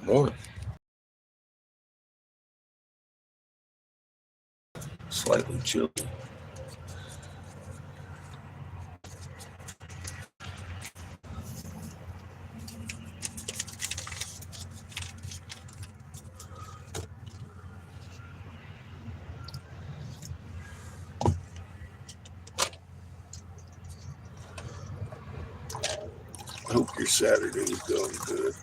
Morning. Slightly chilly. Hope your Saturday is going good.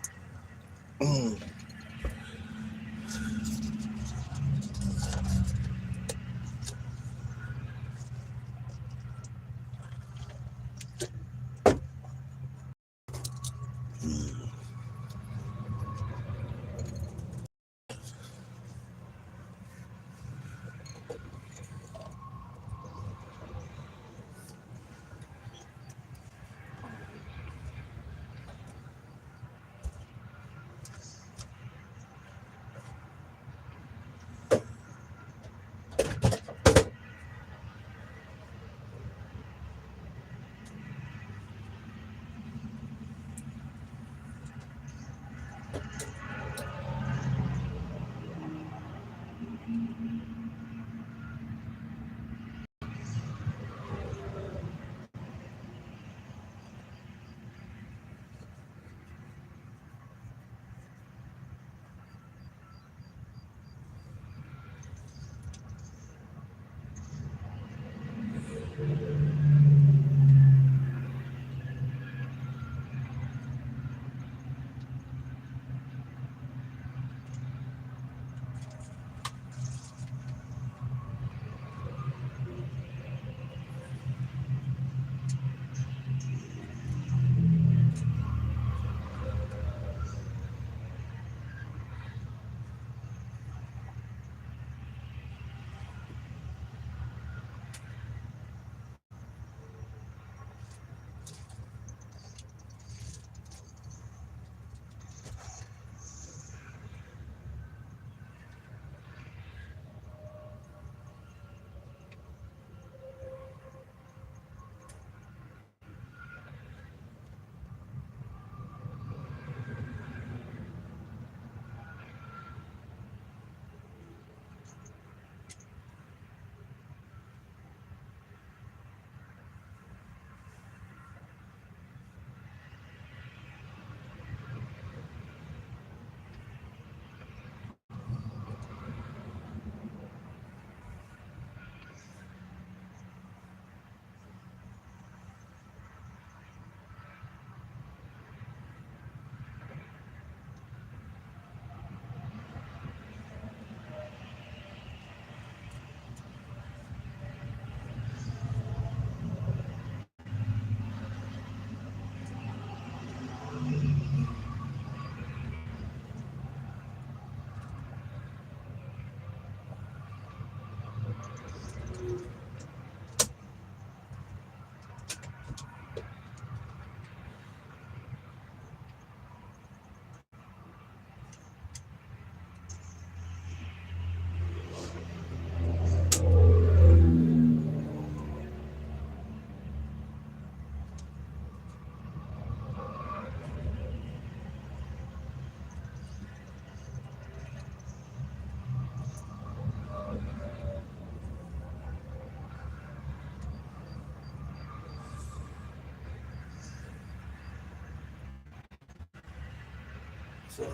So,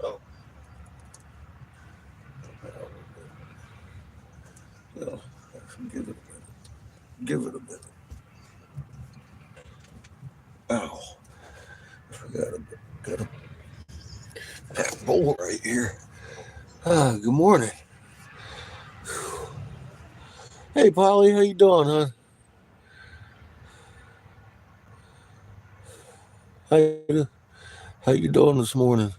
oh, well, give it a minute. Give it a minute. Ow. I forgot got a that bowl right here. Good morning. Hey, Polly, how you doing, huh? How, how you doing this morning?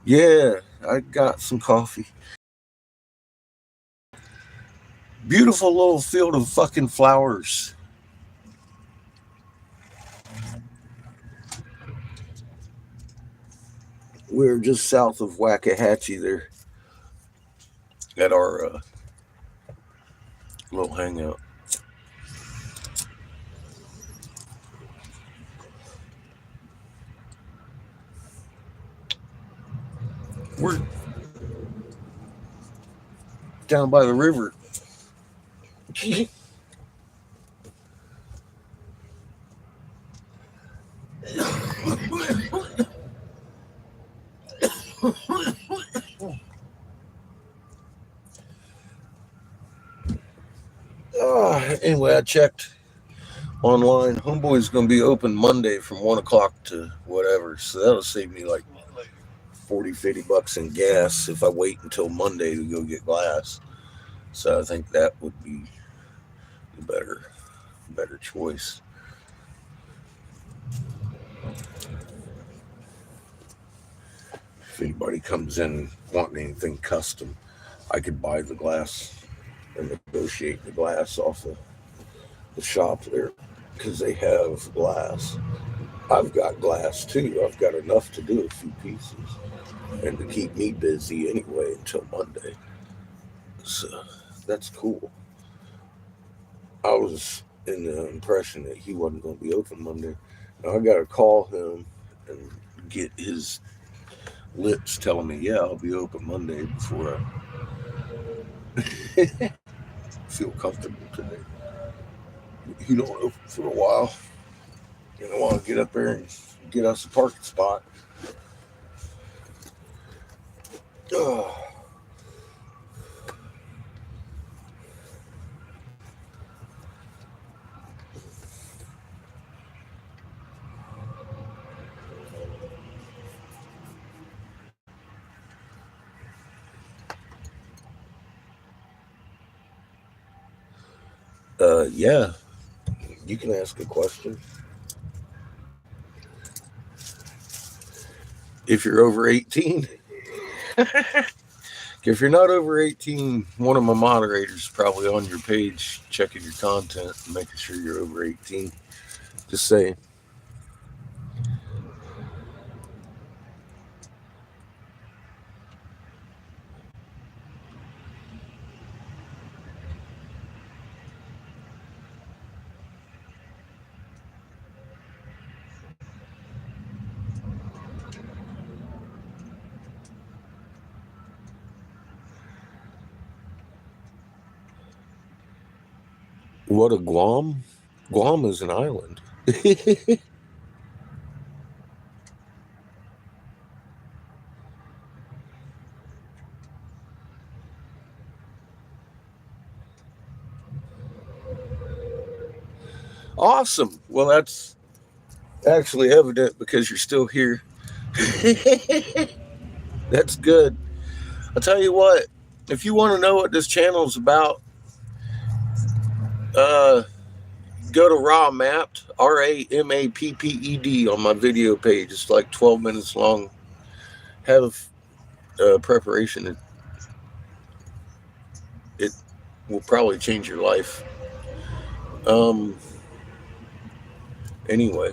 Yeah, I got some coffee. Beautiful little field of fucking flowers. We're just south of Waxahachie there at our little hangout. We're down by the river. Anyway, I checked online. Homeboy's going to be open Monday from 1 o'clock to whatever. So that'll save me like 40, 50 bucks in gas if I wait until Monday to go get glass. So I think that would be the better choice. If anybody comes in wanting anything custom, I could buy the glass and negotiate the glass off of the shop there because they have glass. I've got glass too. I've got enough to do a few pieces and to keep me busy anyway until Monday. So that's cool. I was in the impression that he wasn't going to be open Monday. Now I got to call him and get his lips telling me, yeah, I'll be open Monday before I feel comfortable today. He don't open for a while. I want to get up there and get us a parking spot. Yeah, you can ask a question. If you're over 18, if you're not over 18, one of my moderators is probably on your page checking your content and making sure you're over 18. Just saying. What a Guam? Guam is an island. Awesome. Well, that's actually evident because you're still here. That's good. I'll tell you what, if you want to know what this channel is about, go to Raw Mapped, RAMAPPED on my video page. It's like 12 minutes long. Have preparation. It will probably change your life. Anyway,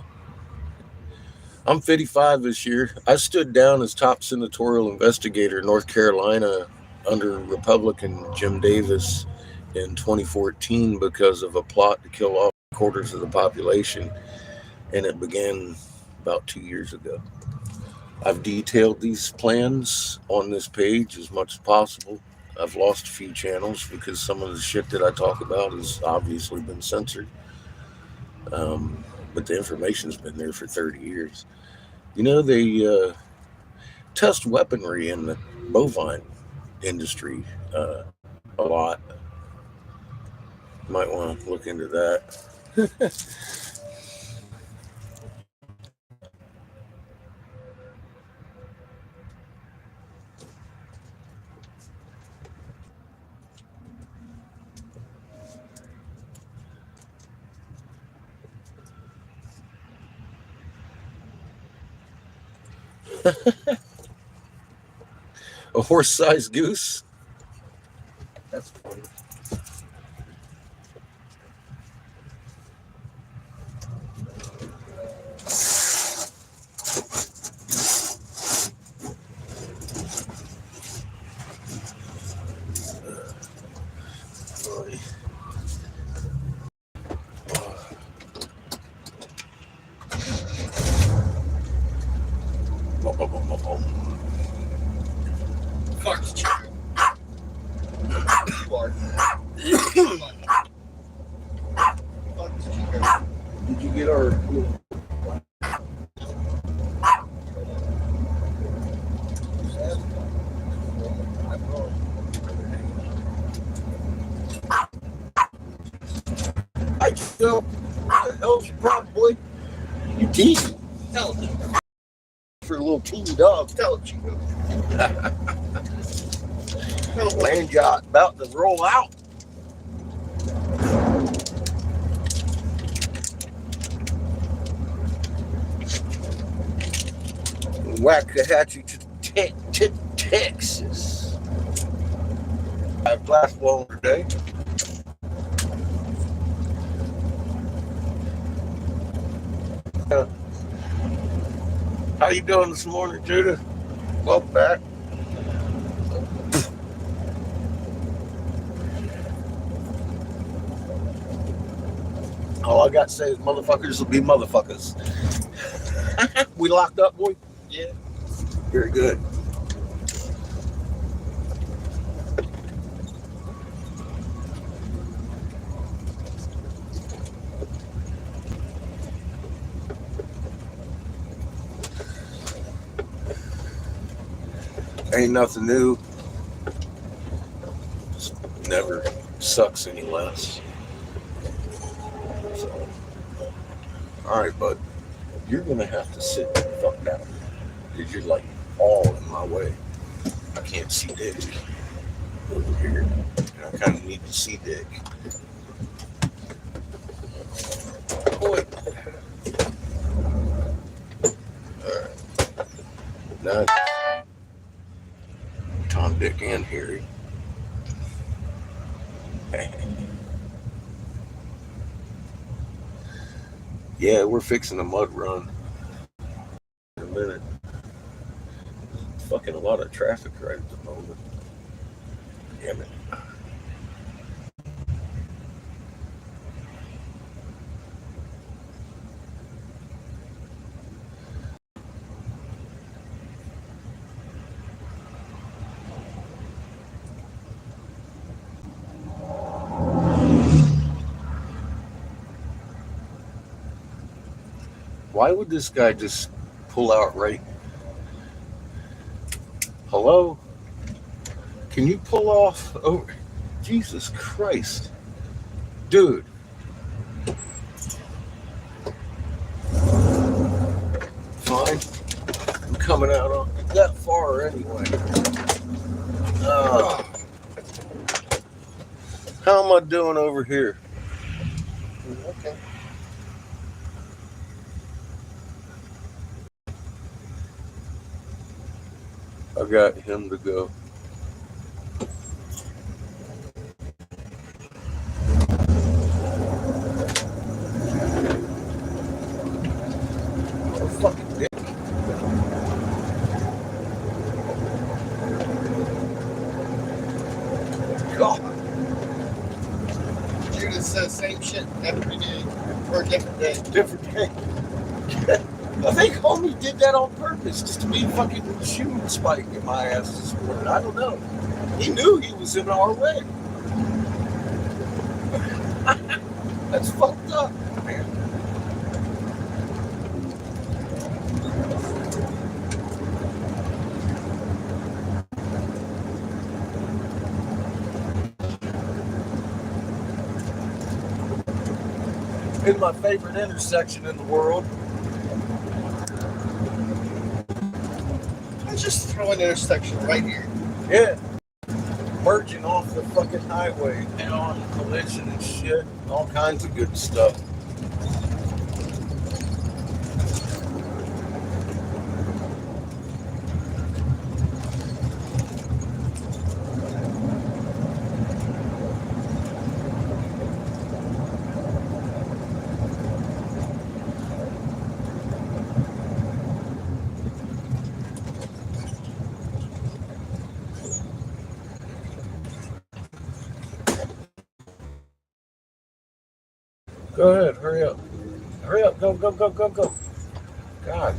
I'm 55 this year. I stood down as top senatorial investigator in North Carolina under Republican Jim Davis in 2014 because of a plot to kill off quarters of the population, and it began about 2 years ago. I've detailed these plans on this page as much as possible. I've lost a few channels because some of the shit that I talk about has obviously been censored. But the information's been there for 30 years. You know, they test weaponry in the bovine industry a lot. Might want to look into that. A horse-sized goose? That's funny. Fuck the chicken. Fuck the chicken. Did you get our? Hi, Joe. What the hell's your problem, boy? You teasing? Tell it. For a little teeny dog. Tell it, Chico. Land yacht about to roll out. Waxahachie to Texas. I have glass blown today. How you doing this morning, Judah? Welcome back. All I got to say is motherfuckers will be motherfuckers. We locked up, boy? Yeah. Very good. Ain't nothing new. Just never sucks any less. So, all right, bud. You're gonna have to sit the fuck down because you're like all in my way. I can't see Dick over here, and I kind of need to see Dick. Boy. All right. Now, Tom, Dick, and Harry. Yeah, we're fixing a mud run in a minute. Fucking a lot of traffic right at the moment. Damn it. Why would this guy just pull out right? Hello? Can you pull off over? Jesus Christ. Dude. Fine. I'm coming out on that far anyway. How am I doing over here? Okay. I got him to go. Oh, fucking dick. God. Judah says same shit every day. Or different day. Different day. I think homie did that on purpose just to be fucking shooting Spike in my ass this morning. I don't know. He knew he was in our way. That's fucked up, man. In my favorite intersection in the world. Just throw an intersection right here. Yeah. Merging off the fucking highway, down collision and shit. All kinds of good stuff. Go ahead, hurry up. Hurry up, go, go, go, go, go. God.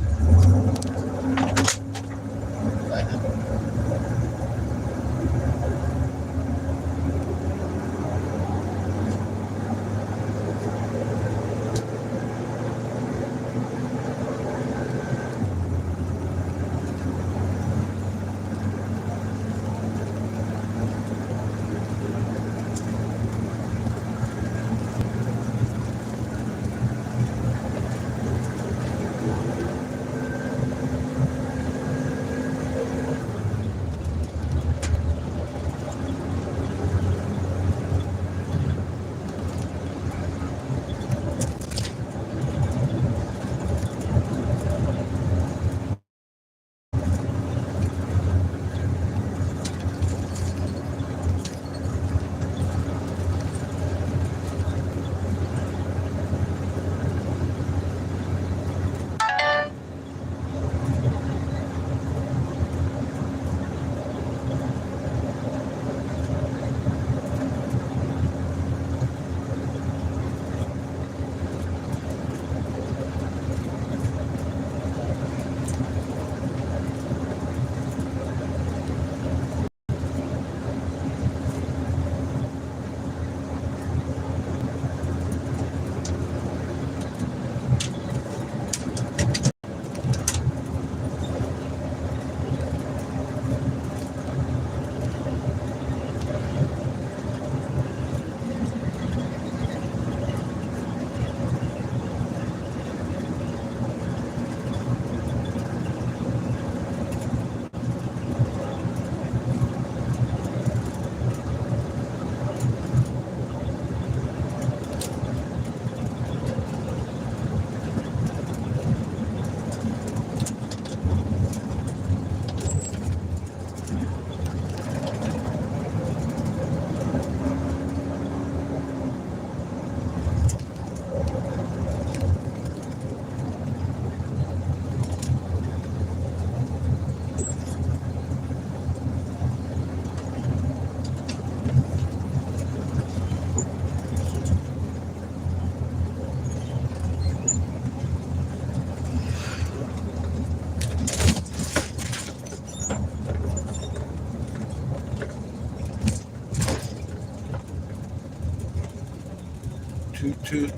Toot toot.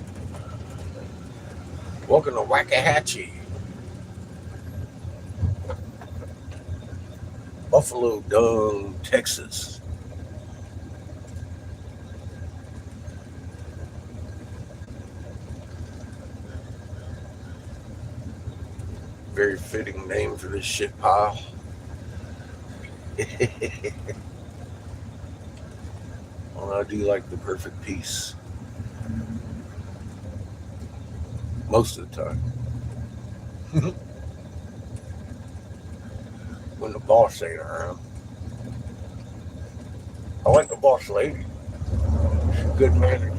Welcome to Waxahachie, Buffalo Dung, Texas. Very fitting name for this shit pile. Well, I do like the perfect piece. Most of the time. When the boss ain't around. I like the boss lady. She's a good manager.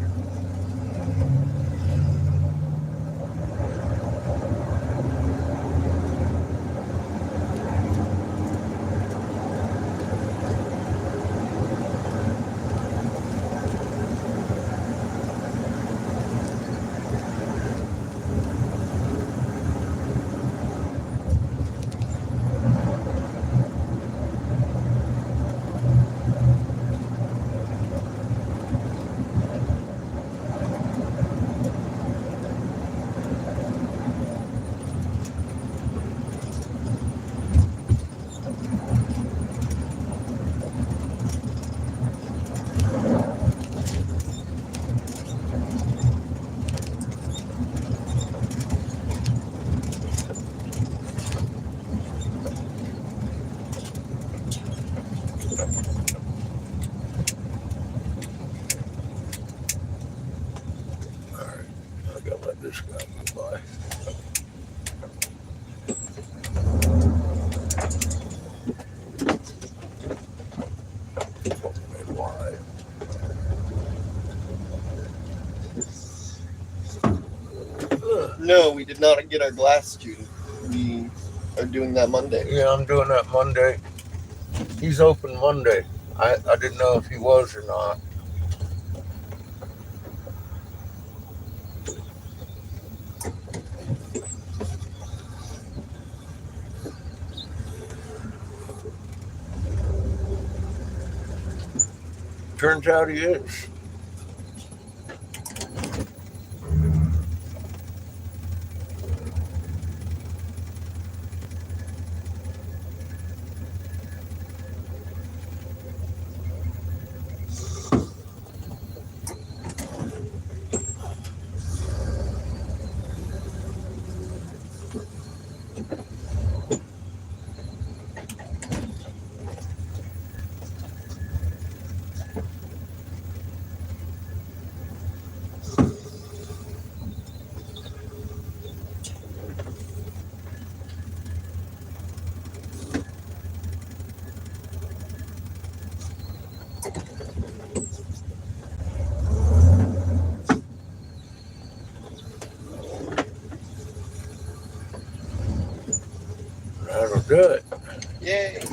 Alright, I gotta let this guy go by. Why? No, we did not get our glass student. We are doing that Monday. Yeah, I'm doing that Monday. He's open Monday. I didn't know if he was or not. Turns out he is. That'll do it. Yay.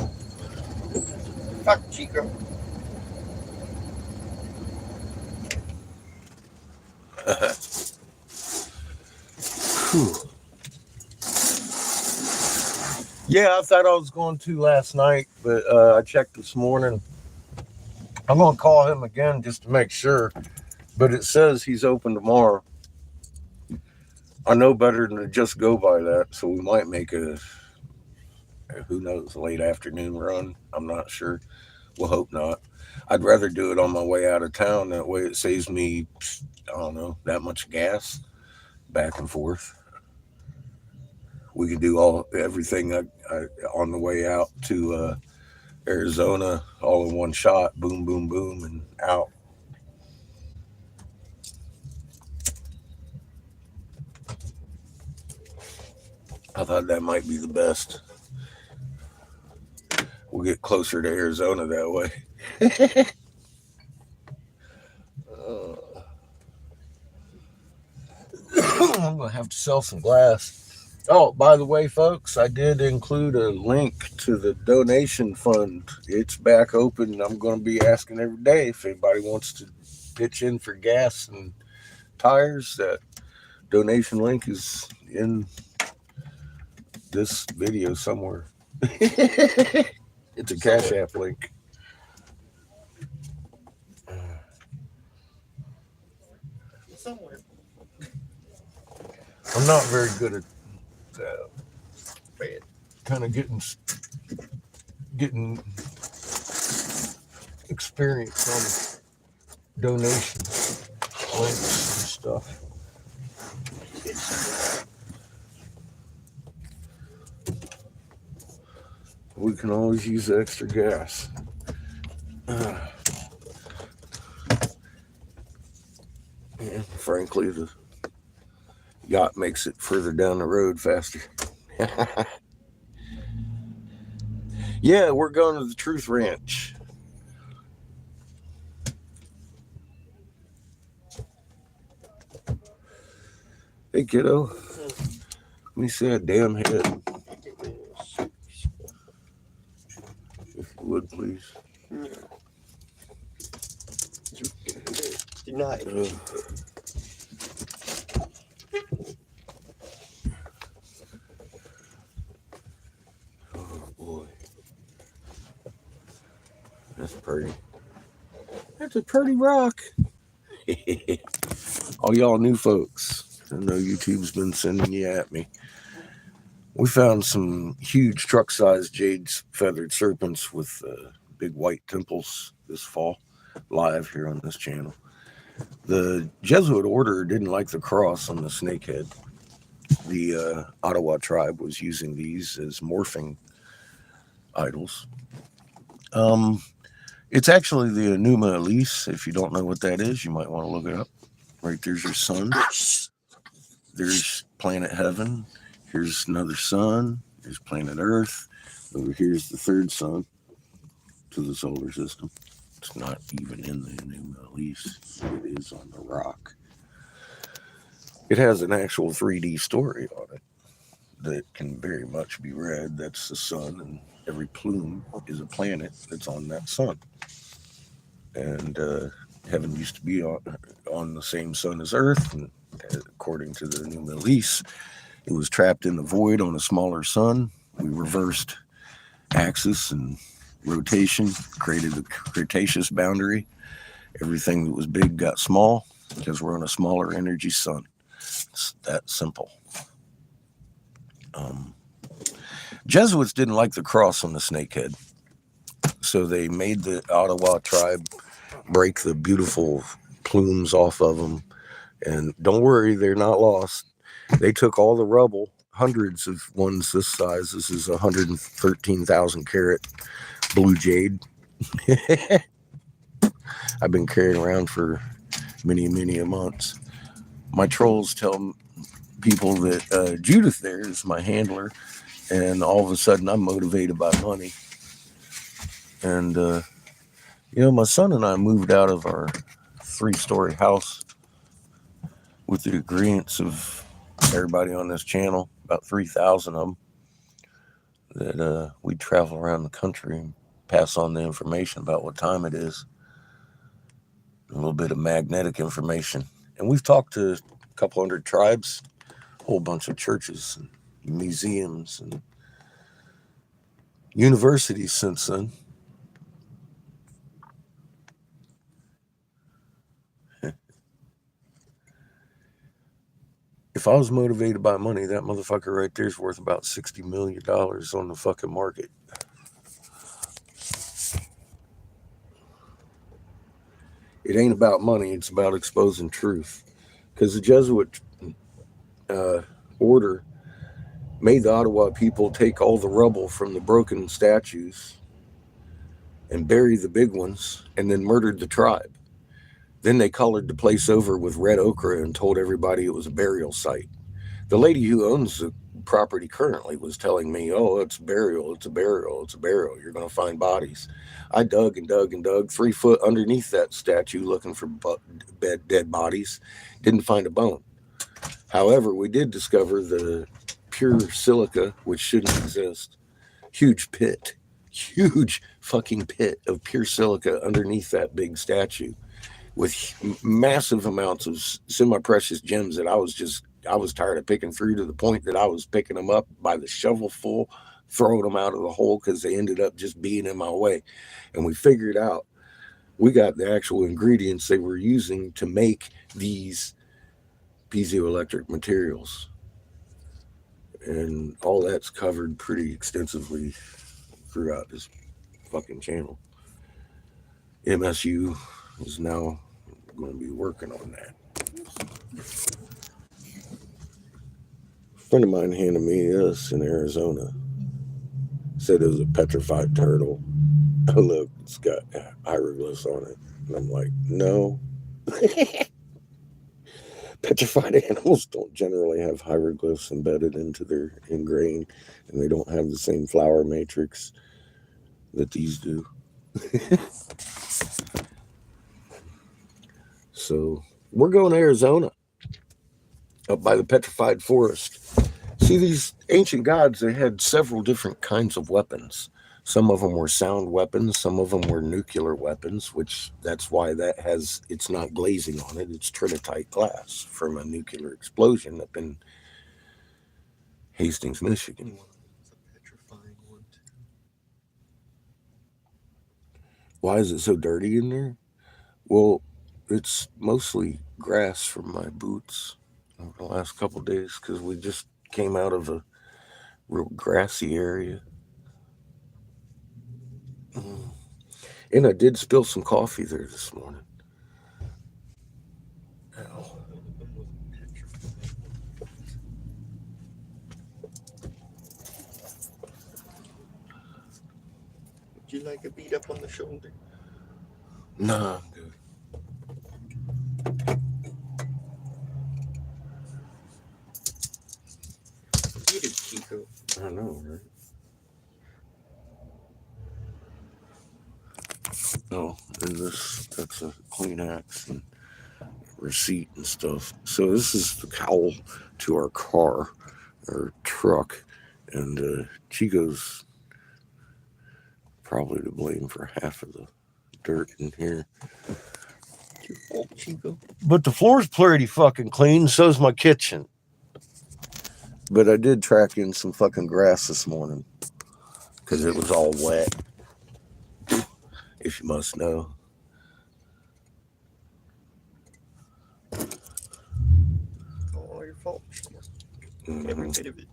Fuck Chico. Yeah, I thought I was going to last night, but I checked this morning. I'm going to call him again just to make sure, but it says he's open tomorrow. I know better than to just go by that, so we might make a, who knows, late afternoon run. I'm not sure. We'll hope not. I'd rather do it on my way out of town. That way it saves me, I don't know, that much gas back and forth. We can do everything on the way out to Arizona all in one shot. Boom, boom, boom, and out. I thought that might be the best. We'll get closer to Arizona that way. I'm going to have to sell some glass. Oh, by the way, folks, I did include a link to the donation fund. It's back open. I'm going to be asking every day if anybody wants to pitch in for gas and tires. That donation link is in this video somewhere. It's a Cash App link. somewhere. I'm not very good at Bad. kind of getting experience on donations, links and stuff. We can always use extra gas. Yeah, frankly, the yacht makes it further down the road faster. Yeah, we're going to the Truth Ranch. Hey, kiddo. Let me see that damn head, if you would, please. Denied. Oh, boy. That's pretty. That's a pretty rock. All y'all new folks, I know YouTube's been sending you at me. We found some huge truck-sized jade feathered serpents with big white temples this fall, live here on this channel. The Jesuit order didn't like the cross on the snakehead. The Ottawa tribe was using these as morphing idols. It's actually the Enuma Elise. If you don't know what that is, you might want to look it up. Right there's your sun. There's planet Heaven. Here's another sun. Here's planet Earth. Over here's the third sun to the solar system. It's not even in the Enuma Elise. It is on the rock. It has an actual 3D story on it that can very much be read. That's the sun, and every plume is a planet that's on that sun. And Heaven used to be on the same sun as Earth, and according to the Enuma Elise, it was trapped in the void on a smaller sun. We reversed axis and rotation, created the Cretaceous boundary. Everything that was big got small because we're on a smaller energy sun. It's that simple. Jesuits didn't like the cross on the snakehead, so they made the Ottawa tribe break the beautiful plumes off of them. And don't worry, they're not lost. They took all the rubble, hundreds of ones this size. This is 113,000 carat blue jade. I've been carrying around for many months. My trolls tell people that Judith there is my handler, and all of a sudden I'm motivated by money. And my son and I moved out of our 3-story house with the agreements of everybody on this channel, about 3,000 of them, that we travel around the country and pass on the information about what time it is, a little bit of magnetic information. And we've talked to a couple hundred tribes, a whole bunch of churches and museums and universities since then. If I was motivated by money, that motherfucker right there is worth about $60 million on the fucking market. It ain't about money. It's about exposing truth. Because the Jesuit order made the Ottawa people take all the rubble from the broken statues and bury the big ones, and then murdered the tribe. Then they colored the place over with red ochre and told everybody it was a burial site. The lady who owns the property currently was telling me, oh, it's a burial, it's a burial, it's a burial. You're going to find bodies. I dug and dug and dug 3 foot underneath that statue looking for dead bodies. Didn't find a bone. However, we did discover the pure silica, which shouldn't exist. Huge fucking pit of pure silica underneath that big statue, with massive amounts of semi-precious gems that I was tired of picking through, to the point that I was picking them up by the shovelful, throwing them out of the hole because they ended up just being in my way. And we figured out, we got the actual ingredients they were using to make these piezoelectric materials. And all that's covered pretty extensively throughout this fucking channel. MSU is now going to be working on that. A friend of mine handed me this in Arizona. Said it was a petrified turtle. Look, it's got hieroglyphs on it. And I'm like, no. Petrified animals don't generally have hieroglyphs embedded into their ingrain, and they don't have the same flower matrix that these do. So we're going to Arizona, up by the petrified forest. See, these ancient gods, they had several different kinds of weapons. Some of them were sound weapons. Some of them were nuclear weapons, which that's why it's not glazing on it. It's trinitite glass from a nuclear explosion up in Hastings, Michigan. Why is it so dirty in there? Well, it's mostly grass from my boots over the last couple of days because we just came out of a real grassy area. And I did spill some coffee there this morning. Ow. Would you like a beat up on the shoulder? Nah, I'm good. Eat it, Chico. I know, right? Oh, and that's a Kleenex and receipt and stuff. So this is the cowl to our car, our truck, and Chico's probably to blame for half of the dirt in here. Your fault, Chico. But the floor's pretty fucking clean, so's my kitchen. But I did track in some fucking grass this morning because it was all wet, if you must know. All your fault, Chico. Mm-hmm. Every bit of it.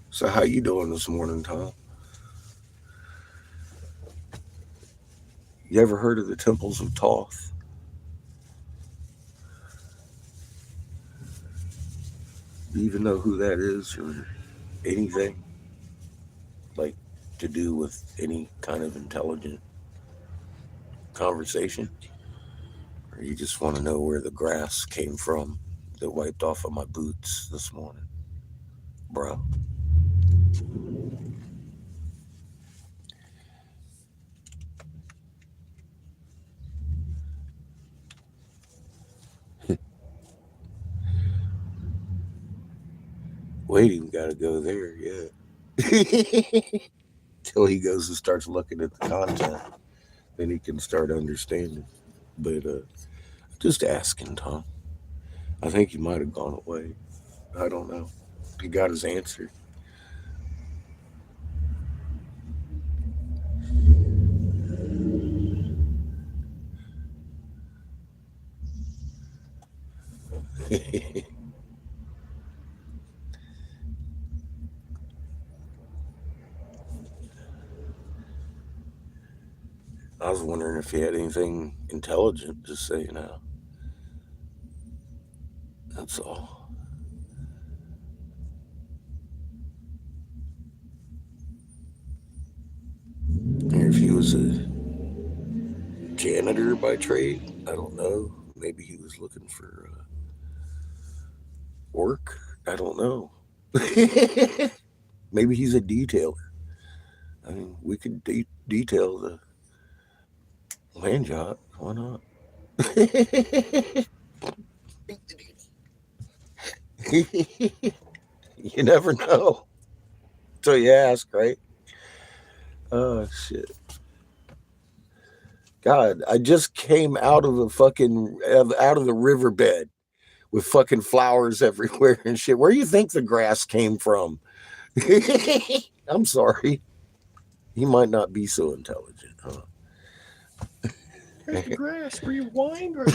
So how you doing this morning, Tom? You ever heard of the temples of Thoth? Do you even know who that is or anything like to do with any kind of intelligent conversation? Or you just want to know where the grass came from that wiped off of my boots this morning, bro? We ain't even got to go there yet. Till he goes and starts looking at the content, then he can start understanding. But just asking, Tom. I think he might have gone away. I don't know. He got his answer. I was wondering if he had anything intelligent to say now. That's all. And if he was a janitor by trade, I don't know. Maybe he was looking for work. I don't know. Maybe he's a detailer. I mean, we could detail the land yacht. Why not? You never know until you ask, right? Oh, shit. God, I just came out of the riverbed with fucking flowers everywhere and shit. Where do you think the grass came from? I'm sorry. He might not be so intelligent, huh? Where's the grass? Rewind or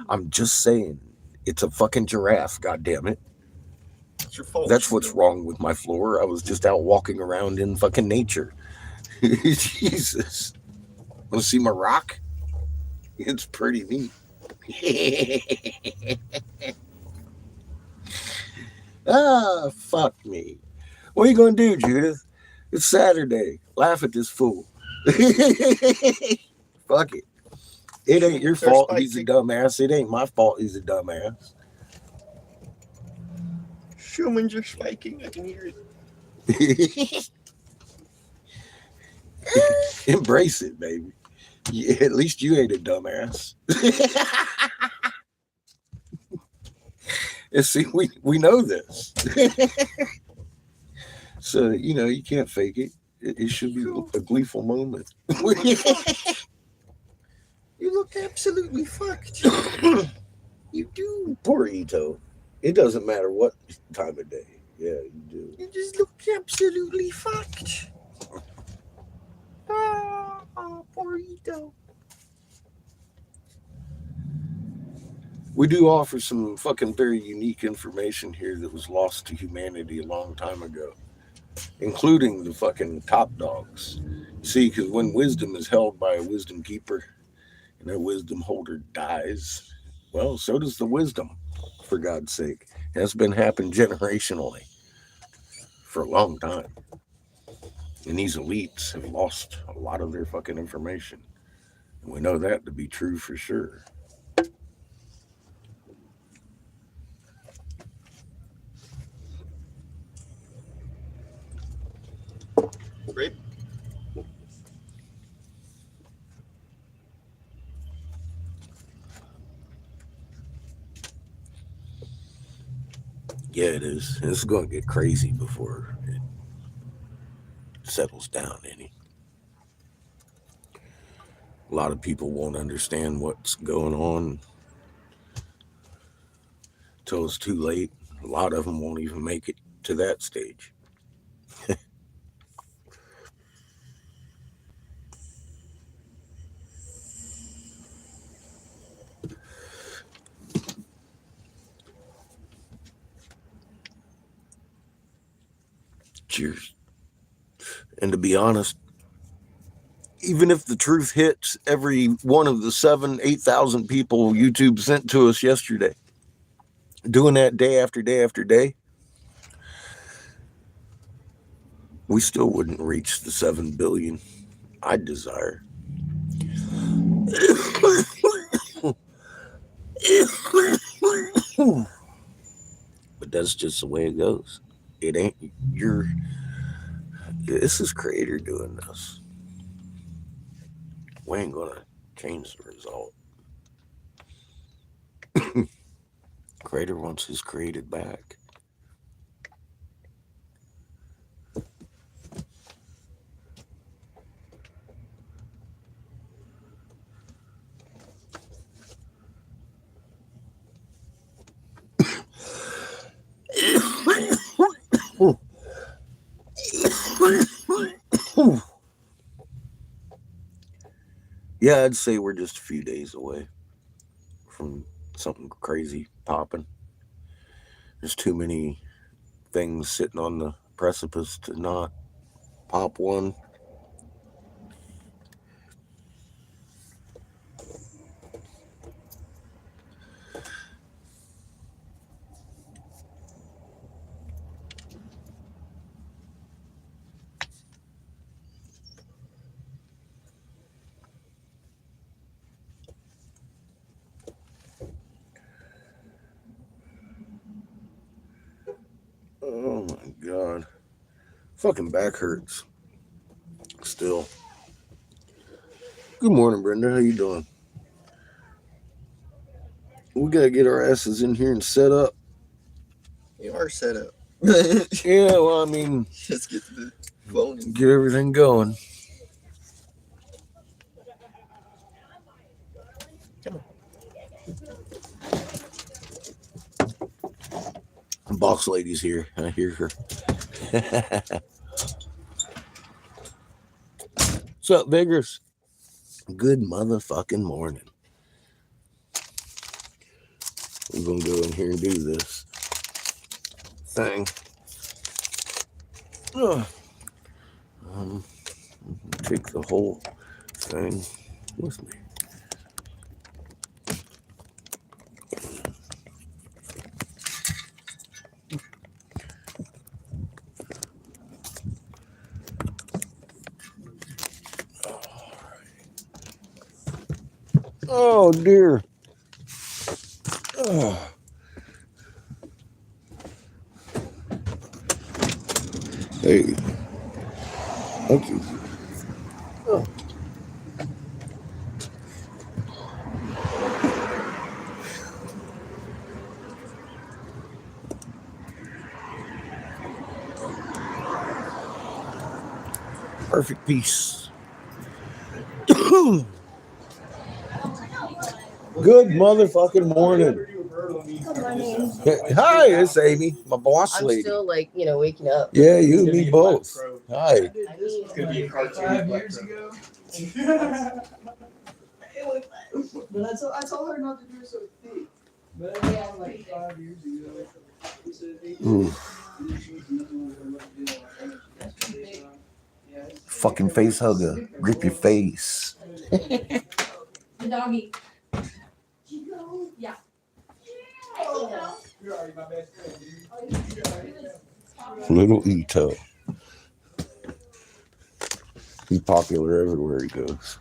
I'm just saying, it's a fucking giraffe, goddammit. It's your fault. That's what's wrong with my floor. I was just out walking around in fucking nature. Jesus. Want to see my rock? It's pretty neat. Ah, fuck me. What are you going to do, Judith? It's Saturday. Laugh at this fool. Fuck it. It ain't your fault he's a dumbass. It ain't my fault he's a dumbass. Humans are spiking. I can hear it. Embrace it, baby. Yeah, at least you ain't a dumbass. And see, we know this. So, you can't fake it. It should be a gleeful moment. You look absolutely fucked. You do, poor Ito. It doesn't matter what time of day. Yeah, you do. You just look absolutely fucked. Poor Ito. We do offer some fucking very unique information here that was lost to humanity a long time ago, including the fucking top dogs. See, because when wisdom is held by a wisdom keeper and that wisdom holder dies, well, so does the wisdom, for God's sake. That's been happening generationally for a long time. And these elites have lost a lot of their fucking information. And we know that to be true for sure. Right? Yeah, it is. It's going to get crazy before it settles down any. A lot of people won't understand what's going on till it's too late. A lot of them won't even make it to that stage. Cheers. And to be honest, even if the truth hits every one of the 8,000 people YouTube sent to us yesterday, doing that day after day after day, we still wouldn't reach the 7 billion I desire. But that's just the way it goes. It ain't this is Creator doing this. We ain't gonna change the result. Creator wants his created back. Yeah, I'd say we're just a few days away from something crazy popping. There's too many things sitting on the precipice to not pop one. Oh my God. Fucking back hurts. Still. Good morning, Brenda. How you doing? We gotta get our asses in here and set up. You are set up. Yeah, well, I mean, Just get the phone. get everything going. Come The box lady's here. I hear her. What's up, Vigorous? Good motherfucking morning. We're gonna go in here and do this thing. Take the whole thing with me. Oh dear. Oh. Hey, thank you. Oh. Perfect peace. Good motherfucking morning. Good morning. Hi, it's Amy, my boss I'm lady. still waking up. Yeah, you and me both. Hi. It's gonna be a cartoon. 5 years ago. But I told her not to do it so thick. But it was like 5 years ago. Fucking face hugger. Rip your face. The doggy. Yeah. You're already my best friend, dude. Little Ito. He's popular everywhere he goes.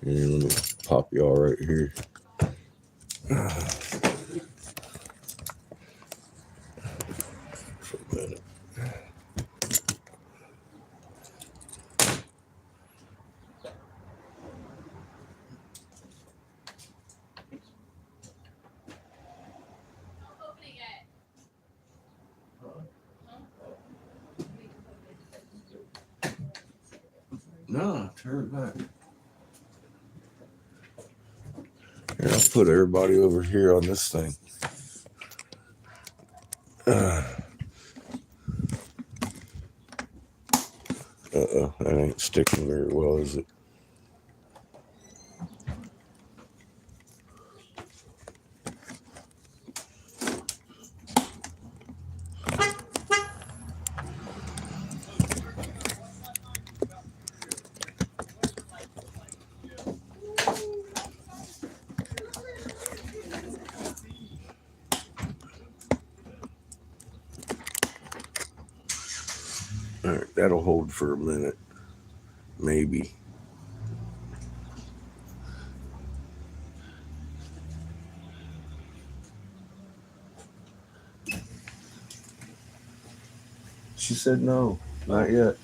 And let me pop y'all right here. For a minute. No, turn it back. Here, I'll put everybody over here on this thing. That ain't sticking very well, is it? All right, that'll hold for a minute, maybe. She said no, not yet.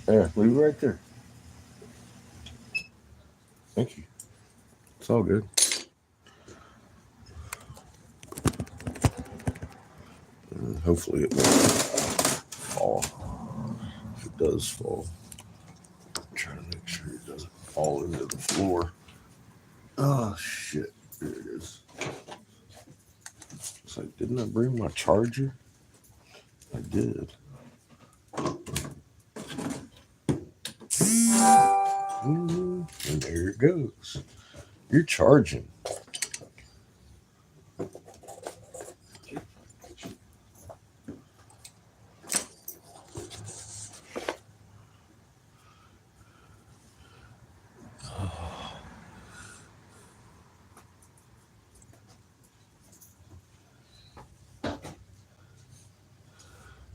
There, leave it right there. Thank you. It's all good. Hopefully it won't fall. If it does fall, I'm trying to make sure it doesn't fall into the floor. Oh shit, there it is. It's like, didn't I bring my charger? I did. And there it goes. You're charging.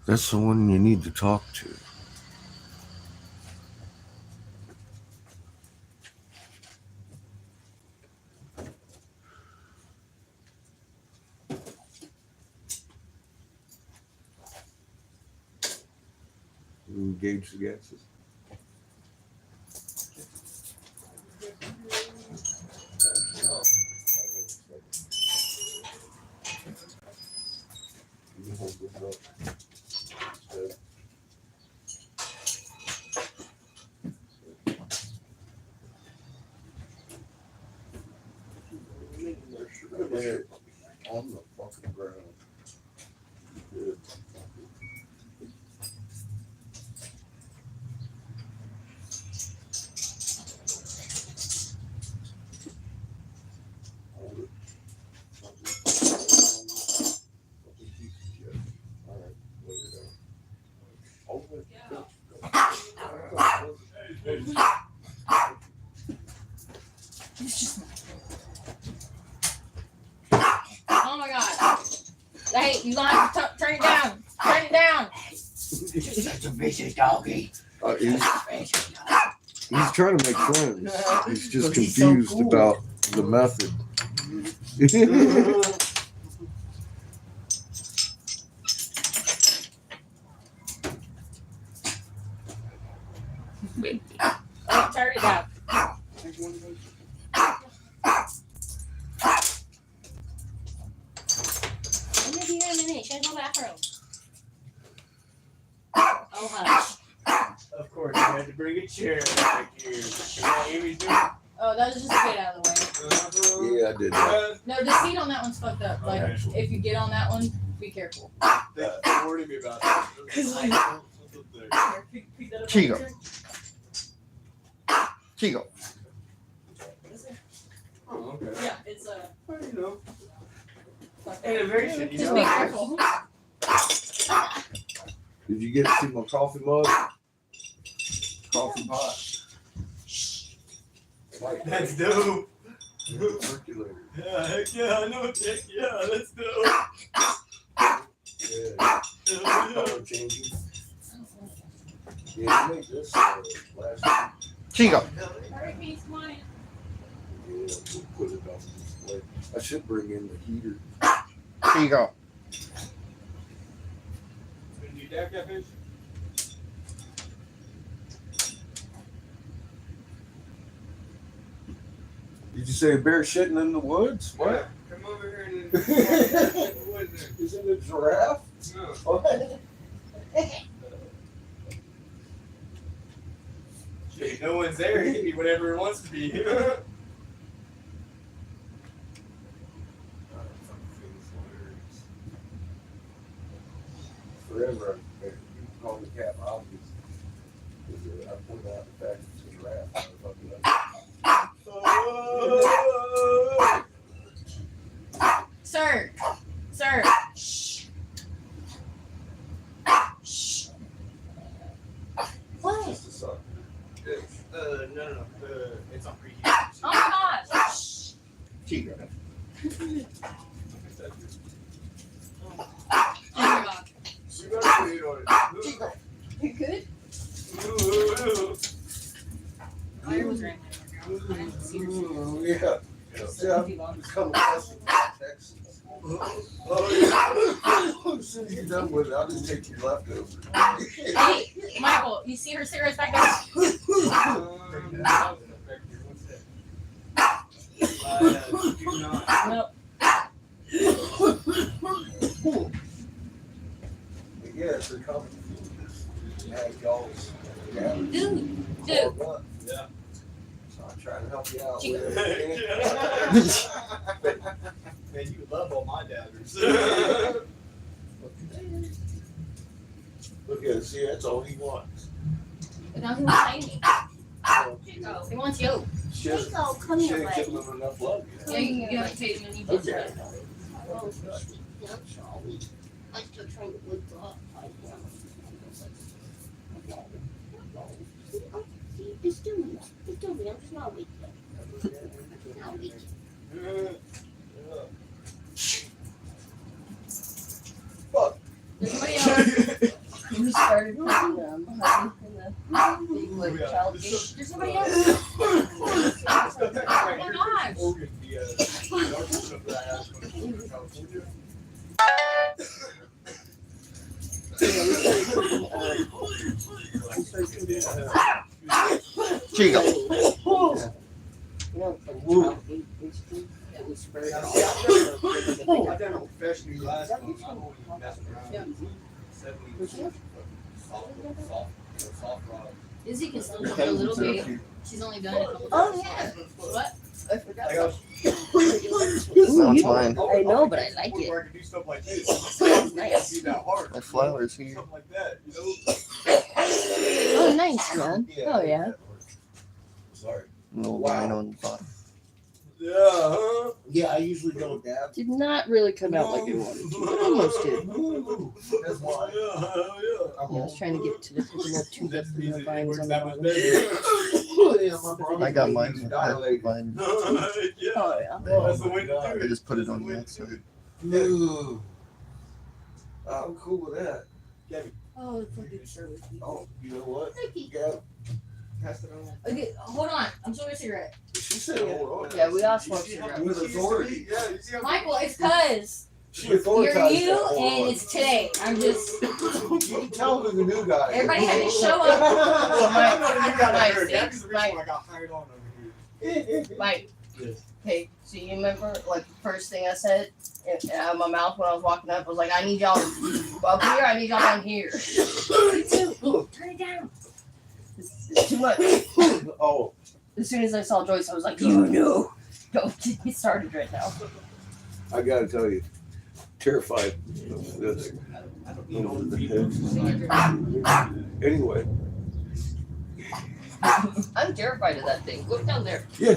That's the one you need to talk to. Engage the gases. On the fucking ground. Good. Oh my god. Hey, you gonna have to turn it down. Turn it down. You're such a vicious doggy. He's trying to make friends. He's just But he's so confused cool. about the method. Oh, turn it down. I'm gonna be here in a minute. She has no bathroom. Oh, hush. Of course, you had to bring a chair back here. Is that what Amy's doing? Oh, that was just to get out of the way. Yeah, I did that. No, the seat on that one's fucked up. Like, Okay. if you get on that one, be careful. Don't worry me about that. Cause like, Chico. Chico. Oh, okay. yeah, it's Well, you know, fucked innovation. You Just know? be careful. Did you get to see my coffee mug? Coffee pot. That's dope. Circulator. Yeah, heck yeah, I know. Heck yeah, that's dope. Yeah. Yeah. Color changing. Yeah, you made this last Chico. Hurry, peace, come on in. we'll put it on display. I should bring in the heater. Chico. Gonna do that catfish? Did you say a bear shitting in the woods? Yeah, What? come over here and then. What is it? Is it a giraffe? No. What? Shit, no one's there. He can be whatever he wants to be. Forever, you call me Cap Obvious. Because I pointed out the fact it's a giraffe. I was fucking Sir. Sir. Shh. Shh. What? just a sucker. No. It's on preheat. Oh my gosh. Shh. Chico. Oh my god. You gotta put it on it. You good? Claire was right there. I didn't see her. Yeah. See, I'm becoming accustomed to Texas. Oh, As soon as you're done with it, I'll just take your leftovers. Hey, Michael, you see her cigarettes back there? Nope. Yeah, it's a common food. Have y'all's Dude. Yeah. Yeah. So I'm trying to help you out Chico. with it. Man, you love all my dabbers. Look at it, see, that's all he wants. But now he wants Amy. Chico. He wants you. She hasn't, Chico, come she here, ain't buddy. given him enough love Yeah, yet. you haven't taken any Okay. pictures. Oh, good. Yeah, sorry. I'm still trying to wake up. See, it's doing that. It's doing it. I'm just not weak yet. Not weak. There's somebody else. We started putting honey in the big like child cake. There's somebody else. Oh my gosh. Chico. You know, from child cake, basically, that we spread out. I've done a professional last one. I don't even mess around. Yeah. 70 soft rock. Izzy can still do it a little bit. She's only done it a couple Oh, times. yeah. What? I forgot. I got Sounds fine. I know, but I like it. where I can do stuff like this. It's Nice. be that hard. My flowers here. Something like that, you know? Oh, nice, man. Oh, yeah. Sorry. No line on the bottom. Yeah, huh? Yeah, I usually don't dab. Did not really come out like I wanted to, but almost did. That's why. Yeah, hell yeah. Yeah, I was trying to get to the little two bits and the vines on the bottom. It I got mine. Mine. Oh yeah. That's the way to do I it. just put it on the outside. No. I'm cool with that. Oh, it's a good service. Oh, you know what? Thank you. Yeah. Pass it on. Okay, hold on. I'm smoking a cigarette. She said, hold on. Yeah, we all smoke You see how cigarettes. With authority. Yeah, you see how Michael, it's cause She you're authoritized new that whole and lot. it's today. I'm just You can tell who the new guy is. everybody had to show up. Mike, hey, so you remember, like, the first thing I said out of my mouth when I was walking up was like, I need y'all up here, I need y'all down here. Turn it down. It's too much. Oh, As soon as I saw Joyce, I was like, you know. Don't get me started right now. I gotta tell you, terrified of this. Over the head. Anyway, I'm terrified of that thing. Look down there. yeah.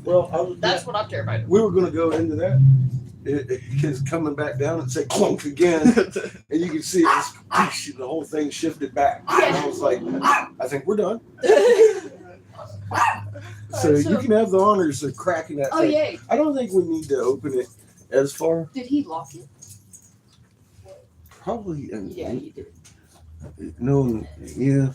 Well, That's what I'm terrified of. we were gonna go into that. It's coming back down and say clunk again, and you can see it's the whole thing shifted back. And I was like, I think we're done. So you can have the honors of cracking that Oh, thing. yay. I don't think we need to open it as far. Did he lock it? Probably. Yeah, he did. No. Yeah.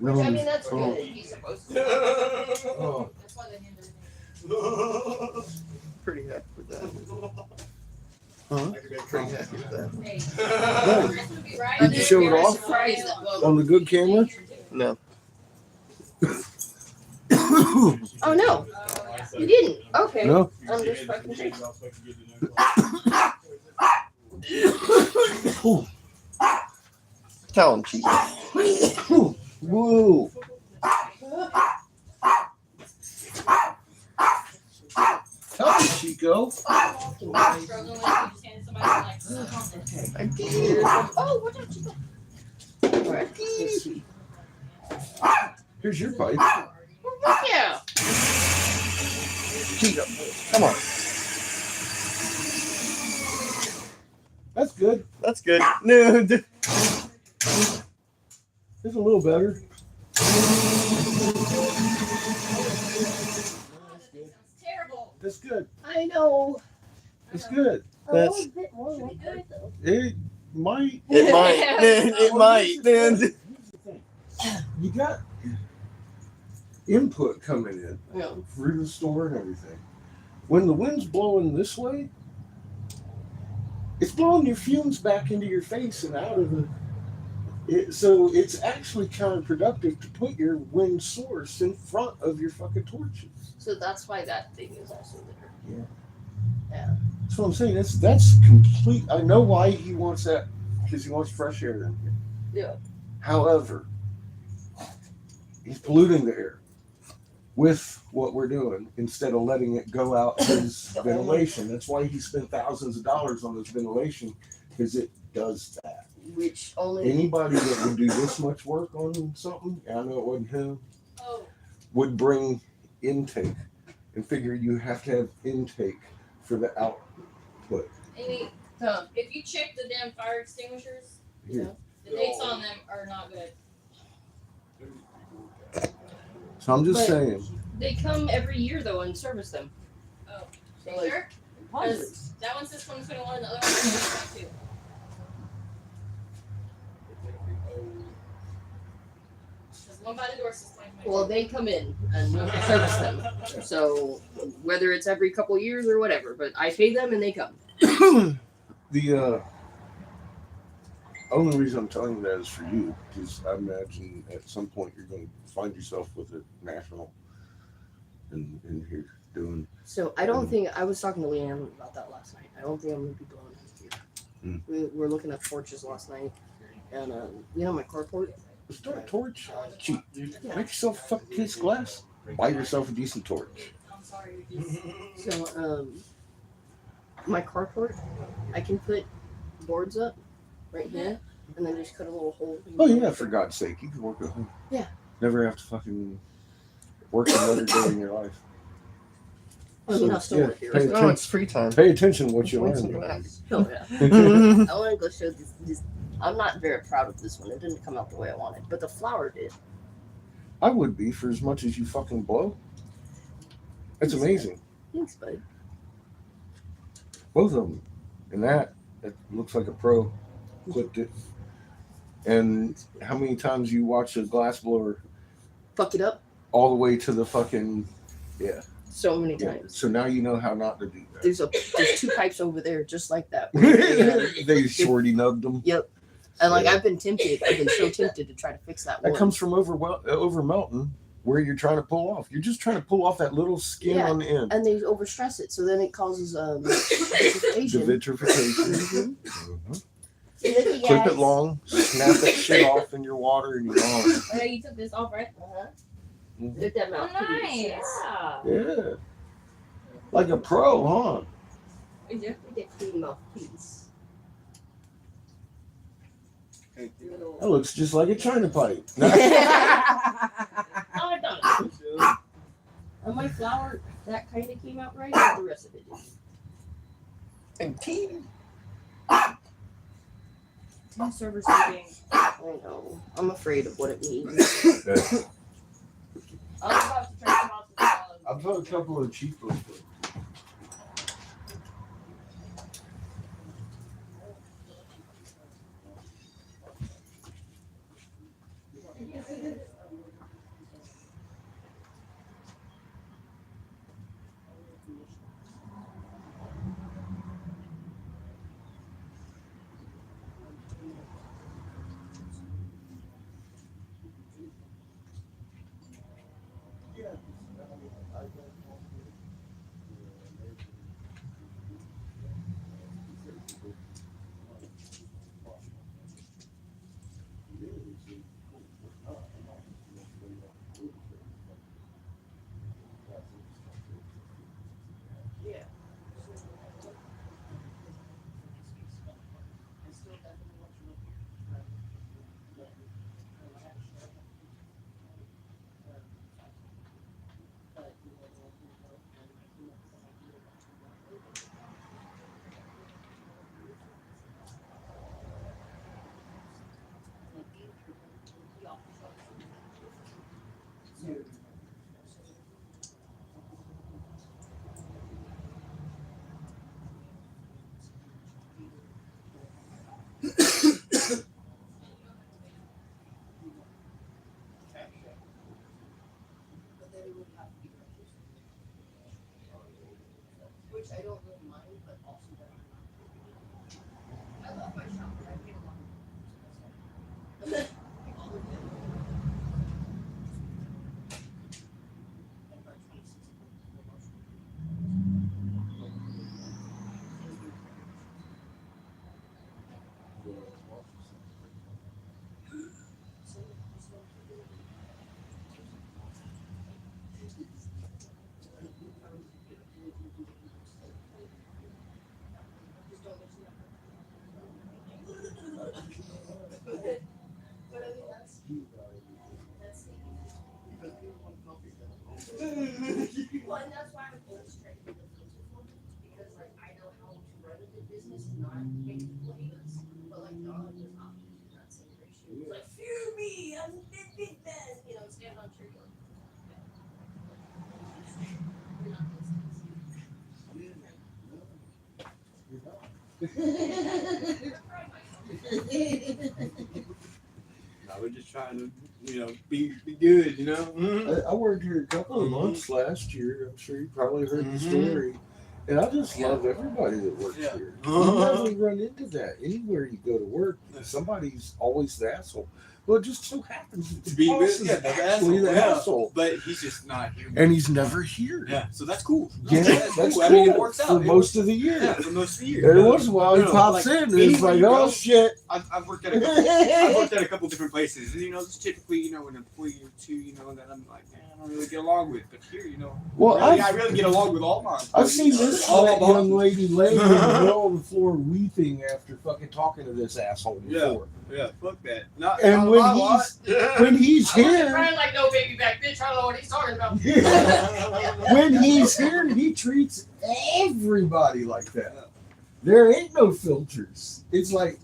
No. I mean, that's oh. good. He's supposed to. Oh. That's why they named it. Pretty happy with that. Huh? Pretty happy with that. Hey. Good. This would be right. I'm you just show it very off? surprised that well, On the good camera? No. oh no, you didn't. Okay. No. I'm just fucking thinking. Tell him, Chief. Whoa. Tell me, Chico. Struggling with it, you just handed somebody like something. I did. Oh, what did you do? Alright, let's see. Here's your pipe. Yeah. Chico, come on. That's good. That's good. No, It's a little better. It's terrible. That's good. I know. It's good. A That's- little bit more like that though. It might. it might. It might. Here's the thing. You got input coming in Yeah. through the store and everything. When the wind's blowing this way, it's blowing your fumes back into your face and out of the. So it's actually counterproductive to put your wind source in front of your fucking torches. So that's why that thing is also there. That's what I'm saying. That's complete. I know why he wants that, because he wants fresh air in here. Yeah. However, he's polluting the air with what we're doing instead of letting it go out his ventilation. That's why he spent thousands of dollars on his ventilation, because it does that. Which only Anybody that would do this much work on something, I know it wasn't him, Oh, would bring intake and figure you have to have intake for the output. Amy, Huh. if you check the damn fire extinguishers, Here. the dates on them are not good. So I'm just But- saying. they come every year though and service them. Oh, So you like sure? hundreds. That one says 2021 and the other one says 2022. There's one by the door says 2022. Well, they come in and we service them. So whether it's every couple years or whatever, but I pay them and they come. The only reason I'm telling you that is for you, because I imagine at some point you're going to find yourself with a national in here doing. So I don't think I was talking to Leanne about that last night. I don't think I'm gonna be blowing it here. We were looking at torches last night, and you know my carport. Start a torch. Cheap. Make yourself a fucking case of glass. Buy yourself a decent torch. I'm sorry. we just- So my carport, I can put boards up right here, and then just cut a little hole. Oh yeah, for God's sake, you can work at home. Yeah. Never have to fucking work another day in your life. I mean, I'll still Yeah, work here. pay No, it's free time. Pay attention to what you Once learn. in a while. Oh yeah. I want to go show this. I'm not very proud of this one. It didn't come out the way I wanted, but the flower did. I would be for as much as you fucking blow. It's amazing. Thanks, bud. Both of them. And that, it looks like a pro clipped it. And how many times you watch a glass blower Fuck it up all the way to the fucking, so many yeah. times. So now you know how not to do that. There's 2 pipes over there just like that. They shorty nubbed them. Yep. And like I've been so tempted to try to fix that one. That comes from over melting where you're trying to pull off. You're just trying to pull off that little skin Yeah. on the end. And they overstress it, so then it causes The vitrification. vitrification. Mhm. Look, Clip it long, snap that shit off in your water, and you're on. Oh, you took this off, right? Uh-huh. Mhm. Look that Oh, mouthpiece. nice. Yeah. Like a pro, huh? Is it? Look that clean mouthpiece. That looks just like a China pipe. Oh, it does. And my flower, that kind of came out right, but the rest of it didn't. And tea. Two servers meeting. I know. I'm afraid of what it means. I was about to try to come out to the I've had a couple of cheap ones. Which I don't really mind, but also don't. I love my shop, but I hate a lot. Well, and that's why I'm always trying to get the filter formats because, like, I know how to run a good business and not make people hate us. But like, Don does not do that same ratio. He's like, fear me, I'm a big man. You know, stand on tree. You're not I was just trying to, be good, I worked here a couple of months last year. I'm sure you probably heard the story. And I just love everybody that works Yeah. here. You never run into that anywhere you go to work. Somebody's always the asshole. Well, it just so happens To be boss is the actually the asshole, asshole. But he's just not here. And he's never here. Yeah, so that's cool. Yeah, that's that's cool. cool. I mean, it works out. For It most works- of the year. Yeah, for most of the year. Every once in a while, he No, pops like, in and it's anywhere like, you oh go, shit. I've worked at a couple different places, and there's typically an employee or two, that I'm like, man, I don't really get along with. But here, Well, I really get along with all my employees. I've seen this all fat of young them. lady laying in the middle of the floor weeping after fucking talking to this asshole Yeah. before. Yeah, fuck that. Not, And not when my lot. when he's I wasn't here, crying like no baby back bitch. I don't know what he's talking about. when he's here, he treats everybody like that. There ain't no filters. It's like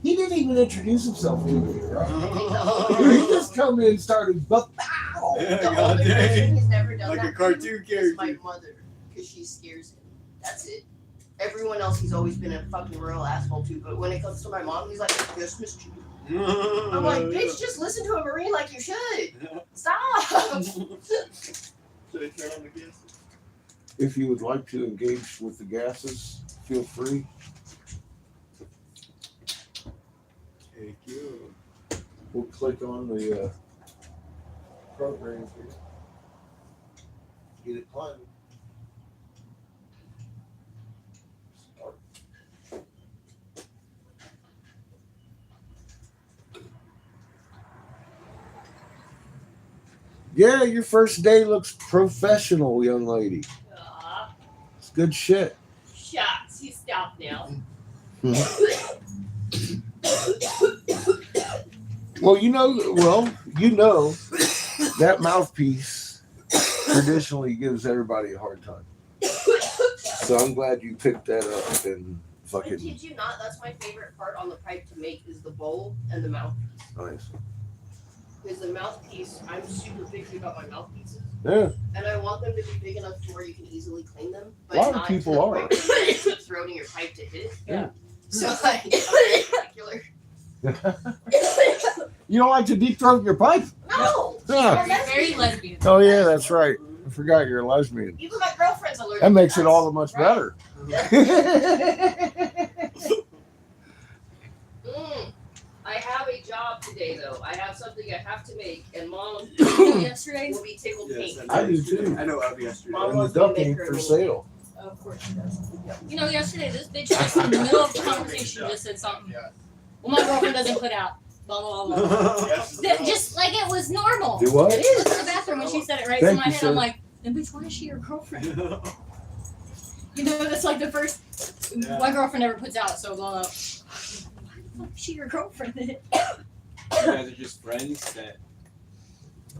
He didn't even introduce himself to me, right? Yeah, He just come in and started buck. The God only person dang. who's never done Like a that cartoon to him character. is my mother, because she scares him. That's it. Everyone else, he's always been a fucking real asshole to. But when it comes to my mom, he's like, yes, Miss G. I'm like, bitch, just listen to a Marine like you should. Stop. Should I turn on the gas? If you would like to engage with the gases, feel free. Thank you. We'll click on the program here. Get it climbing. Start. Yeah, your first day looks professional, young lady. It's good shit. Shots. You stop now. Well, you know that mouthpiece traditionally gives everybody a hard time. So I'm glad you picked that up and I fucking kid you not, that's my favorite part on the pipe to make is the bowl and the mouthpiece. nice. Because the mouthpiece, I'm super picky about my mouthpieces. Yeah, And I want them to be big enough to where you can easily clean them. But A lot of not people to the are. point where you keep throwing your pipe to hit it. Yeah. So like, I'm particular. you don't like to deep throat your pipe? No! Yeah. Very lesbian. Oh yeah, that's right. I forgot you're a lesbian. Even my girlfriend's allergic. That makes to it nuts. all the much better. I have a job today though. I have something I have to make, and Mom Yesterday. will be tickled pink. Yes, I do too. I know of yesterday. Mom And the wants me to duck make ain't her a for little- sale. Oh, of course she does. You know, yesterday this bitch just in the middle of the conversation just said something. Well, my girlfriend doesn't put out. Blah blah blah. blah. Just like it was normal. Do what? It is in the bathroom when she said it right Thank in my you, head. sir. I'm like, then bitch, why is she your girlfriend? You know, that's like the first. Yeah. My girlfriend never puts out, so blah. Why the fuck is she your girlfriend? You guys are just friends that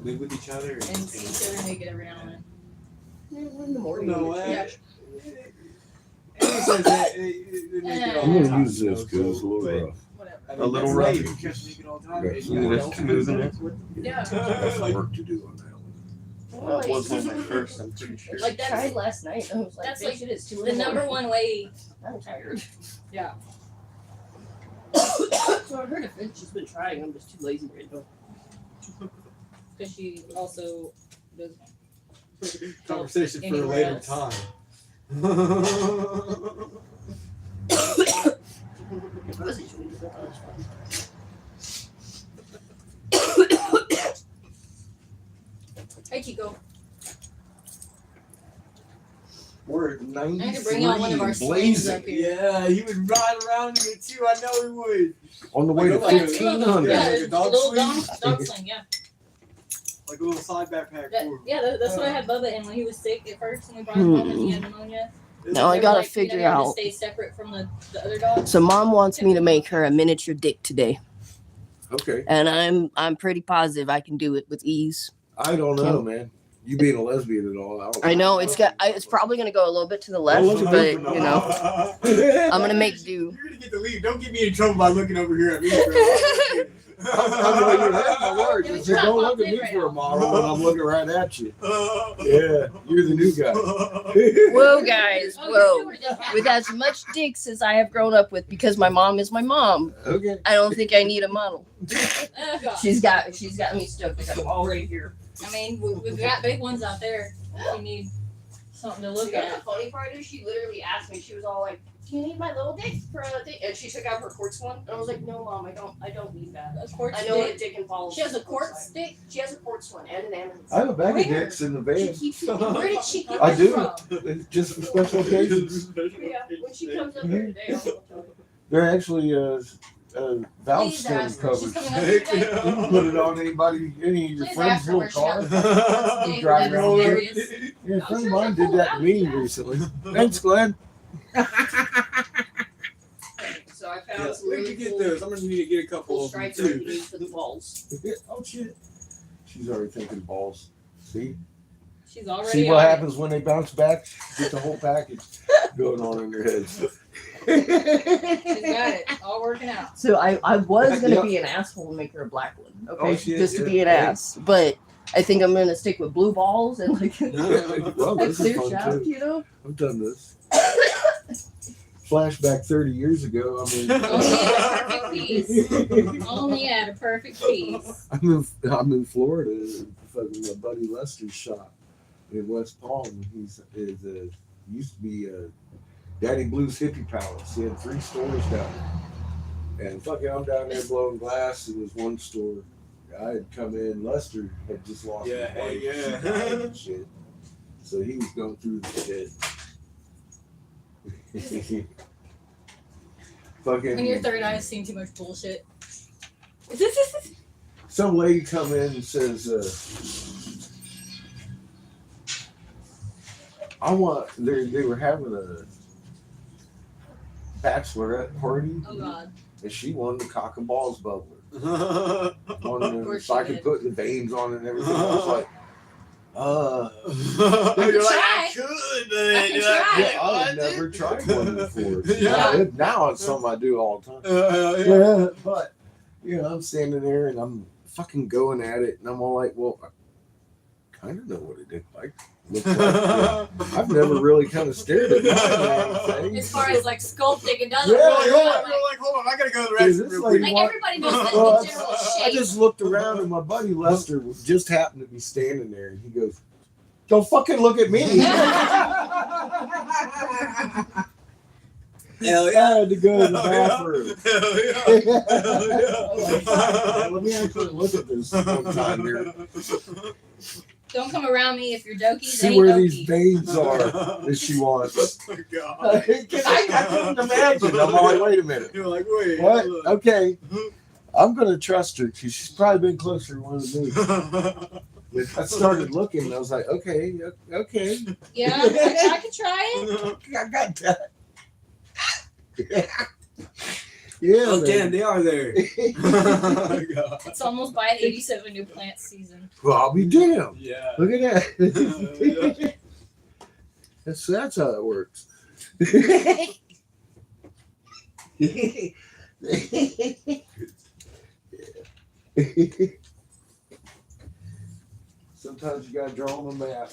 live with each other And see each other naked every now and then. In the morning. No way. Yeah. Amy says that they make it all I'm the gonna time, use this so- because it's a little but, rough. Whatever. I A little that's rough. right, you catch me all the time. Yeah, and so you there's don't two moves in have there. Yeah. Got work to do on that one. That was one of my first, I'm pretty sure. Like I tried that's last night. I was like, That's bitch, like it is 2 the in the number morning. one way. I'm tired. Yeah. So I heard if she's been trying. I'm just too lazy right now. Because she also does. Conversation for a Anywhere later else. time. What was it? Hey, Chico. We're at I 93 need to bring out one of our swings up blazing here. Yeah, he would ride around in it too. I know he would. on the way to Like a- 1500. Yeah, like a the dog little swing? dog swing, yeah. Like a little side backpack. That, for him. yeah, that's what I had Bubba in when he was sick at first, and we brought him home and he had pneumonia. Now I They were gotta like, figure you know, you have to out. stay separate from the other dogs. So Mom wants me to make her a miniature dick today, Okay. and I'm pretty positive I can do it with ease. I don't know, man. You being a lesbian and all. don't I know it's probably gonna go a little bit to the left, look at but me. you know I'm gonna make do. You're gonna get the lead. Don't get me in trouble by looking over here at me. Bro. I know you heard my words. Yeah, I we said, try don't to look at pop me in right for a now. model when I'm looking right at you. Yeah, you're the new guy. Whoa, guys, Oh, whoa! you were just- With as much dicks as I have grown up with, because my mom is my mom, Okay. I don't think I need a model. Oh, God. She's got me stuck with them all right here. I mean, we've got big ones out there. If you need something to look The at. funny part is, she literally asked me. She was all like, "Do you need my little dick for a thing?" And she took out her quartz one, and I was like, "No, Mom, I don't need that. A quartz I know what a stick. dick and balls." She has a quartz stick. She has a quartz one and an amethyst. I have a bag of Where? dicks in the She van. keeps it. Where did she get I that do. from? It's just for special occasions. Yeah, when she comes up here today, I'll tell her. They're actually valve Please stem ask her. She's covers. coming up here today. You can put it on any of your Please friend's ask her little where she car. got the quartz stick. Drive That's around here. hilarious. Yeah, a friend of mine did that to me recently. Thanks, Glenn. So I Yeah, found some where'd really you get cool, those? I'm gonna need to get a couple cool of them stripes too. underneath for the balls. Oh shit. She's already thinking balls. See? She's already See what on it. happens when they bounce back? Get the whole package going on in their heads. She's got it. All working out. So I was gonna Yep. be an asshole and make her a black one. Oh, Okay, shit, just to yeah, be an yeah. ass. But I think I'm gonna stick with blue balls and like Well, a this is clear fun shout, too. you know. I've done this. Flashback 30 years ago. I mean, Only at a perfect piece. I'm in Florida. Fucking my buddy Lester's shop in West Palm. Used to be Daddy Blue's Hippie Palace. He had 3 stores down there. And fucking, I'm down there blowing glass. It was one store. I had come in. Lester had just lost his Yeah, wife. yeah. She died and shit. So he was going through the shit. Fucking. When your third eye's seen too much bullshit. Some lady come in and says, I want, they were having a bachelorette party, Oh god. and she wanted the cock and balls bubbler. Of Wanted course so I she could did. put the veins on it and everything. I was like, You're like, try. I could, I but can you're try. like, yeah, I've never tried one before. Yeah. Now it's something I do all the time. yeah. But, I'm standing there and I'm fucking going at it, and I'm all like, well, I kind of know what it looks like. I've never really kind of stared at mine or anything. As far as like sculpting, it doesn't Yeah, really You're look like, hold on, I gotta go to the Dude, restroom this real lady quick. like everybody knows the Well, general I shape. just looked around and my buddy Lester just happened to be standing there, and he goes, "Don't fucking look at me." Hell I had to go to the bathroom. Hell Let me actually look at this sometime here. Don't come around me if you're dokies. See where these veins are that she wants. Oh, God. I couldn't imagine. I'm like, wait a minute. You're like, wait. What? hold Okay. I'm gonna trust her because she's probably been closer to one of me. on. I started looking and I was like, okay. Yeah, I can try it. I got that. Yeah. Oh, damn, man. they are there. Oh, God. It's almost by 87 new plant season. Well, I'll be damned. Yeah. Look at that. That's how it works. Sometimes you gotta draw on the map.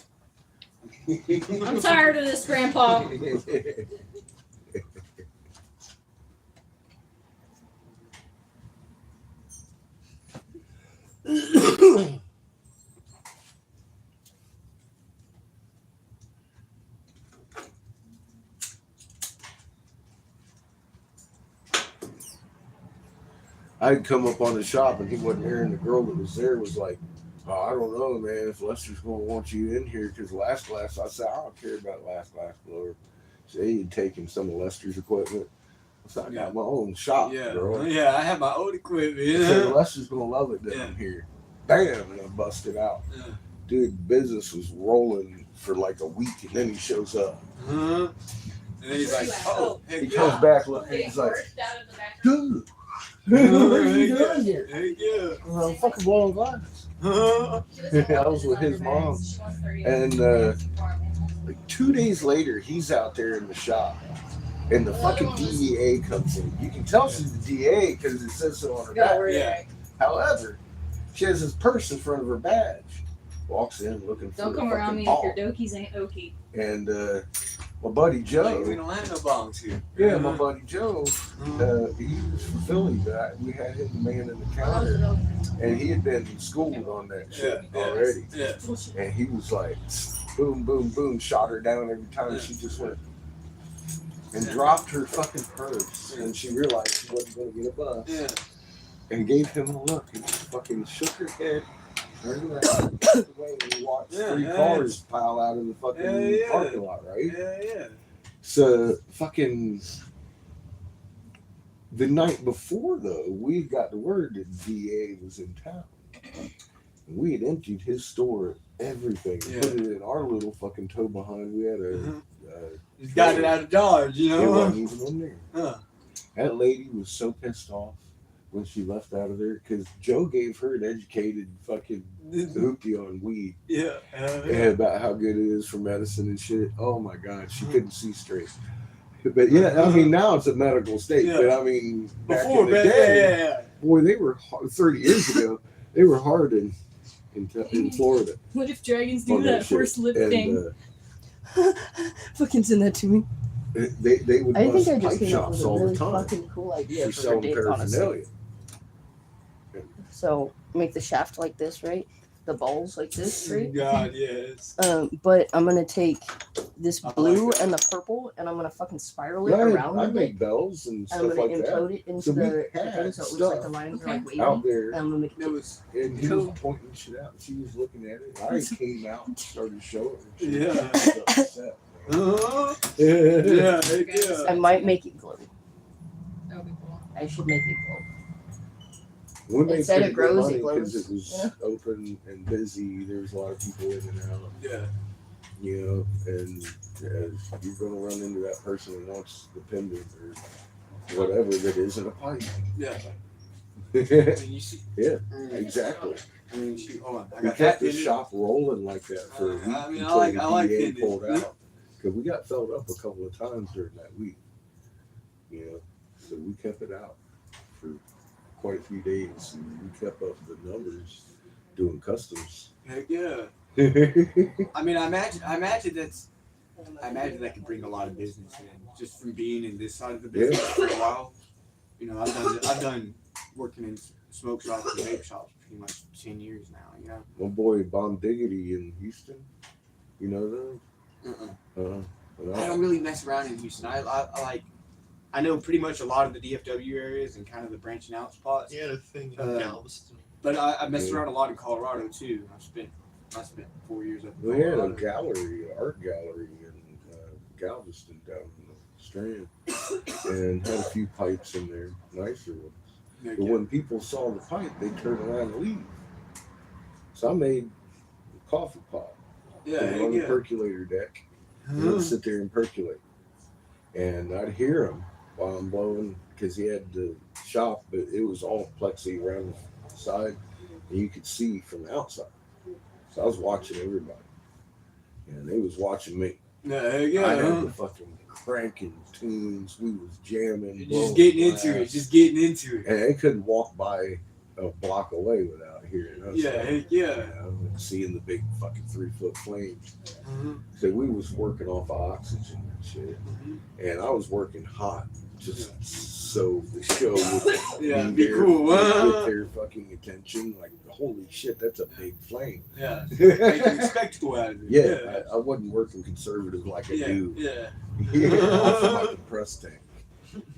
I'm tired of this, Grandpa. I'd come up on the shop and he wasn't there, and the girl that was there was like, "Oh, I don't know, man, if Lester's gonna want you in here, because last glass," I said, "I don't care about last glass blower." So he'd taken some of Lester's equipment. So I got my own shop, Yeah. girl. Yeah, I have my own equipment. I said, Lester's gonna love it that Yeah. I'm here. Bam, and I busted out. Yeah. Dude, business was rolling for like a week, and then he shows up. Uh-huh. And then he's like, oh, heck He yeah. comes back looking, he's like, "Dude, what are you doing here?" Heck yeah. Well, I'm fucking blowing glass. Uh-huh. I was with his mom. And like 2 days later, he's out there in the shop, and the fucking DEA comes in. You can tell she's the DEA because it says so on her back. Yeah. However, she has this purse in front of her badge. Walks in looking for Don't the come around fucking me ball. if your dokies ain't okie. And my buddy Like, we Joe, don't have no bongs here. yeah, my buddy Joe, Uh-huh. he was from Philly, but we had him the man in the counter, and he had been schooled on that shit Yeah, already. Yeah. And he was like, boom, boom, boom, shot her down every time she just went and dropped her fucking purse. And she realized she wasn't going to get a bus Yeah. and gave him a look, and she fucking shook her head, turned around, walked away, and we watched Yeah, 3 yeah. cars pile out of the fucking Yeah. parking lot, right? Yeah. So fucking the night before though, we got the word that DA was in town. And we had emptied his store, everything, Yeah. put it in our little fucking tow behind. We had a Uh-huh. He's got it out of Dodge, you it know? wasn't even in there. Huh. That lady was so pissed off when she left out of there because Joe gave her an educated fucking hoopty on weed. Yeah. And about how good it is for medicine and shit. Oh my god, she couldn't see straight. But yeah, I mean now it's a medical state. Yeah. But I mean back Before, in the back, day, yeah. boy, they were 30 years ago. They were hard in Florida. What if dragons do on that shit. horse lip And, thing? Fucking send that to me. They would I bust think I just pipe came up shops with a all really the time fucking cool idea for for selling Dick, honestly. paraphernalia. So make the shaft like this, right? The balls like this, right? God, yes. But I'm gonna take this I like blue that. and the purple, and I'm gonna fucking spiral it Right, around I with it. make bells and And stuff I'm gonna like that encode it into So we the had thing so it looks like the stuff lines are Okay. like wavy. out there. And I'm gonna make it That was, And he Cool. was pointing shit out. She was looking at it. I came out and started showing her. She Yeah. was upset. yeah, heck yeah. I might make it glow. That would be cool. I should make it glow. We made Instead pretty it good grows, money it glows. because it was open and busy. There was a lot of people in and out. Yeah. You know, and you're going to run into that person who wants the pendant or whatever that isn't a pipe. Yeah. Yeah, I mean, you see. exactly. I mean, shoot, hold on. I We got kept that the pendant. shop rolling like that for a week I mean, I until like- the I like DA pendants. pulled out. Because we got filled up a couple of times during that week. You know, so we kept it out for quite a few days, and we kept up the numbers doing customs. Heck yeah. I mean, I imagine that could bring a lot of business in, just from being in this side of the business for a while. You know, I've done working in smoke shops and vape shops for pretty much 10 years now. You know. My boy Bomb Diggity in Houston, you know those? I don't really mess around in Houston. I know pretty much a lot of the DFW areas and kind of the branching out spots. Yeah, the thing in Galveston. But I messed around a lot in Colorado too. I spent 4 years up in We had a Colorado. gallery, art gallery in Galveston down in the Strand, and had a few pipes in there, nicer ones. Heck But yeah. when people saw the pipe, they turned around and leave. So I made a coffee pot Yeah, on heck the yeah. percolator deck. And I'd sit there and percolate. And I'd hear him while I'm blowing, because he had the shop, but it was all plexi around the side, and you could see from the outside. So I was watching everybody, and they was watching me. Yeah, heck yeah. I had the fucking cranking tunes. We was jamming. You're blowing just getting into it. glass. Just getting into it. And they couldn't walk by a block away without hearing us. Yeah, heck yeah. You know, and seeing the big fucking 3-foot flames. Mhm, So we was working off of oxygen and shit. mhm. And I was working hot just so the show would Yeah, be there, cool. get their fucking attention. Like, holy shit, that's a big flame. Yeah. Making a spectacle out of it. Yeah, I wasn't working conservative like I Yeah. do. Yeah. Off of my compressed tank.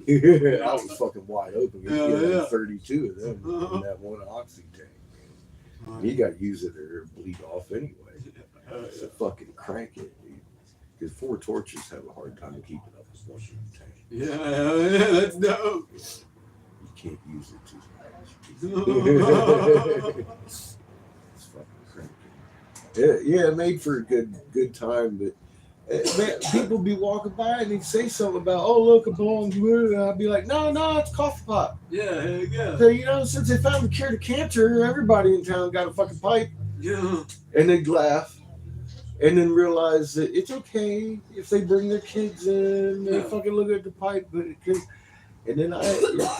I was fucking wide open. You Yeah, had yeah. 32 of them in that one oxy tank. Man. You got to use it or it'll bleed off anyway. So fucking crank it, dude. Because 4 torches have a hard time keeping up with one tank. Yeah, that's dope. You can't use it too much. Yeah, It's fucking cranky. Yeah, made for a good time, but man, people be walking by and they'd say something about, oh look, a blowing blue, and I'd be like, no, it's a coffee pot. heck yeah. So, you know, since they found the cure to cancer, everybody in town got a fucking pipe, Yeah. and they'd laugh. And then realize that it's okay if they bring their kids in, they Yeah. fucking look at the pipe, but it could. And then I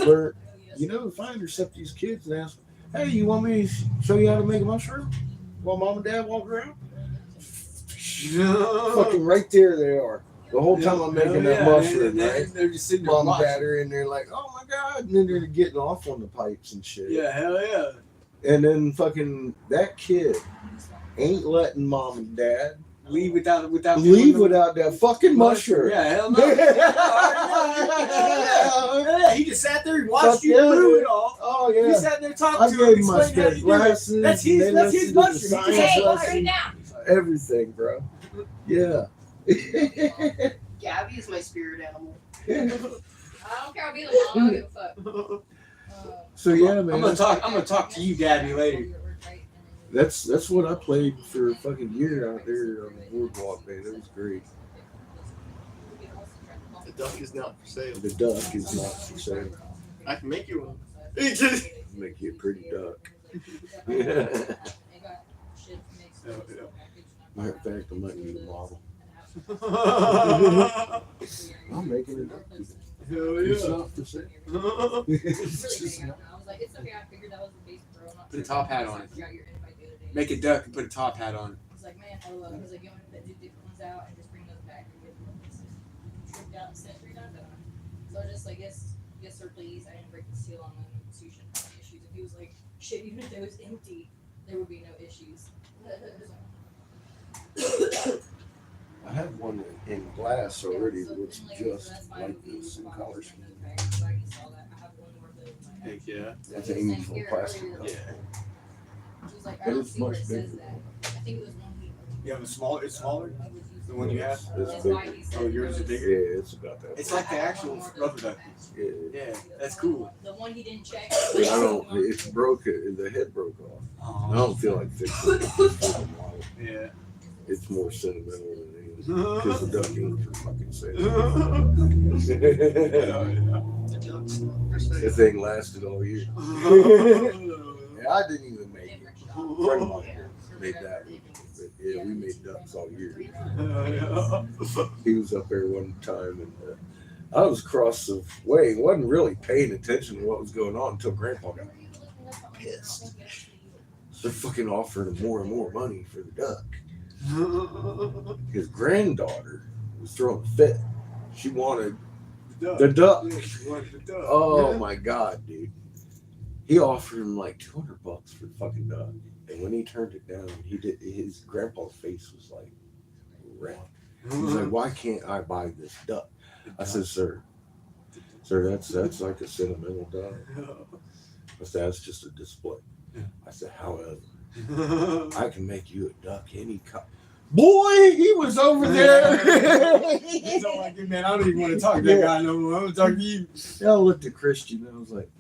learned, you know, if I intercept these kids and ask, hey, you want me to show you how to make a mushroom while mom and dad walk around? Fucking right there they are. The whole time I'm making that mushroom, right? They're just sitting there Mom and watching. dad are in there like, oh my God. And then they're getting off on the pipes and shit. Yeah, hell yeah. And then fucking that kid ain't letting mom and dad Leave without leave without that fucking mushroom. Yeah, hell no. Yeah, he just sat there and watched Fuck you yeah. do it all. Oh He yeah. sat there talking I to him, gave him my explaining how spare you do it. glasses. That's and his- they that's his listened to the mushroom. science Hey, put lesson, it down. everything, bro. Yeah. Gabby is my spirit animal. I don't care. I'll be the mom. I don't give a fuck. So yeah, man. I'm gonna talk to you, Gabby, later. That's what I played for a fucking year out there on the boardwalk, man. It was great. The duck is not for sale. The duck is not for sale. I can make you one. Make you a pretty duck. Yeah. Matter of fact, I might need a model. I'm making it up. Hell It's yeah. not for sale. It's really big. I was like, it's okay. I figured that was the base, bro. I'm not Put a sure. top hat on I it. forgot your invite the other day. Make a duck and put a top hat on it. He's like, man, hello. He's like, you want to do different ones out and just bring those back and get them tripped out and sent 3 times. I don't know. So I just like, yes, sir, please. I didn't break the seal on them, so you shouldn't have any issues. If he was like, shit, even if it was empty, there would be no issues. I have one in glass already. So Looks then, just that's why like we this in bought color some scheme. of those bags. So I just saw that. I have one more of those in my Heck yeah. That's He was Amy saying from here plastic. earlier Cup. that- Yeah. He was like, I But don't it's see where much it says bigger. that. I think it was one he. You have a smaller, it's smaller? he would use The one you have? It's That's bigger. why he said Oh, yours there is was- bigger? Yeah, it's about that. It's like the actual rubber ducky. Yeah. Yeah, that's cool. The one he didn't check. But I don't. It's broke. The head broke off. I don't feel like fixing it. Just for the model. Yeah. It's more sentimental than anything. Because the duck ain't for fucking sale. The duck's not for sale. This thing lasted all year. Yeah, I didn't even make it. A friend of mine made that one. But yeah, we made ducks all year. He was up there one time, and I was across the way. Wasn't really paying attention to what was going on until Grandpa got pissed. They're fucking offering him more and more money for the duck. His granddaughter was throwing a fit. She wanted the duck. Oh my god, dude! He offered him like $200 for the fucking duck, and when he turned it down, he did. His grandpa's face was like red. He's like, "Why can't I buy this duck?" I said, "Sir, that's like a sentimental duck." I said, "That's just a display." I said, "However, I can make you a duck any color." Boy, he was over there. He's all like, man, I don't even want to talk to that guy no more. I'm gonna talk to you. I looked at Christian and I was like,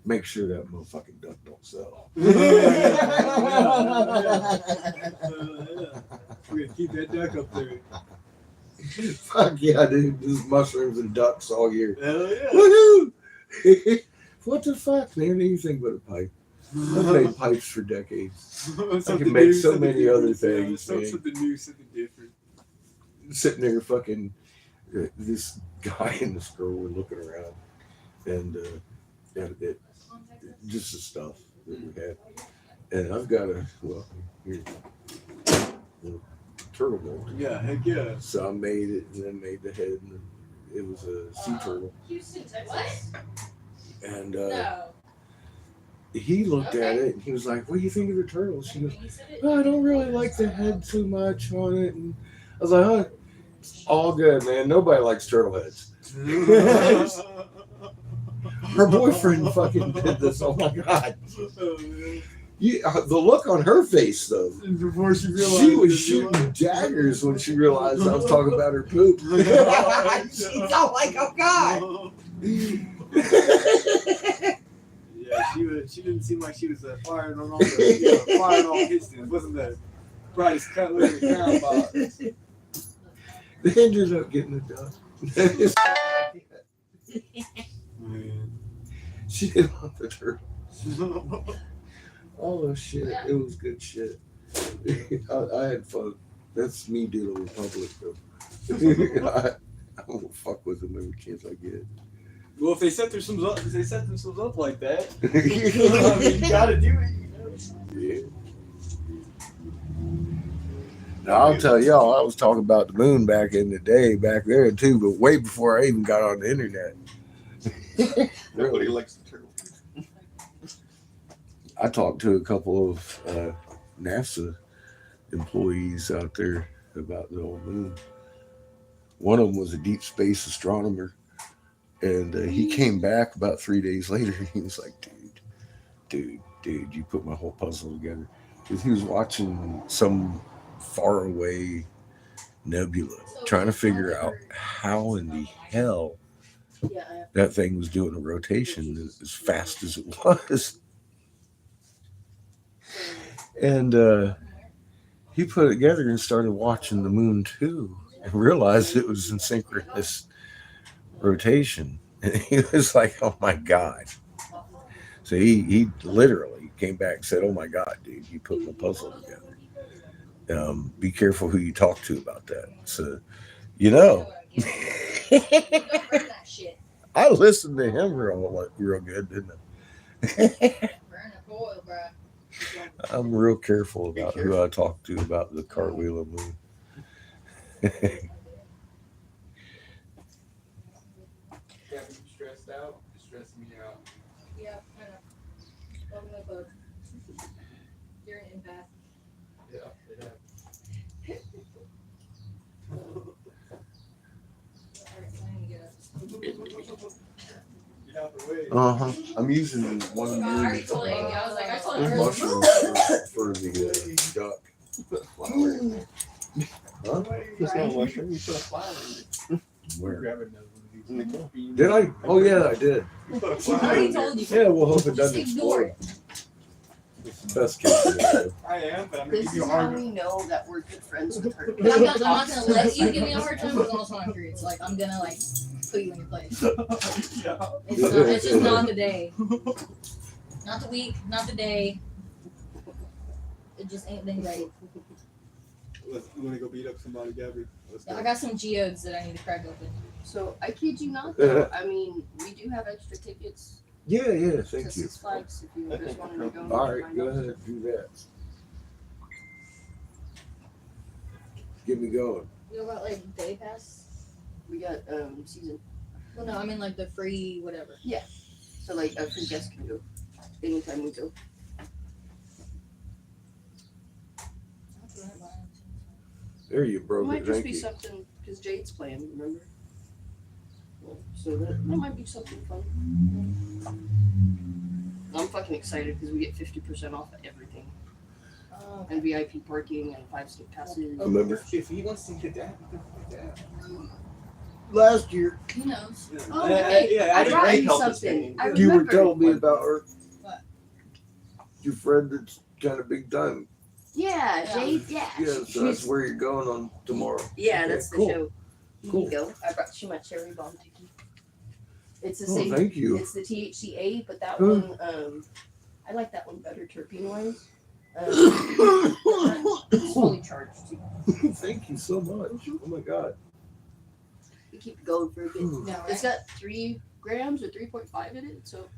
make sure that motherfucking duck don't sell. We're gonna keep that duck up there. Fuck yeah, dude. This is mushrooms and ducks all year. Hell yeah. Woohoo! What the fuck, man? Anything but a pipe. I've made pipes for decades. Something can make new, so something many other different. things, Yeah, man. something new, something different. Sitting there, fucking, this guy and this girl were looking around, and just the stuff that we had. And I've got here, turtle mold. Yeah, heck yeah. So I made it and then made the head, and it was a sea turtle. Houston, Texas. And No. he looked at it and he was like, "What do you think of the turtle?" She goes, "Oh, I don't really like the head too much on it." And I was like, "Huh, it's all good, man. Nobody likes turtle heads." Her boyfriend fucking did this. Oh my god! The look on her face though. Before she realized She was it, shooting daggers when she realized I was talking about her poop. She's all like, "Oh god!" Yeah, she didn't seem like she was firing on all the firing all pistons. Wasn't the brightest cutler in the town box. They ended up getting it done. Man. She didn't want the turtle. Oh shit, it was good shit. I had fun. That's me doing Republic though. I will fuck with them every chance I get. Well, if they set themselves up like that, I mean, you gotta do it. Yeah. Now I'll tell y'all, I was talking about the moon back in the day, back there too, but way before I even got on the internet. Nobody likes the turtle. I talked to a couple of NASA employees out there about the old moon. One of them was a deep space astronomer, and he came back about 3 days later, and he was like, dude, you put my whole puzzle together. Because he was watching some faraway nebula, trying to figure out how in the hell that thing was doing a rotation as fast as it was. And he put it together and started watching the moon too, and realized it was in synchronous rotation. And he was like, "Oh my god!" So he literally came back and said, "Oh my god, dude, you put my puzzle together. Be careful who you talk to about that." So, You don't burn that shit. I listened to him real good, didn't I? Burn the oil, bro. I'm real careful about who I talk to about the cartwheel moon. Yeah, I'm stressed out. It's stressing me out. Yeah, I know. Welcome to the club. You're an empath. Yeah, yeah. Alright, so I need to get up. Get out the way. I'm using one I already told Amy, I was like, I told her. mushrooms for the duck. Huh? There's no mushroom. You put a flower in it. Where? Grabbing those In the cup. Did I? Oh yeah, I did. You put a I flower already in there. told you. Yeah, we'll hope it Just doesn't ignore explode. it. It's the best case scenario. I am, but I'm gonna This give is you a how hard we know that we're good friends with her. I'm not gonna let you give me a hard time because I'm also on periods. Like, I'm gonna, like, put you in your place. It's just not the day. Not the week, not the day. It just ain't been right. You wanna go beat up somebody, Gabby? Let's Yeah, go. I got some geodes that I need to crack open. So I kid you not though. I mean, we do have extra tickets Yeah, to thank you. Six Flags if you just wanted to go. All right, go ahead, do that. Get me going. You know about, like, day pass? We got season. Well, no, I mean, like, the free whatever. So like a free guest can go anytime we go. That's what I'm buying. There you It broke might it. just Thank be you. something because Jade's playing. Remember? So that might be something fun. I'm fucking excited because we get 50% off of everything Oh, okay. and VIP parking and 5 stick passes. Remember? If he wants to get that, he can get that. Last year, Who knows? Oh, Yeah, hey, yeah, I I brought didn't you help this something. game. I you were remember. telling me about her. What? Your friend that's kind of big time. Yeah, Yeah. Jade. Yeah. Yeah, so that's where you're going on tomorrow. Yeah, Okay, that's the cool. show. Here Cool. you go. I brought you my cherry bomb ticket. It's the Oh, same. thank you. It's the THCA, but that Hmm. one, I like that one better terpene wise. It's fully charged too. Thank you so much. Oh my god. You keep it going for a bit. No, It's right? got 3 grams or 3.5 in it, so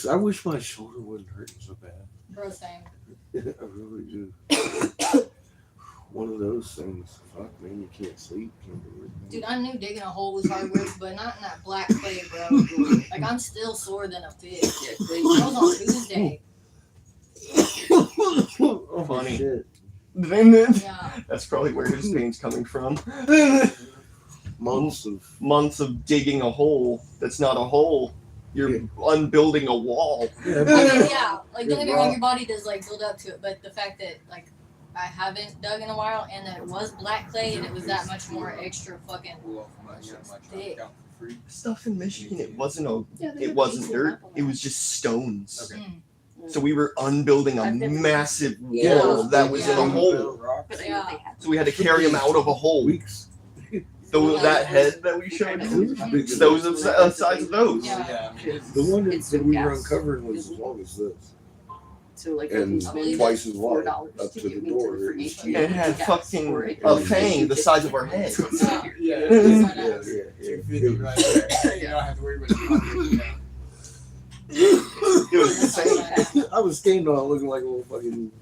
I wish my shoulder wasn't hurting so bad. Bro, same. I really do. One of those things. Fuck man, you can't sleep, can't do it. Dude, I knew digging a hole was hard work, but not in that black clay, bro. Like, I'm still sore than a pig. yeah, crazy. That was on Tuesday. Oh Funny. shit. Yeah. That's probably where his pain's coming from. Months of Months of digging a hole that's not a hole. You're unbuilding a wall. I mean, yeah. Like, don't get me wrong, your body does, like, build up to it, but the fact that, like, I haven't dug in a while and that it was black clay and it was that much more extra fucking thick. Stuff in Michigan, it wasn't Yeah, they it have wasn't easy dirt. apple It was mash. just stones. Okay. Mm. So we were unbuilding a I've never- massive Yeah. wall that was in Yeah. a hole. But I know Yeah. they have. So we had to carry him out of a hole. weeks. That head that we showed you, Big those are the size of those. Yeah. The one It's that we were gas. uncovering was as long as this. So like And you can spend twice as wide $4 up to to get the me door. to the It was free huge. It had gas fucking or it a was fang the size of our head. Yeah. Yeah, Yeah, Badass. yeah, yeah. 250 right there. You don't have to worry about the It was That's insane. not bad. I was standing on it looking like a little fucking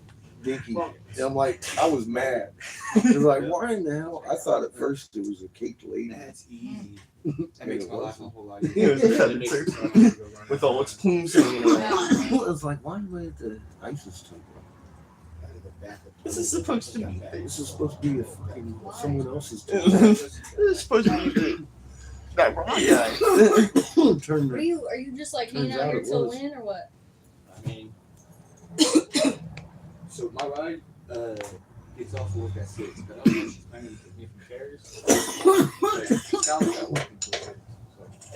dinky. And I'm like, I was mad. It was like, why in the hell? I thought at first it was a caked lady. That's easy. That makes my life a whole lot Yeah, easier. it makes it so- With all its plumes hanging around. Yeah. It was like, why am I at the ISIS temple? This is supposed to be. This is supposed to be a fucking someone else's This temple. is supposed to be that rock guy. Turn Are you just, like, hanging Turns out out here it till was. when or what? I mean, so my ride gets off work at 6, but I don't know if she's planning to pick me from Paris. It sounds that way.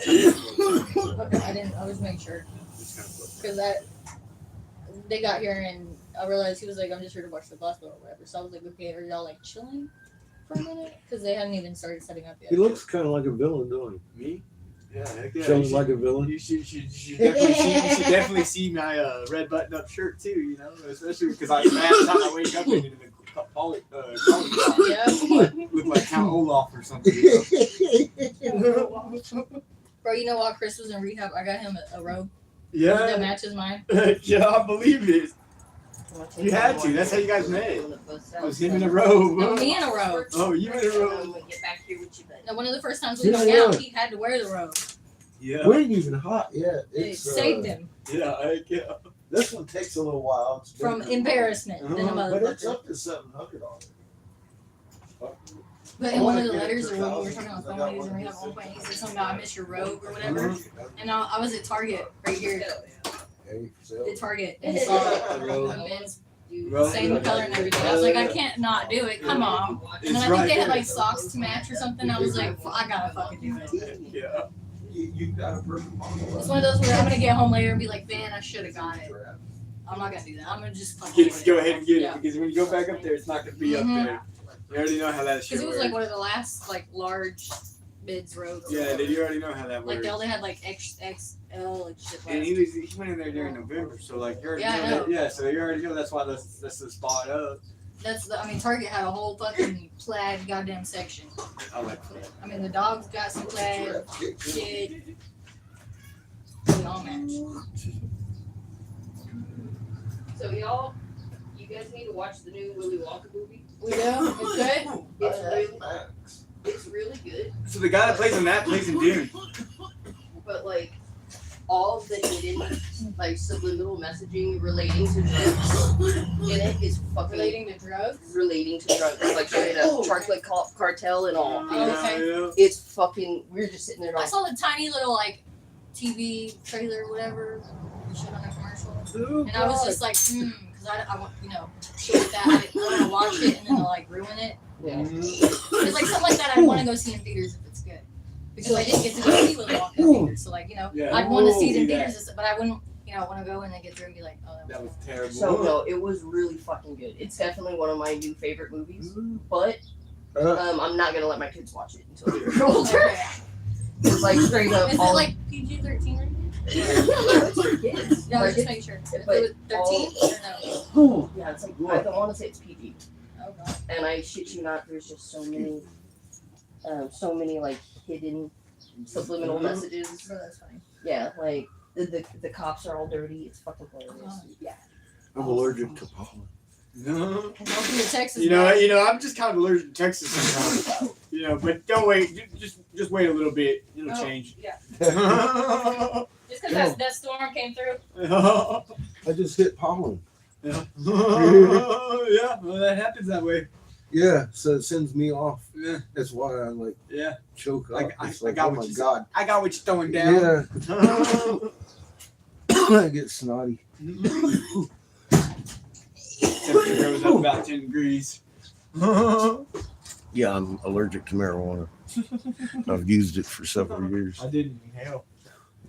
Okay, I was making sure. Because they got here and I realized he was like, I'm just here to watch the bus or whatever. So I was like, okay, are y'all like chilling for a minute? Because they hadn't even started setting up yet. He looks kind of like a villain, don't Me? Yeah, heck he? yeah. Sounds like a villain. You should definitely see my red button-up shirt too. You know, especially because I smashed out. I wake up in it Yeah. Look like Count Olaf or something. Bro, you know while Chris was in rehab, I got him a robe that Yeah, matches mine. yeah, I believe it. You had to. That's how you guys met. I was him in a robe. No, me in a robe. Oh, you in a robe. Get back here with you, buddy. No, one of the first times we Yeah, hung yeah. out, he had to wear the robe. Yeah. We ain't even hot yet. It It's, saved him Yeah. This one takes a little while. It's from been- embarrassment. Than a But it's motherfucker. up to 700 on it. But in one of the letters or when we were talking on the phone when he was in rehab at one point, he said something about I miss your robe or whatever. And I was at Target right here Hey, so- at Target and saw a men's Robe. same color and everything. I was like, I can't not do it. Come on. And then I think they had like socks to match or something. I was like, I gotta fucking do it. Yeah. You got a perfect model. It's one of those where I'm gonna get home later and be like, man, I should have got it. I'm not gonna do that. I'm gonna just fucking Just go ahead and get Yeah. it because when you go back up there, it's not gonna be up Mhm. there. You already know how that shit Because it was works. like one of the last like large bids robes. Yeah, you already know how that Like works. they only had like XXL and shit And left. he went in there during November, so like you already Yeah, I know know. that. Yeah, so you already know that's why that's the spot up. That's the, I mean, Target had a whole fucking plaid goddamn section. I like that. I mean, the dogs got some plaid shit. They all match. So y'all, you guys need to watch the new Willy Wonka movie. We do? It's good? It's really good, So the guy that plays in that plays in Dune. but like all of the hidden like subliminal messaging relating to drugs in it is fucking Relating to drugs? relating to drugs, like straight up chocolate cartel and all. Okay. Yeah. It's fucking. We're just sitting there I like, saw the tiny little like TV trailer, whatever, they showed on a commercial, and I was just like, because I want, you know, shit like that. I didn't want to watch it and then they'll like ruin it. yeah. It's like something like that. I want to go see in theaters if it's good, because I didn't get to go see Willy Wonka in theaters. So like, you know, Yeah. I'd want to see it in See that. theaters, but I wouldn't, you know, want to go and then get through and be like, oh, That was terrible. So no, it was really fucking good. It's definitely one of my new favorite movies. But I'm not gonna let my kids watch it until they're older. Okay. It's like straight up. Is it all- like PG-13 rated? it's for kids. No, Like, just make sure. Is but it 13 or no? yeah, it's like I don't want to say it's PG. Oh god. And I shit you not, there's just so many like hidden subliminal messages. So that's funny. Yeah, like the cops are all dirty. It's fucking hilarious. Yeah. I'm allergic to pollen. No. Don't be a Texas You know, guy. I'm just kind of allergic to Texas sometimes. You know, but don't wait. Just wait a little bit. It'll Oh, change. yeah. yeah. Just because that storm came through. I just hit pollen. Yeah, well, that happens that way. Yeah, so it sends me off. Yeah, That's why I like yeah. choke up. I It's got like, oh what my you god. I got what you're throwing down. Yeah, I get snotty. Temperature goes up about 10 degrees. Yeah, I'm allergic to marijuana. I've used it for several years. I didn't inhale.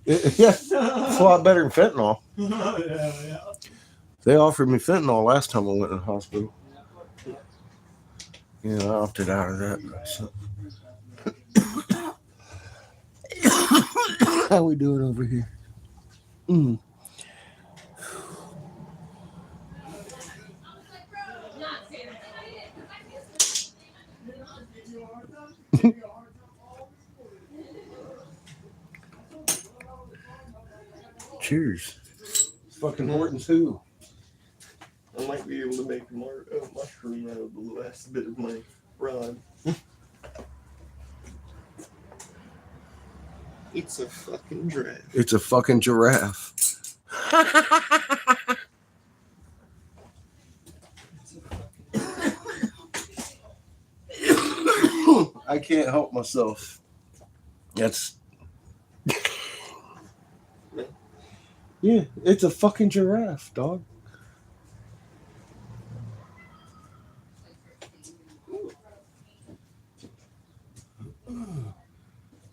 Yeah, it's a lot better than fentanyl. yeah. They offered me fentanyl last time I went to the hospital. Yeah, I opted out of that. So. How we doing over here? Mm. Cheers. Fucking Hortons who? I might be able to make a mushroom out of the last bit of my rod. It's a fucking giraffe. It's a fucking giraffe. I can't help myself. That's yeah, it's a fucking giraffe, dog.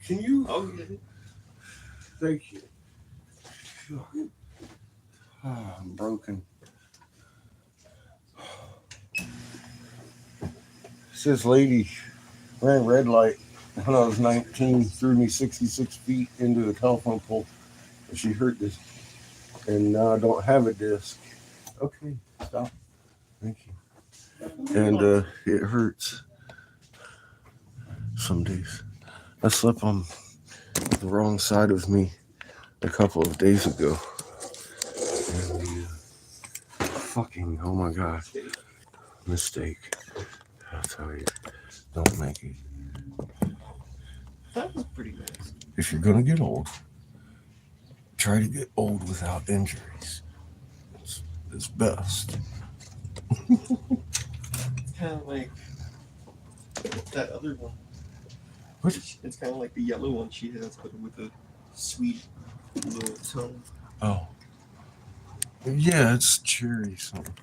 Can you? I'll get it. Thank you. I'm broken. This lady ran a red light when I was 19, threw me 66 feet into the telephone pole, and she hurt this. And now I don't have a disc. Okay, stop. Thank you. and it hurts some days. I slept on the wrong side of me a couple of days ago. And fucking, oh my God, mistake. I'll tell you, don't make it. That was pretty nice. If you're gonna get old, try to get old without injuries. It's best. It's kind of like that other one. Which? It's kind of like the yellow one she has, but with a sweet little tone. Oh. Yeah, it's cherry something.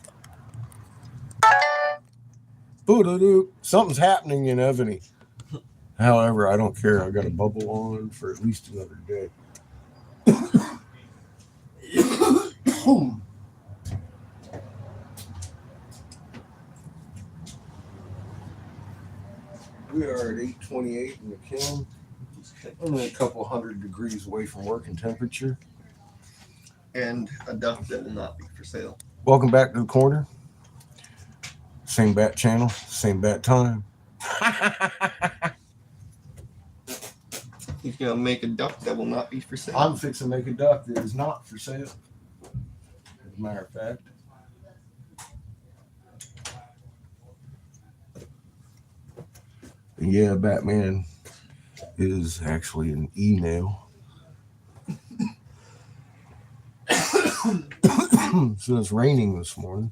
Boo-doo-doo. Something's happening in Ebony. However, I don't care. I got a bubble on for at least another day. We are at 8:28 in the kiln. Only a couple hundred degrees away from working temperature. And a duck that will not be for sale. Welcome back to the corner. Same bat channel, same bat time. He's gonna make a duck that will not be for sale. I'm fixing to make a duck that is not for sale. As a matter of fact. And yeah, Batman is actually an email. So it's raining this morning.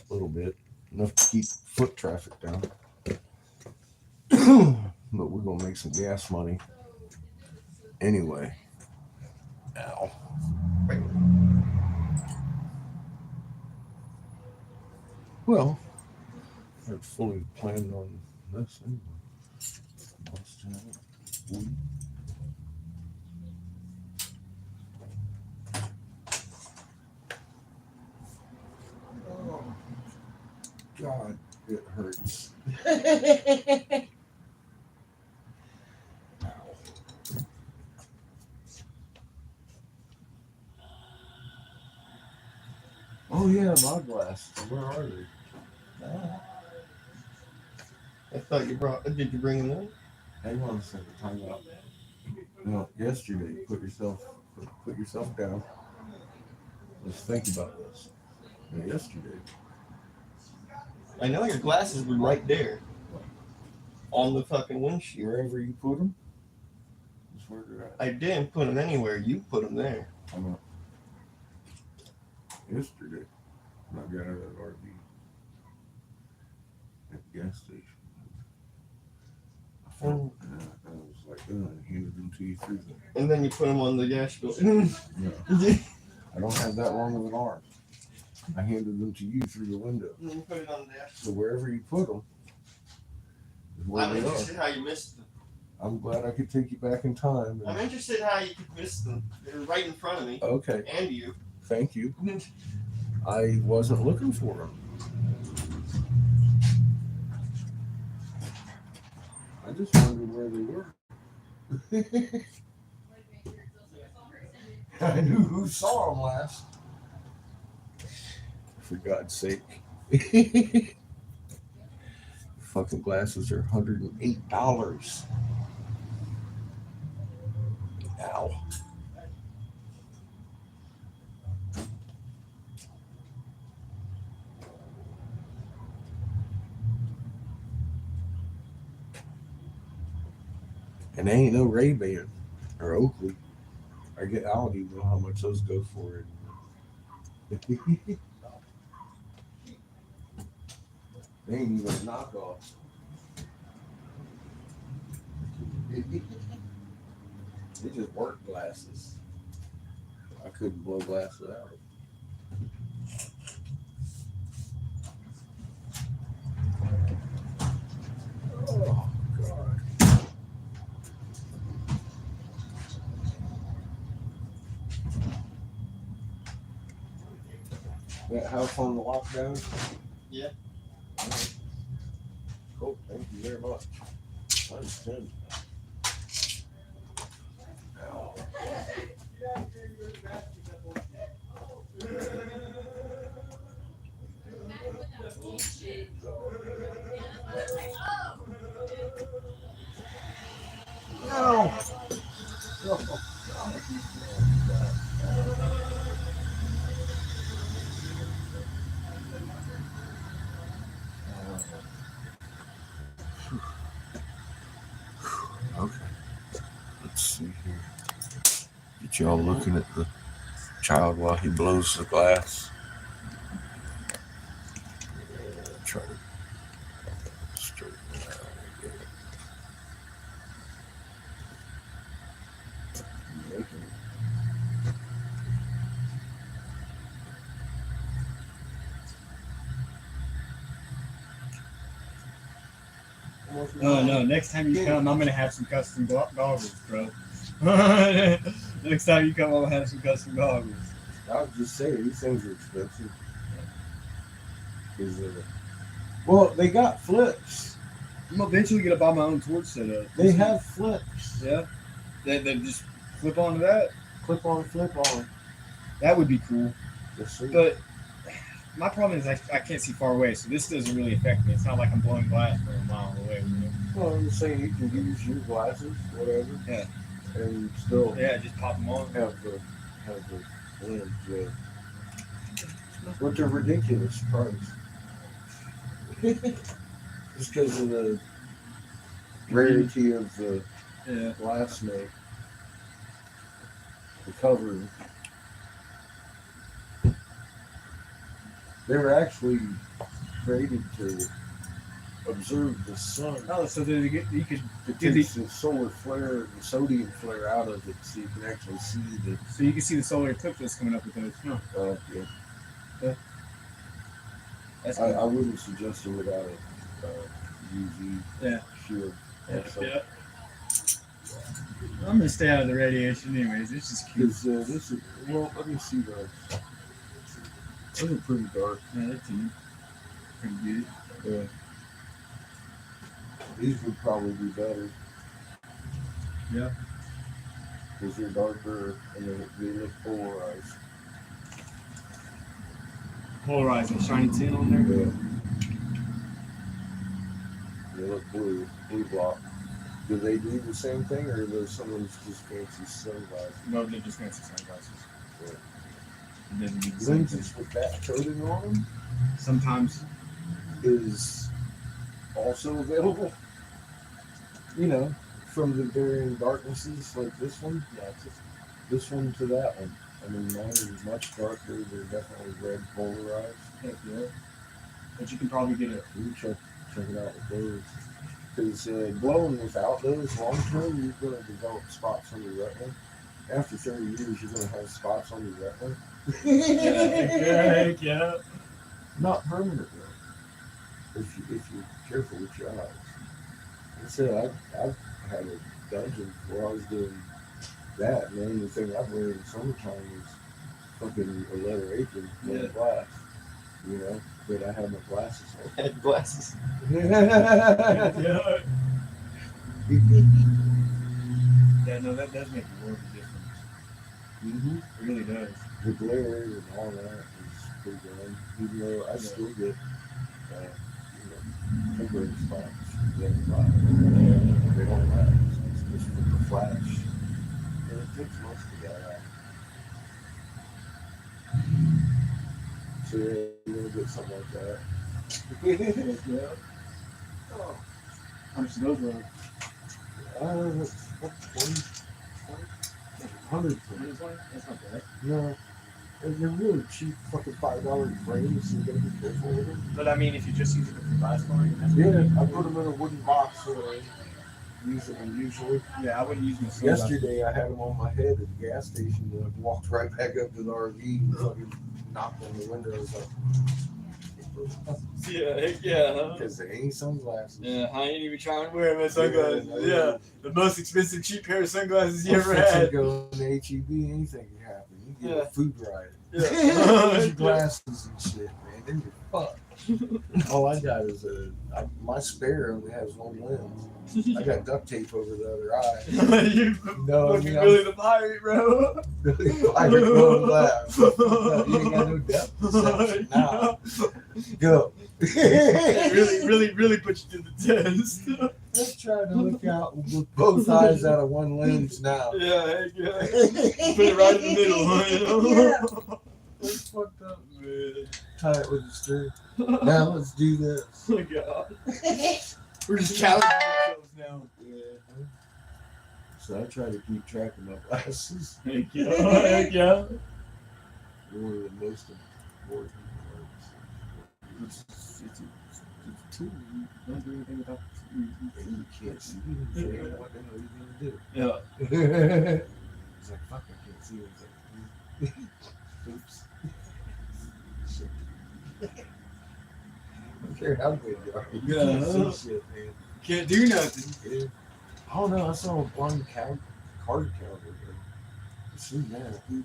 A little bit. Enough to keep foot traffic down. But we're gonna make some gas money. Anyway. Ow. Well, I fully planned on this anyway. Oh, God, it hurts. Oh yeah, my glasses. Where are they? I thought you brought. Did you bring them in? Hang on a second. Time out. No, yesterday. Put yourself down. Let's think about this. Now, yesterday. I know your glasses were right there, on the fucking windshield. Wherever you put them, is where they're at. I didn't put them anywhere. You put them there. I'm up. Yesterday, I got out of that RV at the gas station. I felt, I was like, I handed them to you through the. And then you put them on the dashboard. No, I don't have that long of an arm. I handed them to you through the window. And then you put it on the dashboard. So wherever you put them, is where I'm they are. interested how you missed them. I'm glad I could take you back in time. I'm interested how you could miss them. They're right in front of me. Okay, And you. thank you. I wasn't looking for them. I just wondered where they were. I knew who saw them last. For God's sake. Fucking glasses are $108. Ow. And they ain't no Ray-Ban or Oakley. I get Audi, know how much those go for. They ain't even a knockoff. They just work glasses. I couldn't blow glasses out. Oh, God. That house on the lockdown? Yeah. All right. Cool. Thank you very much. Times 10. Ow. Okay. Let's see here. Get y'all looking at the child while he blows the glass. Try to straighten it out. Oh no! Next time you come, I'm gonna have some custom goggles, bro. Next time you come, I'll have some custom goggles. I was just saying, these things are expensive. Well, they got flips. I'm eventually gonna buy my own torch setup. They have flips. Yeah. They just flip onto that. Clip on, flip on. That would be cool. Yes, sir. But my problem is I can't see far away, so this doesn't really affect me. It's not like I'm blowing glass from a mile away. You know? Well, I'm saying you can use your glasses, whatever. Yeah. And still Yeah, just pop them on. have the lens. Yeah. But they're ridiculous price. Just because of the rarity of the Yeah. glass make. The covering. They were actually created to observe the sun. Oh, so you could It do takes the solar flare, the sodium flare out of it, so you can actually see the solar eclipse that's coming up with those. Huh. yeah. That's I cool. wouldn't suggest it without a UV Yeah. shield. Also. Yeah. I'm gonna stay out of the radiation anyways. It's just cute. Because this is, well, let me see those. Those are pretty dark. Yeah, that's pretty good. Yeah. These would probably be better. Yeah. Because they're darker and they look polarized. Polarizing shiny tin on there. Yeah. They look blue block. Do they do the same thing, or are those someone's just fancy sunglasses? No, they're just fancy sunglasses. Yeah. It doesn't need the same thing. Lenses with that coating on them Sometimes. is also available. You know, from the varying darknesses like this one. Yeah, it's just, This one to that one. I mean, mine are much darker. They're definitely red polarized. heck yeah. But you can probably get it. You can check it out with those. Because blowing without those long term, you're going to develop spots on your retina. After 30 years, you're going to have spots on your retina. Heck yeah. Not permanent though. If you're careful with your eyes. I said I've had a dungeon where I was doing that, and the only thing I wear in the summertime is fucking a leather apron and Yeah. glass. You know, but I had my glasses on. Had glasses. Yeah. Yeah, no, that does make a world of difference. Mm-hmm. It really does. The glare and all that is pretty good. Even though I still get, tempering spots. They don't last. It's just for the flash. And it takes most of that out. So yeah, you're gonna get something like that. Yeah. Oh. How much do those run? That's 100. That's not bad. No. And they're really cheap, fucking $5 frames, so you gotta be careful with them. But I mean, if you just use it for glass blowing, that's Yeah, I put them in a wooden box so I use them usually. yeah, I wouldn't use my sunglasses. Yesterday I had them on my head at the gas station and I walked right back up to the RV and fucking knocked on the windows like, Yeah, heck yeah, huh? because they ain't sunglasses. Yeah, I ain't even trying to wear my sunglasses. Yeah, the most expensive cheap pair of sunglasses You go in the HEB, anything can happen. You get Yeah. a food riot. Yeah. Your glasses and shit, man. Then you're fucked. All I got is my spare only has one lens. I got duct tape over the other eye. You No, I fucking mean, Billy the Pirate, bro. I heard one laugh. You ain't got no depth perception now. Go. really put you to the test. Let's try to look out with both eyes out of one lens now. Yeah, heck yeah. Put it right in the middle, huh? You know? Yeah. That's fucked up, man. Tie it with a string. Now let's do this. Oh my god. We're just challenging ourselves now. Yeah. So I try to keep track of my glasses. Heck yeah. Heck yeah. One of the most important parts. It's a tool. You don't do anything without You can't see anything. What the hell are you gonna do? Yeah. He's like, fuck, I can't see anything. Oops. Shit. I don't care how good you are. You Yeah. can't see shit, man. Can't do nothing. Yeah. I don't know. I saw a blind card counter. I've seen that. I'm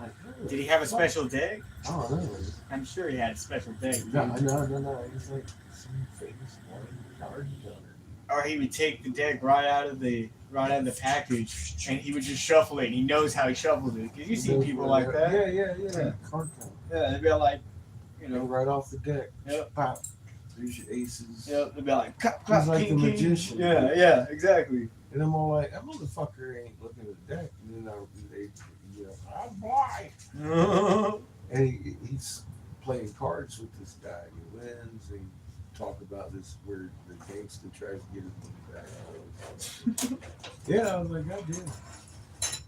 like, oh, Did he have a fuck. special deck? I don't know. I'm sure he had a special deck. No. He's like some famous blind card counter. Or he would take the deck right out of the package and he would just shuffle it. And he knows how he shuffles it. Cause you see people like that. Yeah. Card counter. Yeah, they'd be like, you Go know, right off the deck. Yep. Pop. There's your aces. yeah, they'd be like, clap, He's clap, like king, the king. magician. Yeah, exactly. And I'm all like, that motherfucker ain't looking at the deck. And then I'm blind. And he's playing cards with this guy. He wins. And talk about this where the gangster tries to get his money back. Yeah, I was like, God damn.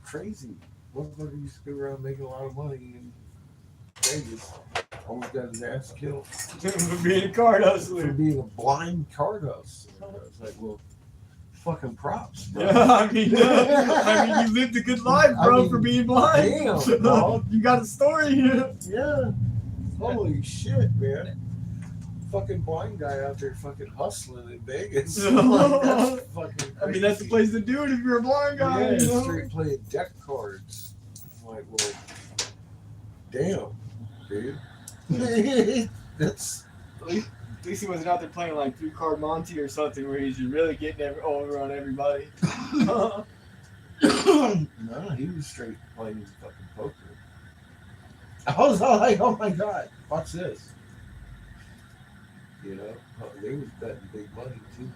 Crazy. Motherfucker used to go around making a lot of money in Vegas. Almost got his ass killed For being a card for hustler. being a blind card hustler. I was like, well, fucking props, bro. Yeah, I mean, you lived a good life, I bro, mean, for being blind. Damn, dog. You got a story here. Yeah. Holy shit, man. Fucking blind guy out there fucking hustling in Vegas. Like, that's fucking I mean, that's the place to do it if you're a blind guy. Yeah, you know? straight playing deck cards. I'm like, well, damn, dude. That's At least he wasn't out there playing like 3-card Monty or something where he's just really getting over on everybody. no, he was straight playing fucking poker. I was all like, oh my god, watch this. You know, they was betting big money too.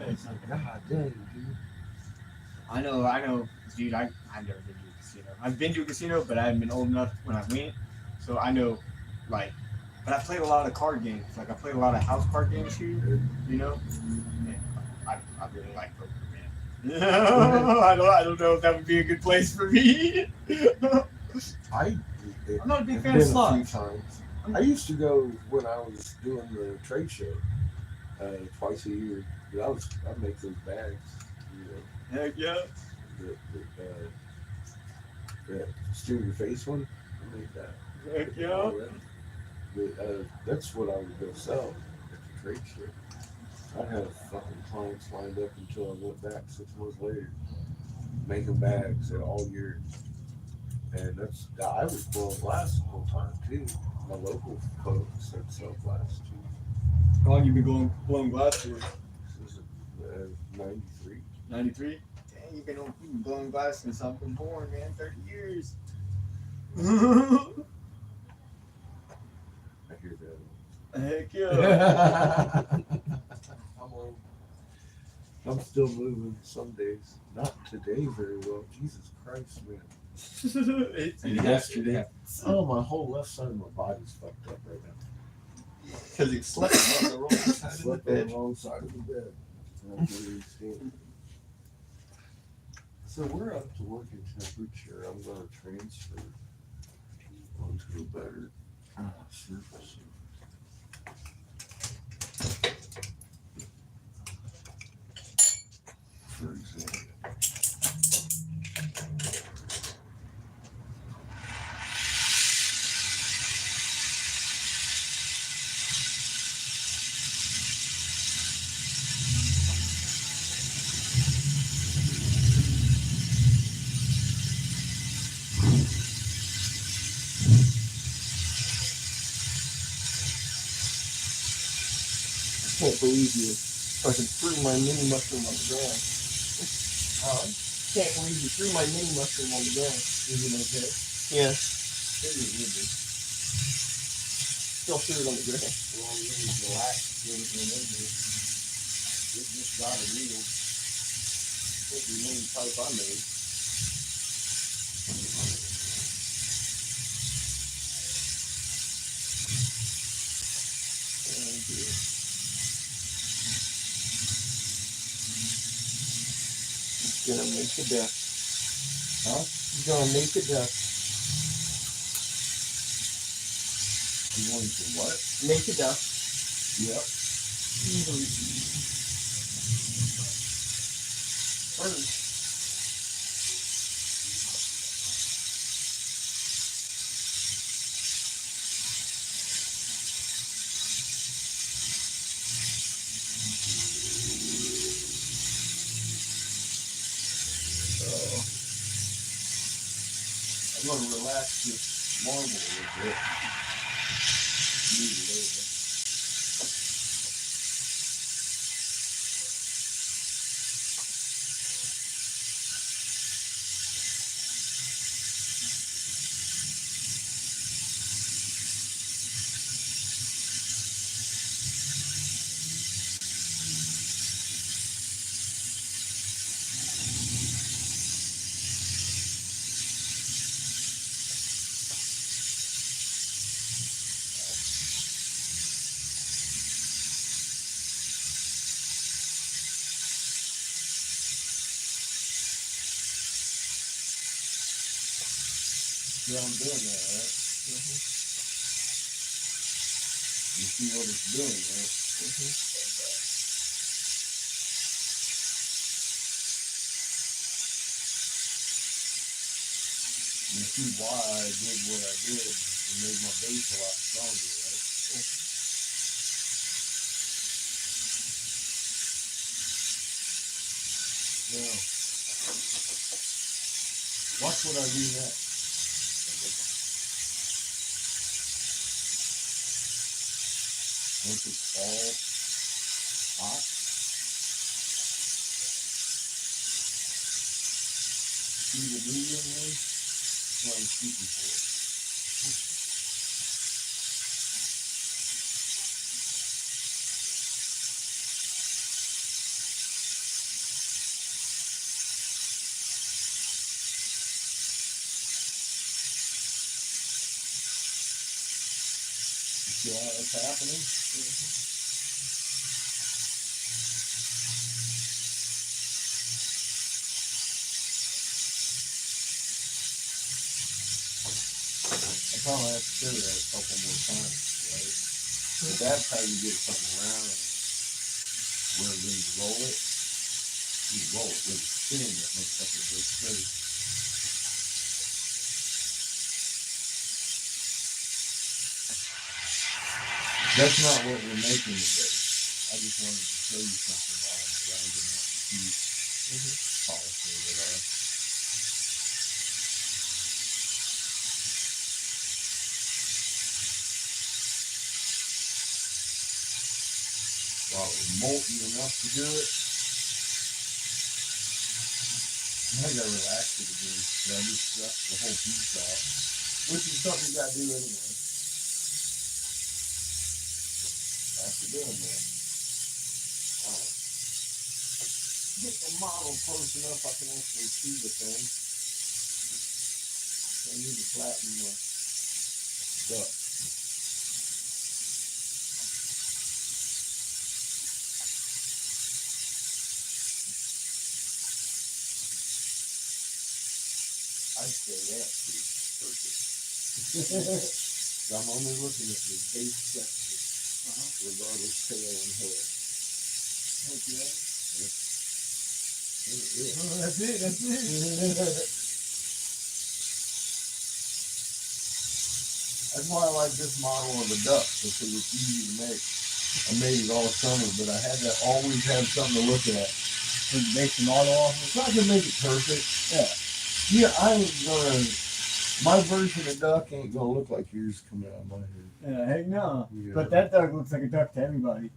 I was like, god dang, dude. I know, dude. I've never been to a casino. I've been to a casino, but I haven't been old enough when I went. So I know, like, but I played a lot of card games. Like I played a lot of house card games here. You know, and I really like poker, man. I don't know if that would be a good place for me. I'm not a big fan been of a slots. few times. I used to go when I was doing the trade show twice a year. I'd make those bags. You know, Heck yeah. the steer your face one. I made that. Heck yeah. But, that's what I would go sell at the trade show. I'd have fucking clients lined up until I went back 6 months later, making bags all year. And I was blowing glass the whole time too. My local folks that sell glass too. How long you been blowing glass for? This is 93. 93? Dang, you've been blowing glass since I've been born, man. 30 years. I hear Heck yeah. that. I'm still moving some days. Not today very well. Jesus Christ, man. It's And yesterday, oh, my whole left side of my body's fucked up right now. Because he slept on the wrong side of the Slept on bed. the wrong side of the bed. And I can't even stand. So we're up to working temperature. I'm going to transfer onto a better surface. For example. can't believe you fucking threw my mini mushroom on the ground. Can't believe you threw my mini mushroom on the ground. Is it okay? Yeah, Figured it would be. still threw it on the ground. Well, you need to relax. Remember, it just got a meal. It's the main type I made. Oh, dear. He's gonna make the death. Huh? He's gonna make the death. You want to what? Make the death. Yep. First. I'm going to relax this marble a little bit. Move it over. Yeah, I'm doing that, right? You see what it's doing, right? You see why I did what I did and made my base a lot stronger, right? Now, watch what I do next. Once it's all hot, see the medium one? That's what I'm shooting for. You see how that's happening? I probably have to show that a couple more times, right? But that's how you get something around. Where when you roll it with a spin that makes up a big straight. That's not what we're making today. I just wanted to show you something while I'm rounding out the piece. Polishing it off. While it was molten enough to do it, I gotta relax it again. So I just sucked the whole piece out, which is something you gotta do anyway. After doing that, get the model close enough I can actually see the thing. So I need to flatten the duck. I'd say that's pretty perfect. I'm only looking at the base section, regardless tail and head. Okay. That's it. That's it. That's why I like this model of the duck, because it's easy to make. I made it all summer, but I had to always have something to look at. So you make the model off. It's not gonna make it perfect. Yeah. Yeah, I ain't gonna. My version of duck ain't gonna look like yours coming out of my head. Yeah, heck no. Yeah. But that duck looks like a duck to everybody.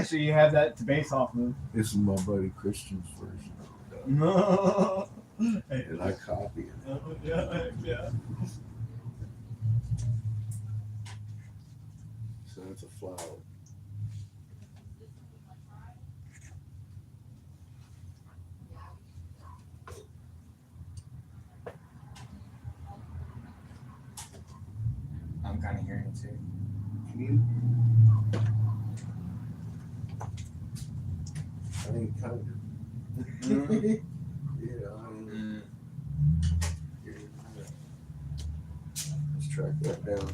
So you have that to base off of. This is my buddy Christian's version of it. No. And I copy it. Yeah. So that's a flower. I'm kind of hearing it too. You? I ain't kind of. Yeah, I mean, let's track that down.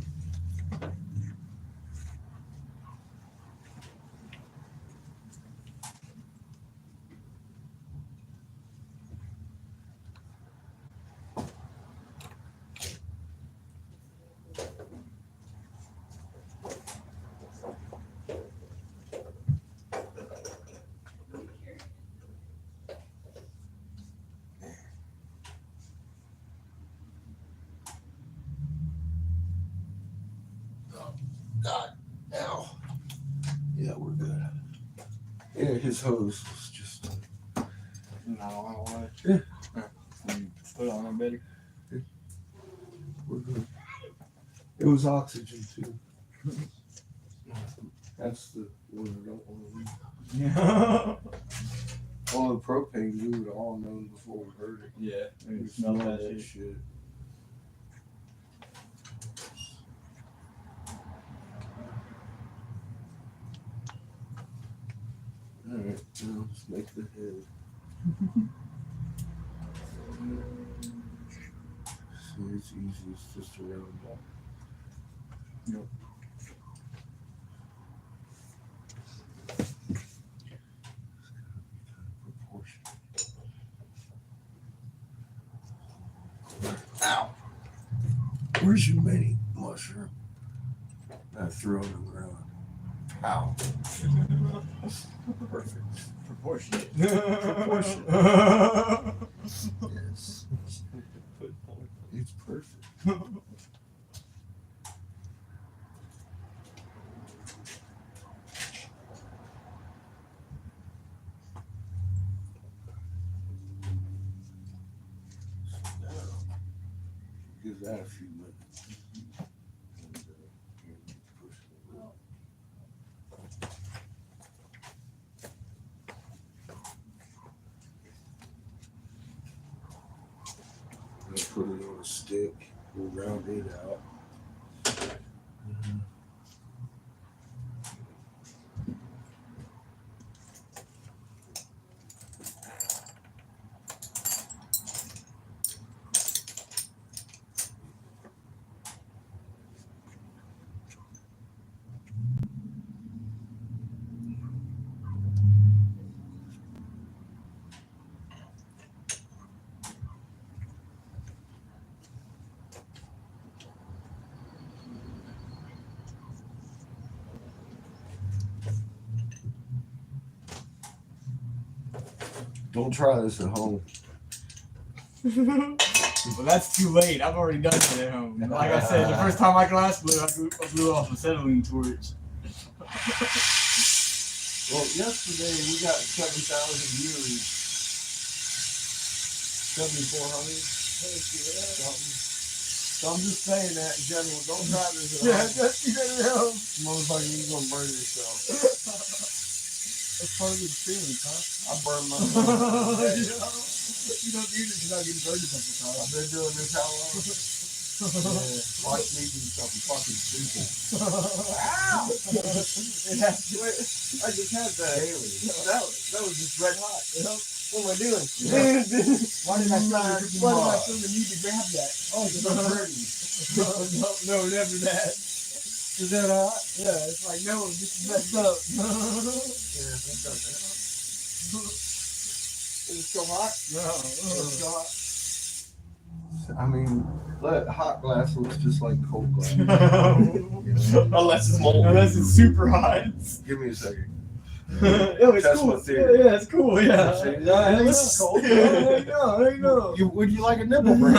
God, ow. Yeah, we're good. Yeah, his hose was just. Not all I want. Yeah. Put it on there better. We're good. It was oxygen too. That's the one I don't want to leave. Yeah. All the propane, we would all known before we heard it. Yeah. We Smell smelled that that shit. shit. Alright, now let's make the head. See, it's easy, it's just a round ball. Yep. Proportion. Ow! Where's your mini mushroom? I threw it on the ground. Ow. Perfect. Proportionate. Proportionate. Yes. It's perfect. Give that a few minutes. And, push it a little. I'll put it on a stick. We'll round it out. Don't try this at home. Well, that's too late. I've already done it at home. Like I said, the first time my glass blew, I blew off a acetylene torch. Well, yesterday we got 7,000 views. 7,400. Something. So I'm just saying that in general. Don't try this at home. That's at home. Motherfucker, you're gonna burn yourself. That's part of the experience, huh? I burn myself. You don't use it because I get burned a couple times. I've been doing this how long? Yeah. Watch me do something fucking stupid. Ow! It has to. I just had that. Daily. That was just red hot. What am I doing? Why did I feel the need to grab that? Oh, it's so pretty. No, never that. Is that hot? Yeah, it's like, no, this is messed up. Yeah, I've done that. Is it still hot? No. It's still hot. I mean, hot glass looks just like cold glass. Unless it's molten. Unless it's super hot. Give me a second. Oh, it's Test cool. my theory. Yeah, it's cool. Yeah. See? Yeah, It's cold. There you go. There you go. Would you like a nipple break?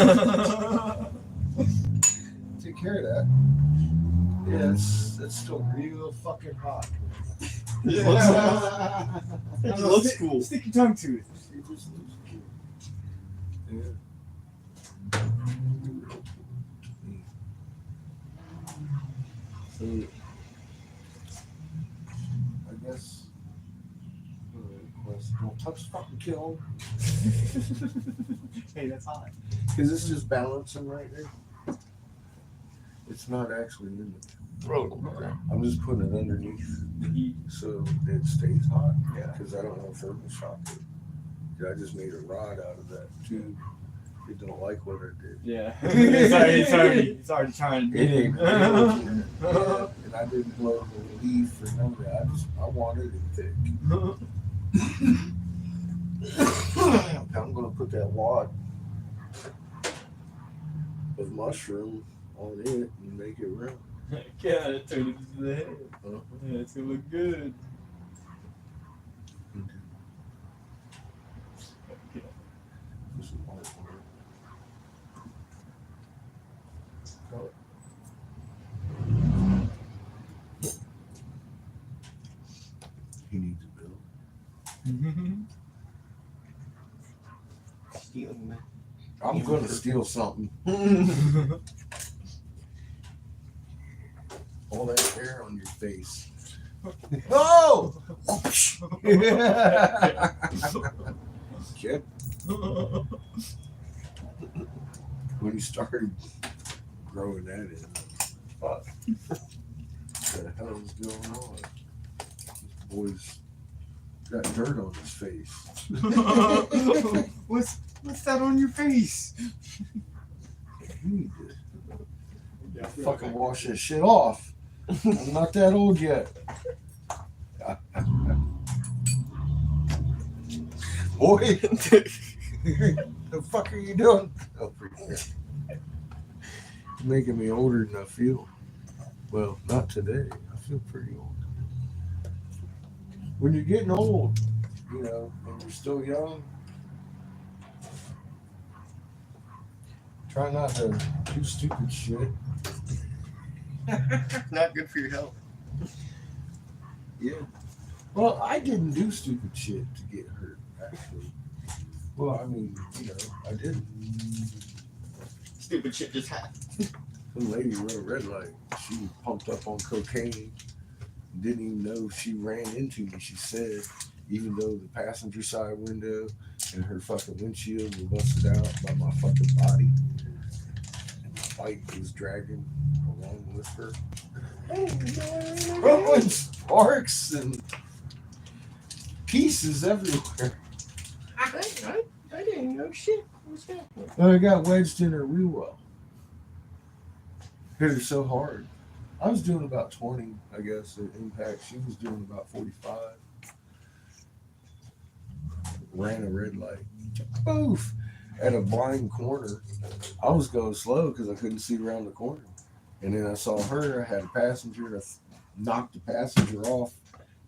Take care of that. Yeah, it's still real fucking hot. It It looks cool. Stick your tongue to it. It just looks cute. Yeah. So, I guess don't touch the fucking kill. Hey, that's hot. Because it's just balancing right there. It's not actually in it. I'm just putting it underneath so it stays hot. Yeah. Because I don't want to thermal shock it. 'Cause I just made a rod out of that too. It don't like what I did. Yeah. it's already trying to It ain't real. Yeah. And I didn't blow the leaf or none of that. I wanted it thick. I'm gonna put that wad of mushroom on it and make it round. Yeah, turn it to the head. Uh-huh. Yeah, it's gonna look good. This is my word. Color. He needs a bill. Stealing, man. I'm gonna steal something. All that hair on your face. Oh! Kid, when he started growing that in, what the hell is going on? This boy's got dirt on his face. What's that on your face? You need to fucking wash this shit off. I'm not that old yet. Boy, the fuck are you doing over here? You're making me older than I feel. Well, not today. I feel pretty old. When you're getting old, you know, and you're still young, try not to do stupid shit. Not good for your health. Yeah. Well, I didn't do stupid shit to get hurt, actually. Well, I mean, you know, I didn't. Stupid shit just happened. Some lady run a red light. She was pumped up on cocaine. Didn't even know she ran into me, she said, even though the passenger side window and her fucking windshield were busted out by my fucking body. And the bike was dragging along with her. Throwing sparks and pieces everywhere. I didn't know shit. What's happening? I got wedged in her wheel well. Hit her so hard. I was doing about 20, I guess, at impact. She was doing about 45. Ran a red light. Boof! At a blind corner. I was going slow because I couldn't see around the corner. And then I saw her. I had a passenger. And I knocked the passenger off.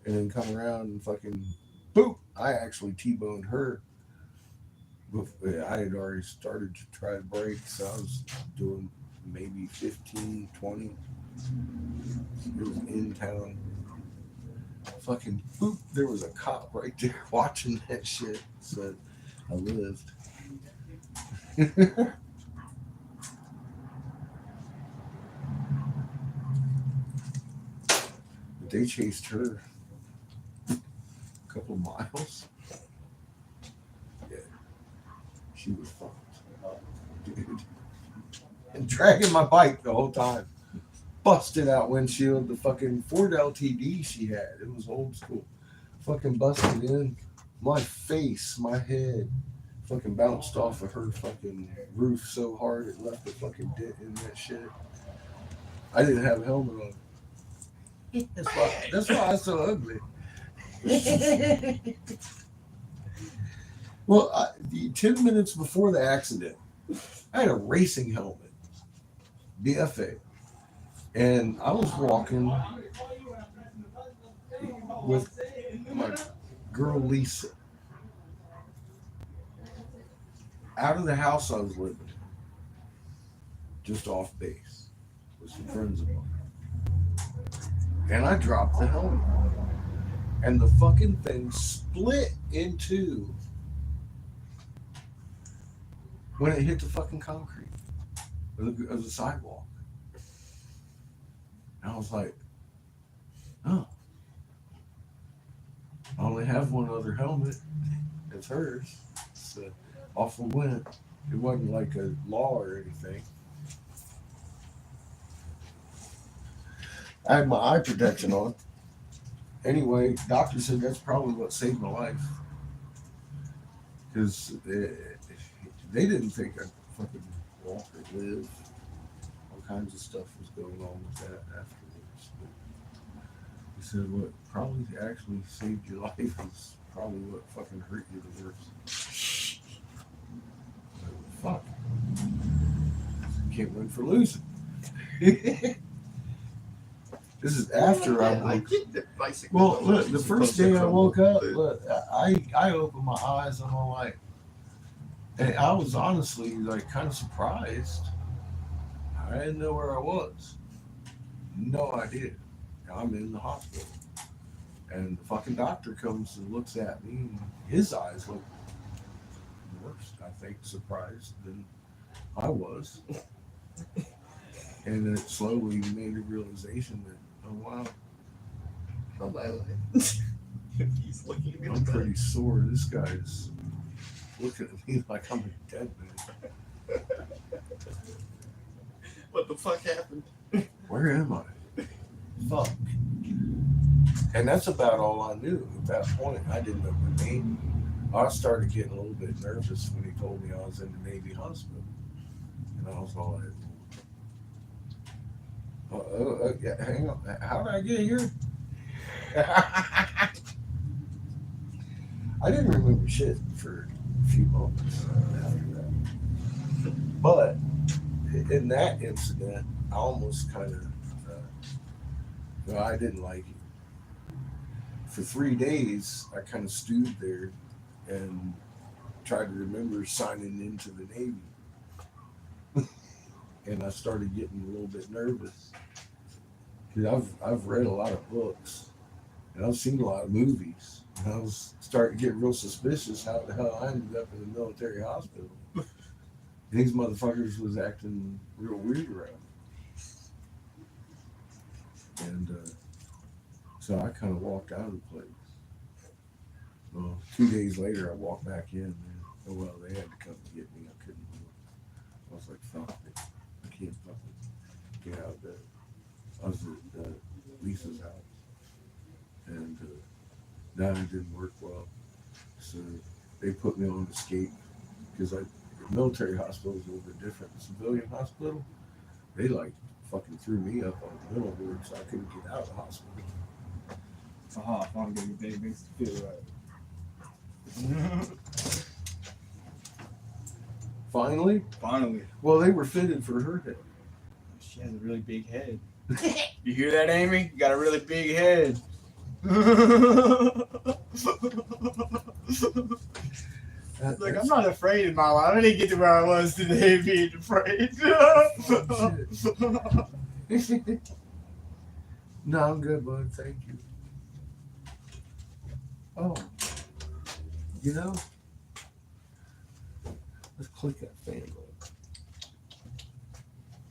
And then come around and fucking boop! I actually T-boned her. I had already started to try to brake, so I was doing maybe 15, 20. It was in town. Fucking boop, there was a cop right there watching that shit. Said I lived. But they chased her a couple miles. Yeah. She was fucked up, dude. And dragging my bike the whole time. Busted out windshield, the fucking Ford LTD she had. It was old school. Fucking busted in. My face, my head, fucking bounced off of her fucking roof so hard it left a fucking dent in that shit. I didn't have a helmet on. That's why I'm so ugly. Well, 10 minutes before the accident, I had a racing helmet, BFA, and I was walking with my girl Lisa out of the house I was living in, just off base with some friends of mine, and I dropped the helmet. and the fucking thing split in two when it hit the fucking concrete of the sidewalk. And I was like, oh, I only have one other helmet. It's hers. So off we went. It wasn't like a law or anything. I had my eye protection on. Anyway, doctor said that's probably what saved my life. Because they didn't think I'd fucking walk or live. All kinds of stuff was going on with that afterwards. But he said what probably actually saved your life is probably what fucking hurt you the worst. Fuck. Can't win for losing. This is after I get the bicycle. well, look, the first day I woke up, look, I opened my eyes and I'm like, and I was honestly like kind of surprised. I didn't know where I was. No idea. I'm in the hospital. And the fucking doctor comes and looks at me and his eyes look worse, I think, surprised than I was. And then it slowly made a realization that, oh wow, Oh my life. He's looking at me I'm like pretty sore. This guy's looking at me like I'm a dead man. what the fuck happened? Where am I? Fuck. And that's about all I knew at that point. I didn't know my name. I started getting a little bit nervous when he told me I was in the Navy hospital. And I was all like, yeah, hang on. How did I get here? I didn't remember shit for a few moments after that. But in that incident, I almost kind of, well, I didn't like it. For 3 days, I kind of stewed there and tried to remember signing into the Navy. And I started getting a little bit nervous. Because I've read a lot of books and I've seen a lot of movies. And I was starting to get real suspicious how the hell I ended up in a military hospital. And these motherfuckers was acting real weird around me. And so I kind of walked out of the place. Well, 2 days later, I walked back in. And, oh, well, they had to come to get me. I couldn't move. I was like, fuck it. I can't fucking get out of bed. I was at Lisa's house. And that didn't work well. So they put me on escape. Because the military hospital is a little bit different. The civilian hospital, they like fucking threw me up on the middle board so I couldn't get out of the hospital. Aha, I'm getting big, makes it feel right. Finally? Finally. Well, they were fitted for her head. She has a really big head. You hear that, Amy? You got a really big head. Like, I'm not afraid in my life. I didn't get to where I was today being afraid. No, I'm good, bud. Thank you. Oh, you know, let's click that fan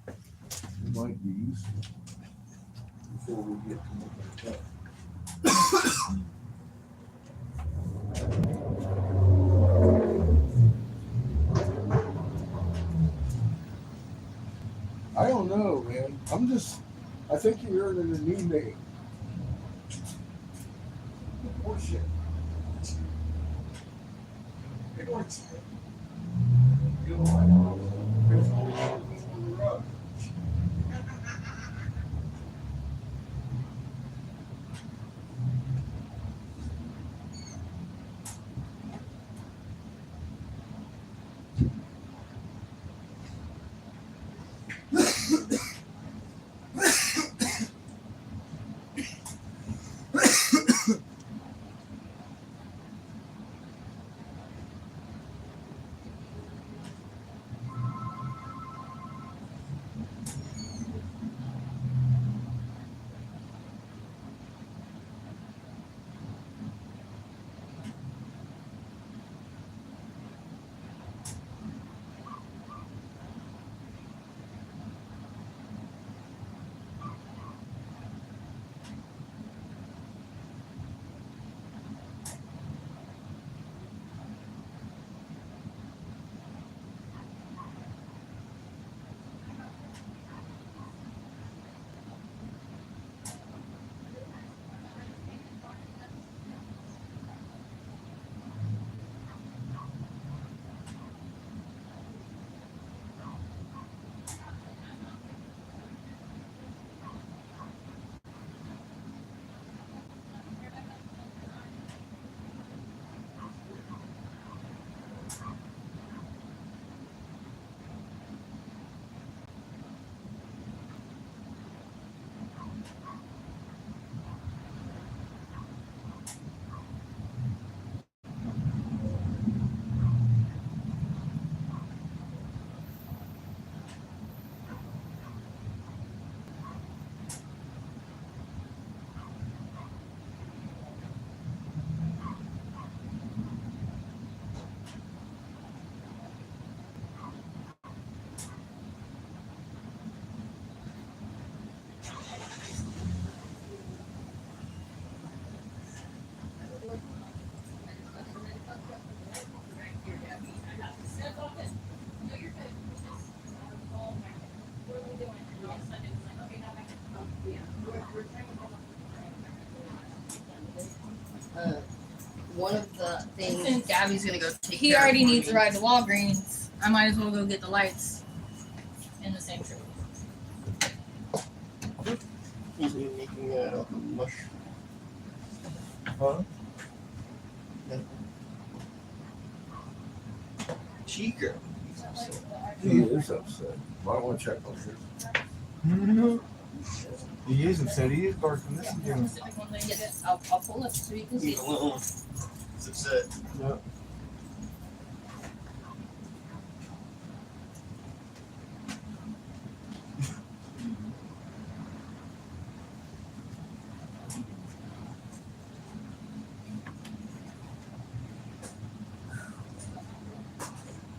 on. It might be useful before we get to more stuff. I don't know, man. I think you're earning a new name. Bullshit. think Since Gabby's gonna go take he care of already needs to Marnie. ride to Walgreens, I might as well go get the lights in the same trip. He's making a mush. Huh? Chica. He is upset. Might want to check on him. He is upset. He is barking. Listen to him. Specific one thing, get it. I'll pull it so you can see. He's a little upset.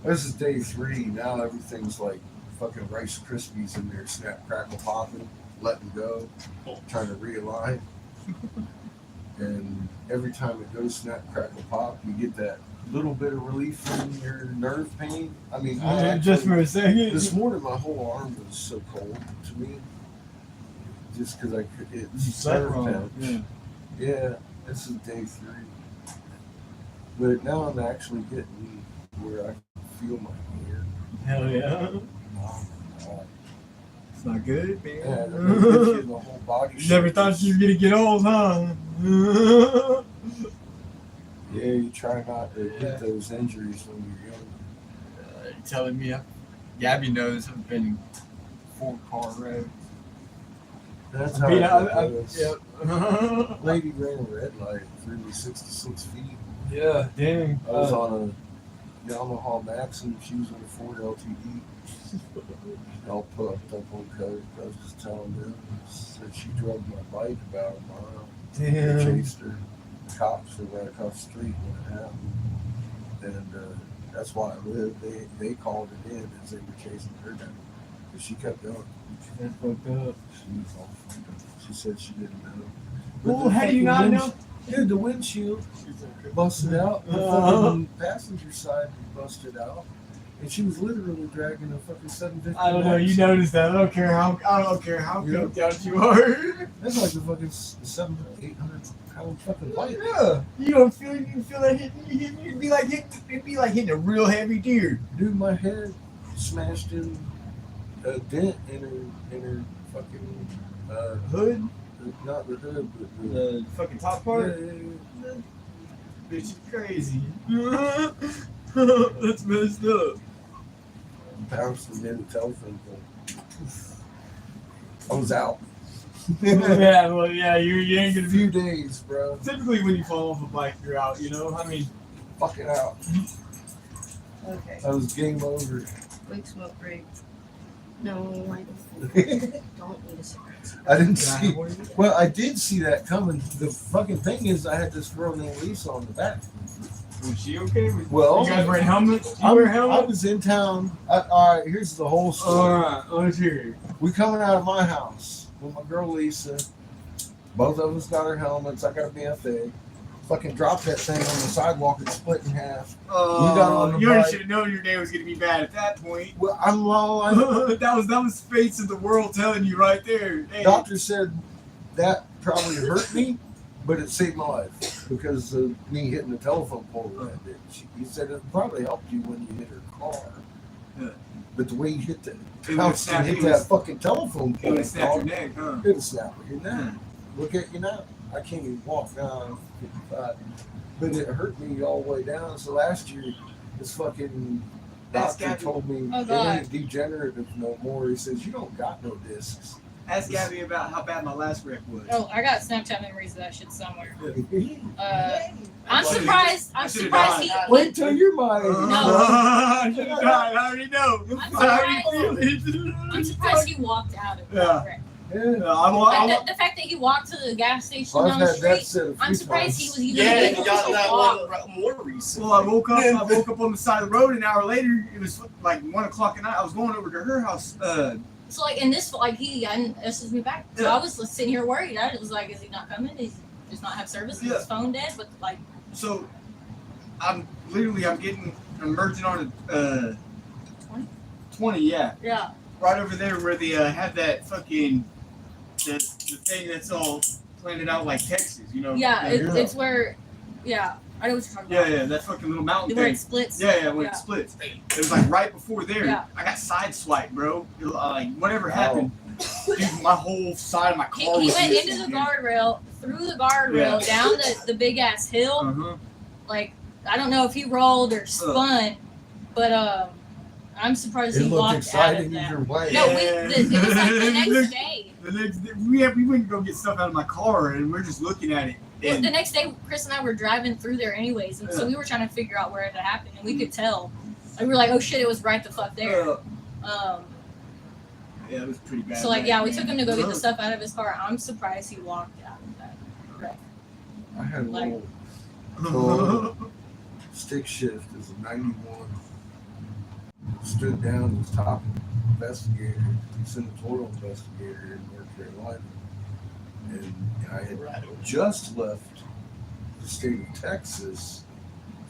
This is day 3. Now everything's like fucking Rice Krispies in there, snap, crackle, popping, letting go, trying to realign. And every time it goes snap, crackle, pop, you get that little bit of relief from your nerve pain. I mean, I Just for a second. this morning my whole arm was so cold to me, just because I could. It's nerve pinch. Yeah, this is day 3. But now I'm actually getting where I can feel my ear. Hell yeah. Oh, God. It's not good, man. Yeah, it gives you the whole body. Never shake. thought you were gonna get old, huh? Yeah, you try not to get those injuries when you're young. You're telling me, Gabby knows I've been in 4-car road. That's how it goes. Yep. Lady ran a red light, threw me 66 feet. Yeah, dang. I was on a Yamaha Maxim. She was in a Ford LTD. All put up on coat. I was just telling her. Said she drove my bike about a mile. Damn. Chased her. The cops were right across the street when it happened. And that's why I lived. They called it in as they were chasing her down. But she kept going. That's fucked up. She was all fucked up. She said she didn't know. But Well, the how do you fucking not know? Dude, the windshield busted out. The Uh-huh. fucking passenger side busted out. And she was literally dragging a fucking 750. I don't know. You Maxim. noticed that. I don't care how Yeah. cooked out you are. That's like a fucking 700-800 pound fucking bike. Yeah. You feel that hitting you. It'd be like hitting a real heavy deer. Dude, my head smashed in a dent in her fucking Hood, not the hood, but the fucking top yeah, part. yeah, yeah. Bitch is crazy. That's messed up. Bounced and hit a telephone pole. I was out. Yeah, well, yeah, you ain't A gonna few be. days, bro. Typically, when you fall off a bike, you're out. You know, I mean, Fucking out. Okay, I was game over. quick smoke break. No, I don't. Don't need a cigarette. I didn't can I see. have one of these? Well, I did see that coming. The fucking thing is, I had this girl named Lisa on the back. Was she okay? Well, You guys wearing helmets? You wear I helmets? was in town. All right, here's the whole story. Alright, let's hear it. We coming out of my house with my girl Lisa. Both of us got our helmets. I got a BFA. Fucking dropped that thing on the sidewalk and split in half. got on the You already bike. should have known your day was gonna be bad at that point. Well, I'm low. that was face of the world telling you right there. Hey. Doctor said that probably hurt me, but it saved my life because of me hitting the telephone pole with that bitch. He said it probably helped you when you hit her car. Yeah. But the way you hit the It house would've snapped- and it hit would've- that fucking telephone It pole, would have snapped your dog, neck, huh? it'll snap your neck. Look at you now. I can't even walk now. I'm 55. But it hurt me all the way down. So last year, this fucking That's doctor got to- told me Oh, it God. ain't degenerative no more. He says, you don't got no discs. Ask Gabby about how bad my last wreck was. Oh, I got Snapchat memories of that shit somewhere. Wait I'm surprised. I'm I should've surprised he. till you're my age. I should have died. I already know. I'm I already surprised. feel it. I'm surprised he walked out of Yeah. that wreck. Yeah. Like the fact that he walked to the gas station I've down the had that street. said a few I'm surprised he times. was even Yeah, able you got to that walk. one more recent. Well, I woke up on the side of the road an hour later. It was like 1 o'clock at night. I was going over to her house. So like in this, like he messaged me back. So Yeah. I was sitting here worried. I was like, is he not coming? Is he just not have service? Is Yeah. his phone dead? But like, So I'm merging on a 20, yeah, yeah, right over there where they have that fucking the thing that's all planted out like Texas, you know. yeah. It's where, yeah. I know what you're talking Yeah, about. yeah, that fucking little mountain Where thing. it splits. Yeah, when it splits. It was like right before there. Yeah. I got sideswiped, bro. Like whatever happened, dude, my whole side of my car He was went missing, into the dude. guardrail, through the guardrail, down the big ass hill. Uh-huh. Like, I don't know if he rolled or spun, but I'm surprised It he looked walked out of exciting that. either way. No, it was like the next day. The next day, we went to go get stuff out of my car, and we're just looking at it. Well, And the next day, Chris and I were driving through there anyways, and so we were trying to figure out where it had happened, and we could tell. And we were like, oh shit, it was right the fuck there. Yeah, it was pretty bad. So like, yeah, we man. took him to go get the stuff out of his car. I'm surprised he walked out of that wreck. I had a Like- little stick shift as a 91. Stood down as top investigator, senatorial investigator in North Carolina. And I had just left the state of Texas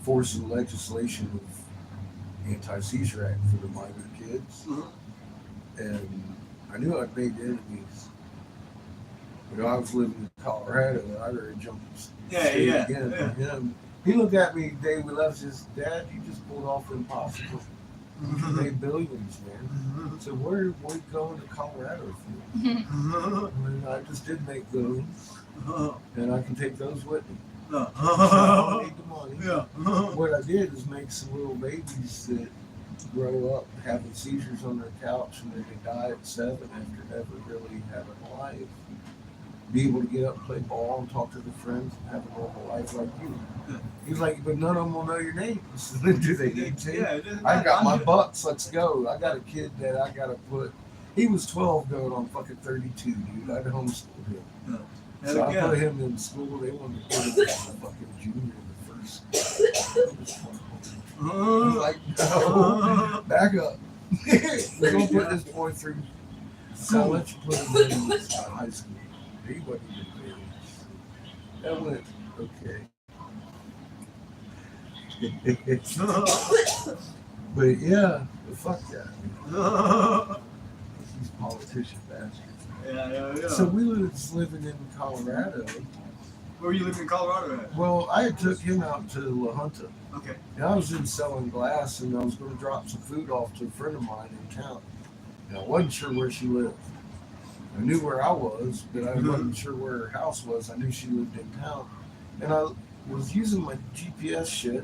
forcing legislation of anti-seizure act for the minor kids. And I knew I'd made enemies. You know, I was living in Colorado and I'd already jumped state again for him. He looked at me the day we left and says, Dad, you just pulled off the impossible. You made billions, man. So where are we going to Colorado for? I mean, I just did make billions, and I can take those with me. So I don't need the money. What I did is make some little babies that grow up having seizures on their couch, and then they die at 7 after never really having a life. Be able to get up and play ball and talk to their friends and have a normal life like you. He's like, but none of them will know your names. Do they need to? Yeah, it doesn't I matter. got my I'm bucks. Let's go. I got a kid that I got to put. He was 12 going on fucking 32, dude. I'd homeschooled him. Hell So I yeah. put him in school. They wanted to put him as a fucking junior in the first. I'm like, no, back up. We're going to put this boy through college, put him in high school. He wasn't even there. That went okay. But yeah, fuck that. These politician bastards. Yeah. So we was living in Colorado. Where were you living in Colorado at? Well, I had took him out to La Junta. Okay. And I was in selling glass, and I was going to drop some food off to a friend of mine in town. And I wasn't sure where she lived. I knew where I was, but I wasn't sure where her house was. I knew she lived in town. And I was using my GPS shit,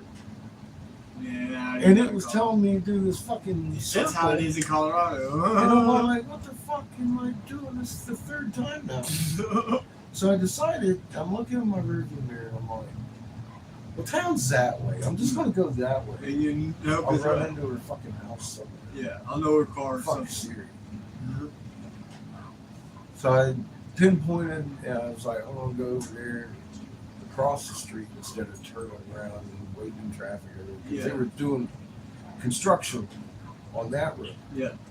Yeah. and it was telling me to do this fucking circle. That's how it is in Colorado. And I'm like, what the fuck am I doing? This is the third time now. So I decided, I'm looking in my rearview mirror, and I'm like, well, town's that way. I'm just going to go that way. And you know, I'll run into her fucking house somewhere. yeah, I'll know her car or Fuck something. Siri. So I pinpointed, and I was like, I'm going to go over there across the street instead of turning around and waiting in traffic. Because they were doing construction on that road,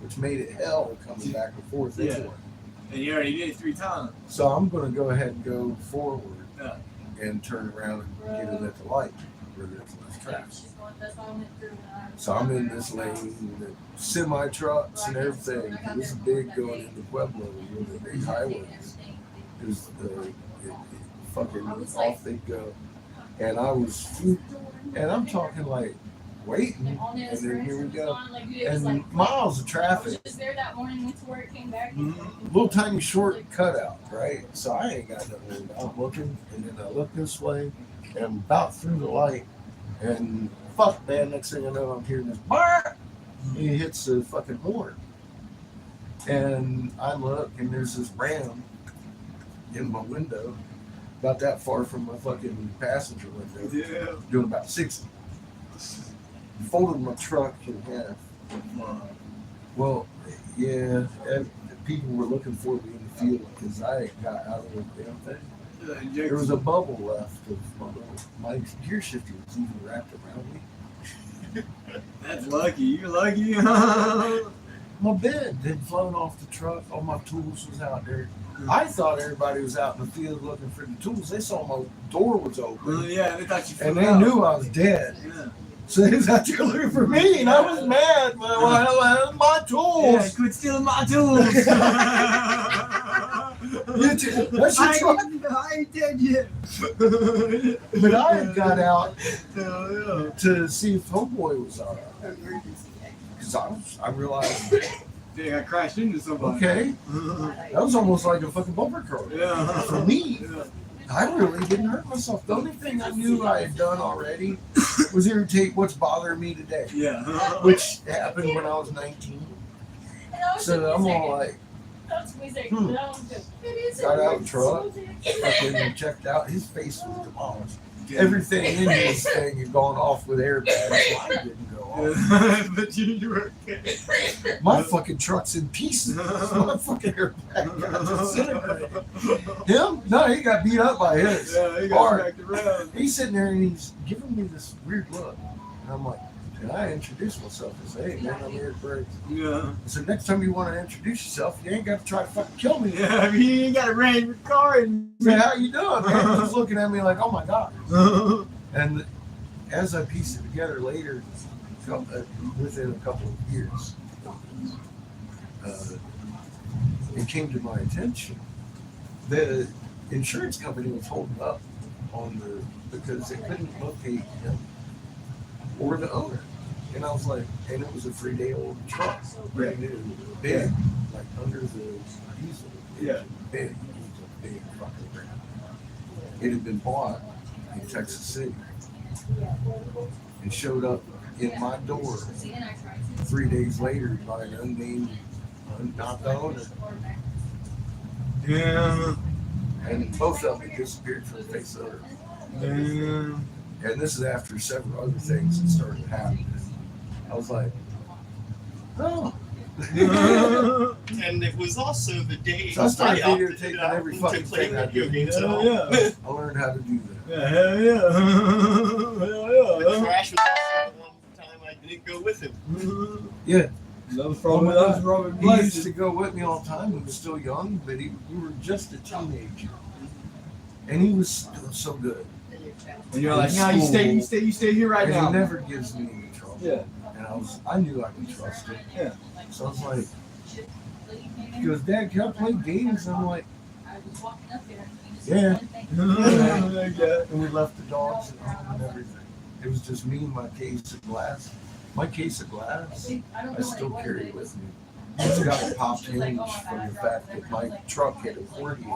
which made it hell coming back and forth. Yeah. Anyway. And you already did it 3 times. So I'm going to go ahead and go forward Yeah. and turn around and get it at the light where there's less traffic. She's going, that's why I went through. So I'm in this lane, the semi trucks and everything. This is big going into Pueblo, where the big highways. Is fucking off they go. And I was, and I'm talking like waiting, and then here we go. And miles of I traffic. was just there that morning, went to work, came back. Little tiny short cutout, right? So I ain't got nothing. I'm looking, and then I look this way, and I'm about through the light, and fuck, man, next thing I know, I'm hearing this bar. He hits the fucking horn. And I look, and there's this ram in my window, about that far from my fucking passenger window, Yeah. doing about 60. Folded my truck in half. Well, yeah, and people were looking for me in the field because I ain't got out of the damn thing. There was a bubble left of my gear shifter was even wrapped around me. That's lucky. You're lucky. My bed had flown off the truck. All my tools was out there. I thought everybody was out in the field looking for the tools. They saw my door was open, Yeah, they thought you and flew they out. knew I was dead. Yeah. So they was out there looking for me, and I was mad. Well, my tools. Yeah, quit stealing my tools. You too. That's your truck. I ain't dead yet. But I had got out Yeah. to see if Homeboy was all right. Because I realized, Dang, I crashed into somebody. okay, that was almost like a fucking bumper car. Yeah. For me, Yeah. I really didn't hurt myself. The only thing I knew I had done already was irritate what's bothering me today, Yeah. which happened when I was 19. So I'm all like, got out of the truck, fucking checked out. His face was demolished. Everything in his thing had gone off with airbags. Mine didn't go off. But you were okay. My fucking truck's in pieces. My fucking airbag got disintegrated. Him? No, he got beat up by his. Yeah, he Hard. got smacked around. He's sitting there and he's giving me this weird look. And I'm like, can I introduce myself and say, hey man, I'm Eric Briggs. Yeah. I said, next time you want to introduce yourself, you ain't got to try to fucking kill me. Yeah, I mean, you ain't got to ran your car and. I said, how you doing, man? He's looking at me like, oh my God. And as I pieced it together later, within a couple of years, it came to my attention. The insurance company was holding up on because they couldn't locate him or the owner. And I was like, and it was a 3-day-old truck, brand new, big, like under the diesel. Yeah. Big. It was a big fucking thing. It had been bought in Texas City and showed up in my door 3 days later by an unnamed, not the owner. Yeah. And both of them disappeared from the face of the earth. Damn. And this is after several other things that started happening. I was like, oh. And it was also the day So I started opted videotaping out every to fucking play thing I video did. games at Hell all. yeah. I learned how to do that. Yeah, hell yeah. Hell The yeah. crash was also the one time I didn't go with him. Yeah. That was Oh my God. Robert He used to go with me all the time. He was still young, but we were just a teenager. And he was still so good. And you're like, no, you stay here right And now. he never gives me any trouble. Yeah. And I knew I could trust him. Yeah. So I was like, he goes, Dad, can I play games? And I'm like, yeah. Yeah. And we left the dogs at home and everything. It was just me and my case of glass. My case of glass, I still carry with me. It's got a popped hinge from the fact that my truck had accordion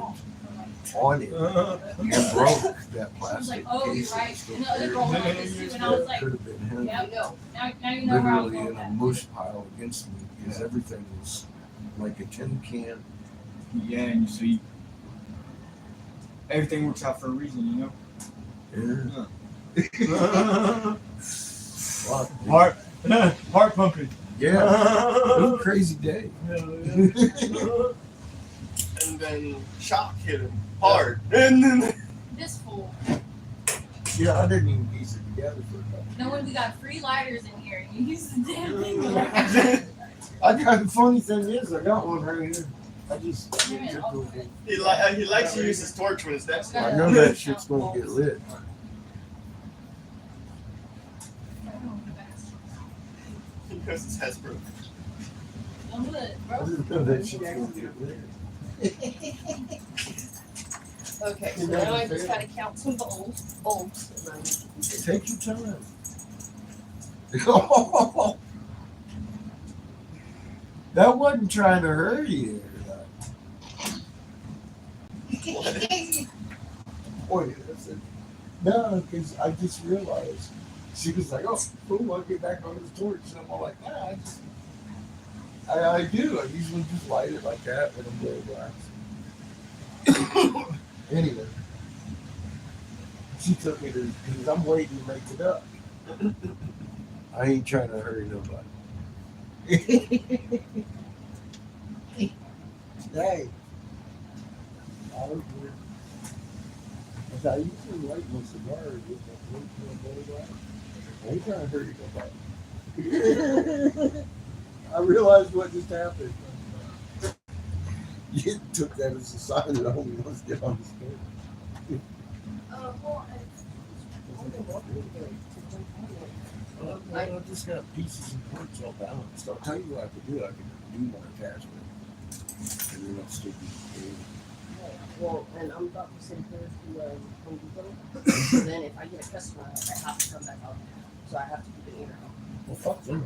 on it and broke that plastic case. That was still carried. That could have been him. Literally in a mush pile against me because everything was like a tin can. Yeah, and you see, everything works out for a reason, you know? Yeah. Fuck, dude. Heart pumping. Yeah. It was a crazy day. And then shock hit him hard. And then This fool. Yeah, I didn't even piece it together for a couple. No one, we got free lighters in here, and you use the damn thing. I got the funny thing is, I got one right here. I just he likes to use his torch when his next I know that shit's gonna get lit. because his head's broken. Don't do it, I bro. just know that shit's gonna get lit. Okay, so now I just gotta count some bulbs. Take your time. That wasn't trying to hurt you. Boy, that's it. No, because I just realized she was like, "Oh, cool, I'll get back on this torch," and I'm all like, "Yeah, I do. I usually just light it like that when I'm blowing glass." Anyway, she took me to because I'm waiting to make it up. I ain't trying to hurry nobody. Hey. I usually light my cigar with that one glass. I ain't trying to hurt nobody. I realized what just happened. You took that as a sign that I only wants to get on the stage. I just got pieces and parts all balanced. I'll tell you what I could do. I could do my attachment. And then I'll still be Well, and I'm about to send her to Home Depot. So then if I get a customer, I have to come back out. So I have to keep an ear Well, fuck them.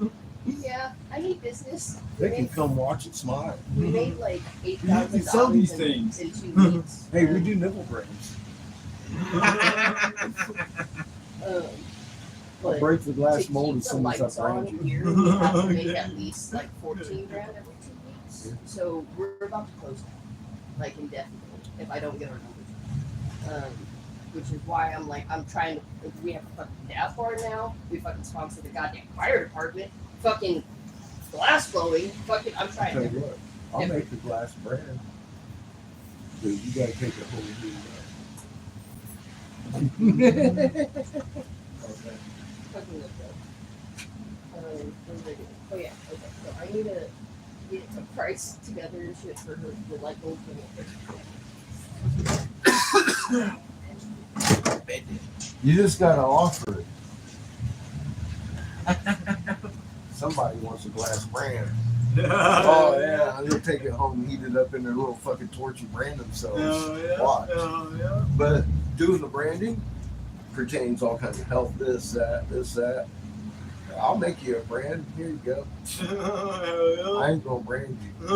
out. Yeah, I need business. They can come watch it smile. We made like can sell $8,000 these in things. 2 weeks. Hey, we do nipple brands. I'll But break the glass to mold keep as the soon as lights I on brand you. here, we have to make at least like 14 grand every 2 weeks. Yeah. So we're about to close that, like indefinitely, if I don't get our numbers. Which is why I'm trying to. We have a fucking DAF bar now. We fucking sponsor the goddamn fire department. Fucking glass blowing. Fucking, I'm trying Tell you to. what, I'll make the glass brand. Dude, you gotta take a whole new Okay. Fucking look up. What was I doing? Oh yeah, okay. So I need to get a price together and shit for her, the light bulb thing. You just gotta offer it. Somebody wants a glass brand. Oh yeah, I'm gonna take it home and heat it up in their little fucking torch and brand themselves. Watch. But doing the branding pertains all kinds of health, this, that. I'll make you a brand. Here you go. I ain't gonna brand you.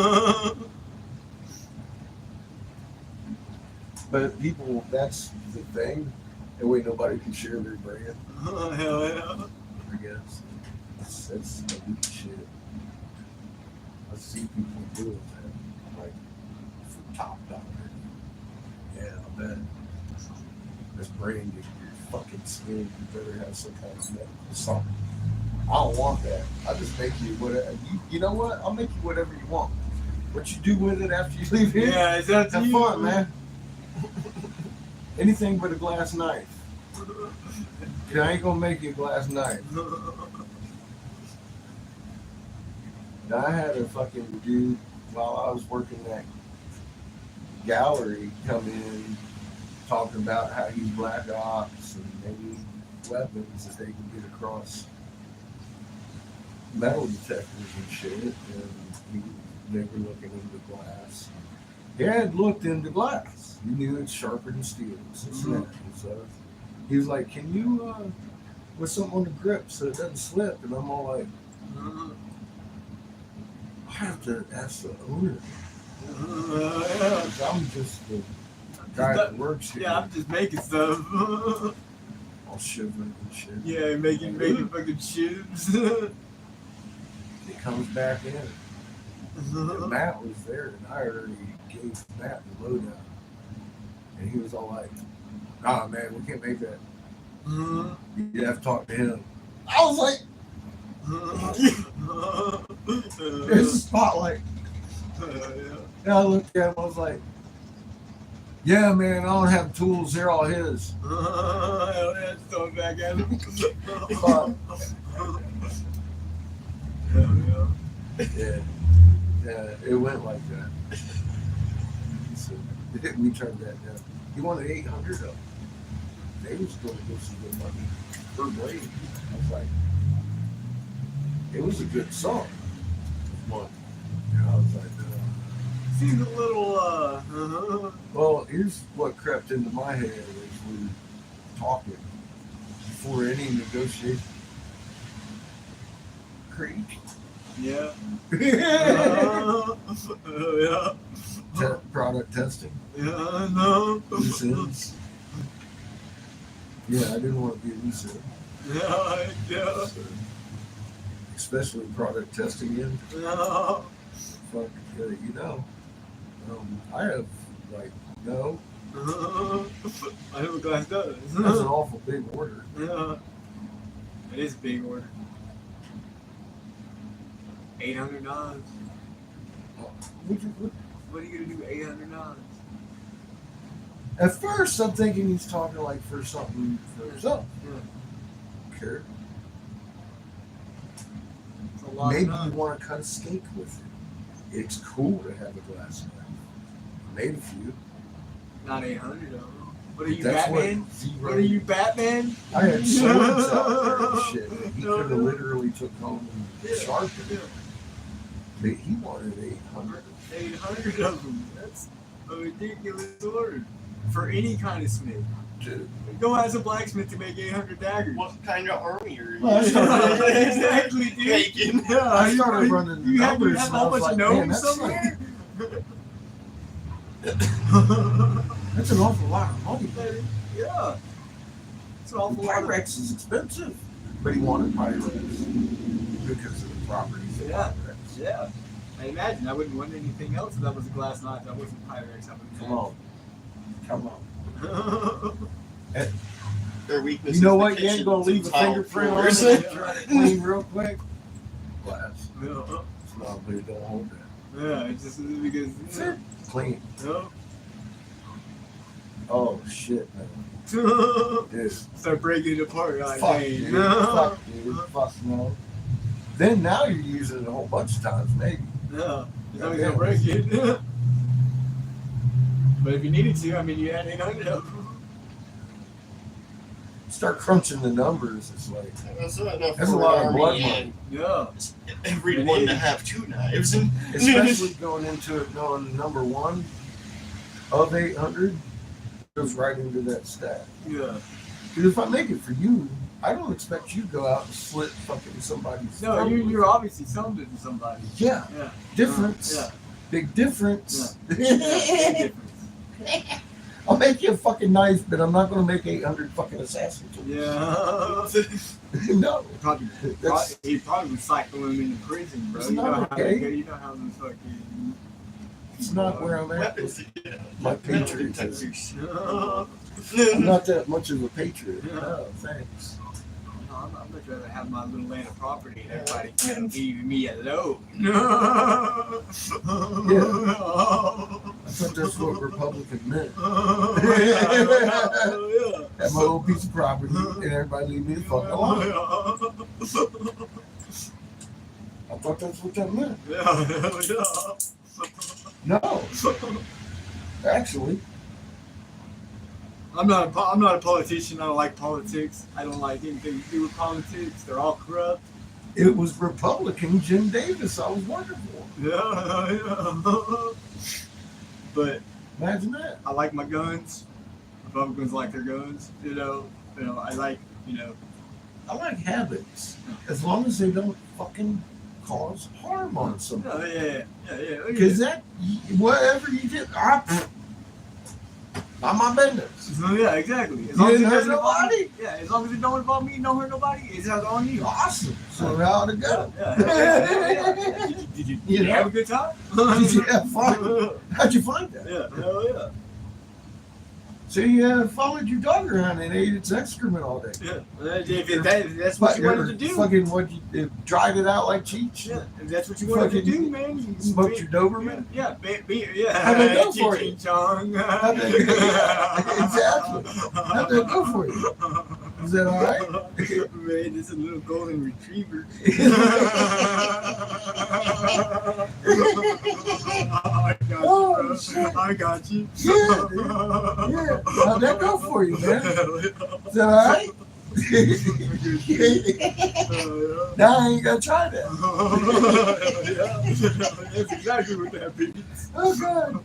But people, that's the thing. That way nobody can share their brand, I guess. That's elite shit. I see people doing that. Like, for top dollar. Yeah, I bet. This branding your fucking skin, you better have some kind of medical something. I don't want that. I'll just make you whatever. You know what? I'll make you whatever you want. What you do with it after you leave here, Yeah, it's up to have you. fun, man. Anything but a glass knife. I ain't gonna make you a glass knife. Now, I had a fucking dude while I was working that gallery come in talking about how he's black ops and they need weapons that they can get across metal detectors and shit. And they were looking into glass. He had looked into glass. He knew it's sharper than steel. So he was like, "Can you with something on the grip so it doesn't slip?" And I'm all like, "I have to ask the owner. 'Cause I'm just the guy that works here." Yeah, I'm just making stuff. All shivering and shit. Yeah, making fucking chips. He comes back in. And Matt was there, and I already gave Matt the lowdown. And he was all like, "Nah, man, we can't make that. You have to talk to him." I was like, "There's a spotlight." And I looked at him, I was like, "Yeah, man, I don't have tools, they're all his." Throw it back at him. Yeah, it went like that. So, we turned that down. He wanted 800 of them. They was going to give some good money per blade. I was like, it was a good song. One. And I was like, Seems a little, well, here's what crept into my head as we were talking before any negotiation. Creek. yeah. Product testing. Yeah, no. Loose ends. Yeah, I didn't want to be a loose end. Yeah. So, especially product testing in. No. Fuck, you know. I have, like, no. I know what glass does. That's an awful big order. Yeah. It is a big order. $800. What are you gonna do with $800? At first, I'm thinking he's talking like for something for himself. Yeah. Care. It's a lot Maybe of you knives. want to cut a steak with it. It's cool to have a glass knife. Made a few. Not 800 though. What are you, That's Batman? what zero. What are you, Batman? I had swords out there and shit. He could have literally took home and sharpened it. He wanted 800. 800 of them. That's a ridiculous order for any kind of smith. Dude. Go ask a blacksmith to make 800 daggers. What kind of army are you? Well, I started- Exactly, dude. Making? Yeah, I started running the you have numbers a and I whole was bunch of like, man, gnomes that's somewhere. That's an awful lot of money. Yeah. It's an awful lot of Pyrex is expensive, but he wanted Pyrex because of the properties of Yeah. Pyrex. Yeah. I imagine I wouldn't want anything else if that was a glass knife. That wasn't Pyrex. I would Come on. Their weakness. You know is what? the You ain't kitchen gonna leave a tile fingerprint on floors. it. Try to clean real quick. Glass. Yeah. It's not, but it don't hold that. Yeah, it's just because. Fit. Clean. Yeah. Oh shit, man. Dude. Start breaking it apart. Like, Fuck, hey, dude. no. Fuck, dude. Fuck no. Then now you're using it a whole bunch of times, maybe. Yeah. As long as you don't break it. But if you needed to, I mean, you had 800 of them. Start crunching the numbers. It's like That's not enough That's for a lot an of blood army money. Yeah. and everyone to have 2 knives. And especially going into it knowing number one of 800 goes right into that stat. Yeah. Because if I make it for you, I don't expect you to go out and slit fucking somebody's No, throat. you're obviously selling it to somebody. Yeah, Yeah. difference. Yeah. Big difference. Yeah. Big difference. I'll make you a fucking knife, but I'm not going to make 800 fucking assassin tools. Yeah. No. That's- He probably would cycle him into prison, bro. It's You know not how okay. they go. You know how those fucking. It's not where I'm at. weapons to get My metal patriotism. detectors. I'm not that much of a patriot. No, thanks. I'd much rather have my little land of property and everybody can leave me alone. I thought that's what Republican meant. Have my little piece of property and everybody leave me the fuck alone. I thought that's what that meant. No, actually, I'm not a politician. I don't like politics. I don't like anything to do with politics. They're all corrupt. it was Republican Jim Davis I was working for. Yeah. But Imagine that. I like my guns. Republicans like their guns. You know. I like. I like habits as long as they don't fucking cause harm on somebody. Yeah. Because that, whatever you did, not my business. Yeah, exactly. As You long as didn't it hurt doesn't involve nobody? me. Yeah, as long as it don't involve me, don't hurt nobody. It's out on you. Awesome. So how'd it go? Yeah. Did you have a good time? Did you have fun? How'd you find that? Yeah, hell yeah. So you followed your dog around and ate its excrement all day. Yeah. If that's what you wanted to do. Fucking what you dried it out like Cheech? Yeah, if that's what you wanted to Fucking do, man. You smoked your Doberman? Yeah, yeah. How'd that go for you? Chong. How'd that go? Exactly. How'd that go for you? Is that all right? Man, this is a little golden retriever. I got you, Oh, bro. shit. I got you. Yeah, dude. Yeah. How'd that go for you, man? Is that all right? Now I ain't gonna try that. That's exactly what that means. Oh god.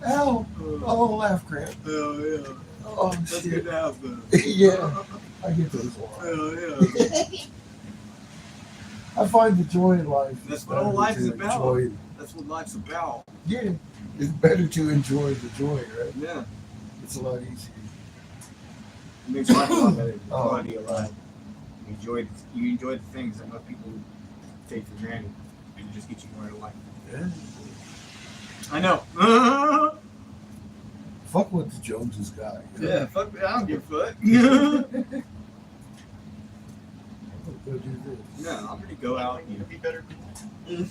Ow. Oh, laugh cramp. Hell yeah. Oh That's good shit. to have though. Yeah. I get those a lot. Hell yeah. I find the joy in life. That's It's what all better life to is about. enjoy- That's what life's about. Yeah. It's better to enjoy the joy, right? Yeah. It's a lot easier. It makes life a lot better. The Oh. quality of life. You enjoy the things that most people take for granted and just get you more in life. Yeah. I know. Fuck what the Joneses got. you know? Yeah, fuck me. I don't give a fuck. Go do this. No, I'm gonna go out. It'd be better. I'm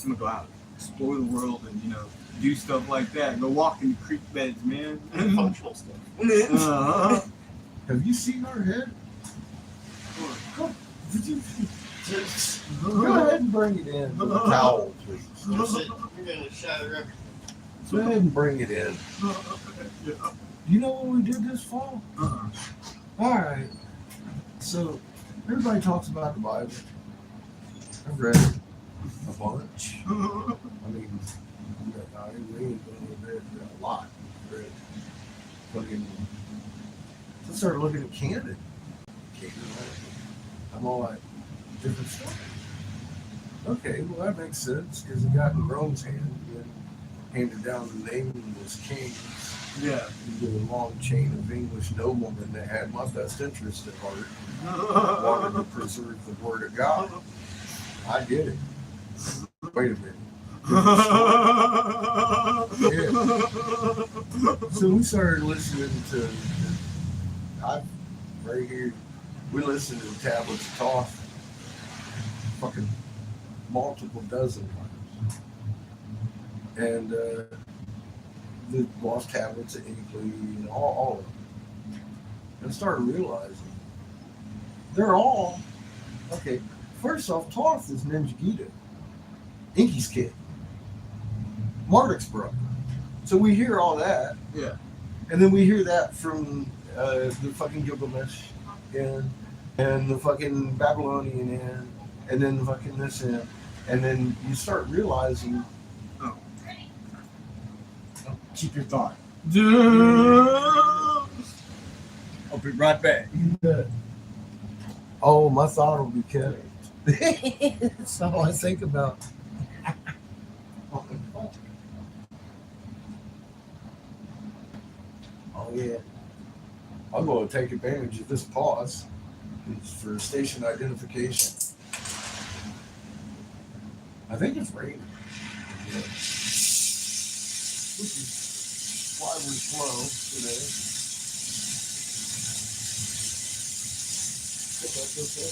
gonna go out, explore the world, and do stuff like that. Go walk in the creek beds, man. Functional stuff. Have you seen our head? Go ahead and bring it in with a towel, please. That's it. You're gonna shatter everything. Go ahead and bring it in. Do you know what we did this fall? Alright. So, everybody talks about the Bible. I've read it. A bunch. I mean, I really read a lot. Read fucking. I started looking at Canada. I'm all like, different stuff. Okay, well that makes sense because it got in Rome's hand and handed down the name as kings. Yeah. Into a long chain of English noblemen that had my best interest at heart, wanted to preserve the word of God. I get it. Wait a minute. Yeah. So we started listening to, right here, we listened to the Tablets of Thoth fucking multiple dozen times. And the Lost Tablets of Inkley and all of them. And I started realizing they're all, okay, first off, Thoth is Ninja Gita, Inky's kid, Marduk's brother. So we hear all that. Yeah. And then we hear that from the fucking Gilgamesh and the fucking Babylonian end, and then the fucking this end. And then you start realizing. Oh. Keep your thought. I'll be right back. Oh, my thought will be kept. That's all I think about. Oh yeah. I'm going to take advantage of this pause. It's for station identification. I think it's raining. Yeah. Which is why we're slow today. But that's okay.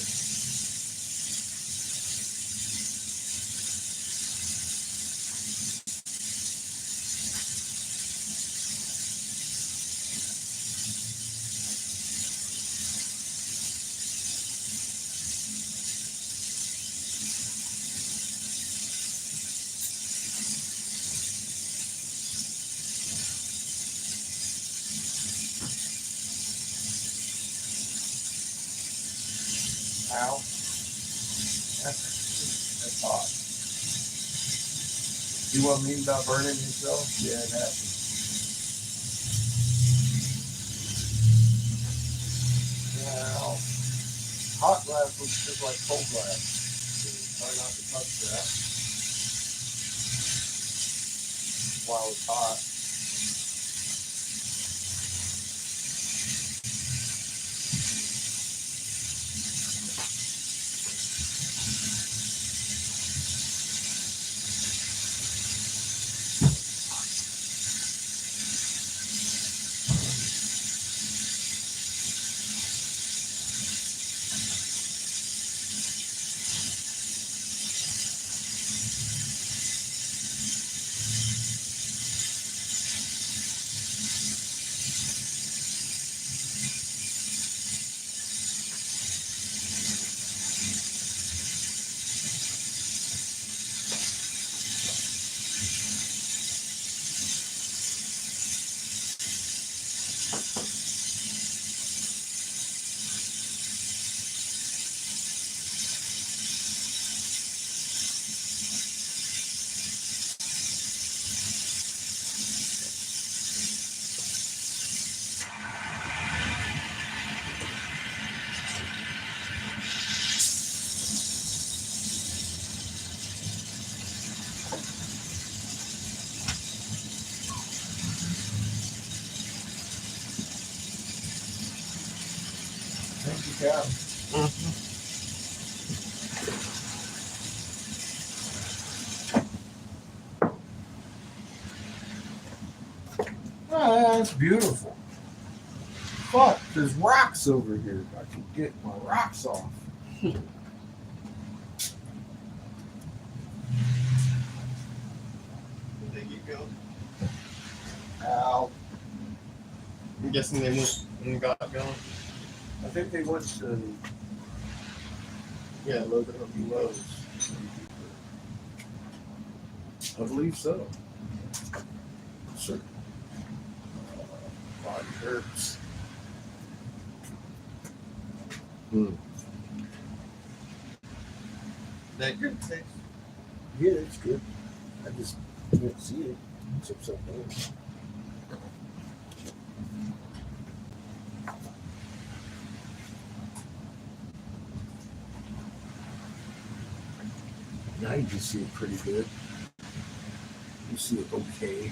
Ow. That's hot. You want me about burning yourself? Yeah, it happens. Now, hot glass looks just like cold glass. So try not to touch that while it's hot. Thank you, Cap. Oh, that's beautiful. Fuck, there's rocks over here. I can get my rocks off. Did they get going? Ow. I'm guessing they went and got going. I think they went to Yeah, load it up. Lowe's. I believe so. Sure. Body hurts. That good taste. Yeah, it's good. I just can't see it. It's upside down. Now you can see it pretty good. You see it okay.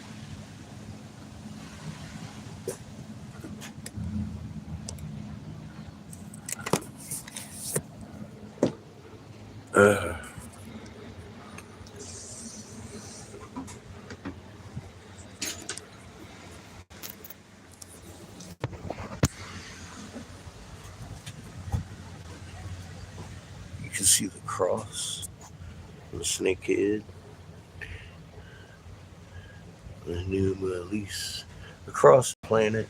You can see the cross, the snakehead, the new lease across the planet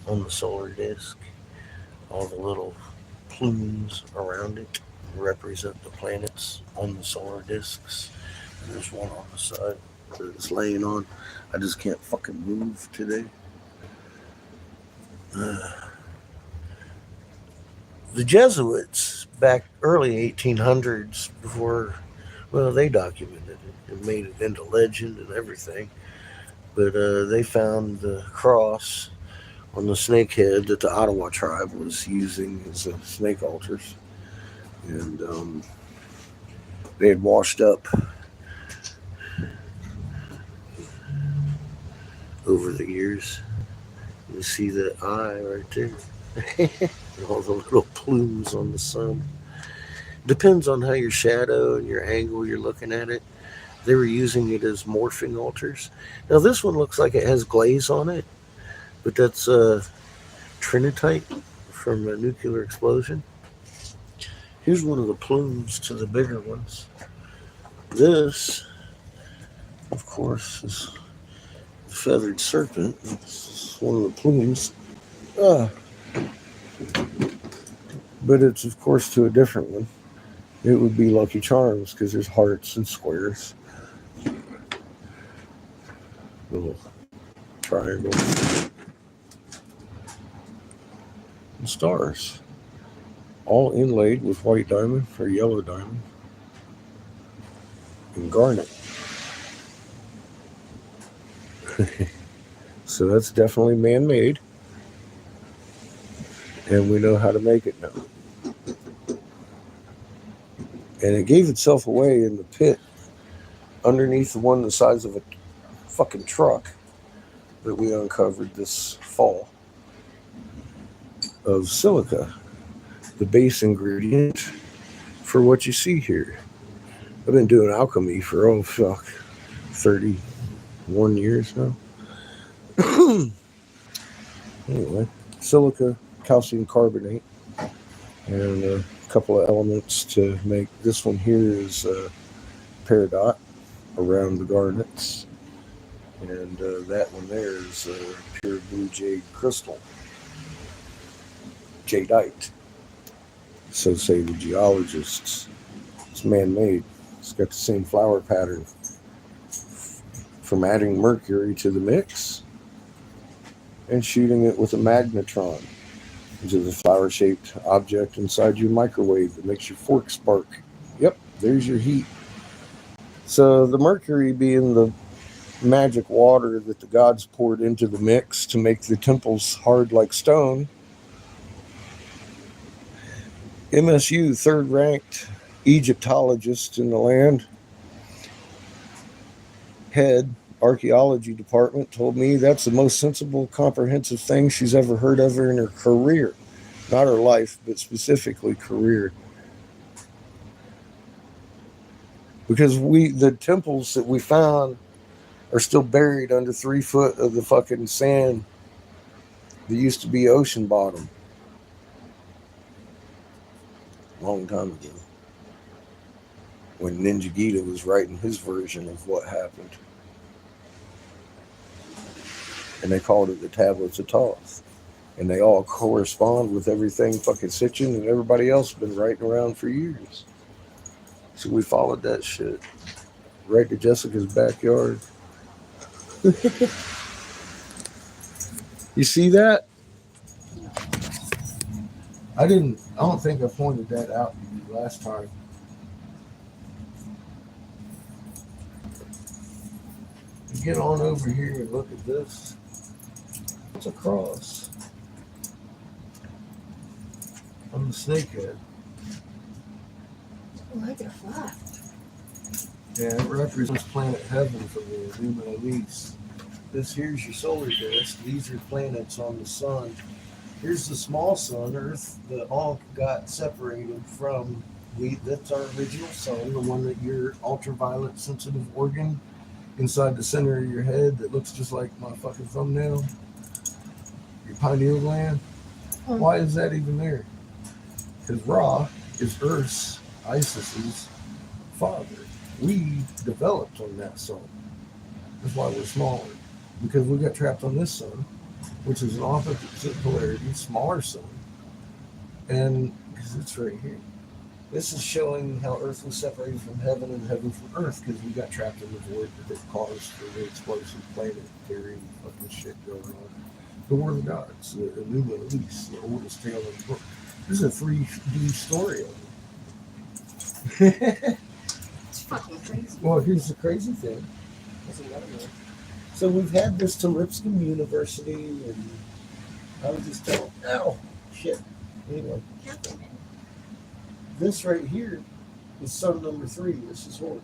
on the solar disk. All the little plumes around it represent the planets on the solar disks. And there's one on the side that it's laying on. I just can't fucking move today. The Jesuits, back early 1800s, before, well, they documented it and made it into legend and everything. But they found the cross on the snakehead that the Ottawa tribe was using as snake altars. And they had washed up over the years. You see the eye right there. And all the little plumes on the sun. Depends on how your shadow and your angle you're looking at it. They were using it as morphing altars. Now this one looks like it has glaze on it, but that's trinitite from a nuclear explosion. Here's one of the plumes to the bigger ones. This, of course, is the feathered serpent. It's one of the plumes. But it's, of course, to a different one. It would be Lucky Charms because there's hearts and squares. Little triangle. And stars. All inlaid with white diamond or yellow diamond. And garnet. So that's definitely man-made. And we know how to make it now. And it gave itself away in the pit underneath the one the size of a fucking truck that we uncovered this fall of silica, the base ingredient for what you see here. I've been doing alchemy for 31 years now. Anyway, silica, calcium carbonate, and a couple of elements to make this one here is peridot around the garnets, and that one there is pure blue jade crystal, jadeite. So say the geologists. It's man-made. It's got the same flower pattern. From adding mercury to the mix and shooting it with a magnetron into the flower-shaped object inside your microwave that makes your fork spark. Yep, there's your heat. So the mercury being the magic water that the gods poured into the mix to make the temples hard like stone. MSU, third-ranked Egyptologist in the land, head archaeology department, told me that's the most sensible, comprehensive thing she's ever heard of in her career. Not her life, but specifically career. Because the temples that we found are still buried under 3 foot of the fucking sand that used to be ocean bottom. Long time ago. When Ninja Gita was writing his version of what happened. And they called it the Tablets of Thoth. And they all correspond with everything fucking Sitchin and everybody else been writing around for years. So we followed that shit. Right to Jessica's backyard. You see that? I don't think I pointed that out to you last time. get on over here and look at this. It's a cross on the snakehead. Oh, I get a fly. Yeah, it represents planet heaven from the Lumina Lease. This here's your solar disk. These are planets on the sun. Here's the small sun, Earth. The all got separated from that's our original sun, the one that your ultraviolet sensitive organ inside the center of your head that looks just like my fucking thumbnail. Your pineal gland. Why is that even there? Because Ra is Earth's, Isis's father. We developed on that sun. That's why we're smaller. Because we got trapped on this sun, which is an opposite polarity, smaller sun. And because it's right here. This is showing how Earth was separated from heaven and heaven from Earth because we got trapped in the void that caused the explosive planetary fucking shit going on. The Word of Gods, the Enuma Elish, the oldest tale in the book. This is a 3D story of it. It's fucking crazy. Well, here's the crazy thing. There's another one. So we've had this to Lipscomb University, and I was just telling, ow, shit. Anyway, Careful, man. this right here is sun number 3. This is Horus.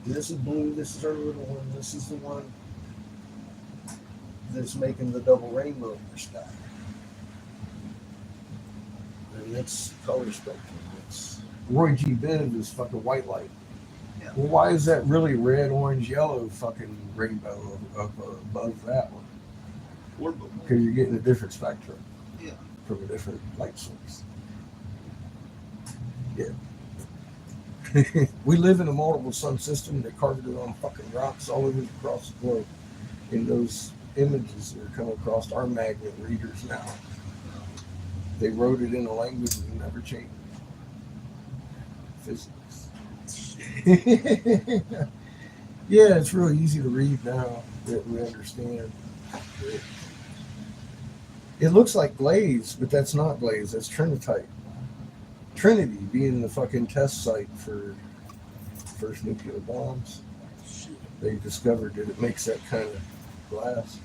This is blue. This is our little one. This is the one that's making the double rainbow in the sky. And it's color spectrum. It's Roy G. Biv is fucking white light. Yeah. Well, why is that really red, orange, yellow fucking rainbow above that one? Because you're getting a different spectrum. Yeah. From a different light source. Yeah. We live in a multiple sun system that carved it on fucking rocks all over across the globe. And those images that are coming across our magnet readers now, they wrote it in a language that never changed. Physics. Yeah, it's really easy to read now that we understand. It looks like glaze, but that's not glaze. That's trinitite. Trinity being the fucking test site for first nuclear bombs. They discovered that it makes that kind of glass.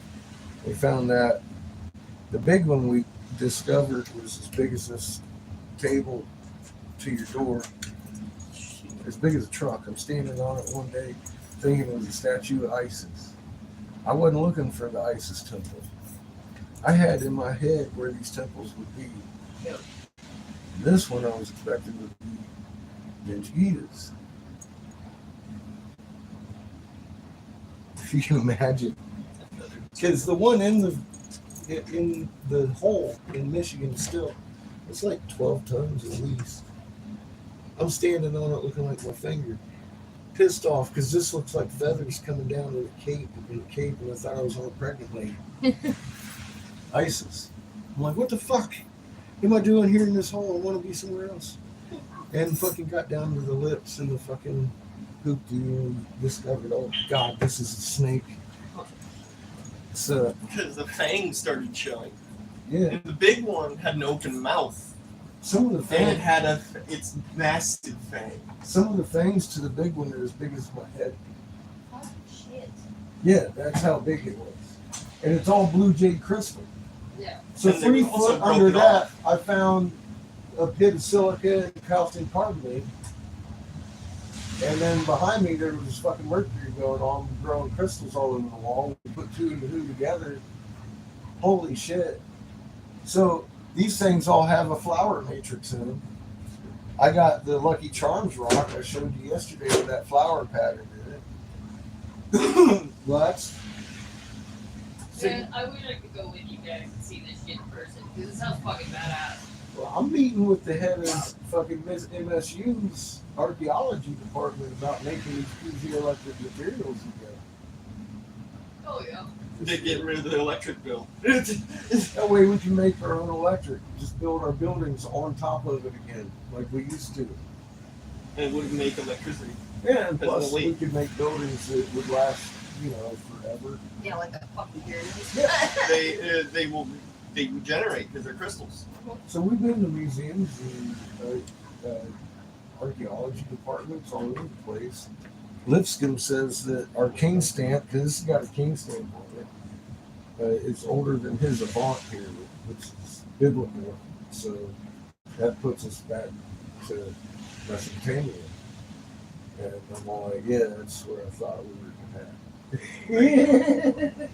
They found that the big one we discovered was as big as this table to your door, as big as a truck. I'm standing on it one day thinking it was a statue of Isis. I wasn't looking for the Isis temple. I had in my head where these temples would be. Yep. This one I was expecting would be Ninjagitas. If you can imagine. Because the one in the hole in Michigan still, it's like 12 tons at least. I'm standing on it looking like my finger. Pissed off because this looks like feathers coming down to the cape, and I thought I was on a pregnant lady. ISIS. I'm like, what the fuck am I doing here in this hole? I want to be somewhere else. And fucking got down to the lips and the fucking hoopty and discovered, oh God, this is a snake. So Because the fangs started showing. yeah, And the big one had an open mouth. some of the And it fangs, had its massive fang. some of the fangs to the big one are as big as my head. Oh, shit. Yeah, that's how big it was. And it's all blue jade crystal. Yeah. So And they 3 also foot broke under it that, off. I found a pit of silica and calcium carbonate. And then behind me, there was fucking mercury going on, growing crystals all over the wall. We put 2 and 2 together. Holy shit. So these things all have a flower matrix in them. I got the Lucky Charms rock I showed you yesterday with that flower pattern in it. Well, that's Man, I wish I could go with you guys and see this shit in person, because it sounds fucking badass. Well, I'm meeting with the head of fucking MSU's archaeology department about making these piezoelectric materials again. Oh yeah. They get rid of the electric bill. That way we can make our own electric. Just build our buildings on top of it again, like we used to. And it would make electricity. Yeah, and As plus a we weight. could make buildings that would last, forever. Yeah, like a fucking pyramid. They regenerate because they're crystals. So we've been to museums and archaeology departments all over the place. Lipscomb says that our king stamp, because this has got a king stamp on it, is older than his Avant here, which is biblical. So that puts us back to Mesopotamia. And I'm all like, yeah, that's where I thought we were at.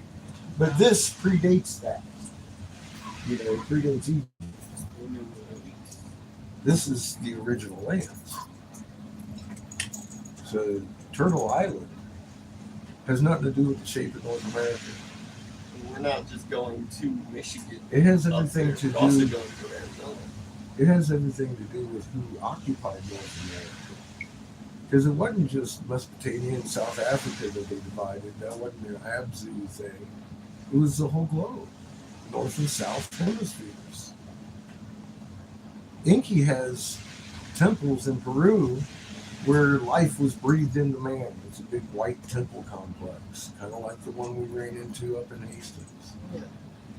But this predates that. You know, it predates Egypt. This is the original lands. So Turtle Island has nothing to do with the shape of North America. And we're not just going to Michigan. It has up everything there, to we're also do. going to Arizona. It has everything to do with who occupied North America. Because it wasn't just Mesopotamia and South Africa that they divided. That wasn't an Abzu thing. It was the whole globe, North and South hemispheres. Inky has temples in Peru where life was breathed into man. It's a big white temple complex, kind of like the one we ran into up in Hastings. Yeah.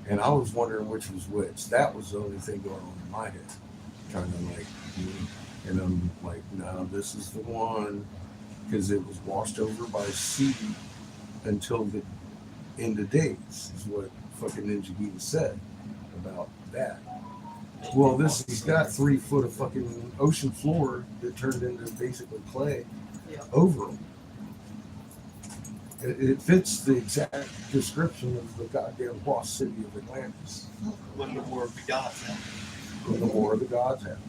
And I was wondering which was which. That was the only thing going on in my head. Kind of like, and I'm like, no, this is the one, because it was washed over by sea until the end of days, is what fucking Ninja Gita said about that. Well, this has got 3 foot of fucking ocean floor that turned into basically clay Yeah. over them. It fits the exact description of the goddamn lost city of Atlantis. When the War of the Gods happened. When the War of the Gods happened.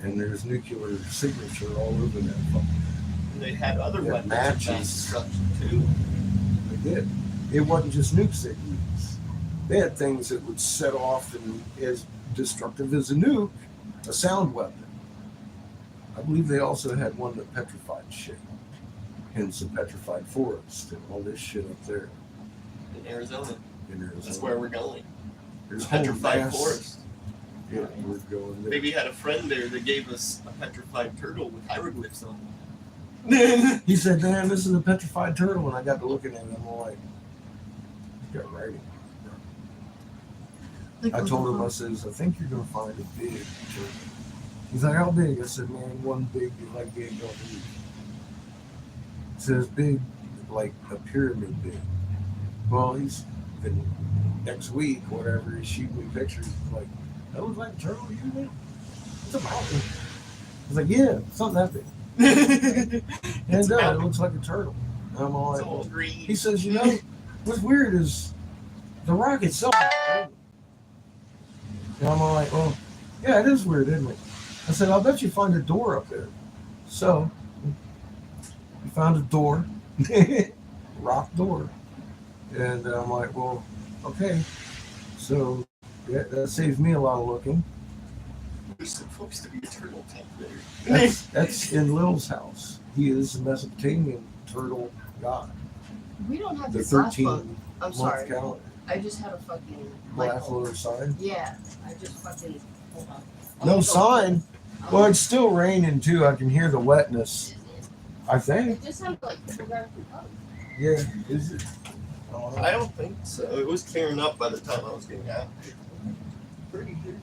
And there's nuclear signature all over that fucking. And they had other Yeah, weapons of matches. mass destruction too. They did. It wasn't just nukes they used. They had things that would set off and as destructive as a nuke, a sound weapon. I believe they also had one that petrified shit. Hence the petrified forest and all this shit up there In Arizona. in Arizona. That's where we're going. There's whole Petrified mass- forest. Yeah, we're going there. Maybe had a friend there that gave us a petrified turtle with hieroglyphs on it. He said, man, this is a petrified turtle. And I got to looking at it, I'm all like, he's got writing. I told him, I says, I think you're going to find a big turtle. He's like, how big? I said, man, one big, like big, don't eat. It says big, like a pyramid big. Well, he's been next week, whatever, he's shooting me pictures. He's like, that looks like a turtle to you, man? It's a mountain. I was like, yeah, it's not that big. And it looks like a turtle. And I'm all It's like, all green. he says, you know, what's weird is the rock itself is green. And I'm all like, well, yeah, it is weird, isn't it? I said, I'll bet you find a door up there. So, we found a door, rock door. And I'm like, well, okay. So, yeah, that saves me a lot of looking. There's supposed to be a turtle tank there. That's in Little's house. He is a Mesopotamian turtle god. We don't have The this last 13 month. I'm month sorry. calendar. I just had a fucking light Black bulb. Lord sign. Yeah, I just fucking hold on. No sign. Well, it's still raining too. I can hear the wetness. I think. It just sounded like photographic color. Yeah. Is it? I don't think so. It was clearing up by the time I was getting out. Pretty good.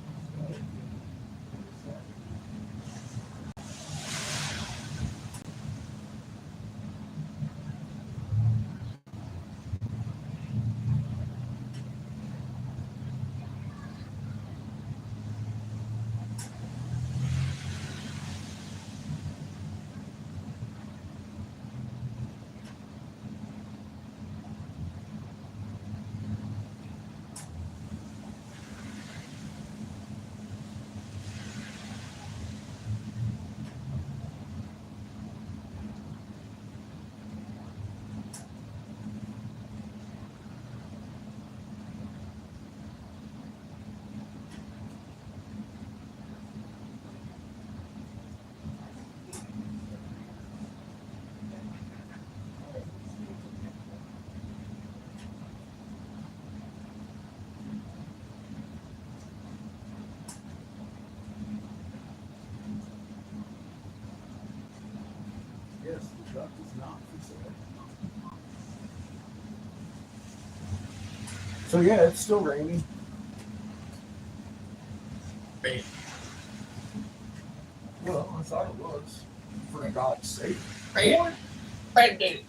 Yes, the truck is not for sale. So yeah, it's still raining. Bam. Well, I thought it was. For God's sake. Bam. Bandit.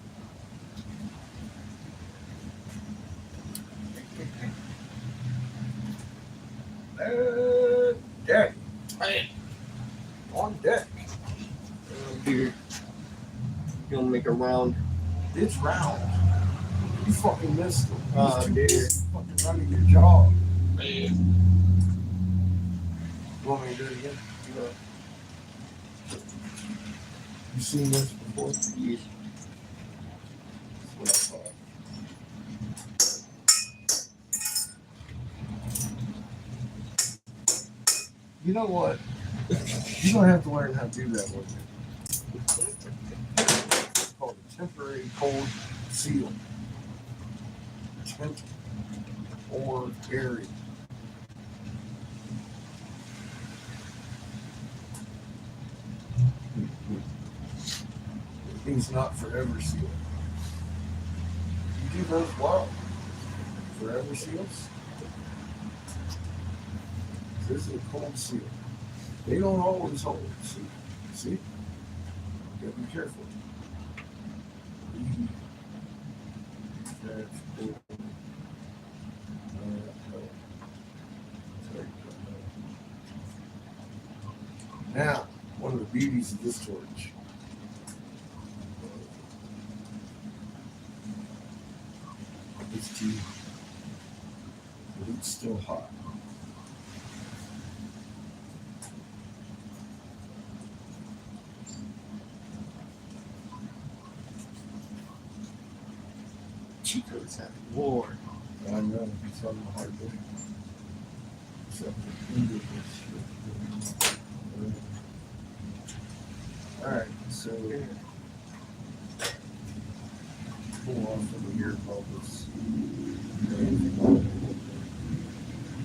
Deck. On deck. Here. You gonna make a round? It's round. You fucking missed it. Oh, dude. Fucking running your jaw. You want me to do it again? You seen this before? Yes. That's what I thought. You know what? You're gonna have to learn how to do that one. It's called a temporary cold seal. Temp or area. It's not forever seal. You do those well. Forever seals. This is a cold seal. They don't always hold. See? See? You gotta be careful. That's cool. Now, one of the beauties of this torch. It's too, but it's still hot. Chico's having war. I know, it's on the hard way. Except for India this shit. Alright, so pull off of the ear bubbles.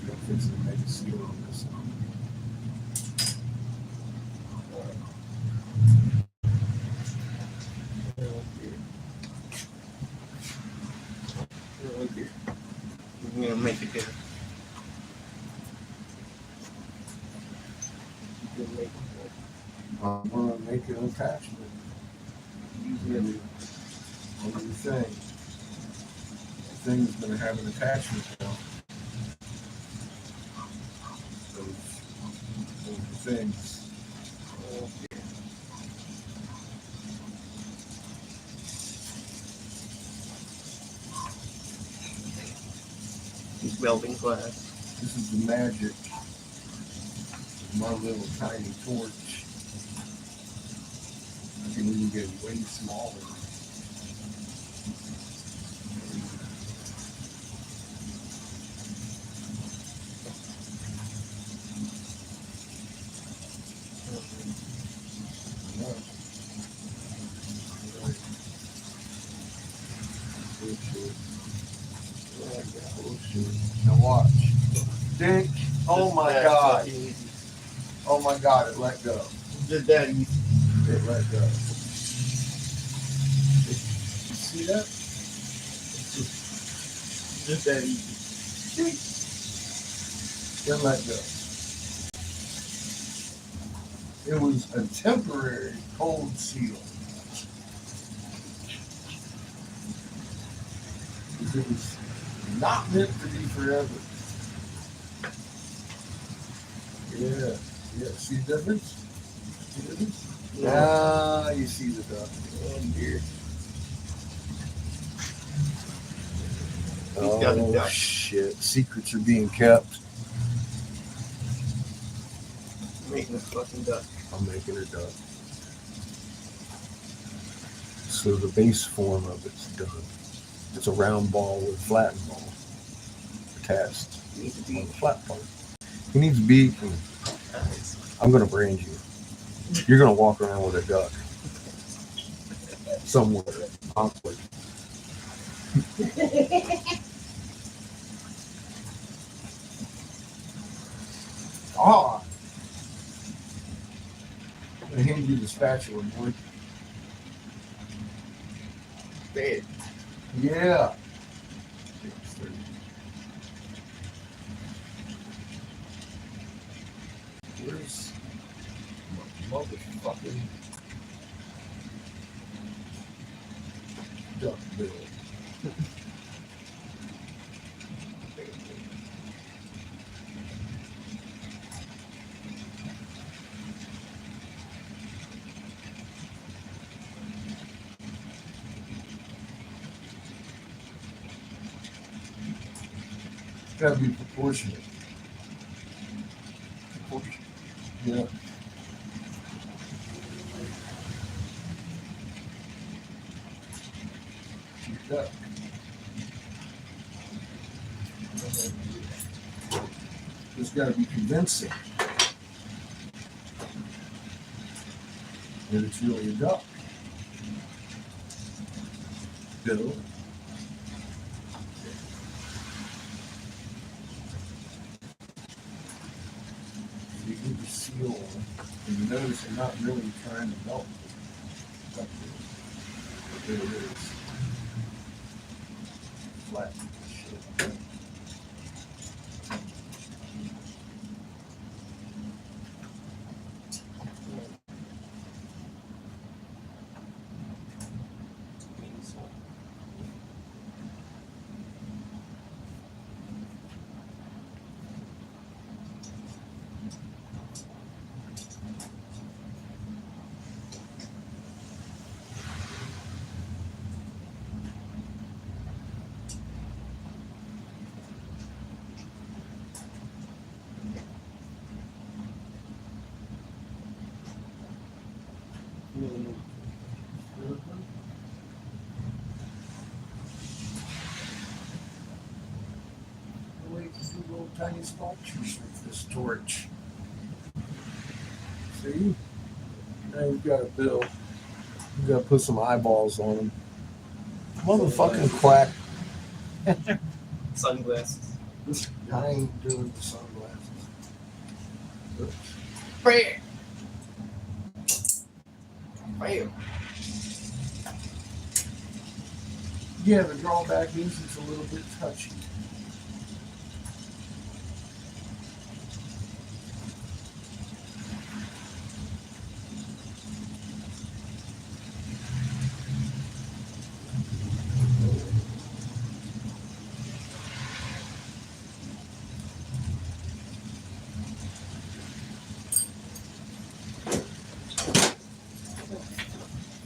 Go fix it, make a seal on this one. You're gonna make it there. You can make it I'm gonna make an attachment. Usually, on the thing. The thing's gonna have an attachment now. Those things. He's welding glass. This is the magic of my little tiny torch. I can even get way smaller. Now watch. Dick. Oh my That's God. fucking easy. Oh my God, it let go. Just that easy. It let go. You see that? Just that easy. It let go. It was a temporary cold seal. It was not meant to be forever. Yeah. Yeah. See the difference? See the difference? Now you see the difference. Oh dear. Oh got it done. shit! Secrets are being kept. Making a fucking duck. I'm making a duck. So the base form of it's done. It's a round ball with a flattened ball attached Needs to on be the flat part. He needs to be. I'm gonna brand you. You're gonna walk around with a duck somewhere. Awkward. Ah. I'm gonna hand you the spatula, boy. bad. Yeah. Where's my motherfucking duck bill. It's gotta be proportionate. Yeah. Duck. It's gotta be convincing that it's really a duck. Bill. You get the seal on, and you notice they're not really trying to melt it. But there it is. Flat shit. We can do little tiny sculptures with this torch. See? Now you've got a bill. You gotta put some eyeballs on them. Motherfucking quack. Sunglasses. I ain't doing the sunglasses. Oops. Bam. Bam. Yeah, the drawback is it's a little bit touchy.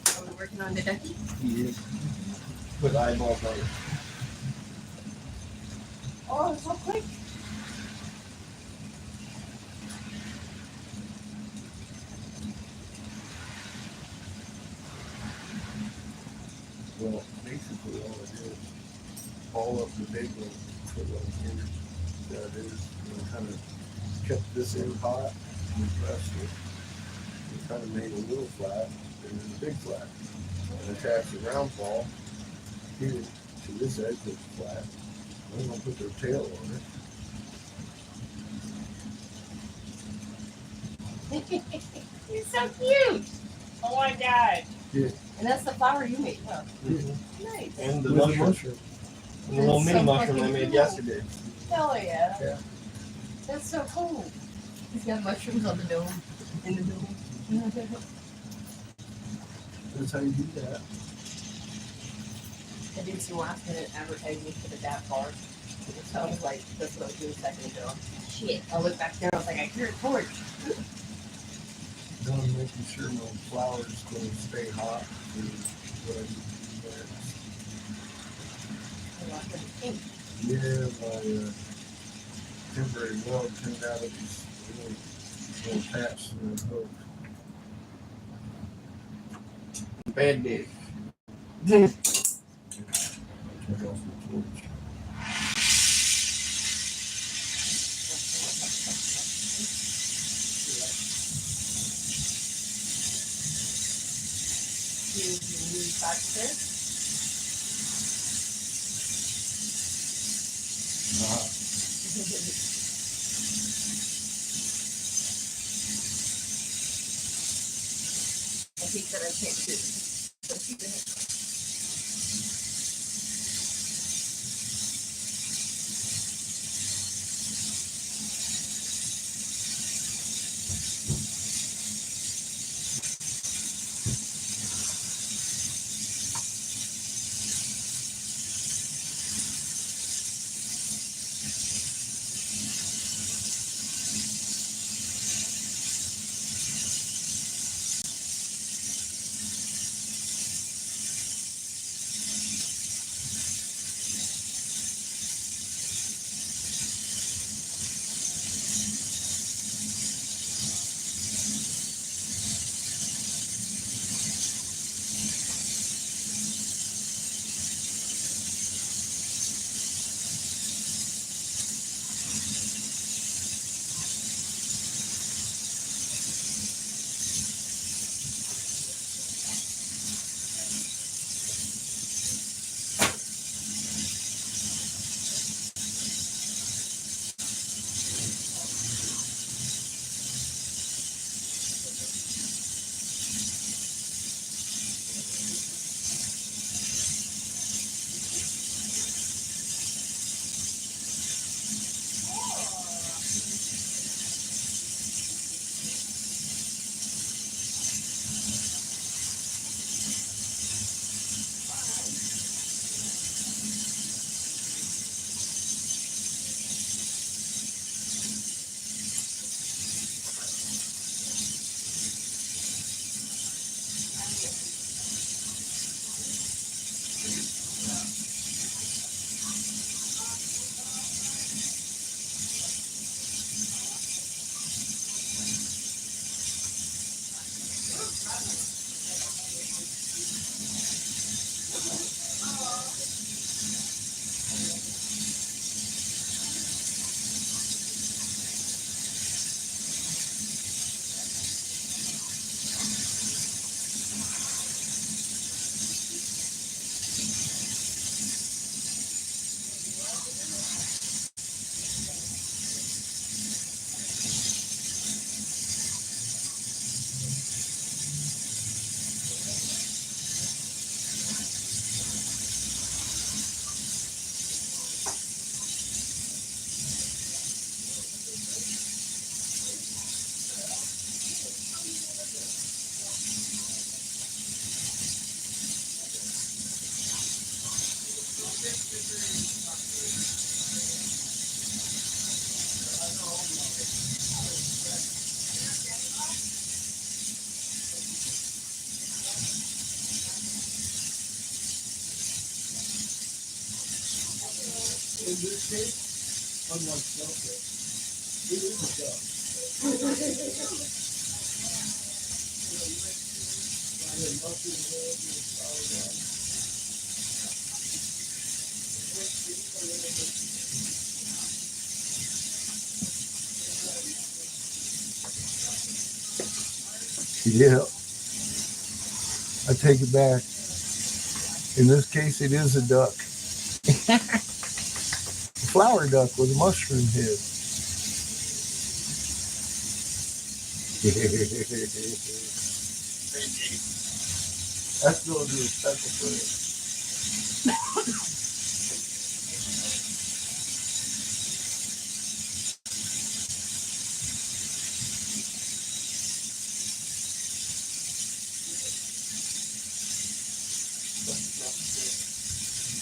Are we working on the ducky? Yeah. Put eyeballs on it. Oh, it's so quick. Well, basically all it is, all of the big ones, put one here. That is, kind of kept this end hot and pressed it. And kind of made a little flat and then a big flat. And attach the round ball here to this edge that's flat. I'm gonna put their tail on it. You're so cute. Oh my god. Yeah. And that's the flower you made, huh? Yeah. Nice. And the With a mushroom. mushroom. And the little That's mini so mushroom I fucking made cool. yesterday. Hell yeah. Yeah. That's so cool. He's got mushrooms on the dome. In the dome. That's how you do that. I did some last minute advertising for the DAP bar. So I was like, that's what I was doing a second ago. Shit. I looked back there, I was like, I hear a torch. Done making sure my flower's gonna stay hot for what I do next. I lost everything. Yeah, my temporary weld turned out it was really attached to the hook. Bad day. Turn off the torch. Do you need boxes? I think that I can't do it. So keep it. in this case, unlike shellfish, it is a duck. Yeah, mushroom head with Yeah, I take it back. In this case, it is a duck. A flower duck with a mushroom head. That's going to do a special thing.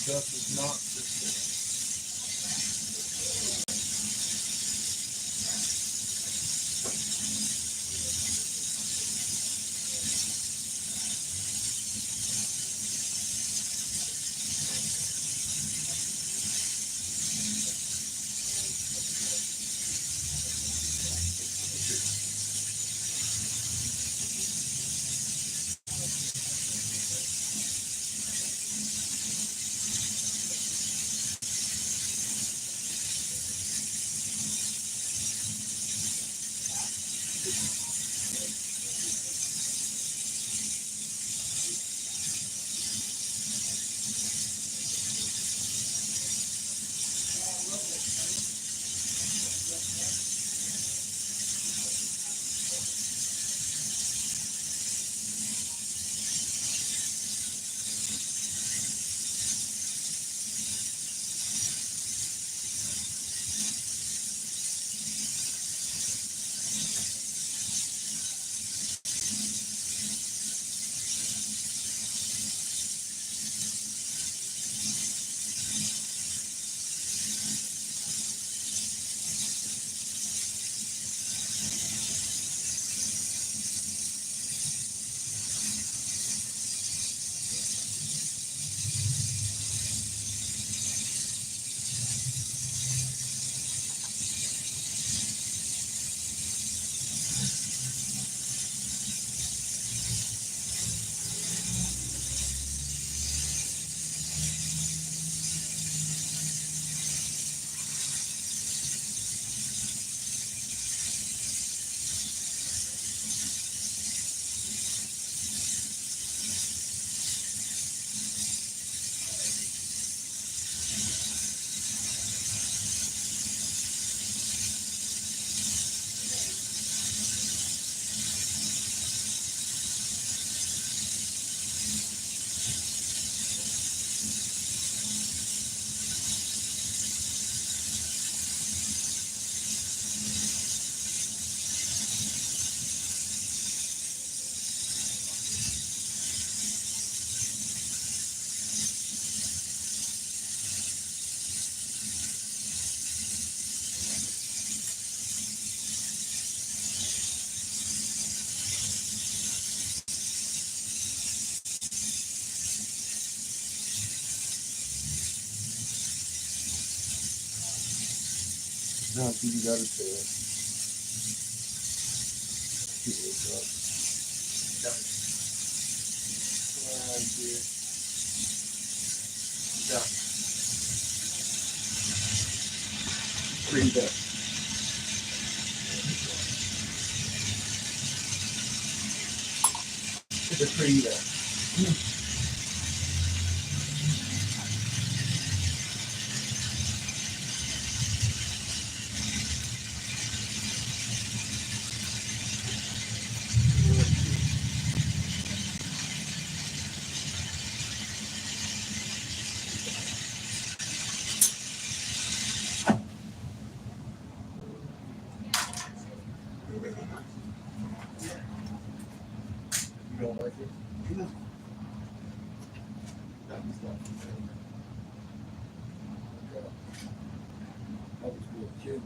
Duck is not for sale. Now, you got it there. Pretty duck. It's a pretty duck. You don't like it? No. That was not I was a little kid.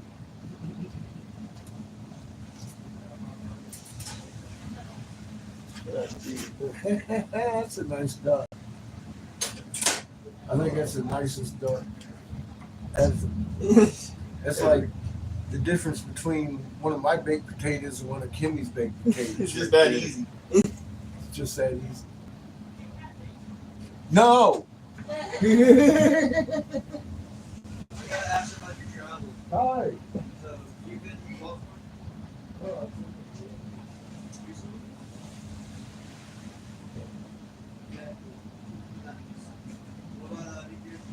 That's a nice duck. I think that's the nicest duck That's like the difference between one of my baked potatoes and one of Kimmy's baked potatoes. It's just that easy. It's just that easy. No. I gotta ask about your travel. Hi. So you've been to Baltimore? Oh, Recently? Yeah. Nice. What about New Jersey?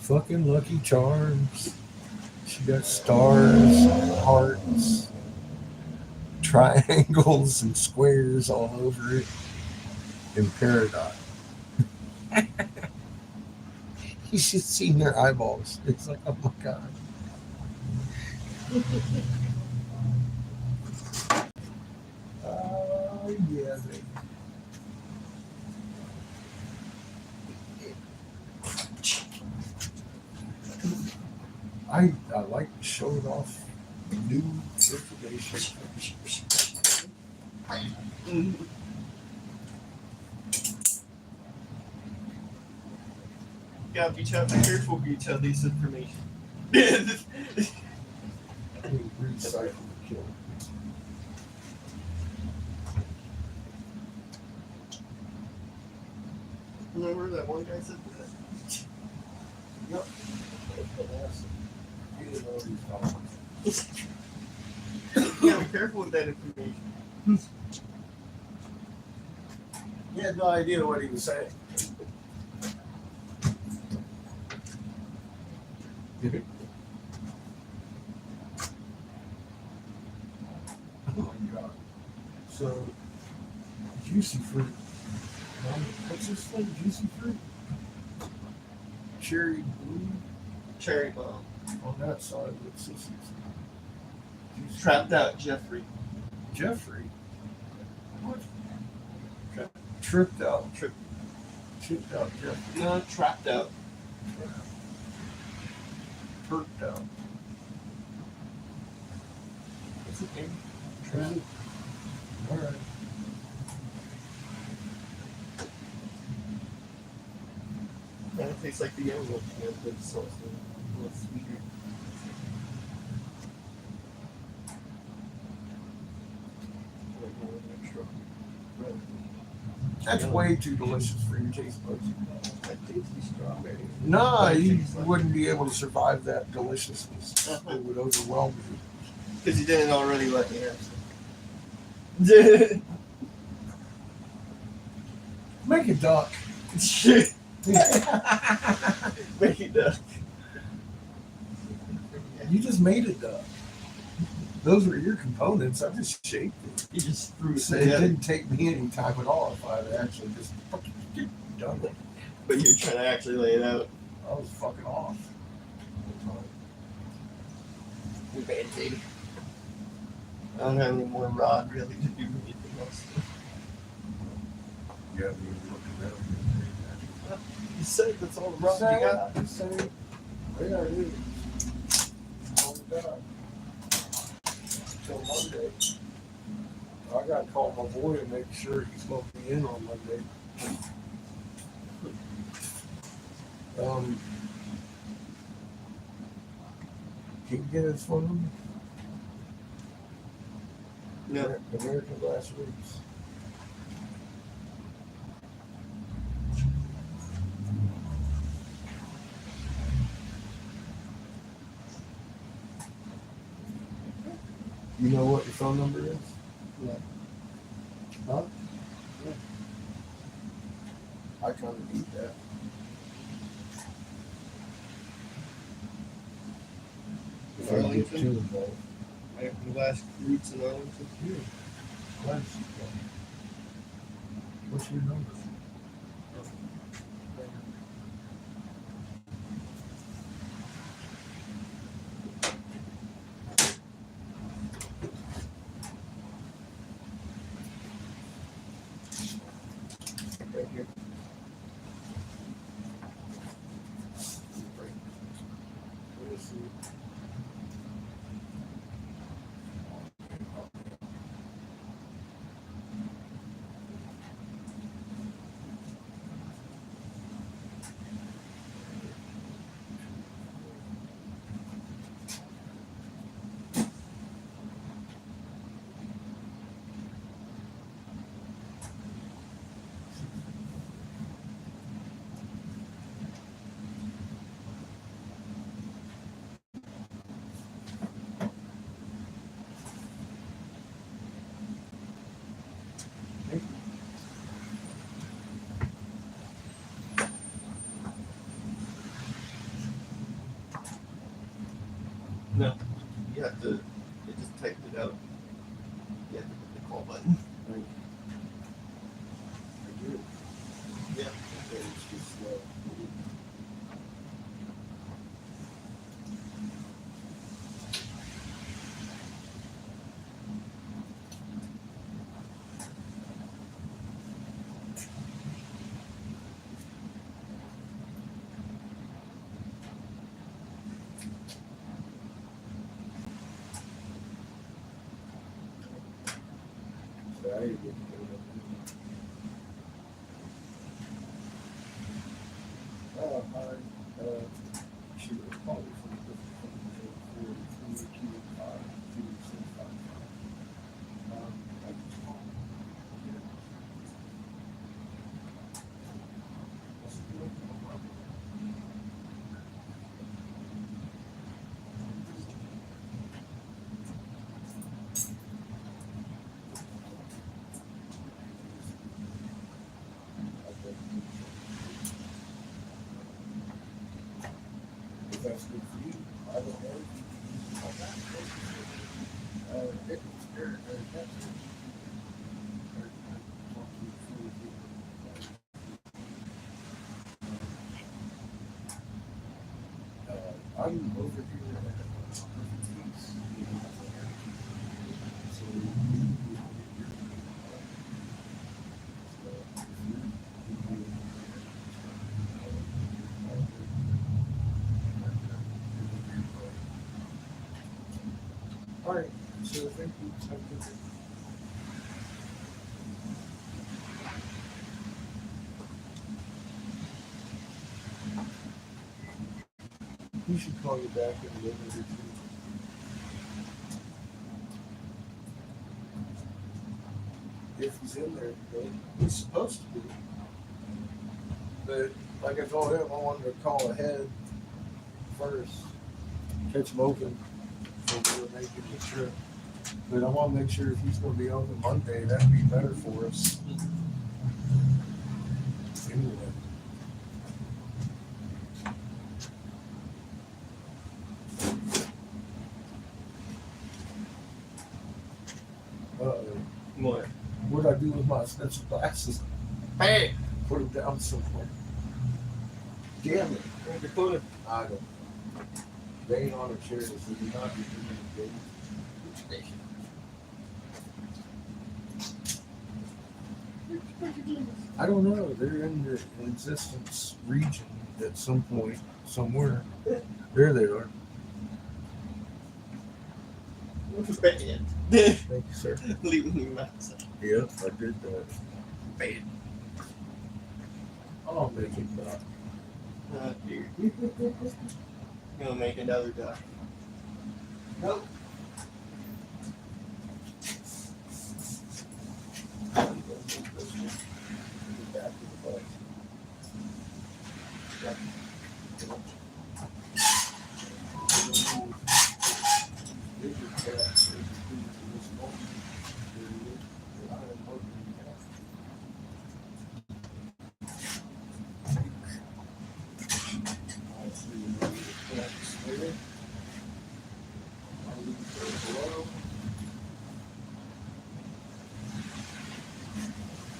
Fucking Lucky Charms. She got stars, hearts, triangles, and squares all over it. In Paradise. You should see their eyeballs. It's like, oh my god. Oh yeah, baby. I like showing off new information. Gotta be careful when you tell these information. Recycle and kill. Remember that one guy said that? Yep. You didn't know these dollars. You gotta be careful with that information. He had no idea what he was saying. Oh my god. So, juicy fruit. What's this thing? Juicy fruit? Cherry blue Cherry bomb. on that side. What's this? Juicy Trapped out Jeffrey. Jeffrey? What? Tripped out. Tripped. Tripped out Jeffrey. No, trapped out. Perked out. What's his name? Trapped. Alright. Kind of tastes like the yellow milk, but it's also a little sweeter. Like a little extra red. That's way too delicious for your taste buds. That tasty strawberry. Nah, But it you tastes like- wouldn't be able to survive that deliciousness. Uh-huh. It would overwhelm you. Because you didn't already let me have some. Make a duck. Shit. Make it up. You just made a duck. Those were your components. I just shaped it. You just threw it So it together. didn't take me any time at all if I'd actually just fucking done it. But you're trying to actually lay it out. I was fucking off. Bad thing. I don't have any more rod really to do anything else. You haven't even looked around. You said that's all the rod you got. Just saying. There it is. Oh my God. Till Monday. I gotta call my boy and make sure he's gonna be in on Monday. Can you get his phone number? No. American Glass Roots. You know what your phone number is? No. Huh? Yeah. I kind of need that. If I get too involved. American Glass Roots in Arlington. Yeah. Glass. What's your number? Right here. Let me see. You have to, it just typed it out. You have to hit the call button. I do. Yeah. It's just slow. So I get hi. She was calling from a different company, 425 I just called. What's the deal? If that's good for you, I don't know. I'm over here at Perfect All right, so thank you. Have a good day. He should call you back in a minute or two. If he's in there today, he's supposed to be. But like I told him, I wanted to call ahead first, catch him open, so we were making the trip. But I want to make sure if he's going to be open Monday, that'd be better for us. Anyway. What? What'd I do with my expensive glasses? Hey! Put them down somewhere. Damn it. Where'd you put it? I don't. They ain't on a chair, so you're not be doing anything. I don't know. They're in the existence region at some point, somewhere. There they are. Bad. Thank you, sir. Leave me mask. Yep, I did that. Bad. I'll make it back. Oh dear. Gonna make another guy. Nope.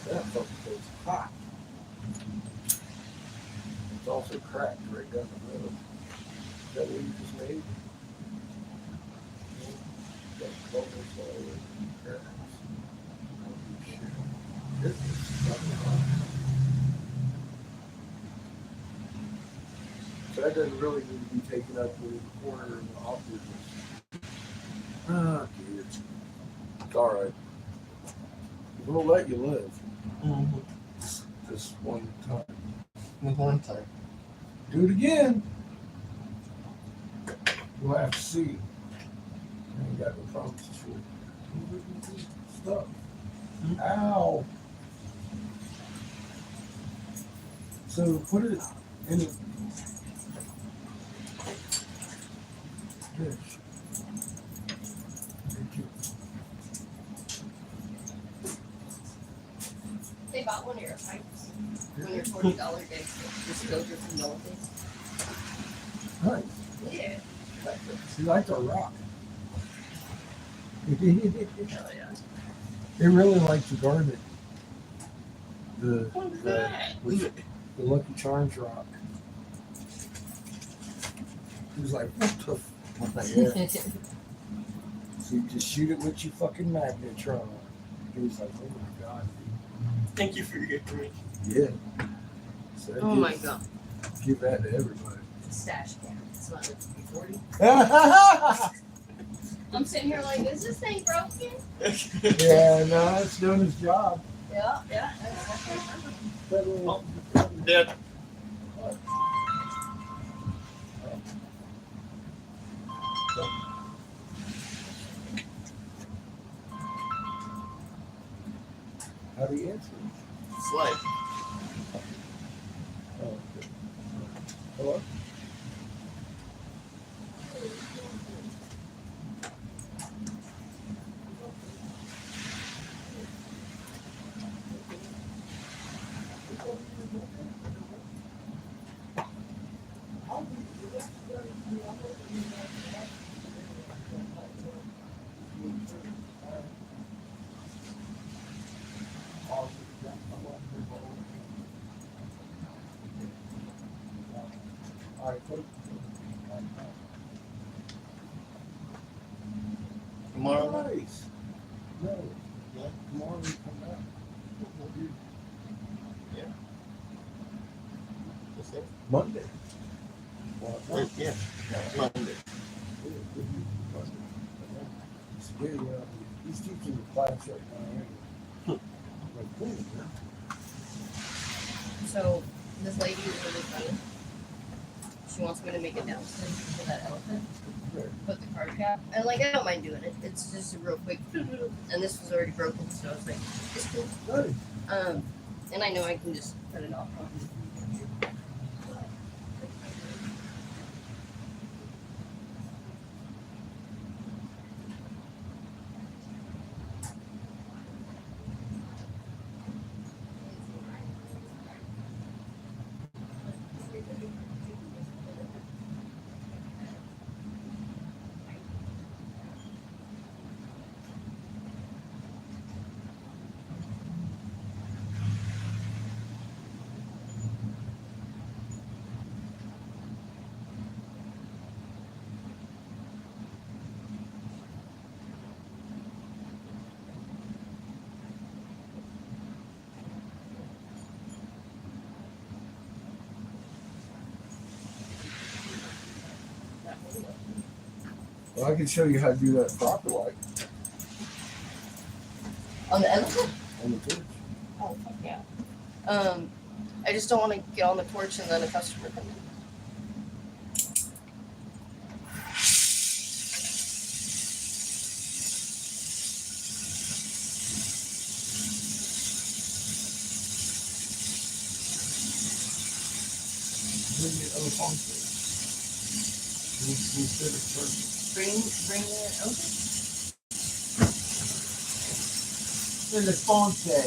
That fucking goes hot. It's also cracked right down the middle. Is that what you just made? That bubbles all over the cracks. Holy shit. This is fucking hot. So that doesn't really need to be taken up with the corner and the opposite. Ah, dude. It's alright. We'll let you live. Mm-hmm. This one time. One time. Do it again. We'll have to see. I ain't got no promises for it. Stuff. Ow. So put it in a dish. Thank you. They bought one of your pipes. When your $40 just filled your humility. Nice. Yeah. She liked our rock. Hell yeah. They really like the garnet. The What's that? the Lucky Charms rock. He was like, what the f-? Yeah. So you just shoot it with your fucking magnetron. He was like, oh my god. Thank you for your information. Yeah. So Oh my god. Give that to everybody. It's a stash can. It's not a 40. Yeah, I'm sitting here like, is this thing broken? no, it's doing its job. Yeah, yeah. Federal- Dad. How do you answer? Slide. Oh, okay. Hello? All right, put it. Tomorrow. Nice. No. Yeah. Tomorrow we come back. What's that? Monday. Well, Yeah. Monday. it's good, he's teaching the class right now. Like, cool, man. So, this lady is really funny. She wants me to make a downstairs for that elephant. Put the card cap. And like, I don't mind doing it. It's just a real quick. And this was already broken, so I was like, it's cool. Good. And I know I can just cut it off. Well, I can show you how to do that proper like On the elephant? on the torch. Oh, fuck yeah. I just don't want to get on the porch and then a customer come in. Bring the elephant. We'll sit it first. Bring it over. Elefante.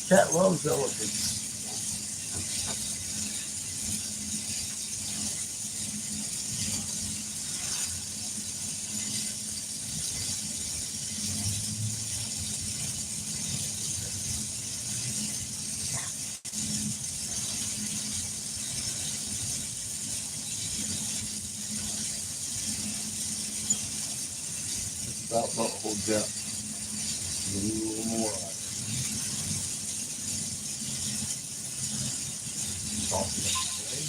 Cat loves elephants. About butthole depth. A little more on it. Soften it, okay?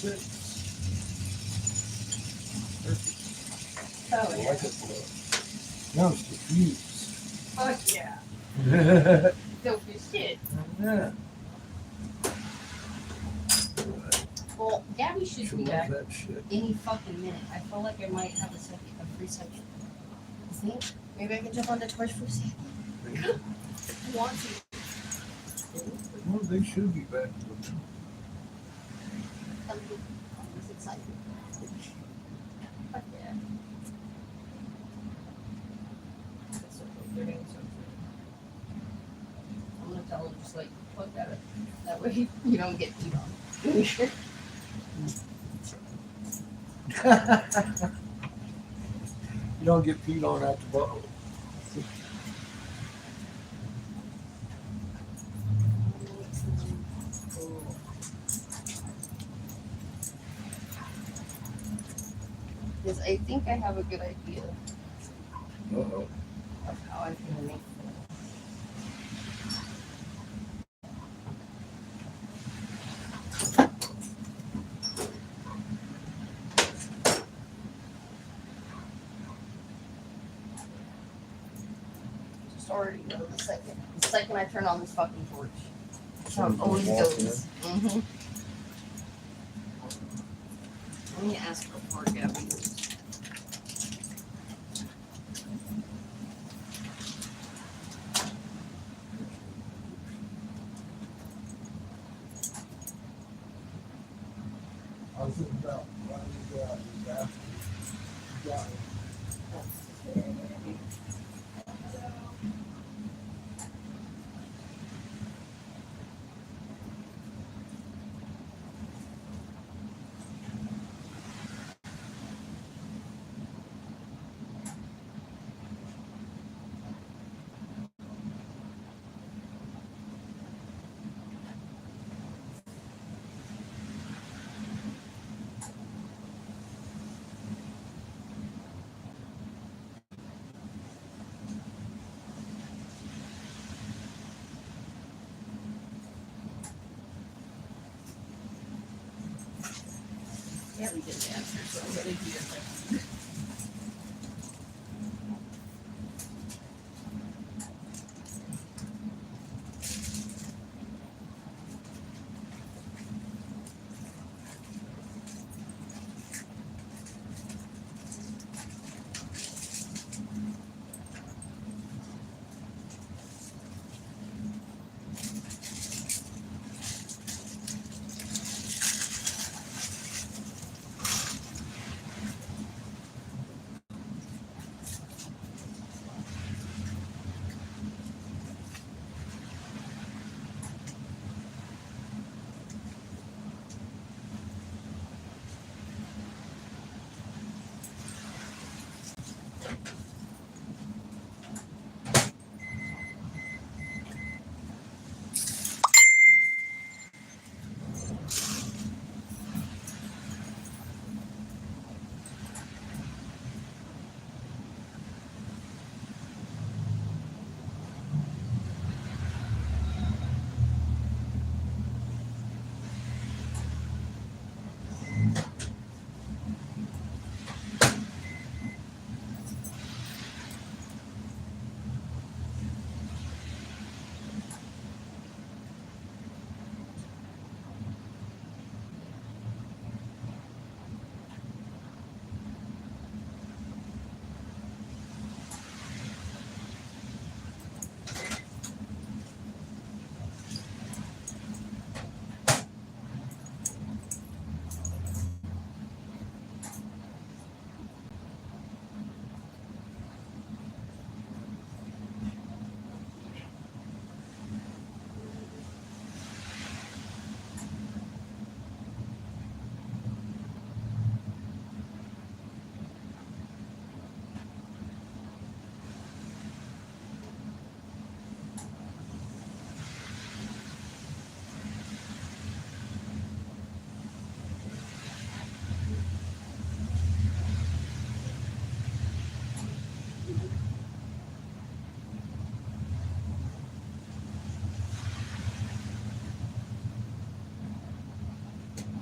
Oh, I yeah. like it. Now I'm confused. Fuck yeah. Dope as shit. Yeah. Well, Gabby should Should be love back that shit. any fucking minute. I feel like I might have a free second. You think? Maybe I can jump on the Twitch for a second. I want to. Well, they should be back. I'm just excited. Fuck yeah. That's so cool. They're doing so cool. I'm gonna tell them just like fuck that up. That way you don't get beat on. You don't get peed on at the bottom. Because I think I have a good idea Uh-oh. of how I can make just already know the second I turn on this fucking torch. That's how it always goes. Mm-hmm. Let me ask her for Gabby. I was thinking about why we go out and bath. Yeah. Yeah, we did the answer, so I'm gonna do it.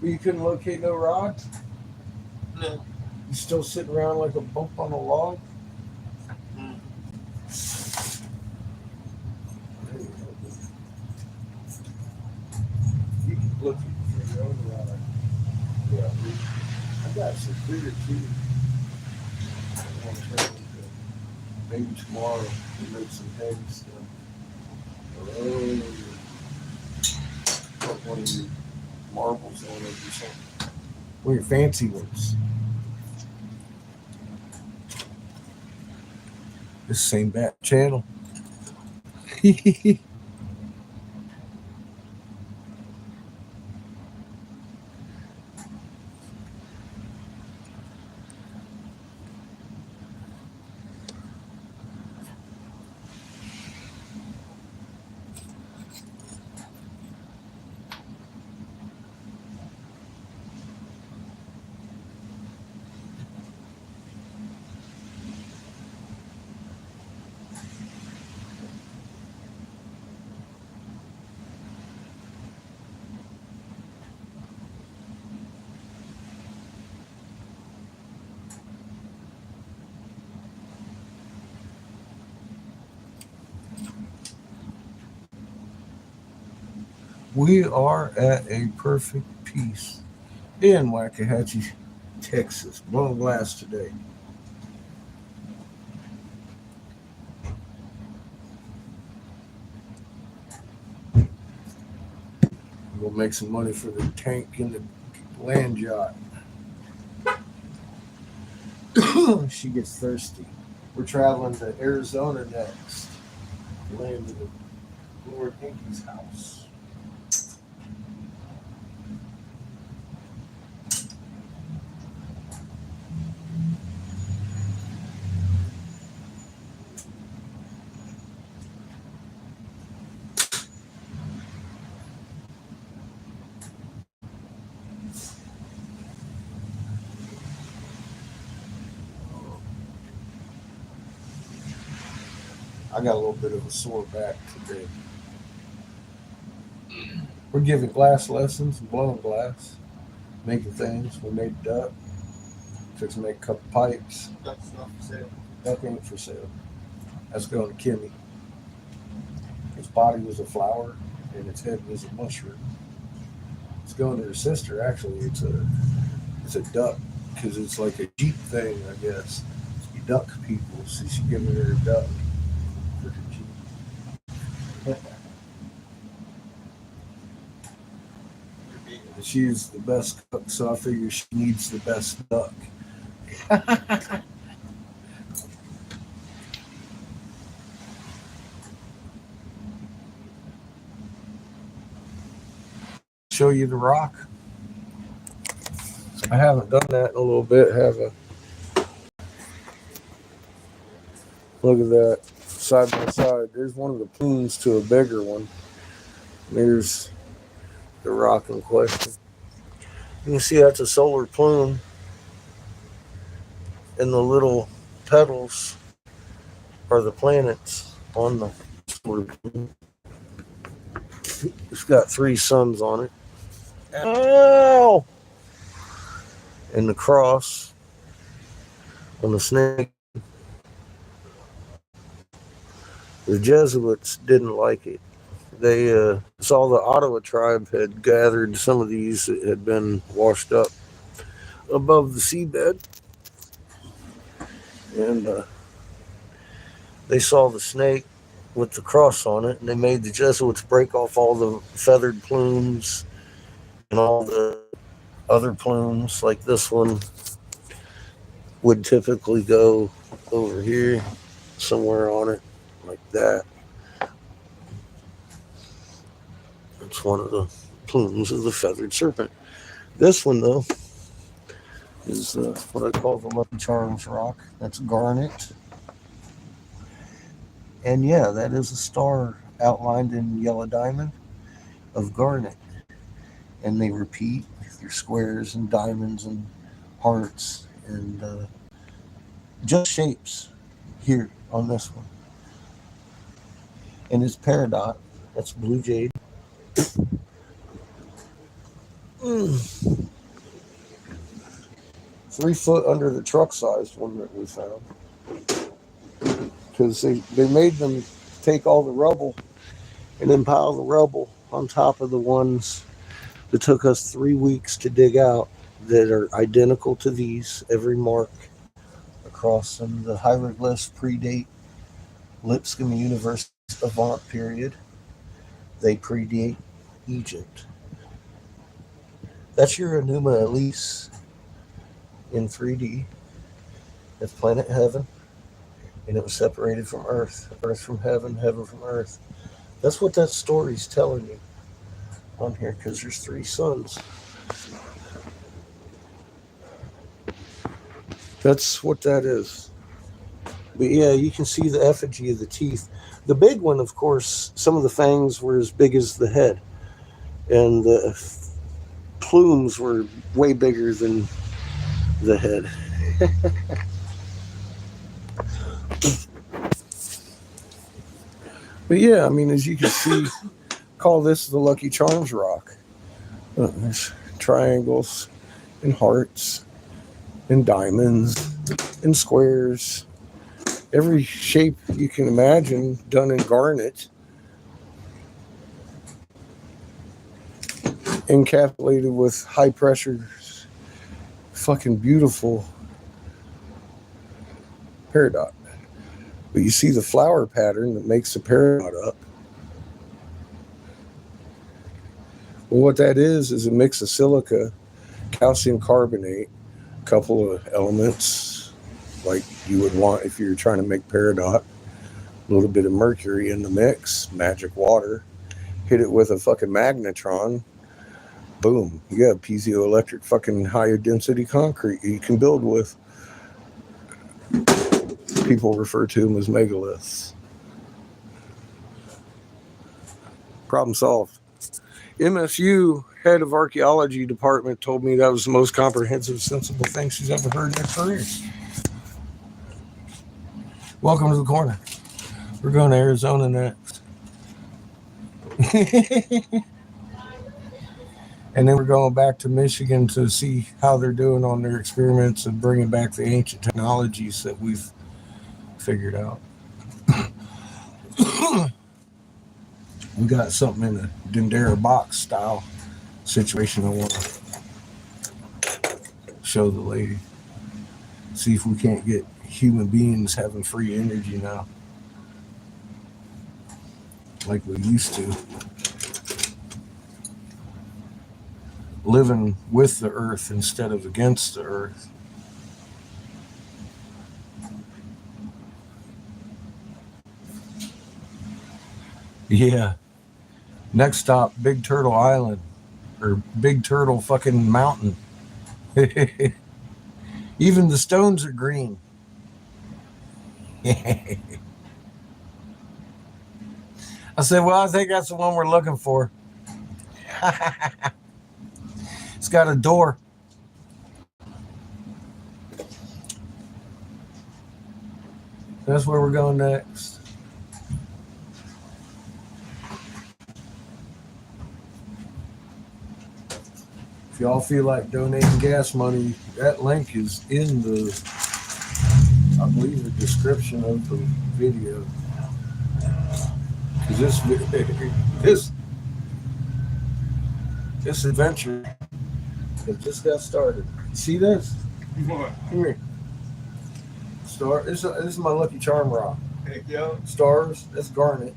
You couldn't locate no rods? No. You still sitting around like a bump on a log? Mm. You can look for your own rod. Yeah, I got some clear too. I want to try to, maybe tomorrow we'll make some heavy stuff. Oh, put one of your marbles on it or something. One of your fancy ones. This same bat channel. We are at a perfect peace in Waxahachie, Texas. Blowing glass today. We'll make some money for the tank and the land yacht. She gets thirsty. We're traveling to Arizona next. Land at Lord Hinkey's house. I got a little bit of a sore back today. We're giving glass lessons, blowing glass, making things. We made duck. Fix to make a couple pipes. That's not for sale. Duck ain't for sale. That's going to Kimmy. Its body was a flower and its head was a mushroom. It's going to her sister. Actually, it's a duck because it's like a Jeep thing, I guess. You duck people, so she's giving her a duck. She's the best cook, so I figure she needs the best duck. Show you the rock. I haven't done that in a little bit, have I? Look at that, side by side. There's one of the plumes to a bigger one. There's the rock in question. You can see that's a solar plume, and the little petals are the planets on the solar plume. It's got 3 suns on it. Oh! And the cross on the snake. The Jesuits didn't like it. They saw the Ottawa tribe had gathered some of these that had been washed up above the seabed. And they saw the snake with the cross on it, and they made the Jesuits break off all the feathered plumes and all the other plumes, like this one would typically go over here, somewhere on it, like that. It's one of the plumes of the feathered serpent. This one, though, is what I call the Lucky Charms rock. That's garnet. And yeah, that is a star outlined in yellow diamond of garnet. And they repeat. They're squares and diamonds and hearts and just shapes here on this one. And it's peridot. That's blue jade. 3 foot under the truck sized one that we found. Because they made them take all the rubble and then pile the rubble on top of the ones that took us 3 weeks to dig out that are identical to these. Every mark across them. The hieroglyphs predate Lipscomb University Avant period. They predate Egypt. That's your Enuma Elise in 3D. That's planet heaven. And it was separated from earth. Earth from heaven, heaven from earth. That's what that story's telling you on here, because there's 3 suns. That's what that is. But yeah, you can see the effigy of the teeth. The big one, of course, some of the fangs were as big as the head. And the plumes were way bigger than the head. But yeah, I mean, as you can see, call this the Lucky Charms rock. There's triangles and hearts and diamonds and squares. Every shape you can imagine done in garnet. Encapsulated with high pressure, fucking beautiful peridot. But you see the flower pattern that makes the peridot up. Well, what that is a mix of silica, calcium carbonate, a couple of elements like you would want if you're trying to make peridot, a little bit of mercury in the mix, magic water, hit it with a fucking magnetron, boom, you got piezoelectric fucking higher density concrete you can build with. People refer to them as megaliths. Problem solved. MSU head of archaeology department told me that was the most comprehensive, sensible thing she's ever heard in her career. Welcome to the corner. We're going to Arizona next. And then we're going back to Michigan to see how they're doing on their experiments and bringing back the ancient technologies that we've figured out. We got something in a Dendera box style situation I want to show the lady. See if we can't get human beings having free energy now, like we used to. Living with the earth instead of against the earth. Yeah. Next stop, Big Turtle Island. Or Big Turtle fucking Mountain. Even the stones are green. I said, well, I think that's the one we're looking for. It's got a door. That's where we're going next. If y'all feel like donating gas money, that link is in the, I believe, the description of the video. Because this adventure has just got started. See this? What? Come here. Star. This is my Lucky Charm rock. Heck yeah. Stars. That's garnet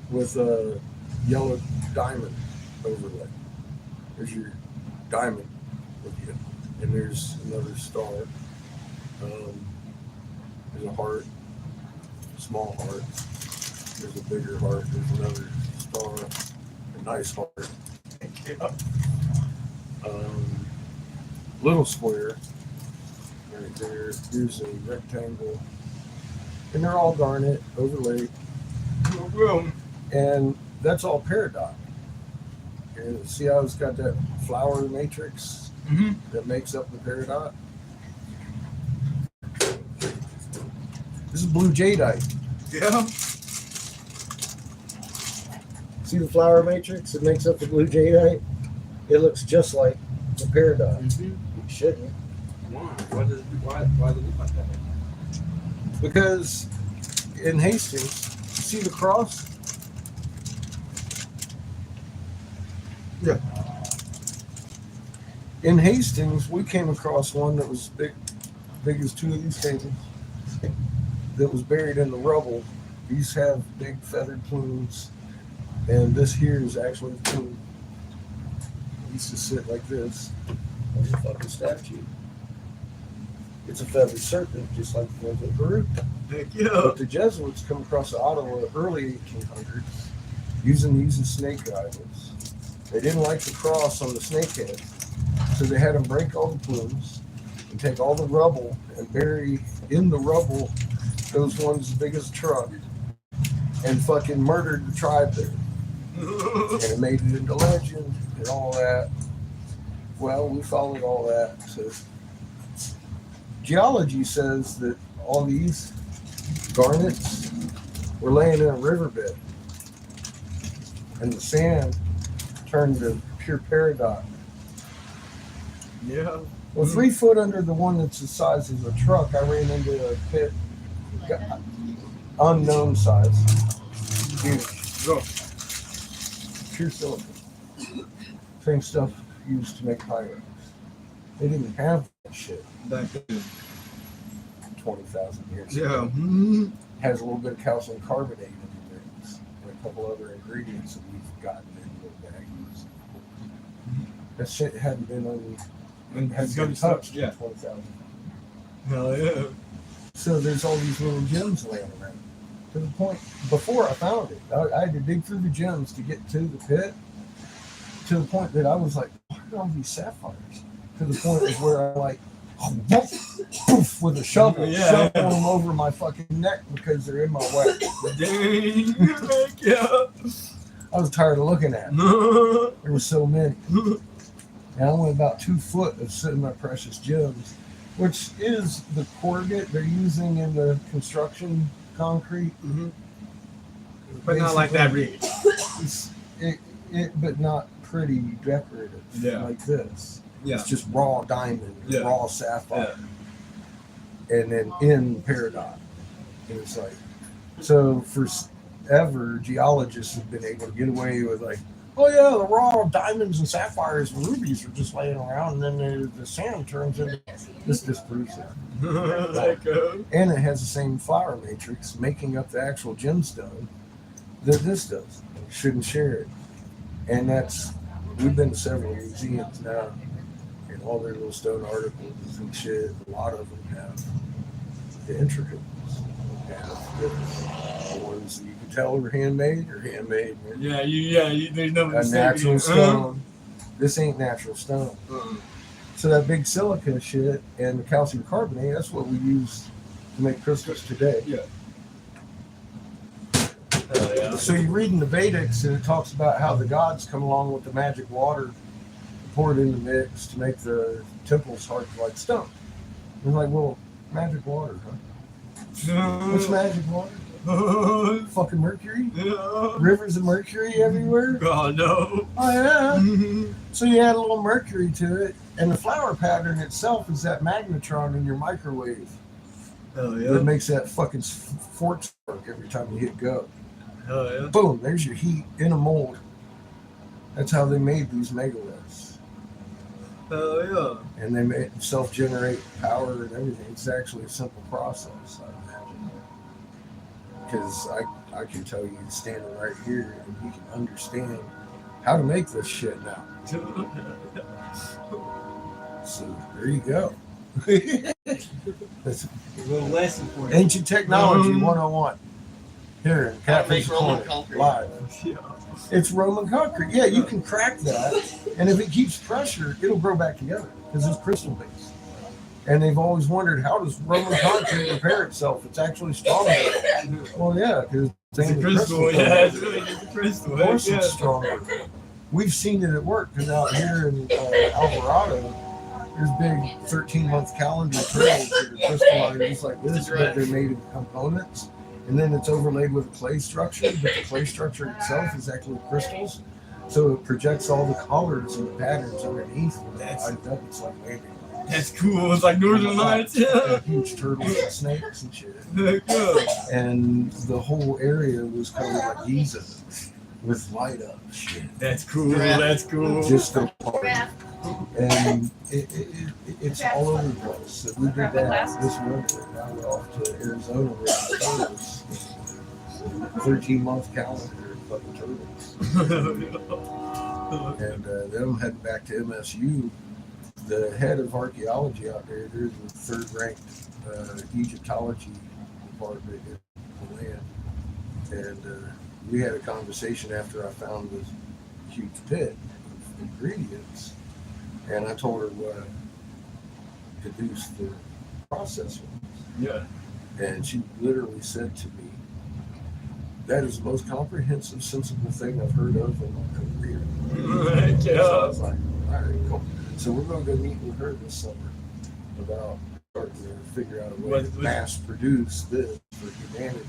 with a yellow diamond overlay. There's your diamond with you, and there's another star. There's a heart, a small heart. There's a bigger heart. There's another star, a nice heart. Heck yeah. Little square right there. Here's a rectangle, and they're all garnet overlaid, and that's all peridot. And see how it's got that flower matrix that makes up the peridot? This is blue jadeite. Yeah. See the flower matrix that makes up the blue jadeite? It looks just like Peridot. Mhm. We shouldn't. Why? Why does it look like that? Because in Hastings, see the cross? Yeah. In Hastings, we came across one that was big as two of these tables, that was buried in the rubble. These have big feathered plumes, and this here is actually a plume. It used to sit like this on the fucking statue. It's a feathered serpent, just like the ones in Peru. Heck yeah. But the Jesuits come across the Ottawa early 1800s using these as snake idols. They didn't like the cross on the snake head, so they had them break all the plumes and take all the rubble and bury in the rubble those ones as big as a truck and fucking murdered the tribe there. And it made it into legend and all that. Well, we followed all that. So geology says that all these garnets were laying in a riverbed, and the sand turned to pure peridot. Yeah. Well, 3 foot under the one that's the size of a truck, I ran into a pit, unknown size, huge, pure silicon. Same stuff used to make pyrex. They didn't have that shit Back then. 20,000 years Yeah. ago. Mhm. Has a little bit of calcium carbonate in the mix, and a couple other ingredients that we've gotten in the baggies. That shit hadn't been And hadn't it's been gonna touched yeah. in 20,000. Hell yeah. So there's all these little gems laying around. To the point, before I found it, I had to dig through the gems to get to the pit. To the point that I was like, what are all these sapphires? To the point of where I like, poof, with a shovel, Yeah, shovel yeah. them over my fucking neck because they're in my way. Dang. Heck yeah. I was tired of looking at them. There were so many. And I went about 2 foot of semi-precious gems, which is the corrugate they're using in the construction concrete. Mhm. But not like that big. It's, but not pretty decorative Yeah. like this. Yeah. It's just raw diamond, Yeah. raw sapphire, and then in peridot. And it's like, so forever, geologists have been able to get away with like, oh yeah, the raw diamonds and sapphires and rubies are just laying around, and then the sand turns into. This disproves it. Like, And it has the same flower matrix making up the actual gemstone that this does. Shouldn't share it. And we've been to several museums now, and all their little stone articles and shit, a lot of them have the intricate ones. Have the ones that you can tell are handmade or handmade. there's no A mistake. natural stone. This ain't natural stone. So that big silica shit and the calcium carbonate, that's what we use to make crystals today. So you read in the Vedics and it talks about how the gods come along with the magic water, pour it in the mix to make the temples hard like stone. And I'm like, well, magic water, huh? What's magic water? Fucking mercury? Rivers of mercury everywhere? God, no. Oh yeah. So you add a little mercury to it, and the flower pattern itself is that magnetron in your microwave Hell that yeah. makes that fucking fork spark every time you hit go. Hell yeah. Boom, there's your heat in a mold. That's how they made these megaliths. Hell yeah. And they made self-generate power and everything. It's actually a simple process, I imagine. Because I can tell you standing right here and you can understand how to make this shit now. So there you go. That's A little lesson for you. ancient technology 101. Here in How to make Catfish Roman Corner, concrete. live. Yeah. It's Roman concrete. Yeah, you can crack that, and if it keeps pressure, it'll grow back together because it's crystal based. And they've always wondered, how does Roman concrete repair itself? It's actually stronger. Well, yeah, because It's a crystal. Yeah, it's really just a crystal. of course Heck it's yeah. stronger. We've seen it at work because out here in Alvarado, there's big 13-month calendar trails that are crystalline just like this, but they're made of components. And then it's overlaid with a clay structure, but the clay structure itself is actually crystals. So it projects all the colors and the patterns underneath. That's- It's like waving. That's cool. It's like Northern Lights. Yeah. Huge turtles and snakes and shit. Heck yeah. And the whole area was kind of like Giza with light up shit. That's cool. That's cool. Just the and it's all over the place. So we did that this winter. Now we're off to Arizona with the turtles. 13-month calendar of fucking turtles. And then I'm heading back to MSU. The head of archaeology out there, there's the third-ranked Egyptology department in the land. And we had a conversation after I found this huge pit of ingredients. And I told her what I deduced the process was. Yeah. And she literally said to me, that is the most comprehensive, sensible thing I've heard of in my career. Heck So I yeah. was like, all right, cool. So we're going to go meet with her this summer about starting to figure out a way to mass produce this for humanity.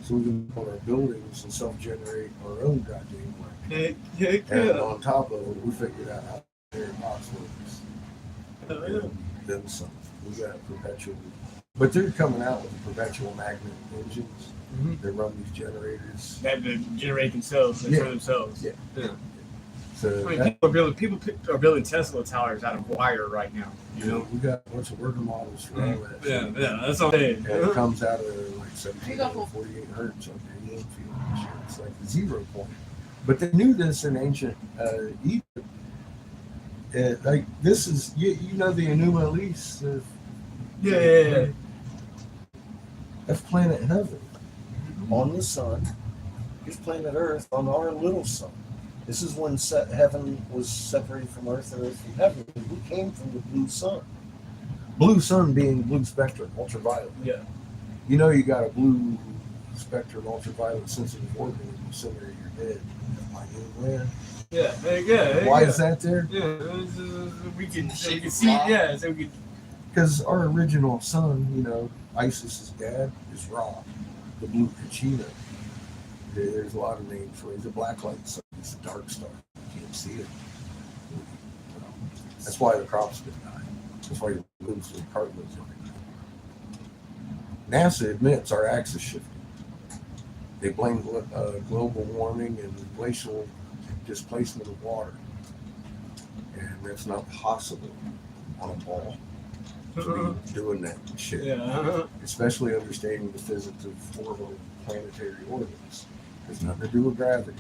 So we can build our buildings and self-generate our own goddamn way. Heck And yeah. on top of it, we figured out how their box works. Hell yeah. Then some. We got perpetual, but they're coming out with perpetual magnet engines. Mhm. They run these generators. They have to generate themselves and Yeah. for themselves. Yeah. Yeah. So I mean, that, people are building Tesla towers out of wire right now. You know. we got a bunch of worker models for all that. Yeah, shit. yeah, that's all. Hey. And it comes out of like 1748 hertz on your yield field and shit. It's like the 0 point. But they knew this in ancient Egypt. Like this is you know the Enuma Elish. Yeah. That's planet heaven on the sun. Here's planet Earth on our little sun. This is when heaven was separated from Earth and Earth from heaven. We came from the blue sun. Blue sun being blue spectrum, ultraviolet. Yeah. You know you got a blue spectrum, ultraviolet sensitive organ in the center of your head. My new land. Yeah. Heck yeah. Heck Why yeah. is that there? Yeah. We can see. Yeah. So we can. Because our original sun, you know, Isis's dad is Ra, the blue Kachina. There's a lot of names for it. He's a black light sun. It's a dark star. You can't see it. That's why the crops been dying. That's why your blooms and cartilage are dying. NASA admits our axis shifting. They blame global warming and glacial displacement of water. And that's not possible on a ball. To be doing that shit. Yeah. Especially understanding the physics of orbital planetary orbits. Has nothing to do with gravity.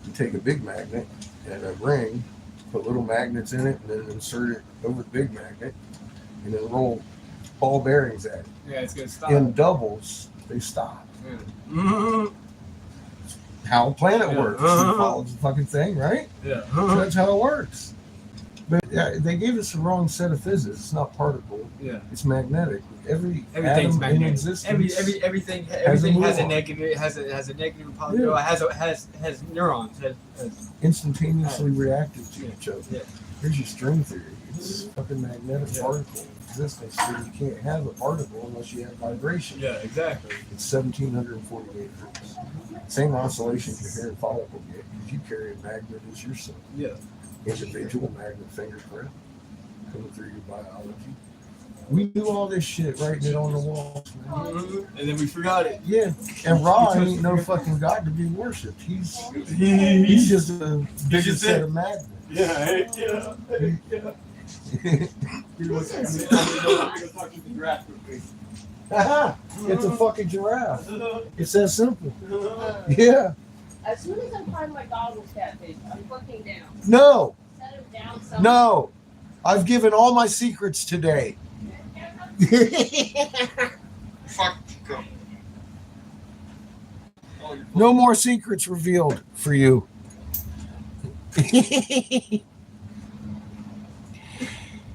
You take a big magnet and a ring, put little magnets in it, and then insert it over the big magnet, and then roll ball bearings at it. Yeah. It's gonna stop. In doubles, they stop. Yeah. How a planet Yeah. works. It follows the fucking thing, right? Yeah. So that's how it works. But they gave us the wrong set of physics. It's not particle. Yeah. It's magnetic. Every Everything's atom in magnetic. existence. Everything has a has a muon. negative has a negative and positive. Yeah. Has neurons. Has Instantaneously reactive to each other. Yeah. Here's your string theory. It's a fucking magnetic Yeah. particle existence. So you can't have a particle unless you have vibration. yeah. Exactly. It's 1748 hertz. Same oscillation coherent follicle get because you carry a magnet as your sun. Yeah. Individual magnet fingerprint coming through your biology. We knew all this shit writing it on the walls, man. And then we forgot it. Yeah, and Ra ain't no fucking god to be worshipped. He's He's just a bigger just set it. of magnets. Yeah. Yeah. It's a fucking giraffe. It's that simple. Yeah. As soon as I find my goggles, catfish, I'm fucking down. No. Set him down somewhere. No. I've given all my secrets today. Fuck. Go. No more secrets revealed for you.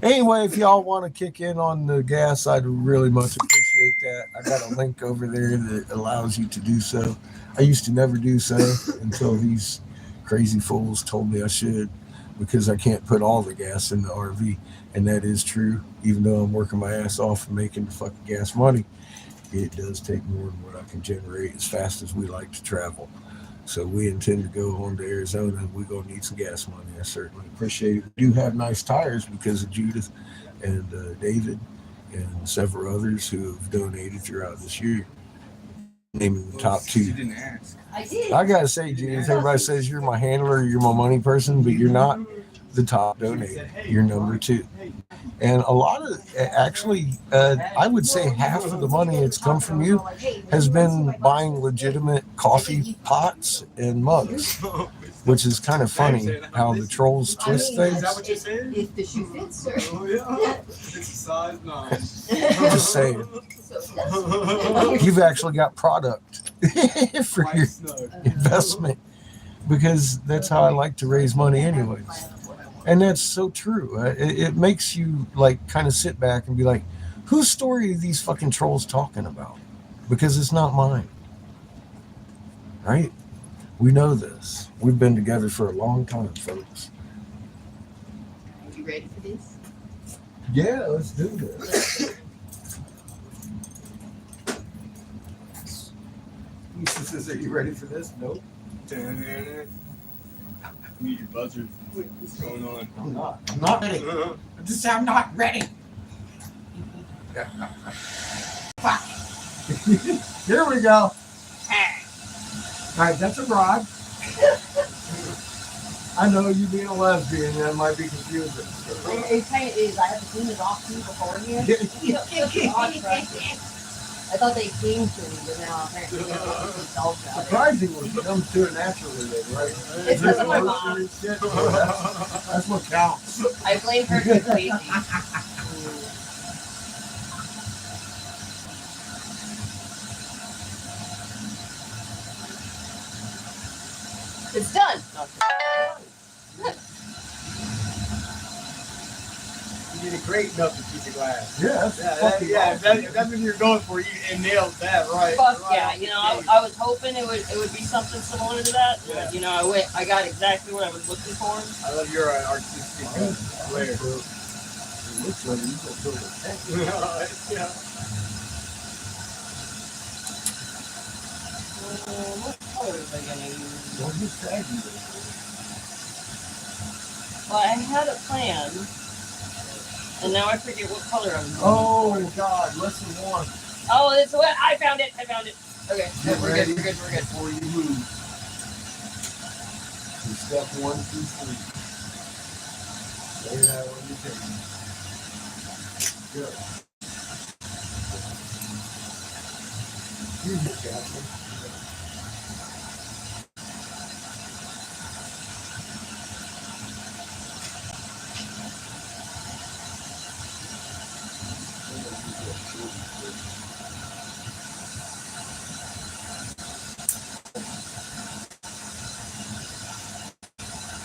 Anyway, if y'all want to kick in on the gas, I'd really much appreciate that. I got a link over there that allows you to do so. I used to never do so until these crazy fools told me I should, because I can't put all the gas in the RV. And that is true. Even though I'm working my ass off and making the fucking gas money, it does take more than what I can generate as fast as we like to travel. So we intend to go on to Arizona, and we're gonna need some gas money. I certainly appreciate it. We do have nice tires because of Judith and David and several others who have donated throughout this year. Naming the top You two. didn't ask. I did. I gotta say, Judith, everybody says you're my handler, you're my money person, but you're not the top donator. You're number two. And a lot of, actually, I would say half of the money that's come from you has been buying legitimate coffee pots and mugs, which is kind of funny how the trolls twist Is that things. what you're saying? If the shoe fits, sir. Oh yeah. It's a size 9. Just saying, So it does. you've actually got product for your investment, because that's how I like to raise money anyways. And that's so true. It makes you like kind of sit back and be like, whose story are these fucking trolls talking about? Because it's not mine. Right? We know this. We've been together for a long time, folks. You ready for this? Yeah, let's do this. Lisa says, are you ready for this? Nope. Need your buzzer. What's going on? I'm not. I'm not ready. Just say I'm not ready. Fuck. Here we go. All right, that's a rod. I know you being a lesbian, that might be confusing. It kind of is. I have to clean it off too beforehand. I thought they came to me, but now apparently they have themselves out. Surprisingly, it comes to it naturally, then, right? It's because of my mom. That's what counts. I blame her for crazy. It's done. You did a great enough to piece of glass. Yeah, that's fucking That's what you're going for. You nailed that right. Fuck right yeah, off you the know, gate. I was hoping it would be something similar to that. Yeah. But, you know, I got exactly what I was looking for. I love your artistic flair. It looks like you go build a tent. Yeah. What color was I gonna use? Don't get saggy. Well, I had a plan, and now I forget what color I'm using. Oh God, lesson 1. Oh, it's what I found it. Okay, Get we're ready good. before you move. So step 1 through 3. Lay it out on your table. Good. Excuse me, Captain.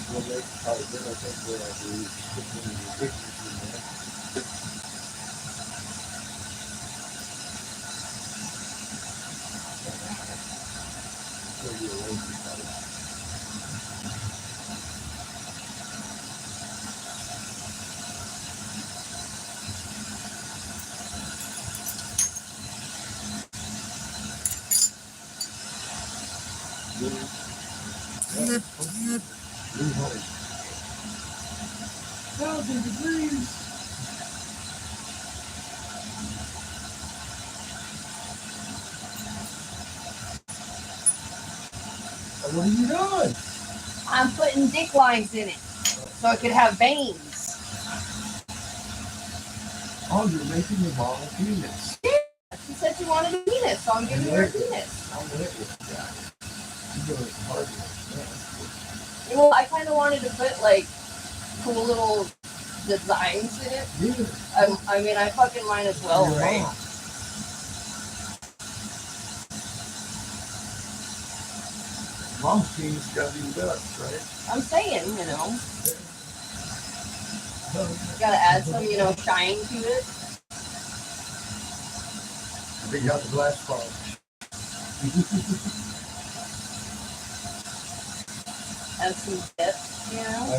We'll make probably then I think what I do is put one of your pictures in there. So you're lazy about it. Blue hole. 1,000 degrees. What are you doing? I'm putting dick lines in it, so it could have veins. Oh, you're making your mom a penis. She said she wanted a penis, so I'm giving her a penis. I'm with you. Yeah. You're doing it hard. Well, I kind of wanted to put like cool little designs in it. Yeah. I mean, I fucking might as well, Your right? mom. Mom's penis got these guts, right? I'm saying, you know, gotta add some, you know, shine to it. They got the glass polish. Add some depth, you know. I'm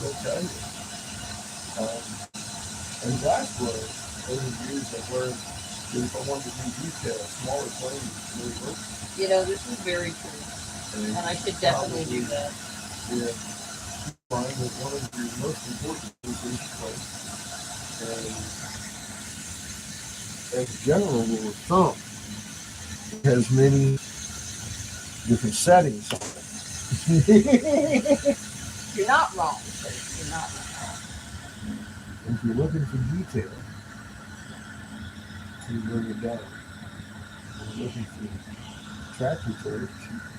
going to tell you. And glass blow, over the years I've learned that if I wanted to do detail, smaller planes really work. You know, this is very true. And And I could definitely do that. yeah, find that one of your most important things is place. And as a general rule of thumb, it has many different settings on it. You're not wrong, sir. You're not wrong. If you're looking for detail, you bring it down. If you're looking for tractor torque, you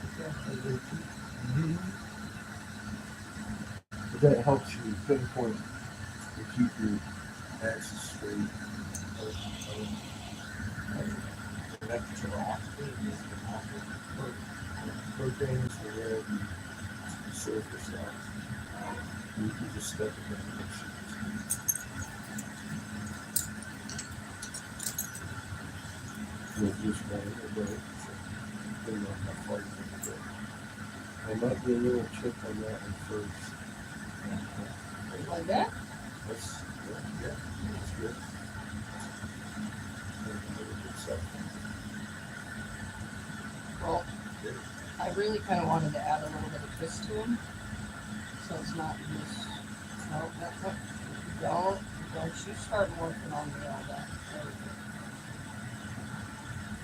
put that right there too. But that helps you pinpoint to keep your axis straight. Proteins for where the surface lies. You can just step it down. With this one, it will clean up how far you can go. There might be a little chip on that one first. Like that? That's good. Well, I really kind of wanted to add a little bit of twist to him. So it's not just, no, don't you start working on me all that.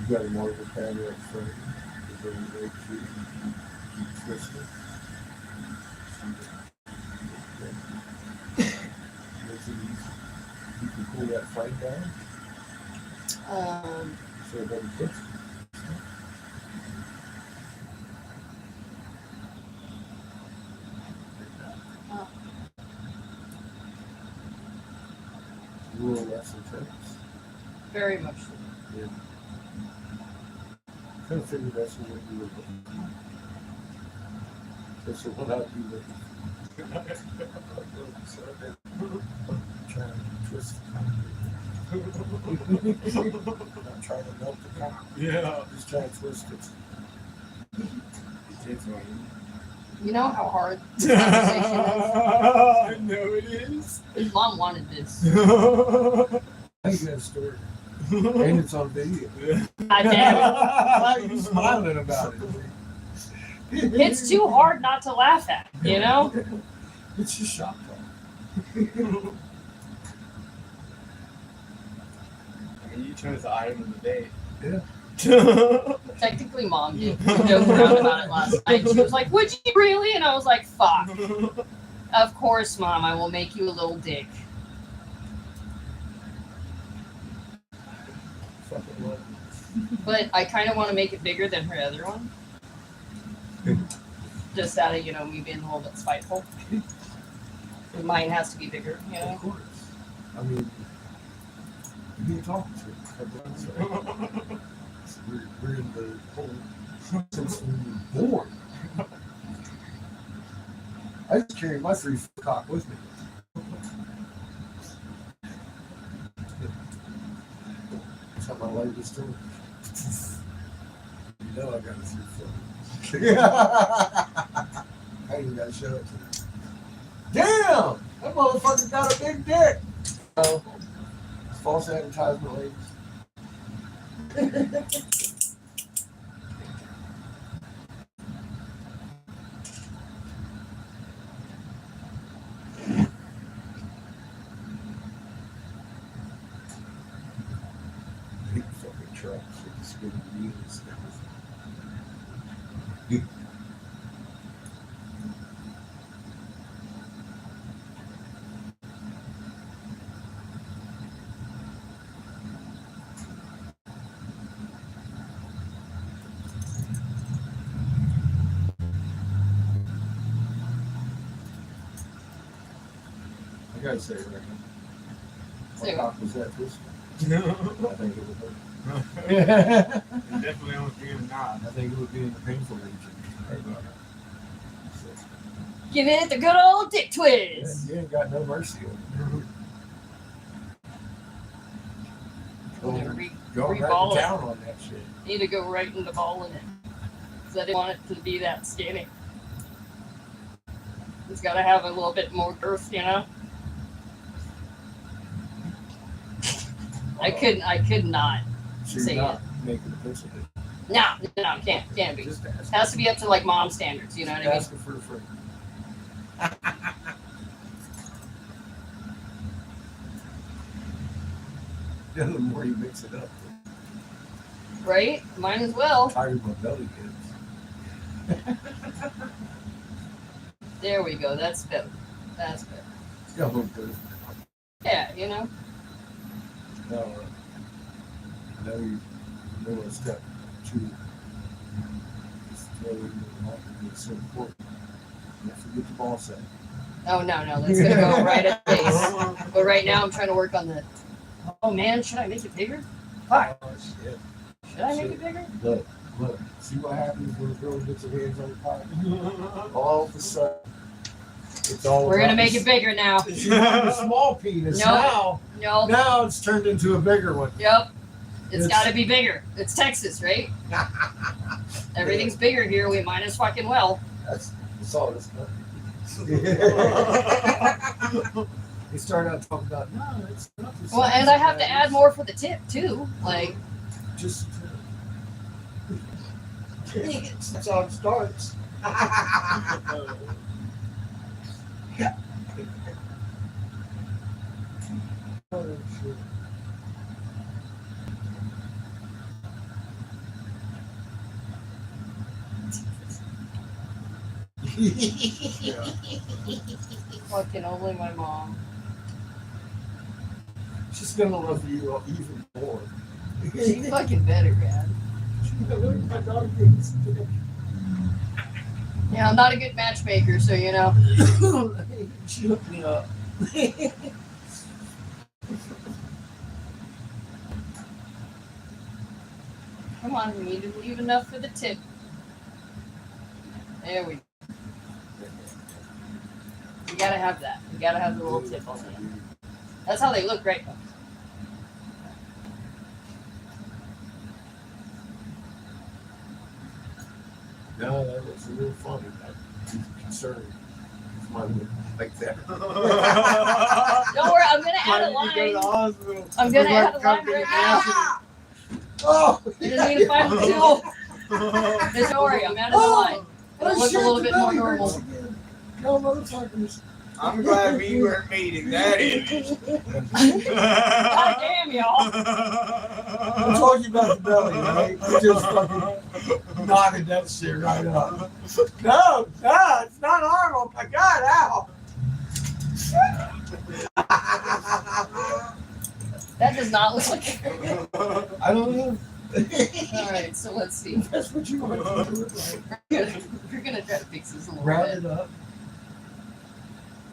You got a marble pattern up front. You bring it right through. Keep twisting. Makes it easy. You can pull that fight down so it doesn't twist. A little less intense. Very much so. Yeah. Kind of figured that's what you were looking for. That's what I'd be looking for. Trying to twist the concrete. Not trying to melt the concrete. Yeah. Just trying to twist it. You know how hard this conversation is? I know it is. His mom wanted this. I think that story. And it's on video. God damn Why are you smiling about it? it. It's too hard not to laugh at, you know? It's just shock talk. I mean, you chose the item of the day. Yeah. Technically, Mom did joke around about it last night. She was like, "Would you really?" And I was like, "Fuck. Of course, Mom. I will make you a little dick." Fucking love But I kind of want to make it bigger than her other one. Just out of, me being a little bit spiteful. Mine has to be bigger, you it. know? Of course. I mean, who you talking to? We're in the whole since we were born. I just carry my 3-foot cock with me. That's how my life is doing. You know I got a 3-foot. I ain't gotta show it to you. Damn! That motherfucker got a big dick! Oh, false advertisement, ladies. Big fucking trucks with the spinning wheels and everything. I gotta say it right now. Say What cock was that this one? I think it would hurt. Definitely on being not. I think it would be in the painful region. Give it the good old dick Yeah, twist. you ain't got no mercy on I'm it. gonna re- Going right reball to it. town on that shit. Need to go right in the ball in it. Because I didn't want it to be that skinny. It's got to have a little bit more girth, you know? I could not. So Say you're not making a piss of it. No, can't be. Just ask. Has to be up to like mom standards. You know what I mean? Ask her for a friend. Yeah, the more you mix it up, Right? Might as well. the tighter my belly gets. There we go. That's better. That's better. Yeah, a little bit. Yeah, you know. Now, I know you know it's got two. Just throw in the market. It's so important. Don't forget the ball set. Oh no, that's gonna go right at base. But right now I'm trying to work on the. Oh man, should I make it bigger? Fuck. Oh, shit. Should I make it bigger? Look, see what happens when a girl gets her hands on the pipe? All of a sudden, it's all We're gonna about make the- it bigger now. She had a small penis. Nope. Now, Nope. now it's turned into a bigger one. Yep. It's It's- got to be bigger. It's Texas, right? Everything's bigger here. We might as fucking well. That's all this country. They started out talking about no, it's not the Well, size and I of have to that. add more for the tip too. Like, Just that's how it starts. Oh, shit. fucking only my mom. She's gonna love you even more. She fucking better, man. My daughter thinks Yeah, I'm not a good matchmaker, so you know. she hooked me up. Come on, we need to leave enough for the tip. There we go. You gotta have that. You gotta have the little tip on there. That's how they look, right? No, that was a little funny. I'm concerned with my lip like that. Don't worry, I'm gonna add a Why did you go to the line. hospital? I'm gonna Look add a line right now. Oh! You just need to find the tip. Just don't worry, I'm adding a line. It'll look a little bit more normal. No motherfuckers. I'm glad we weren't meeting that image. God damn, y'all. I told you about the belly, right? You just fucking knotted that shit right up. No, it's not Arnold. My God, ow! That does not look like. I don't know. All right, so let's see. That's what you want to do. Like. We're gonna try to fix this a little Round bit. it up.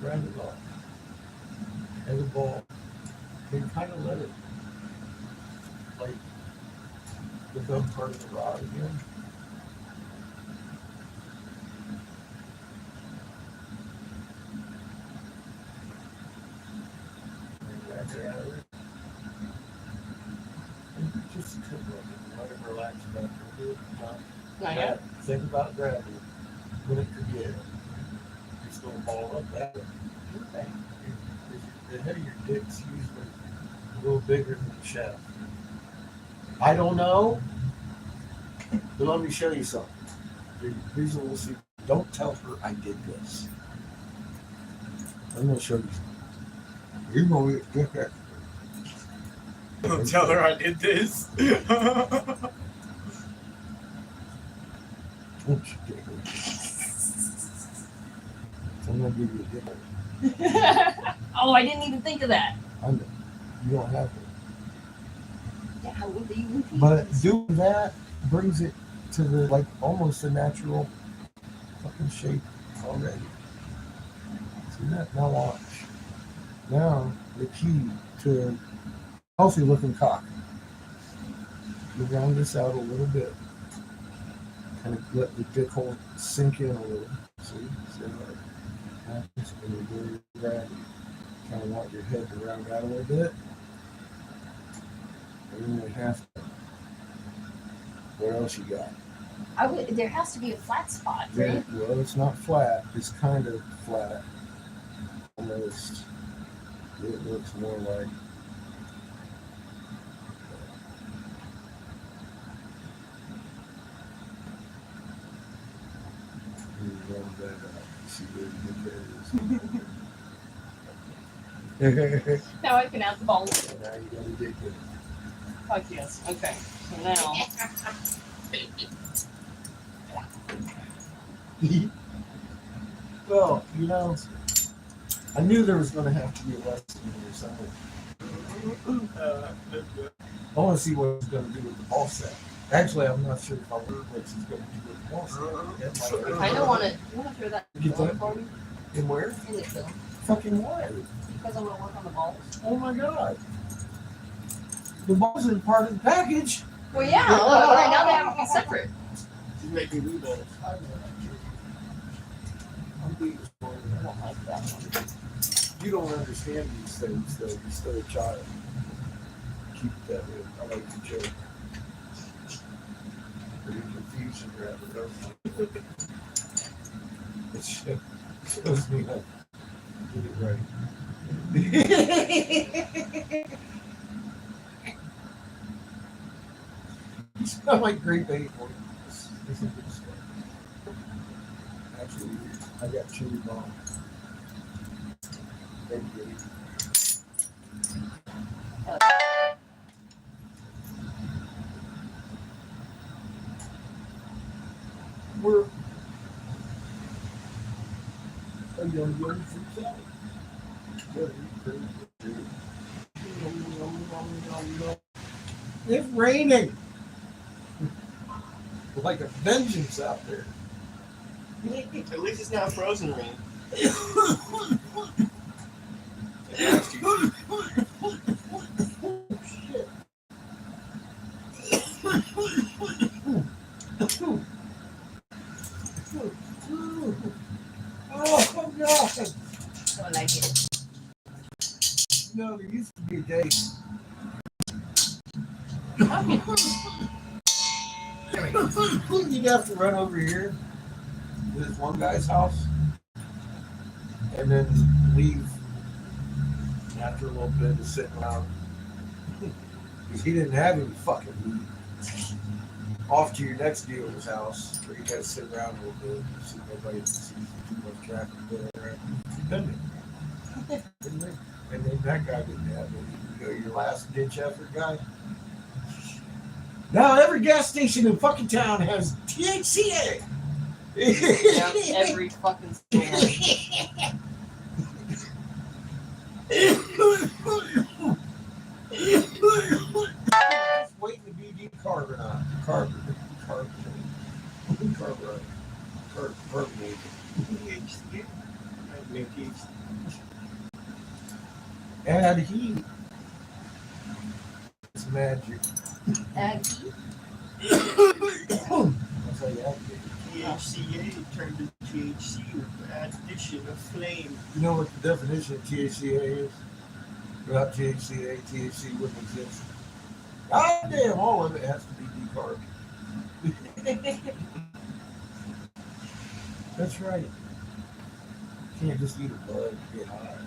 Round it off. And the ball. And kind of let it like become part of the rod again. And back it out of it. And just tip it. Let it relax back a little bit. Not yet. Think about gravity. When it could get, it's going to ball up that way. Okay. The head of your dick's usually a little bigger than the shaft. I don't know, but let me show you something. Here's a little secret. Don't tell her I did this. I'm going to show you something. You're going to get that. Don't tell her I did this. Don't you dare. I'm going to give you a dick. Oh, I didn't even think of that. I know. You don't have to. Yeah, how would they even think But of this? doing that brings it to the like almost a natural fucking shape already. See that? Now watch. Now the key to a healthy looking cock. You round this out a little bit. Kind of let the dick hole sink in a little. See what happens when you do your gravity. Kind of want your head to round out a little bit. And then you have to. What else you got? There has to be a flat spot, Yeah, right? well, it's not flat. It's kind of flat. Almost. It looks more like. warm that up. See where the good is. Now I can add the balls. Now you gotta dig it. Fuck yes. Okay. So now. Well, you know, I knew there was going to have to be a lesson here somewhere. I want to see what he's going to do with the ball set. Actually, I'm not sure if I heard what he's going to do with the ball set. I don't want to. You want to throw that Get ball that? for me? In where? In the field. Fucking why? Because I want to work on the balls. Oh my god. The balls are part of the package. Well, yeah. Well, right now they have to be separate. She's making blue balls. I'm being spoiled. I don't like that one. You don't understand these things, though. You're still a child. Keep it that way. I like to joke. Pretty confusion rather than it shows me how to get it right. You smell like grape aid. This is good stuff. Actually, I got chili bomb. Thank you. We're a young fruit salad. It's raining. Like a vengeance out there. At least it's not frozen rain. Oh God! I like it. No, there used to be a day. You'd have to run over here to this one guy's house and then leave after a little bit of sitting around. Because he didn't have any fucking weed. Off to your next dealer's house where you gotta sit around a little bit and see nobody sees too much traffic there. Didn't it? And then that guy didn't have any. You know, your last ditch effort guy. Now every gas station in fucking town has THCA. Yeah, every fucking store. Just waiting to be decarbonized. Carbonated. Add heat. It's magic. Add heat. That's how you activate it. THCA turned to THC with the addition of flame. You know what the definition of THCA is? Without THCA, THC wouldn't exist. God damn, all of it has to be decarb. That's right. You can't just eat a bud and get high.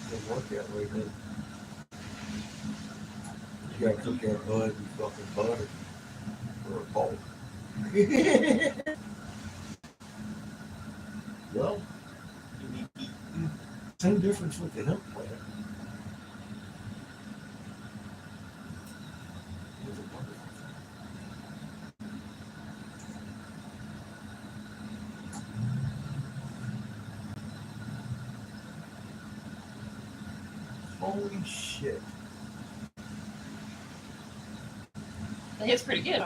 It doesn't work that way, does it? You gotta cook that bud with fucking butter or a bowl. Well, same difference with the hemp plant. It's a wonderful thing. Holy shit. It's pretty good.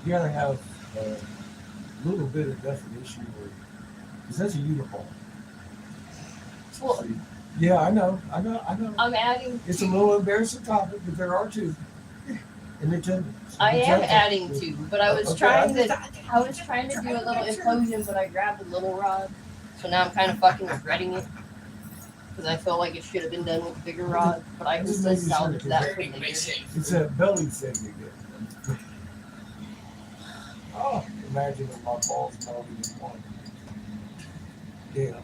You gotta have a little bit of definition because that's a uniform. Well, Yeah, I know. I'm adding. It's a little embarrassing topic, but there are two. In attendance. I am adding two, but I was Okay, trying to do a little implosion, but I grabbed a little rod, so now I'm kind of fucking regretting it because I feel like it should have been done with a bigger rod, but I can still salvage that for later. It's that belly thing you get. Oh, imagine if my balls melted in one. Damn.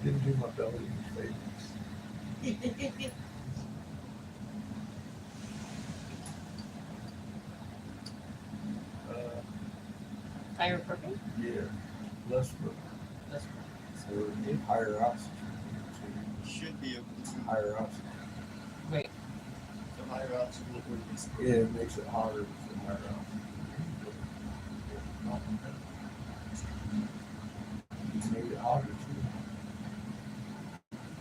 Didn't do my belly any favors. Higher propane? Yeah, less for That's so higher oxygen, Should be able to. higher oxygen. The higher oxygen would be. Yeah, it makes it hotter for higher oxygen. Made it hotter too.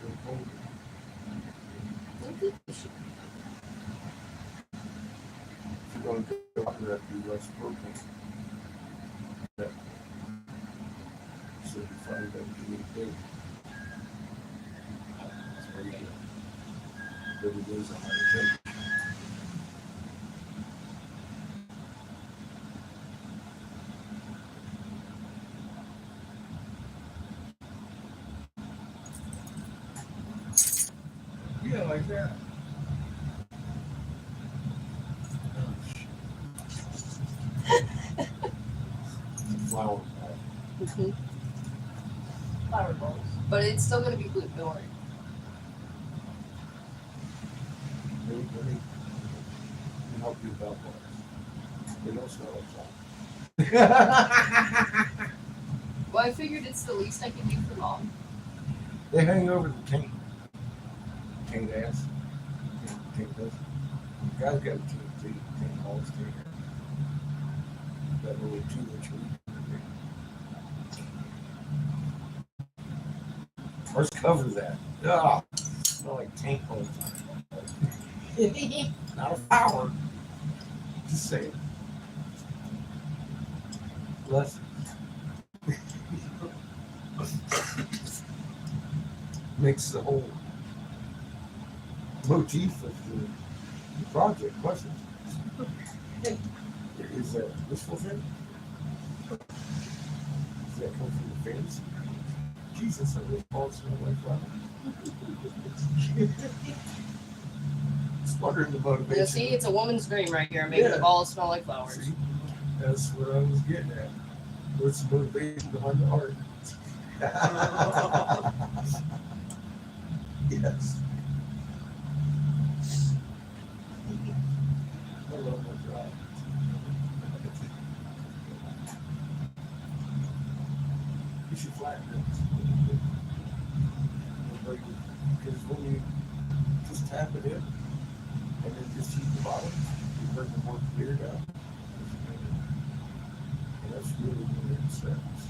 Real cold. If you're going to go hotter, that'd be less propane. That 75 doesn't do anything. That's pretty good. But it is a higher temperature. Yeah, like that. Flower pot. Mhm. Flower bowls. But it's still gonna be blue, don't worry. Let me help you about that. They don't smell like salt. Well, I figured it's the least I can do for mom. They hang over the tank. Tank ass. Tank does. Guys got a tank too. Tank balls tank. That little 2-inch lead. First cover that. Ah, smell like tank all the time. Not a flower. Just saying. Bless. Makes the whole motif of the project question. Is that wishful thinking? Does that come from the fantasy? Jesus, I really all smell like flowers. Smarter than the You motivation. see, it's a woman's dream right here, making the Yeah. balls smell like flowers. See, that's what I was getting at. What's the motivation behind the art? Yes. I love my job. You should flatten it. Because when you just tap it in and then just heat the bottom, you bring the more clear down. And that's really good steps.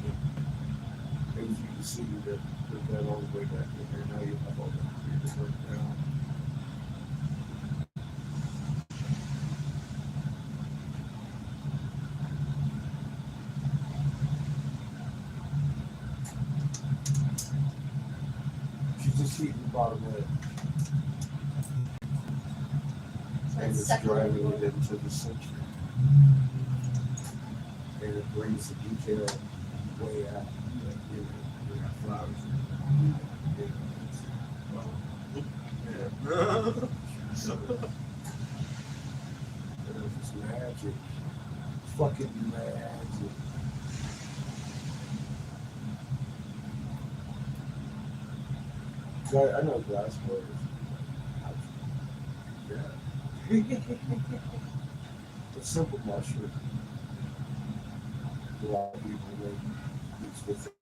As you can see that put that all the way back in there. Now you have all that clear to work down. She's just heating the bottom of it. And it's driving it into the center. And it brings the detail way out. You know, flowers. It's magic. Fucking magic. I know glass blowers. Yeah. A simple mushroom. A lot of people make these with it.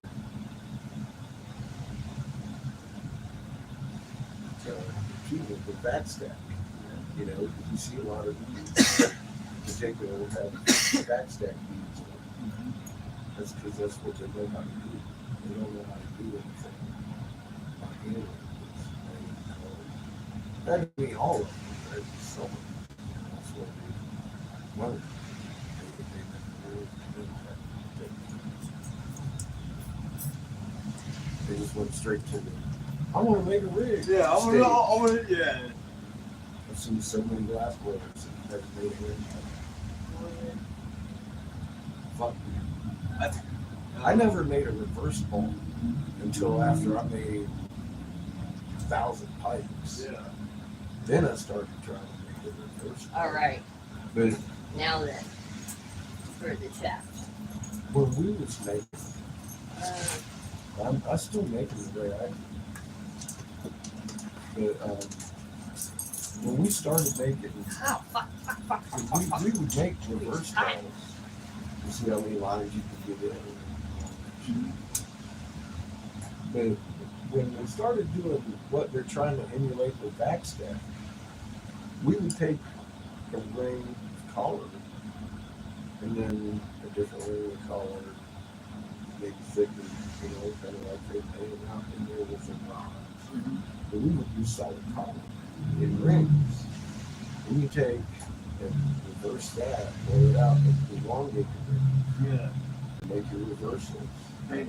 The back stack. You know, you see a lot of these. Particularly will have back stack beads on it. That's because that's what they know how to do. They don't know how to do anything. That would be all of them, right? So that's what they learn. They just went straight to the. I want to make a rig. Yeah, I want to, yeah. I've seen so many glass blowers that never made a rig. Fuck. I never made a reverse bowl until after I made 1,000 pipes. Yeah. Then I started trying to make a reverse bowl. All right, But now then, for the chat. when we was making, Uh, I still make it the way I do. But when we started making, oh, fuck. we would make reverse bowls You see how many lines you can get in. But when we started doing what they're trying to emulate with backstep, we would take a ring collar and then a different ring of collar, maybe thicker, you know, kind of like they painted out in there with the rods. But we would use solid collar in rings. And you take and reverse that, blow it out, and elongate the ring. Yeah. And make your reversals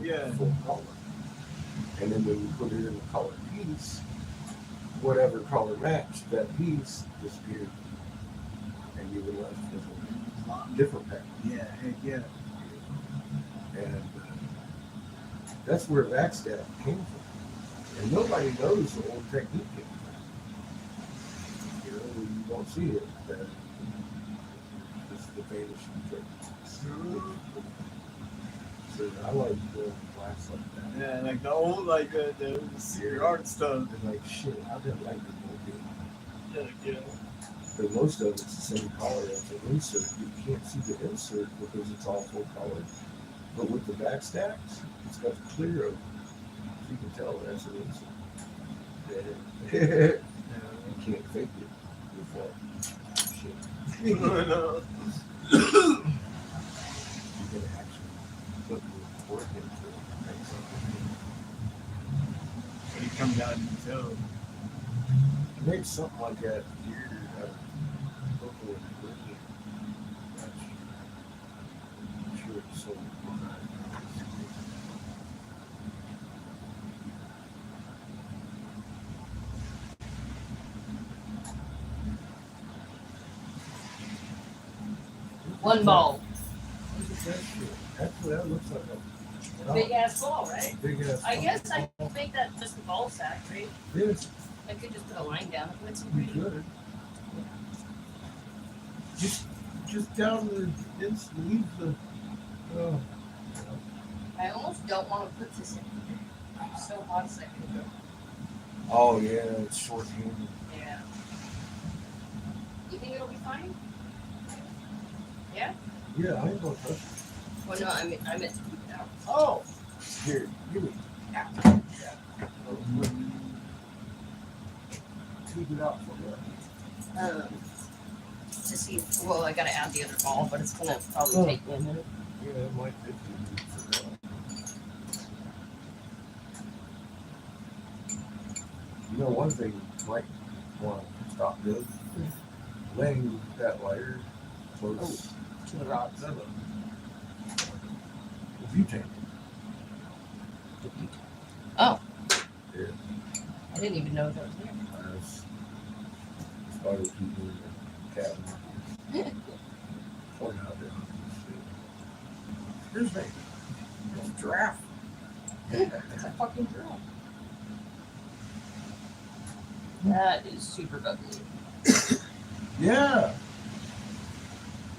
Yeah. full color. And then when you put it in the color piece, whatever color matched that piece disappeared. And you were left with a different pattern. Yeah. Heck yeah. And that's where backstab came from. And nobody knows the old technique came from. You know, you don't see it. That it's the vanishing techniques. So I like the glass like that. Yeah, like the old, like the secret art stuff. And like, shit, I didn't like the old game. Yeah. But most of it's the same color as the insert. You can't see the insert because it's all full color. But with the backstacks, it's got the clear over. So you can tell that's an insert. You can't fake it with that shit. You No. can actually put the work into it. Make something. When it comes out, you can tell. Make something like that here out of purple and green. I'm sure it's so. One ball. Look at that shit. That's what that looks like. Big ass ball, right? Big ass. I guess I could make that just a ball sack, right? Yes, I could just put a line down and put some you green. could. Just down the leave the. Oh. I almost don't want to put this in. It's so hot a second ago. Oh yeah, it's short-handed. Yeah. You think it'll be fine? Yeah? Yeah, I ain't gonna touch it. Well, no, I meant to keep it out. Oh, here, give me. Keep it out for me. To see, well, I gotta add the other ball, but it's gonna probably take me a minute. Yeah, it might fit you. You know, one thing you might want to stop doing, laying that wire close To the rods. to the butane. Oh. Yeah. I didn't even know that was there. That's spider people in the cabin. Point out there. Here's me. It's a giraffe. It's a fucking girl. That is super ugly. Yeah.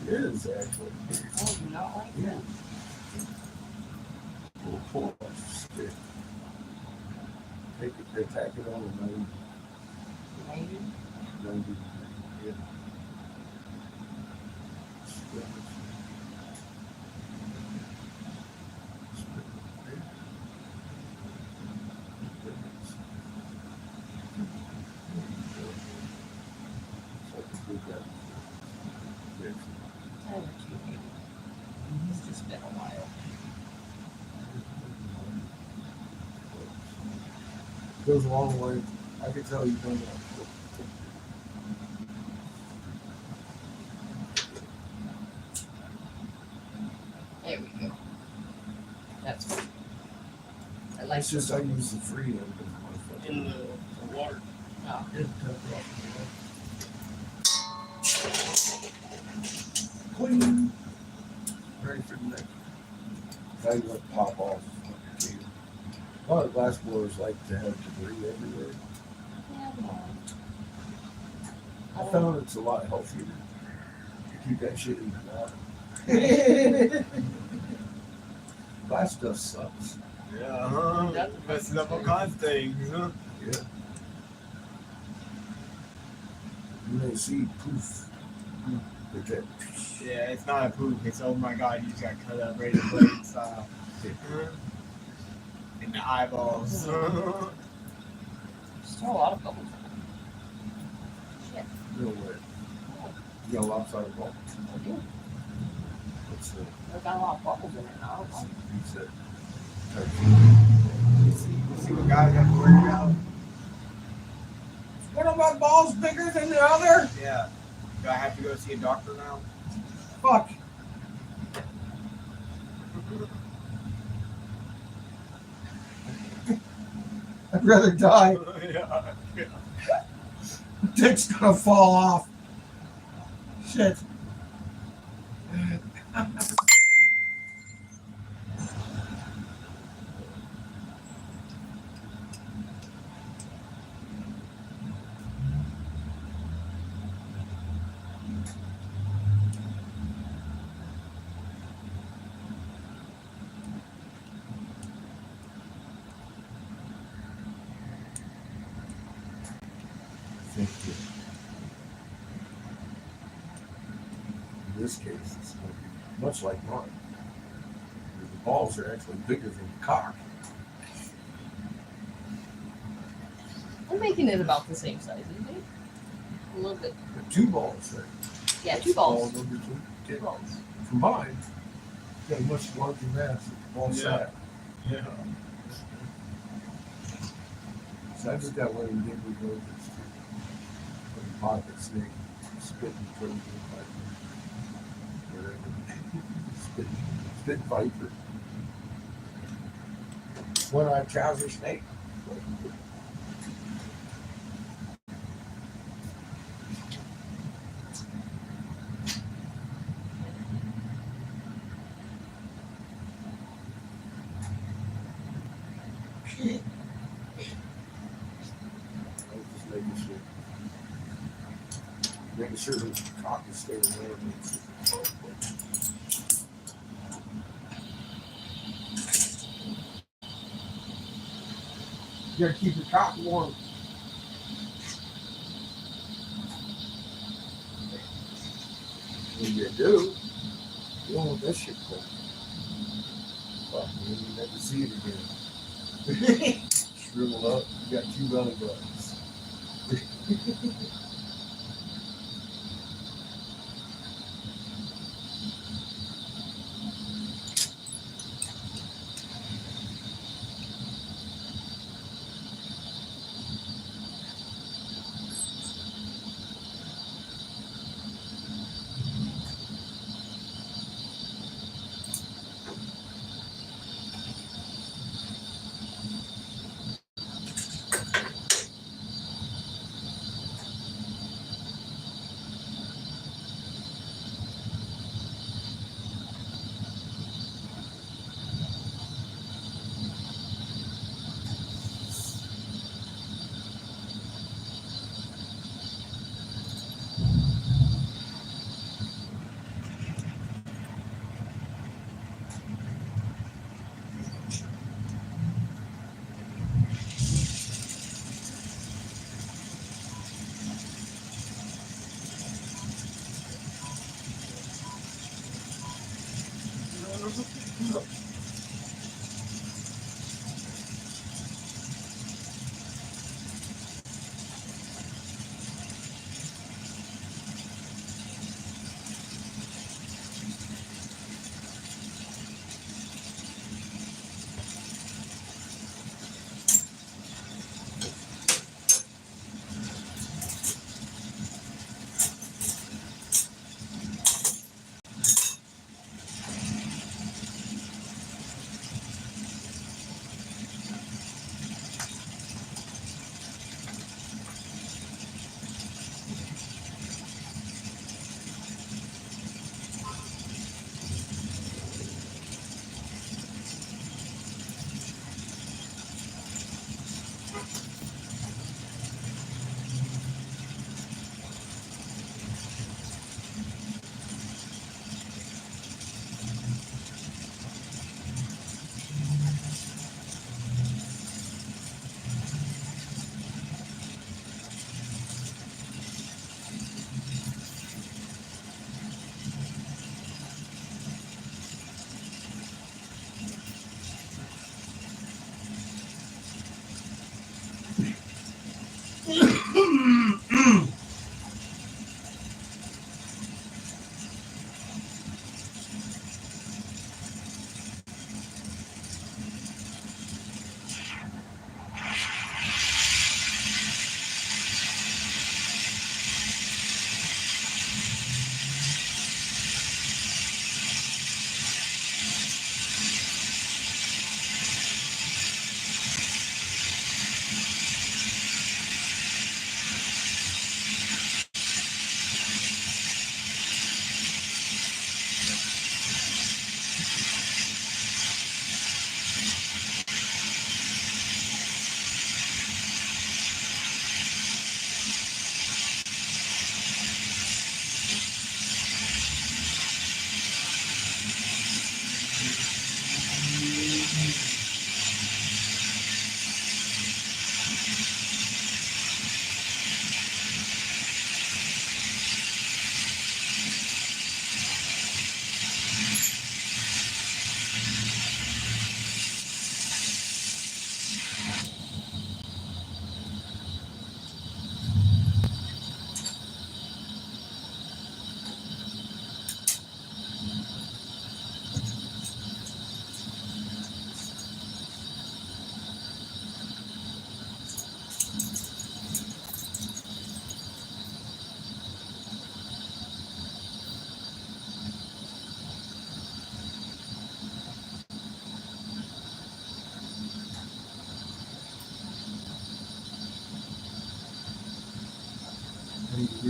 It is actually. I do not like Yeah. that. We'll pull that stick. Take it, attack it on the 90. Maybe. 90. Yeah. Split it. Split it. Split it. So I can do that. Fix it. I have a cute baby. It's just been a while. Goes a long way. I can tell you've done that. There we go. That's good. I like It's just I use the free end of my In fucking. the water. Oh. It took off. Clean. Ready for the next. Now you want to pop off. A lot of glass blowers like to have debris everywhere. Yeah, no. I found it's a lot healthier to keep that shit in the water. Glass stuff sucks. Yeah, huh? That's Messing up all kinds of things, huh? Yeah. You may see poof. It's it. Yeah, it's not a poop. It's oh my god, you just got cut up, razor blade style. In the eyeballs. Still a lot of bubbles. Shit. Real weird. You got a lopsided ball. I do. What's the I've got a lot of bubbles in it now. pizza? You see what guys have to worry about? One of my balls bigger than the other? Yeah. Do I have to go see a doctor now? Fuck. I'd rather die. Yeah. Dick's gonna fall off. Shit. Thank you. In this case, it's going to be much like mine. The balls are actually bigger than the cock. I'm making it about the same size, isn't it? A little bit. The two balls there. Yeah, two balls. Number two. Two balls. Combined, got a much larger mass than the ball Yeah. sack. Yeah. So I just got one of them big rovers from the pocket snake, spitting frozen viper. Whatever. Spit viper. One-eyed trouser snake. Making sure the cock is staying there. You gotta keep your cock warm. When you do, you don't want that shit cold. Fuck, man, you never see it again. Shrivel up, you got two belly buttons.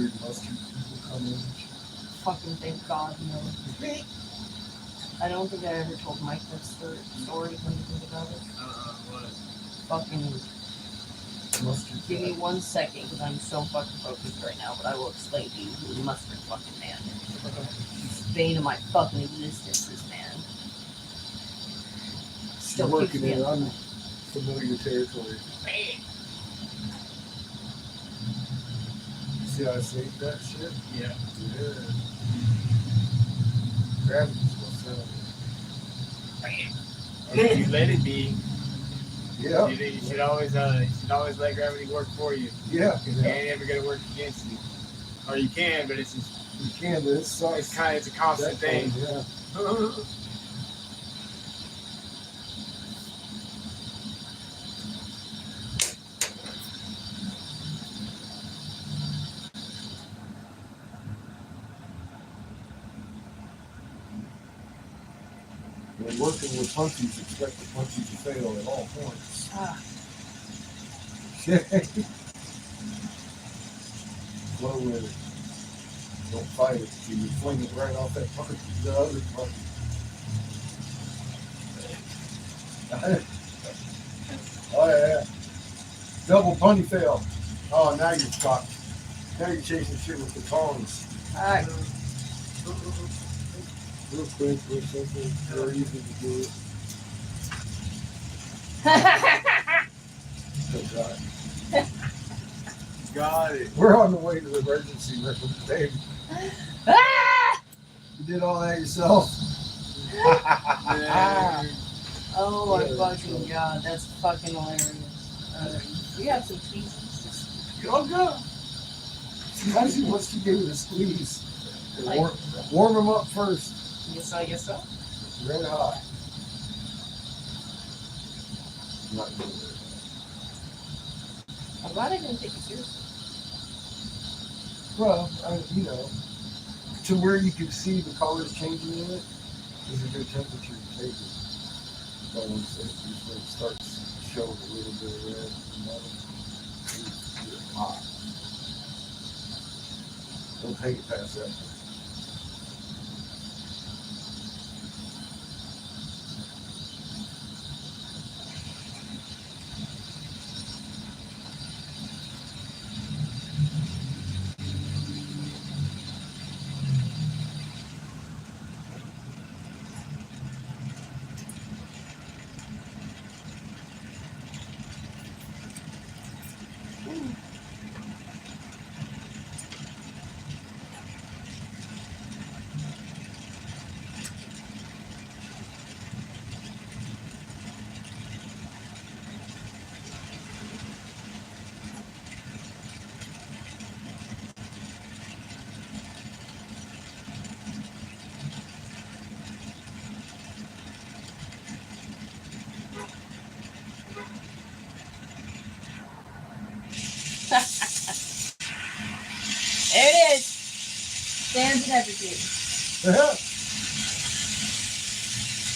weird mustard people come in. Fucking thank God, no. I don't think I ever told Mike that story when you think about it. What? Fucking, Mustard. give me 1 second, because I'm so fucking focused right now, but I will explain to you who the mustard fucking man is. He's the bane of my fucking existence, this man. You're Still keeps working me in up. unfamiliar territory. See how I saved that shit? Yeah. Yeah. Gravity's what's up. If you let it be, Yeah. you should always let gravity work for you. Yeah. It ain't ever gonna work against you. Or you can, but it's just You can, but it sucks. it's a constant thing. Yeah. When working with punchies, expect the punchy to fail at all points. Okay. Flow with it. Don't fight it. So you fling it right off that punch to the other punch. Oh yeah. Double punny fail. Oh, now you're caught. Now you're chasing shit with the tongs. Alright. Real quick, real simple, very easy to do it. Oh, God. Got it. We're on the way to the emergency room, baby. Ah! You did all that yourself? Oh my Yeah, fucking God, that's fucking hilarious. You have some pieces. Oh, God. Sometimes he wants to give it a squeeze. And Like- warm him up first. I guess so. Red hot. Not good. I'm glad I didn't take it seriously. Well, you know, to where you can see the colors changing in it is a good temperature to take it. But once it starts showing a little bit of red, you know, it's hot. Don't take it past that. There it is. Stands and everything.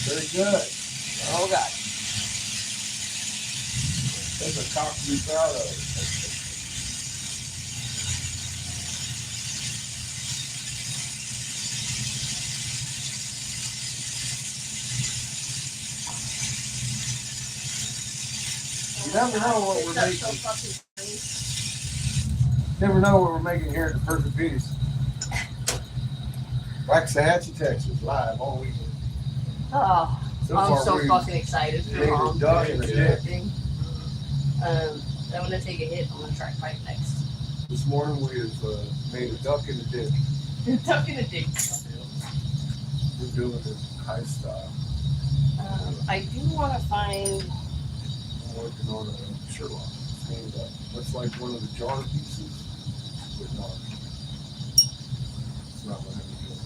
Very good. Oh God. That's a cock to be proud of. You never know what we're That's so making. fucking funny. Never know what we're making here at the Perfect Piece. Waxahachie, Texas, live all weekend. Oh, So I'm far, so we fucking excited for made a Mom. duck and a dick. I'm gonna take a hit. I'm gonna try fight next. This morning we have made a duck and a dick. Duck in a dick. We're doing it high style. I do want to find. I'm working on a Sherlock stand up. That's like one of the jar pieces, but not. It's not what I'm doing.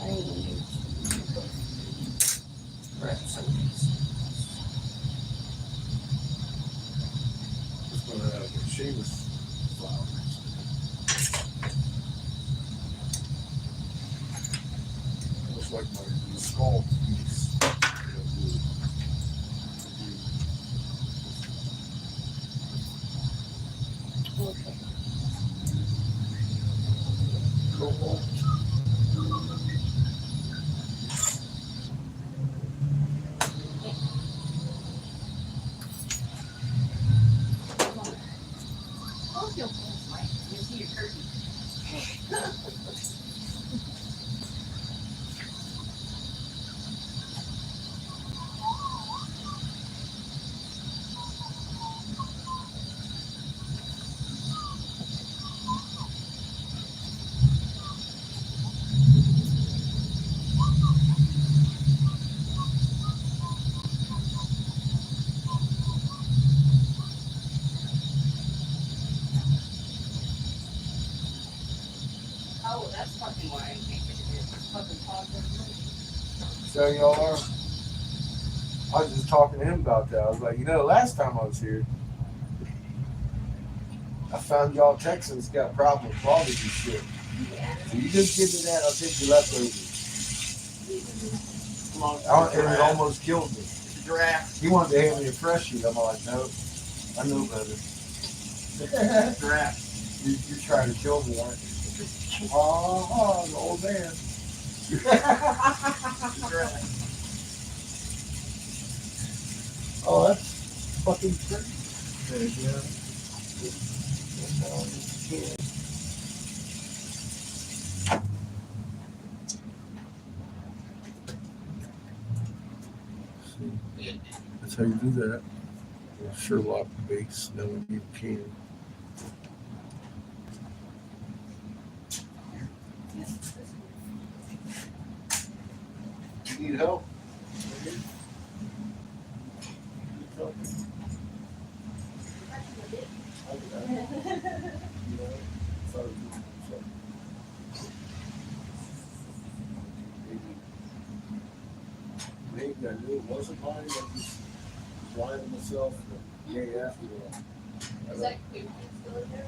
I need to grab some of these. It's gonna have Seamus flowers. Looks like my skull piece. Oh, your phone's right. You see your curtain. Oh, that's fucking why I can't get it. Fucking pause. So y'all are. I was just talking to him about that. I was like, last time I was here, I found y'all Texans got problems with clogging and shit. So you just give me that, I'll take your leftovers. And it almost killed me. It's a giraffe. He wanted to hand me a fresh sheet. I'm like, no, I know better. Giraffe. You're trying to kill me, aren't you? Oh, the old man. Giraffe. Oh, that's fucking crazy. Yeah. That's how you do that. Sherlock base, knowing you can. You need help? Maybe I knew it wasn't mine. I just lying to myself the day after that. Is that clear still in there?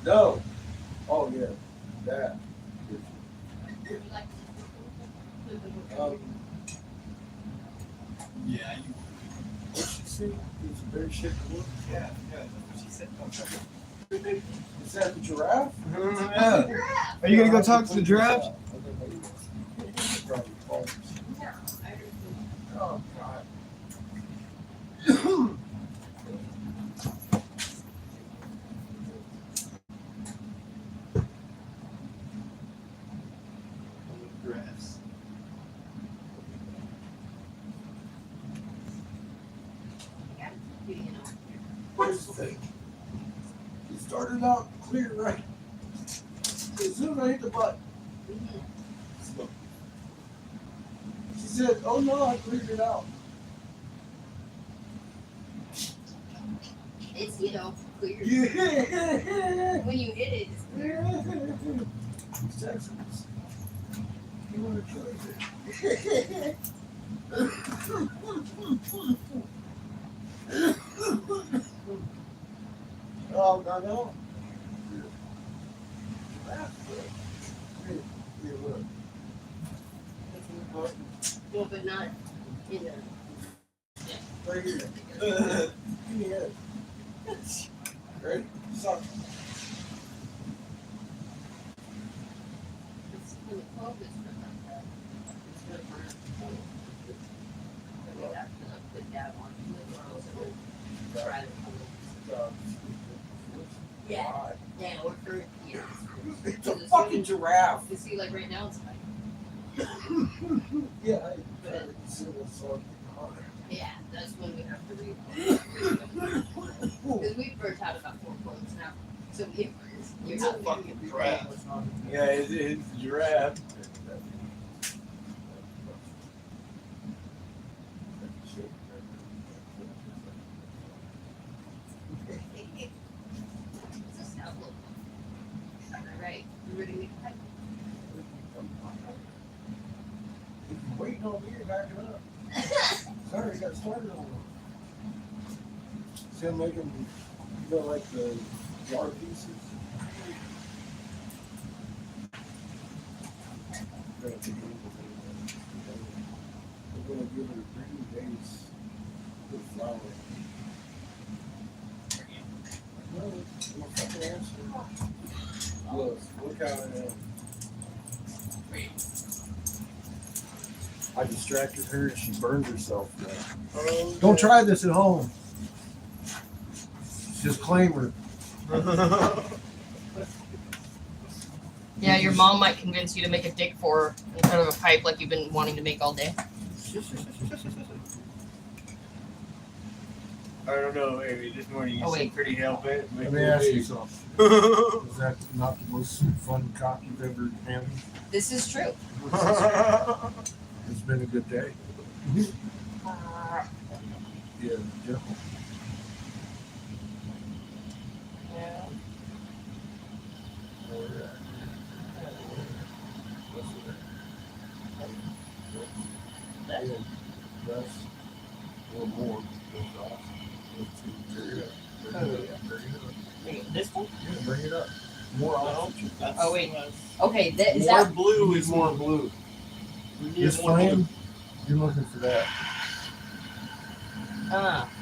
No. Oh yeah, that. Would you like to Um, Yeah, what she said? It's very shit to look. yeah, that's what she said. Is that the giraffe? Yeah. Are you gonna go talk to the giraffe? Oh God. Giraffes. Here's the thing. It started out clear, right? As soon as I hit the button, she said, "Oh no, I cleared it out." It's, clear. Yeah. When you hit it, it's clear. These Texans. You want to kill it? Oh, no. Well, but not in a. Right here. Give me that. Ready? Suck. It's when the club is for that. It's good for it. Maybe that's gonna put that on. Try to. Yeah. Yeah, or for yeah. It's a fucking giraffe. You see, like right now, it's fine. Yeah, I see what's on. Yeah, that's when we have to read. Because we've burnt out about 4 quotes now. So if you're not Fucking giraffe. Yeah, it's a giraffe. What's this now look? Alright, you ready to make a pipe? Waiting on me to back it up. Sorry, got started on one. See, I'm making, like the jar pieces. We're gonna give it a green base with flour. No, I'm a fucking answer. Look how I am. I distracted her and she burned herself. Oh, Don't try this at home. Disclaimer. Yeah, your mom might convince you to make a dick for her instead of a pipe like you've been wanting to make all day. I don't know, Amy. This morning you Oh, seem wait. pretty hell bent. Let me ask you something. Is that not the most fun cock you've ever handled? This is true. It's been a good day. Yeah, yeah. Yeah. That's a little more. Wait, this one? Yeah, bring it up. More oxygen. Oh, wait. Okay, is More that blue is more blue. This flame, you're looking for that.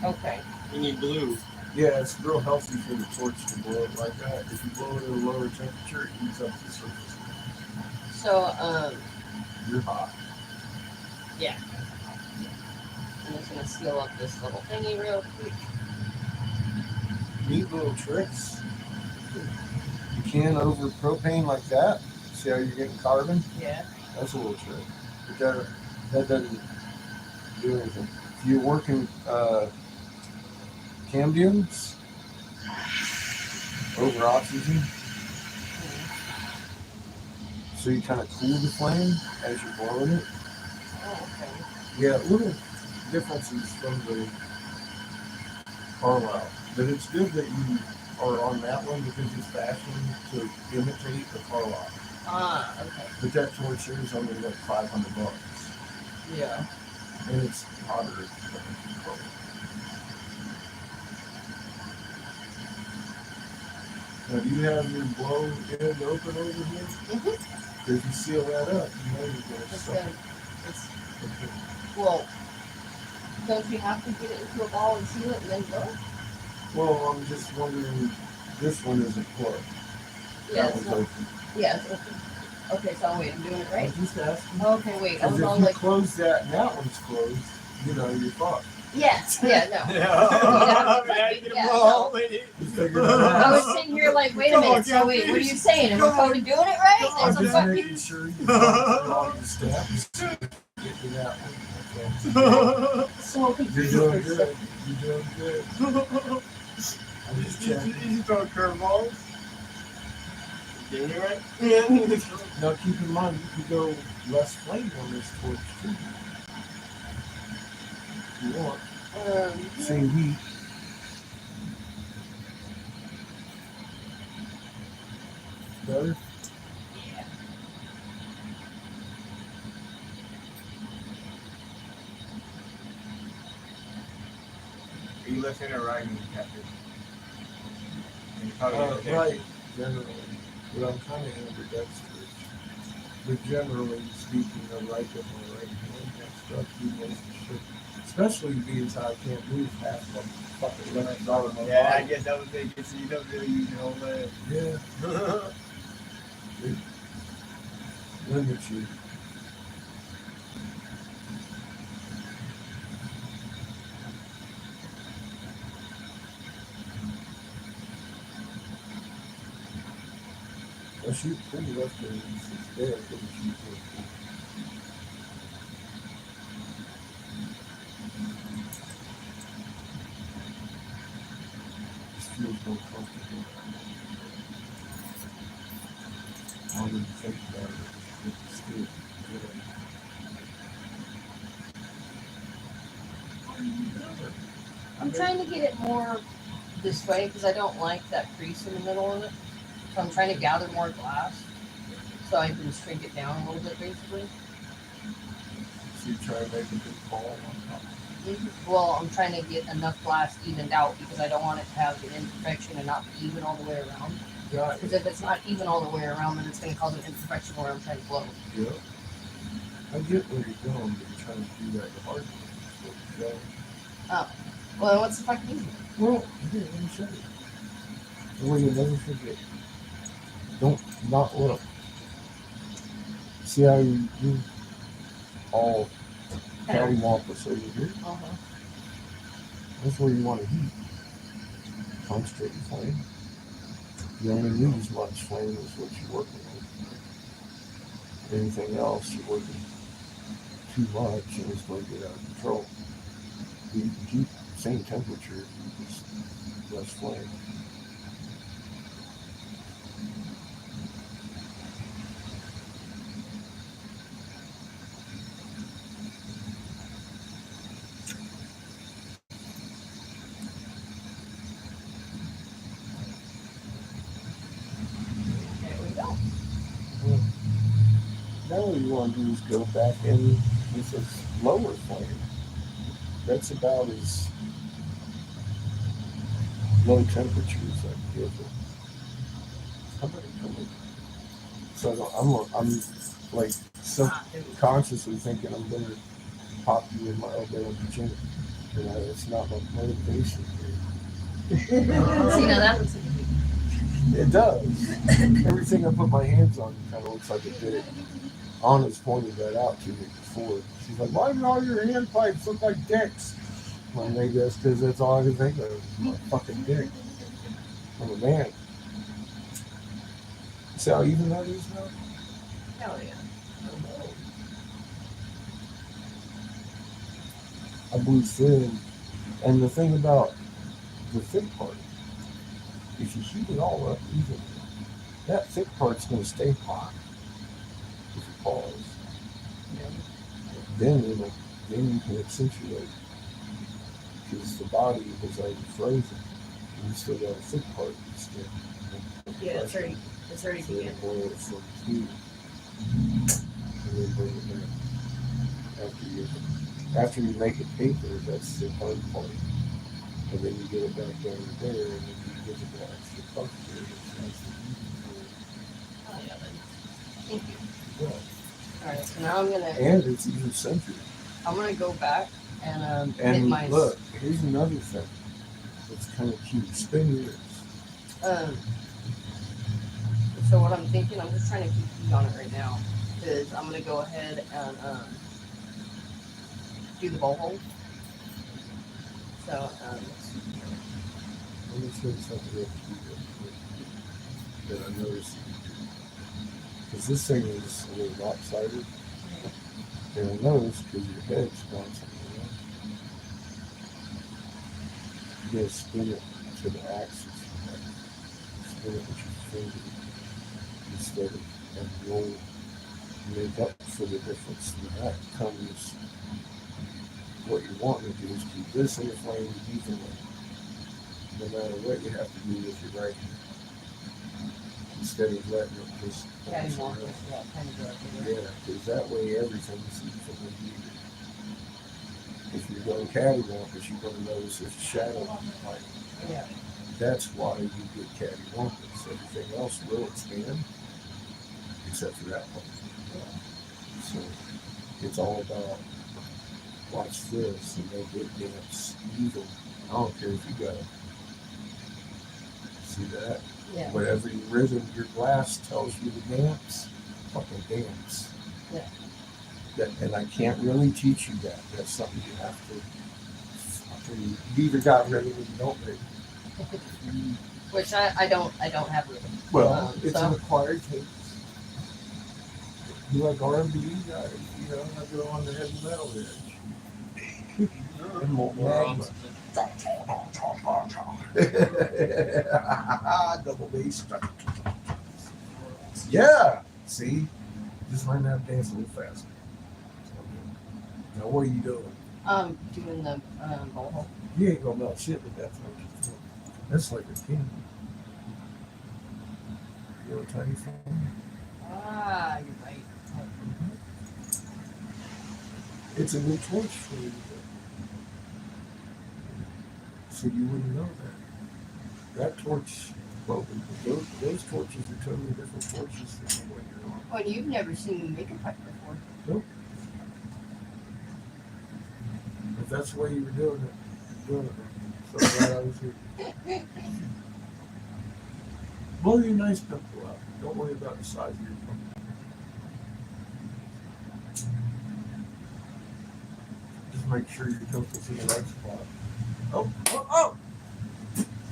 okay. We need blue. Yeah, it's real healthy for the torch to blow it like that. If you blow it at a lower temperature, it heats up the surface. So, You're hot. I'm just gonna seal up this little thingy real quick. Neat little tricks. You can over propane like that. See how you're getting carbon? Yeah. That's a little trick. But that doesn't do anything. If you're working cambiums over oxygen, so you kind of cool the flame as you're blowing it. Oh, okay. Yeah, little differences from the Carlisle. But it's good that you are on that one because it's fashioned to imitate the Carlisle. Okay. But that torch here is only like $500. Yeah. And it's hotter than the Carlisle. Now, do you have your blow end open over here? Mm-hmm. If you seal that up, you know you're going to It's suck good. It's, well, don't you have to get it into a ball and seal it and then blow it? Well, I'm just wondering, this one isn't plugged. Yeah, That it's was not, open. yeah, it's open. Okay, so wait, I'm doing it right? I'm just asking. Okay, wait, I Because was if all you like, close that and that one's closed, you know, you're fucked. yes, yeah, no. Yeah, no. You figure I that out. was sitting here like, wait a Come on, minute, so wait, what are you saying? Am I Come on. fucking doing it right? Come I'm It's a just fucking, making sure you follow all your steps. Get to that one. Okay. so You're confused. doing good. You're doing good. I'm just checking. You throw curveballs. Doing it right? Now keep in mind, you can go less flame on this torch too. If you want. Same heat. Better? Are you left handed or right handed, Captain? And you probably left-handed. Right, generally. But I'm kind of ambidextrous. But generally speaking, I'm right with my right hand. That stuff do most of the shit. Especially being so I can't move half my fucking left arm of my Yeah, I body. guess that would make it so you don't really use your whole leg. Yeah, it limits you. Well, shoot pretty left hand. It's there, but you shoot pretty. This feels more comfortable. I don't even think about it. It's still good. I'm trying to get it more this way because I don't like that crease in the middle of it. So I'm trying to gather more glass so I can shrink it down a little bit basically. So you try to make a big ball on top. Well, I'm trying to get enough glass evened out because I don't want it to have an imperfection and not be even all the way around. Got it. Because if it's not even all the way around, then it's going to cause an imperfection where I'm trying to blow. Yeah. I get where you're going, but you're trying to do that the hard way. So, Well, then what's the fucking easy? well, here, let me show you. Well, you'll never forget. Don't not look. See how you all cattywampus over here? Uh-huh. That's where you want to heat. Concentrated flame. You only need as much flame as what you're working with. Anything else, you're working too much and it's going to get out of control. You can keep the same temperature, just less flame. There we go. Now what you want to do is go back in with a lower flame. That's about as low temperature as I can give it. Somebody come in. So I'm like subconsciously thinking I'm going to pop you in my elbow and the chin. You know, it's not my motivation here. See, now that looks like a big. It does. Everything I put my hands on kind of looks like a dick. Anna's pointed that out to me before. She's like, why do all your hand pipes look like dicks? Well, maybe that's because that's all I can think of. My fucking dick. I'm a man. See how even that is now? Hell yeah. I blew thin. And the thing about the thick part, if you heat it all up evenly, that thick part's going to stay hot if you pause. Then you can accentuate because the body is already frozen. And you still got a thick part still. Yeah, it's already So began. boil it from heat and then bring it back. After you make it paper, that's the hard part. And then you get it back down there, and then you give it that extra puff there. It's nice Oh, yeah, then. Thank you. and easy. Alright, so now I'm gonna And it's even centered. go back and hit And my look, here's another thing. It's kind of cute. Spin yours. So what I'm thinking, I'm just trying to keep heat on it right now, is I'm gonna go ahead and do the bowl hole. So Let me show you something real cute that I noticed. Because this thing is a little lopsided. And I noticed because your head's gone somewhere else. You gotta spin it to the axis. Spin it with your finger instead of and roll. Make up for the difference. And that comes. What you want to do is keep this in the flame evenly. No matter what you have to do with your right hand. Instead of letting it just bounce around. Yeah, because that way everything's evenly heated. If you're going cattywampus, you're going to notice there's a shadow on the light. Yeah. That's why you get cattywampus. Everything else will expand, except for that part. So it's all about watch this and make it dance even. I don't care if you got it. See that? Yeah. Whatever rhythm your glass tells you to dance, fucking dance. Yeah. And I can't really teach you that. That's something you have to fucking, you either got rhythm or you don't rhythm. Which I don't have rhythm. Well, it's so- an acquired taste. You like R&B, I go on the heavy metal edge. And more magma. Double bass. Yeah. See? Just learn how to dance a little faster. Now what are you doing? Doing the bowl hole. You ain't gonna melt shit with that thing. That's like a king. You know a tiny thing? Ah, you're right. It's a new torch for you. So you wouldn't know that. That torch, well, those torches are totally different torches than what you're on. Oh, and you've never seen me make a pipe before. Nope. If that's the way you were doing it, you're doing it. So glad I was here. Blow your nice pimple out. Don't worry about the size of your pimple. Make sure your temple's in the right spot. Oh, oh, oh!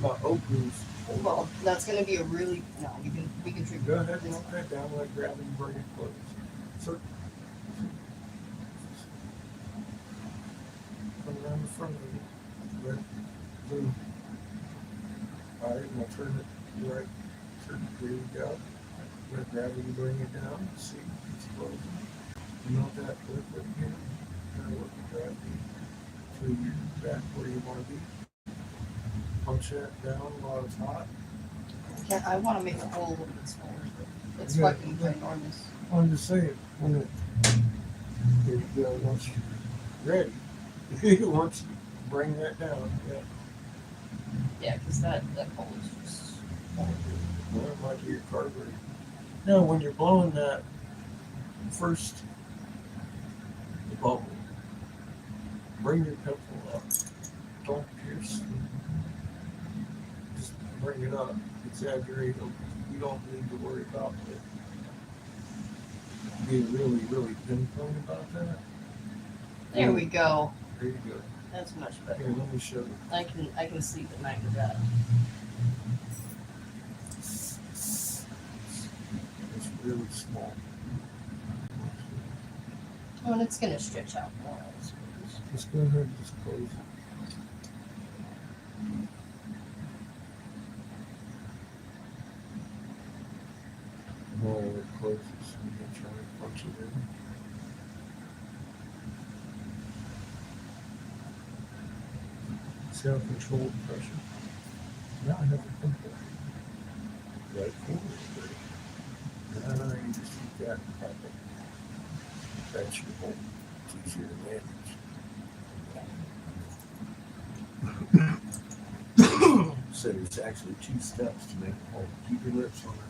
My openings. Well, that's gonna be a really no. We can trigger. Go ahead and knock that down, let gravity bring it close. So, come around the front of it. Right. Boom. Alright, now turn it right. There you go. Let gravity bring it down. See, it's closing. You know that flip it again. Kind of work the gravity till you're back where you want to be. Punch that down while it's hot. I want to make the hole a little bit smaller. But it's Yeah. fucking ginormous. I'm just saying, when it, there you go, once you're ready, once you bring that down, yeah. Yeah, because that hole is just. Well, it might be your carburetor. Now, when you're blowing that first bubble, bring your pencil up. Don't pierce. Just bring it up. Exaggerate. You don't need to worry about it. Being really, really pinpoint about that. There we go. There you go. That's much better. Here, let me show you. I can sleep at night with that. It's really small. Oh, and it's gonna stretch out more. Just go ahead and just close it. While it closes, you can try and punch it in. See how controlled pressure? Now I have a pimple. Right forward. Now you just keep that in pocket. That's your hole. It's easier to manage. So it's actually 2 steps to make a hole. Keep your lips on it.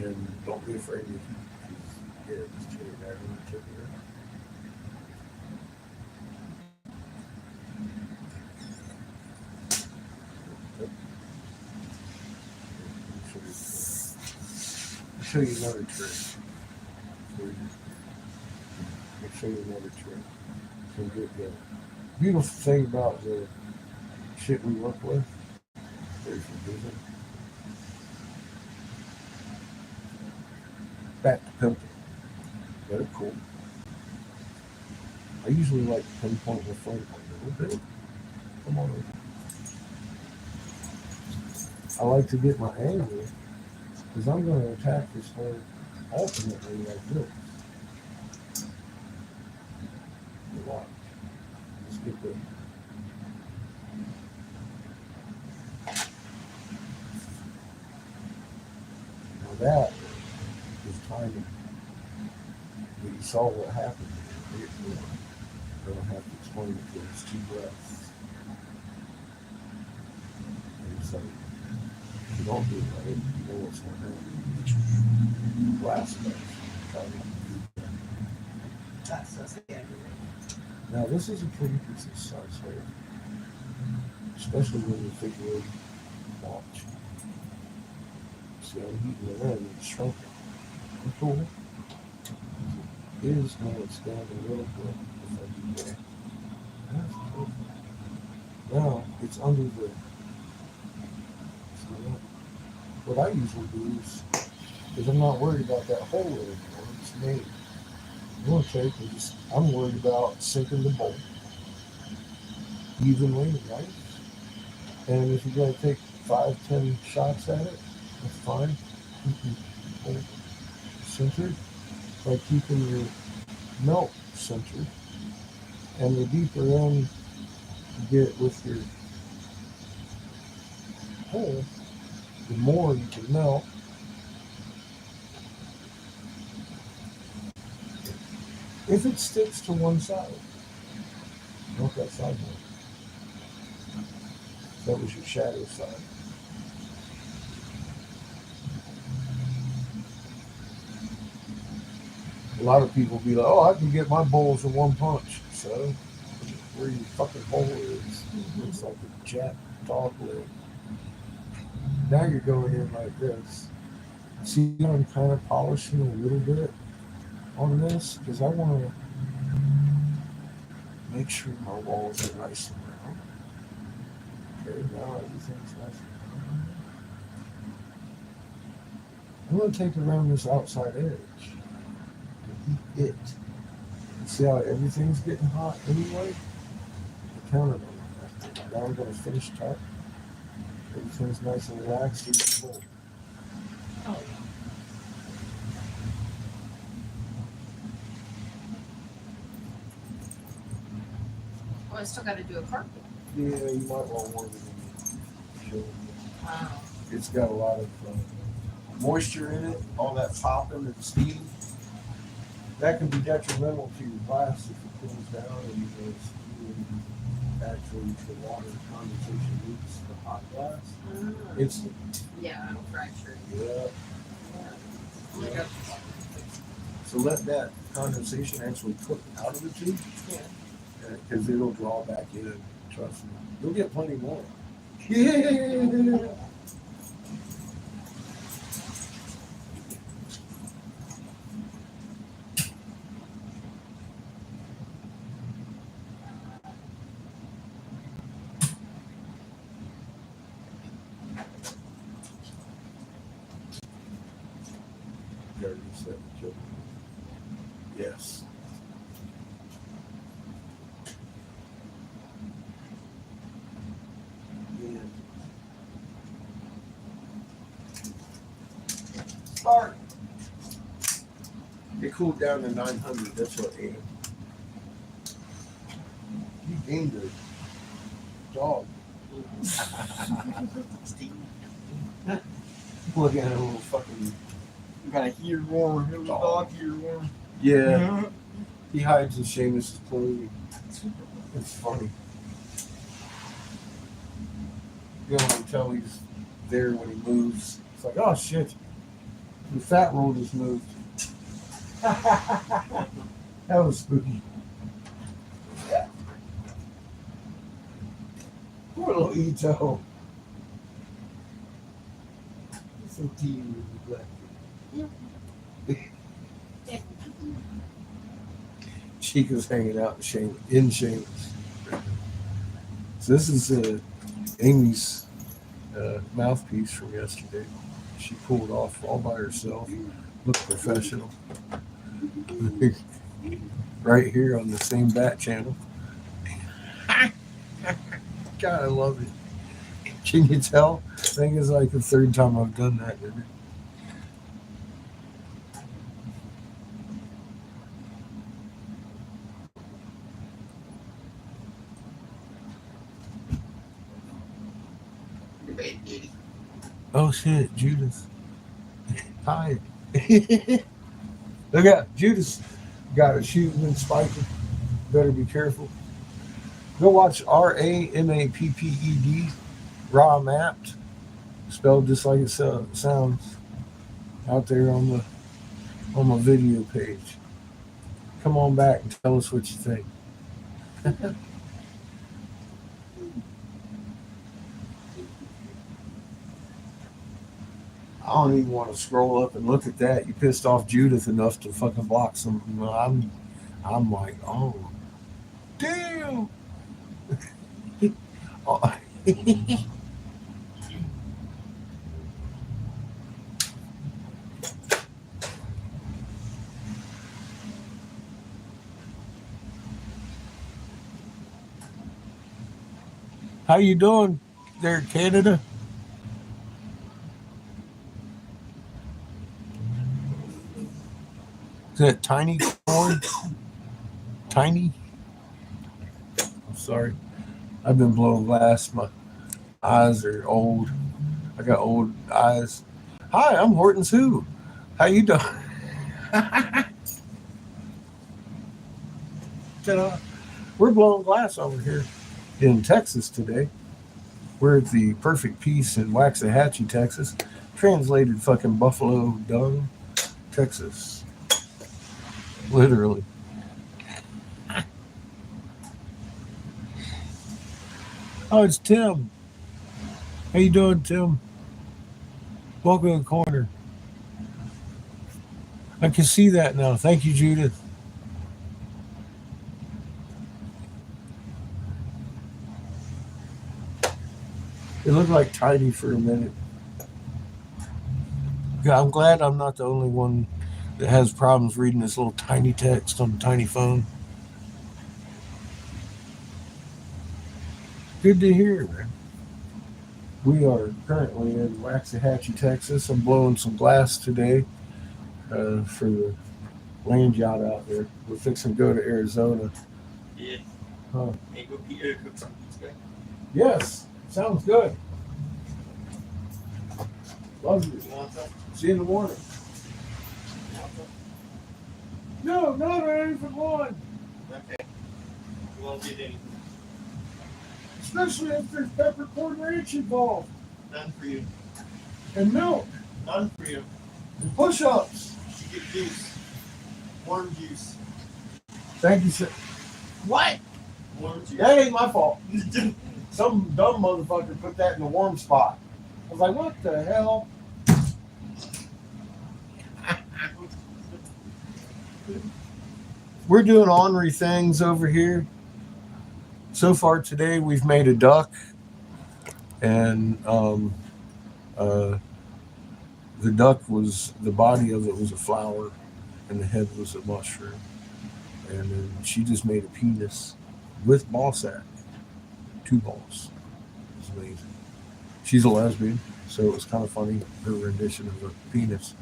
And don't be afraid to heat. Yeah, just turn it down and tip it around. I'll show you another trick. I'll show you another trick. So get the beautiful thing about the shit we work with. There's the vision. Back to pimple. Very cool. I usually like to pinpoint the front a little bit. Come on over. I like to get my angle because I'm going to attack this hole alternately like this. Watch. Let's get the now that is timing. You saw what happened. I don't have to explain it to you. It's 2 breaths. And so if you don't do it right, you know what's going to happen. Glass does. Try not to do that. That's the end. Now this is a pretty piece of size here. Especially when you figure watch. See I'm heating it in and it's shrunken. Cool. It is going to expand a little bit if I do that. That's perfect. Now it's under the. What I usually do is, because I'm not worried about that hole anymore, it's made. I'm going to take and just, I'm worried about sinking the bolt evenly, right? And if you're going to take 5-10 shots at it, that's fine. Keep your bolt centered by keeping your melt centered. And the deeper in you get with your hole, the more you can melt. If it sticks to one side, melt that side more. That was your shadow side. A lot of people be like, oh, I can get my bowls in one punch. So, where your fucking bowl is, it looks like a jack dog leg. Now you're going in like this. See, I'm kind of polishing a little bit on this because I want to Make sure my walls are nice and round. Okay, now everything's nice and round. I'm going to take it around this outside edge and heat it. You see how everything's getting hot anyway? I counted on that. Now I'm going to finish top. Everything's nice and relaxed and full. Oh, well, I still got to do a carpet. Yeah, you might want more than you show. Wow. It's got a lot of moisture in it, all that popping and steam. That can be detrimental to your glass if it cools down and you go steam. Actually, the water condensation leaks the hot glass. It's Yeah, I'm fractured. yeah. Yeah. So let that condensation actually cook out of the tube. Yeah. Because it'll draw back in. Trust me, you'll get plenty more. Yeah. Yes. Start. It cooled down to 900. That's what I am. You gained a dog. Look at a little fucking. You got a heater warm, little dog heater warm. Yeah. He hides in Seamus's clothing. It's funny. You don't tell he's there when he moves. It's like, oh shit. The fat roll just moved. That was spooky. Poor little Ito. So cute. Chica's hanging out in Seamus. So this is Amy's mouthpiece from yesterday. She pulled off all by herself. Looked professional. Right here on the same bat channel. God, I love it. Can you tell? I think it's like the third time I've done that. Isn't it? Oh shit, Judas. Hi. Look out, Judas got a shooting and spiking. Better be careful. Go watch RAMAPPED, Raw Mapped, spelled just like it sounds, out there on my video page. Come on back and tell us what you think. I don't even want to scroll up and look at that. You pissed off Judith enough to fucking block some. I'm like, oh, damn. Oh. How you doing there, Canada? Is that Tiny Corn? Tiny? I'm sorry. I've been blowing glass. My eyes are old. I got old eyes. Hi, I'm Horton's Who. How you doing? We're blowing glass over here in Texas today. We're at the Perfect Peace in Waxahachie, Texas. Translated fucking Buffalo Dung, Texas. Literally. Oh, it's Tim. How you doing, Tim? Welcome to the corner. I can see that now. Thank you, Judith. It looked like Tiny for a minute. Yeah, I'm glad I'm not the only one that has problems reading this little tiny text on the tiny phone. Good to hear, man. We are currently in Waxahachie, Texas. I'm blowing some glass today for the land yacht out there. We're fixing to go to Arizona. Yeah. Huh. Hey, go cook some pizza. Yes, sounds good. Love you. You want some? See you in the morning. No, not ready for one. Okay. You won't get anything. Especially if there's peppercorn ranch involved. None for you. And milk. None for you. And push-ups. You get juice. Warm juice. Thank you, sir. What? Warm juice. That ain't my fault. Some dumb motherfucker put that in the warm spot. I was like, what the hell? We're doing ornery things over here. So far today, we've made a duck, and the duck was, the body of it was a flower, and the head was a mushroom, and then she just made a penis with ball sack, 2 balls. It was amazing. She's a lesbian, so it was kind of funny, her rendition of a penis.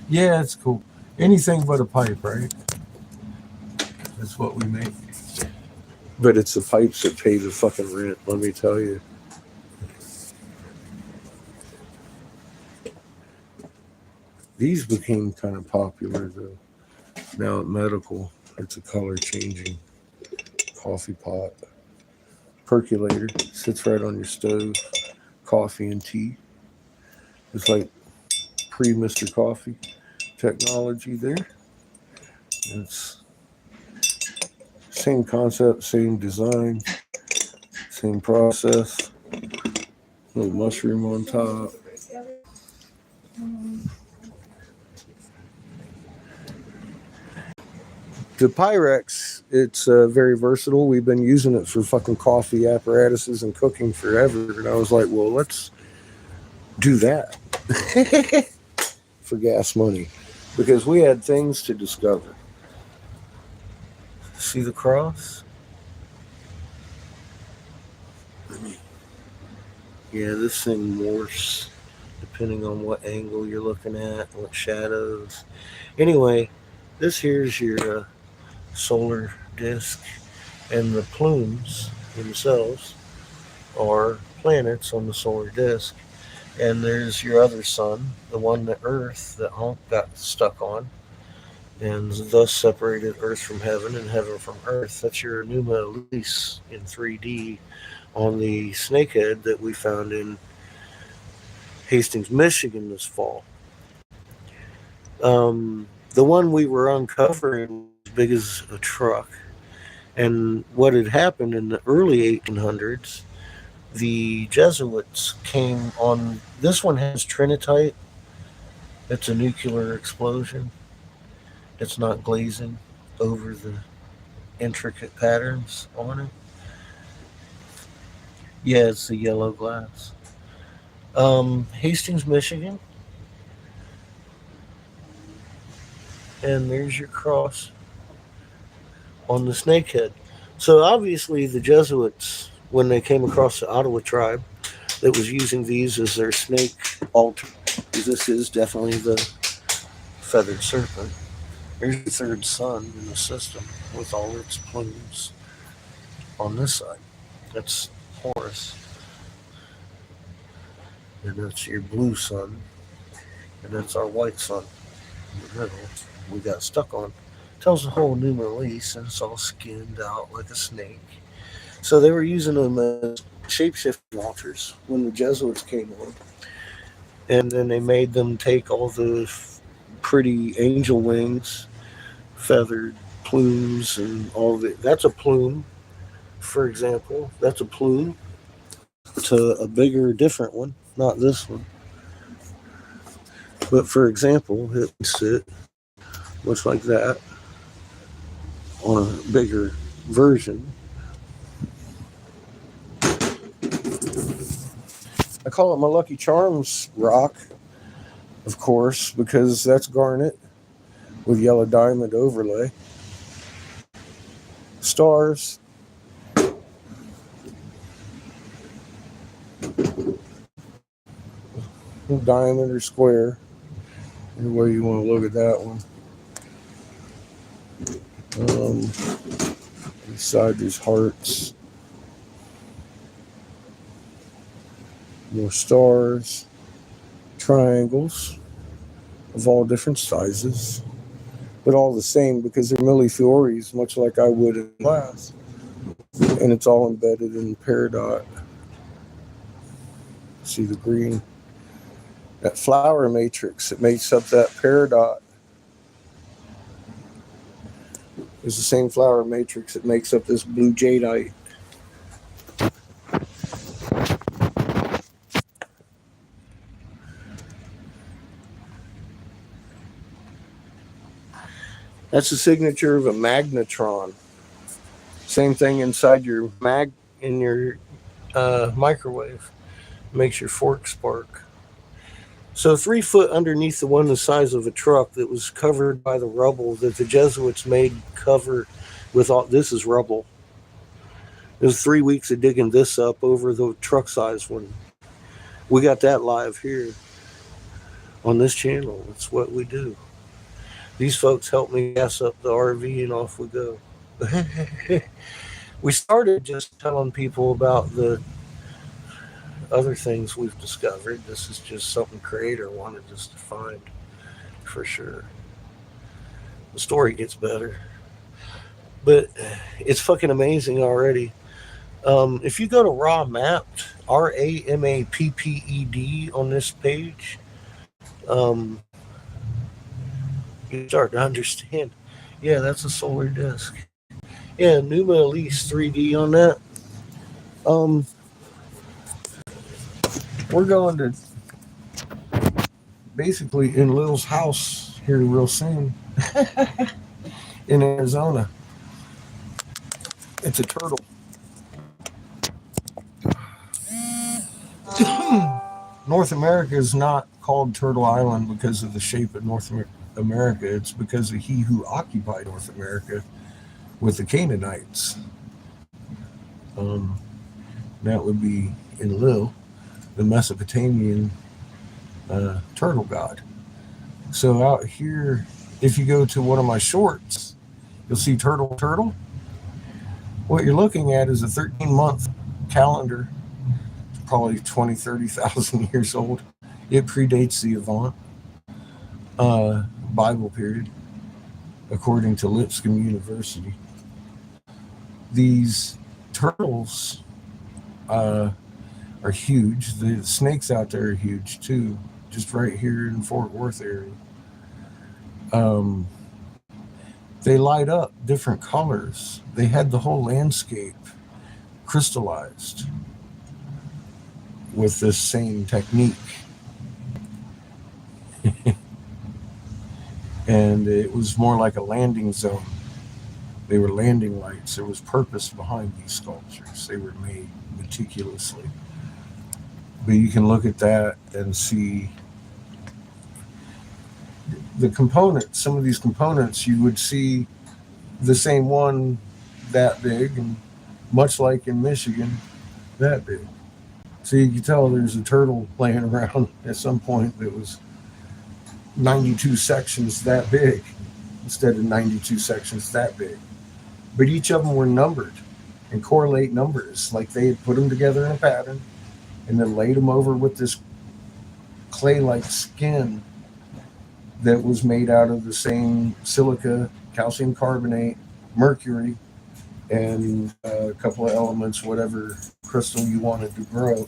Yeah, it's cool. Anything but a pipe, right? That's what we make. But it's the pipes that pay the fucking rent, let me tell you. These became kind of popular though. Now at Medical, it's a color changing coffee pot. Percolator, sits right on your stove. Coffee and tea. It's like pre-Mr. Coffee technology there. It's same concept, same design, same process. Little mushroom on top. The Pyrex, it's very versatile. We've been using it for fucking coffee apparatuses and cooking forever. And I was like, well, let's do that for gas money, because we had things to discover. See the cross? Yeah, this thing morphs depending on what angle you're looking at, what shadows. Anyway, this here's your solar disk, and the plumes themselves are planets on the solar disk. And there's your other sun, the one that Earth, that Honk got stuck on, and thus separated Earth from heaven and heaven from Earth. That's your Numa Elise in 3D on the snakehead that we found in Hastings, Michigan this fall. The one we were uncovering was as big as a truck. And what had happened in the early 1800s, the Jesuits came on. This one has trinitite. It's a nuclear explosion. It's not glazing over the intricate patterns on it. Yeah, it's the yellow glass. Hastings, Michigan. And there's your cross on the snakehead. So obviously the Jesuits, when they came across the Ottawa tribe that was using these as their snake altar, because this is definitely the feathered serpent. Here's the third sun in the system with all its plumes on this side. That's Horus. And that's your blue sun. And that's our white sun in the middle. We got stuck on. Tells the whole Numa Elise, and it's all skinned out like a snake. So they were using them as shape-shifting altars when the Jesuits came on. And then they made them take all the pretty angel wings, feathered plumes, and all of it. That's a plume, for example. That's a plume to a bigger, different one, not this one. But for example, it would sit Looks like that on a bigger version. I call it my Lucky Charms rock, of course, because that's garnet with yellow diamond overlay. Stars. Diamond or square. Any way you want to look at that one. Inside these hearts. More stars. Triangles of all different sizes. But all the same because they're millifiories, much like I would in glass. And it's all embedded in peridot. See the green? That flower matrix that makes up that peridot is the same flower matrix that makes up this blue jadeite. That's the signature of a magnetron. Same thing inside your microwave. Makes your fork spark. So 3 foot underneath the one the size of a truck that was covered by the rubble that the Jesuits made cover with all this is rubble. It was 3 weeks of digging this up over the truck size one. We got that live here on this channel. That's what we do. These folks helped me gas up the RV and off we go. We started just telling people about the other things we've discovered. This is just something Creator wanted us to find for sure. The story gets better, but it's fucking amazing already. If you go to Raw Mapped, RAMAPPED on this page, you start to understand. Yeah, that's a solar disk. Yeah, Numa Elise 3D on that. We're going to basically in Lil's house here real soon in Arizona. It's a turtle. North America is not called Turtle Island because of the shape of North America. It's because of he who occupied North America with the Canaanites. That would be Enlil, the Mesopotamian turtle god. So out here, if you go to one of my shorts, you'll see turtle. What you're looking at is a 13-month calendar. It's probably 20, 30,000 years old. It predates the Avant Bible period, according to Lipscomb University. These turtles are huge. The snakes out there are huge too, just right here in Fort Worth area. They light up different colors. They had the whole landscape crystallized with this same technique. And it was more like a landing zone. They were landing lights. There was purpose behind these sculptures. They were made meticulously. But you can look at that and see the components. Some of these components, you would see the same one that big, and much like in Michigan, that big. So you can tell there's a turtle laying around at some point that was 92 sections that big instead of 92 sections that big. But each of them were numbered and correlate numbers, like they had put them together in a pattern and then laid them over with this clay-like skin that was made out of the same silica, calcium carbonate, mercury, and a couple of elements, whatever crystal you wanted to grow,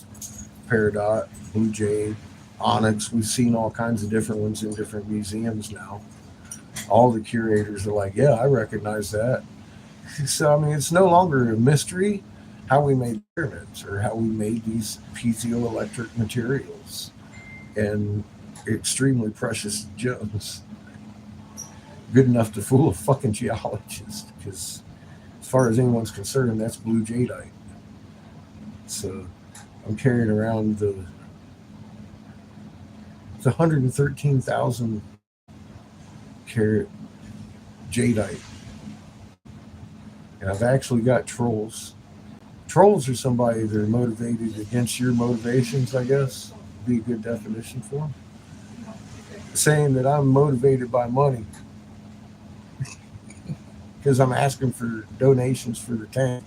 peridot, blue jade, onyx. We've seen all kinds of different ones in different museums now. All the curators are like, yeah, I recognize that. So, I mean, it's no longer a mystery how we made pyramids or how we made these piezoelectric materials and extremely precious gems good enough to fool a fucking geologist, because as far as anyone's concerned, that's blue jadeite. So I'm carrying around the 113,000 carat jadeite. And I've actually got trolls. Trolls are somebody that are motivated against your motivations, I guess. Be a good definition for them. Saying that I'm motivated by money because I'm asking for donations for the tank.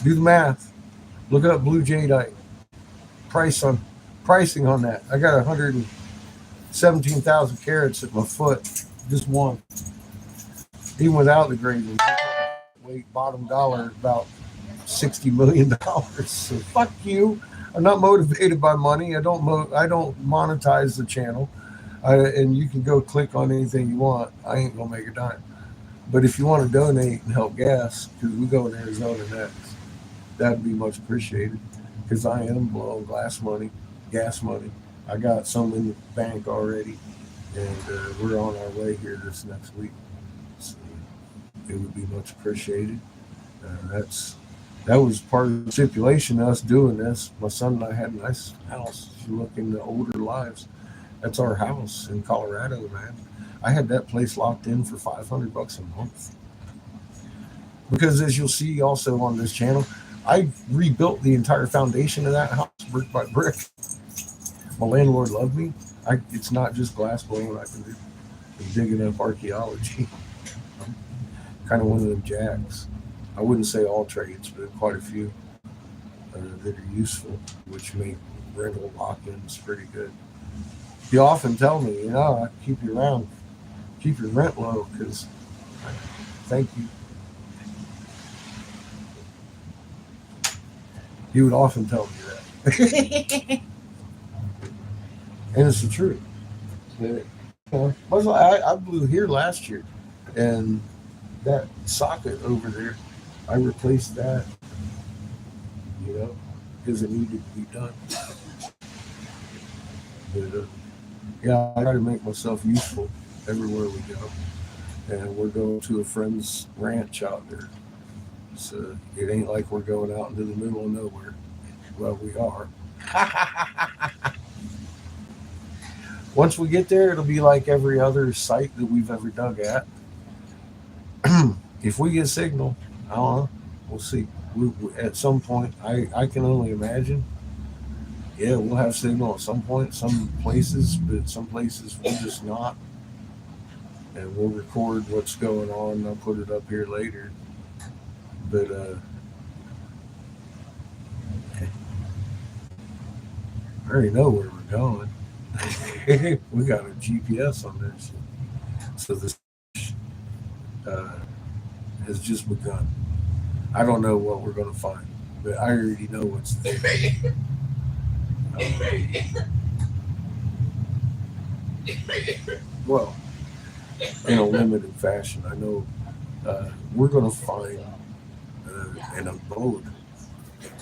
Do the math. Look up blue jadeite. Pricing on that. I got 117,000 carats at my foot. Just one. Even without the grading. Weight bottom dollar about $60 million. So fuck you. I'm not motivated by money. I don't monetize the channel. And you can go click on anything you want. I ain't gonna make a dime. But if you want to donate and help gas, because we go in Arizona next, that'd be much appreciated. Because I am blowing gas money. I got some in the bank already, and we're on our way here this next week. So it would be much appreciated. That was part of the stipulation of us doing this. My son and I had a nice house. If you look in the older lives, that's our house in Colorado, man. I had that place locked in for $500 a month. Because as you'll see also on this channel, I rebuilt the entire foundation of that house brick by brick. My landlord loved me. It's not just glass blowing I can do. I'm digging up archaeology. I'm kind of one of them jacks. I wouldn't say all trades, but quite a few that are useful, which make rental lock-ins pretty good. You often tell me, I keep you around, keep your rent low, because thank you. He would often tell me that. And it's the truth. I blew here last year, and that socket over there, I replaced that, because it needed to be done. But I try to make myself useful everywhere we go. And we're going to a friend's ranch out there. So it ain't like we're going out into the middle of nowhere. Well, we are. Once we get there, it'll be like every other site that we've ever dug at. If we get signal, I don't know. We'll see. We, at some point, I can only imagine. Yeah, we'll have signal at some point, some places, but some places we'll just not. And we'll record what's going on, and I'll put it up here later. But I already know where we're going. We got a GPS on this. So this has just begun. I don't know what we're going to find, but I already know what's there. Well, in a limited fashion, I know we're going to find an abode,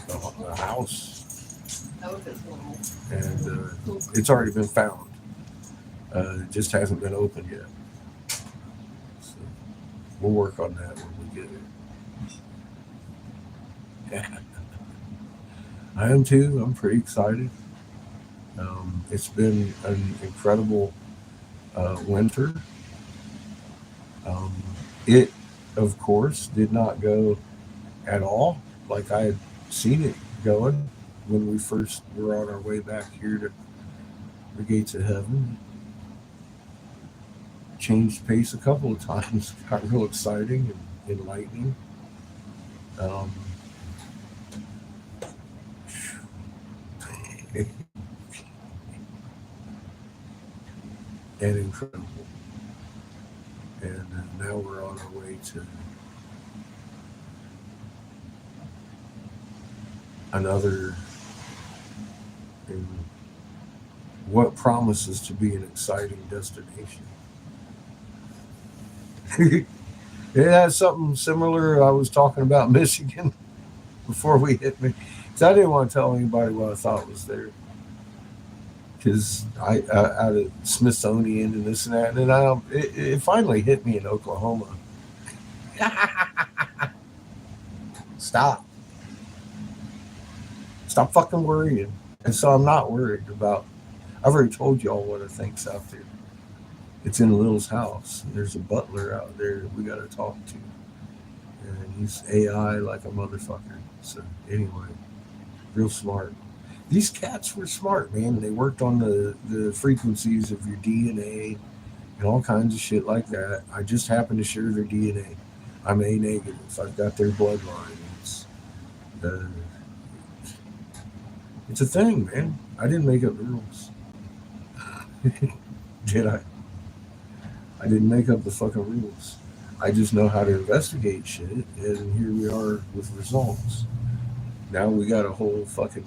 a house, and it's already been found. It just hasn't been opened yet. So we'll work on that when we get it. Yeah. I am too. I'm pretty excited. It's been an incredible winter. It, of course, did not go at all like I had seen it going when we first were on our way back here to the gates of heaven. Changed pace a couple of times. Got real exciting and enlightening. And incredible. And now we're on our way to another, in what promises to be an exciting destination. Yeah, something similar. I was talking about Michigan before we hit me, because I didn't want to tell anybody what I thought was there. because I out of Smithsonian and this and that, and it finally hit me in Oklahoma. Stop fucking worrying. And so I'm not worried about. I've already told y'all what I think's out there. It's in Lil's house. There's a butler out there that we got to talk to, and he's AI like a motherfucker. So anyway, real smart. These cats were smart, man. They worked on the frequencies of your DNA and all kinds of shit like that. I just happen to share their DNA. I'm A negative. I've got their bloodline. It's a thing, man. I didn't make up the rules. Did I? I didn't make up the fucking rules. I just know how to investigate shit, and here we are with results. Now we got a whole fucking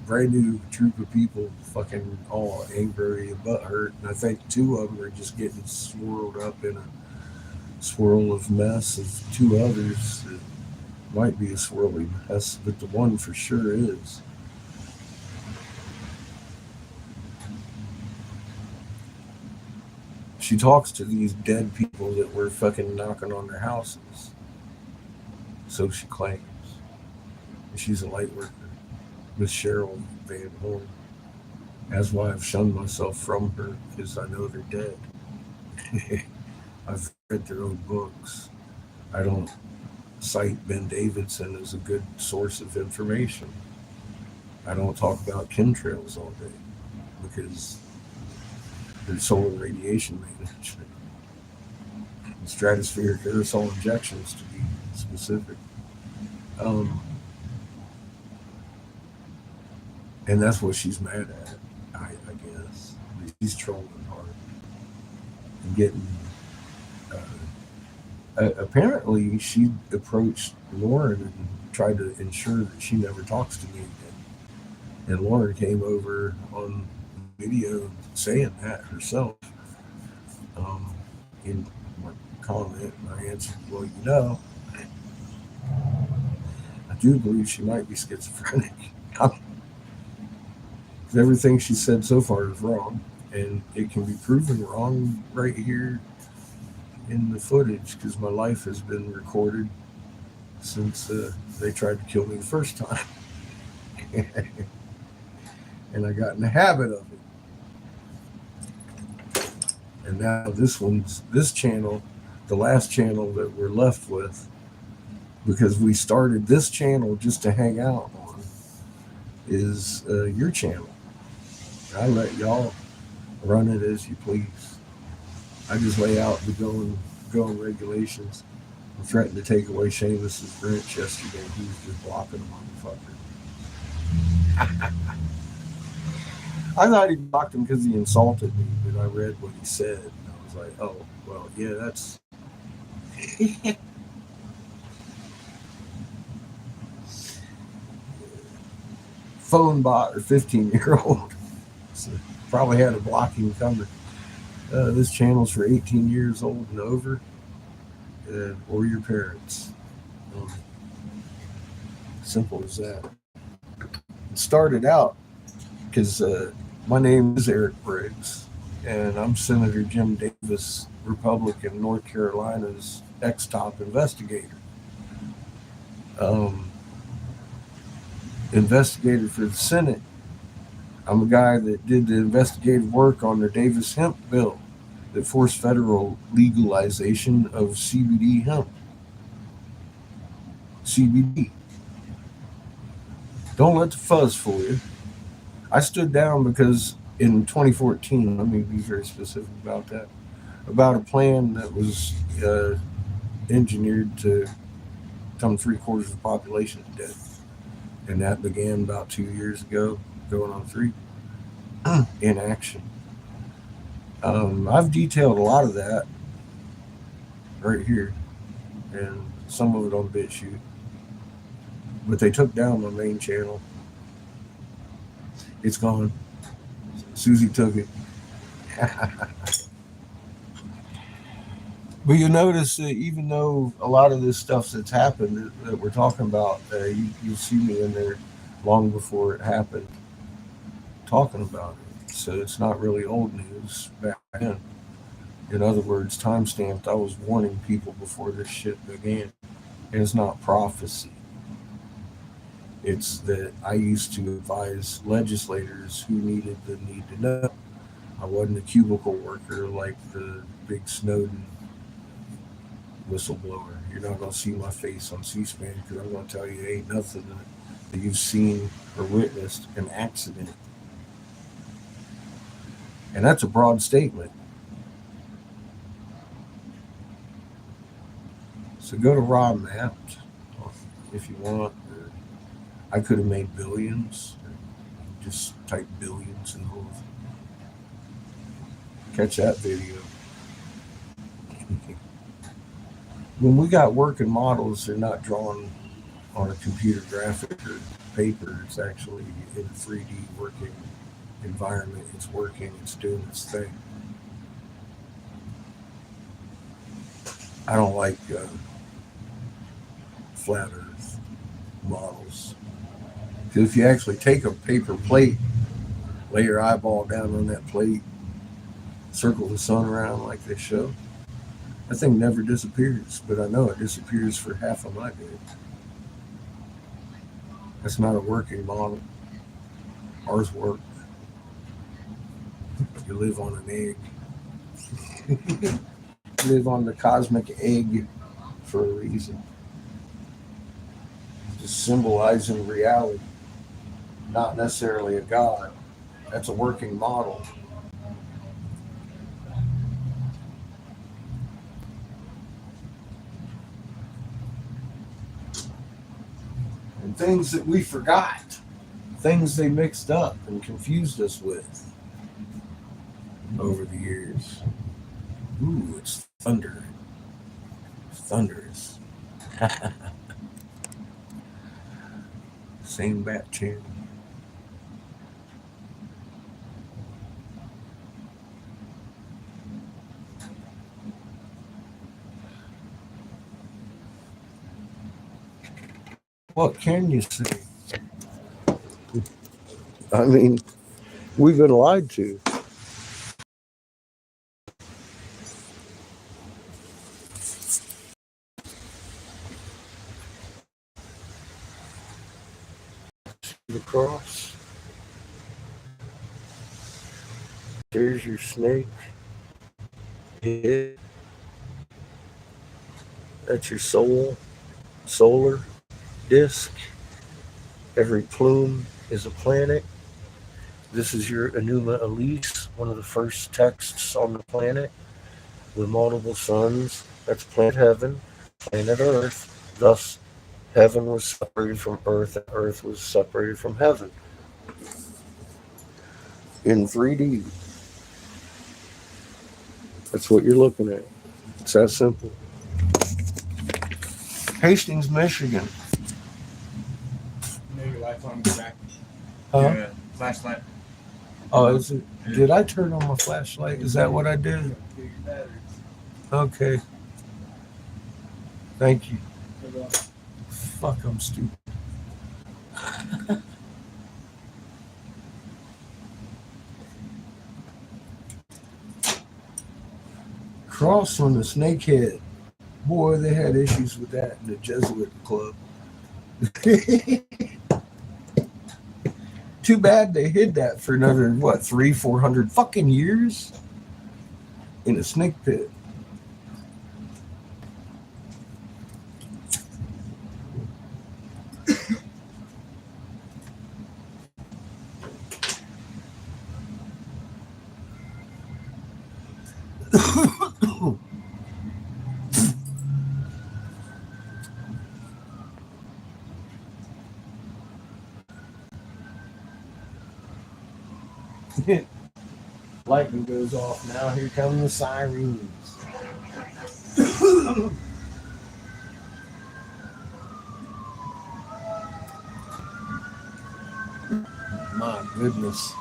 brand new troop of people fucking all angry and butthurt, and I think 2 of them are just getting swirled up in a swirl of mess of 2 others that might be a swirly mess, but the one for sure is. She talks to these dead people that were fucking knocking on their houses. So she claims. She's a light worker, Miss Cheryl Van Horn. That's why I've shunned myself from her, because I know they're dead. I've read their own books. I don't cite Ben Davidson as a good source of information. I don't talk about chemtrails all day, because there's solar radiation management, stratospheric aerosol injections to be specific. And that's what she's mad at, I guess. She's trolling hard and getting. Apparently, she approached Lauren and tried to ensure that she never talks to me again. And Lauren came over on video saying that herself in my comment, and I answered, well, I do believe she might be schizophrenic. Everything she said so far is wrong, and it can be proven wrong right here in the footage, because my life has been recorded since they tried to kill me the first time. And I got in the habit of it. And now this channel, the last channel that we're left with, because we started this channel just to hang out on, is your channel. I let y'all run it as you please. I just lay out the going regulations. I threatened to take away Seamus's wrench yesterday. He was just blocking the motherfucker. I thought he blocked him because he insulted me, but I read what he said, and I was like, oh, well, yeah, that's... Phone bot or 15-year-old. So probably had a blocking coming. This channel's for 18 years old and over, or your parents. Simple as that. It started out because my name is Eric Briggs, and I'm Senator Jim Davis, Republican, North Carolina's ex-top investigator. Investigator for the Senate. I'm a guy that did the investigative work on the Davis hemp bill that forced federal legalization of CBD hemp. CBD. Don't let the fuzz fool you. I stood down because in 2014, let me be very specific about that, about a plan that was engineered to come 3/4 of the population is dead. And that began about 2 years ago, going on 3, in action. I've detailed a lot of that right here, and some of it on BitChute. But they took down my main channel. It's gone. Susie took it. But you notice that even though a lot of this stuff that's happened that we're talking about, you'll see me in there long before it happened talking about it. So it's not really old news back then. In other words, time stamped, I was warning people before this shit began. And it's not prophecy. It's that I used to advise legislators who needed the need to know. I wasn't a cubicle worker like the big Snowden whistleblower. You're not going to see my face on C-SPAN because I'm going to tell you it ain't nothing that you've seen or witnessed an accident. And that's a broad statement. So go to Raw Mapped if you want. I could have made billions. Just type billions in the catch that video. When we got working models, they're not drawn on a computer graphic or paper. It's actually in a 3D working environment. It's working. It's doing its thing. I don't like flat Earth models. Because if you actually take a paper plate, lay your eyeball down on that plate, circle the sun around like they show, that thing never disappears. But I know it disappears for half of my day. That's not a working model. Ours work. You live on an egg. You live on the cosmic egg for a reason. Just symbolizing reality. Not necessarily a god. That's a working model. And things that we forgot. Things they mixed up and confused us with over the years. Ooh, it's thunder. Thunderous. Same bat channel. What can you say? I mean, we've been lied to. The cross. There's your snake. Head. That's your solar disk. Every plume is a planet. This is your Enuma Elish, one of the first texts on the planet with multiple suns. That's planet heaven, planet earth. Thus, heaven was separated from earth, and earth was separated from heaven. In 3D. That's what you're looking at. It's that simple. Hastings, Michigan. You know your lights on in the back. Huh? Yeah, flashlight. Oh, is it? Did I turn on my flashlight? Is that what I did? Okay. Thank you. Fuck, I'm stupid. Cross on the snakehead. Boy, they had issues with that in the Jesuit club. Too bad they hid that for another, 300-400 fucking years in a snake pit. Lightning goes off now. Here come the sirens. My goodness.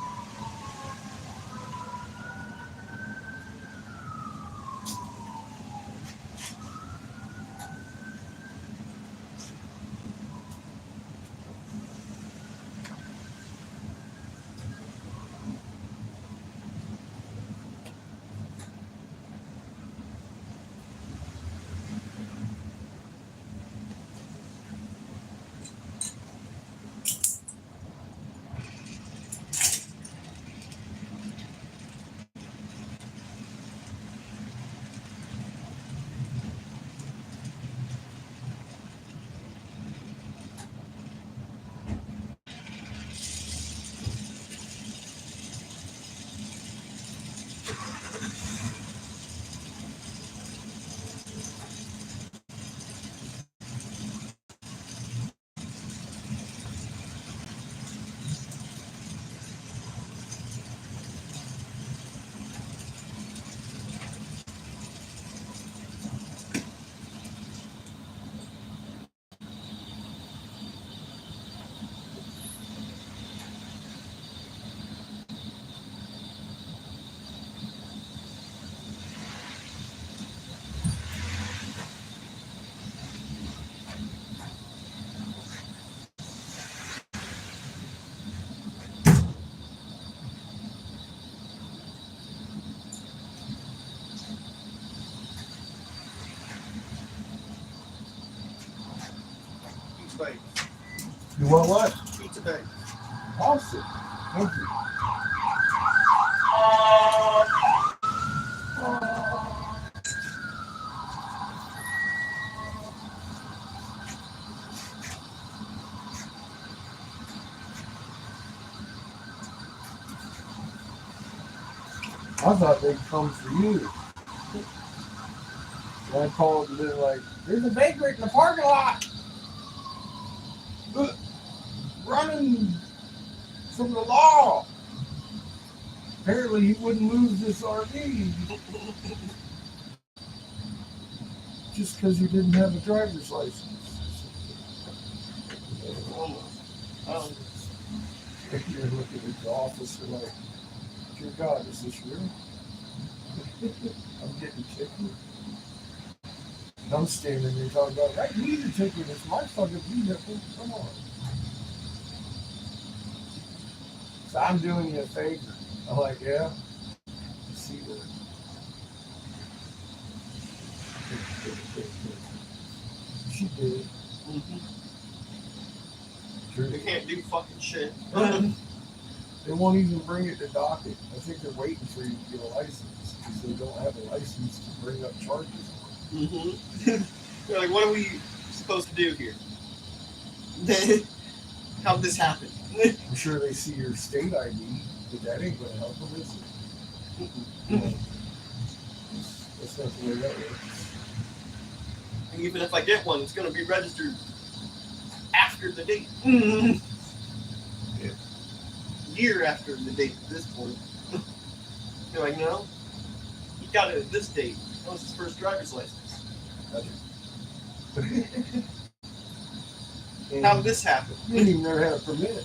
bags. You want what? Pizza bags. Awesome. Thank you. I thought they'd come for you. And I called and they're like, there's a vagrant in the parking lot. Running from the law. Apparently he wouldn't lose this RV just because he didn't have a driver's license. You're looking at the officer like, dear God, is this real? I'm getting tickled. And I'm standing there talking about, I need a ticket. It's my fucking vehicle. Come on. So I'm doing you a favor. I'm like, yeah. You see that? She did. Sure. They can't do fucking shit. They won't even bring it to docket. I think they're waiting for you to get a license because they don't have a license to bring up charges on. They're like, what are we supposed to do here? How'd this happen? I'm sure they see your state ID, but that ain't going to help them, is it? That's not the way that works. And even if I get one, it's going to be registered after the date. Yeah. Year after the date at this point. They're like, no, he got it at this date. That was his first driver's license. How did this happen? You didn't even never had a permit.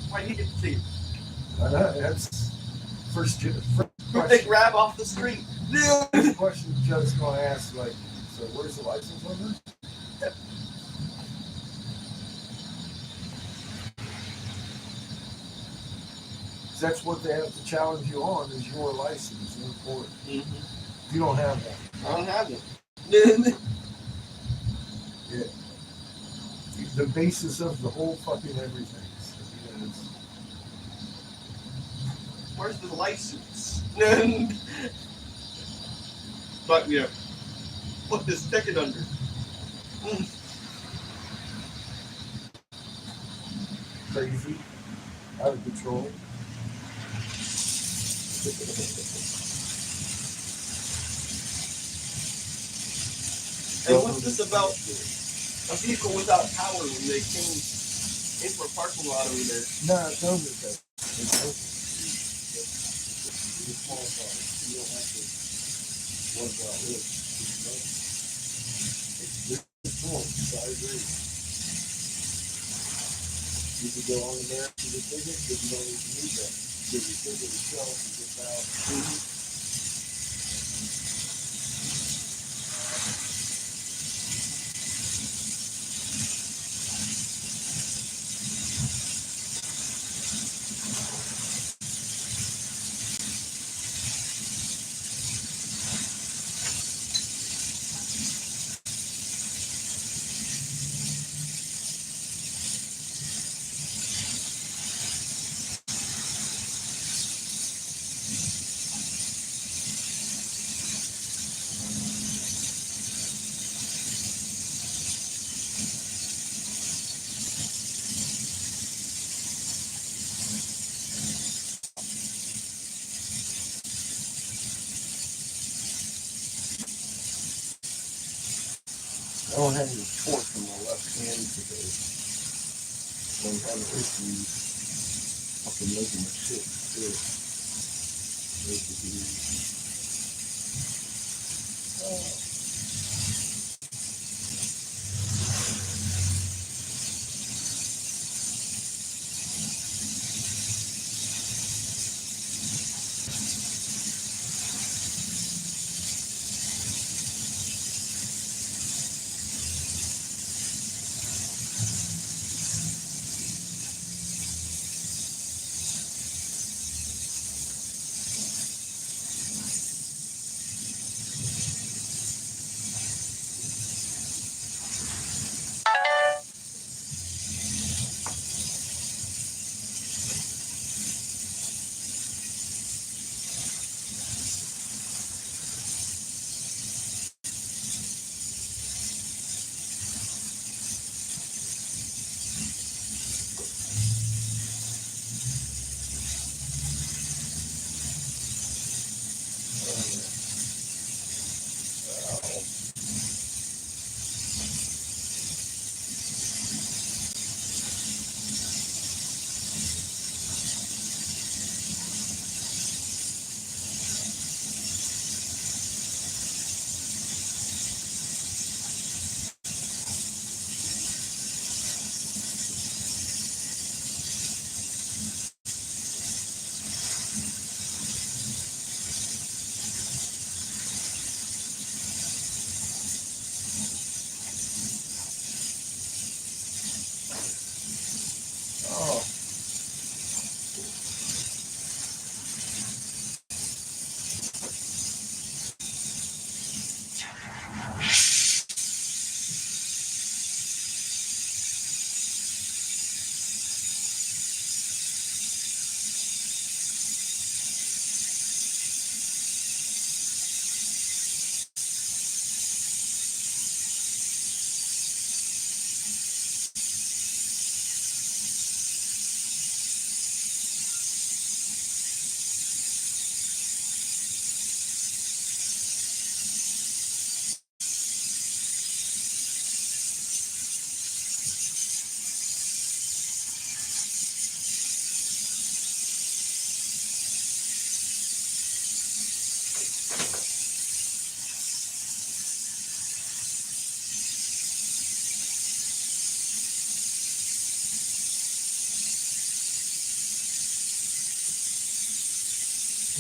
Why did he get the ticket? I know, that's first Who'd they question. grab off the street? First question the judge's going to ask, like, so where's the license number? That's what they have to challenge you on is your license in court. You don't have that. I don't have one. Yeah. The basis of the whole fucking everything. So, yeah, it's, Where's the license? But yeah, put this ticket under. crazy, out of control. And what's this about a vehicle without power when they came in for a parking lot over there? No, it's over that. It's open. It's a small car. You don't have to worry about this. It's small, so I agree. You could go on there to the ticket, but you don't even need that. Because the ticket itself is about I don't have any torque in my left hand today. So I'm having issues fucking making my shit fit.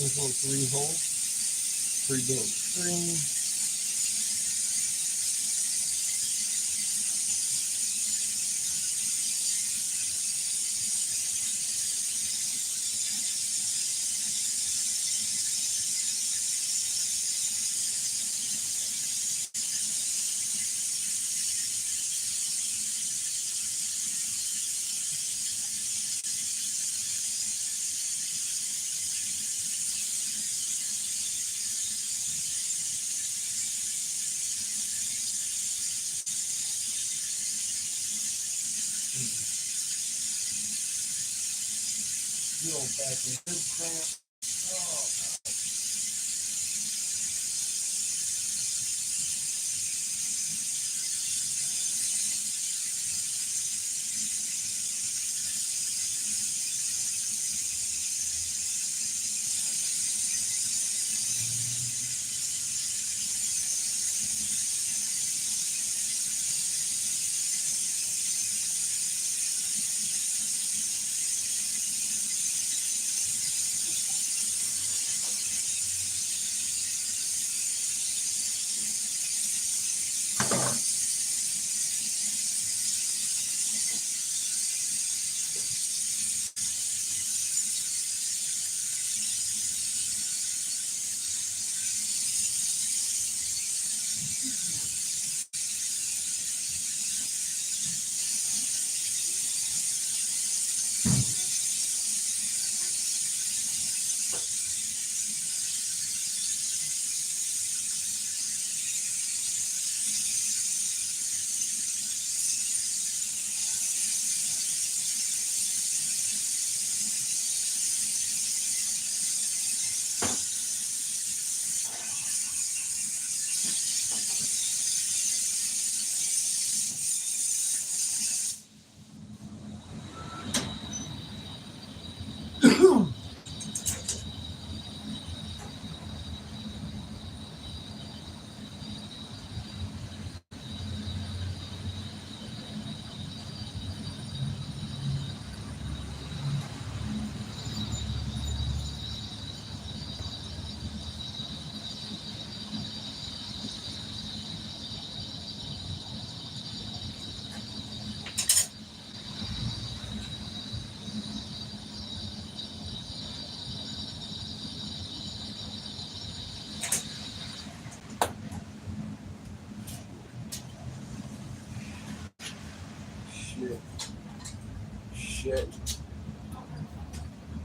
This little 3-hole. 3 big string. Good old fashioned good cramp. Oh.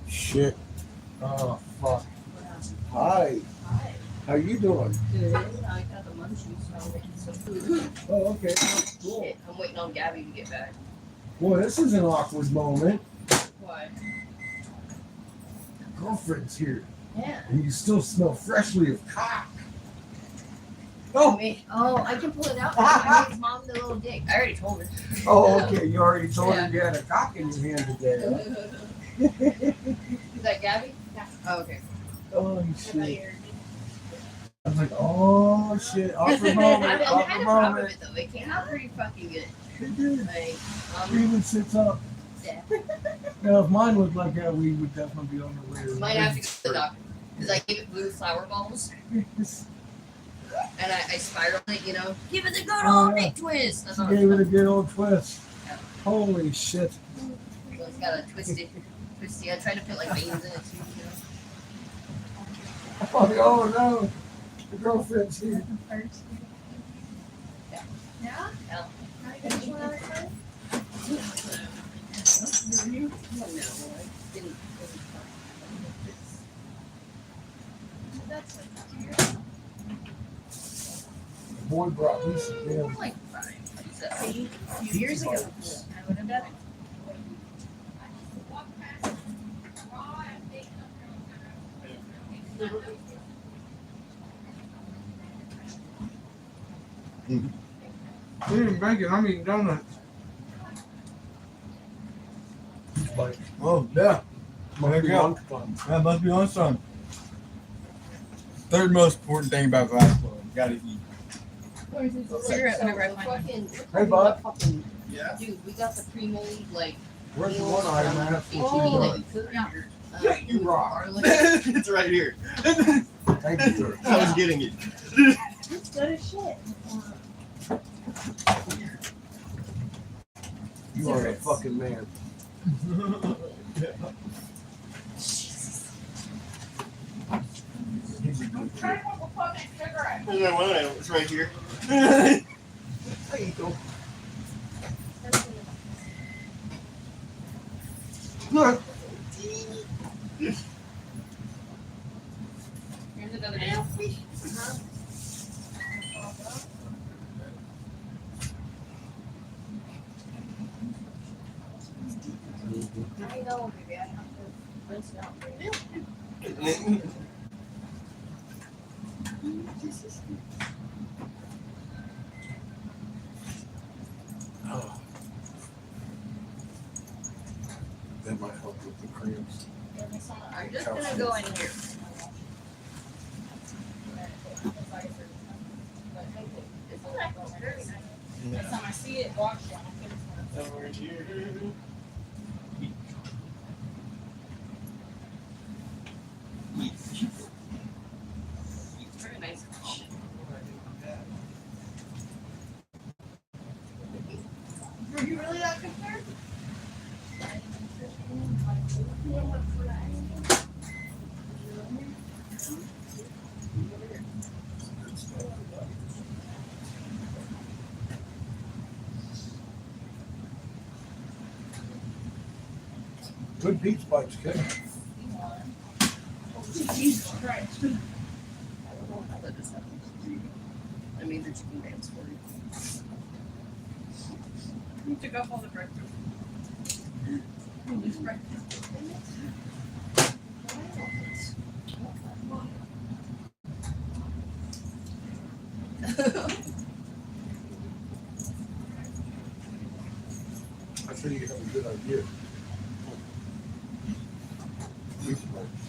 Shit. Oh, fuck. Hi. Hi. How you doing? Good. I got the munchies, so I'm making some food. Oh, okay. Cool. Shit, I'm waiting on Gabby to get back. Boy, this is an awkward moment. Why? Girlfriend's here, Yeah. and you still smell freshly of cock. Oh, oh, I can pull it out. I made mom the little dick. I already told her. Oh, okay. You already told her you had a cock in your hand today. Is that Gabby? Yeah. Oh, okay. Oh, shit. I was like, oh, shit. Awkward I'm moment. kind Awkward of proud of moment. it though. It came out pretty fucking good. It did. Like, Even sits up. yeah. Now, if mine looked like that, we would definitely be on the way. Might have to go to the doctor because I gave it blue flower balls and I spiraled it. You know, give it the good old dick twist. That's all. Gave it a good old twist. Yeah. Holy shit. So it's got a twisty. I tried to put like veins in it too. You know. Oh, no. The girlfriend's here. Yeah. Yeah? Yeah. Can I get one other time? No, I didn't. That's like 2 years. The boy brought me some damn. Like 5. So, A few years ago, I would have done it. Bacon, I'm eating donuts. Oh, yeah. Must be lunchtime. That must be on son. Third most important thing about Glass Club, you gotta eat. Cigarette whenever I find fucking, Hey, bud. yeah. Dude, we got the pre-made like Where's the one item at? HEB that you could. You rock. Garlic. It's right here. Thank you, sir. I was getting it. It's good as shit. You are a fucking man. He's a good kid. There's that one item. It's right here. There you go. Look. Here's another deal. I know, baby. I have to rinse it out for you. Oh. That might help with the cramps. I'm just gonna go in here. It's okay. Very nice. Next time I see it, wash it. Over here. Very nice. Were you really that concerned? Good pizza bites, kid. Jesus Christ. I don't know how that just happened. I made the chicken dance for you. You took off all the breakfast. Just breakfast. I think you have a good idea. Pizza bites.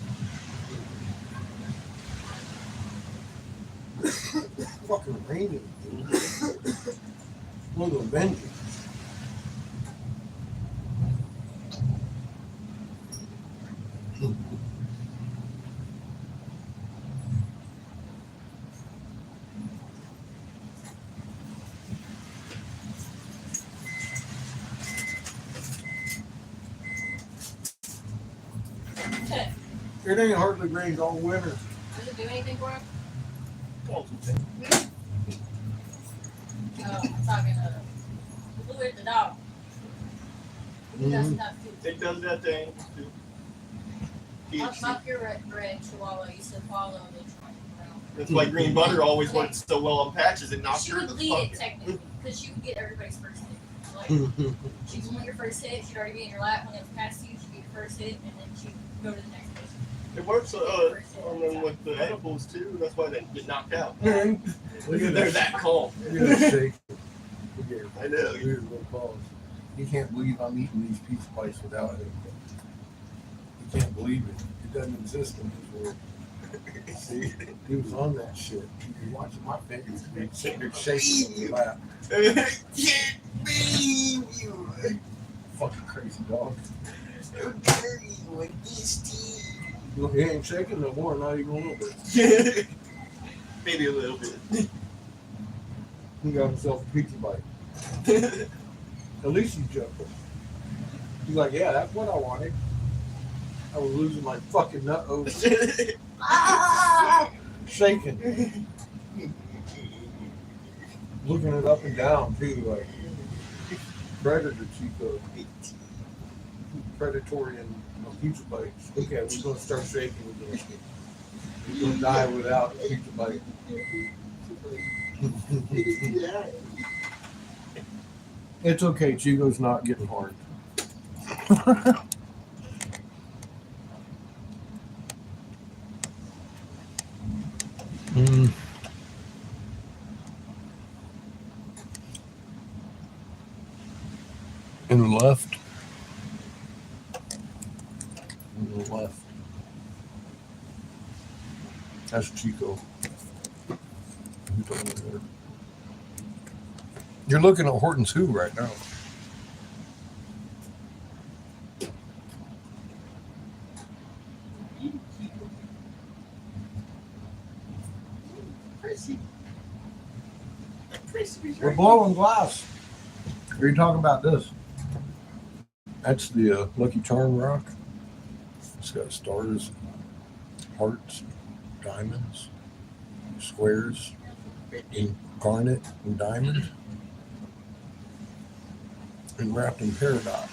Fucking raining, dude. Look at Benji. It ain't hardly rained all winter. Does it do anything for him? Oh, Oh, I'm talking Blue is the dog. He does stuff too. It does that thing too. My purebred Chihuahua used to follow the truck around. That's why Green Butter always works so well on patches and knocks She her would the lead fuck it technically, because she would get everybody's first hit. Like, she'd want your first hit, she'd already be in your lap. When it was past you, she'd get your first hit, and then she'd go to the next person. It works on them with the edibles too. That's why they get knocked out. Look at They're that. that calm. Look at that shake. Look at it. I know. Here's a little pause. You can't believe I'm eating these pizza bites without it. You can't believe it. It doesn't exist in this world. See, he was on that shit. He was watching my fingers. He'd sitting there shaking in the lap. Can't believe you. Fucking crazy dog. You're dirty with this tea. Look, he ain't shaking no more, not even a little bit. Maybe a little bit. He got himself a pizza bite. At least he jumped. He's like, yeah, that's what I wanted. I was losing my fucking nut over shaking. Looking it up and down too, like predator Chico. Predatory and pizza bites. Okay, we're gonna start shaking again. We're gonna die without a pizza bite. It's okay, Chico's not getting hard. In the left. In the left. That's Chico. You're looking at Horton's Who right now. Mississippi's We're right. blowing glass. Are you talking about this? That's the Lucky Charm rock. It's got stars, hearts, diamonds, squares, incarnate and diamond, and wrapped in peridot.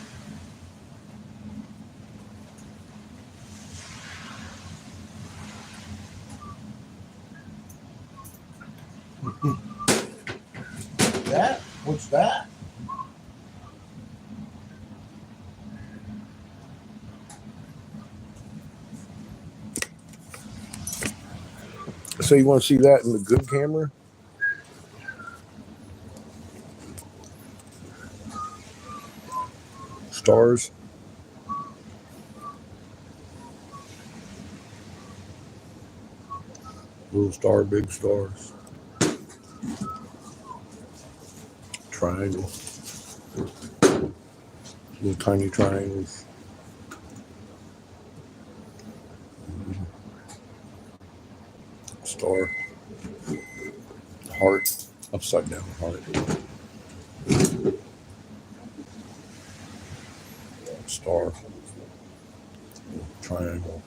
That? What's that? So you want to see that in the good camera? Stars. Little star, big stars. Triangle. Little tiny triangles. Star. Heart. Upside down heart. Star. Triangle.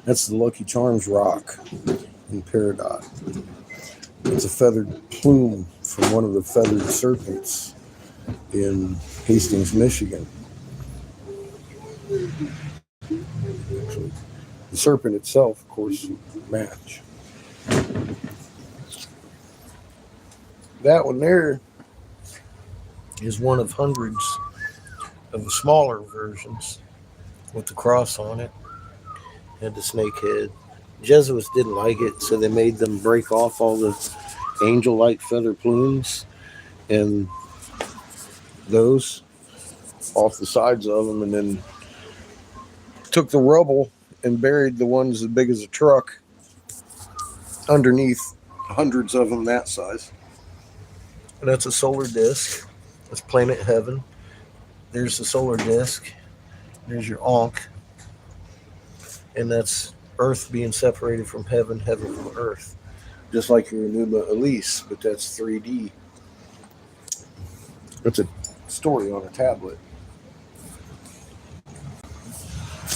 That's the Lucky Charms rock in peridot. It's a feathered plume from one of the feathered serpents in Hastings, Michigan. Actually, the serpent itself, of course, match. That one there is one of hundreds of the smaller versions with the cross on it. Had the snake head. Jesuits didn't like it, so they made them break off all the angel-like feather plumes and those off the sides of them, and then took the rubble and buried the ones as big as a truck underneath hundreds of them that size. And that's a solar disk. That's planet heaven. There's the solar disk. There's your Ankh. And that's Earth being separated from heaven, heaven from Earth. Just like your Enuma Elise, but that's 3D. It's a story on a tablet.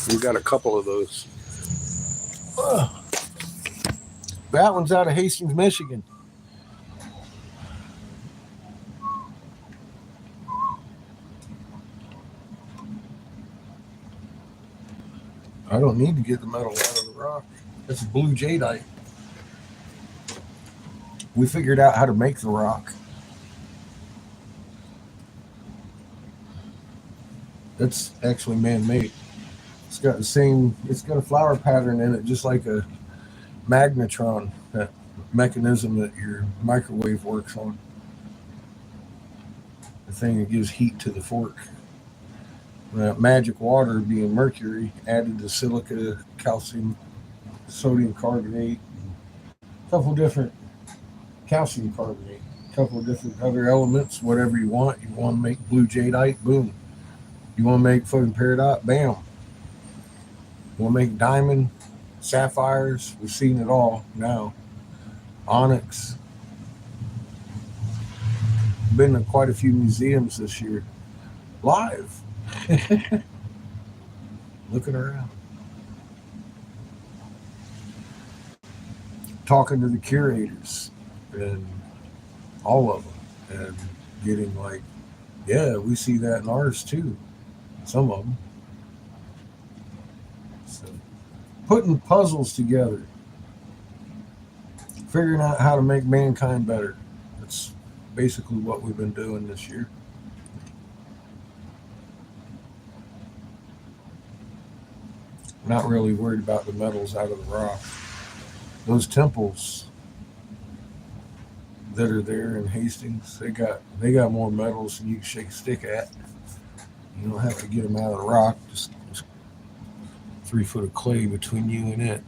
We've got a couple of those. That one's out of Hastings, Michigan. I don't need to get the metal out of the rock. It's blue jadeite. We figured out how to make the rock. That's actually man-made. It's got a flower pattern in it, just like a magnetron, that mechanism that your microwave works on. The thing that gives heat to the fork. Magic water, being mercury, added to silica, calcium, sodium carbonate, a couple different calcium carbonate, a couple of different other elements, whatever you want. You want to make blue jadeite, boom. You want to make fucking peridot, bam. You want to make diamond, sapphires, we've seen it all now. Onyx. Been to quite a few museums this year. Live. Looking around. Talking to the curators and all of them and getting like, yeah, we see that in ours too. Some of them. So, putting puzzles together. Figuring out how to make mankind better. That's basically what we've been doing this year. Not really worried about the metals out of the rock. Those temples that are there in Hastings, they got more metals than you can shake a stick at. You don't have to get them out of the rock. Just 3 foot of clay between you and it.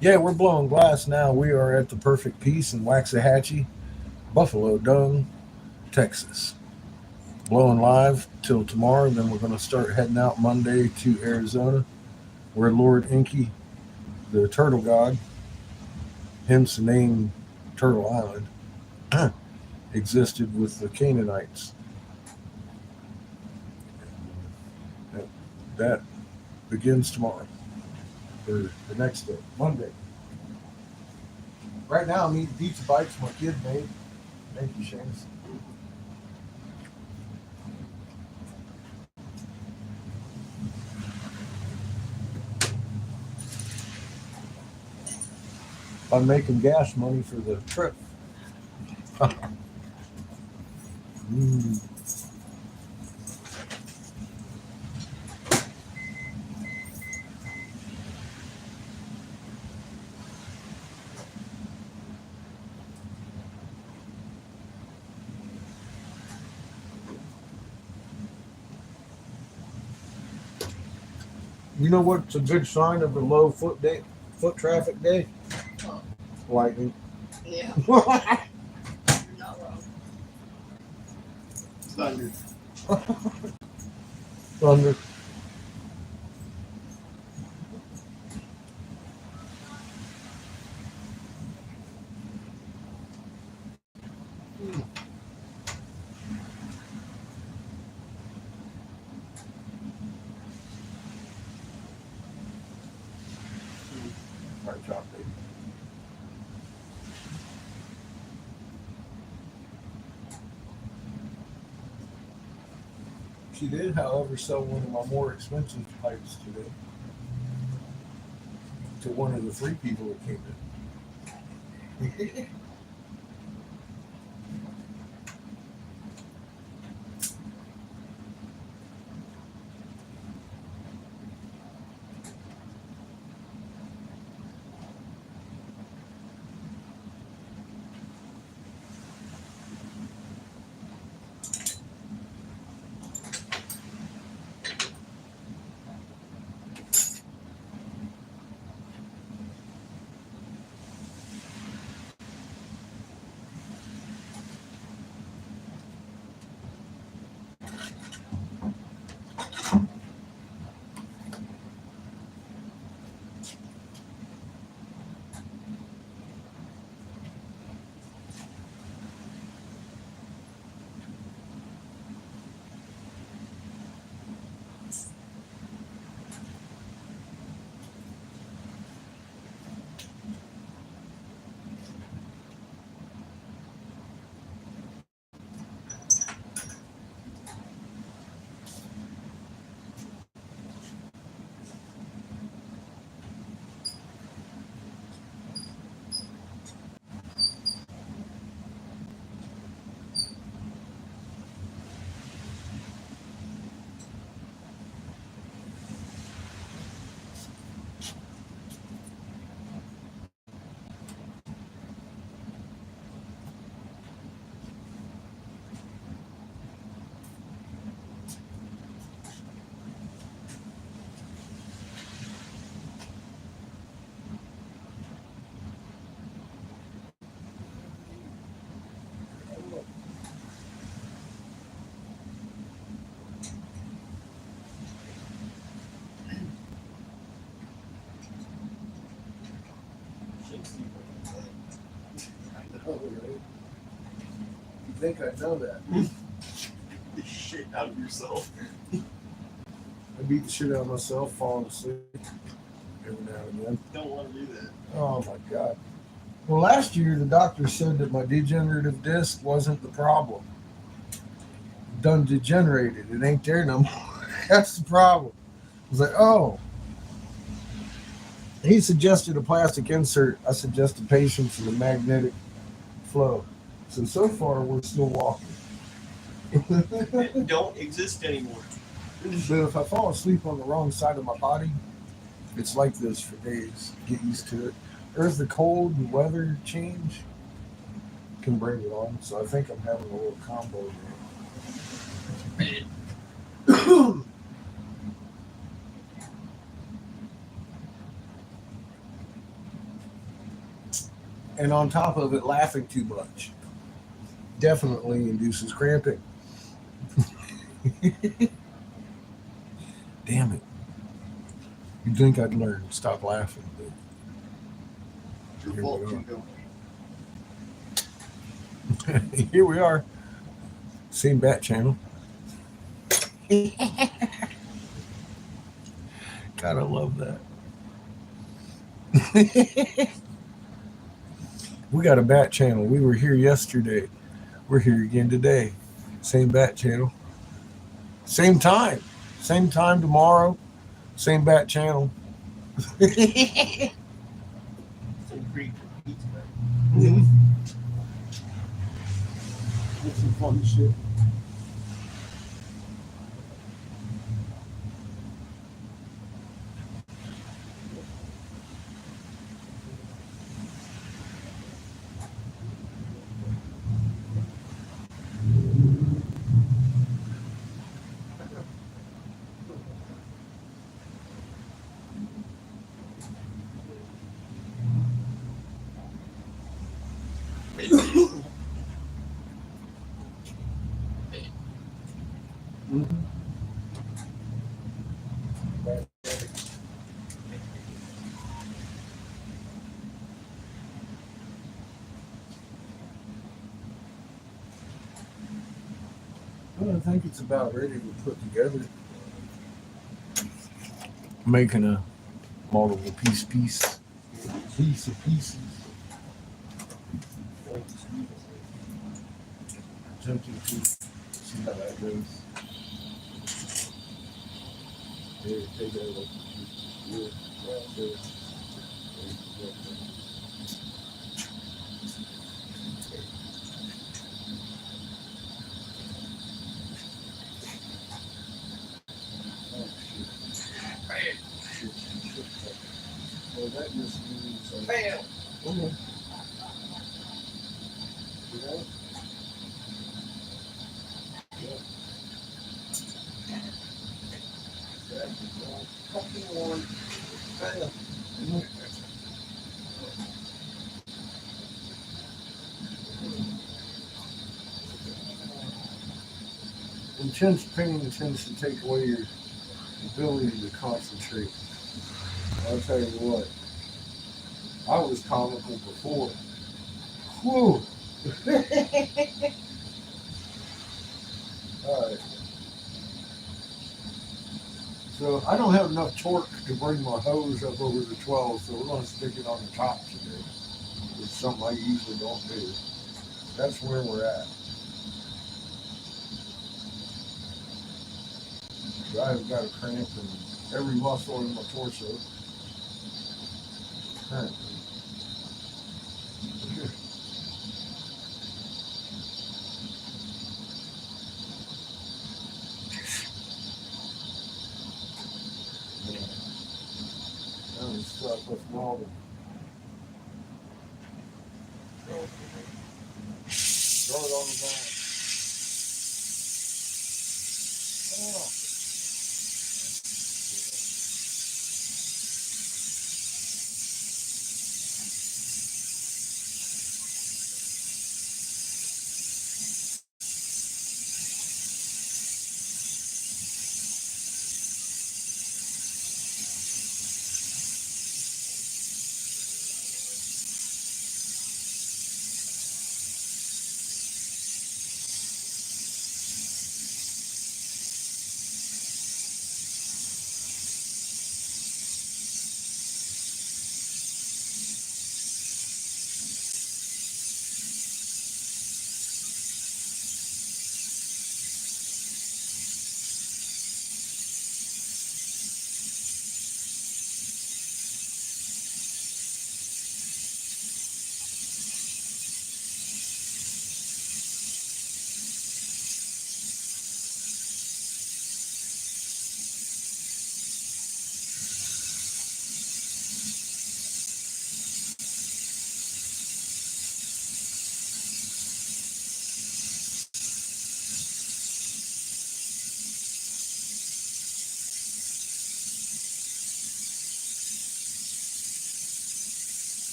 Yeah, we're blowing glass now. We are at the Perfect Peace in Waxahachie, Buffalo Dung, Texas. blowing live till tomorrow. And then we're going to start heading out Monday to Arizona, where Lord Enki, the turtle god, hence the name Turtle Island, existed with the Canaanites. That begins tomorrow, or the next day, Monday. Right now, I'm eating pizza bites my kid made. Thank you, Seamus. I'm making gas money for the trip. Mm. You know what's a good sign of a low foot traffic day? Huh. Lightning. Yeah, you're not wrong. Thunder. Thunder. Hard job, baby. She did, however, sell one of my more expensive pipes today to one of the 3 people that came in. I know, right? You think I know that? Shit out of yourself. I beat the shit out of myself, falling asleep every now and then. Don't want to do that. Oh my God. Well, last year the doctor said that my degenerative disc wasn't the problem. Done degenerated. It ain't there no more. That's the problem. I was like, oh. He suggested a plastic insert. I suggested patience and a magnetic flow. So far we're still walking. It don't exist anymore. But if I fall asleep on the wrong side of my body, it's like this for days. Get used to it. Or if the cold and weather change can bring it on. So I think I'm having a little combo there. And on top of it, laughing too much definitely induces cramping. Damn it. You'd think I'd learn. Stop laughing. But Your Here fault, we are. Kingo. here we are. Same bat channel. Gotta love that. We got a bat channel. We were here yesterday. We're here again today. Same bat channel. Same time. Same time tomorrow. Same bat channel. Some Greek pizza. That's some fun shit. Well, I think it's about ready to put together. Making a multiple piece of pieces. Attempting to see how that goes. Take it over. Yeah, right there. Well, that just means Bam! okay. You know? Fucking one. Bam! Intense pain tends to take away your ability to concentrate. I'll tell you what, I was comical before. Whew. Alright. So I don't have enough torque to bring my hose up over the 12, so we're going to stick it on the top today. It's something I usually don't do. That's where we're at. I've got a cramp in every muscle in my torso. Currently. Now we stuck with welding. Throw it on the back. Oh.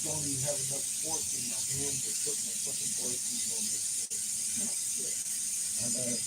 don't even have enough force in my hand to put my fucking blessings on this thing. I know.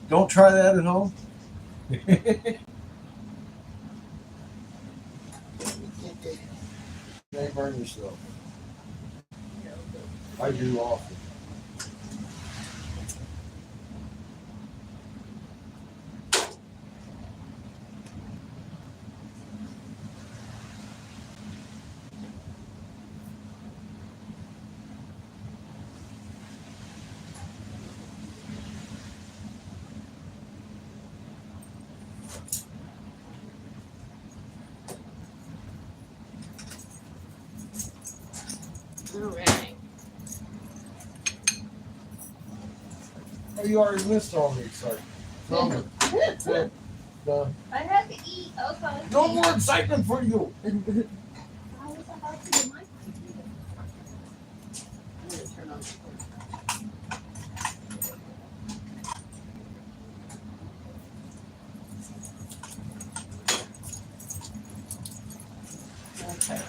Don't try that at home. Don't burn yourself. I do often. Alright. Oh, you already missed all the excitement. No, no, I had to eat. I was about to no eat. more excitement for you. I was about to get my computer. I'm gonna turn on the recorder. Okay.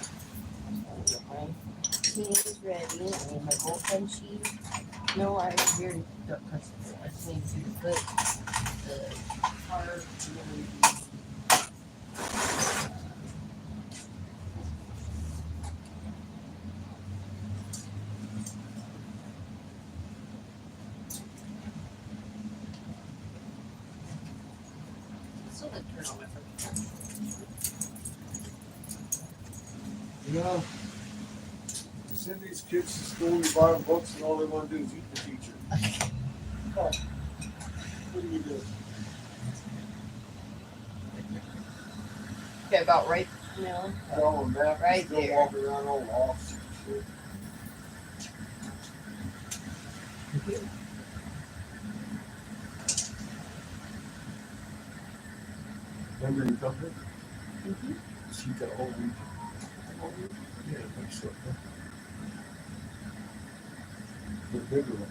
Tea is ready. I need my gold cheese. No, I already got custard. I just need to put the hard still didn't turn on my phone. You know, you send these kids to school, you buy them books, and all they want to do is eat the teacher. What do you do? Okay, about right now. Tell them that. Right Still there. walking around all lost and shit. Remember your company? Mm-hmm. She got a whole region. Yeah, I think so. The bigger one.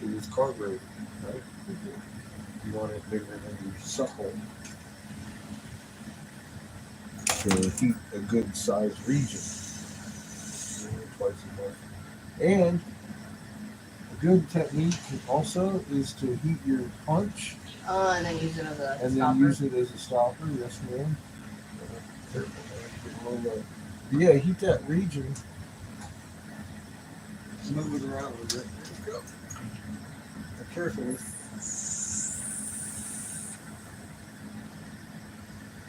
Because it's carbureted, right? You want it bigger than your suckhole. To heat a good sized region. Twice as much. And a good technique also is to heat your punch And then use it as a and stopper. then use it as a stopper. Yes, ma'am. Careful, man. Get a little, yeah, heat that region. Move it around a little bit. There you go. Carefully.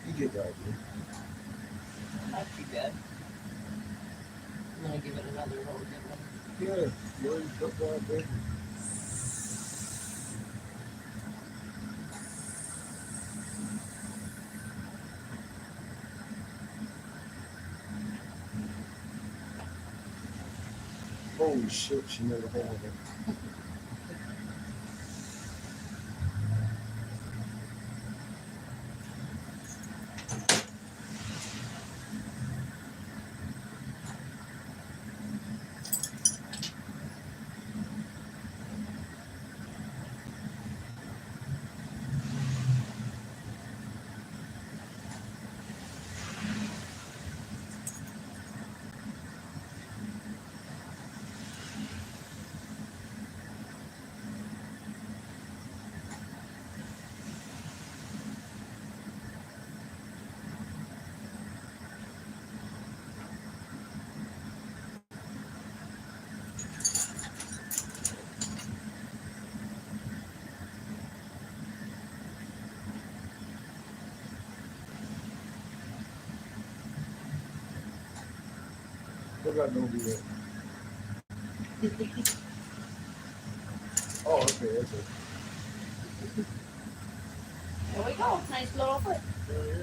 You get the idea. Not too bad. I'm gonna give it another roll. Yeah, you already put that there. Holy shit, she made a hole in it. still got no beer. Oh, okay, that's it. There we go. Nice little foot. Yeah, yeah.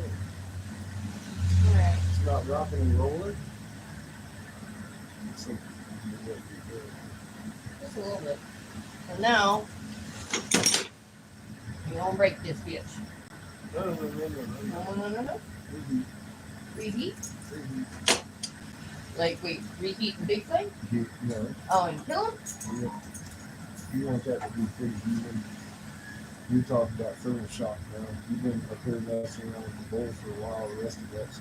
Alright. It's not rocking and rolling. It's like, Just a little bit. And now, you don't break this bitch. no. No. Reheat. Reheat? Reheat. Like, wait, reheat the big thing? No. Oh, and kill him? You want that to be pretty even. You're talking about thermal shock now. You've been up here messing around with the bowl for a while. The rest of that's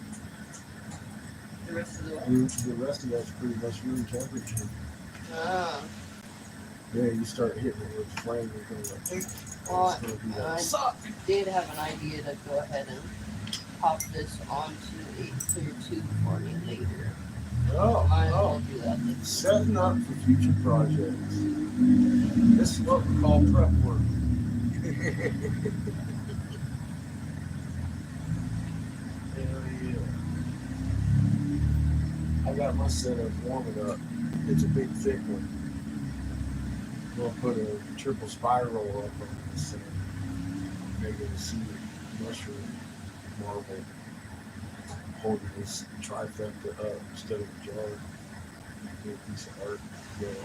The rest of the the rest of that's pretty much room temperature. Ah. Yeah, you start hitting it with flame, you're going like, hey, Well, it's gonna be I that suck. did have an idea to go ahead and pop this onto a clear tube for me later. Might as well do that. Setting up for future projects. This is what we call prep work. Hell yeah. I got my setup warming up. It's a big thick one. We'll put a triple spiral up on this thing. Make it a seed mushroom marble. Holding this trifecta up instead of a jar. Do a piece of art go on it.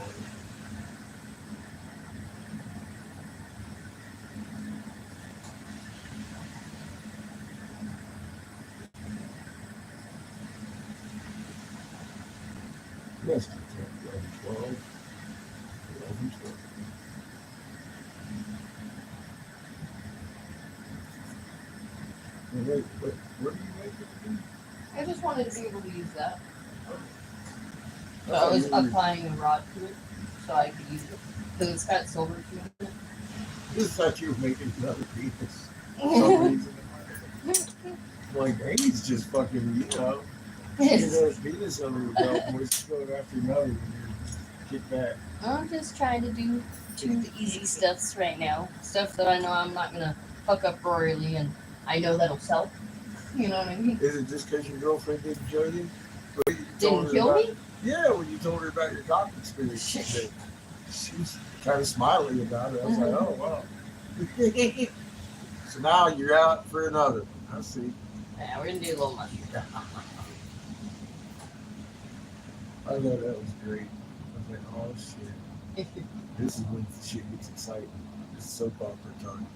Yes, 10, 11, 12. 11, 12. Wait, what do you make it? I just wanted to be able to use that. So I was applying a rod to it so I could use it. Because it's got silver to it. I just thought you were making another penis. For some reason. Like, he's just fucking, you know, get that penis under your belt, boy, just going after another when you get back. I'm just trying to do the easy stuffs right now. Stuff that I know I'm not gonna fuck up royally and I know that'll sell. You know what I mean? Is it just because your girlfriend didn't join you? When you told Didn't her kill about- me? Yeah, when you told her about your cock experience, she was kind of smiley about it. I was like, oh, wow. So now you're out for another one. I see. Yeah, we're gonna do a little mushroom. I thought that was great. I was like, oh, shit. This is when shit gets exciting. It's soap opera time.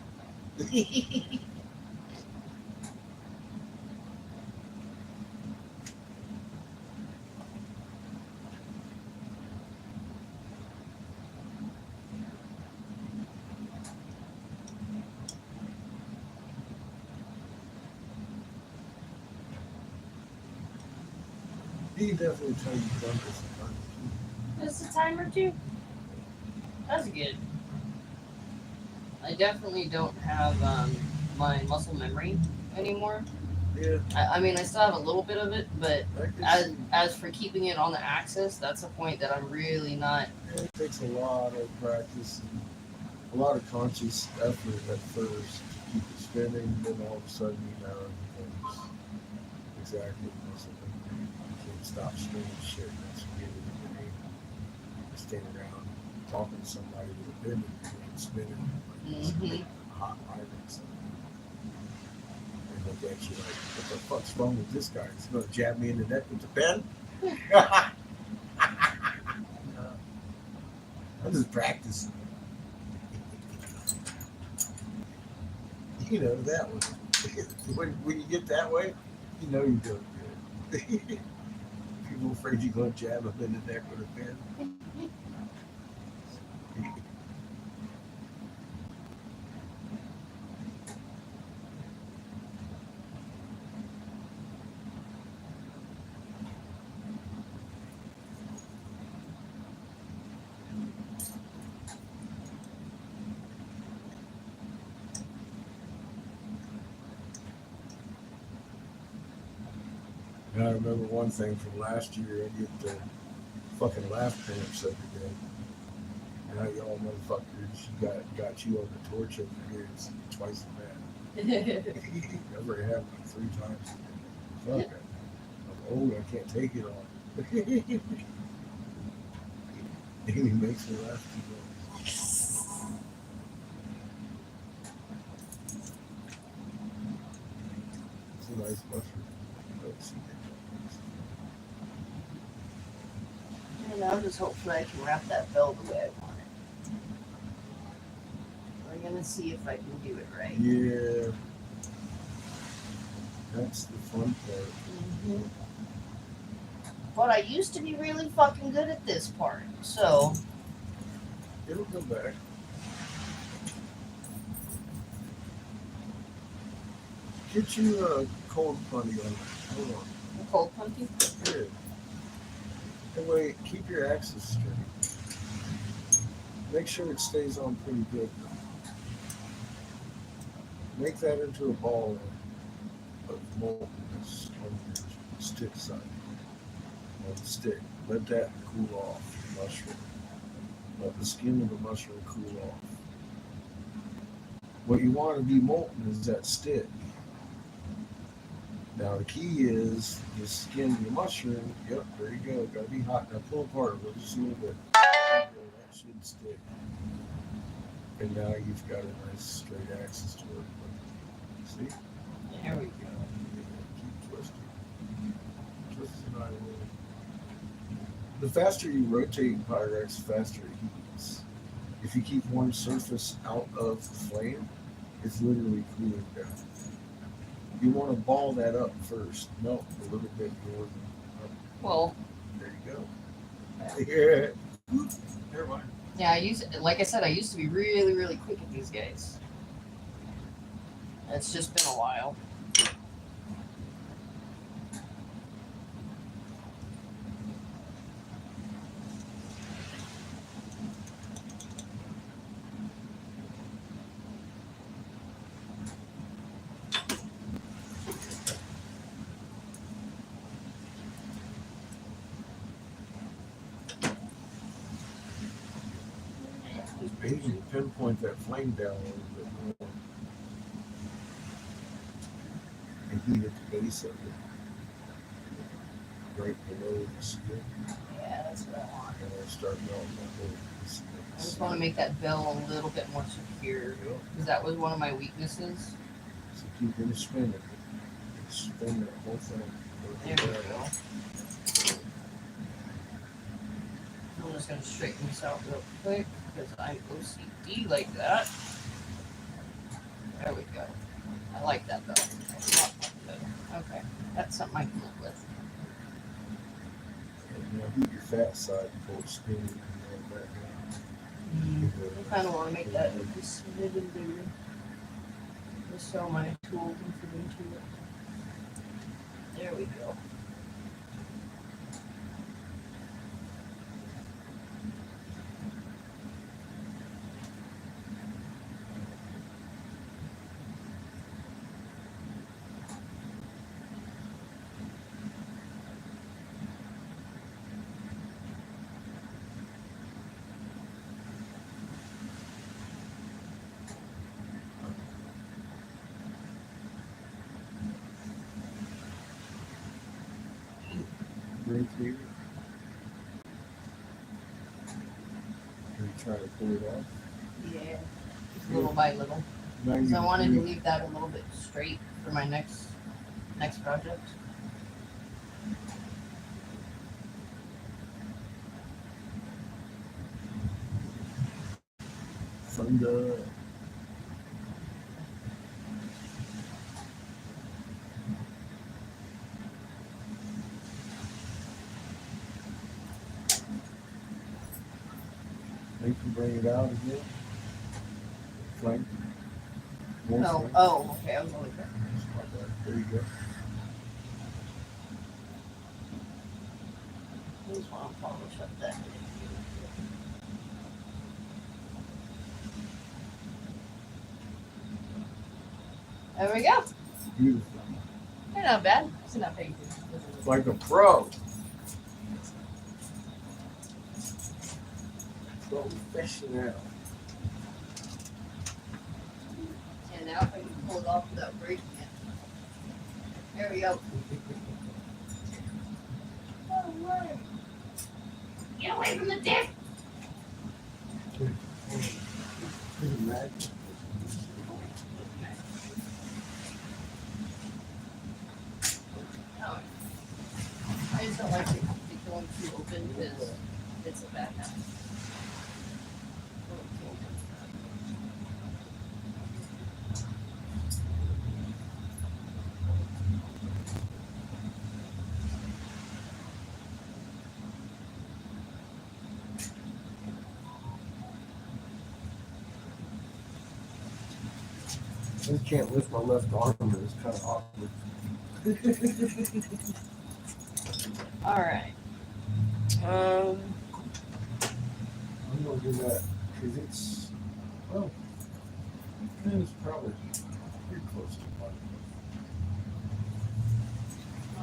He definitely tell you've done this a time or two. Just a time or two. That's good. I definitely don't have my muscle memory anymore. Yeah, I mean, I still have a little bit of it, but I can as see. as for keeping it on the axis, that's a point that I'm really not. It takes a lot of practice and a lot of conscious effort at first to keep it spinning, then all of a sudden you know it becomes exactly muscle memory. You can't stop spinning shit once you get it in your brain. You stand around talking to somebody with a pen in your hand, spinning like this, Mhm. hot iron something. And look at you like, what the fuck's wrong with this guy? He's gonna jab me in the neck with the pen? I'm just practicing. You know that one. When you get that way, you know you're doing good. People afraid you're gonna jab them in the neck with a pen. And I remember one thing from last year, I get the fucking laugh cramps every day. And now y'all motherfuckers got you on the torch over here. It's twice as bad. I've already had like 3 times. Fuck it. I'm old, I can't take it all. He makes me laugh too much. It's a nice mushroom. Don't see And I'm just hoping I can wrap that bell the way I want it. I'm gonna see if I can do it right. it. Yeah. That's the fun part. But I used to be really fucking good at this part, so It'll come back. Get you a cold putty on it. Hold on. cold punty. Good. That way, keep your axis straight. Make sure it stays on pretty good. Make that into a ball of moltenness on your stick side. On the stick. Let that cool off the mushroom. Let the skin of the mushroom cool off. What you want to be molten is that stick. Now the key is the skin of the mushroom. Yep, there you go. Gotta be hot. Now pull apart a little, just a little bit. There you go. That should stick. And now you've got a nice straight axis to work with. See? There we go. Keep twisting. Twisting right away. The faster you rotate Pyrex, the faster it heats. If you keep one surface out of the flame, it's literally cooling down. You want to ball that up first. Melt a little bit more than up. Well, There you go. Yeah. Never mind. yeah, like I said, I used to be really, really quick at these guys. It's just been a while. Maybe you can pinpoint that flame down a little bit more. And heat at the base of it. Right below the skin. Yeah, that's what I want. And it'll start melting that whole piece. I just want to make that bell a little bit more secure because that was one of my weaknesses. So keep it spinning. Spin that whole thing. There we go. I'm just gonna straighten this out real quick because I'm OCD like that. There we go. I like that bell. That's a lot better. Okay, that's something I can live with. And now heat your fat side before it's spinning. And let that down. I kind of want to make that just a little bigger. Just so my tool can fit into it. There we go. Breathe here. Are you trying to pull it off? Yeah, just little by little. Now Because I you wanted to breathe. leave that a little bit straight for my next project. Thunder. You can bring it out again. Flame. More No, flame. oh, okay, I was only there. Just like that. There you go. I just want to polish up that. There we go. Beautiful. They're not bad. It's not big. Like a pro. Professional. And now if I can pull it off without breaking it. There we go. Alright. Get away from the dick! No. I just don't like it going too open because it's a bad habit. I can't lift my left arm, but it's kind of awkward. Alright. I'm gonna do that because it's, well, it's probably pretty close to mine.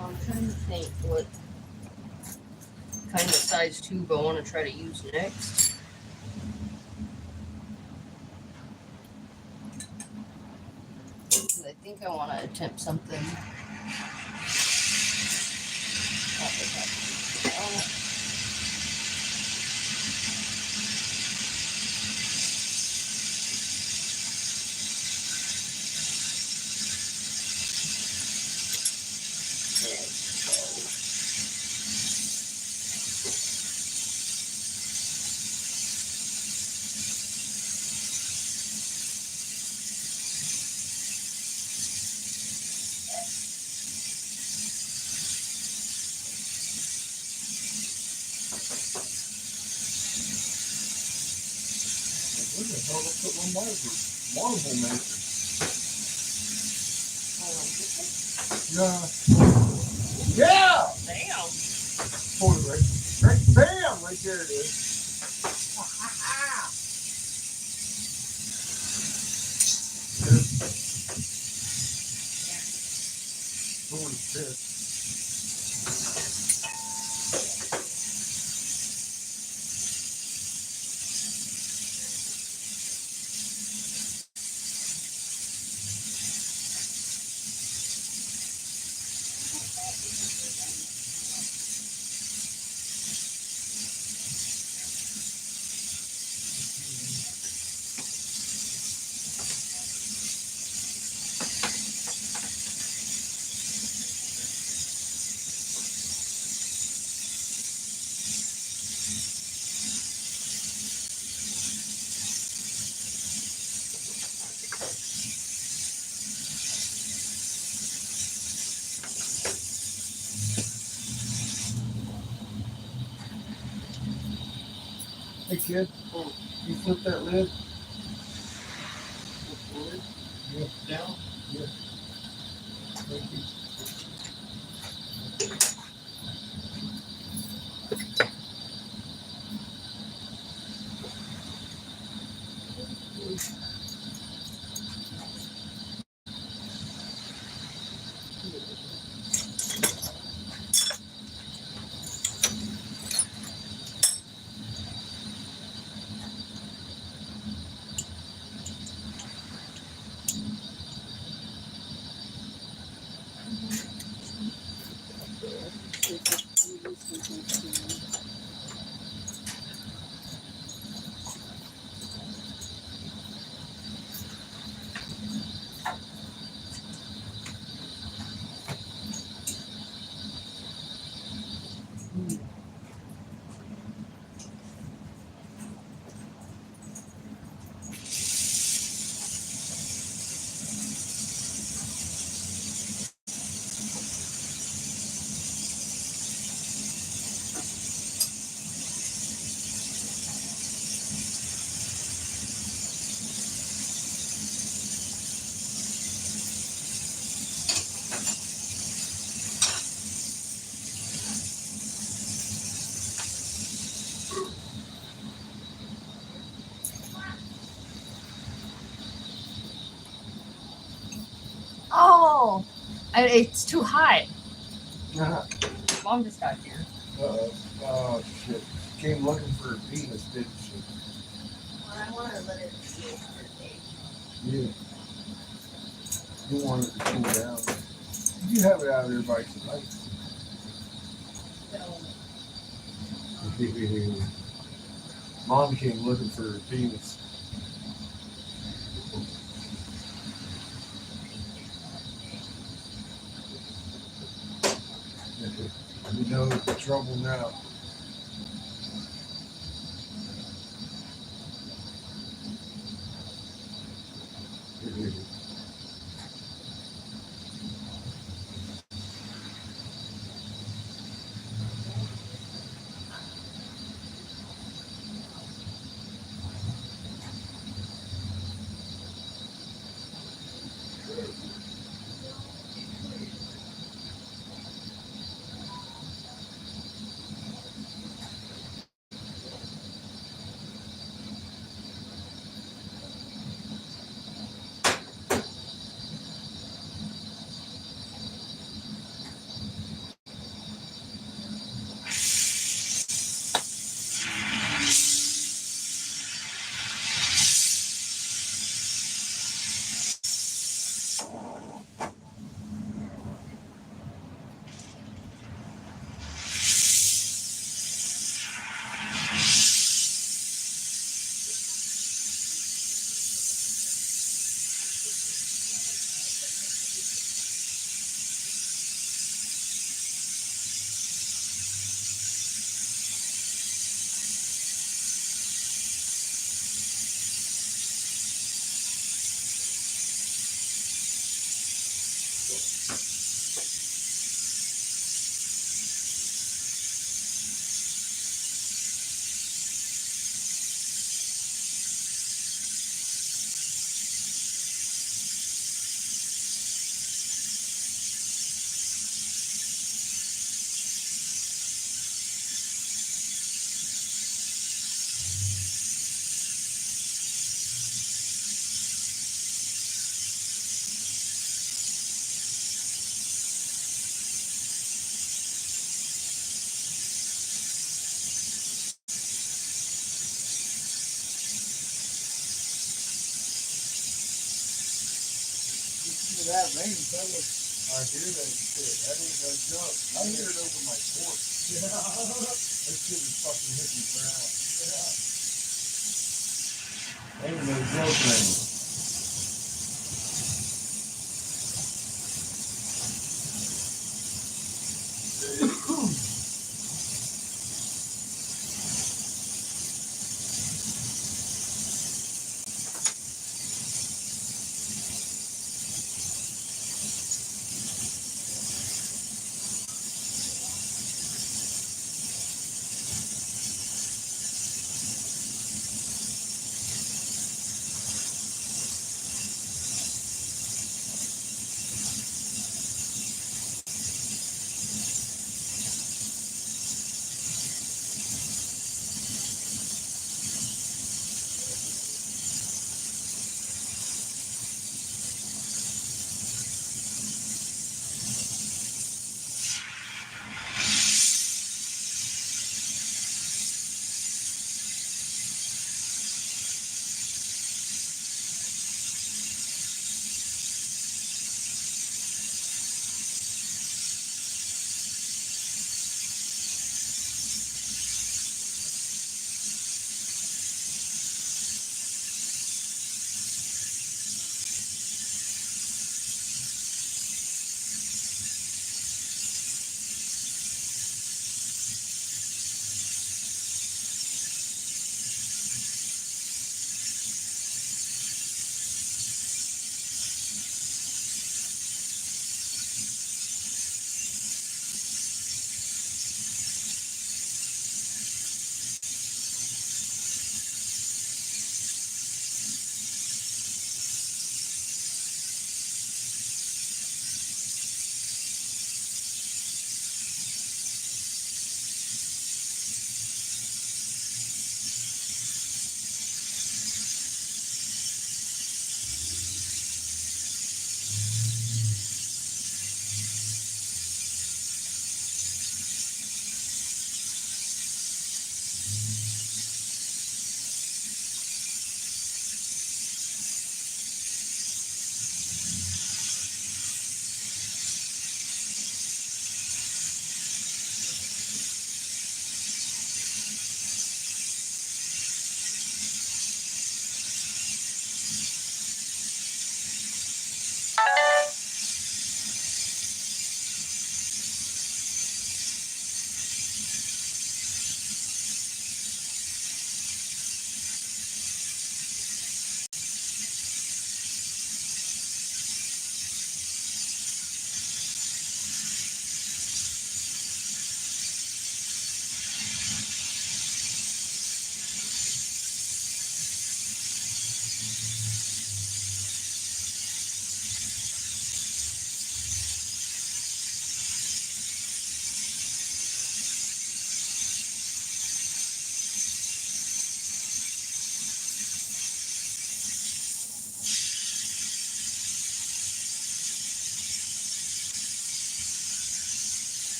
I'm trying to think what kind of size tube I want to try to use next. I think I want to attempt something. off the top. Where the hell did I put my marble maker? Yeah. Yeah! Damn. Hold it right. Bam! Right there it is. Holy shit. Hey kid, you flip that lid? Flip the lid? Yeah. Down? Yeah. Thank you. Oh, it's too hot. Uh-huh. Mom just got here. Uh-oh. Oh, shit. Came looking for her penis, didn't she? Well, I want to let it see its birthday. Yeah. You wanted it to cool down. You have it out of there by tonight. So, Mom came looking for her penis. You know the trouble now. That rain, fellas. I hear that shit. That ain't no joke. I hear it over my porch. Yeah. That shit is fucking hitting the ground. Yeah. Ain't no joke, man.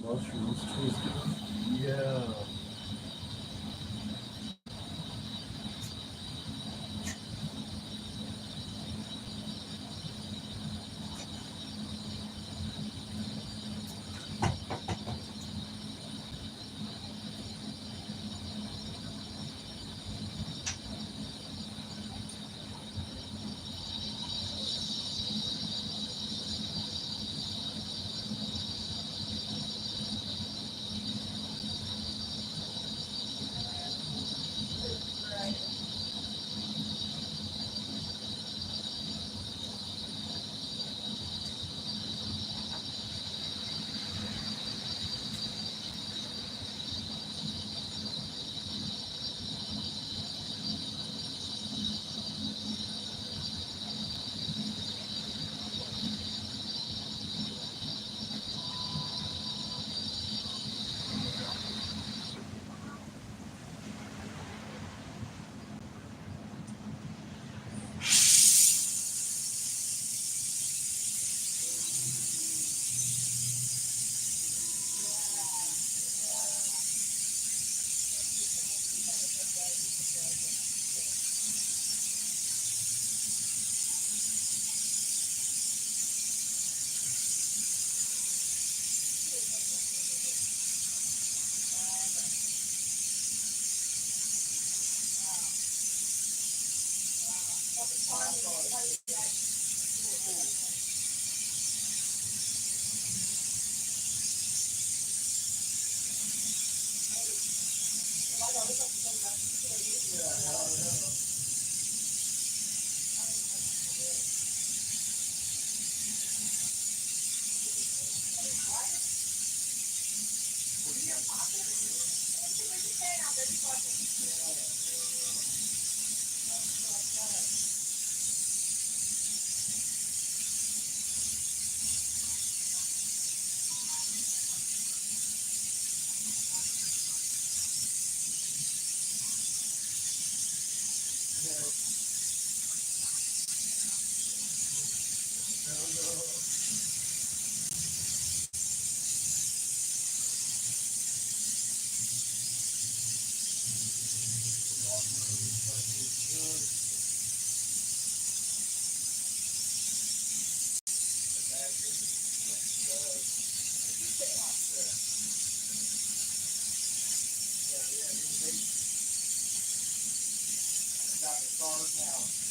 Mushrooms twisted. Yeah.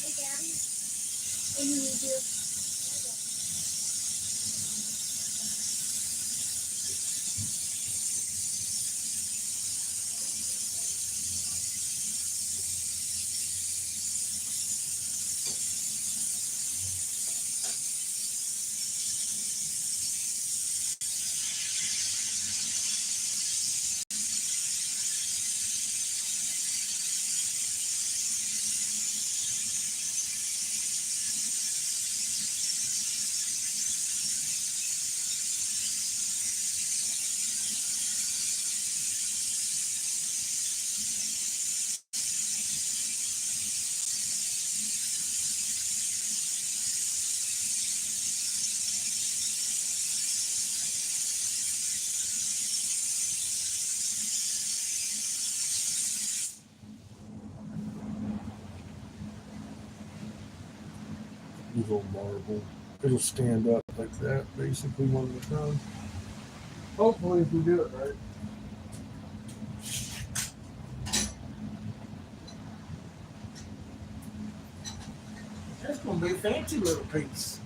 Hey, Gabby. What do you need to do? Little marble. It'll stand up like that, basically, when we're done. Hopefully, if we do it right. That's gonna be a fancy little piece.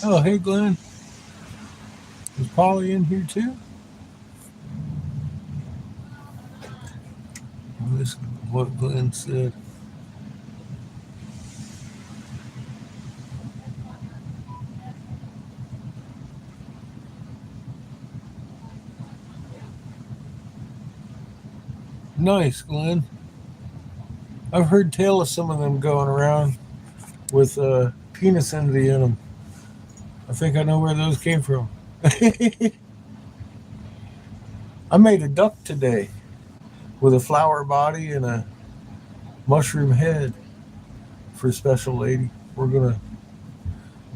Oh, hey, Glenn. Is Polly in here too? Listen to what Glenn said. Nice, Glenn. I've heard tell of some of them going around with penis envy in them. I think I know where those came from. I made a duck today with a flower body and a mushroom head for a special lady. We're gonna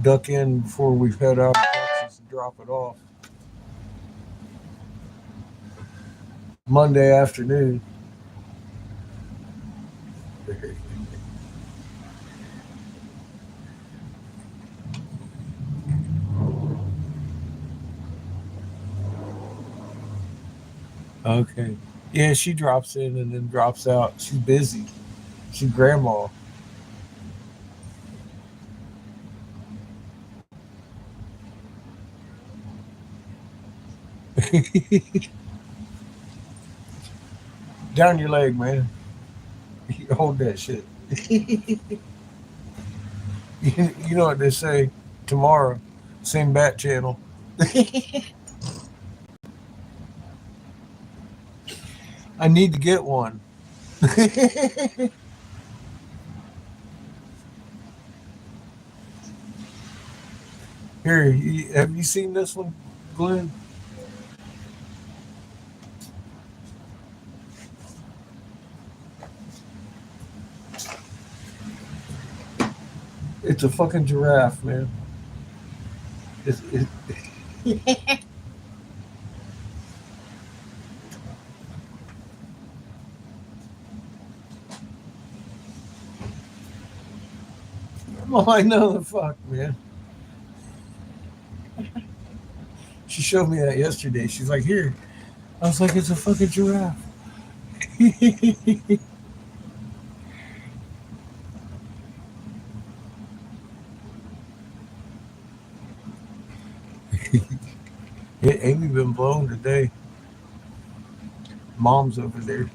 duck in before we head out to Texas and drop it off Monday afternoon. Okay. Yeah, she drops in and then drops out. She's busy. She's grandma. Down your leg, man. Hold that shit. You know what they say tomorrow, same bat channel. I need to get one. Here, have you seen this one, Glenn? It's a fucking giraffe, man. It, oh, I know the fuck, man. She showed me that yesterday. She's like, here. I was like, it's a fucking giraffe. Amy been blown today. Mom's over there.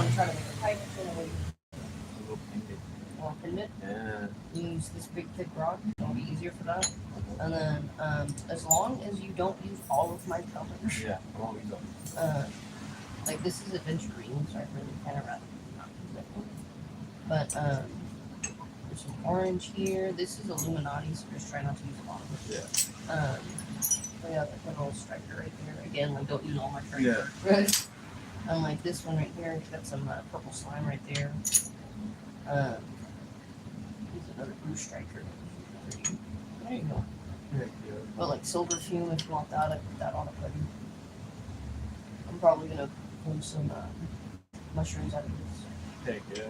want to try to make a pipe, so we little pendant. want to pin it. Yeah. Use this big thick rock. It'll be easier for that. And then, as long as you don't use all of my colors, Yeah. I won't use them. like this is adventure green, so I really kind of rather not use that one. But there's some orange here. This is Illuminati, so just try not to use a lot of it. We have like a little striker right there. Again, like don't use all my striker. Yeah. And like this one right here, it's got some purple slime right there. Here's another blue striker. There you go. Yeah. But like silver fume, if you want that, I put that on a pudding. I'm probably gonna pull some mushrooms out of this. Heck yeah.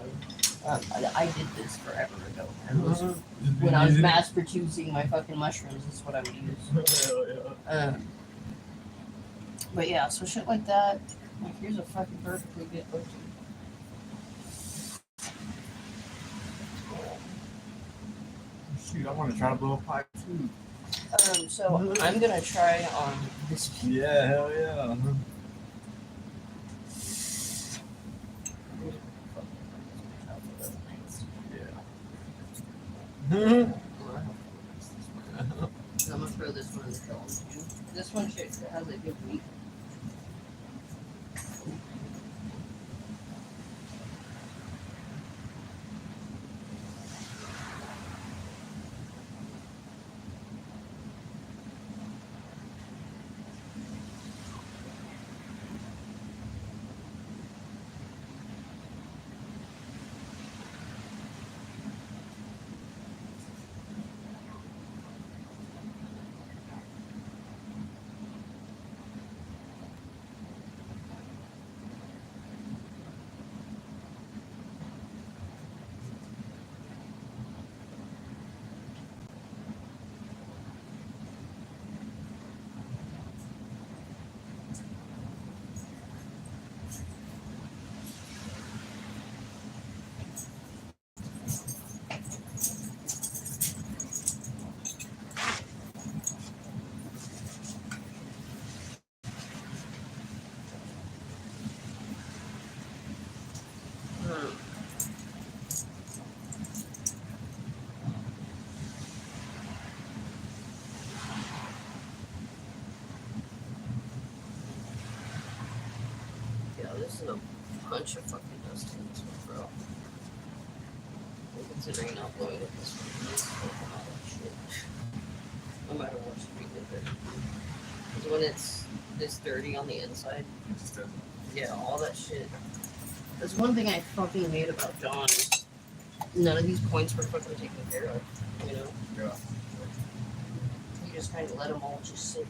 I did this forever ago. When I was mass producing my fucking mushrooms, this is what I would use. Hell yeah. But yeah, so shit like that. Like here's a fucking perfectly good book. Shoot, I want to try to blow a pipe too. So I'm gonna try on this. Yeah, hell yeah. I'm gonna throw this one in the kiln too. This one shit has a good week. Yeah, this is a bunch of fucking dust in this one, bro. I'm considering not blowing up this one. This is fucking all that shit. No matter what should be good there. Because when it's this dirty on the inside, yeah, all that shit. That's one thing I fucking hate about John is none of these points were fucking taken care of, you know? Yeah. You just kind of let them all just sit.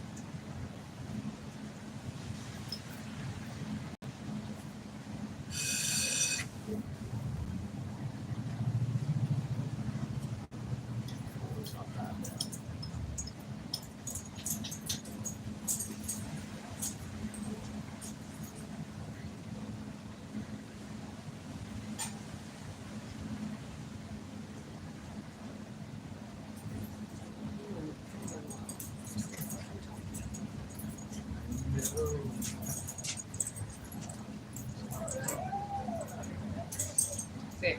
It's not that bad. Okay.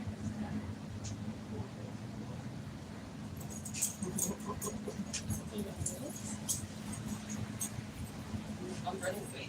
I'm running away.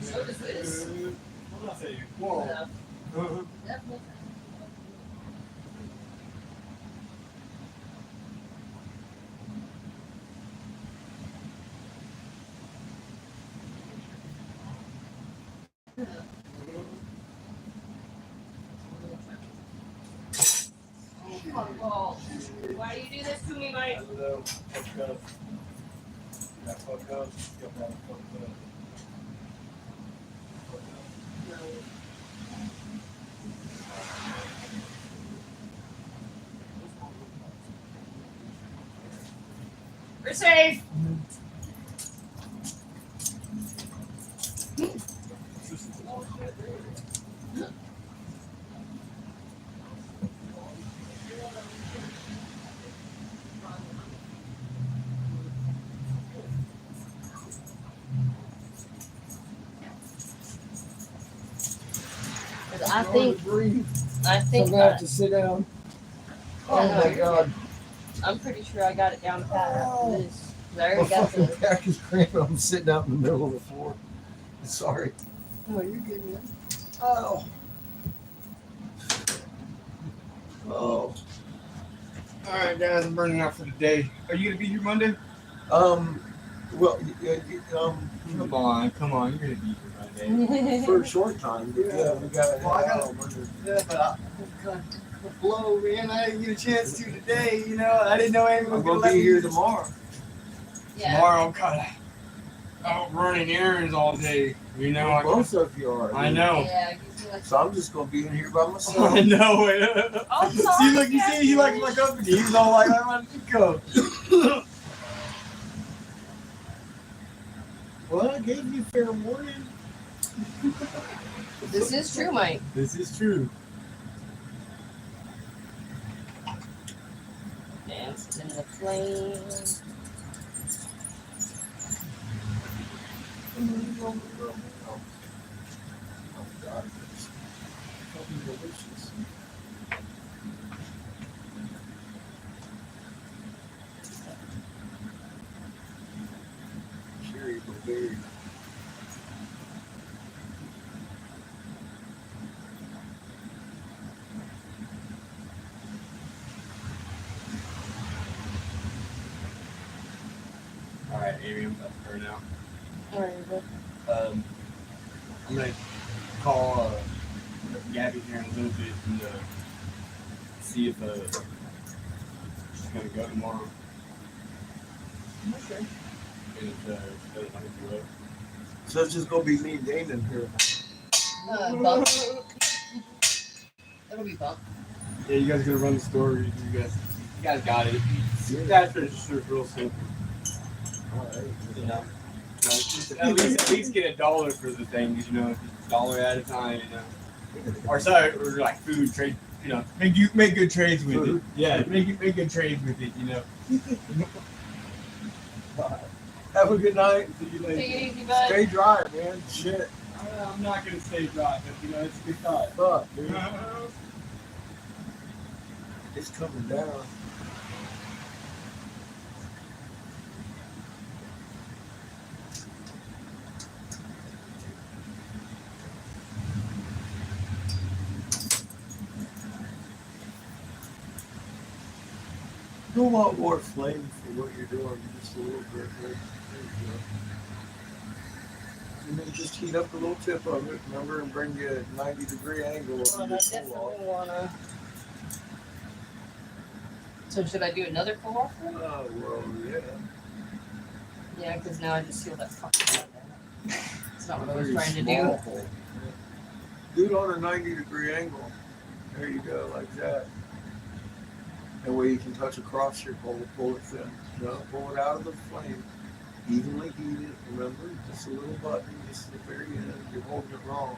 So does this. I'm not saying whoa. Enough. Definitely. Oh, why do you do this to me, Mike? We're safe. I think I'm gonna have to sit down. Oh no, my you're god. I'm pretty sure I got it down pat after this. 'Cause I My already got fucking the. back is cramping. I'm sitting out in the middle of the floor. Sorry. Oh, you're good, man. Oh. Oh. Alright guys, I'm burning out for the day. Are you gonna be here Monday? Well, Come on, you're gonna be here Monday. for a short time, but yeah, we got Well, I gotta- to Monday. Yeah, but I got the blow, man. I didn't get a chance to today, you know. I didn't know anyone was I'm gonna gonna let be me here just- tomorrow. Yeah. Tomorrow I'm kinda out running errands all day. You know, I Both of you are. I know. Yeah, it gives me like. So I'm just gonna be in here by myself. I know it. Oh, See, sorry, look, you see, he likes my company. He's all like, I want to go. Well, I gave you fair warning. This is true, Mike. This is true. Danced in the flame. Oh God, it's fucking delicious. Cherry blueberry. All right, Amy, I'm about to burn out. Alright, bud. I'm gonna call Gabby here in a little bit and see if she's gonna go tomorrow. Okay. And if she doesn't want to do it. So it's just gonna be me and Damon here. Bump. It'll be bump. Yeah, you guys gonna run the store. You guys got it. That's just real simple. Alright. You know, at least get $1 for the things. You know, just $1 at a time. You know, or sorry, or like food trade. You know, make good trades with it. Food? Yeah, make good trades with it. You know. Have a good night. See you later. Take it easy, bud. Stay dry, man. Shit. I'm not gonna stay dry, but you know, it's a good thought. Fuck, dude. It's coming down. Don't want more flame for what you're doing, just a little bit. There you go. And then just heat up the little tip of it, remember, and bring you a 90-degree angle Oh, of I your definitely pull off. wanna. So should I do another pull off? Oh, well, yeah. Yeah, because now I just feel that fucking out there. It's not what I was Very trying to small do. hole. Do it on a 90-degree angle. There you go, like that. That way you can touch across your pole, pull it thin. No, pull it out of the flame. Evenly heat it, remember? Just a little button, just at the very end. You're holding it wrong.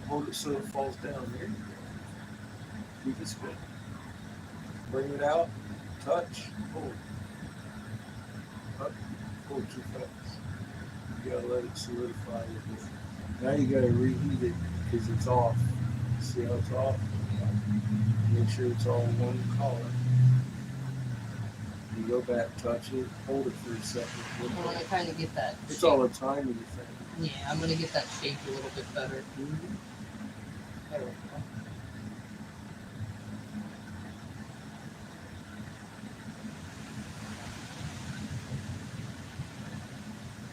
Hold it so it falls down. There you go. Keep it spinning. Bring it out, touch, pull. Up, pull too fast. You gotta let it solidify with this. Now you gotta reheat it because it's off. See how it's off? Make sure it's all one color. You go back, touch it, hold it for a second. I want to kind of get that. It's all a timing thing. Yeah, I'm gonna get that shaped a little bit better. There we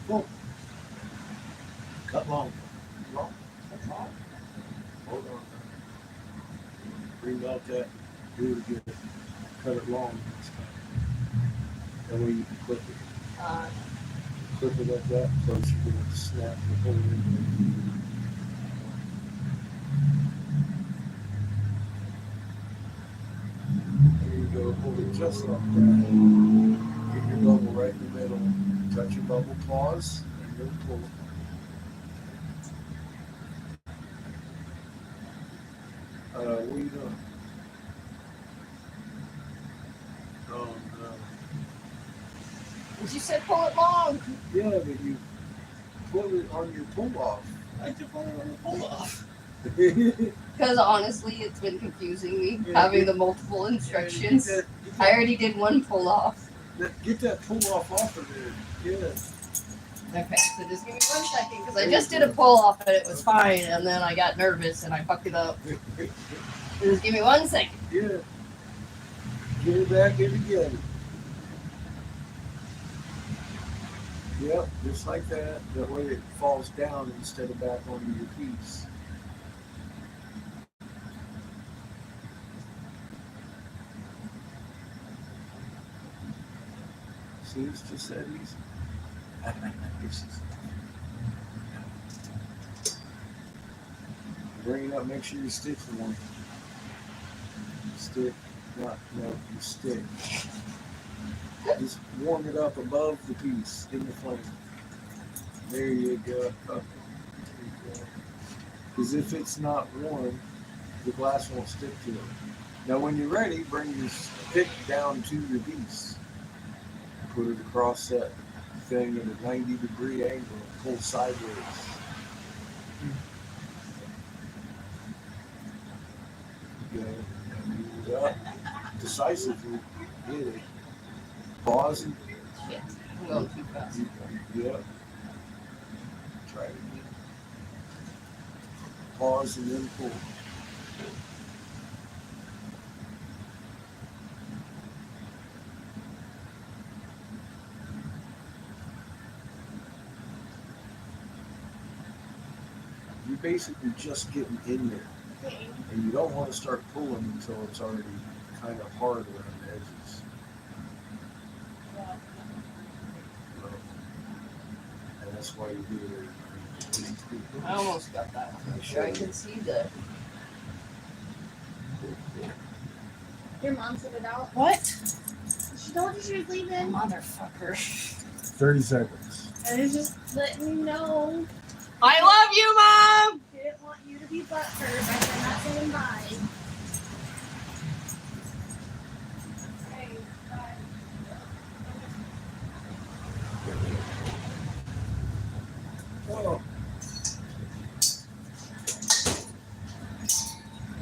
go. Cut long. Long. Cut long. Hold on. Bring out that. Do it again. Cut it long. That way you can clip it. Clip it like that, so you can snap the whole end. There you go. Hold it just like that. Get your bubble right in the middle. Touch your bubble, pause, and then pull it. What are you doing? Oh, no. You said pull it long. Yeah, but you put it on your pull off. I just put it on the pull off. Because honestly, it's been confusing me having the multiple instructions. I already did one pull off. Get that pull off of there. Yeah. Okay, so just give me 1 second because I just did a pull off and it was fine, and then I got nervous and I fucked it up. Just give me 1 second. Yeah. Get it back in together. Yep, just like that. That way it falls down instead of back onto your piece. See, it's just that easy. Bring it up, make sure you stick to one. Stick, no, you stick. Just warm it up above the piece in the flame. There you go. Because if it's not warm, the glass won't stick to it. Now when you're ready, bring your pick down to your piece. Put it across that thing at a 90-degree angle, pull sideways. Yeah. Decisively hit it. Pause and Shit, I'm going too fast. Yep. Try it again. Pause and then pull. You're basically just getting in there. And you don't want to start pulling until it's already kind of hard around the edges. And that's why you do it. I almost got that one. Sure, I can see the. Your mom sent it out. What? She told you she was leaving. Motherfucker. 30 seconds. I was just letting you know. I love you, Mom! She didn't want you to be butthurt by her not saying bye. Hey, bye. Oh,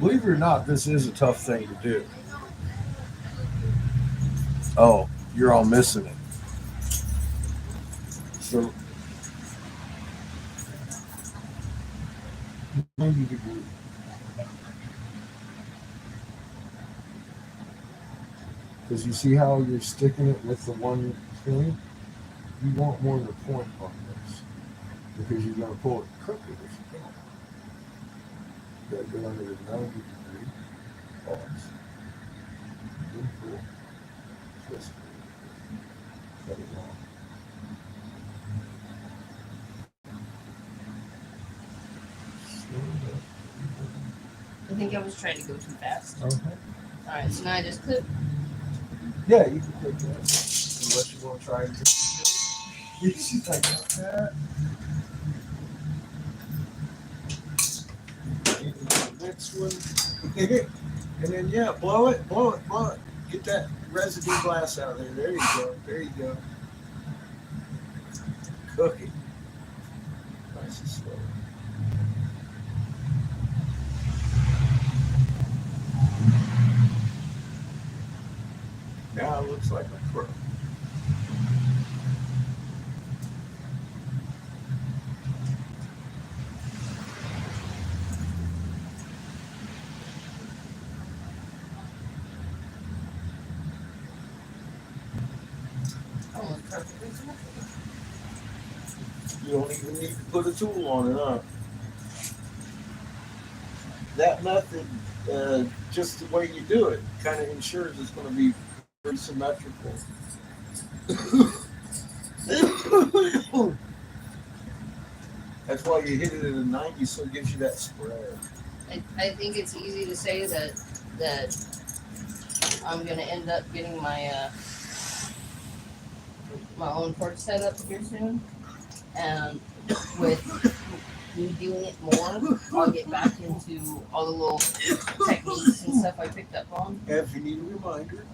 Believe it or not, this is a tough thing to do. Oh, you're all missing it. So 90 degrees. Because you see how you're sticking it with the one thing? You want more than a point on this. Because you're going to pull it crooked if you don't. You got to go under the 90 degree. Pause. Then pull. Twist. Cut it long. I think I was trying to go too fast. Okay. Alright, so now I just clip. Yeah, you can click that. Unless you want to try and she's like that. Next one. And then yeah, blow it. Get that residue glass out of there. There you go. Cook it. Nice and slow. Now it looks like a pro. You don't even need to put a tool on it, huh? That method, just the way you do it, kind of ensures it's going to be pretty symmetrical. That's why you hit it at a 90, so it gives you that spread. I think it's easy to say that I'm gonna end up getting my my own torch set up here soon, and with me doing it more, I'll get back into all the little techniques and stuff I picked up on. If you need a reminder,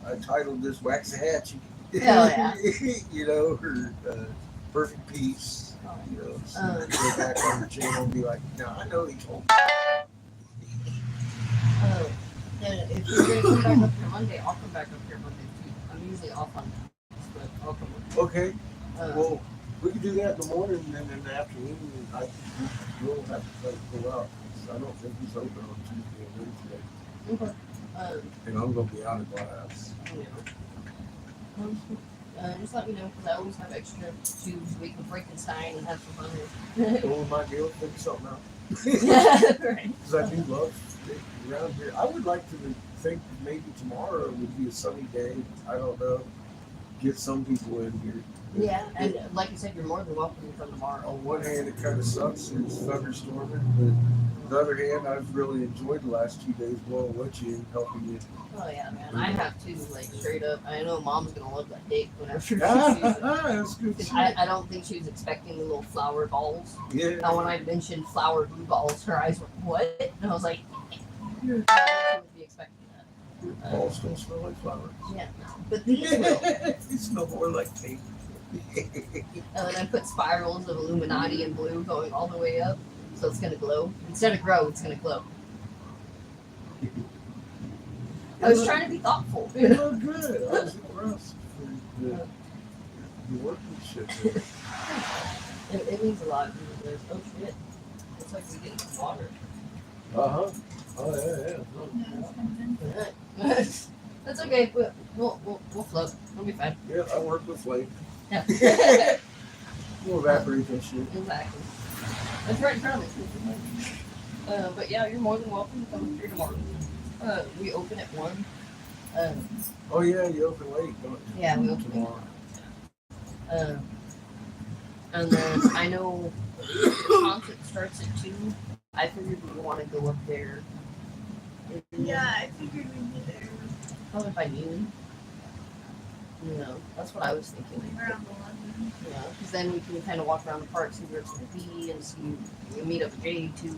I titled this Waxahachie. Hell yeah. You know, her perfect piece. You know, so go back on the channel and be like, no, I know he told me. And if you're gonna come back up here Monday, I'll come back up here Monday too. I'm usually off on Mondays, but I'll come up. Okay, Uh, well, we can do that in the morning, and then in the afternoon, we'll have to go out. I don't think he's open on Tuesday and Wednesday, okay. and I'm gonna be out of class. Just let me know, because I always have extra tubes we can Frankenstein and have some fun with. Or we might be able to figure something out. Right. Because I do love it around here. I would like to think maybe tomorrow would be a sunny day. I don't know. Get some people in here. Yeah, and like you said, you're more than welcome to come tomorrow. On one hand, it kind of sucks. It's thunderstorming, but on the other hand, I've really enjoyed the last 2 days blowing with you and helping you. Oh yeah, man. I have to, like, straight up. I know Mom's gonna love that date whenever she sees it. That's good 'Cause shit. I don't think she was expecting the little flower balls. Yeah. And when I mentioned flower blue balls, her eyes went, what? And I was like, she would be expecting that. Balls don't smell like flowers. Yeah, but these will. They smell more like tape. And then I put spirals of Illuminati and blue going all the way up, so it's gonna glow. Instead of grow, it's gonna glow. I was trying to be thoughtful. They look good. I was impressed with the workmanship there. It means a lot. There's, oh shit, it's like we getting some water. Uh-huh. Oh, yeah. That's okay. We'll float. We'll be fine. Yeah, I work with flake. Yeah. We'll evaporate that shit. Exactly. That's right in front of me. But yeah, you're more than welcome to come here tomorrow. We open at 1. Oh, yeah, you open late, don't you? Yeah, we open tomorrow. And then I know the concert starts at 2. I figured we want to go up there. Yeah, I figured we'd be there Probably by noon. You know, that's what I was thinking. around 11. Yeah, because then we can kind of walk around the park, see where it's going to be, and see, you meet up with Jay too.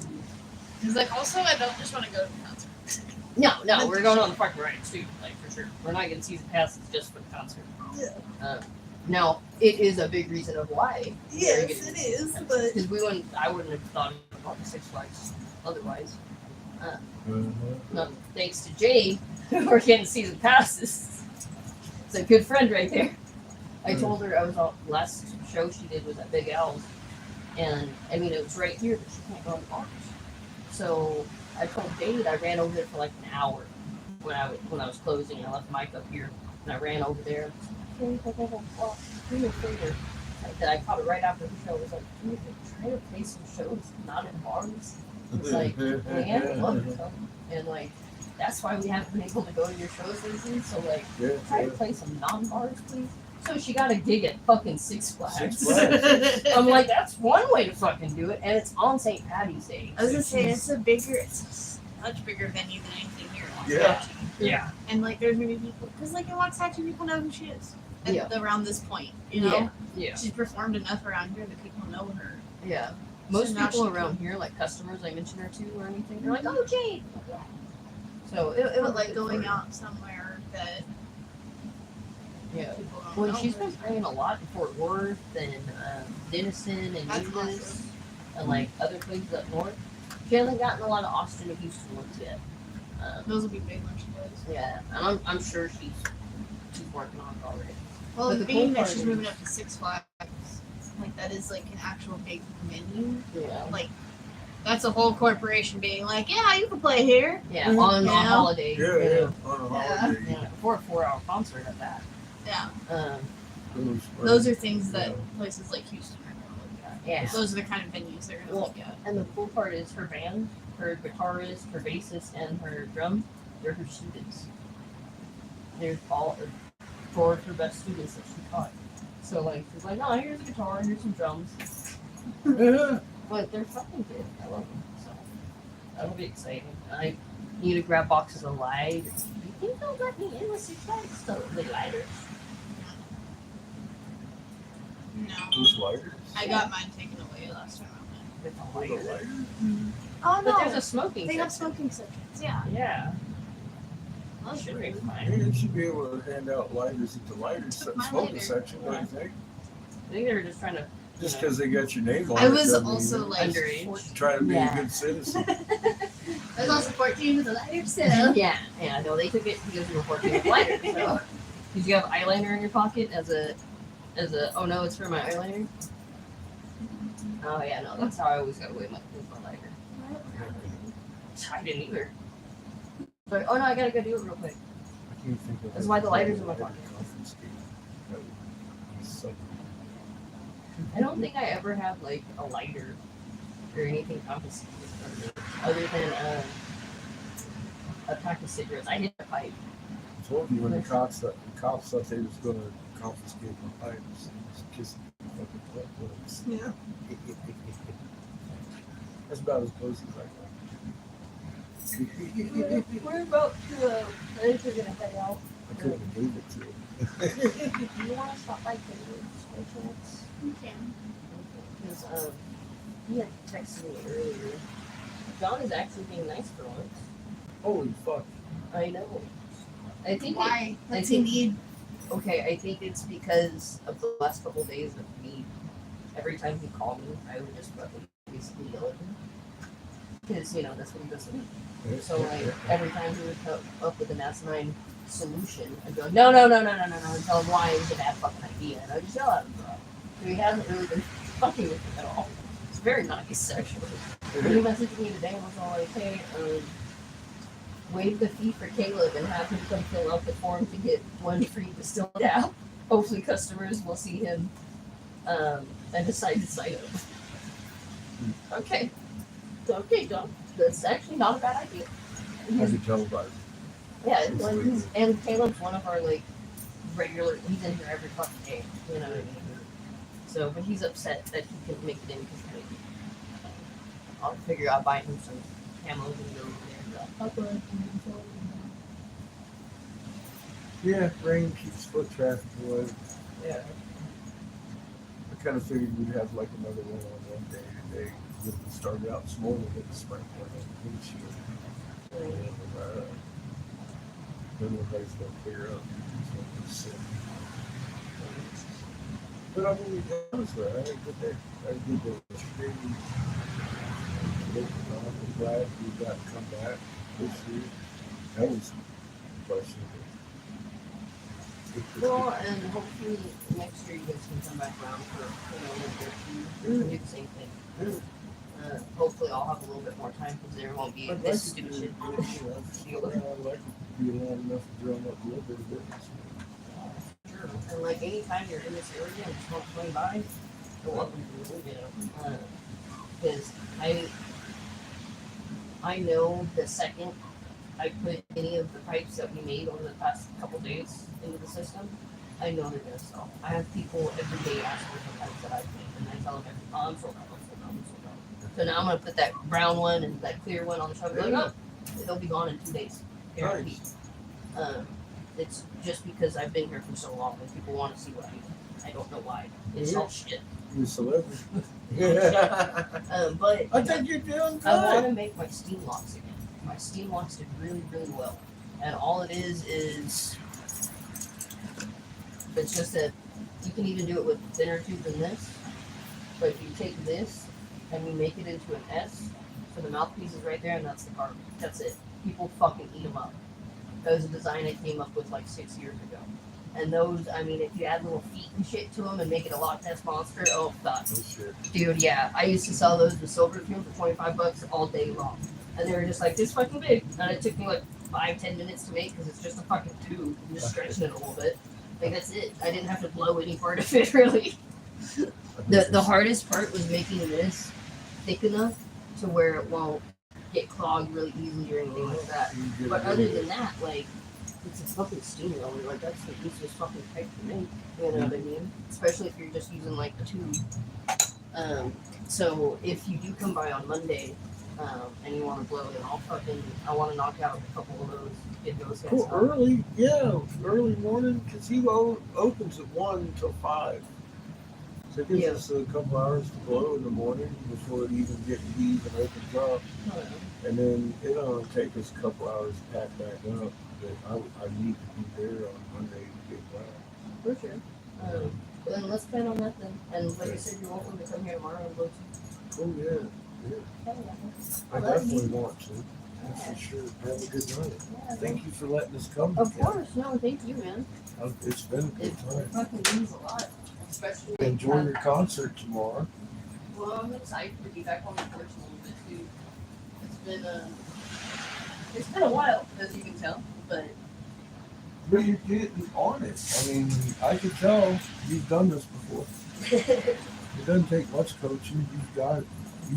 Because, like, also, I don't just want to go to the concert. No, we're going on the park rides too, like, for sure. We're not getting season passes just for the concert. Yeah. Now, it is a big reason of why. Yes, it is, but Because I wouldn't have thought about the Six Flags otherwise. No, thanks to Jay, we're getting season passes. It's a good friend right there. I told her I was on last show she did was at Big Al's, and I mean it was right here, but she can't go in the bars. So I told Jade I ran over there for like an hour when I was closing. I left Mike up here, and I ran over there. Do me a favor. I caught it right after the show. I was like, dude, try to play some shows not in bars. It's like, man, look, and like, that's why we haven't been able to go to your shows lately. So like, try to play some non-bars, please. So she got a gig at fucking Six Flags. Six Flags. I'm like, that's one way to fucking do it, and it's on St. Patty's Day. I was gonna say it's a much bigger venue than anything here in Yeah. Waxahachie. Yeah. And like, there's gonna be people, because like in Waxahachie, people know who she is. Yeah. Around this point, you know, Yeah. she's performed enough around here that people know her. Yeah. Most now people she around here, like customers I mention her to or anything, they're like, oh, Jade. So it was But like good going for her. out somewhere that Yeah. people don't Well, know. she's been playing a lot in Fort Worth and Denison and That's Eunice awesome. and like other places up north. She hasn't gotten a lot of Austin and Houston ones yet. Those will be big when she does. Yeah, and I'm sure she's working on it already. Well, But the being cool that part she's is- moving up to Six Flags, like that is like an actual big venue. Yeah. Like that's a whole corporation being like, yeah, you can play here. Yeah, on Yeah. holiday. Yeah, you know. on a Yeah. holiday. Yeah, for a 4-hour concert at that. Yeah. Those Those are things that Yeah. places like Houston are gonna look at. Yeah. Those are the kind of venues they're gonna Well, look at. And the cool part is her band, her guitarist, her bassist, and her drum, they're her students. They're all 4 of her best students that she taught. So like she's like, oh, here's a guitar, here's some drums. But they're fucking good. I love them. So that'll be exciting. I need to grab boxes of lighters. You think they'll let me in with 6 bags? So the lighters. No. Those lighters. I got mine taken away last time I went. With the Oh, the lighters. lighters? Oh But there's no, a smoking they have section. smoking sections. Yeah. Yeah. That should be fine. Maybe they should be able to hand out lighters at the lighters Took my smoking lighter. section, don't you think? I think they were just trying to. Just because they got your name on it. I was doesn't also mean like Underage. 14. trying to be Yeah. a good citizen. I was also 14 with a lighter still. Yeah, no, they took it because you were working with lighters. So, did you have eyeliner in your pocket as a? Oh no, it's for my eyeliner. Oh yeah, no, that's how I always got away with my lighter. I didn't either. But oh no, I gotta go do it real quick. I can't think of That's it. why the lighter's in my pocket. That would be something. I don't think I ever had like a lighter or anything confiscated from me other than a pack of cigarettes. I hit a pipe. I told you when the cops thought they was going to confiscate my pipes, just kissing the fucking butt plugs. Yeah. That's about as close as I got. We're about to. I think we're gonna head out. I couldn't have gave it to him. Do you want to stop by David's by chance? You can. Because he had texted me earlier. John is actually being nice for once. Holy fuck. I know. I think. Why? I What's he think- need? Okay, I think it's because of the last couple days of me. Every time he called me, I would just fucking basically yell at him. Because, that's what he does to me. So, like, every time he would come up with an asinine solution, I'd go, no, and tell him why it was a bad fucking idea. And I'd just yell at him, bro. So he hasn't really been fucking with me at all. It's very nice, actually. When he messaged me today and was all like, hey, waive the fee for Caleb and have him come fill out the form to get 1 free distilled down. Hopefully customers will see him and decide to sign up. Okay. Okay, John. That's actually not a bad idea. I could tell by it. Yeah, and Caleb's one of our like regular. He's in here every fucking day. You know what I mean? So, but he's upset that he couldn't make it in because maybe I'll figure out buying him some camos and go over there. And Yeah, rain keeps foot traffic away. yeah. I kind of figured we'd have like another one on one day today. We started out small with the sprinkler on the windshield. And, then everybody's going to clear up. So it's sick. But I mean, it was right. I had a good day. I had a good day yesterday. I'm glad we got to come back this year. That was questionable. Well, and hopefully next year you guys can come back around for winter too. Do the same thing. Hopefully I'll have a little bit more time because there won't be this stupid shit. I'd like to be long enough to drum up a little bit of business. And like anytime you're in this area and just want to swing by, you're welcome to, because I know the second I put any of the pipes that we made over the past couple days into the system, I know they're gonna sell. I have people every day asking for pipes that I've made, and I tell them I'm sold out. So now I'm gonna put that brown one and that clear one on the shelf. Like, oh, they'll be gone in 2 days. Guaranteed. It's just because I've been here for so long and people want to see what I do. I don't know why. It's all shit. You're a celebrity. But I think you're doing good. I want to make my steam locks again. My steam locks did really, really well. And all it is it's just that you can even do it with thinner tube than this. But if you take this and you make it into an S, so the mouthpiece is right there and that's the carbon. That's it. People fucking eat them up. That was a design I came up with like 6 years ago. And those, I mean, if you add little feet and shit to them and make it a Loch Ness Monster, oh god. Oh shit. Dude, yeah. I used to sell those with silver fume for $25 all day long. And they were just like this fucking big. And it took me like 5-10 minutes to make because it's just a fucking tube. I'm just stretching it a little bit. Like that's it. I didn't have to blow any part of it really. The hardest part was making this thick enough to where it won't get clogged really easily or anything like that. But other than that, like, it's a fucking steam roller. Like, that's the easiest fucking pipe to make. You know what I mean? Especially if you're just using, like, a tube. So, if you do come by on Monday, and you want to blow, then I want to knock out a couple of those, get those guys Cool. on. Early morning, because he opens at 1 until 5. So it gives Yeah. us a couple hours to blow in the morning before it even gets heat and opens up. And then it'll only take us a couple hours to pack back up. But I need to be there on Monday to get back. For sure. Well, then let's plan on that then. And like I said, you're welcome to come here tomorrow and blow too. Oh, yeah. I definitely want to. That's for sure. Have a good night. Yeah, Thank you for letting us come. of together. course. No, thank you, man. It's been a good It time. fucking means a lot. Especially Enjoy your concert tomorrow. Well, I'm excited to be back on the porch a little bit too. It's been a while, as you can tell, but But you're getting on it. I mean, I can tell you've done this before. It doesn't take much coaching. You've got it. You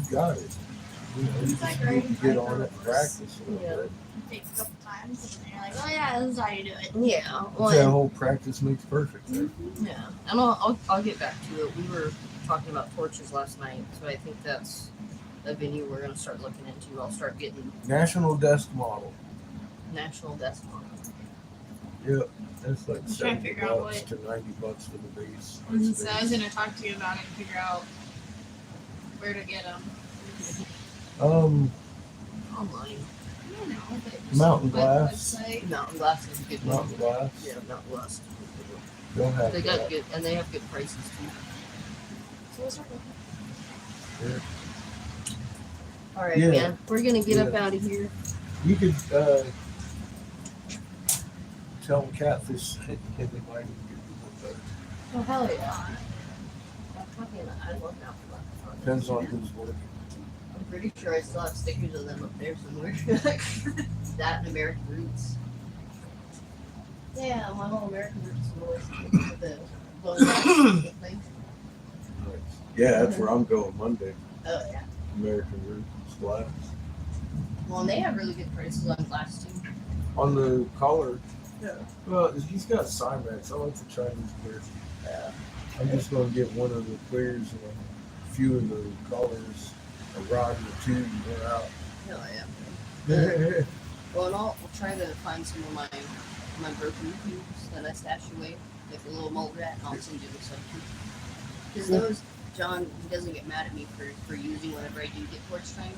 just need to get on it and practice a little Yeah. bit. Takes a couple times, and then you're like, oh yeah, this is how you do it. yeah, That well, whole practice makes perfect. Right? yeah, and I'll get back to it. We were talking about torches last night, so I think that's a venue we're gonna start looking into. I'll start getting National desk model. national desk on. Yep. That's like I'm trying to figure out $70 to $90 for the base. So I was gonna talk to you about it and figure out where to get them. Um, Online. I don't know. But just Mountain web- Glass. Website. Mountain Glass is a good one. Mountain Glass. Yeah, Mountain Glass. They'll have They got that. good, and they have good prices too. So what's up with All right, Yeah. man. We're gonna get up Yeah. out of here. You could tell them Catfish they might even get you better. Oh hell yeah! I love Mountain Glass. Depends on who's working. I'm pretty sure I still have stickers of them up there somewhere. That and American Roots. Yeah, my whole American Roots was with the blowing up thing. Yeah, that's where I'm going Monday. Oh yeah. American Roots glass. Well, and they have really good prices on glass too. On the collar, Yeah. well, he's got Cymax. I like the Chinese clear. Yeah. I'm just going to get one of the clears and a few of the colors, a rod and a tube, and we're out. Hell yeah. Well, and I'll try to find some of my broken tubes that I stashed away, like a little mold rat, and I'll send you some too. Because those, John, he doesn't get mad at me for using whenever I do get torch time.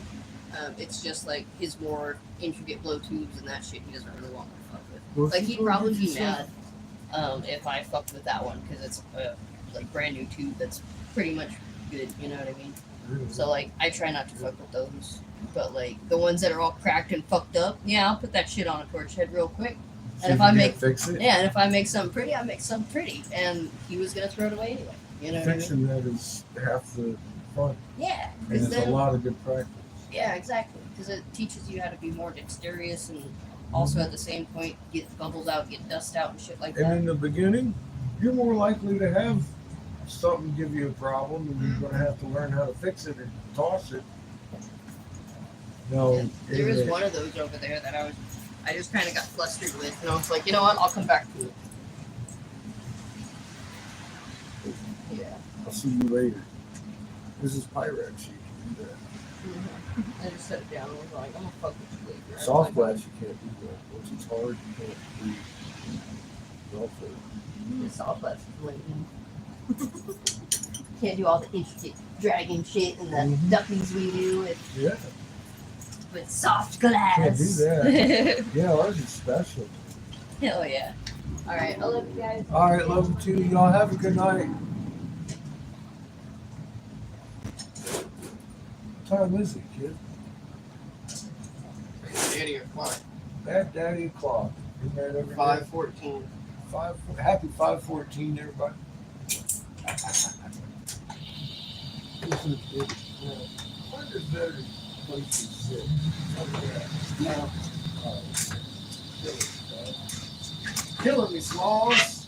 It's just like his more intricate blow tubes and that shit he doesn't really want to fuck with. Like he'd probably be mad if I fucked with that one because it's a like brand new tube that's pretty much good. You know what I mean? So like I try not to fuck with those, but like the ones that are all cracked and fucked up, yeah, I'll put that shit on a torch head real quick. And if I make fix it, and if I make something pretty, I make something pretty. And he was gonna throw it away anyway. You know what I mean? fixing that is half the fun, Yeah, and because it's a then lot of good practice. yeah, exactly. Because it teaches you how to be more dexterous and also at the same point get bubbles out, get dust out and shit like And that. in the beginning, you're more likely to have something give you a problem, and you're going to have to learn how to fix it and toss it. No, And there is one of those over there that I just kind of got flustered with, and I was like, you know what, I'll come back to it. Yeah. I'll see you later. This is Pyrex. You can do that. I just set it down and was like, I'm gonna fuck with you later. Soft glass, you can't do that. Once it's hard, you can't do golf it. The soft glass is lame. Can't do all the intricate dragging shit and the Mhm. duckings we do Yeah, with soft glass. Can't do that. yeah, ours is special. Hell yeah. Alright, I love you guys. All right, love you too. Y'all have a good night. What time is it, kid? Daddy o'clock. Bad Daddy o'clock. Isn't that every day? 5:14. Happy 5/14, everybody. Where's better place to sit? Killing me, Smalls.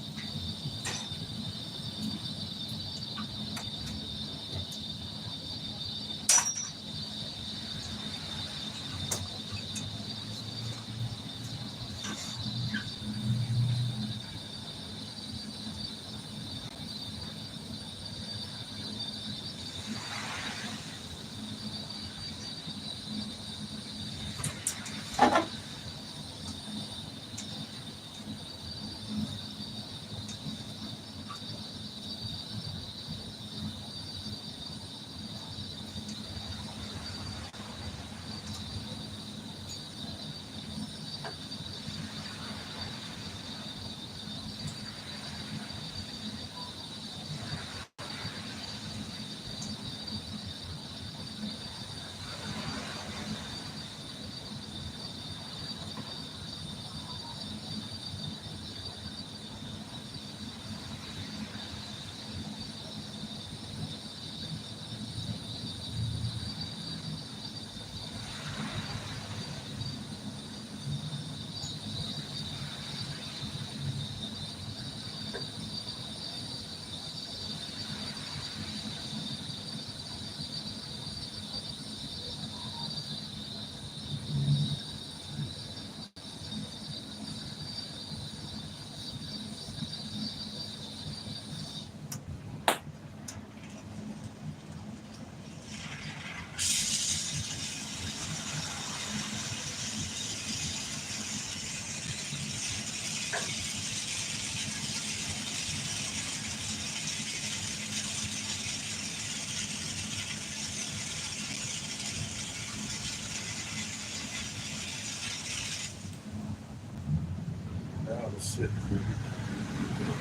Let's sit here.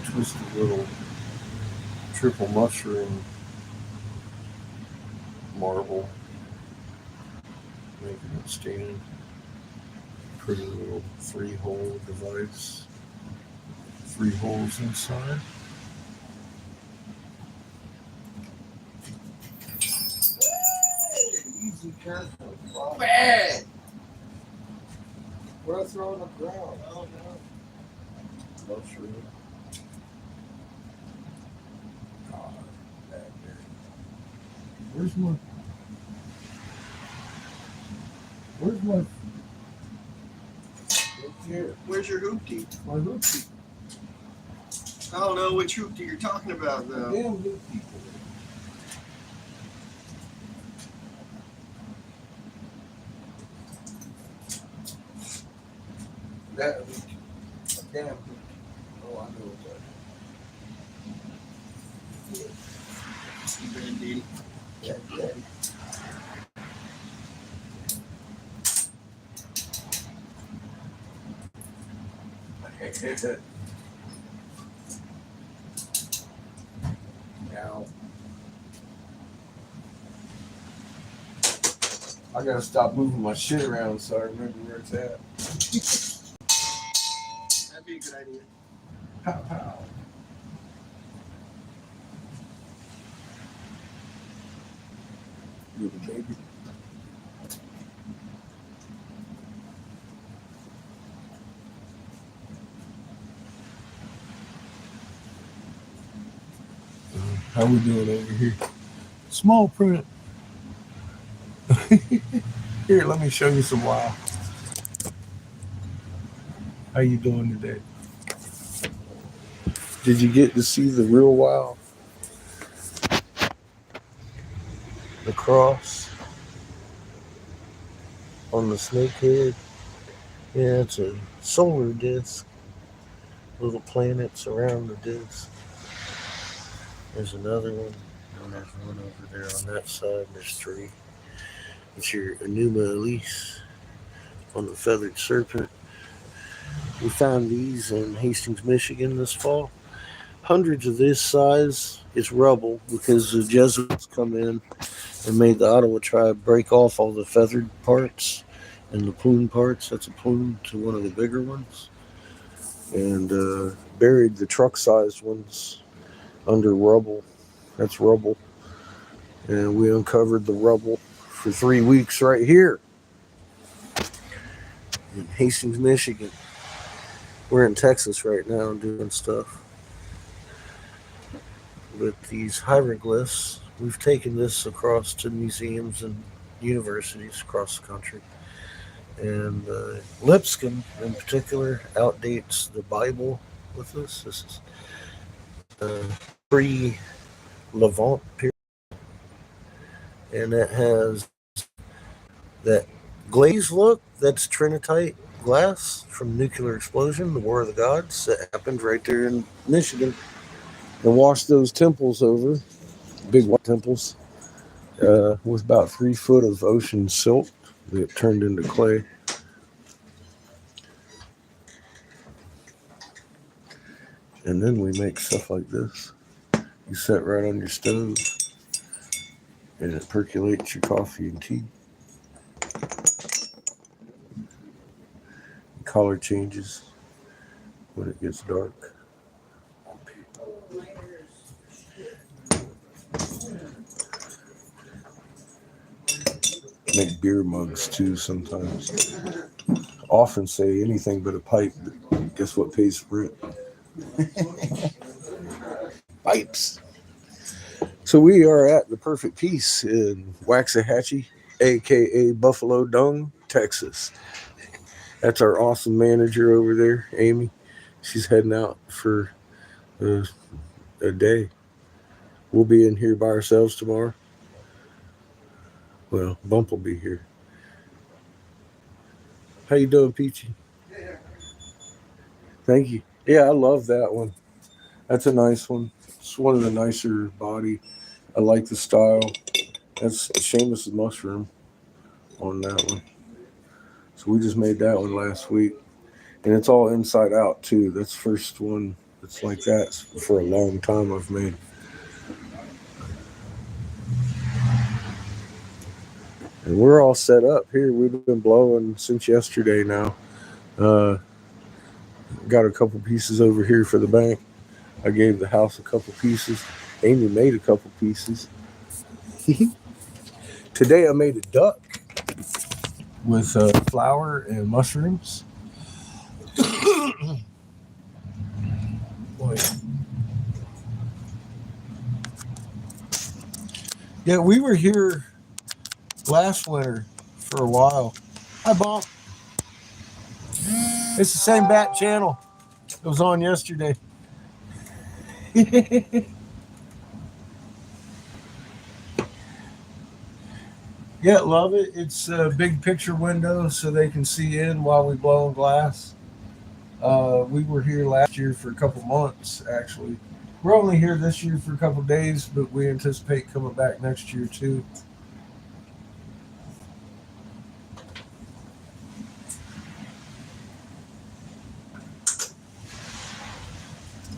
Twisted little triple mushroom marble, making it stand. Pretty little 3-hole device. 3 holes inside. Easy, careful. Bad. We're throwing the ground. Oh no. Mushroom. God, that big. Where's my Look here. Where's your hoopty? My hoopty. I don't know which hoopty you're talking about though. Damn hoopty. That hoopty. A damn hoopty. Oh, I know what that You better do. is. That daddy. Now, I gotta stop moving my shit around so I remember where it's at. That'd be a good idea. Pow pow. Little baby. How we doing over here? Small print. Here, let me show you some wow. How you doing today? Did you get to see the real wow? The cross on the snakehead. Yeah, it's a solar disk. Little planets around the disk. There's another one, and there's one over there on that side. There's 3. It's your Enuma Elise on the feathered serpent. We found these in Hastings, Michigan this fall. Hundreds of this size. It's rubble because the Jesuits come in and made the Ottawa tribe break off all the feathered parts and the plume parts. That's a plume to one of the bigger ones. And buried the truck-sized ones under rubble. That's rubble. And we uncovered the rubble for 3 weeks right here in Hastings, Michigan. We're in Texas right now doing stuff. With these hieroglyphs, we've taken this across to museums and universities across the country. And Lipscomb, in particular, outdates the Bible with this. This is pre-Levant period. And it has that glazed look. That's trinitite glass from nuclear explosion, the War of the Gods, that happened right there in Michigan. And washed those temples over, big white temples, with about 3 foot of ocean silt that turned into clay. And then we make stuff like this. You set right on your stove, and it percolates your coffee and tea. The color changes when it gets dark. Make beer mugs too sometimes. Often say anything but a pipe, but guess what pays for it? Pipes. So we are at the Perfect Piece in Waxahachie, aka Buffalo Dung, Texas. That's our awesome manager over there, Amy. She's heading out for a day. We'll be in here by ourselves tomorrow. Well, Bump will be here. How you doing, Peachy? Thank you. Yeah, I love that one. That's a nice one. It's one of the nicer body. I like the style. That's Seamus's mushroom on that one. So we just made that one last week. And it's all inside out too. That's the first one that's like that for a long time I've made. And we're all set up here. We've been blowing since yesterday now. Got a couple pieces over here for the bank. I gave the house a couple pieces. Amy made a couple pieces. Today I made a duck with flour and mushrooms. Boy. Yeah, we were here last winter for a while. Hi, Bob. It's the same bat channel. It was on yesterday. Yeah, love it. It's a big picture window so they can see in while we blow glass. We were here last year for a couple months, actually. We're only here this year for a couple days, but we anticipate coming back next year too.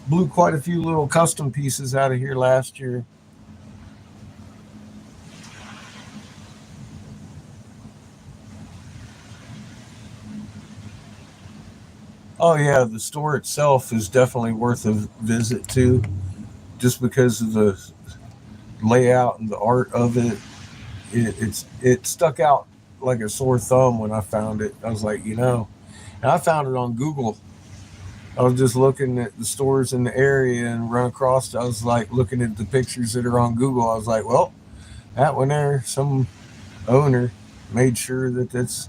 Blew quite a few little custom pieces out of here last year. Oh yeah, the store itself is definitely worth a visit too, just because of the layout and the art of it. It stuck out like a sore thumb when I found it. I was like, and I found it on Google. I was just looking at the stores in the area and run across. I was like looking at the pictures that are on Google. I was like, well, that one there, some owner made sure that that's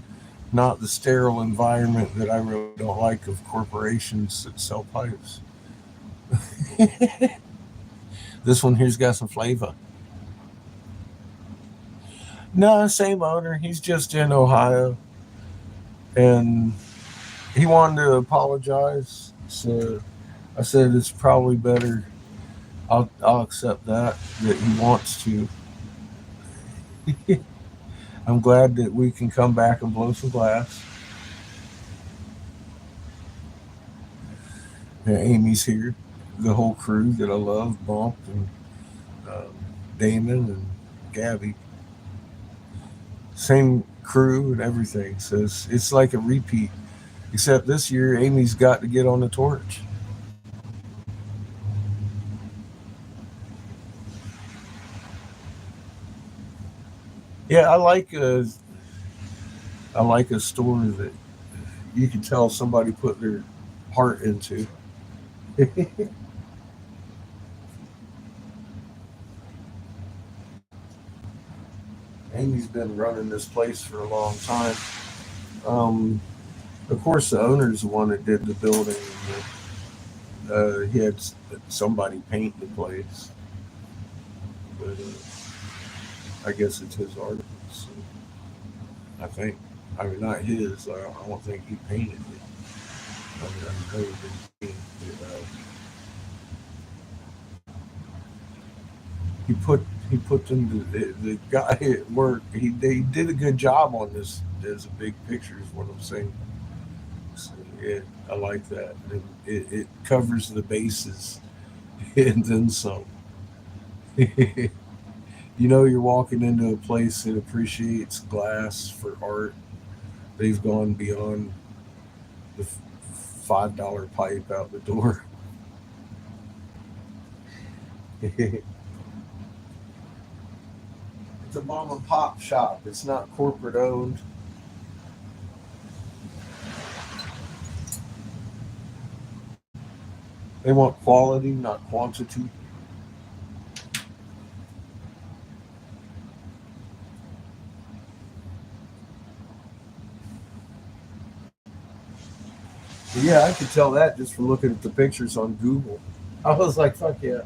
not the sterile environment that I really don't like of corporations that sell pipes. This one here's got some flavor. No, same owner. He's just in Ohio. And he wanted to apologize. So I said it's probably better. I'll accept that he wants to. I'm glad that we can come back and blow some glass. And Amy's here. The whole crew that I love, Bump and Damon and Gabby. Same crew and everything. So it's like a repeat. Except this year, Amy's got to get on the torch. Yeah, I like a store that you can tell somebody put their heart into. Amy's been running this place for a long time. Of course, the owner's the one that did the building. He had somebody paint the place. But I guess it's his art. So I think. I mean, not his. I don't think he painted it. I know he didn't paint it. He put them to the guy at work. He did a good job on this. There's a big picture is what I'm saying. So, yeah, I like that. It covers the bases and then some. You're walking into a place that appreciates glass for art. They've gone beyond the $5 pipe out the door. It's a mom and pop shop. It's not corporate owned. They want quality, not quantity. Yeah, I could tell that just from looking at the pictures on Google. I was like, fuck yeah.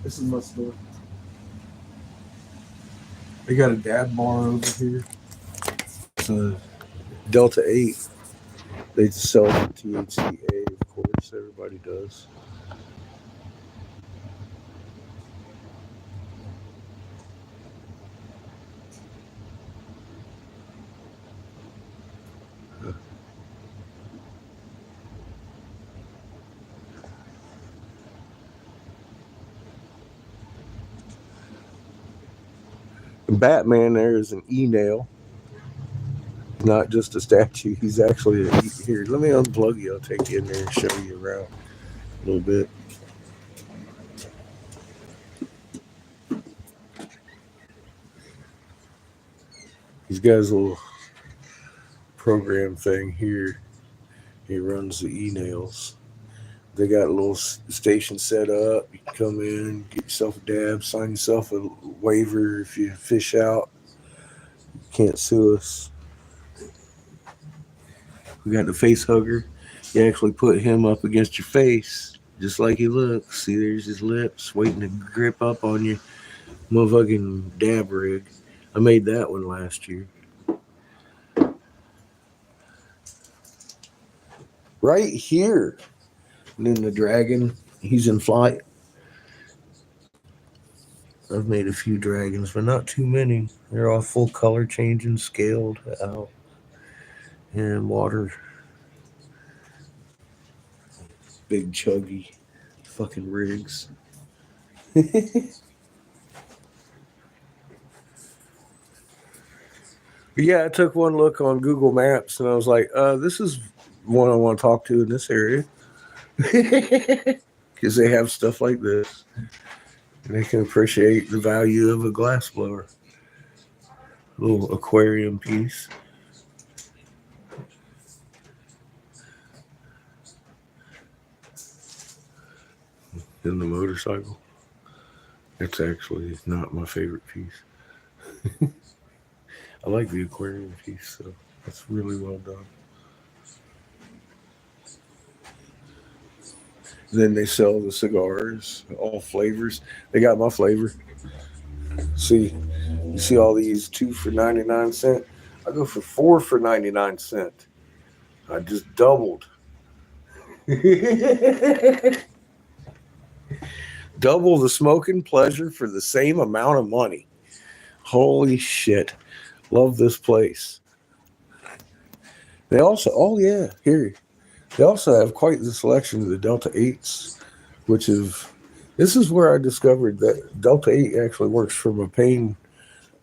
This is my store. They got a dab bar over here. It's a Delta 8. They sell THCA, of course. Everybody does. Batman there is an e-nail, not just a statue. He's actually here. Let me unplug you. I'll take you in there and show you around a little bit. He's got his little program thing here. He runs the e-nails. They got a little station set up. You can come in, get yourself a dab, sign yourself a waiver if you fish out. You can't sue us. We got the face hugger. You actually put him up against your face, just like he looks. See, there's his lips waiting to grip up on you. Motherfucking dab rig. I made that one last year. Right here. And then the dragon, he's in flight. I've made a few dragons, but not too many. They're all full color changing, scaled out, and water. Big chuggy fucking rigs. Yeah, I took one look on Google Maps and I was like, this is one I want to talk to in this area. Because they have stuff like this. And they can appreciate the value of a glass blower. A little aquarium piece. Then the motorcycle. It's actually not my favorite piece. I like the aquarium piece, so that's really well done. Then they sell the cigars, all flavors. They got my flavor. See, you see all these 2 for 99 cents? I go for 4 for 99 cents. I just doubled. Double the smoking pleasure for the same amount of money. Holy shit. Love this place. They also, oh yeah, here. They also have quite the selection of the Delta 8s, which is, this is where I discovered that Delta 8 actually works for my pain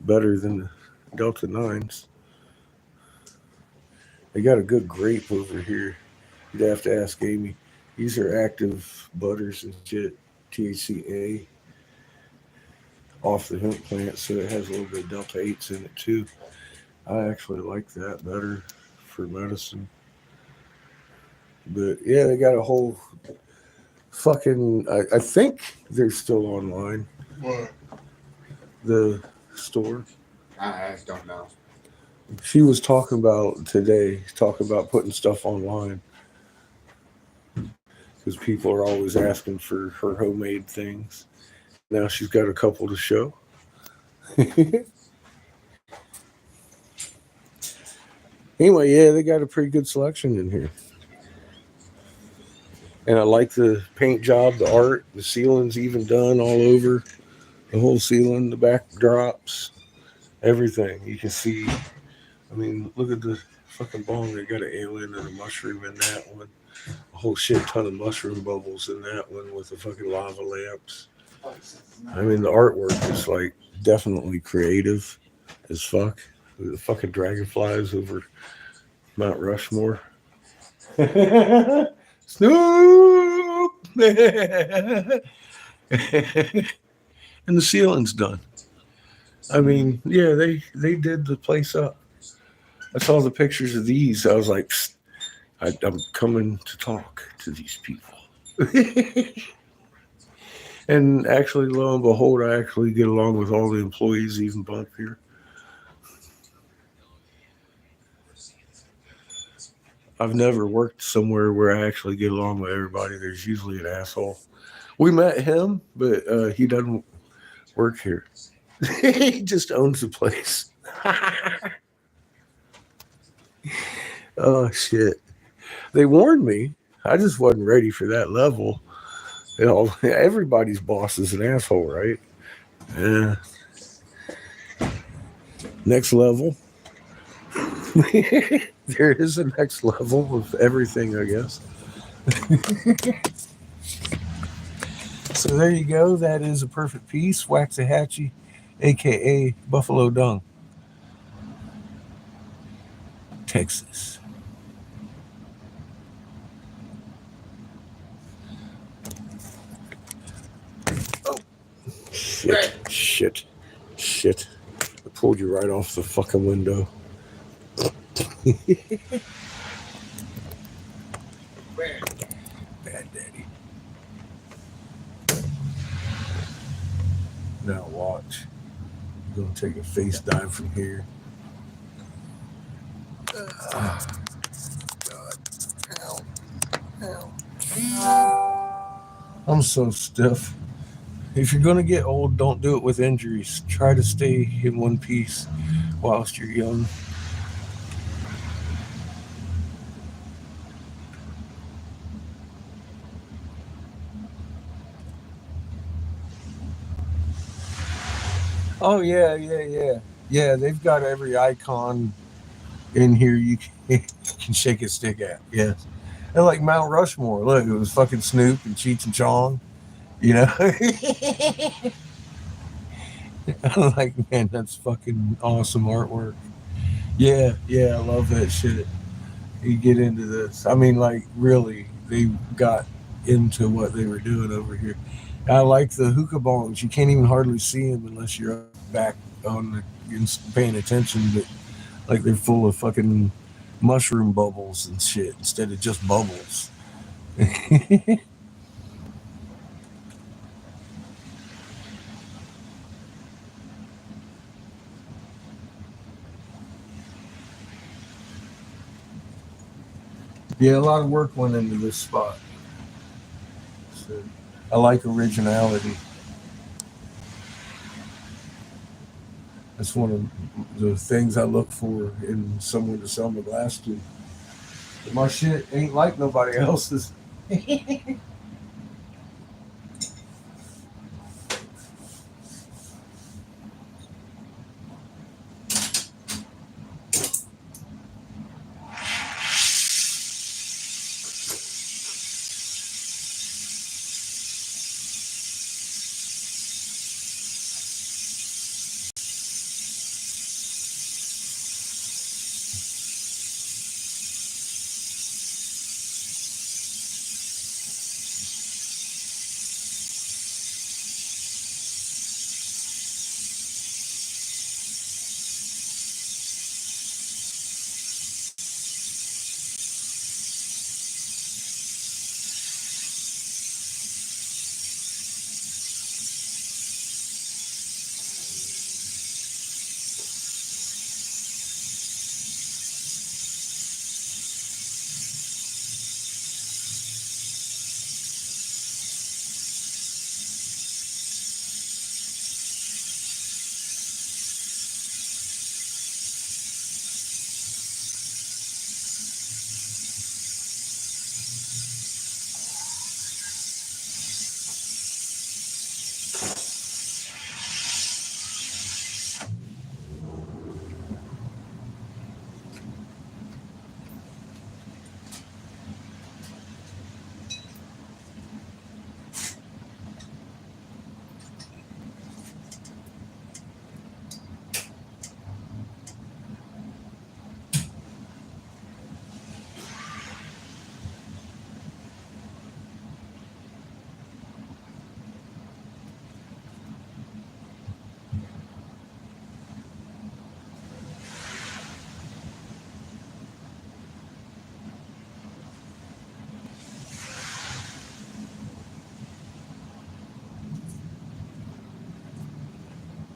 better than the Delta 9s. They got a good grape over here. You'd have to ask Amy. These are active butters and shit, THCA, off the hemp plant, so it has a little bit of Delta 8s in it too. I actually like that better for medicine. But yeah, they got a whole fucking, I think they're still online. What? The store. I just don't know. She was talking about putting stuff online. Because people are always asking for her homemade things. Now she's got a couple to show. Anyway, yeah, they got a pretty good selection in here. And I like the paint job, the art, the ceiling's even done all over. The whole ceiling, the backdrops, everything. You can see, I mean, look at the fucking bong. They got an alien and a mushroom in that one. A whole shit ton of mushroom bubbles in that one with the fucking lava lamps. I mean, the artwork is like definitely creative as fuck. The fucking dragonflies over Mount Rushmore. Snoop! And the ceiling's done. I mean, yeah, they did the place up. I saw the pictures of these. I was like, I'm coming to talk to these people. And actually, lo and behold, I actually get along with all the employees, even Bump here. I've never worked somewhere where I actually get along with everybody. There's usually an asshole. We met him, but he doesn't work here. He just owns the place. Oh, shit. They warned me. I just wasn't ready for that level. You know, everybody's boss is an asshole, right? Yeah. Next level. There is a next level of everything, I guess. So there you go. That is a perfect piece. Waxahachie aka Buffalo Dung, Texas. Shit. I pulled you right off the fucking window. Bad daddy. Now watch. You're gonna take a face dive from here. God. Ow. I'm so stiff. If you're gonna get old, don't do it with injuries. Try to stay in one piece whilst you're young. Oh yeah. They've got every icon in here you can shake a stick at. Yes, and like Mount Rushmore. Look, it was fucking Snoop and Cheech and Chong. You know, I'm like, man, that's fucking awesome artwork. Yeah, I love that shit. You get into this. I mean, like, really, they got into what they were doing over here. I like the hookah bongs. You can't even hardly see them unless you're back on the paying attention. But like, they're full of fucking mushroom bubbles and shit instead of just bubbles. Yeah, a lot of work went into this spot. So, I like originality. That's one of the things I look for in someone to sell my glass to. My shit ain't like nobody else's.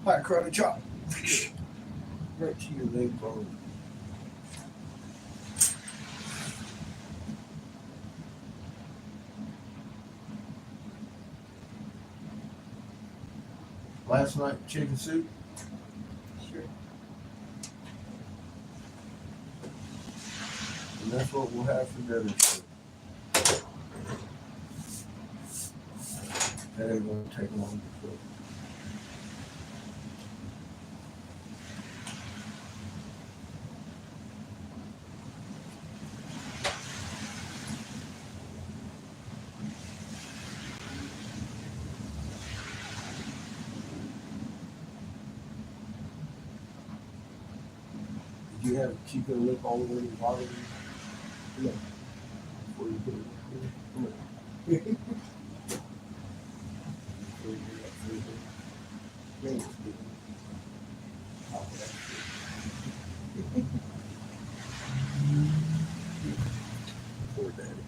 Hi, karate chop. Right to your leg bone. Last night, chicken soup. Sure. And that's what we'll have for dinner. That ain't gonna take long to cook. you have Chico lick all the way to the bottom. Come on. Before you put it in. Come on. Before you do that further. Thanks, baby. Top of that shit. Poor daddy.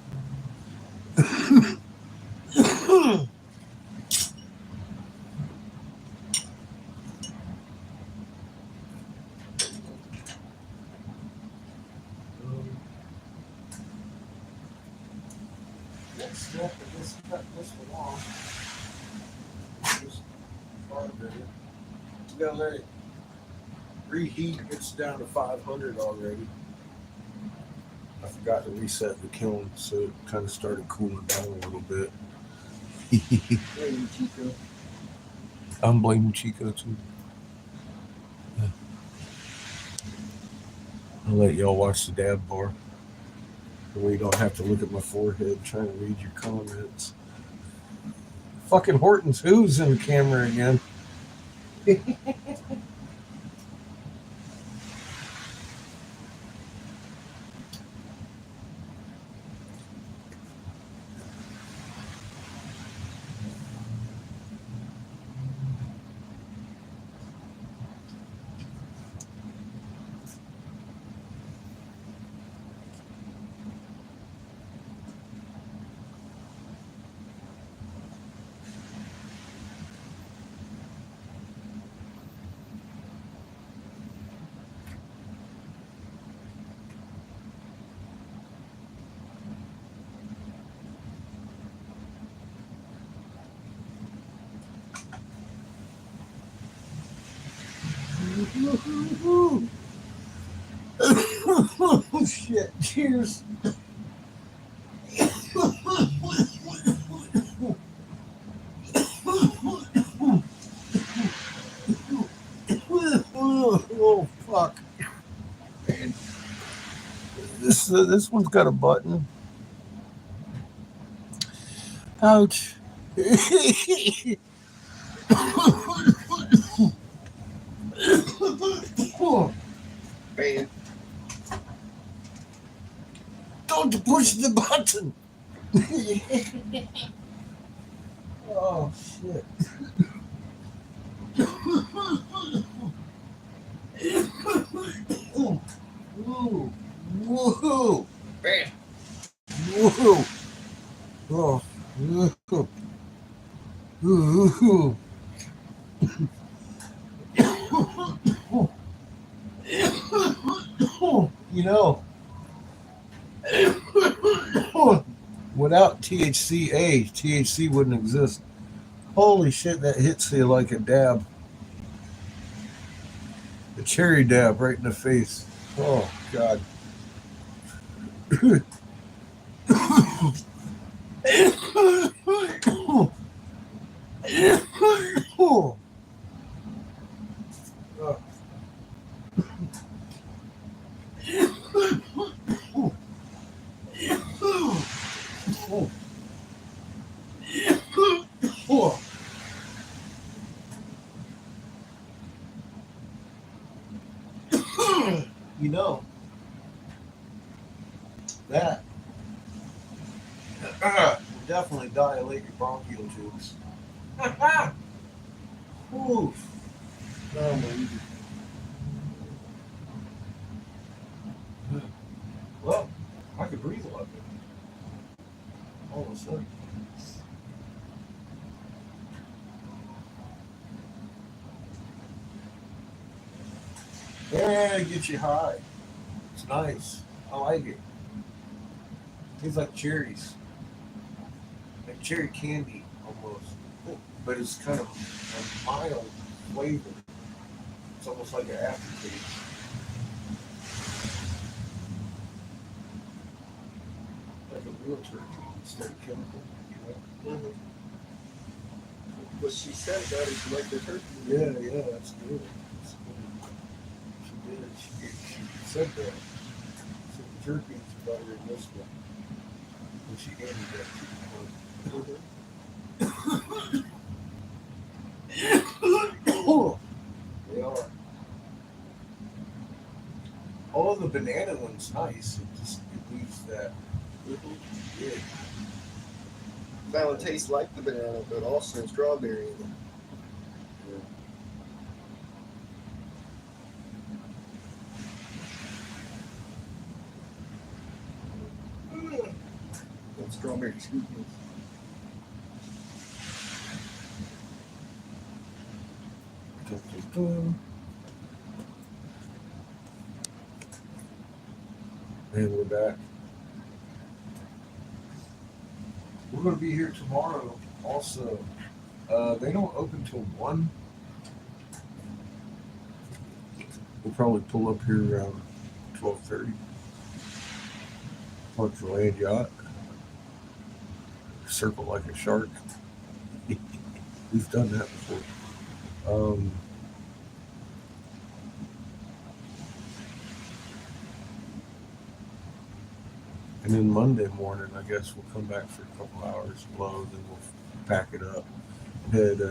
Next step, I guess cut this one off. Just part of it. We gotta let it reheat. It's down to 500 already. I forgot to reset the kiln, so it kind of started cooling down a little bit. Hey, Chico. I'm blaming Chico too. I'll let y'all watch the dab bar. That way you don't have to look at my forehead trying to read your comments. Fucking Horton's who's in the camera again. Oh shit, cheers. Oh fuck. Man. This one's got a button. Ouch. Man. Don't push the button. Oh shit. Woo. Woohoo. Man. Woohoo. Oh. Woohoo. Woohoo. You know, without THC wouldn't exist. Holy shit, that hits you like a dab. A cherry dab right in the face. Oh, God. You know, that will definitely dilate your bronchial tubes. Oof. Unbelievable. Well, I could breathe a lot better. All of a sudden. Yeah, it gets you high. It's nice. I like it. Tastes like cherries. Like cherry candy almost. But it's kind of a mild flavor. It's almost like an aftertaste. Like a real turkey instead of chemical. You know? What she said about it, she liked the turkey. Yeah, that's good. That's good. She did. She said that. So the turkey is better than this one. And she gave me that too. They are. Oh the banana one's nice. It leaves that. Yeah. That one tastes like the banana, but also strawberry in it. That strawberry sweetness. Dun, dun, dun. And we're back. We're going to be here tomorrow also. They don't open till 1. We'll probably pull up here around 12:30. Park the land yacht. Circle like a shark. We've done that before. And then Monday morning, I guess we'll come back for a couple hours, load, then we'll pack it up, head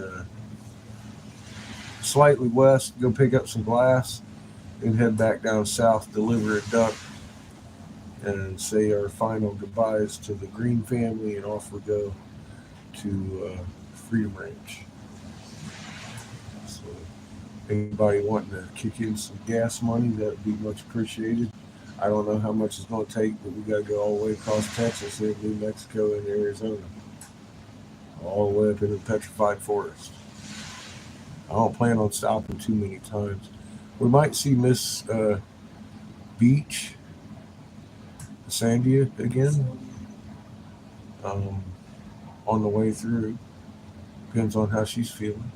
slightly west, go pick up some glass, and head back down south, deliver a duck, and say our final goodbyes to the Green family, and off we go to Freedom Ranch. So, anybody wanting to kick in some gas money, that would be much appreciated. I don't know how much it's going to take, but we got to go all the way across Texas and New Mexico and Arizona, all the way up into the Petrified Forest. I don't plan on stopping too many times. We might see Miss Beach, Sandia again, on the way through. Depends on how she's feeling.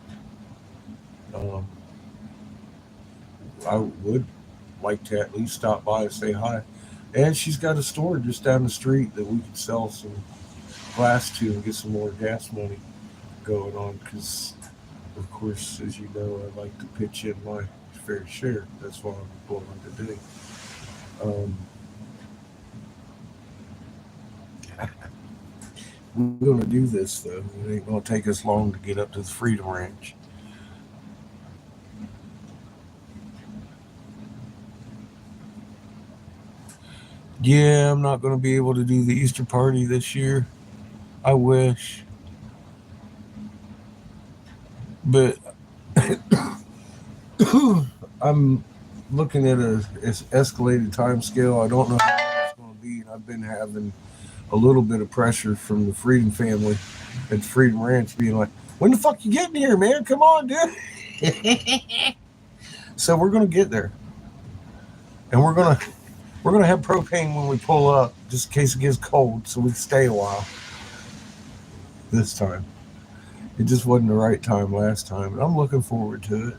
I would like to at least stop by and say hi. And she's got a store just down the street that we could sell some glass to and get some more gas money going on, because of course, as you know, I like to pitch in my fair share. That's what I'm blowing today. We're going to do this, though. It ain't going to take us long to get up to the Freedom Ranch. Yeah, I'm not going to be able to do the Easter party this year. I wish. But I'm looking at a escalated time scale. I don't know how long it's going to be. And I've been having a little bit of pressure from the Freedom family at Freedom Ranch being like, when the fuck you getting here, man? Come on, dude. So we're going to get there. And we're going to have propane when we pull up, just in case it gets cold, so we can stay a while. This time. It just wasn't the right time last time, and I'm looking forward to it.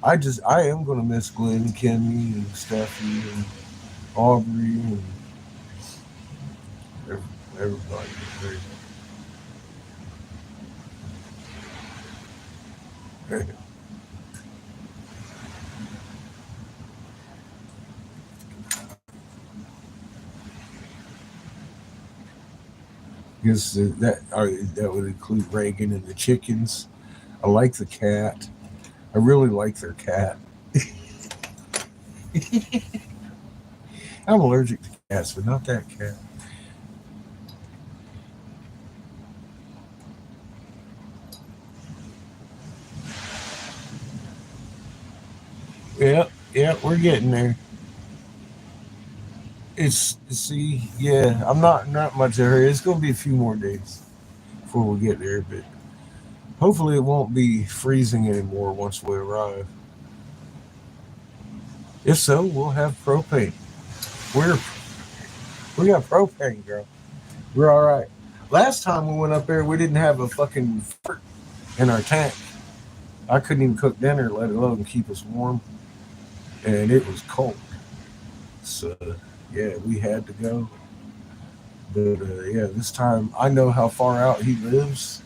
I am going to miss Glenn and Kenny and Stephanie and Aubrey and everybody. Because that would include Reagan and the chickens. I like the cat. I really like their cat. I'm allergic to cats, but not that cat. Yeah, we're getting there. I'm not much of a hurry. It's going to be a few more days before we get there, but hopefully it won't be freezing anymore once we arrive. If so, we'll have propane. We got propane, girl. We're all right. Last time we went up there, we didn't have a fucking fart in our tank. I couldn't even cook dinner, let alone keep us warm, and it was cold. So yeah, we had to go. But this time I know how far out he lives,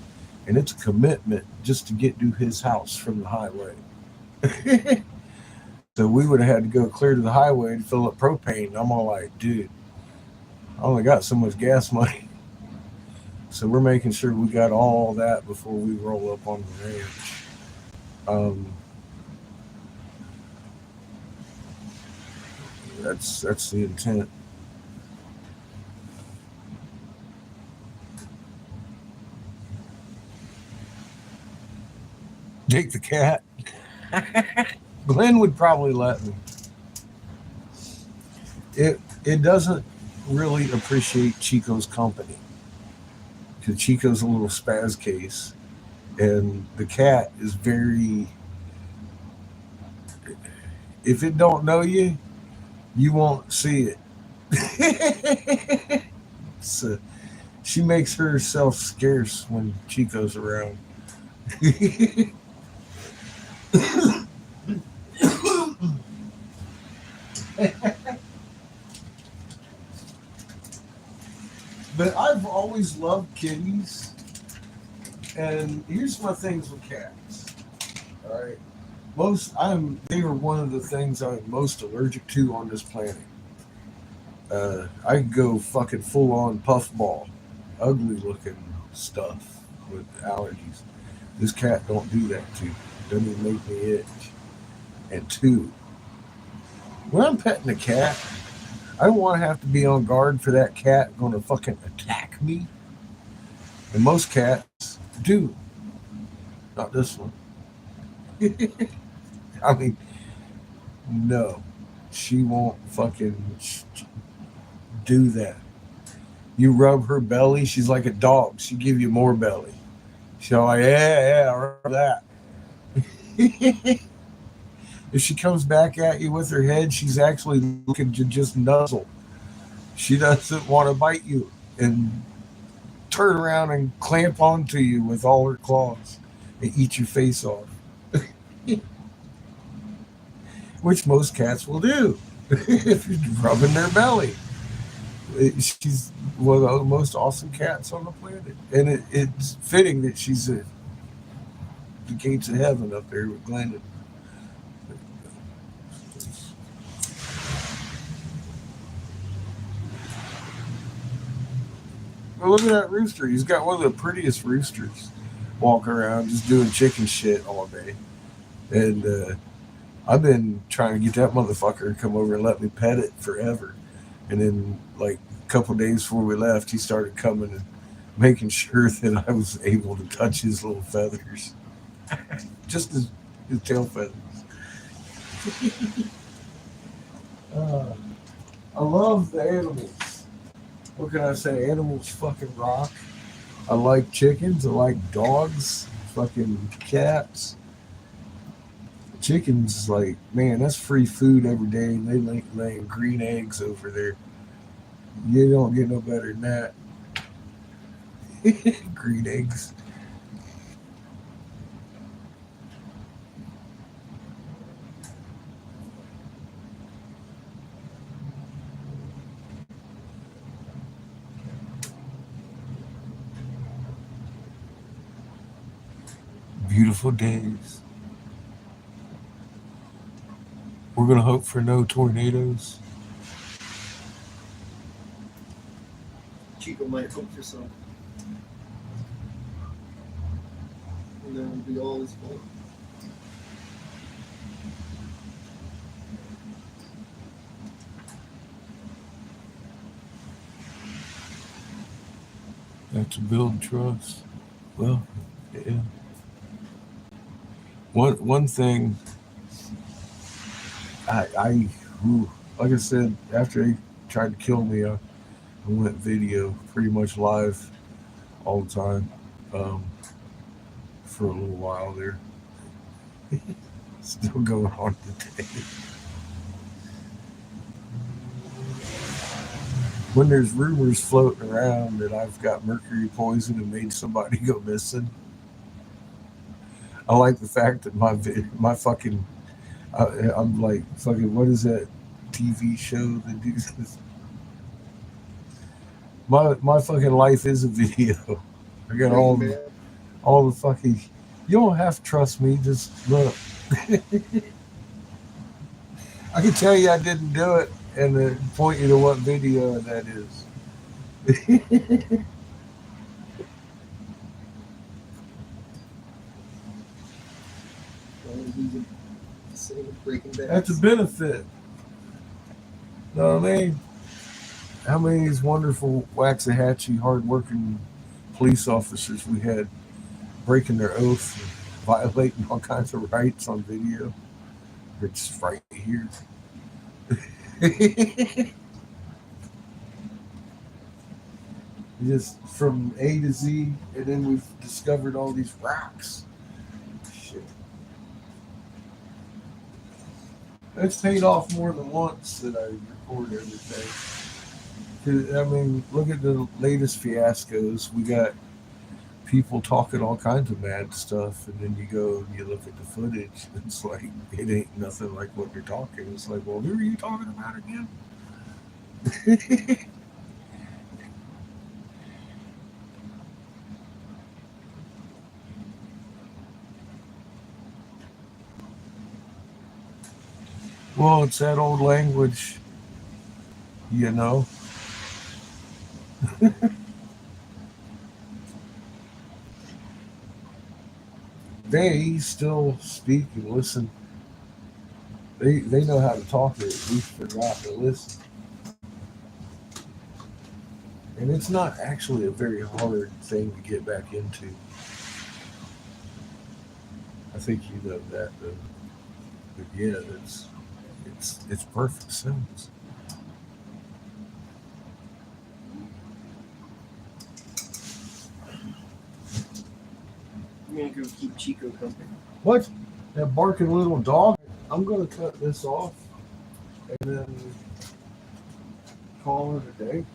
and it's a commitment just to get to his house from the highway. So we would have had to go clear to the highway to fill up propane. I'm all like, dude, I only got so much gas money. So we're making sure we got all that before we roll up on the ranch. That's the intent. Take the cat. Glenn would probably let me. It doesn't really appreciate Chico's company because Chico's a little spaz case, and the cat is very. If it don't know you, you won't see it. So she makes herself scarce when Chico's around. But I've always loved kitties, and here's my things with cats. All right, they are one of the things I'm most allergic to on this planet. I could go fucking full on puffball, ugly looking stuff with allergies. This cat don't do that to. Doesn't even make me itch. And two, when I'm petting a cat, I don't want to have to be on guard for that cat going to fucking attack me. And most cats do. Not this one. I mean, no. She won't fucking do that. You rub her belly, she's like a dog. She give you more belly. She's like, yeah, rub that. If she comes back at you with her head, she's actually looking to just nuzzle. She doesn't want to bite you and turn around and clamp onto you with all her claws and eat your face off. Which most cats will do if you're rubbing their belly. She's one of the most awesome cats on the planet. And it's fitting that she's at the gates of heaven up there with Glendon. Well, look at that rooster. He's got one of the prettiest roosters walking around just doing chicken shit all day. And I've been trying to get that motherfucker to come over and let me pet it forever. And then, like, a couple days before we left, he started coming and making sure that I was able to touch his little feathers. Just his tail feathers. I love the animals. What can I say? Animals fucking rock. I like chickens. I like dogs. Fucking cats. Chickens, like, man, that's free food every day. And they laying green eggs over there. You don't get no better than that. Green eggs. Beautiful days. We're going to hope for no tornadoes. Chico might hope for some. And then it'll be all his fault. Have to build trust. Well, yeah. One thing, like I said, after they tried to kill me, I went video pretty much live all the time for a little while there. Still going on today. When there's rumors floating around that I've got mercury poison and made somebody go missing, I like the fact that my fucking, I'm like, fucking, what is that TV show that do this? My fucking life is a video. I got all the fucking, you don't have to trust me, just look. I can tell you I didn't do it and then point you to what video that is. Breaking Bad. That's a benefit. Know what I mean? How many of these wonderful, waxahachie, hardworking police officers we had breaking their oath, and violating all kinds of rights on video? It's right here. Just from A to Z, and then we've discovered all these rocks. Shit. It's paid off more than once that I record everything. 'Cause, I mean, look at the latest fiascos. We got people talking all kinds of mad stuff, and then you go and you look at the footage. It's like it ain't nothing like what you're talking. It's like, well, who are you talking about again? Well, it's that old language, you know. They still speak and listen. They know how to talk it. We forgot to listen. And it's not actually a very hard thing to get back into. I think you know that, though. But yeah, it's perfect sense. I'm gonna go keep Chico company. What? That barking little dog? I'm gonna cut this off and then call it a day.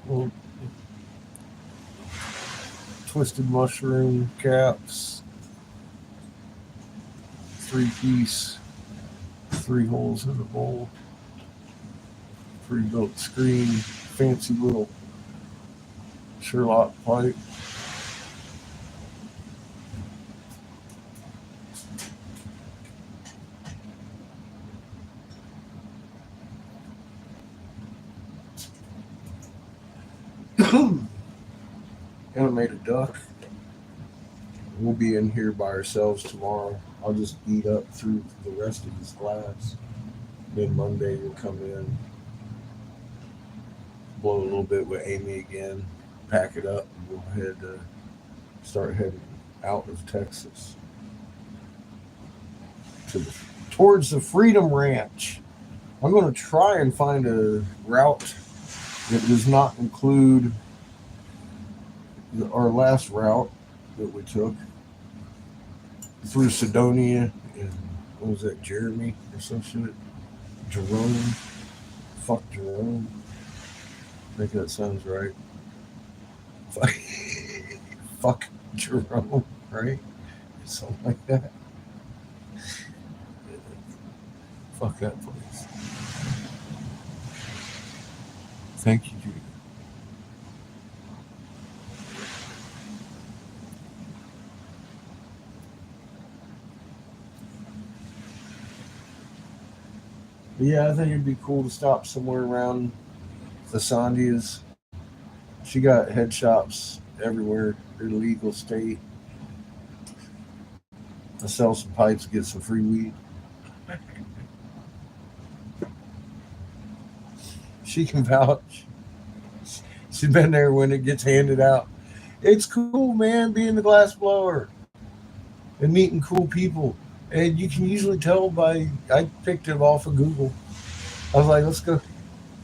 Well, twisted mushroom caps, 3-piece, 3 holes in the bowl, pre-built screen, fancy little Sherlock pipe. Animated duck. We'll be in here by ourselves tomorrow. I'll just eat up through the rest of this glass. Then Monday we'll come in, blow a little bit with Amy again, pack it up, and we'll start heading out of Texas towards the Freedom Ranch. I'm going to try and find a route that does not include our last route that we took through Sedonia and what was that, Jeremy or some shit? Jerome. Fuck Jerome. I think that sounds right. Fuck Jerome, right? Something like that. Fuck that place. Thank you, Judy. Yeah, I think it'd be cool to stop somewhere around the Sandias. She got head shops everywhere. They're legal state. I sell some pipes, get some free weed. She can vouch. She's been there when it gets handed out. It's cool, man, being the glass blower and meeting cool people. And you can usually tell by, I picked it off of Google. I was like, let's go.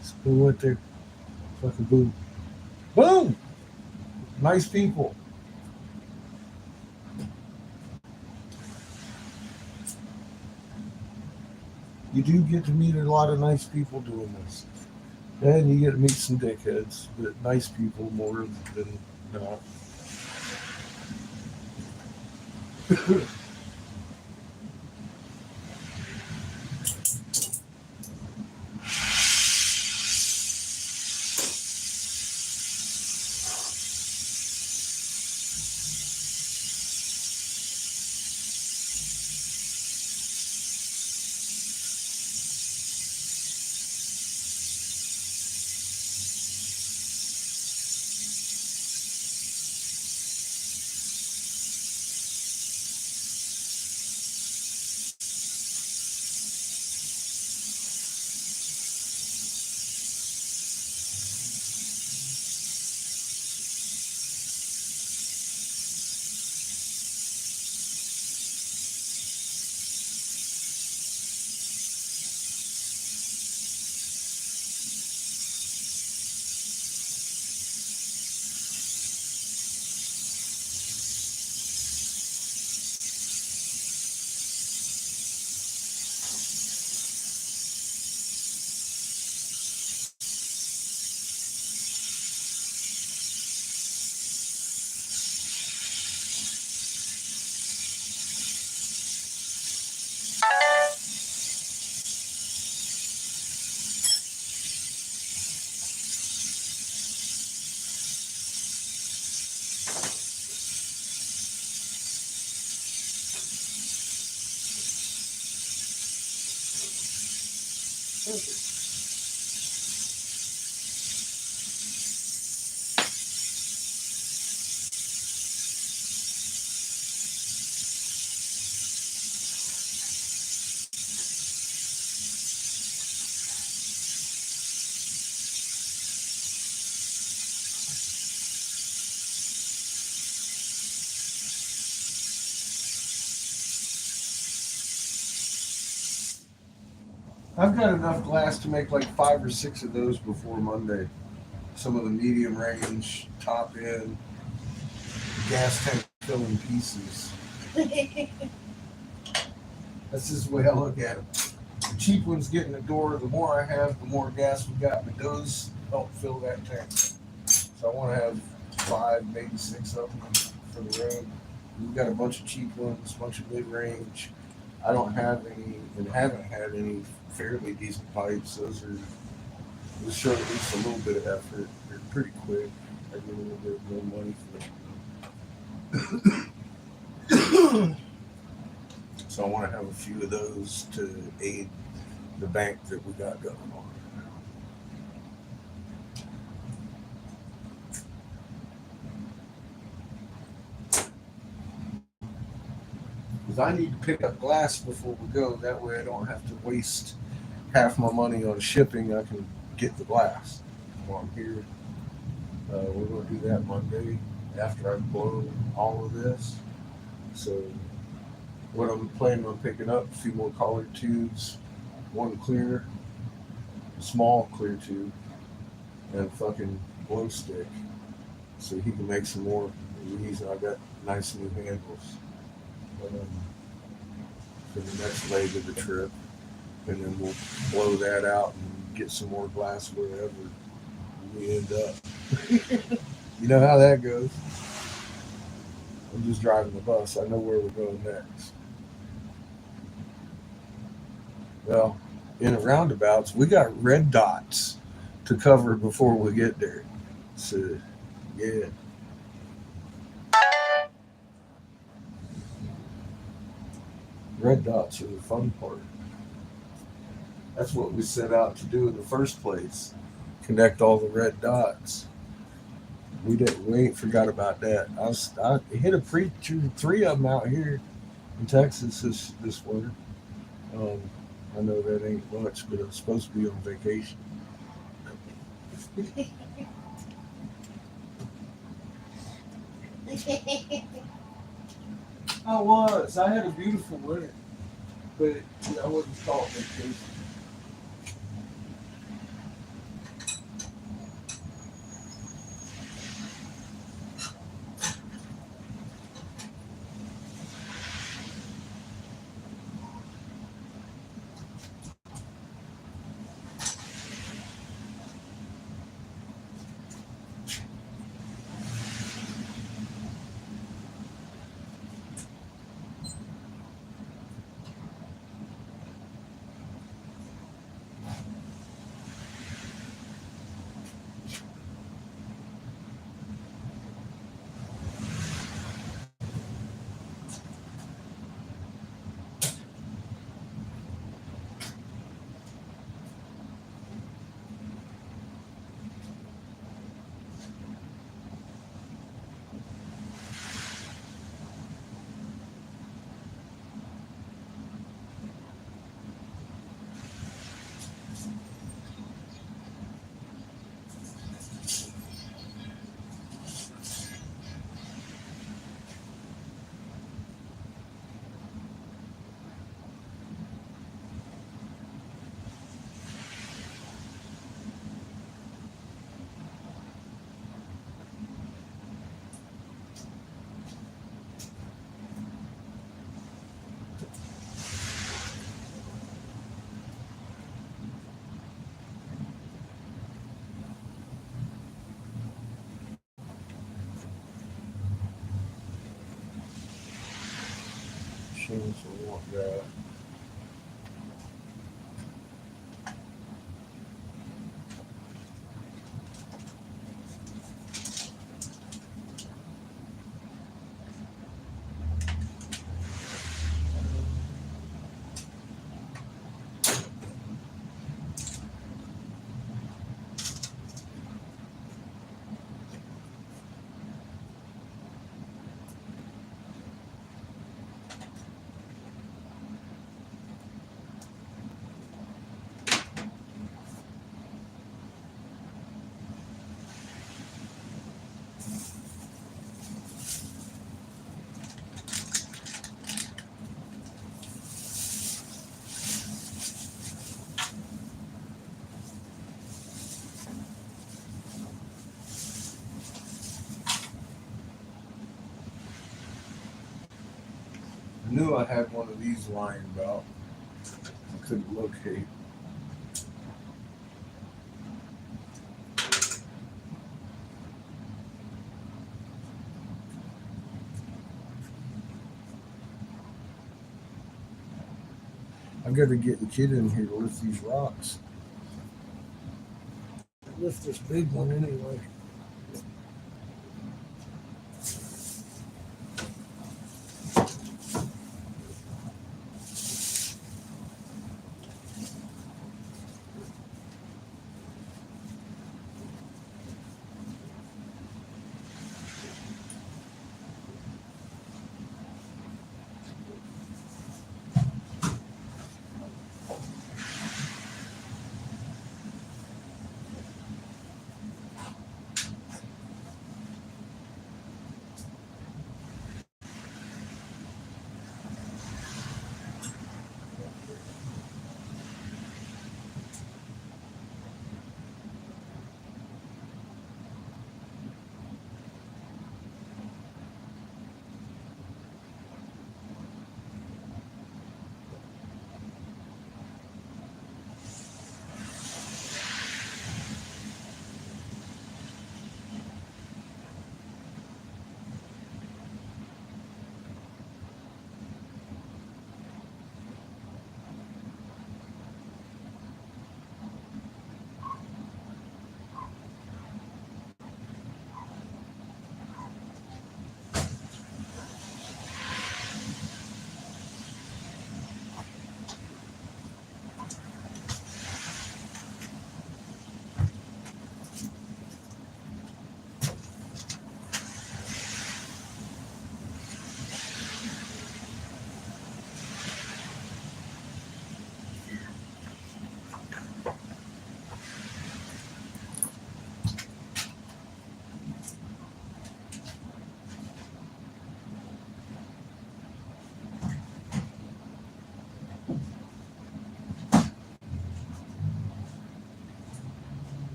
So we went there. Fucking boom. Boom! Nice people. You do get to meet a lot of nice people doing this. And you get to meet some dickheads, but nice people more than not. I've got enough glass to make like 5 or 6 of those before Monday. Some of the medium range, top end, gas tank filling pieces. That's just the way I look at it. The cheap ones get in the door. The more I have, the more gas we got. But those help fill that tank. So I want to have 5, maybe 6 of them for the road. We've got a bunch of cheap ones, a bunch of mid range. I don't have any and haven't had any fairly decent pipes. Those show at least a little bit of effort. They're pretty quick. I get a little bit more money for them. So I want to have a few of those to aid the bank that we got going on. Because I need to pick up glass before we go. That way I don't have to waste half my money on shipping. I can get the glass while I'm here. We're going to do that Monday after I blow all of this. So what I'm planning on picking up, a few more collared tubes, one clear, small clear tube, and a fucking glow stick. So he can make some more of these. I got nice new handles for the next leg of the trip. And then we'll blow that out and get some more glass wherever we end up. You know how that goes. I'm just driving the bus. I know where we're going next. Well, in the roundabouts, we got red dots to cover before we get there. So, yeah. Red dots are the fun part. That's what we set out to do in the first place. Connect all the red dots. We ain't forgot about that. I hit a preacher 3 of them out here in Texas this winter. I know that ain't much, but I'm supposed to be on vacation. I had a beautiful winter, but I wouldn't call it vacation. Machines will want that. knew I had one of these lying about. I couldn't locate. I gotta get the kid in here to lift these rocks. Lift this big one anyway.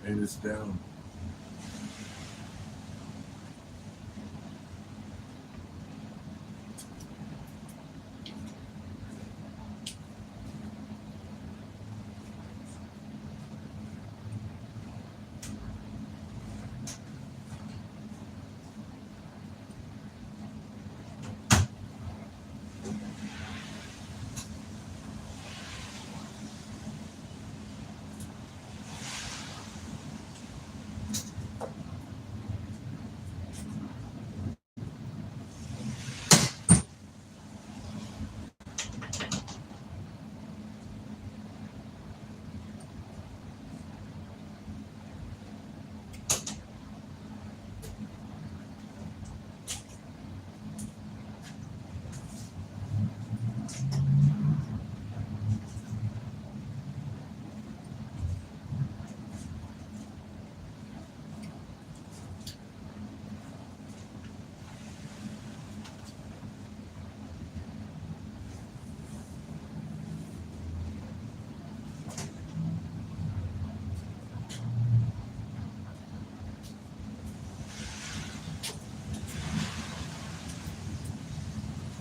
And it's down.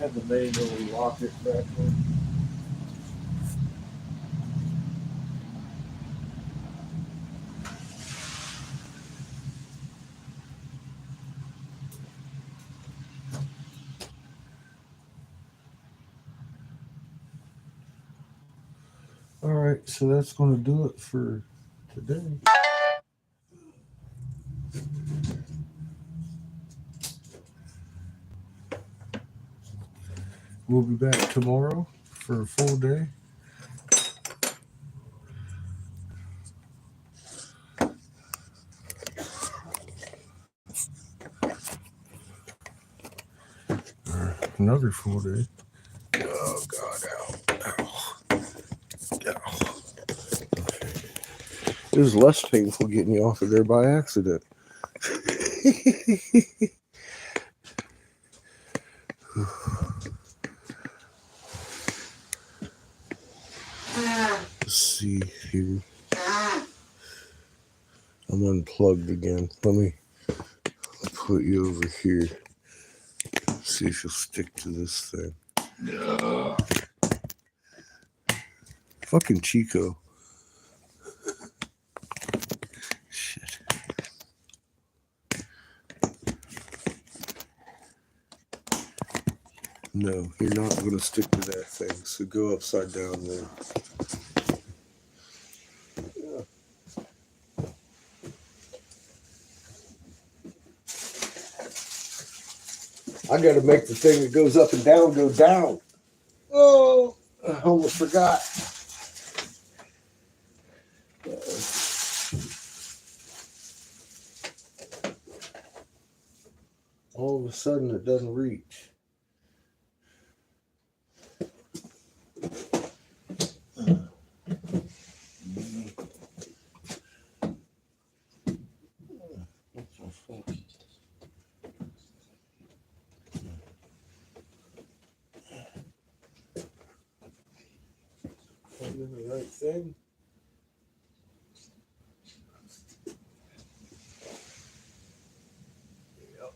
Had the manual lock it back on. All right, so that's going to do it for today. We'll be back tomorrow for a full day. Another full day. Oh, God. Ow. Ow. It was less painful getting you off of there by accident. Let's see here. I'm unplugged again. Let me put you over here. See if you'll stick to this thing. Fucking Chico. Shit. No, you're not going to stick to that thing. So go upside down there. I got to make the thing that goes up and down go down. Oh, I almost forgot. All of a sudden, it doesn't reach. Finding the right thing. Yep.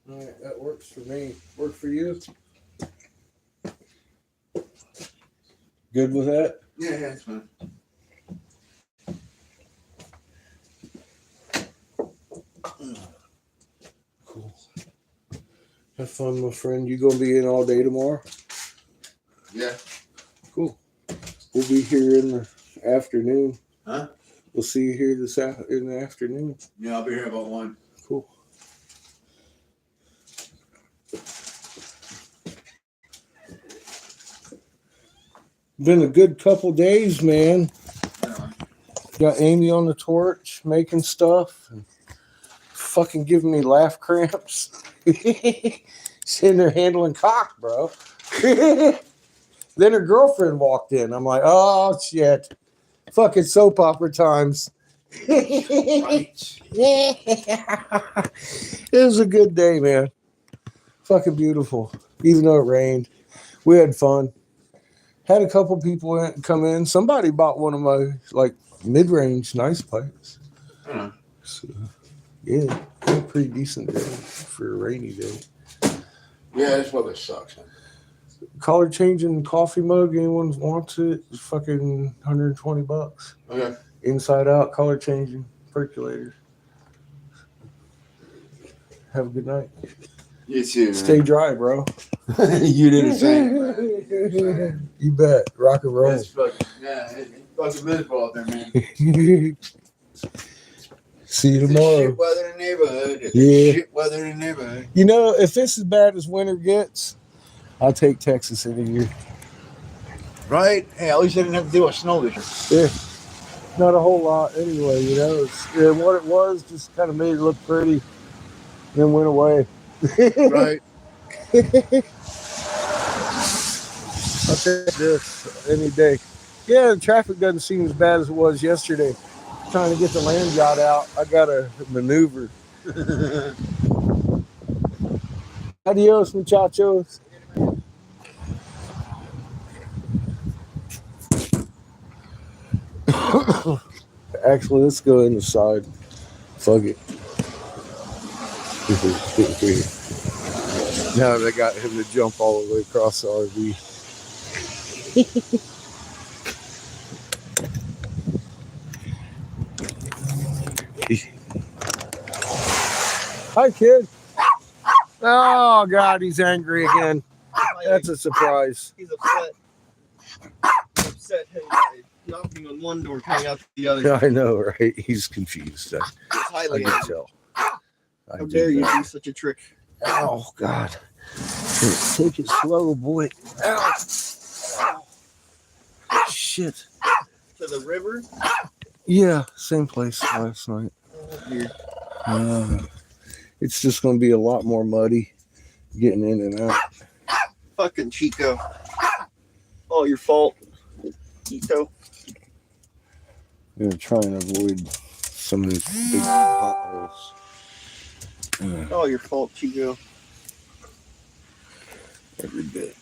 All right, that works for me. Work for you? Good with that? Yeah, that's fine. Cool. Have fun, my friend. You gonna be in all day tomorrow? Yeah. Cool. We'll be here in the afternoon. Huh? We'll see you here in the afternoon. Yeah, I'll be here about 1. Cool. Been a good couple days, man. Got Amy on the torch making stuff and fucking giving me laugh cramps. Sitting there handling cock, bro. Then her girlfriend walked in. I'm like, oh shit. Fucking soap opera times. It was a good day, man. Fucking beautiful. Even though it rained. We had fun. Had a couple people come in. Somebody bought one of my like mid-range nice pipes. So, yeah, had a pretty decent day for a rainy day. Yeah, this weather sucks. Man. Color changing coffee mug. Anyone wants it? It's fucking $120. Okay. Inside out color changing percolator. Have a good night. You too, man. Stay dry, bro. You did the same. You bet. Rock and roll. It's fucking, yeah, it's fucking miserable out there, man. See you It's tomorrow. shit weather in the neighborhood. It's Yeah. shit weather in the neighborhood. You know, if it's as bad as winter gets, I'll take Texas any year. Right? Hey, at least I didn't have to deal with snow this year. Yeah. Not a whole lot anyway, you know. What it was just kind of made it look pretty, then went away. Right? I'll take this any day. Yeah, the traffic doesn't seem as bad as it was yesterday. Trying to get the land yacht out, I gotta maneuver. Adios, muchachos. Actually, let's go in the side. Fuck it. Now they got him to jump all the way across the RV. Hi, kid. Oh, God, he's angry again. That's a surprise. He's upset. Upset. Hey, knocking on one door, coming out the other. I know, right? He's confused. He's I highly can angry. tell. How dare you do such a trick? Oh, God. Take it slow, boy. Ow. Ow. Shit. To the river? Yeah, same place last night. Oh, weird. It's just going to be a lot more muddy getting in and out. Fucking Chico. All your fault, Chico. I'm going to try and avoid some of these big potholes. All your fault, Chico. Every bit.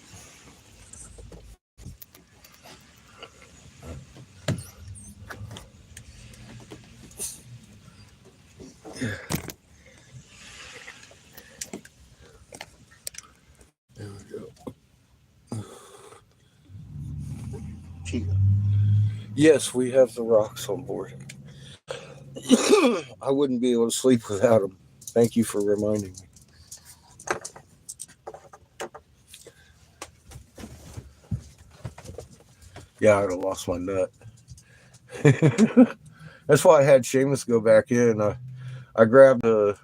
There we go. Chico. Yes, we have the rocks on board. I wouldn't be able to sleep without them. Thank you for reminding me. Yeah, I'd have lost my nut. That's why I had Seamus go back in. I grabbed a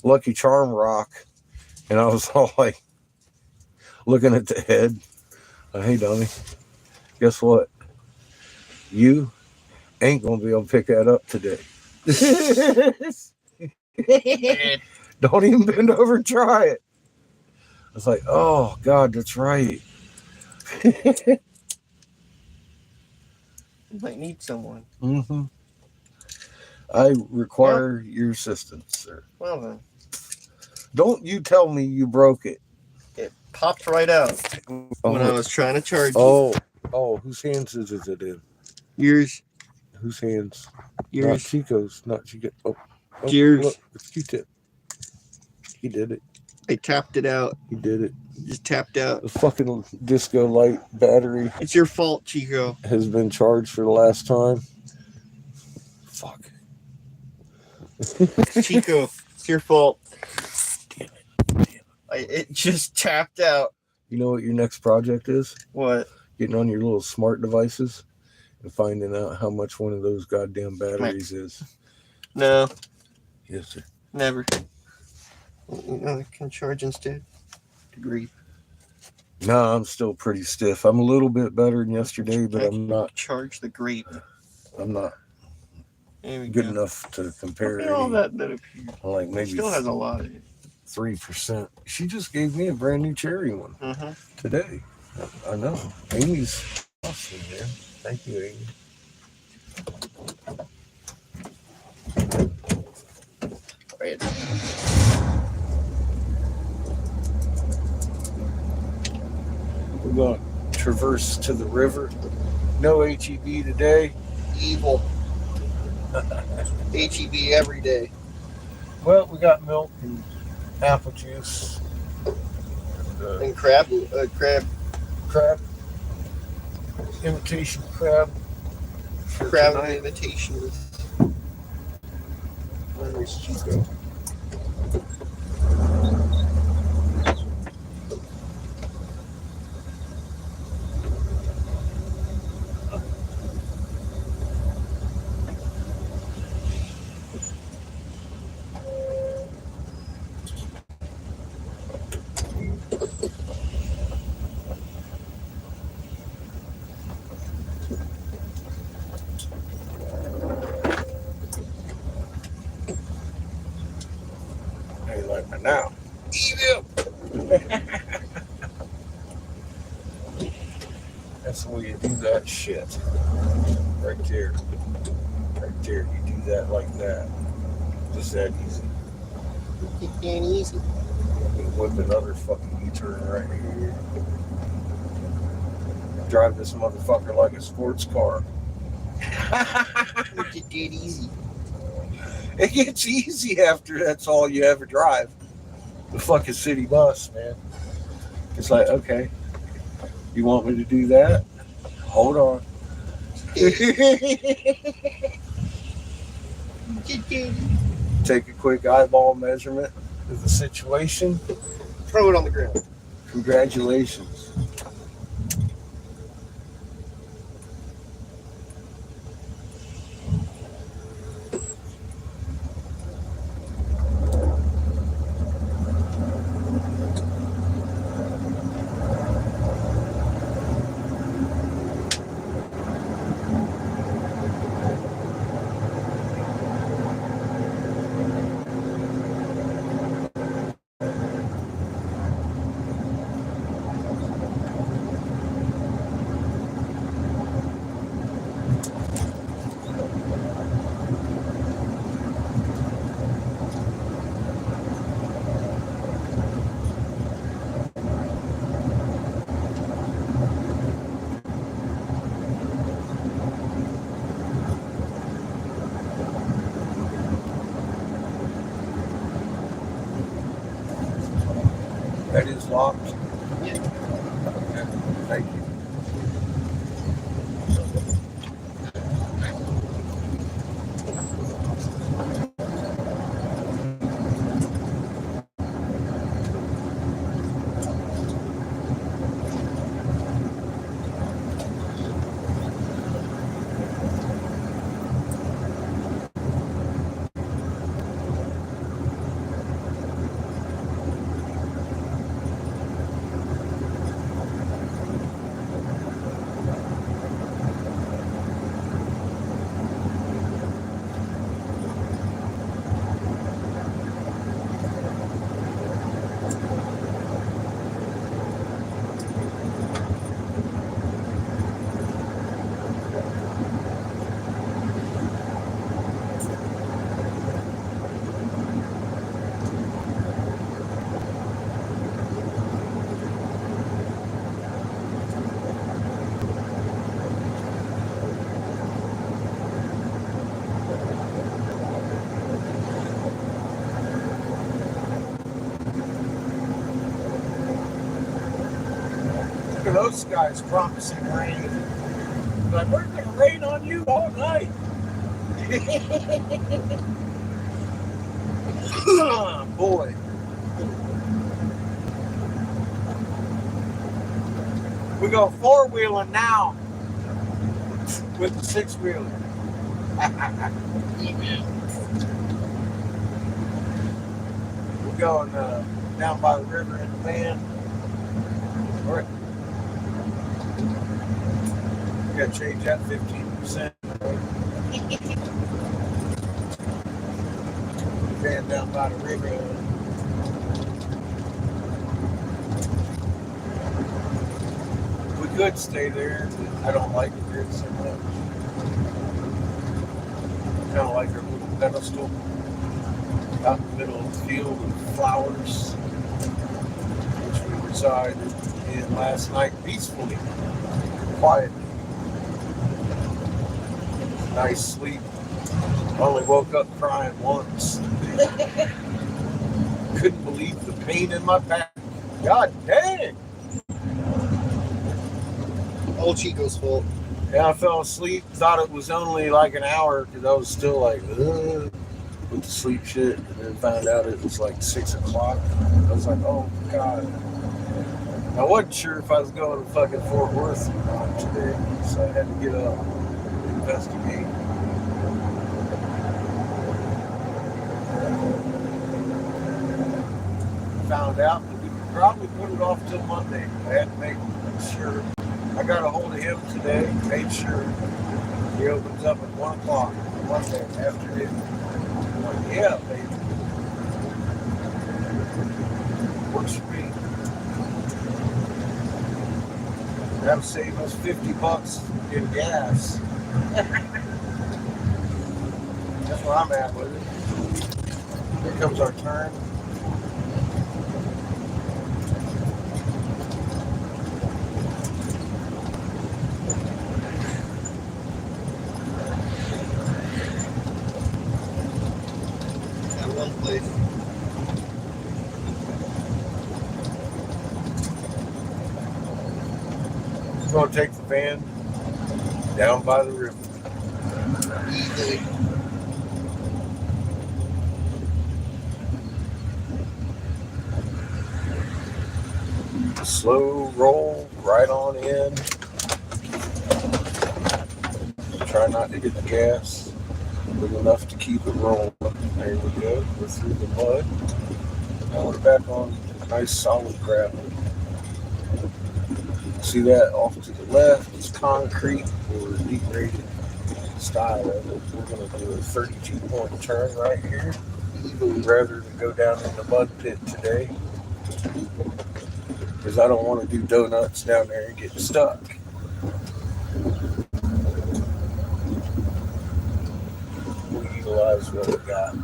Lucky Charm rock, and I was all like looking at the head. Hey, dummy, guess what? You ain't going to be able to pick that up today. Don't even bend over and try it. I was like, oh, God, that's right. You might need someone. Mm-hmm. I require your assistance, sir. Well then. Don't you tell me you broke it. It popped right out when I was trying to charge you. Oh, whose hands is it in? Yours. Whose hands? Not Yours. Chico's, not Chico. Oh, Yours. Look, it's Q-tip. He did it. I tapped it out. He did it. Just tapped out. The fucking disco light battery It's your fault, Chico. has been charged for the last time. Fuck. Chico, it's your fault. Damn it. It just tapped out. You know what your next project is? What? Getting on your little smart devices and finding out how much one of those goddamn batteries is. No, Yes, sir. never. You know, I can charge instead. Degree. No, I'm still pretty stiff. I'm a little bit better than yesterday, but I'm not. Charge the grape. I'm not There we good go. enough to compare. Look at all any- that appeared. Like It maybe still has a lot in it. 3%. She just gave me a brand new cherry one Uh-huh. today. I know. Amy's awesome, man. Thank you, Amy. Right. We're going to traverse to the river. No HEB today. Evil. HEB every day. Well, we got milk and apple juice. And, And crab. crab. Imitation crab. for Crab tonight. invitation. Where's Chico? How you like me now? Eat him! That's the way you do that shit. Right there. Right there. You do that like that. Just that easy. It's that easy. I'm gonna whip another fucking U-turn right here. Drive this motherfucker like a sports car. It's that easy. It gets easy after that's all you ever drive. The fucking city bus, man. It's like, okay, you want me to do that? Hold on. Take a quick eyeball measurement of the situation. Throw it on the ground. Congratulations. That is locked? Yeah. Okay, thank you. Look at those guys promising rain. Like, we're going to rain on you all night. Boy. We go four-wheeling now with the six-wheeler. We're going down by the river in the van. All right. We got to change that 15%. Van down by the river. We could stay there, but I don't like it here so much. Kind of like our little pedestal out in the middle of the field of flowers, which we resided in last night peacefully, quietly. Nice sleep. Only woke up crying once. Couldn't believe the pain in my back. God dang! Old Chico's fault. Yeah, I fell asleep. Thought it was only like an hour because I was still like, ugh, with the sleep shit. And then found out it was like 6 o'clock. I was like, oh God. I wasn't sure if I was going to fucking Fort Worth or not today. So I had to get up and investigate. Found out that we could probably put it off till Monday. I had to make sure. I got a hold of him today, made sure he opens up at 1 o'clock Monday afternoon. I'm like, yeah, baby. Works for me. That'll save us $50 in gas. That's where I'm at with it. Here comes our turn. That one place. We're going to take the van down by the river. Easily. Slow roll right on in. Try not to hit the gas, but enough to keep it rolling. There we go. We're through the mud. Now we're back on nice solid gravel. See that off to the left? It's concrete or degraded style of it. We're going to do a 32-point turn right here, rather than go down in the mud pit today, because I don't want to do donuts down there and get stuck. We'll utilize what we got.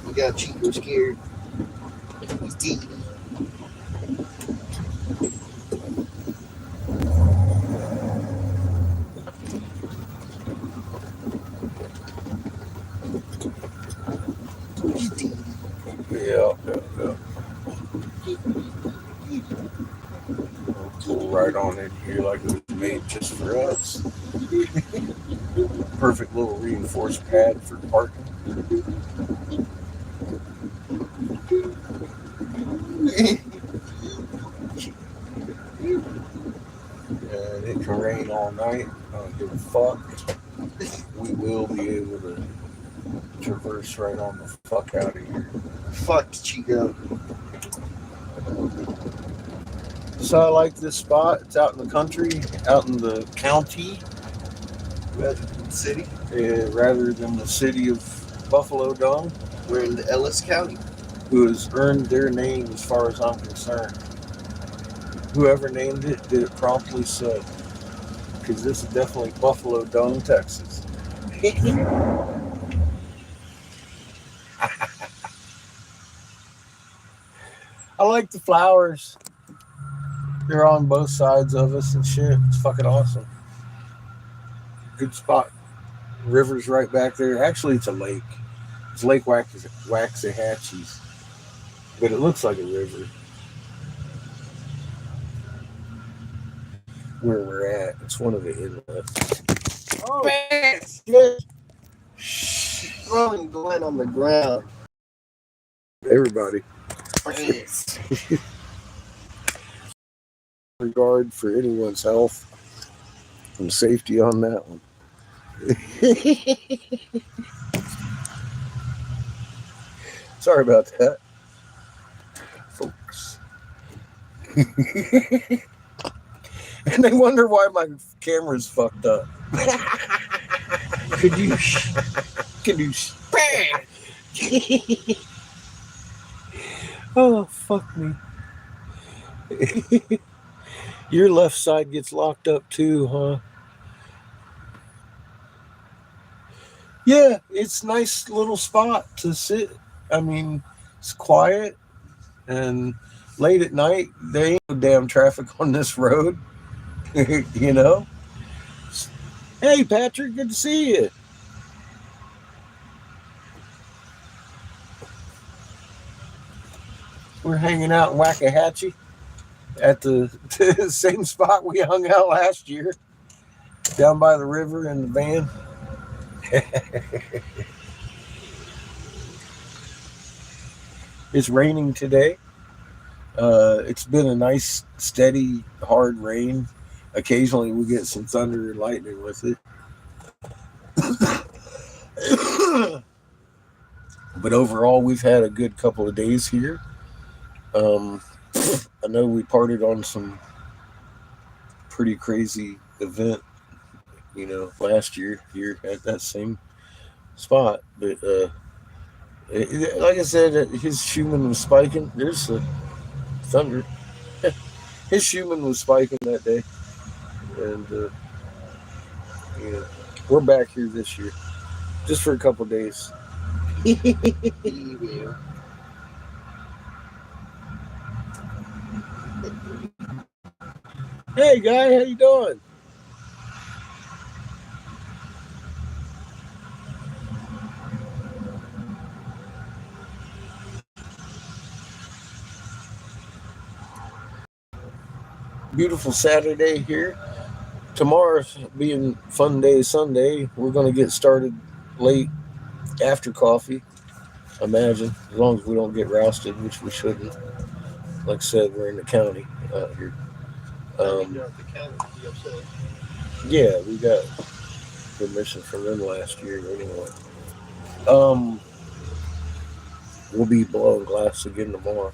We got Chico scared. He's deep. He's deep. Yeah. Pull right on in here like it was made just for us. Perfect little reinforced pad for parking. And it can rain all night. I don't give a fuck. We will be able to traverse right on the fuck out of here. Fuck Chico. So I like this spot. It's out in the country, out in the county, City. rather than the city of Buffalo Dome, We're in the Ellis County. who has earned their name as far as I'm concerned. Whoever named it did it promptly so. Because this is definitely Buffalo Dome, Texas. I like the flowers. They're on both sides of us and shit. It's fucking awesome. Good spot. River's right back there. Actually, it's a lake. It's Lake Waxahachie. But it looks like a river. Where we're at. It's one of the inlets. Oh, Shit. throwing Glenn on the ground. Everybody. Yes. Regard for anyone's health and safety on that one. Sorry about that, folks. And they wonder why my camera's fucked up. Could you oh, fuck me. Your left side gets locked up too, huh? Yeah, it's a nice little spot to sit. I mean, it's quiet, and late at night, there ain't no damn traffic on this road. You know? Hey, Patrick, good to see you. We're hanging out in Waxahachie at the same spot we hung out last year, down by the river in the van. It's raining today. It's been a nice, steady, hard rain. Occasionally we get some thunder and lightning with it. But overall, we've had a good couple of days here. I know we parted on some pretty crazy event, last year here at that same spot. But like I said, his human was spiking. There's the thunder. His human was spiking that day, and we're back here this year, just for a couple of days. Hey, guy, how you doing? Beautiful Saturday here. Tomorrow's being fun day Sunday. We're going to get started late after coffee, I imagine, as long as we don't get rousted, which we shouldn't. Like I said, we're in the county out here. Yeah, we got permission from them last year anyway. We'll be blowing glass again tomorrow.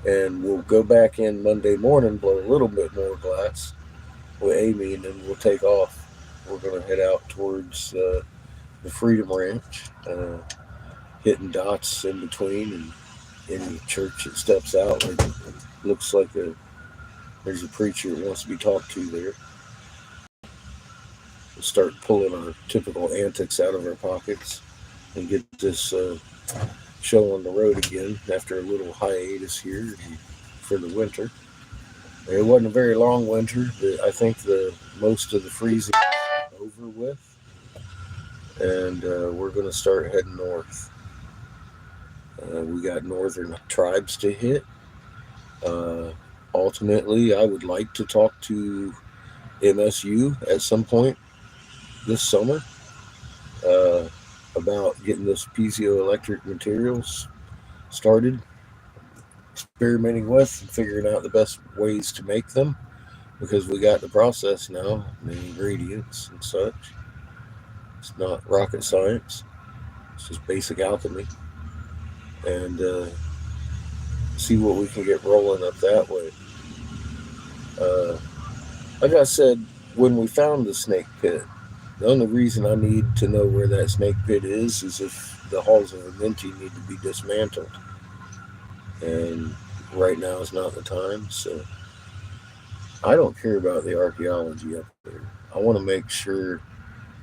And we'll go back in Monday morning, blow a little bit more glass with Amy, and then we'll take off. We're going to head out towards the Freedom Ranch, hitting dots in between, and any church that steps out, like, looks like there's a preacher that wants to be talked to there. We'll start pulling our typical antics out of our pockets and get this show on the road again after a little hiatus here for the winter. It wasn't a very long winter, but I think most of the freezing is over with, and we're going to start heading north. We got northern tribes to hit. Ultimately, I would like to talk to MSU at some point this summer about getting this piezoelectric materials started, experimenting with and figuring out the best ways to make them, because we got the process now, the ingredients and such. It's not rocket science, it's just basic alchemy, and see what we can get rolling up that way. Like I said, when we found the snake pit, the only reason I need to know where that snake pit is if the halls of Amenti need to be dismantled. And right now is not the time, so I don't care about the archaeology up there. I want to make sure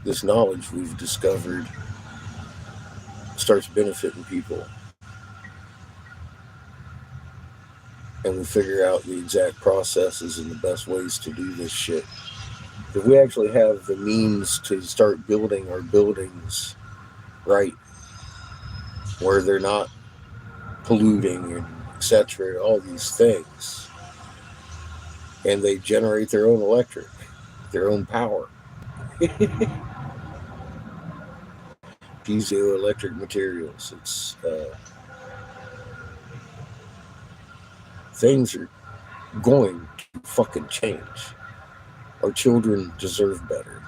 this knowledge we've discovered starts benefiting people. And we figure out the exact processes and the best ways to do this shit. If we actually have the means to start building our buildings right, where they're not polluting and etc., all these things, and they generate their own electric, their own power. Piezoelectric materials. It's things are going to fucking change. Our children deserve better.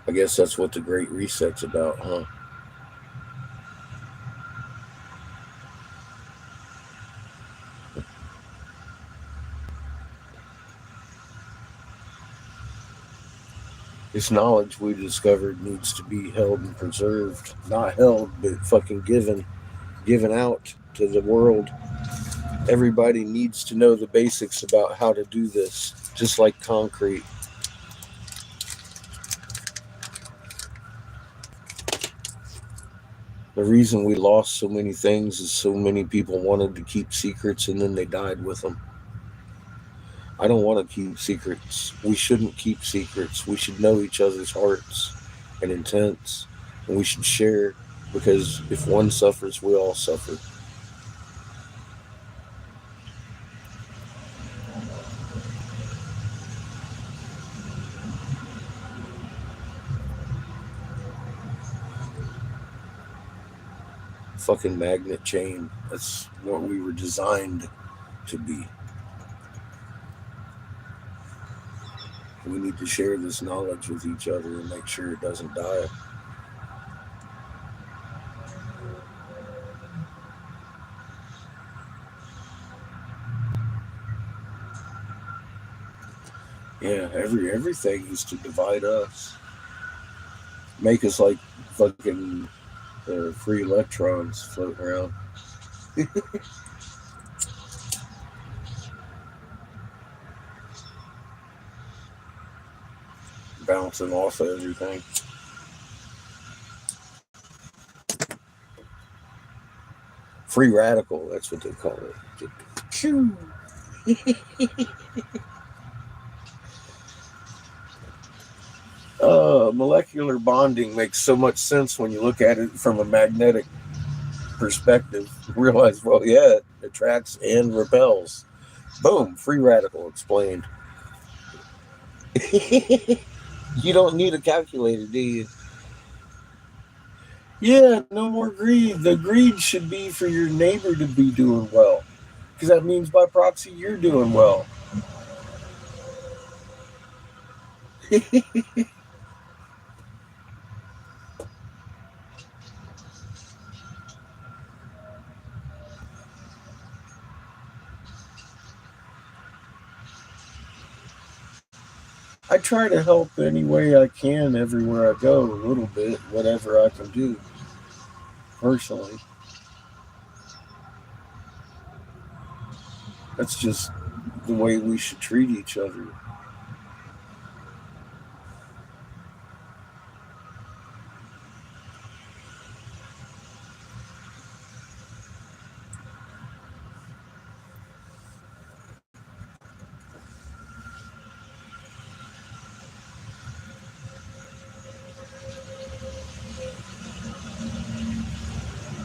I guess that's what the Great Reset's about, huh? This knowledge we discovered needs to be held and preserved. Not held, but fucking given out to the world. Everybody needs to know the basics about how to do this, just like concrete. The reason we lost so many things is so many people wanted to keep secrets and then they died with them. I don't want to keep secrets. We shouldn't keep secrets. We should know each other's hearts and intents, and we should share, because if one suffers, we all suffer. Fucking magnet chain. That's what we were designed to be. We need to share this knowledge with each other and make sure it doesn't die. Yeah, everything is to divide us, make us like fucking free electrons floating around. Bouncing off of everything. Free radical, that's what they call it. Molecular bonding makes so much sense when you look at it from a magnetic perspective. Realize, well, yeah, it attracts and repels. Boom, free radical explained. You don't need a calculator, do you? Yeah, no more greed. The greed should be for your neighbor to be doing well, because that means by proxy you're doing well. I try to help any way I can everywhere I go, a little bit, whatever I can do, personally. That's just the way we should treat each other.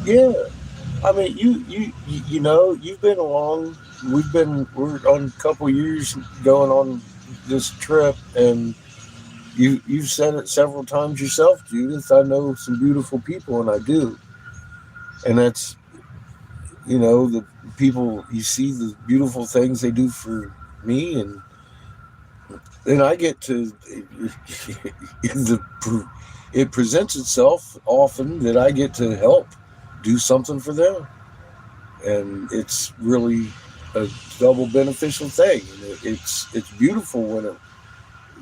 Yeah, I mean, you know, you've been along. We're on a couple years going on this trip, and you've said it several times yourself, Judith. I know some beautiful people, and I do, and that's, you know, the people, you see the beautiful things they do for me, and then I get to it presents itself often that I get to help do something for them, and it's really a double beneficial thing. It's beautiful when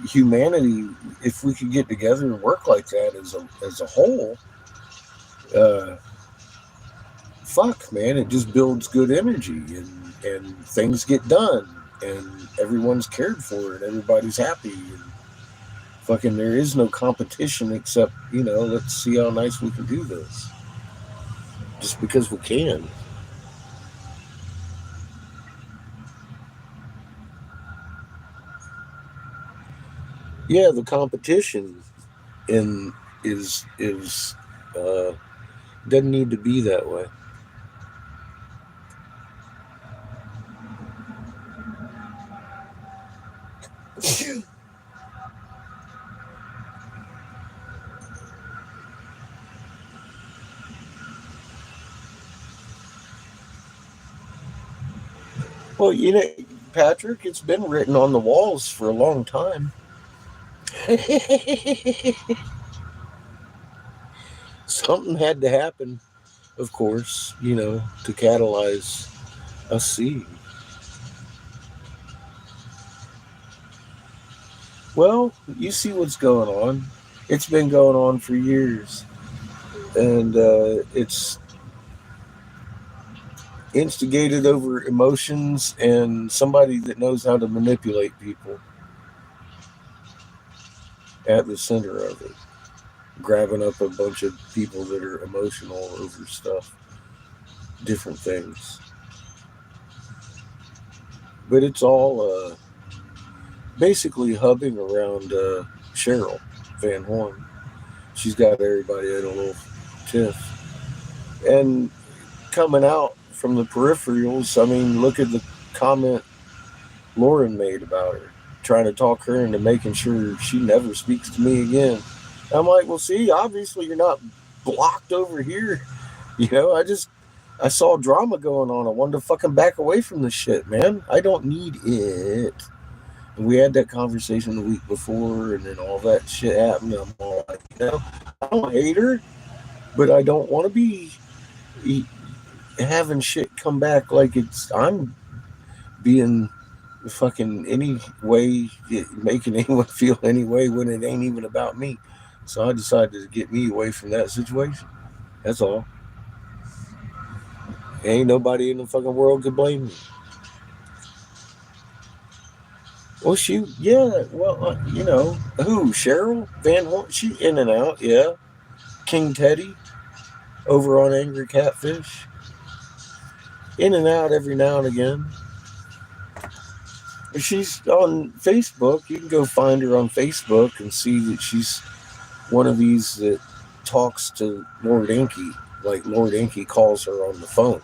humanity, if we could get together and work like that as a whole, fuck, man, it just builds good energy, and things get done, and everyone's cared for, and everybody's happy, and fucking there is no competition except, you know, let's see how nice we can do this. Just because we can. Yeah, the competition is doesn't need to be that way. Well, you know, Patrick, it's been written on the walls for a long time. Something had to happen, of course, you know, to catalyze a seed. Well, you see what's going on. It's been going on for years, and it's instigated over emotions and somebody that knows how to manipulate people at the center of it, grabbing up a bunch of people that are emotional over stuff, different things. But it's all basically hubbing around Cheryl Van Horn. She's got everybody at a little tiff. And coming out from the peripherals, I mean, look at the comment Lauren made about her, trying to talk her into making sure she never speaks to me again. I'm like, well, see, obviously you're not blocked over here. You know, I I saw drama going on. I wanted to fucking back away from this shit, man. I don't need it. And we had that conversation the week before, and then all that shit happened. I'm all like, I don't hate her, but I don't want to be having shit come back like I'm being fucking any way, making anyone feel any way when it ain't even about me. So I decided to get me away from that situation. That's all. Ain't nobody in the fucking world could blame me. Well, who? Cheryl Van Horn? She in and out, yeah. King Teddy over on Angry Catfish. In and out every now and again. She's on Facebook. You can go find her on Facebook and see that she's one of these that talks to Lord Inky, like Lord Inky calls her on the phone.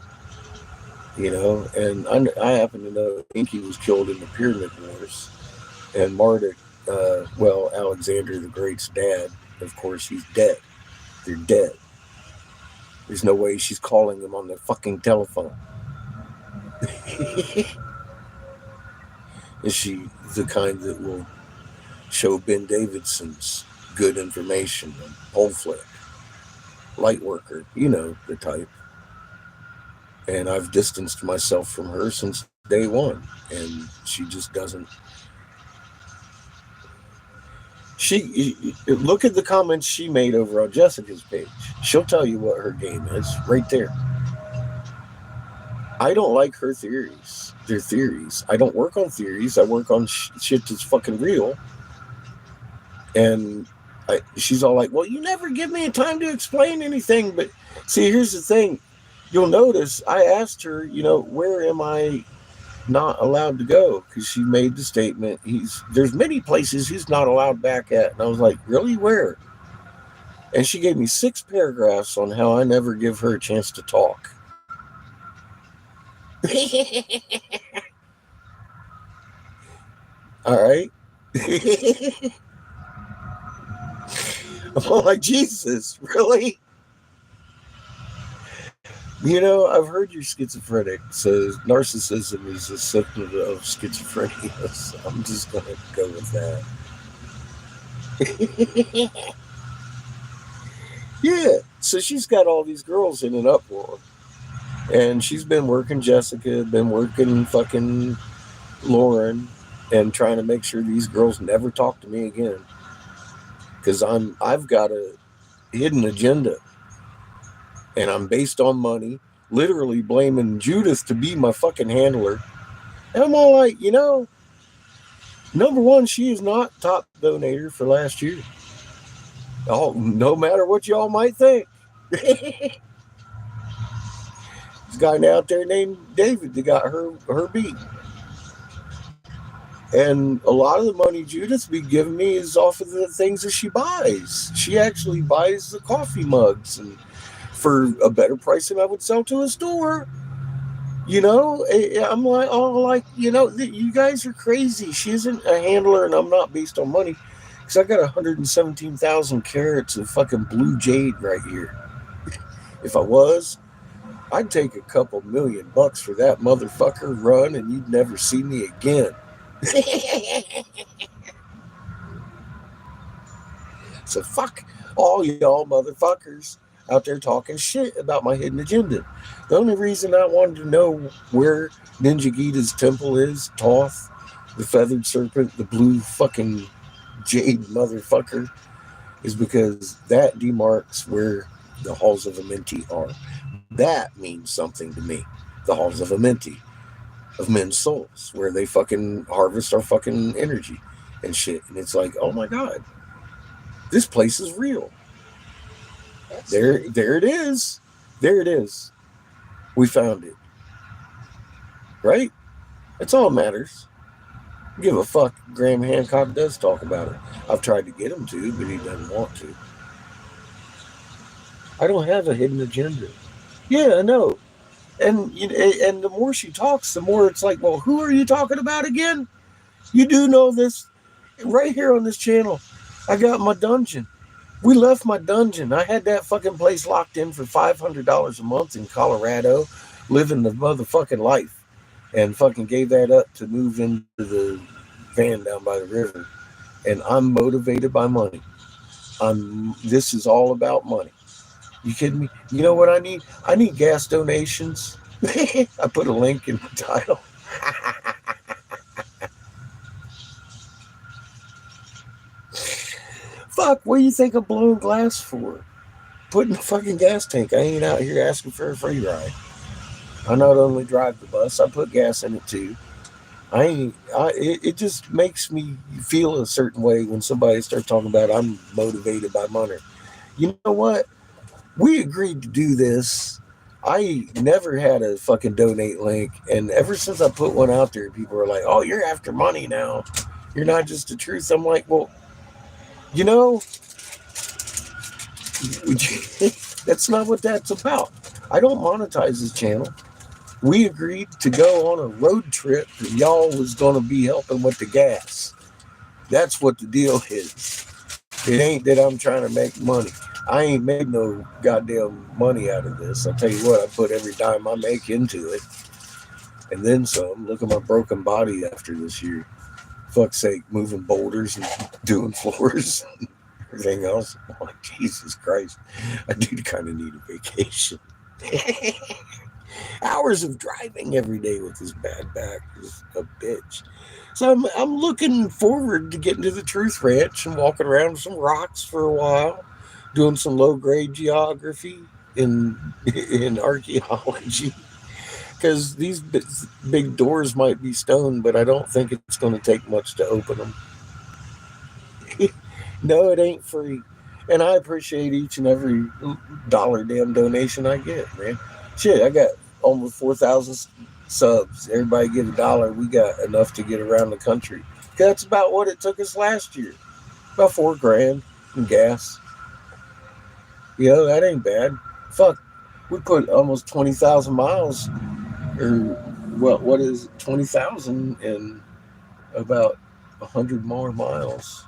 And I happen to know Inky was killed in the Pyramid Wars, and Marduk, Alexander the Great's dad, of course, he's dead. They're dead. There's no way she's calling him on the fucking telephone. Is she the kind that will show Ben Davidson's good information on pole flick? Light worker, the type. And I've distanced myself from her since day one. And she just doesn't. Look at the comments she made over on Jessica's page. She'll tell you what her game is right there. I don't like her theories. They're theories. I don't work on theories. I work on shit that's fucking real. And she's all like, well, you never give me a time to explain anything. But see, here's the thing. You'll notice I asked her, where am I not allowed to go? Because she made the statement, there's many places he's not allowed back at. And I was like, really? Where? And she gave me 6 paragraphs on how I never give her a chance to talk. All right. I'm like, Jesus, really? I've heard you're schizophrenic, so narcissism is a symptom of schizophrenia, so I'm just going to go with that. Yeah, so she's got all these girls in an uproar, and she's been working Jessica, been working fucking Lauren, and trying to make sure these girls never talk to me again, because I've got a hidden agenda. And I'm based on money, literally blaming Judith to be my fucking handler. And I'm all like, number one, she is not top donator for last year. Oh, no matter what y'all might think. There's a guy out there named David that got her beat. And a lot of the money Judith's be giving me is off of the things that she buys. She actually buys the coffee mugs and for a better price than I would sell to a store. I'm like, you guys are crazy. She isn't a handler, and I'm not based on money, because I got 117,000 carats of fucking blue jade right here. If I was, I'd take a couple $1,000,000 for that motherfucker run, and you'd never see me again. So fuck all y'all motherfuckers out there talking shit about my hidden agenda. The only reason I wanted to know where Ninja Gita's temple is, Toth, the feathered serpent, the blue fucking jade motherfucker, is because that demarks where the halls of Amenti are. That means something to me. The halls of Amenti, of men's souls, where they fucking harvest our fucking energy and shit. And it's like, oh my God, this place is real. There it is. There it is. We found it. Right? That's all that matters. Give a fuck. Graham Hancock does talk about it. I've tried to get him to, but he doesn't want to. I don't have a hidden agenda. Yeah, I know. And the more she talks, the more it's like, well, who are you talking about again? You do know this. Right here on this channel, I got my dungeon. We left my dungeon. I had that fucking place locked in for $500 a month in Colorado, living the motherfucking life, and fucking gave that up to move into the van down by the river. And I'm motivated by money. This is all about money. You kidding me? You know what I need? I need gas donations. I put a link in the title. Fuck, what do you think I'm blowing glass for? Putting a fucking gas tank. I ain't out here asking for a free ride. I not only drive the bus, I put gas in it too. It just makes me feel a certain way when somebody starts talking about I'm motivated by money. You know what? We agreed to do this. I never had a fucking donate link, and ever since I put one out there, people are like, "Oh, you're after money now. You're not just the truth." I'm like, well, you know, that's not what that's about. I don't monetize this channel. We agreed to go on a road trip, and y'all was going to be helping with the gas. That's what the deal is. It ain't that I'm trying to make money. I ain't made no goddamn money out of this. I tell you what, I put every dime I make into it. And then some. Look at my broken body after this year. Fuck's sake, moving boulders and doing floors and everything else. I'm like, Jesus Christ. I do kind of need a vacation. Hours of driving every day with this bad back is a bitch. So I'm looking forward to getting to the Truth Ranch and walking around with some rocks for a while, doing some low-grade geography in archaeology, because these big doors might be stone, but I don't think it's going to take much to open them. No, it ain't free, and I appreciate each and every dollar damn donation I get, man. Shit, I got almost 4,000 subs. Everybody give $1. We got enough to get around the country. That's about what it took us last year. About $4,000 in gas. You know, that ain't bad. Fuck, we put almost 20,000 miles, or what is it, 20,000 and about 100 more miles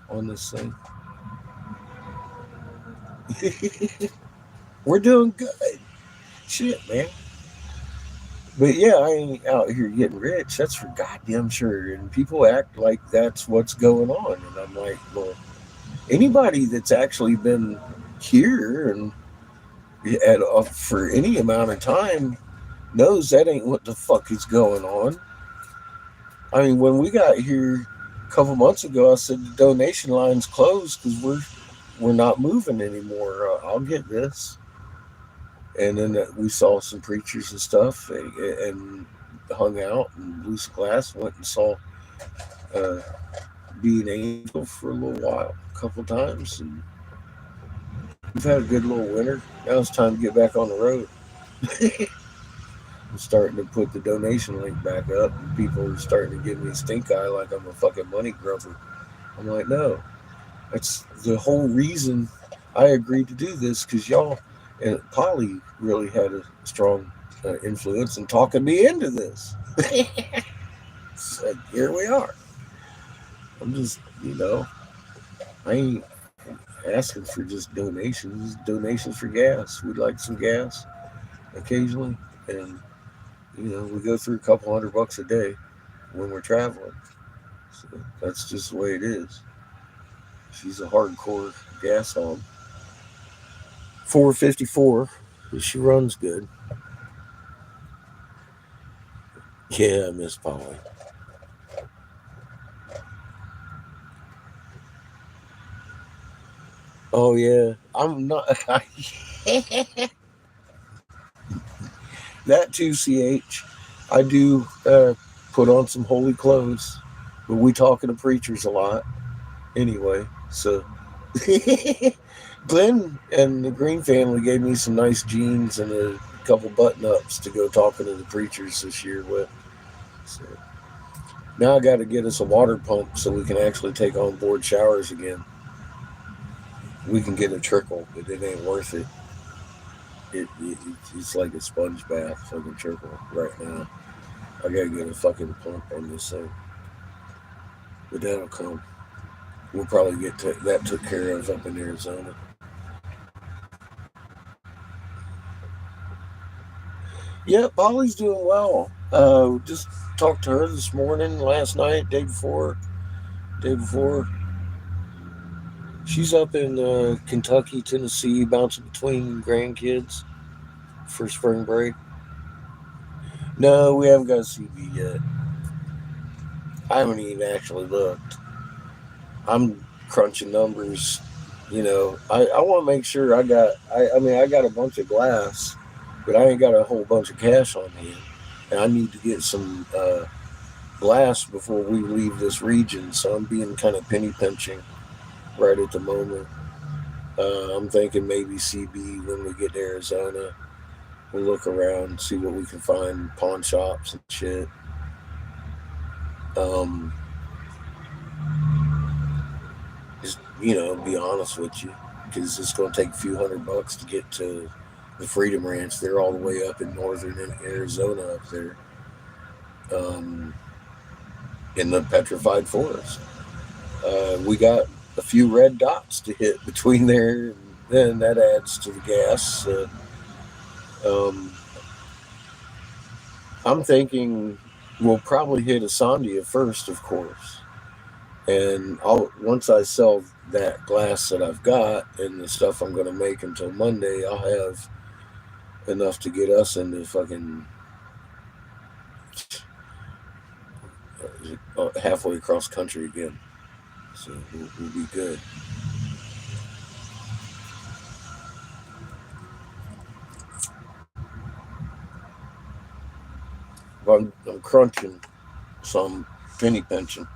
on this thing. We're doing good. Shit, man. But yeah, I ain't out here getting rich. That's for goddamn sure. And people act like that's what's going on. And I'm like, well, anybody that's actually been here and for any amount of time knows that ain't what the fuck is going on. I mean, when we got here a couple months ago, I said the donation line's closed because we're not moving anymore. I'll get this. And then we saw some preachers and stuff and hung out and blew some glass, went and saw Be an Angel for a little while, a couple times. And we've had a good little winter. Now it's time to get back on the road. I'm starting to put the donation link back up, and people are starting to give me stink eye like I'm a fucking money grubber. I'm like, no. That's the whole reason I agreed to do this, because y'all, and Polly really had a strong influence in talking me into this. So here we are. I'm just, I ain't asking for just donations for gas. We'd like some gas occasionally, and we go through a couple $100 a day when we're traveling. So that's just the way it is. She's a hardcore gas hog. 454. She runs good. Yeah, Miss Polly. Oh yeah, I'm not. That too, CH. I do put on some holy clothes, but we talking to preachers a lot anyway. So Glenn and the Green family gave me some nice jeans and a couple button-ups to go talking to the preachers this year with. So now I got to get us a water pump so we can actually take on board showers again. We can get a trickle, but it ain't worth it. It's like a sponge bath, fucking trickle right now. I gotta get a fucking pump on this thing, but that'll come. we'll probably get that took care of up in Arizona. Yeah, Polly's doing well. Just talked to her this morning, last night, day before. She's up in Kentucky, Tennessee, bouncing between grandkids for spring break. No, we haven't got a CB yet. I haven't even actually looked. I'm crunching numbers. You know, I want to make sure I got a bunch of glass, but I ain't got a whole bunch of cash on hand. And I need to get some glass before we leave this region. So I'm being kind of penny pinching right at the moment. I'm thinking maybe CB when we get to Arizona. We'll look around, see what we can find, pawn shops and shit. Just, be honest with you, because it's going to take a few $100 to get to the Freedom Ranch. They're all the way up in northern Arizona up there, in the petrified forest. We got a few red dots to hit between there, and then that adds to the gas. I'm thinking we'll probably hit Asandia first, of course. And once I sell that glass that I've got and the stuff I'm going to make until Monday, I'll have enough to get us into fucking halfway across country again. So we'll be good. I'm crunching some penny pinching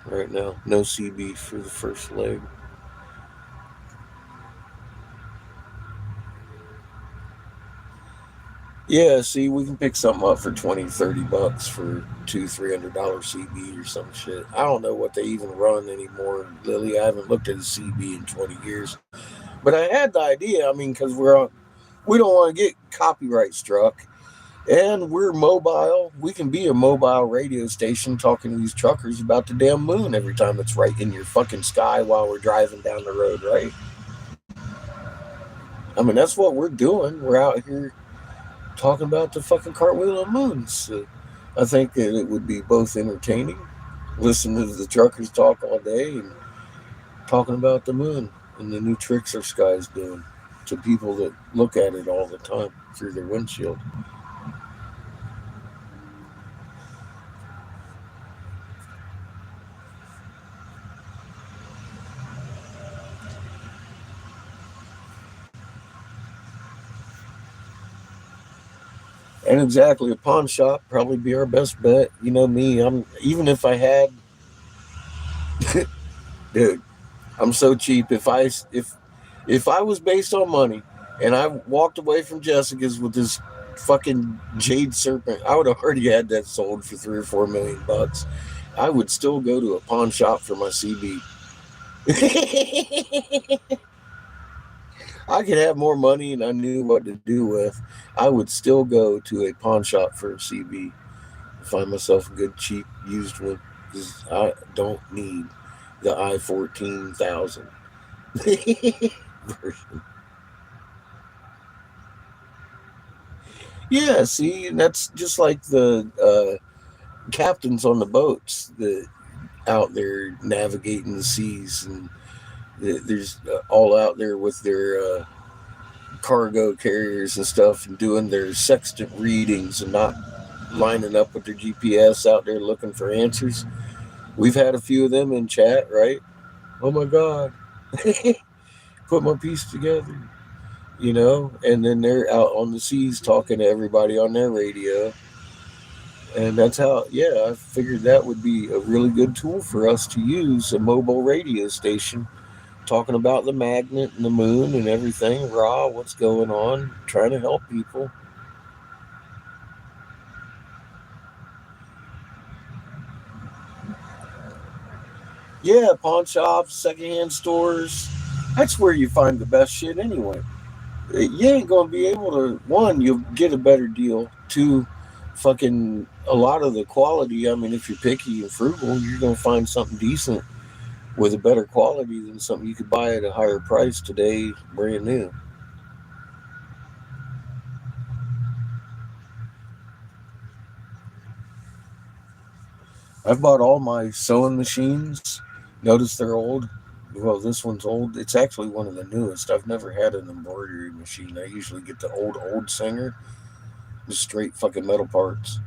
right now. No CB for the first leg. Yeah, see, we can pick something up for $20-$30 for $200-$300 CB or some shit. I don't know what they even run anymore, Lily. I haven't looked at a CB in 20 years. But I had the idea, because we don't want to get copyright struck. And we're mobile. We can be a mobile radio station talking to these truckers about the damn moon every time it's right in your fucking sky while we're driving down the road, right? That's what we're doing. We're out here talking about the fucking cartwheel of moons. So I think that it would be both entertaining, listening to the truckers talk all day and talking about the moon and the new tricks our sky's doing to people that look at it all the time through their windshield. And exactly, a pawn shop probably be our best bet. You know me, even if I had, dude, I'm so cheap. If I was based on money and I walked away from Jessica's with this fucking jade serpent, I would have already had that sold for $3 or $4 million. I would still go to a pawn shop for my CB. I could have more money and I knew what to do with. I would still go to a pawn shop for a CB, find myself a good, cheap, used one, because I don't need the i14,000 version. Yeah, see, and that's just like the captains on the boats that out there navigating the seas, and there's all out there with their cargo carriers and stuff and doing their sextant readings and not lining up with their GPS out there looking for answers. We've had a few of them in chat, right? Oh my God. Put my piece together, and then they're out on the seas talking to everybody on their radio. And that's how, I figured that would be a really good tool for us to use, a mobile radio station, talking about the magnet and the moon and everything, what's going on, trying to help people. Yeah, pawn shops, secondhand stores, that's where you find the best shit anyway. You ain't going to be able to, one, you'll get a better deal. Two, fucking a lot of the quality, if you're picky and frugal, you're going to find something decent with a better quality than something you could buy at a higher price today, brand new. I've bought all my sewing machines. Notice they're old. Well, this one's old. It's actually one of the newest. I've never had an embroidery machine. I usually get the old Singer, just straight fucking metal parts.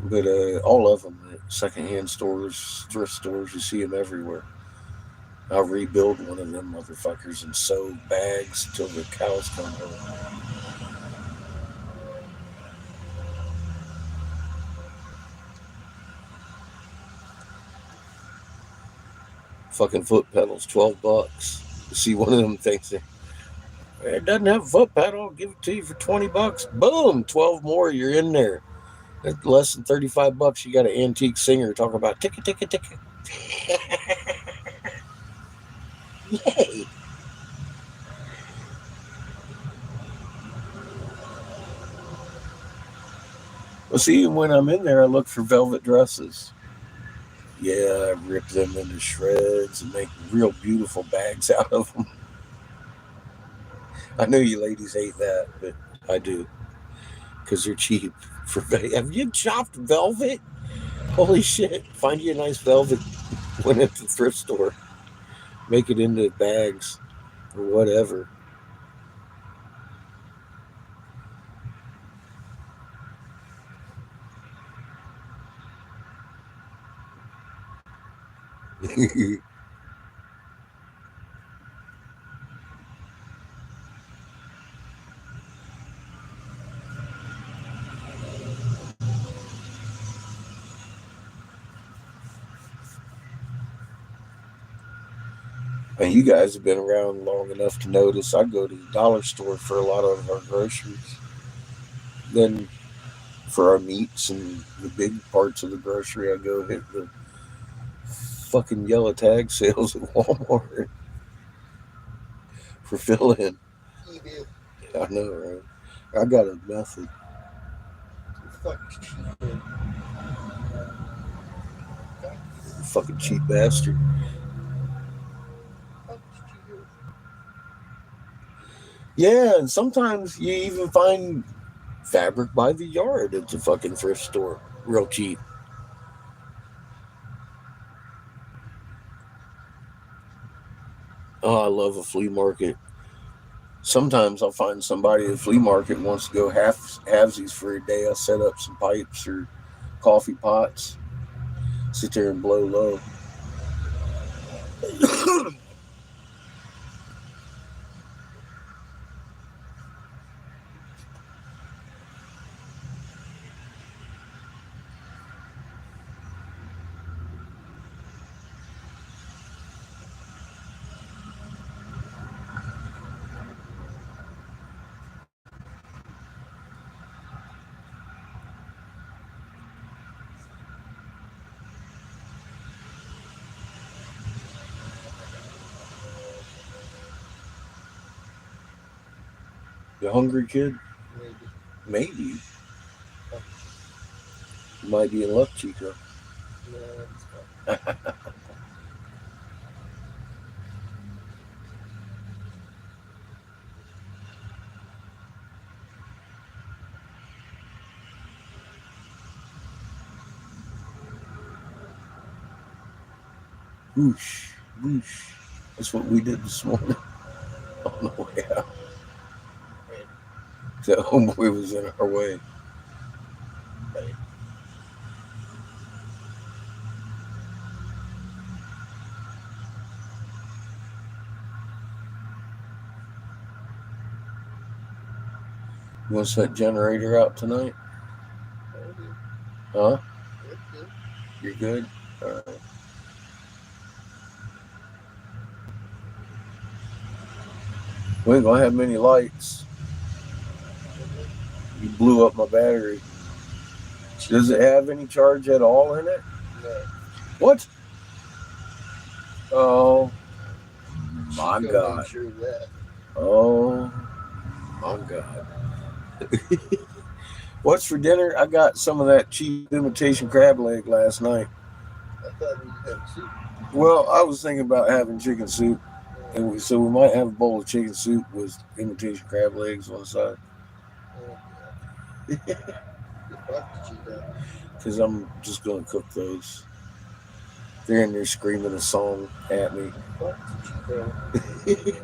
But all of them at secondhand stores, thrift stores, you see them everywhere. I'll rebuild one of them motherfuckers and sew bags till the cows come home. Fucking foot pedals, $12. You see one of them things that it doesn't have a foot pedal, I'll give it to you for $20. Boom, 12 more, you're in there. That's less than $35. You got an antique Singer talking about ticket. Yay. Well, see, when I'm in there, I look for velvet dresses. Yeah, I rip them into shreds and make real beautiful bags out of them. I know you ladies hate that, but I do. Because they're cheap. Have you chopped velvet? Holy shit. Find you a nice velvet one at the thrift store. Make it into bags or whatever. And you guys have been around long enough to notice I go to the dollar store for a lot of our groceries. Then for our meats and the big parts of the grocery, I go hit the fucking yellow tag sales at Walmart for fill-in. You do. I know, right? I got a method. Fucking cheap bastard. Yeah, and sometimes you even find fabric by the yard at the fucking thrift store. Real cheap. Oh, I love a flea market. Sometimes I'll find somebody at the flea market wants to go halvesies for a day. I'll set up some pipes or coffee pots. Sit there and blow low. You hungry, kid? Maybe. You might be in luck, Chico. Whoosh, whoosh. That's what we did this morning on the way out. The homeboy was in our way. You want to set generator out tonight? Huh? You're good? All right. We ain't gonna have many lights. You blew up my battery. Does it have any charge at all in it? No. What? Oh my She's gonna God. make sure of that. Oh my God. What's for dinner? I got some of that cheap imitation crab leg last night. I thought we had soup. Well, I was thinking about having chicken soup, and so we might have a bowl of chicken soup with imitation crab legs on the side. Fuck did you do? Because I'm just gonna cook those. They're in there screaming a song at me. Fuck did you do?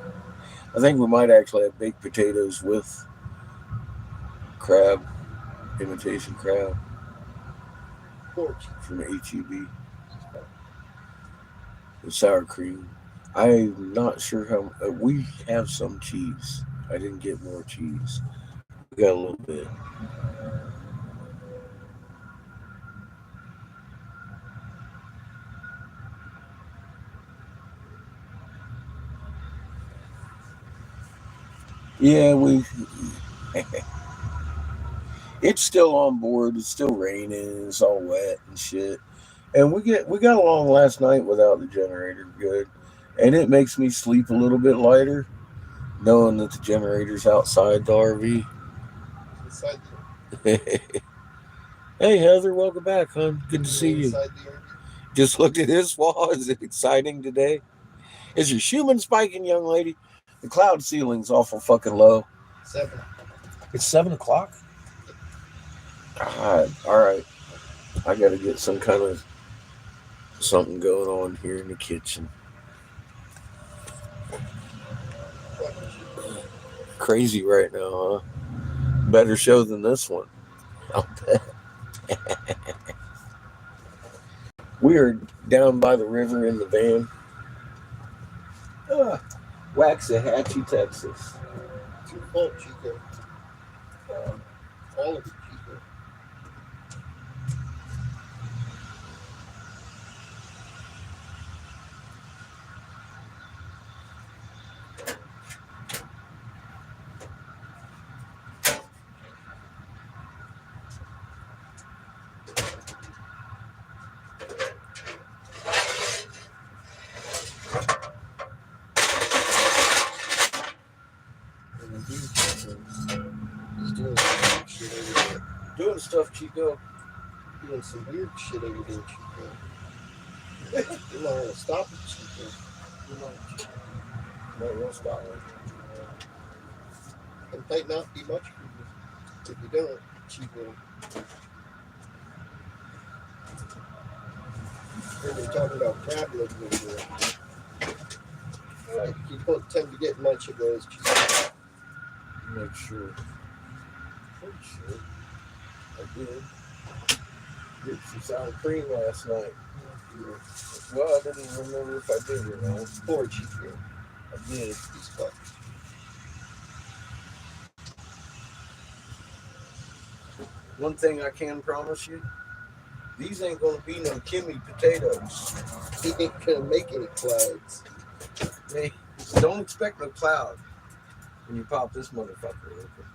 I think we might actually have baked potatoes with crab, imitation crab Pork. from HEB, with sour cream. I'm not sure how. We have some cheese. I didn't get more cheese. We got a little bit. Yeah, it's still on board. It's still raining. It's all wet and shit. And we got along last night without the generator good, and it makes me sleep a little bit lighter, knowing that the generator's outside the RV. Inside the, Hey Heather, welcome back, hon. Good to see you. inside the RV. Just looked at his wall. Is it exciting today? Is your Schumann spiking, young lady? The cloud ceiling's awful fucking low. 7. It's 7:00. God, all right. I got to get some kind of something going on here in the kitchen. Crazy right now, huh? Better show than this one. I'll bet. We are down by the river in the van. Waxahachie, Texas. It's your fault, Chico. All of it, Chico. He's doing some shit over there. Doing stuff, Chico. Doing some weird shit over there, Chico. You might want to stop it, Chico. No, we'll stop it. It might not be much for you if you don't, Chico. They're talking about crab legs over there. You don't tend to get much of those, Chico. Make sure. Pretty sure. I did. Get some sour cream last night. Well, I didn't remember if I did or not. Poor Chico. I did. He's fucked. One thing I can promise you, these ain't gonna be no Kimmy potatoes. He ain't gonna make any clouds. Hey, don't expect no cloud when you pop this motherfucker open.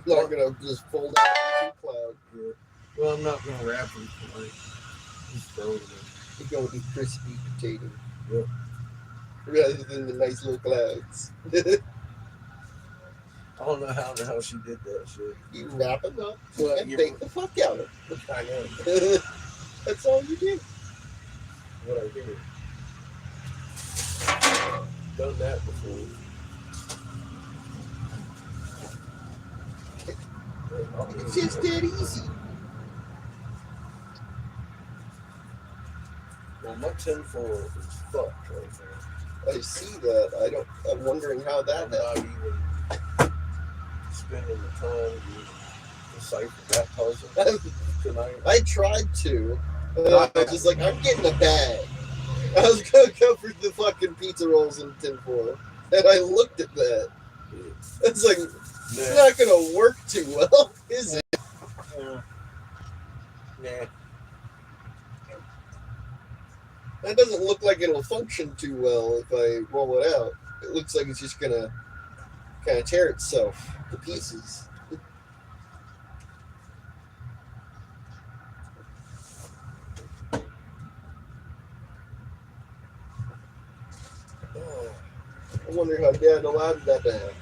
Not gonna just fold out into a cloud. Yeah. Well, I'm not gonna wrap them tonight. Just throw them He's gonna be crispy potato. Yep. Rather than the nice little clouds. in. I don't know how the hell she did that shit. You wrap them up Well, and you- bake the fuck out of them. I know That's all you do. what I did. Done that before. It's just that easy. Well, my tinfoil is fucked right now. I see that. I'm wondering how that I'm happened. not even spending the time to decipher that puzzle tonight. I tried to. I was just like, I'm getting a bag. I was gonna cover the fucking pizza rolls in tinfoil. And I looked at that. It's like, it's not gonna work too well, is it? Nah. That doesn't look like it'll function too well if I roll it out. It looks like it's just gonna kind of tear itself to pieces. I wonder how Dad allowed that to happen.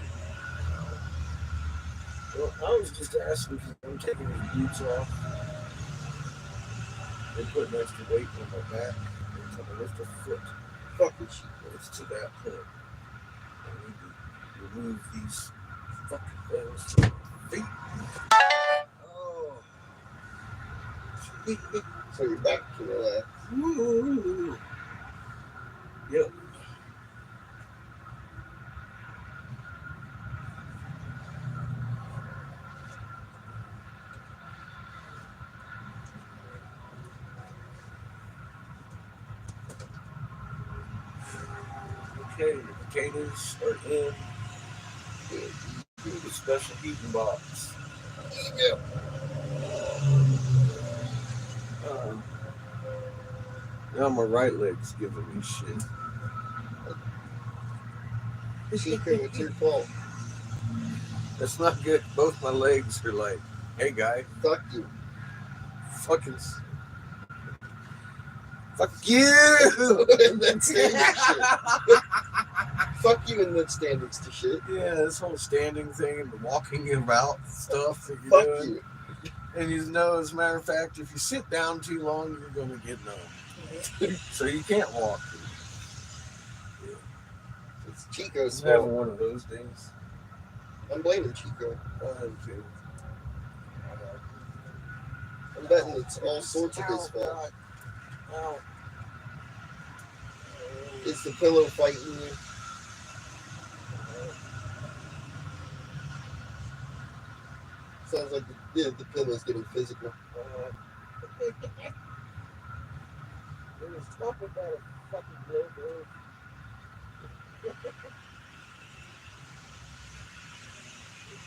Well, I was just asking because I'm taking his boots off. They're putting extra weight on my back. to lift a foot. Fucking shit. It's to that point. I need to remove these fucking things from my feet. Oh. So you're back to relax. Ooh. Yep. Okay, the potatoes are in the special heating box. Yeah. Now my right leg's giving me shit. Chico, it's your fault. That's not good. Both my legs are like, hey guy, Fuck you. fucking fuck you. And then standing shit. Fuck you and then standing to shit. Yeah, this whole standing thing and the walking about stuff that you're Fuck doing. you. And you know, as a matter of fact, if you sit down too long, you're going to get numb. So you can't walk. It's Chico's I'm having fault. one of those days. I'm blaming Chico. I am too. I'm betting it's all sorts of his fault. God. Ow. Is the pillow fighting you? Sounds like the pillow's getting physical. There's something about a fucking dildo.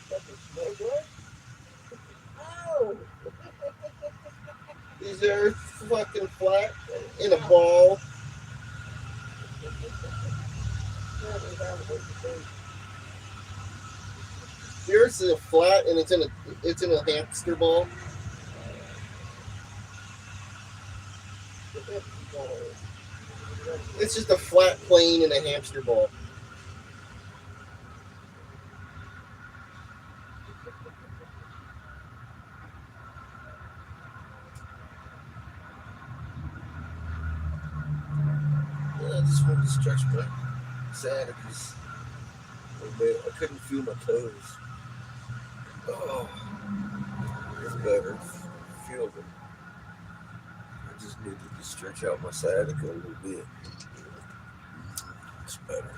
Fucking smell good? Ow! Is there fucking flat in a ball? Yours is a flat and it's in a hamster ball. It's just a flat plane in a hamster ball. I just wanted to stretch my sciaticas a little bit. I couldn't feel my toes. Oh, it's better. Feel them. I just needed to stretch out my sciatica a little bit. It's better.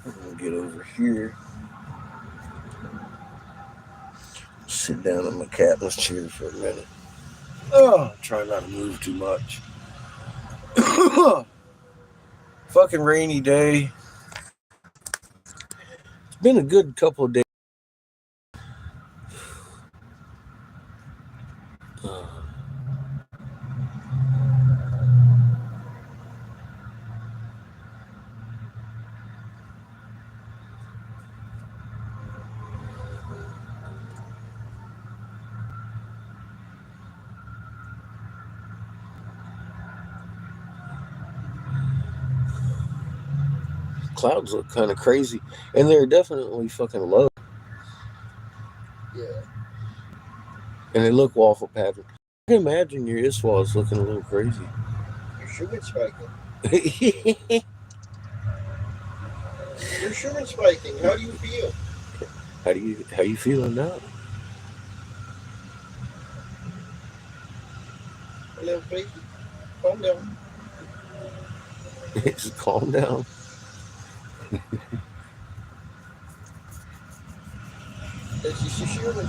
I'm gonna get over here. Sit down in my captain's chair for a minute. Oh, try not to move too much. Fucking rainy day. It's been a good couple of days. Clouds look kind of crazy, and they're definitely fucking low, Yeah. and they look waffle pattern. I can imagine your Iswa is looking a little crazy. You're sugar spiking. You're sugar spiking. How do you feel? How you feeling now? Hello, baby. Calm down. Just calm down. That's just your sugar.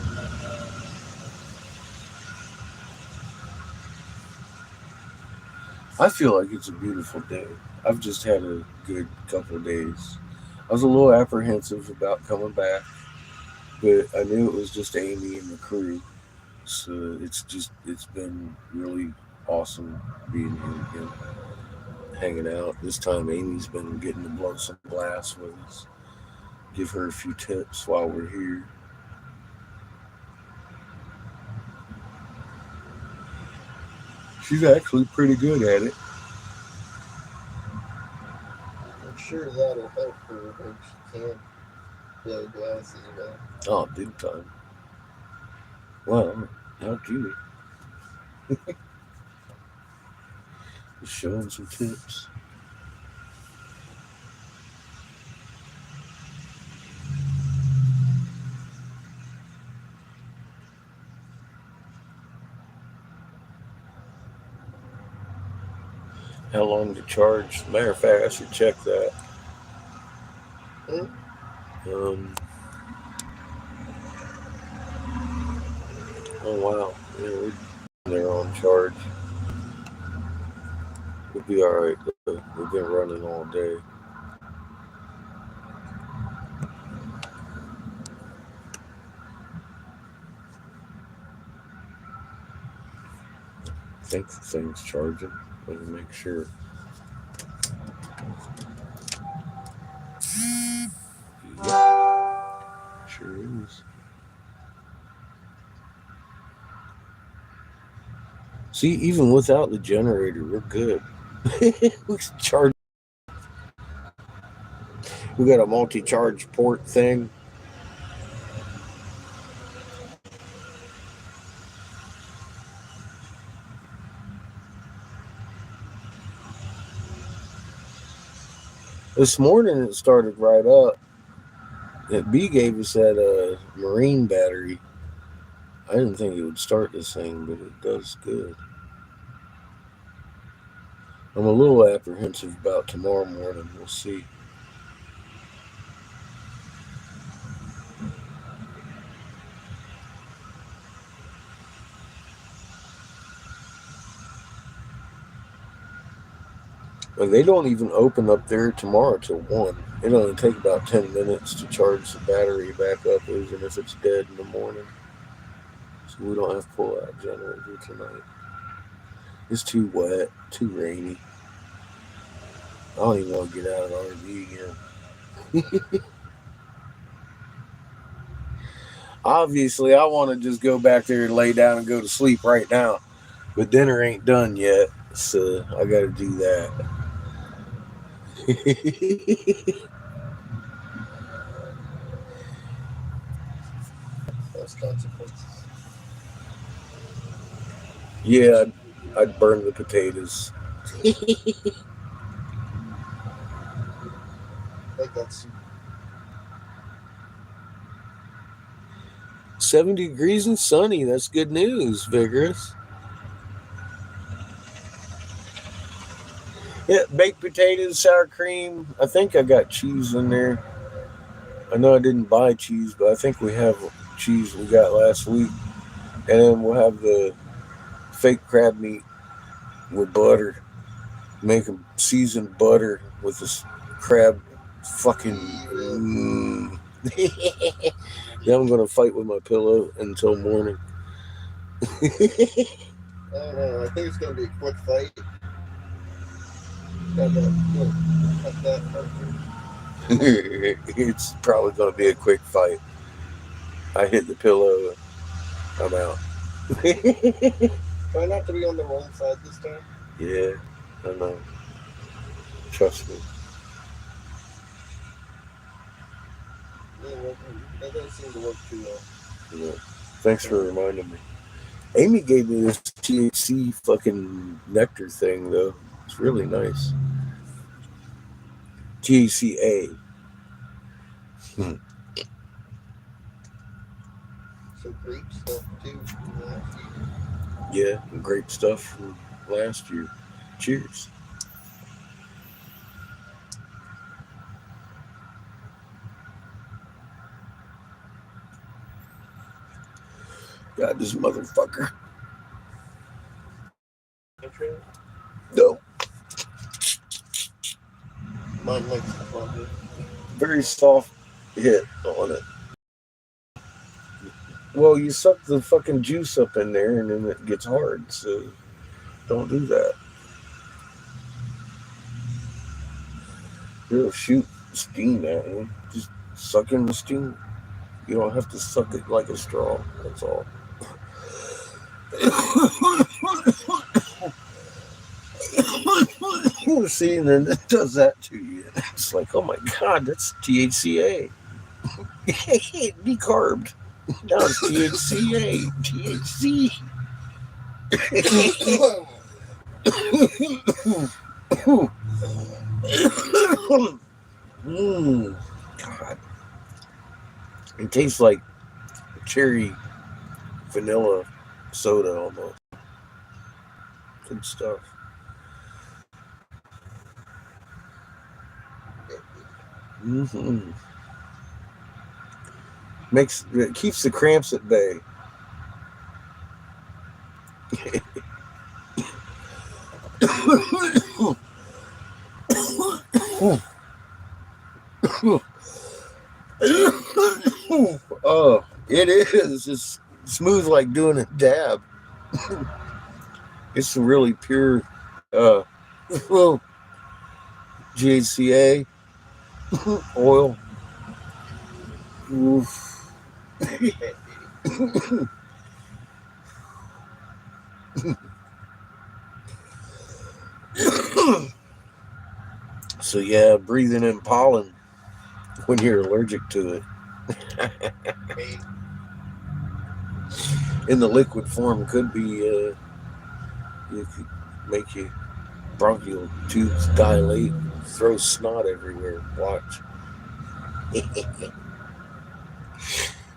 I feel like it's a beautiful day. I've just had a good couple of days. I was a little apprehensive about coming back, but I knew it was just Amy and the crew. So it's been really awesome being here again, hanging out. This time Amy's been getting to blow some glass with us. Give her a few tips while we're here. She's actually pretty good at it. I'm sure that'll help her when she can blow glasses. Oh, big time. Well, helped you. Just showing some tips. How long to charge? Matter of fact, I should check that. Oh wow, yeah, they're on charge. We'll be all right. We've been running all day. I think the thing's charging. Let me make sure. Yep. Sure is. See, even without the generator, we're good. We can charge. We got a multi-charge port thing. This morning it started right up. That B gave us that marine battery. I didn't think it would start this thing, but it does good. I'm a little apprehensive about tomorrow morning. We'll see. But they don't even open up there tomorrow till 1. It only take about 10 minutes to charge the battery back up, even if it's dead in the morning. So we don't have to pull out a generator tonight. It's too wet, too rainy. I don't even want to get out of the RV again. Obviously, I want to just go back there and lay down and go to sleep right now. But dinner ain't done yet, so I got to do that. Those consequences. Yeah, I'd burn the potatoes. Like that's 70 degrees and sunny. That's good news, Vigorous. Yeah, baked potatoes, sour cream. I think I got cheese in there. I know I didn't buy cheese, but I think we have cheese we got last week. And then we'll have the fake crab meat with butter. Make a seasoned butter with this crab fucking... Then I'm going to fight with my pillow until morning. I don't know. I think it's gonna be a quick fight. It's probably going to be a quick fight. I hit the pillow. I'm out. Try not to be on the wrong side this time. Yeah, I know. Trust me. Yeah, that doesn't seem to work too well. Yeah. Thanks for reminding me. Amy gave me this THC fucking nectar thing, though. It's really nice. THCA. Some grape stuff too. Yeah, grape stuff from last year. Cheers. God, this motherfucker. No. Mine likes the fun. Very soft hit on it. Well, you suck the fucking juice up in there and then it gets hard, so don't do that. It'll shoot steam at you. Just suck in the steam. You don't have to suck it like a straw. That's all. See, and then it does that to you. It's like, oh my God, that's THCA. Decarbed. No, it's THCA. THC. God. It tastes like cherry vanilla soda almost. Good stuff. It keeps the cramps at bay. Oh, it is. It's smooth like doing a dab. It's some really pure GHCA oil. Oof. So yeah, breathing in pollen when you're allergic to it in the liquid form could be it could make you bronchial tubes dilate, throw snot everywhere. Watch.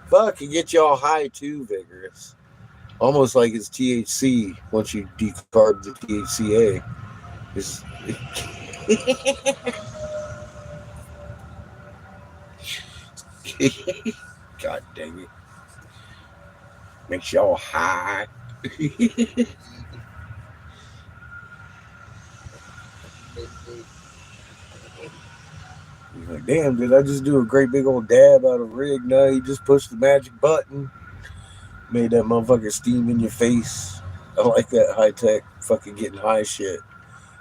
Fuck, it gets you all high too, vigorous. Almost like it's THC once you decarb the THCA. It's God dang it. Makes y'all high. You're like, damn, did I just do a great big old dab out of rig? No, you just pushed the magic button. Made that motherfucker steam in your face. I like that high tech fucking getting high shit.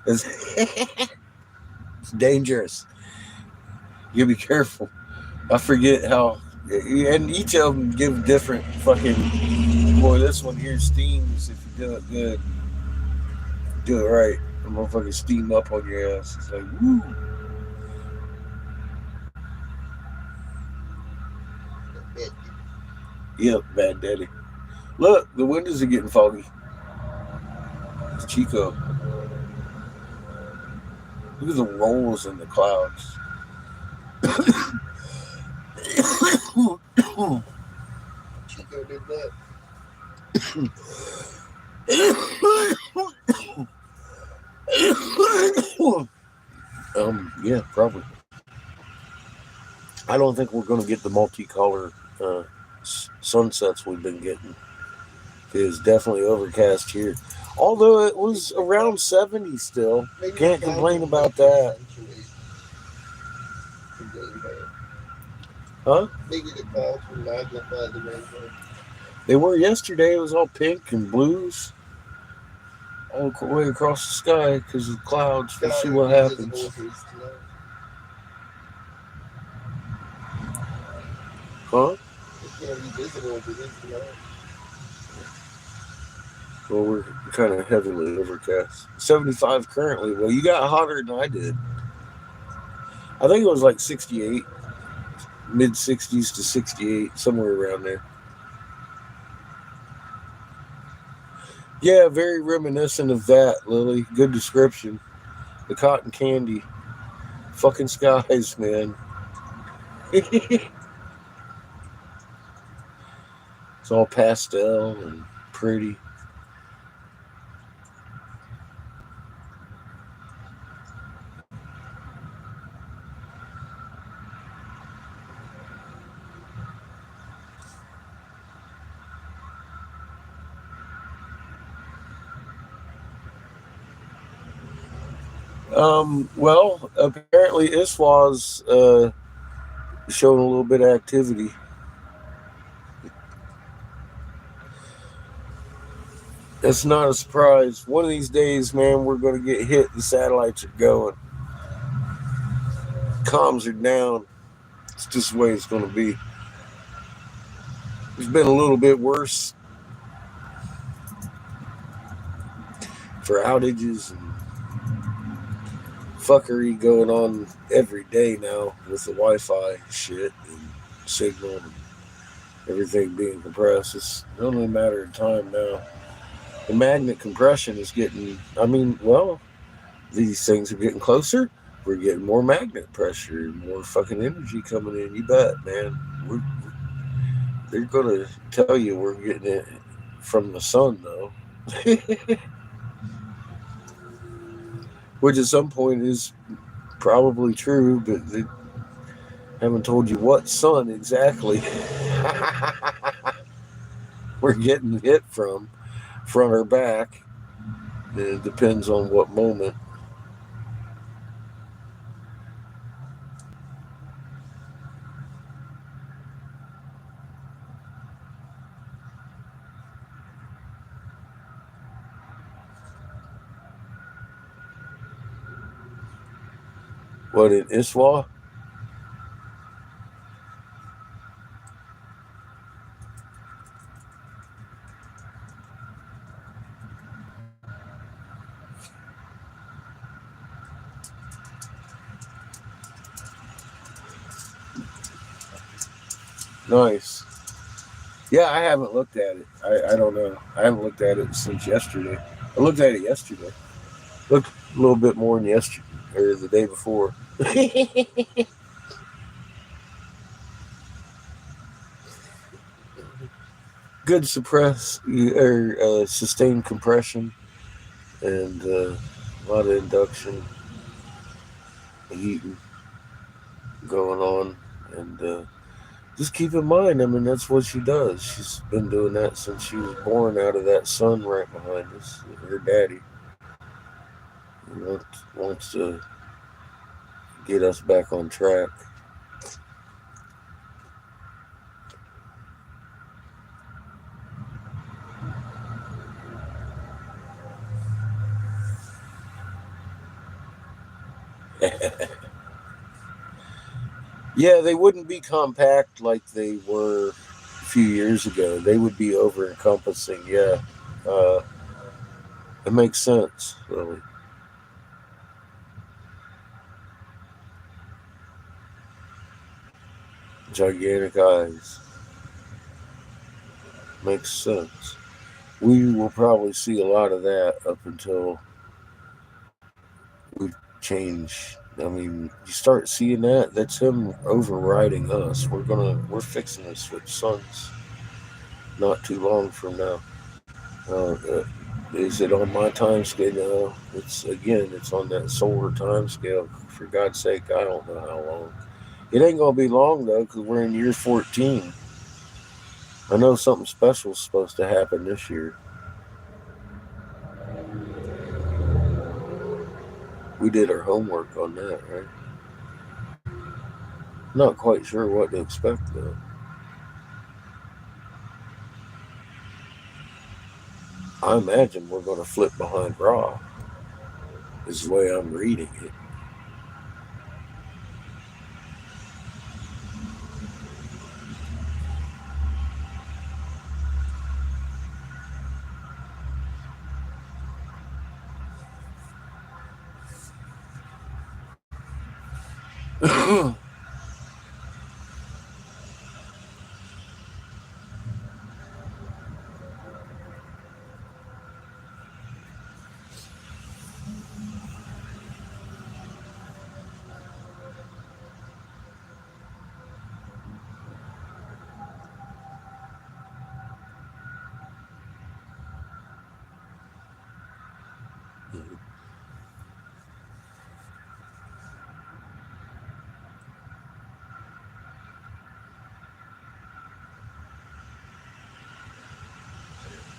It's, it's dangerous. You be careful. I forget how, and each of them give different fucking. Boy, this one here steams if you do it good. Do it right. The motherfucker steam up on your ass. It's like, woo. Yep, bad daddy. Look, the windows are getting foggy. It's Chico. Look at the rolls in the clouds. Chico did that. Yeah, probably. I don't think we're going to get the multicolor sunsets we've been getting. It's definitely overcast here. Although it was around 70 still. Maybe Can't the complain clouds about will that. accentuate the rainbow. Huh? Maybe the clouds will magnify the rainbow. They were yesterday. It was all pink and blues. All the way across the sky because of clouds. We'll see what happens. Huh? It's going to be visible if it is tonight. Well, we're kind of heavily overcast. 75 currently. Well, you got hotter than I did. I think it was like 68. Mid 60s to 68. Somewhere around there. Yeah, very reminiscent of that, Lily. Good description. The cotton candy. Fucking skies, man. It's all pastel and pretty. Well, apparently ISWA's showing a little bit of activity. That's not a surprise. One of these days, man, we're going to get hit. The satellites are going. Comms are down. It's just the way it's going to be. It's been a little bit worse for outages and fuckery going on every day now with the Wi-Fi shit and signal. everything being compressed. It's only a matter of time now. The magnet compression is getting, these things are getting closer. We're getting more magnet pressure, more fucking energy coming in. You bet, man. They're going to tell you we're getting it from the sun, though. Which at some point is probably true, but they haven't told you what sun exactly we're getting hit from, front or back. It depends on what moment. What, in Iswa? Nice. Yeah, I haven't looked at it. I don't know. I haven't looked at it since yesterday. I looked at it yesterday. Looked a little bit more than yesterday, or the day before. Good sustained compression, and a lot of induction, heating going on, and just keep in mind, that's what she does. She's been doing that since she was born out of that sun right behind us. Her daddy wants to get us back on track. Yeah, they wouldn't be compact like they were a few years ago. They would be over encompassing. Yeah, it makes sense, really. Gigantic eyes. Makes sense. We will probably see a lot of that up until we change. You start seeing that. That's him overriding us. We're fixing to switch suns not too long from now. Is it on my time scale? No, it's on that solar time scale. For God's sake, I don't know how long. It ain't gonna be long though, because we're in year 14. I know something special is supposed to happen this year. We did our homework on that, right? Not quite sure what to expect though. I imagine we're going to flip behind Ra, is the way I'm reading it.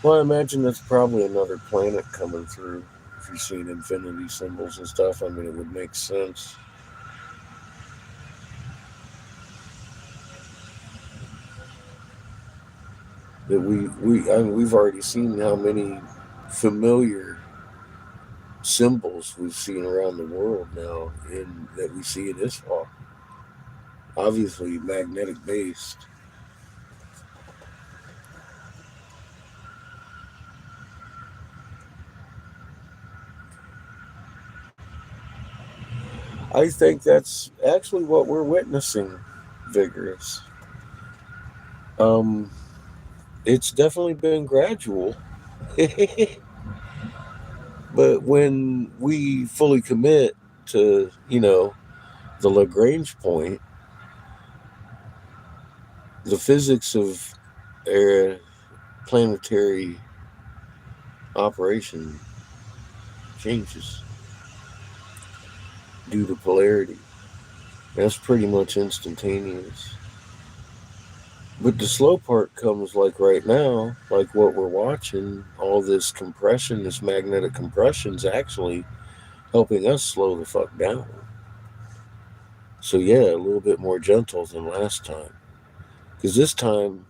Well, I imagine that's probably another planet coming through. If you've seen infinity symbols and stuff, it would make sense. That we've already seen how many familiar symbols we've seen around the world now, that we see in Isfahan. Obviously, magnetic based. I think that's actually what we're witnessing, Vigorous. It's definitely been gradual. But when we fully commit to, the Lagrange point, the physics of planetary operation changes due to polarity. That's pretty much instantaneous. But the slow part comes like right now, like what we're watching, all this compression, this magnetic compression is actually helping us slow the fuck down. So yeah, a little bit more gentle than last time. Because this time,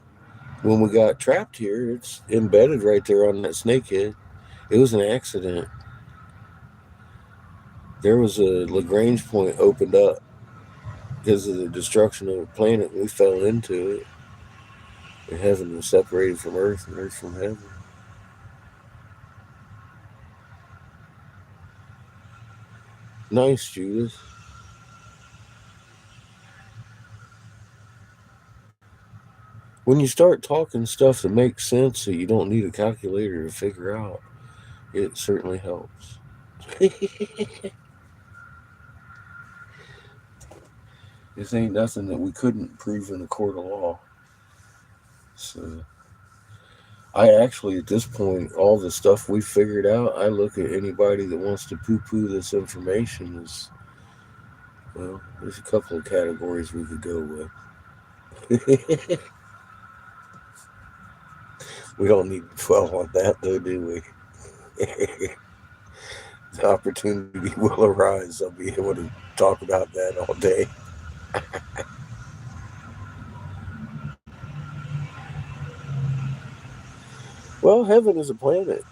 when we got trapped here, it's embedded right there on that snakehead. It was an accident. There was a Lagrange point opened up because of the destruction of a planet. We fell into it. And heaven was separated from earth and earth from heaven. Nice, Judith. When you start talking stuff that makes sense that you don't need a calculator to figure out, it certainly helps. This ain't nothing that we couldn't prove in a court of law. So, I actually, at this point, all the stuff we figured out, I look at anybody that wants to poo-poo this information as, well, there's a couple of categories we could go with. We don't need to dwell on that, though, do we? The opportunity will arise. I'll be able to talk about that all day. Well, heaven is a planet.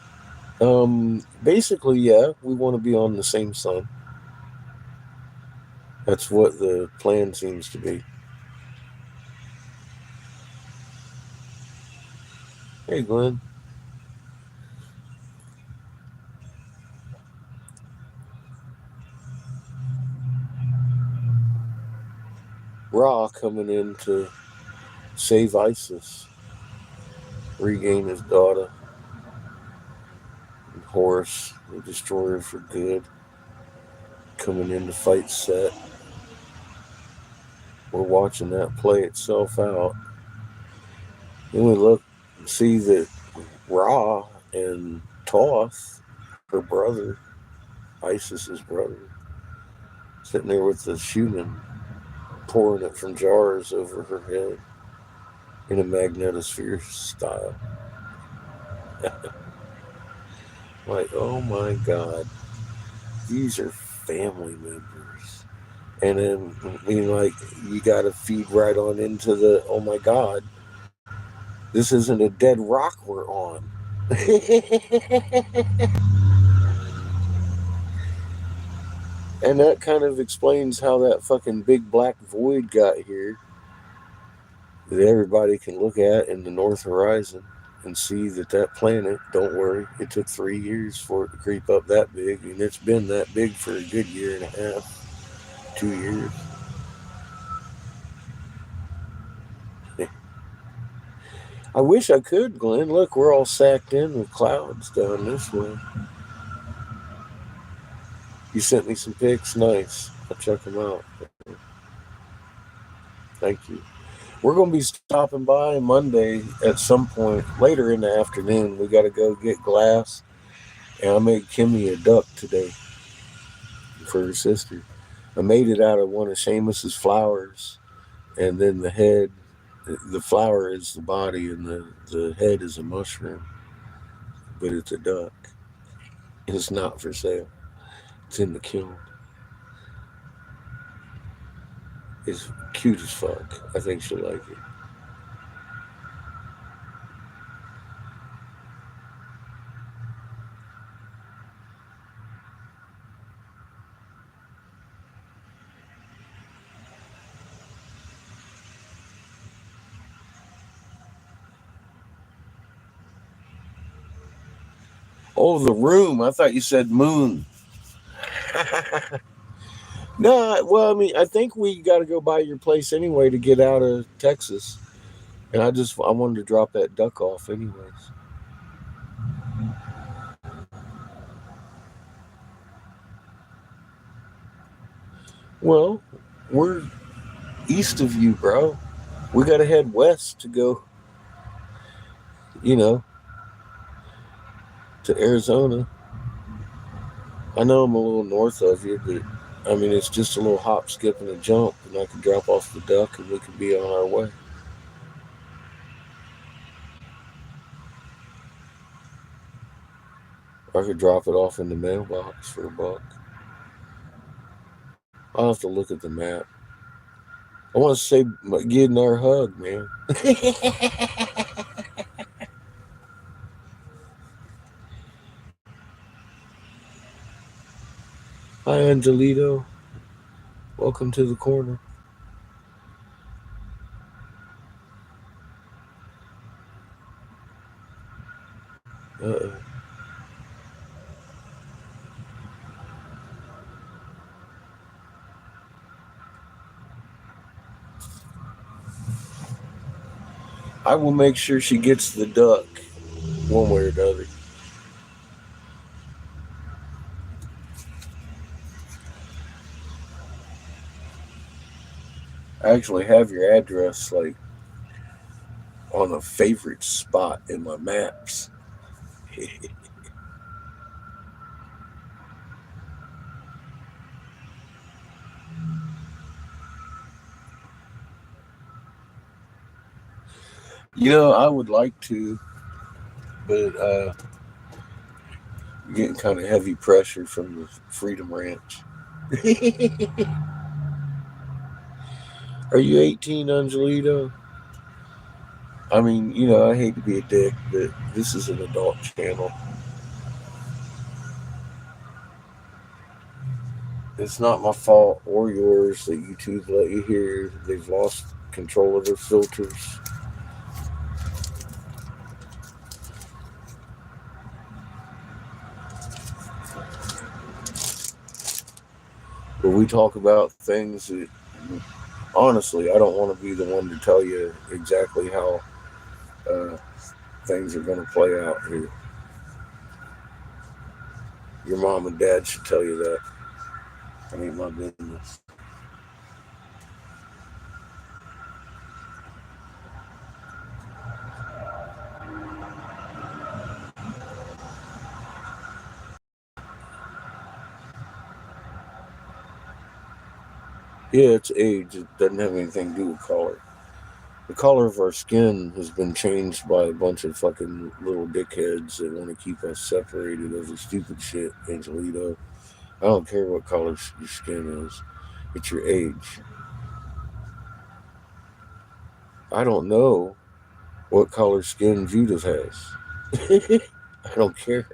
Basically, yeah, we want to be on the same sun. That's what the plan seems to be. Hey, Glenn. Ra coming in to save Isis, regain his daughter. And Horus, the destroyer for good, coming in to fight Set. We're watching that play itself out. Then we look and see that Ra and Thoth, her brother, Isis's brother, sitting there with the Schumann, pouring it from jars over her head in a magnetosphere style. Like, oh my God, these are family members. And then, you got to feed right on into the, oh my God, this isn't a dead rock we're on. And that kind of explains how that fucking big black void got here, that everybody can look at in the north horizon and see that planet, don't worry, it took 3 years for it to creep up that big, and it's been that big for a good year and a half, 2 years. I wish I could, Glenn. Look, we're all sacked in with clouds down this way. You sent me some pics. Nice. I'll check them out. Thank you. We're going to be stopping by Monday at some point later in the afternoon. We got to go get glass. And I made Kimmy a duck today for her sister. I made it out of one of Seamus's flowers. And then the head, the flower is the body and the head is a mushroom. But it's a duck. It's not for sale. It's in the kiln. It's cute as fuck. I think she'll like it. Oh, the room. I thought you said moon. No, well, I mean, I think we got to go by your place anyway to get out of Texas. And I wanted to drop that duck off anyways. Well, we're east of you, bro. We gotta head west to go, you know, to Arizona. I know I'm a little north of you, but I mean, it's just a little hop, skip, and a jump, and I can drop off the duck and we can be on our way. I could drop it off in the mailbox for $1. I'll have to look at the map. I want to say, getting our hug, man. Hi, Angelito. Welcome to the corner. Uh-oh. I will make sure she gets the duck one way or the other. I actually have your address like on a favorite spot in my maps. You know, I would like to, but getting kind of heavy pressure from the Freedom Ranch. Are you 18, Angelito? I mean, you know, I hate to be a dick, but this is an adult channel. It's not my fault or yours that YouTube let you hear. They've lost control of their filters. But we talk about things that, honestly, I don't want to be the one to tell you exactly how things are going to play out here. Your mom and dad should tell you that. It ain't my business. Yeah, it's age. It doesn't have anything to do with color. The color of our skin has been changed by a bunch of fucking little dickheads that want to keep us separated over stupid shit, Angelito. I don't care what color your skin is. It's your age. I don't know what color skin Judith has. I don't care.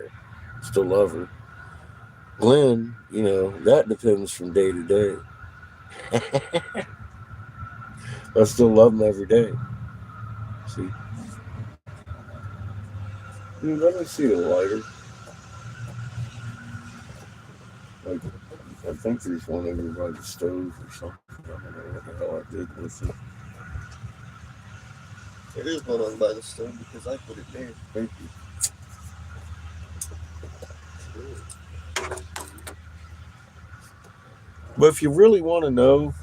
Still love her. Glenn, you know, that depends from day to day. I still love him every day. See? Dude, let me see the lighter. Like, I think there's one over by the stove or something. I don't know what the hell I did with it. It is one on by the stove because I put it there. Thank you. But if you really want to know,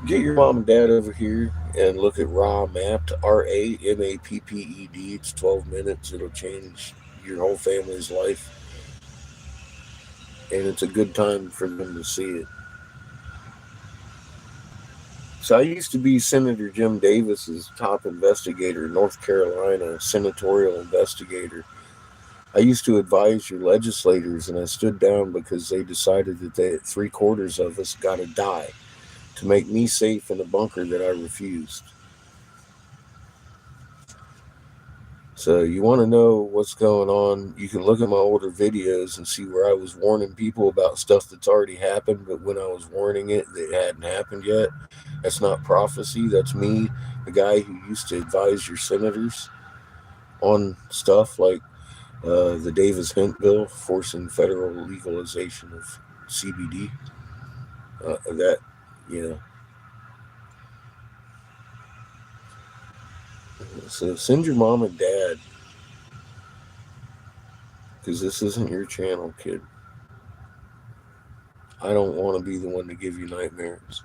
get your mom and dad over here and look at Raw Mapped, RAMAPPED. It's 12 minutes. It'll change your whole family's life. And it's a good time for them to see it. So I used to be Senator Jim Davis's top investigator, North Carolina senatorial investigator. I used to advise your legislators, and I stood down because they decided that 3/4 of us got to die to make me safe in a bunker that I refused. So you want to know what's going on, you can look at my older videos and see where I was warning people about stuff that's already happened, but when I was warning it hadn't happened yet. That's not prophecy. That's me, the guy who used to advise your senators on stuff like the Davis-Hint bill forcing federal legalization of CBD. That, you know. So send your mom and dad, because this isn't your channel, kid. I don't want to be the one to give you nightmares.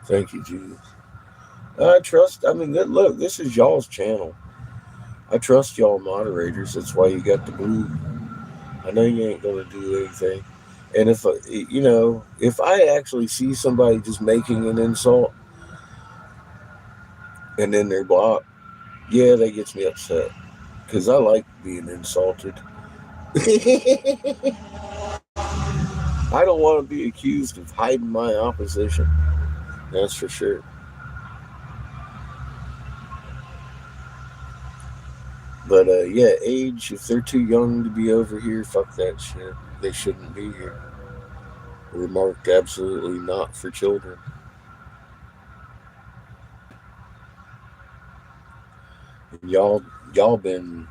Thank you, Jesus. I mean, look, this is y'all's channel. I trust y'all moderators. That's why you got the blue. I know you ain't going to do anything. And if I actually see somebody just making an insult and then they're blocked, yeah, that gets me upset. Because I like being insulted. I don't want to be accused of hiding my opposition. That's for sure. But yeah, age, if they're too young to be over here, fuck that shit. They shouldn't be here. We're marked absolutely not for children. And y'all been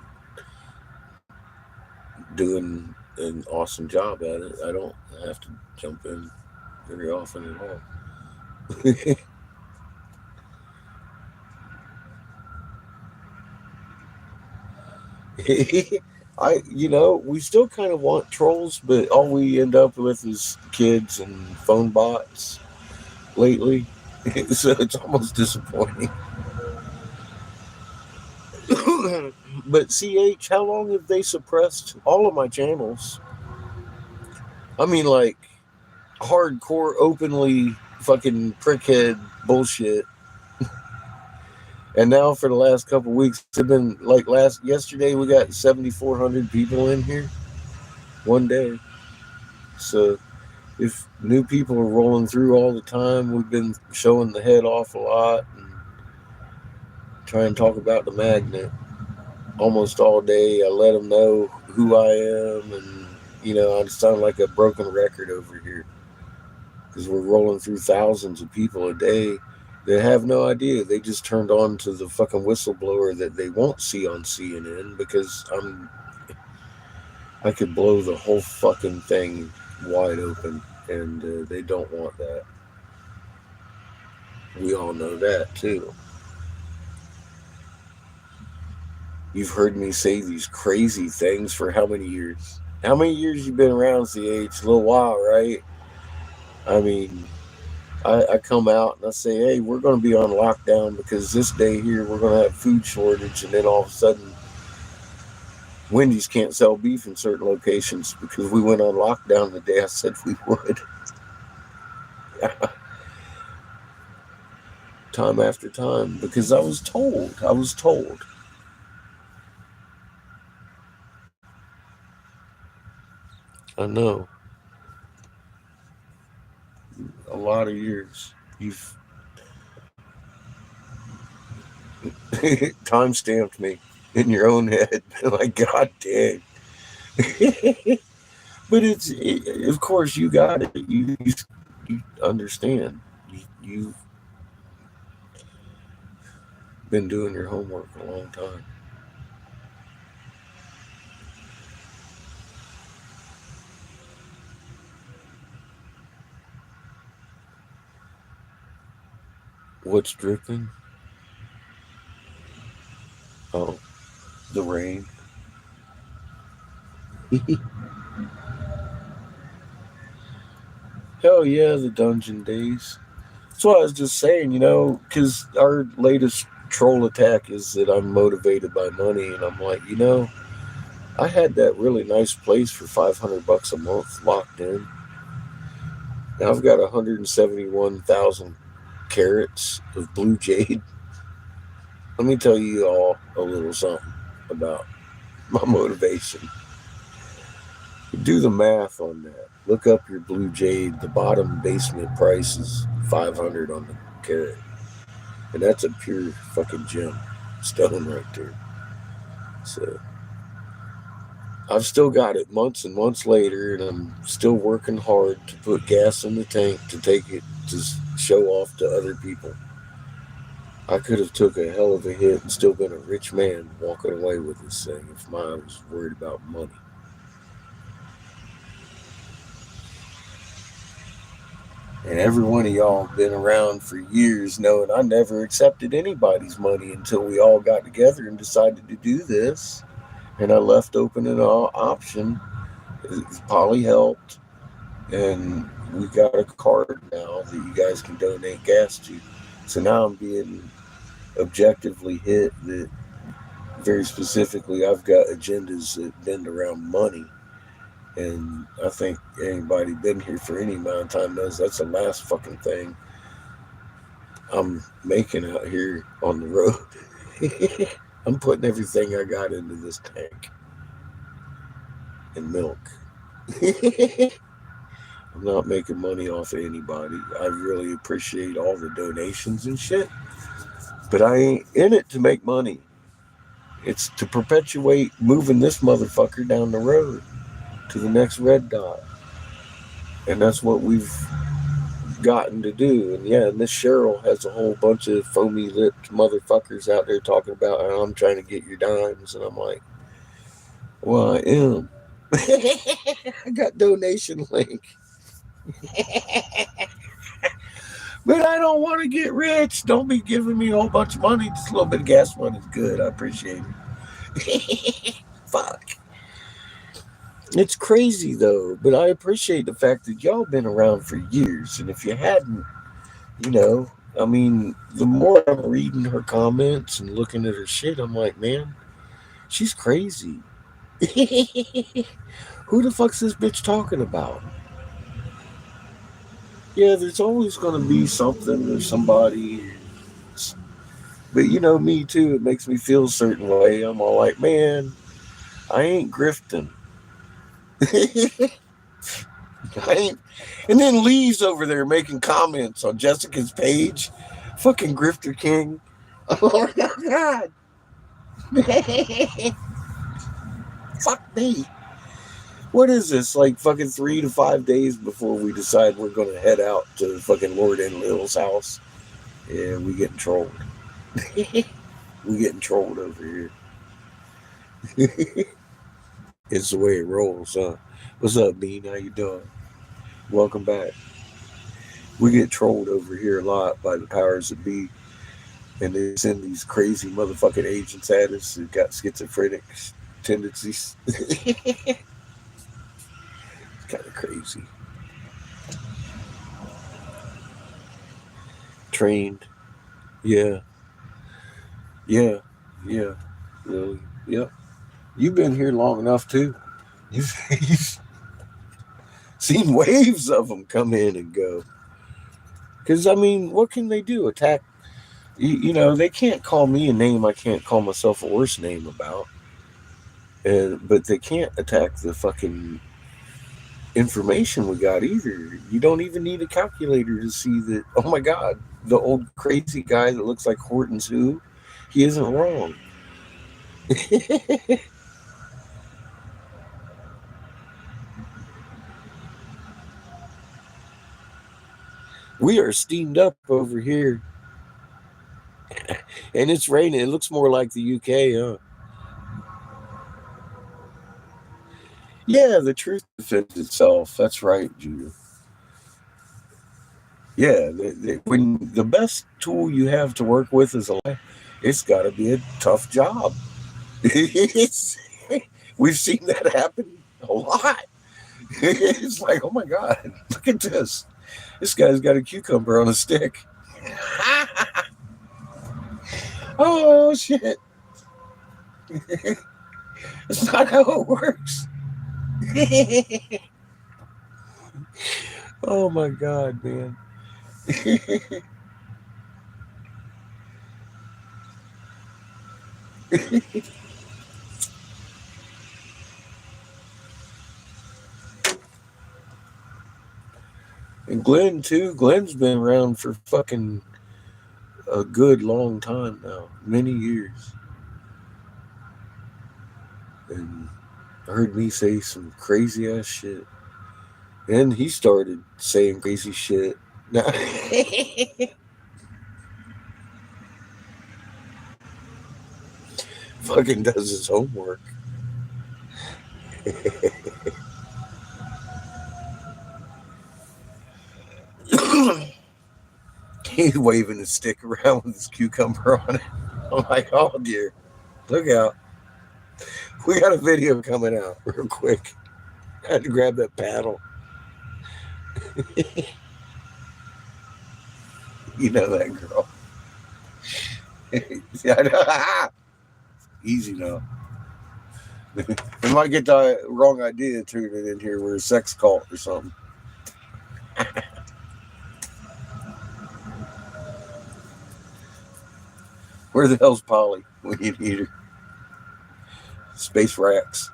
doing an awesome job at it. I don't have to jump in very often at all. We still kind of want trolls, but all we end up with is kids and phone bots lately. So it's almost disappointing. But CH, how long have they suppressed all of my channels? I mean, like, hardcore, openly fucking prickhead bullshit. And now for the last couple weeks, it's been like yesterday we got 7,400 people in here one day. So if new people are rolling through all the time, we've been showing the head off a lot and trying to talk about the magnet almost all day. I let them know who I am, and I sound like a broken record over here because we're rolling through thousands of people a day. They have no idea. They just turned on to the fucking whistleblower that they won't see on CNN because I could blow the whole fucking thing wide open, and they don't want that. We all know that too. You've heard me say these crazy things for how many years? How many years you been around, CH? A little while, right? I mean, I come out and I say, hey, we're going to be on lockdown because this day here we're going to have food shortage, and then all of a sudden Wendy's can't sell beef in certain locations because we went on lockdown the day I said we would. Time after time, because I was told. I know. A lot of years. You've time stamped me in your own head. Like, God dang. But of course, you got it. You understand. You've been doing your homework a long time. What's dripping? Oh, the rain. Hell yeah, the dungeon days. That's what I was just saying, because our latest troll attack is that I'm motivated by money, and I'm like, I had that really nice place for $500 a month locked in. Now I've got 171,000 carats of blue jade. Let me tell you all a little something about my motivation. Do the math on that. Look up your blue jade. The bottom basement price is $500 on the carat, and that's a pure fucking gem stone right there. So I've still got it months and months later, and I'm still working hard to put gas in the tank to take it to show off to other people. I could have took a hell of a hit and still been a rich man walking away with this thing if I was worried about money. And every one of y'all been around for years knowing I never accepted anybody's money until we all got together and decided to do this. And I left open an option. Polly helped. And we got a card now that you guys can donate gas to. So now I'm being objectively hit that very specifically I've got agendas that bend around money. And I think anybody been here for any amount of time knows that's the last fucking thing I'm making out here on the road. I'm putting everything I got into this tank and milk. I'm not making money off of anybody. I really appreciate all the donations and shit. But I ain't in it to make money. It's to perpetuate moving this motherfucker down the road to the next red dot. And that's what we've gotten to do. And yeah, Miss Cheryl has a whole bunch of foamy lipped motherfuckers out there talking about how I'm trying to get your dimes. And I'm like, well, I am. I got donation link. But I don't want to get rich. Don't be giving me a whole bunch of money. Just a little bit of gas money is good. I appreciate it. Fuck. It's crazy though, but I appreciate the fact that y'all been around for years. And if you hadn't, you know, I mean, the more I'm reading her comments and looking at her shit, I'm like, man, she's crazy. Who the fuck's this bitch talking about? Yeah, there's always going to be something or somebody. But you know me too, it makes me feel a certain way. I'm all like, man, I ain't grifting. I ain't. And then Lee's over there making comments on Jessica's page. Fucking grifter king. Oh my God. Fuck me. What is this? Like fucking 3 to 5 days before we decide we're going to head out to fucking Lord and Lil's house. Yeah, we getting trolled. We getting trolled over here. It's the way it rolls, huh? What's up, Bean? How you doing? Welcome back. We get trolled over here a lot by the powers that be. And they send these crazy motherfucking agents at us that got schizophrenic tendencies. It's kind of crazy. Trained. Yeah. Yeah. Yeah. Really. Yep. You've been here long enough too. You've seen waves of them come in and go. Because, I mean, what can they do? Attack? You know, they can't call me a name I can't call myself a worse name about. But they can't attack the fucking information we got either. You don't even need a calculator to see that, oh my God, the old crazy guy that looks like Horton's who, he isn't wrong. We are steamed up over here. And it's raining. It looks more like the UK, huh? Yeah, the truth defends itself. That's right, Judah. Yeah, when the best tool you have to work with is a lie, it's got to be a tough job. We've seen that happen a lot. It's like, oh my God, look at this. This guy's got a cucumber on a stick. Oh, shit. It's not how it works. Oh, my God, man. And Glenn, too. Glenn's been around for fucking a good long time now. Many years. And heard me say some crazy ass shit. And he started saying crazy shit. Now, Fucking does his homework. He's waving his stick around with his cucumber on it. I'm like, oh dear. Look out. We got a video coming out real quick. I had to grab that paddle. You know that girl. Yeah, I know. Easy now. We might get the wrong idea turning it in here. We're a sex cult or something. Where the hell's Polly when you need her? Space racks.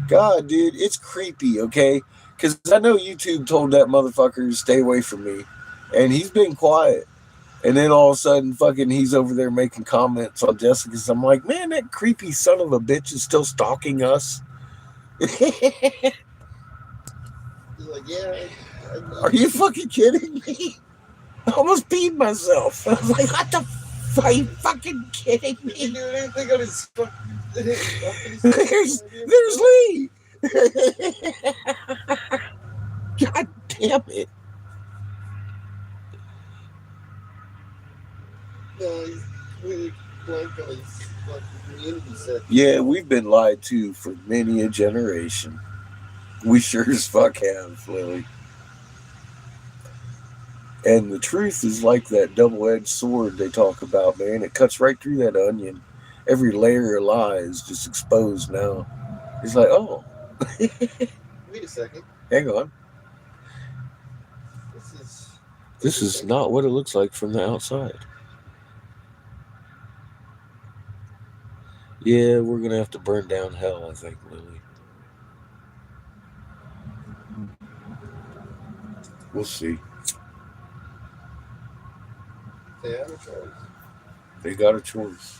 God, dude, it's creepy, okay? Because I know YouTube told that motherfucker to stay away from me. And he's been quiet. And then all of a sudden, fucking, he's over there making comments on Jessica's. I'm like, man, that creepy son of a bitch is still stalking us. He's like, yeah. Are you fucking kidding me? I almost peed myself. I was like, what the f- are you fucking kidding He me? didn't do anything on his There's Lee. God damn it. No, he's completely blank on his fucking community set. Yeah, we've been lied to for many a generation. We sure as fuck have, Lily. And the truth is like that double-edged sword they talk about, man. It cuts right through that onion. Every layer of lie is just exposed now. It's like, oh, Wait a second. hang on. This is This is not what it looks like from the outside. Yeah, we're going to have to burn down hell, I think, Lily. We'll see. they have a choice. They got a choice.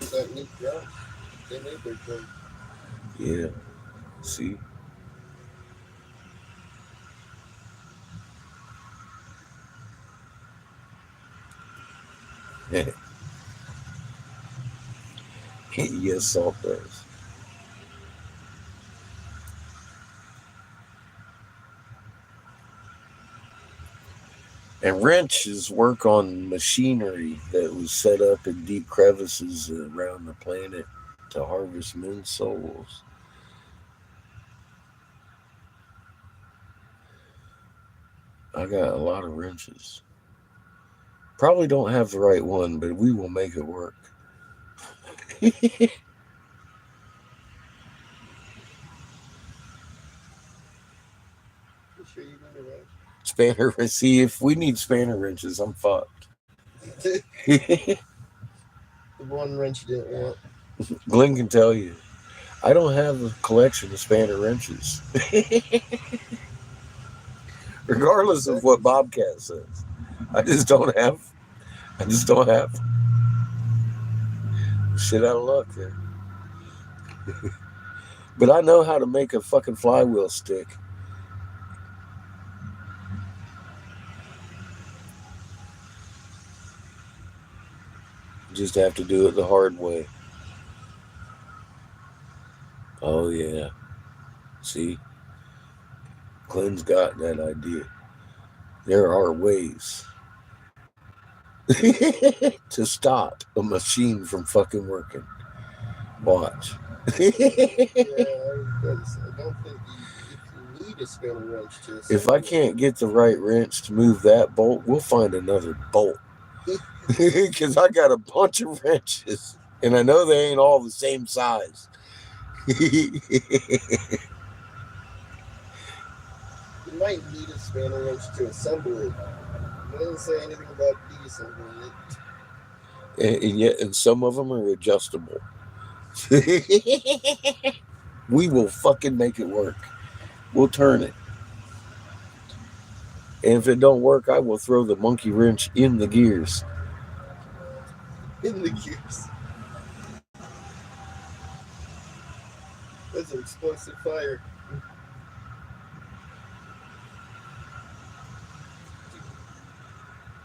That neat job. They made their choice. Yeah. See? Yes, salt does. And wrenches work on machinery that was set up in deep crevices around the planet to harvest men's souls. I got a lot of wrenches. Probably don't have the right one, but we will make it work. You sure you got it right? Spanner, see, if we need spanner wrenches, I'm fucked. The one wrench you didn't want. Glenn can tell you, I don't have a collection of spanner wrenches. Regardless of what Bobcat says, I just don't have. Shit out of luck there. But I know how to make a fucking flywheel stick. Just have to do it the hard way. Oh yeah. See? Glenn's got that idea. There are ways to stop a machine from fucking working. Watch. Yeah, I don't think you need a spinner wrench to. If I can't get the right wrench to move that bolt, we'll find another bolt. Because I got a bunch of wrenches. And I know they ain't all the same size. You might need a spanner wrench to assemble it. It doesn't say anything about deassembling it. And yet, and some of them are adjustable. We will fucking make it work. We'll turn it. And if it don't work, I will throw the monkey wrench in the gears. In the gears. That's an explosive fire.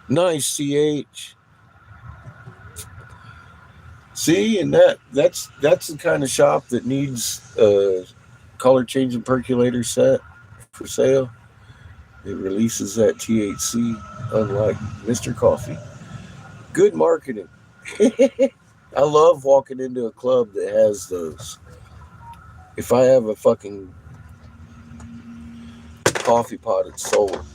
Nice, CH. See, and that's the kind of shop that needs a color changing percolator set for sale. It releases that THC, unlike Mr. Coffee. Good marketing. I love walking into a club that has those. If I have a fucking coffee pot, it's sold.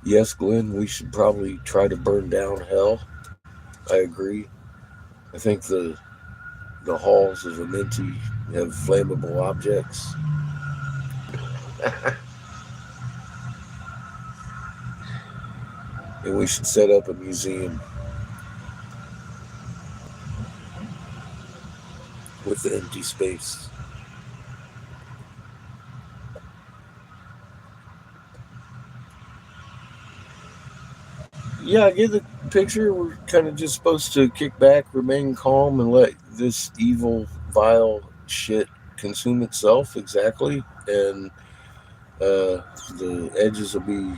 Yes, Glenn, we should probably try to burn down hell. I agree. I think the halls of Amenti have flammable objects. And we should set up a museum with the empty space. Yeah, I get the picture. We're kind of just supposed to kick back, remain calm, and let this evil, vile shit consume itself. Exactly. And the edges will be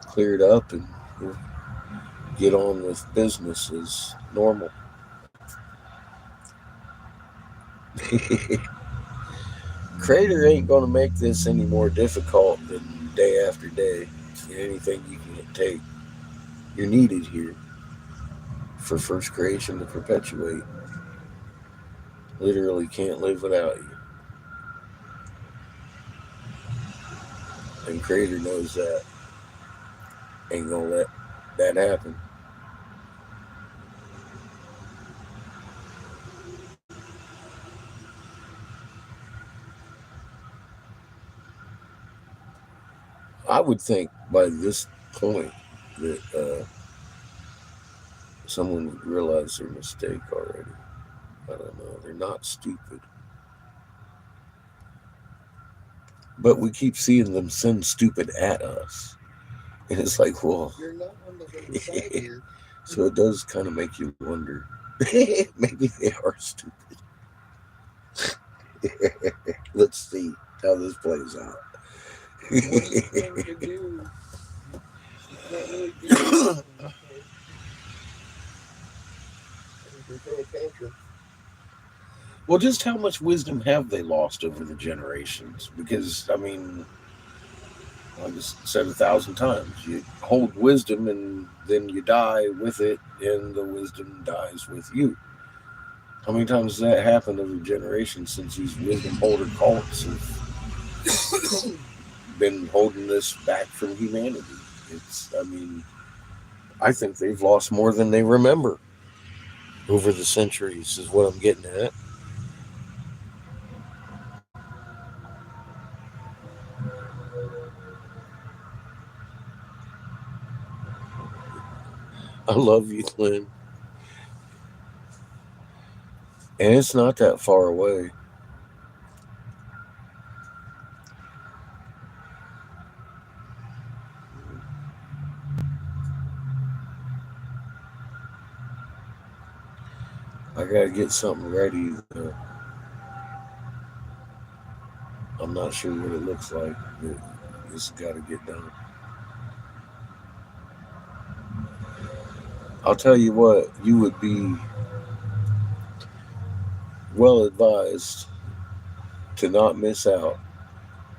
cleared up and we'll get on with business as normal. Crater ain't going to make this any more difficult than day after day. Anything you can take. You're needed here for first creation to perpetuate. Literally can't live without you. And Crater knows that. Ain't gonna let that happen. I would think by this point that someone would realize their mistake already. I don't know. They're not stupid. But we keep seeing them send stupid at us. And it's like, well, You're not on the right side here. so it does kind of make you wonder. Maybe they are stupid. Let's see how this plays out. What are you going to do? You can't really do anything. You throw a tantrum. Well, just how much wisdom have they lost over the generations? Because, I mean, I just said 1,000 times, you hold wisdom and then you die with it, and the wisdom dies with you. How many times has that happened over generations since these wisdom holder cults have been holding this back from humanity? I mean, I think they've lost more than they remember over the centuries, is what I'm getting at. I love you, Lynn. And it's not that far away. I gotta get something ready. I'm not sure what it looks like, but it's gotta get done. I'll tell you what, you would be well advised to not miss out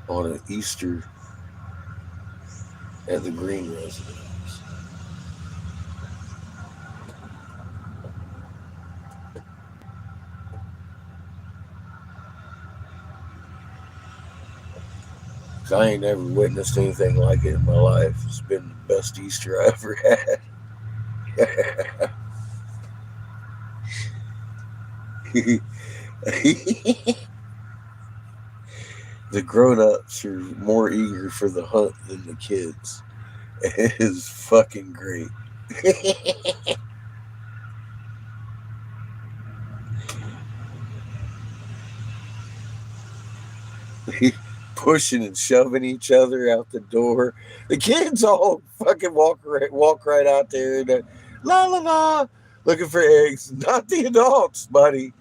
on an Easter at the Green Residence. I ain't never witnessed anything like it in my life. It's been the best Easter I ever had. The grown-ups are more eager for the hunt than the kids. It is fucking great. Pushing and shoving each other out the door. The kids all fucking walk right out there and la la la, looking for eggs. Not the adults, buddy.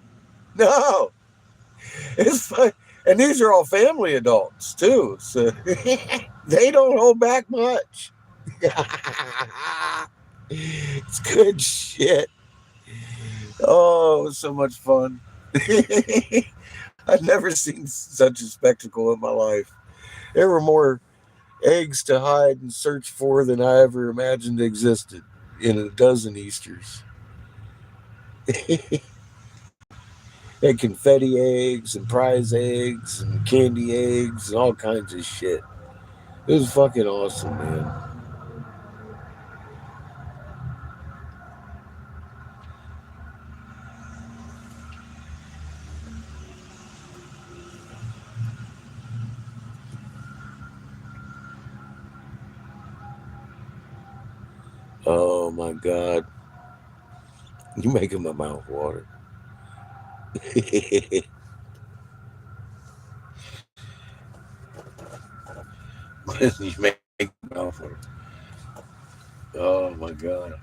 No. It's fun. And these are all family adults too, so they don't hold back much. It's good shit. Oh, it was so much fun. I've never seen such a spectacle in my life. There were more eggs to hide and search for than I ever imagined existed in a dozen Easters. And confetti eggs and prize eggs and candy eggs and all kinds of shit. It was fucking awesome, man. Oh my God. You're making my mouth water. You make my mouth water. Oh my God.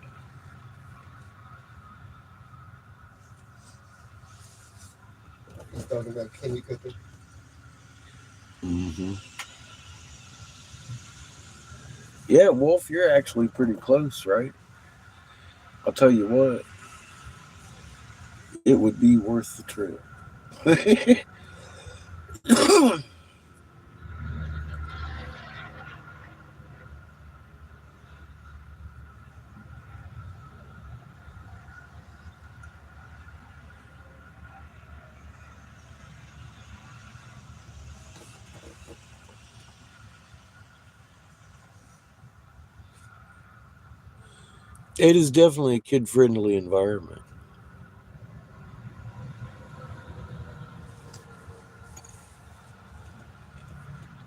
He's talking about Kenny cooking. Mm-hmm. Yeah, Wolf, you're actually pretty close, right? I'll tell you what, it would be worth the trip. It is definitely a kid-friendly environment.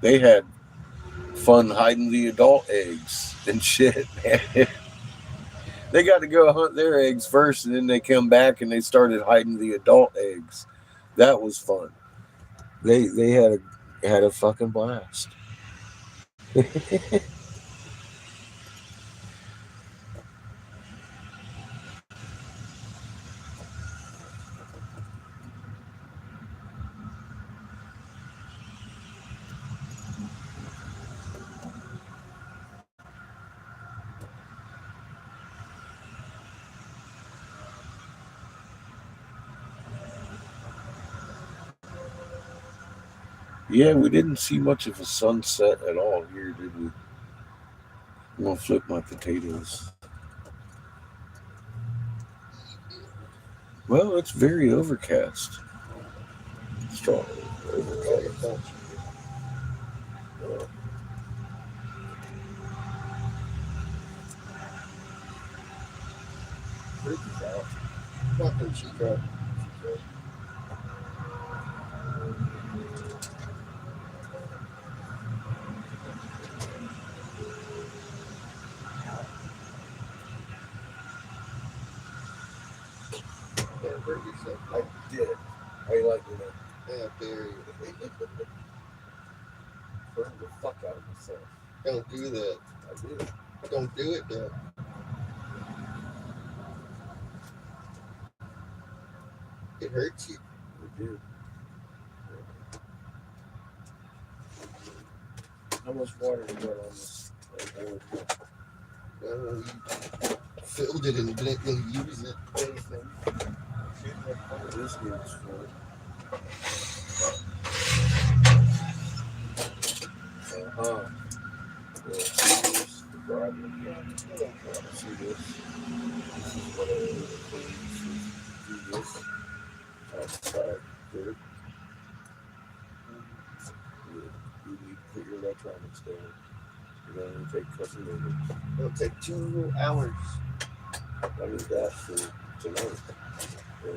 They had fun hiding the adult eggs and shit. They got to go hunt their eggs first, and then they come back and they started hiding the adult eggs. That was fun. They had a fucking blast. Yeah, we didn't see much of a sunset at all here, did we? I'm gonna flip my potatoes. Well, it's very overcast. Strong overcast. Freaky's out. Fucking Chico. Can't hurt yourself. I did. How you like that? Yeah, Barry. Burn the fuck out of myself. Don't do that. I did. Don't do it, though. It hurts you. I did. How much water you got on this? Well, you filled it and didn't really use it. Anything? This needs for Uh-huh. Yeah, see this? The problem. See this? This is what I do this. Outside dirt. You need to put your electronics down. You're going to take a couple minutes. It'll take 2 hours. I need that for tonight. And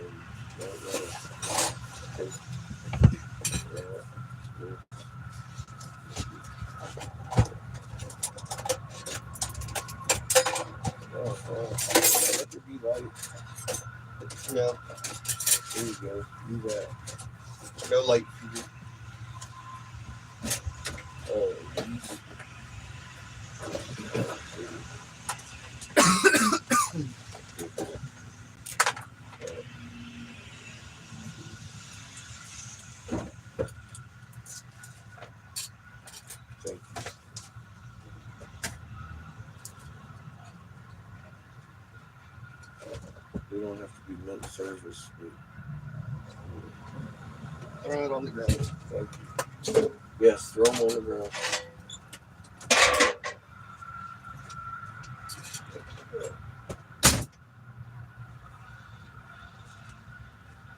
let there be light. No, There you go. Do that. no light. Oh, don't have to be mint service. Throw it on the ground. Thank you. Yes, throw them on the ground.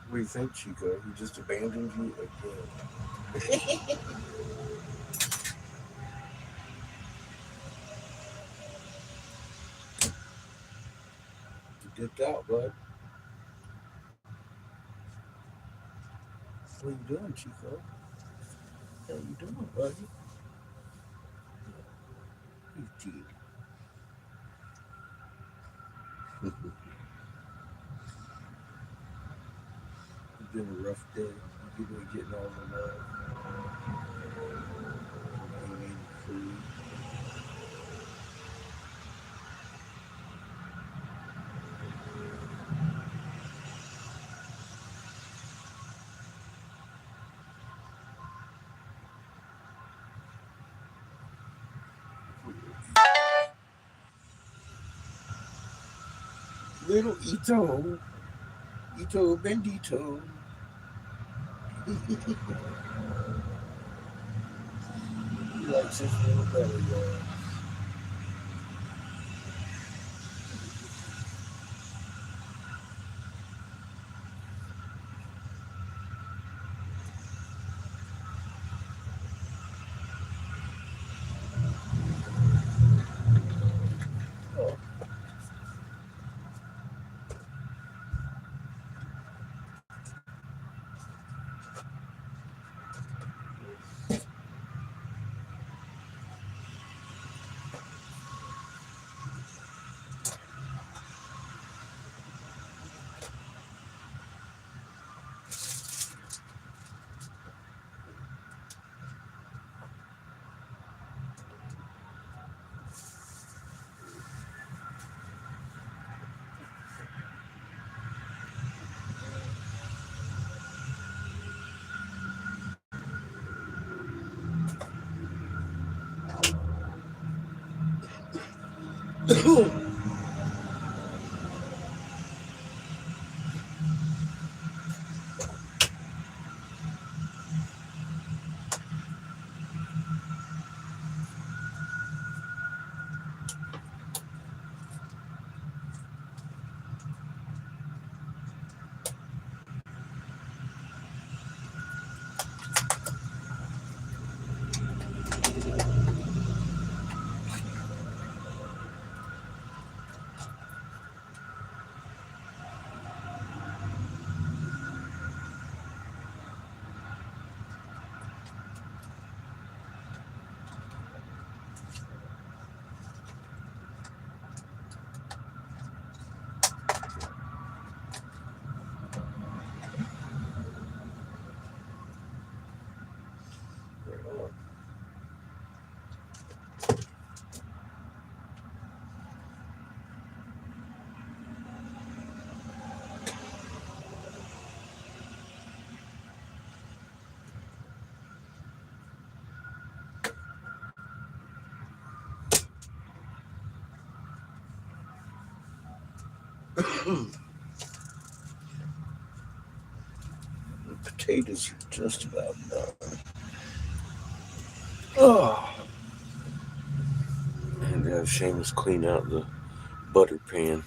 What do you think, Chico? He just abandoned you again. You dipped out, bud. What are you doing, Chico? What are you doing, buddy? You did. It's been a rough day. You've been getting all the love. Eating food. Little Ito. Ito Bendito. He likes his little belly, y'all. The potatoes are just about done. Oh. And have Seamus clean out the butter pan.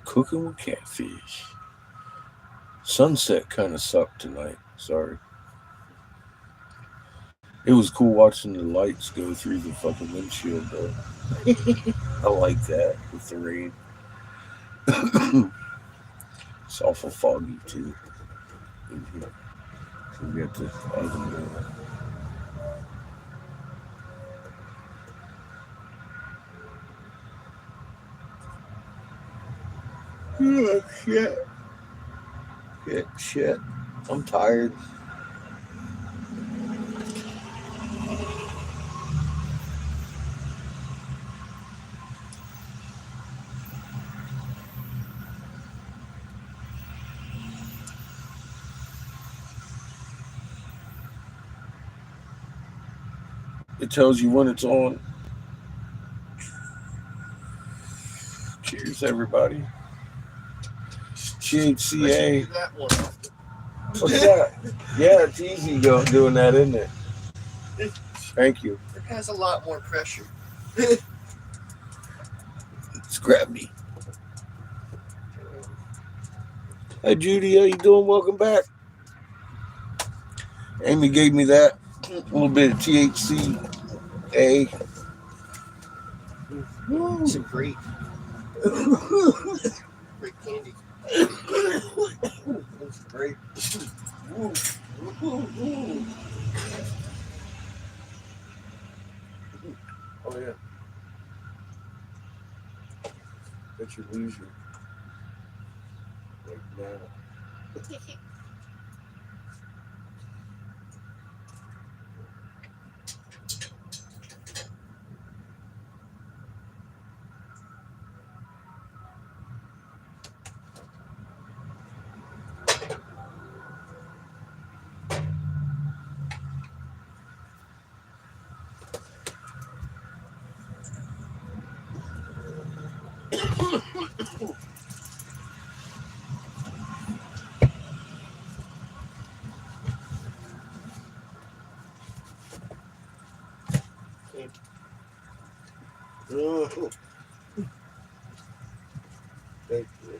Cooking with catfish. Sunset kind of sucked tonight. Sorry. It was cool watching the lights go through the fucking windshield, though. I like that with the rain. It's awful foggy, too. So we got the oven going. Shit. I'm tired. It tells you when it's on. Cheers, everybody. GHCA. That one. What's that? Yeah, it's easy doing that, isn't it? Thank you. It has a lot more pressure. It's gravity. Hi, Judy. How you doing? Welcome back. Amy gave me that. A little bit of THCA. It's a great candy. It's great. Oh, yeah. Bet you lose your like now. Oh. Thank you.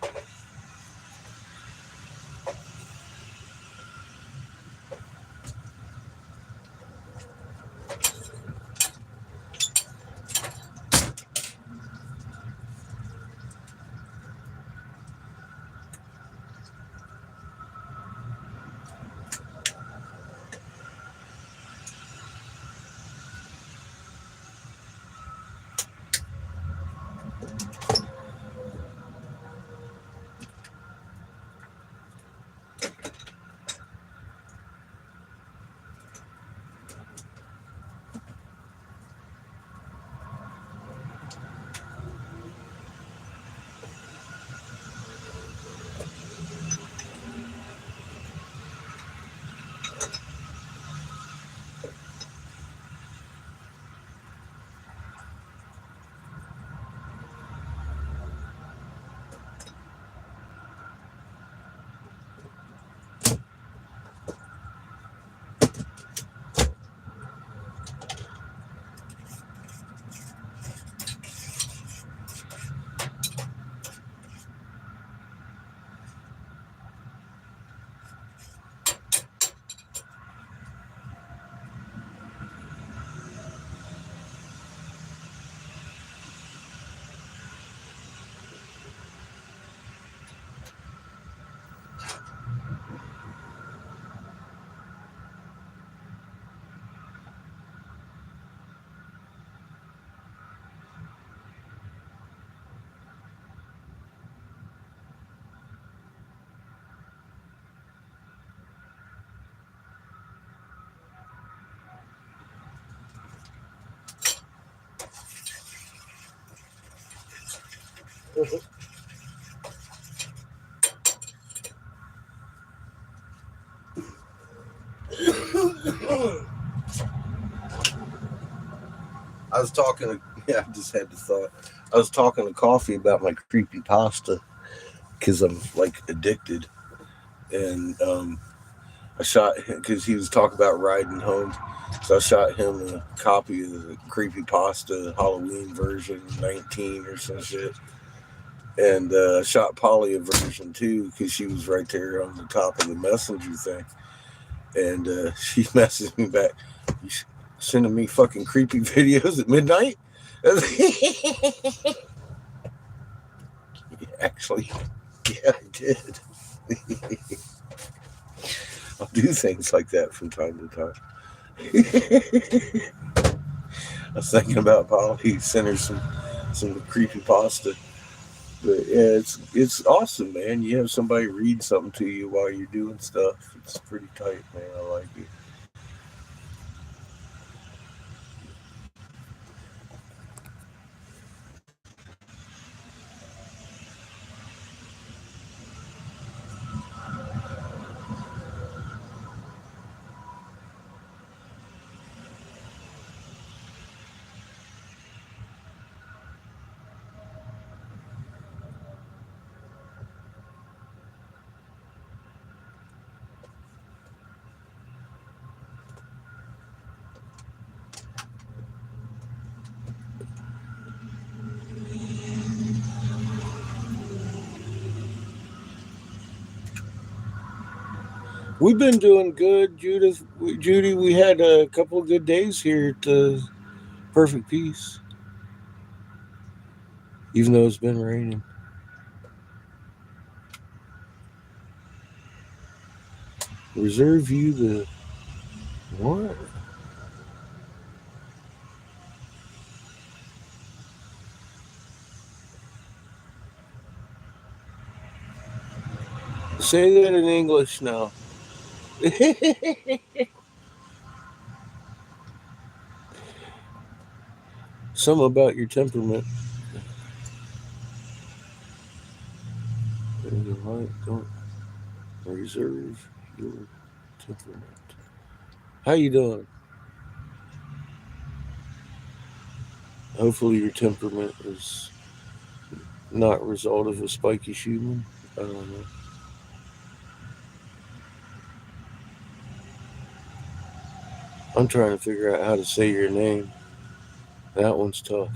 I was talking to, I just had the thought. I was talking to Coffee about my creepy pasta because I'm like addicted. And I shot him because he was talking about riding home. So I shot him a copy of the creepy pasta Halloween version 19 or some shit. And I shot Polly a version 2 because she was right there on the top of the messenger thing. And she messaged me back. You sending me fucking creepy videos at midnight? Actually, yeah, I did. I'll do things like that from time to time. I was thinking about Polly. Send her some creepy pasta. But yeah, it's awesome, man. You have somebody read something to you while you're doing stuff. It's pretty tight, man. I like it. We've been doing good, Judith. Judy, we had a couple of good days here at Perfect Peace, even though it's been raining. Reserve you the what? Say that in English now. Something about your temperament. Don't reserve your temperament. How you doing? Hopefully your temperament is not a result of a spiky human. I don't know. I'm trying to figure out how to say your name. That one's tough.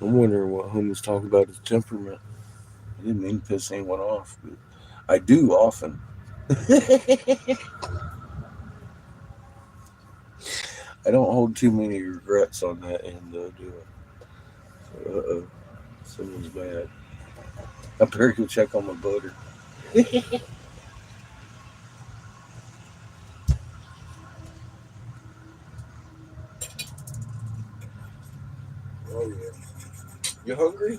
I'm wondering what Homer's talking about his temperament. I didn't mean to piss anyone off, but I do often. I don't hold too many regrets on that end, though, do I? Uh-oh. Someone's mad. I better go check on my butter. Oh, yeah. You hungry?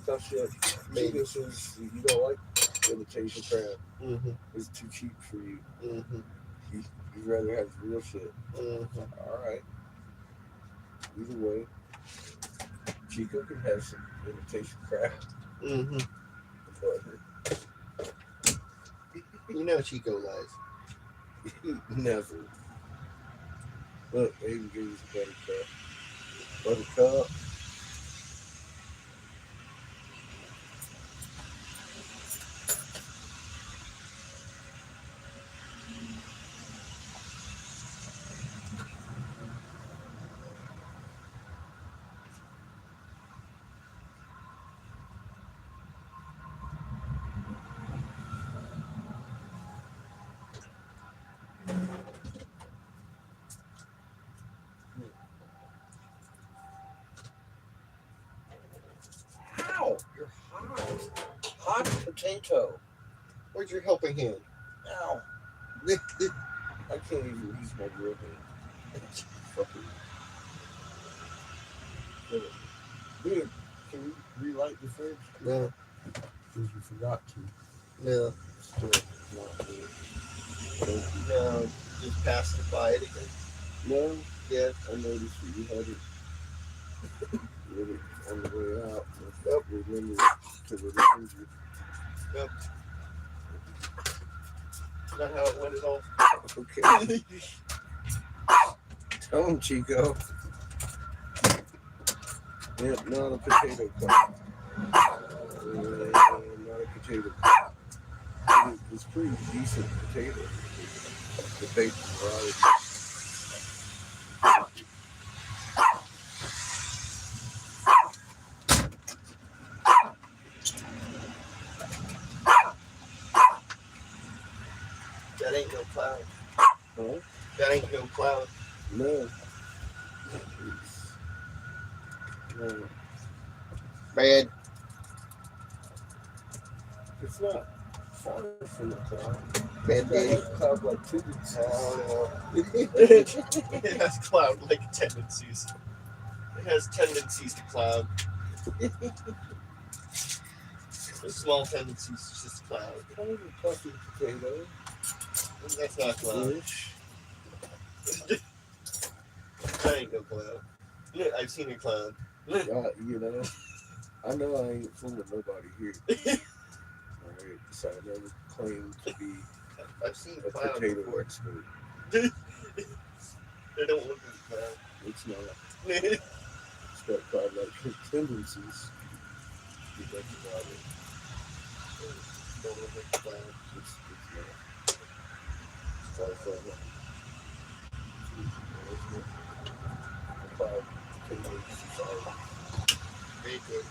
Tough shit. Maybe says you don't like imitation crab. Mm-hmm. It's too cheap for you. Mm-hmm. You'd rather have real shit. Mm-hmm. All right. Either way, Chico can have some imitation crab. Mm-hmm. You know Chico lies. Never. Look, they even give us a buttercup. Buttercup. Ow! You're hot. Hot potato. Where's your helping hand? Ow. I can't even use my real hand. Fucking. Dude, can you relight the fridge? No. Because you forgot to. No. Still not good. No. Just passed it by it again. No? Yeah. I noticed that you had it really on the way out. Yep. Remember to remind you. Yep. Not how it went at all. Okay. Tell him, Chico. Yep, not a potato cup. Not a potato cup. It's pretty decent potato. The bacon variety. That ain't no cloud. Huh? That ain't no cloud. No. No. Bad. It's not far from the cloud. Bad day. Cloud like tendencies. I don't know. It has cloud-like tendencies. It has tendencies to cloud. Small tendencies, it's just cloud. Kind of a puffy potato. That's not cloud. Fish. That ain't no cloud. Yeah, I've seen a cloud. You know, I know I ain't fooling nobody here. Alright, so I never claim to be I've seen a cloud potato before. expert. They don't look like cloud. It's not. It's got cloud-like tendencies. You think about it. Don't look like cloud. It's not. It's all fun. Cloud tendencies are. Very good.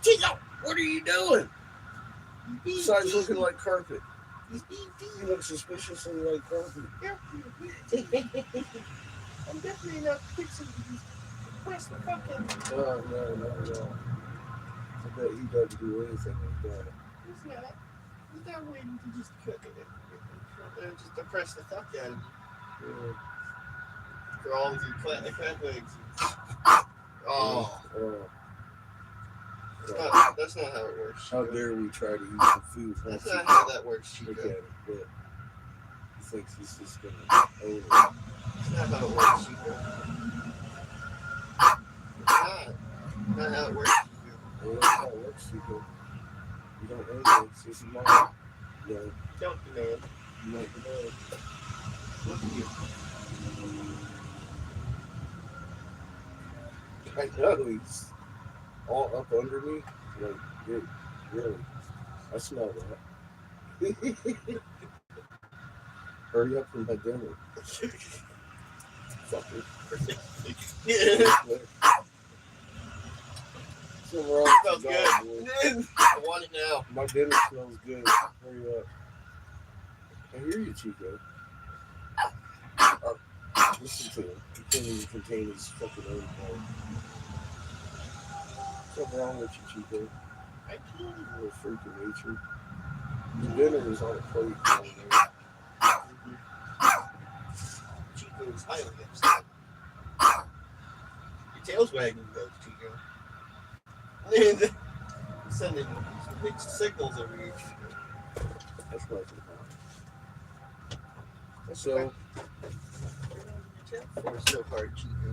Chico, what are you doing? Besides looking like carpet. You look suspiciously like carpet. I'm definitely not fixing to press the fucking. No. I bet he doesn't do anything like that. He's not waiting to just cook it. Just to press the fuck out of you. Yeah. For all of your crab legs. Oh. That's not how it works. How Chico. dare we try to eat some food? That's not how that works, Look at Chico. it, but he thinks he's just gonna own it. That's not how it works, Chico. It's not how it works, Chico. Well, that's how it works, Chico. You don't own this. This is mine. No, Don't demand. you don't know. Look at you. I know he's all up under me. Like, dude, really? I smell that. Hurry up for my dinner. Fucker. So we're all Smells dog, good. boy. I want it now. My dinner smells good. Hurry up. I hear you, Chico. Listen to him. He can't even contain his fucking own heart. What's wrong with you, Chico? I can't. You're a freak of nature. Your dinner is on a plate down there. Chico's highly upset. Your tail's wagging though, Chico. Sending some mixed signals over here, Chico. That's not good. So, Your tail's so hard, Chico.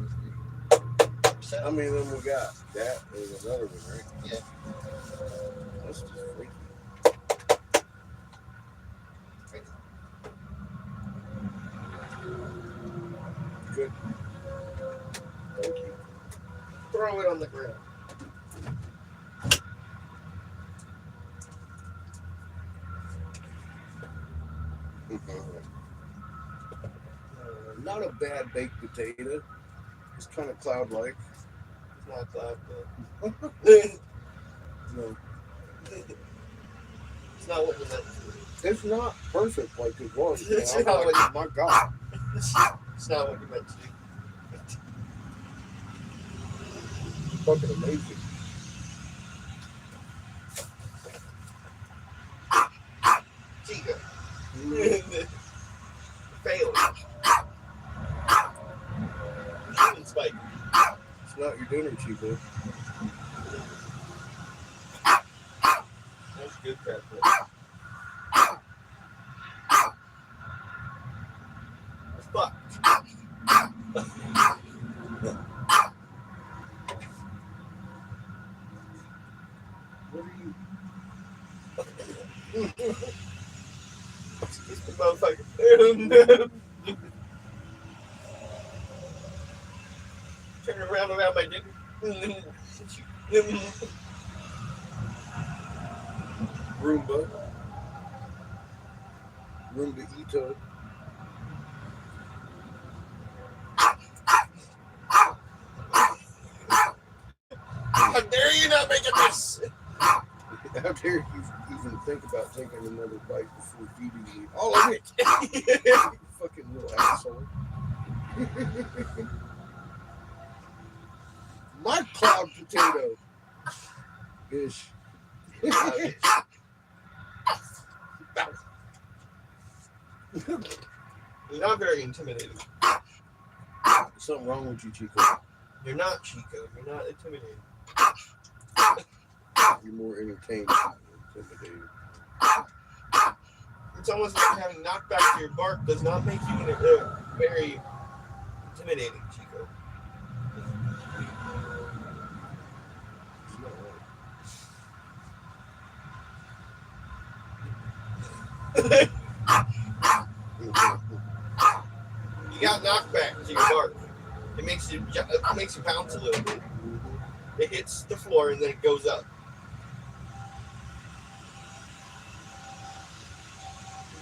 how many of them we got? That and another one, right? Yeah. That's just freaky. Good. Thank you. Throw it on the ground. Not a bad baked potato. It's kind of cloud-like. It's not cloud, but No, it's not what you meant to be. it's not perfect like it was. It's I'm not like, what my God. It's not what you meant to do. Fucking amazing. Chico. Failed. Human spike. It's not your dinner, Chico. That's good crap. Fuck. What are you? This motherfucker. Turn around my dick. Roomba. Roomba Ito. How dare you not make a mess? How dare you even think about taking another bite before feeding me all of it? You fucking little asshole. My cloud potato ish. You're not very intimidating. Something wrong with you, Chico. You're not Chico. You're not intimidating. You're more entertained than intimidating. It's almost like having knockback to your bark does not make you very intimidating, Chico. You got knockback to your bark. It makes you bounce a little bit. It hits the floor and then it goes up.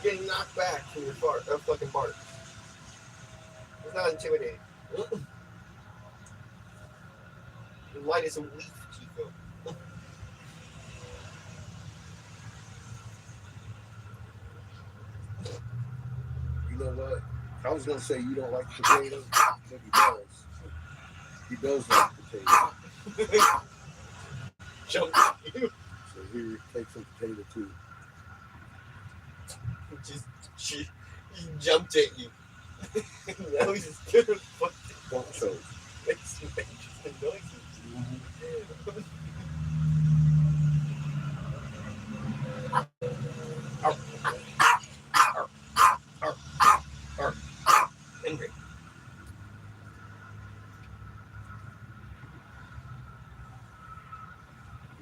You're getting knocked back from your fucking bark. It's not intimidating. You're light as a leaf, Chico. You know what? I was gonna say you don't like potatoes, but he does. He does like potatoes. Jump you. So here, take some potato too. He jumped at you. Now he's just gonna fucking Don't choke. make some interesting noises. Angry.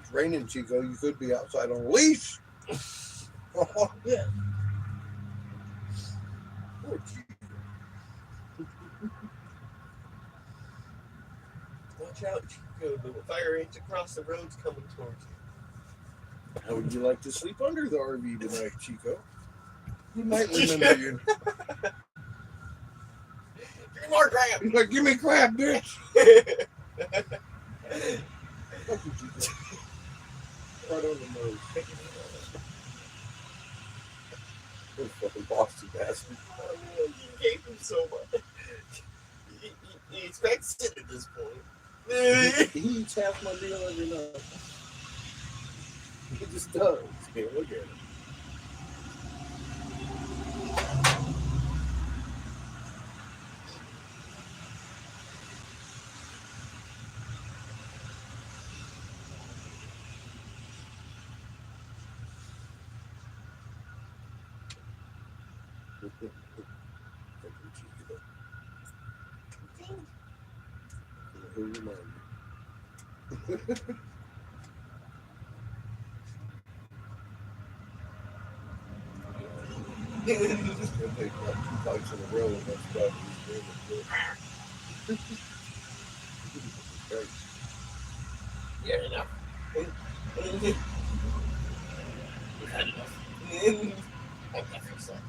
It's raining, Chico. You could be outside on a leash. Oh, yeah. Poor Chico. Watch out, Chico. The fire ants across the road's coming towards you. How would you like to sleep under the RV tonight, Chico? You might remember you. Give me more crab! He's like, give me crab, bitch. Fuck you, Chico. Right on the nose. Those fucking Boston bastard. You gave him so much. He expects it at this point. He eats half my meal every night. He just does. Here, look at him. Who remind me? He'll take like 2 bites in a row and that's about it. Yeah, enough. We've had enough. I'm not fix that.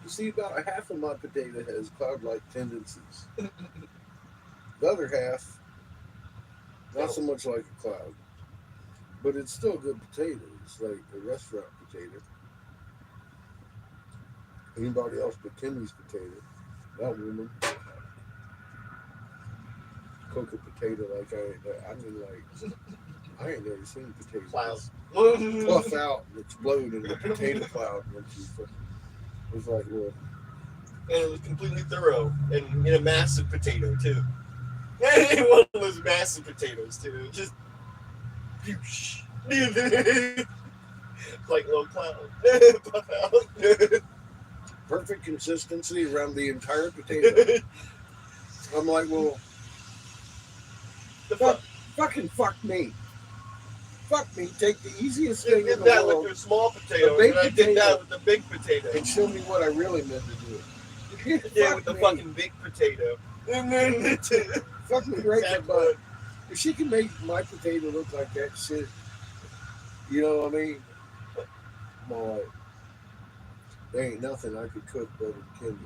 You see, about a half of my potato has cloud-like tendencies. The other half, not so much like a cloud, but it's still good potato. It's like a restaurant potato. Anybody else but Timmy's potato. That woman. Cook a potato like I ain't never seen potatoes Clouds. puff out and explode in the potato cloud when she it was like, well, And it was completely thorough and in a massive potato too. And one of those massive potatoes too. Just like little cloud. Puff out. perfect consistency around the entire potato. I'm like, well, fucking fuck me. Fuck me. Take the easiest You thing in did the that world with your small potato, A big and I did potato. that with the big potato. and show me what I really meant to do. Yeah, Fuck with the me. fucking big potato. And then Fuck me right in the butt. If she can make my potato look like that shit, you know what I mean? my wife. There ain't nothing I could cook better than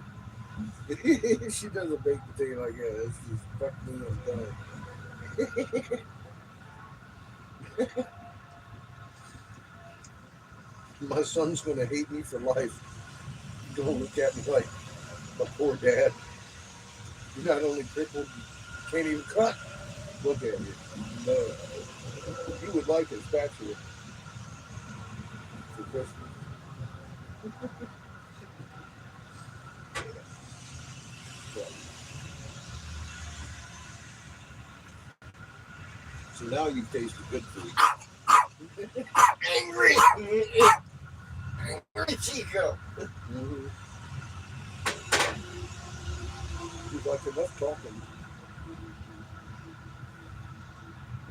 Kendra. She does a baked potato like that. That's just fuck me, I'm done. My son's gonna hate me for life. He's gonna look at me like my poor dad. He's not only crippled, can't even cut. Look at you. He would like a spatula for Christmas. So now you've tasted good food. Angry! Angry Chico! Mm-hmm. He's like, enough talking.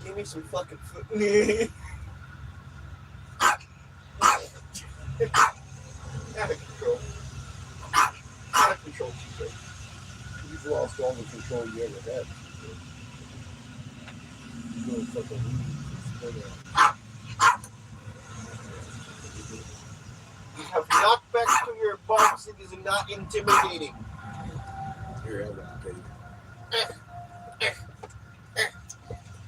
Give me some fucking food. Out of control. Out of control, Chico. You've lost all the control you ever had. You're going fucking spin out. You have knockbacks to your box. It is not intimidating. Here, have that potato.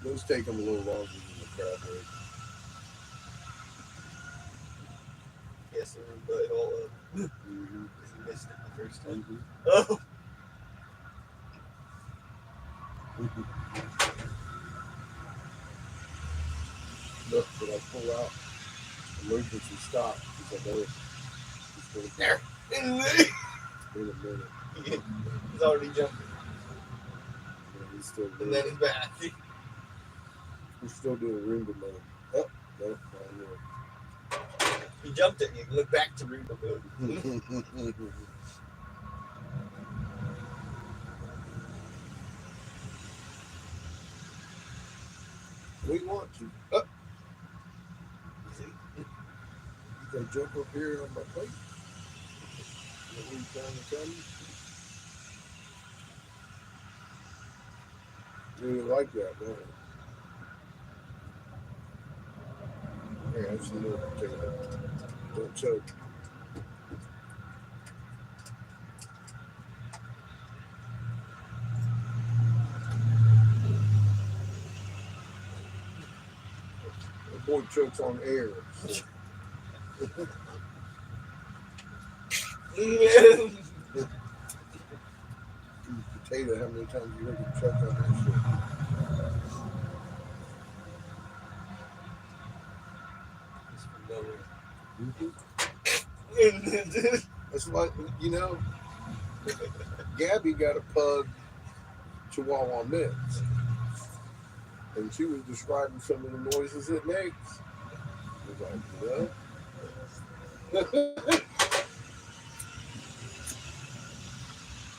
Those take them a little longer than the crab leg. Yes, sir, but it all up. Mm-hmm. Because he missed it the first time. Mm-hmm. Oh! Look, but I pull out emergency stop because I better just go There. in a minute. He's already jumping. Yeah, he's still And doing then he's back. we're still doing Roomba mode. Oh, no, He jumped it. You look back to Roomba mode. not yet. We want to. Oh. See? You can jump up here on my plate. What are you trying to tell me? You like that, don't you? Here, have some more potato. Don't choke. The boy chokes on air. Potato, how many times you heard him choke on that shit? That's like, you know, Gabby got a pug Chihuahua mix. And she was describing some of the noises it makes. I was like, you know?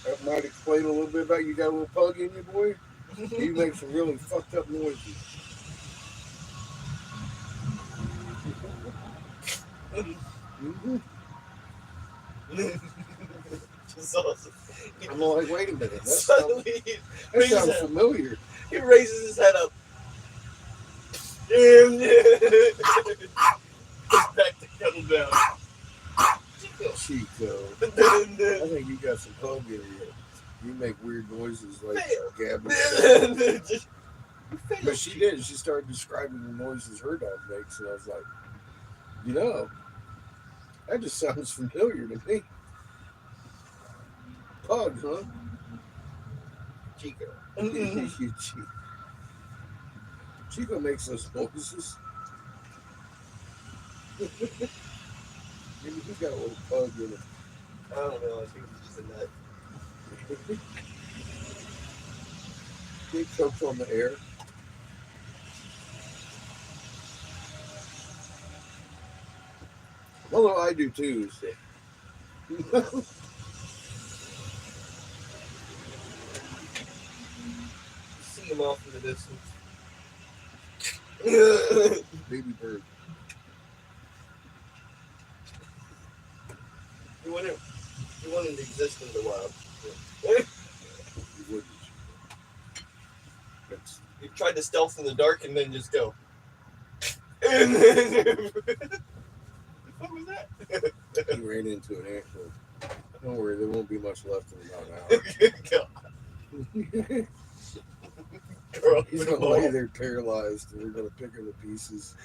That might explain a little bit about you got a little pug in you, boy. You make some really fucked up noises. Mm-hmm. Just awesome. I'm like, wait a minute. Suddenly, That sounds familiar. he raises his head up. Goes back to kettle down. Chico. I think you got some pug in you. You make weird noises like Gabby. But she did. She started describing the noises her dog makes, and I was like, you know, that just sounds familiar to me. Pug, huh? Chico. Chico makes those noises. Maybe he got a little pug in him. I don't know. I think he's just a nut. He chokes on the air. Although I do too. See him off in the distance. Baby bird. He wouldn't exist in the wild. You wouldn't. That's, He tried to stealth in the dark and then just go. And then, what was that? he ran into an ant hill. Don't worry, there won't be much left in about an hour. He's gonna lay there paralyzed, and we're gonna pick him to pieces.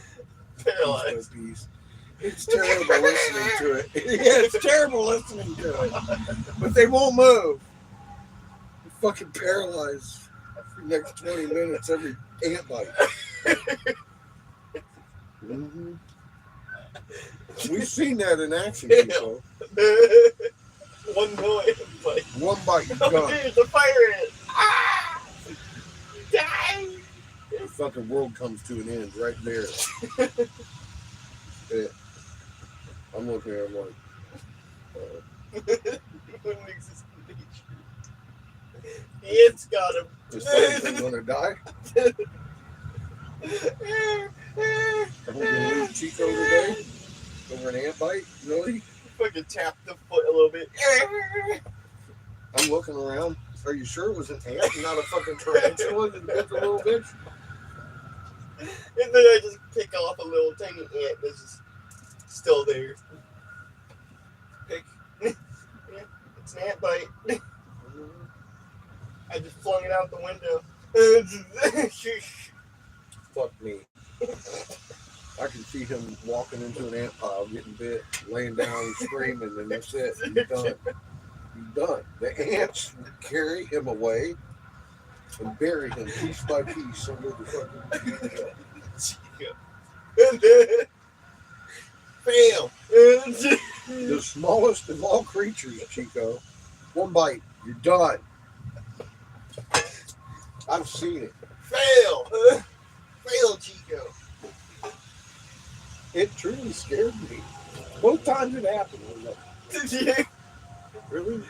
Paralyzed. Piece by piece. It's terrible listening to it. Yeah, it's terrible listening to it. But they won't move. They're fucking paralyzed for the next 20 minutes every ant bite. Mm-hmm. We've seen that in action, people. One noise, like, One bite, you're oh, done. dude, the fire ant. Ah! Die! The fucking world comes to an end right there. Yeah. I'm looking at him like, Wouldn't exist in nature. The ants got him. is something gonna die? I'm gonna lose Chico today over an ant bite? Really? Fucking tapped the foot a little bit. I'm looking around. Are you sure it was an ant and not a fucking tarantula that bit the little bitch? And then I just pick off a little tiny ant that's just still there. Pick. Yeah, it's an ant bite. I just flung it out the window. Fuck me. I can see him walking into an ant pile, getting bit, laying down, screaming, and that's it. He's done. He's done. The ants carry him away and bury him piece by piece under the fucking Fail. the smallest of all creatures, Chico. One bite, you're done. I've seen it. Fail. Fail, Chico. It truly scared me. Both times it happened. I was like, really? And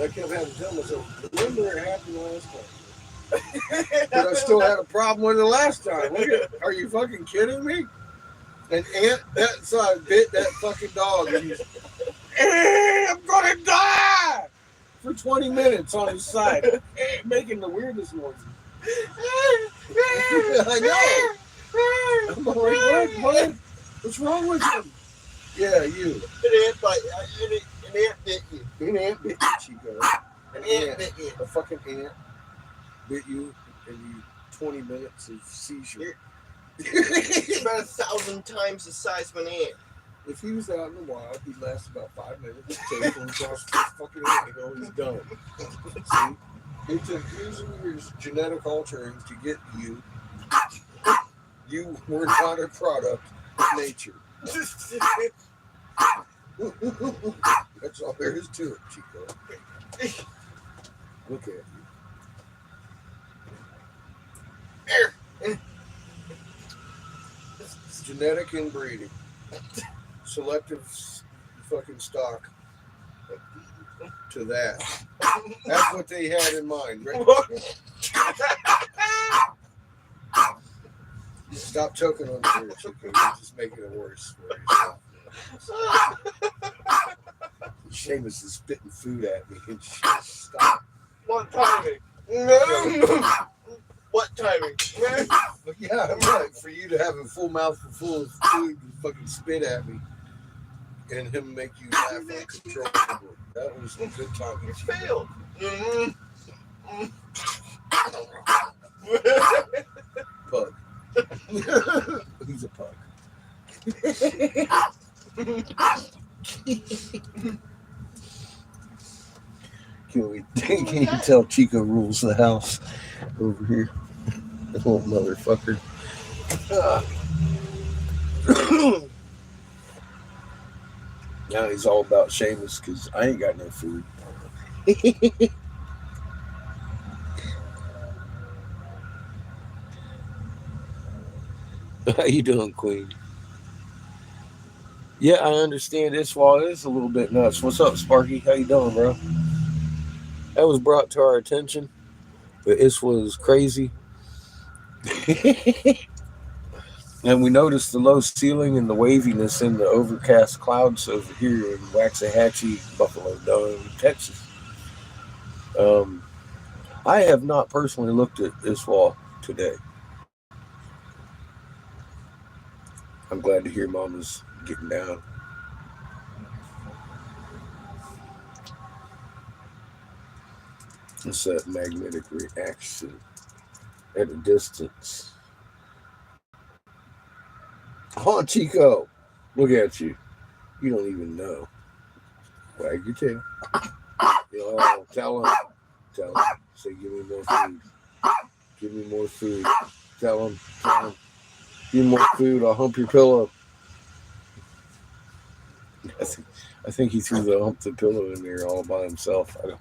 I kept having to tell myself, remember it happened last time. But I still had a problem with it last time. Look at, are you fucking kidding me? An ant that size bit that fucking dog, and he's, I'm gonna die for 20 minutes on his side, making the weirdest noise. I know. I'm like, what? What's wrong with him? Yeah, you. An ant bite. An ant bit you. An ant bit you, Chico. An ant bit you. A fucking ant bit you, and you 20 minutes of seizure. It's about 1,000 times the size of an ant. If he was out in the wild, he'd last about 5 minutes. Take him across the fucking ant and go, he's done. See? It took years and years of genetic altering to get you. You were not a product of nature. That's all there is to it, Chico. Look at you. Genetic inbreeding. Selective fucking stock to that. That's what they had in mind, right? Stop choking on the beer, Chico. You're just making it worse for yourself. Seamus is spitting food at me and shit. Stop. What timing? What timing? But yeah, I'm right. For you to have a full mouthful full of food and fucking spit at me and him make you laugh uncontrollably. That was a good time. You failed. Pug. He's a pug. Can you tell Chico rules the house over here? That little motherfucker. Now he's all about Seamus because I ain't got no food. How you doing, Queen? Yeah, I understand this wall is a little bit nuts. What's up, Sparky? How you doing, bro? That was brought to our attention, but this was crazy. And we noticed the low ceiling and the waviness in the overcast clouds over here in Waxahachie, Buffalo Dome, Texas. I have not personally looked at this wall today. I'm glad to hear Mama's getting down. It's that magnetic reaction at a distance. Oh, Chico, look at you. You don't even know. Wag your tail. Oh, tell him. Tell him. Say, give me more food. Give me more food. Tell him. Tell him. Give me more food. I'll hump your pillow. I think he threw the pillow in there all by himself. I don't.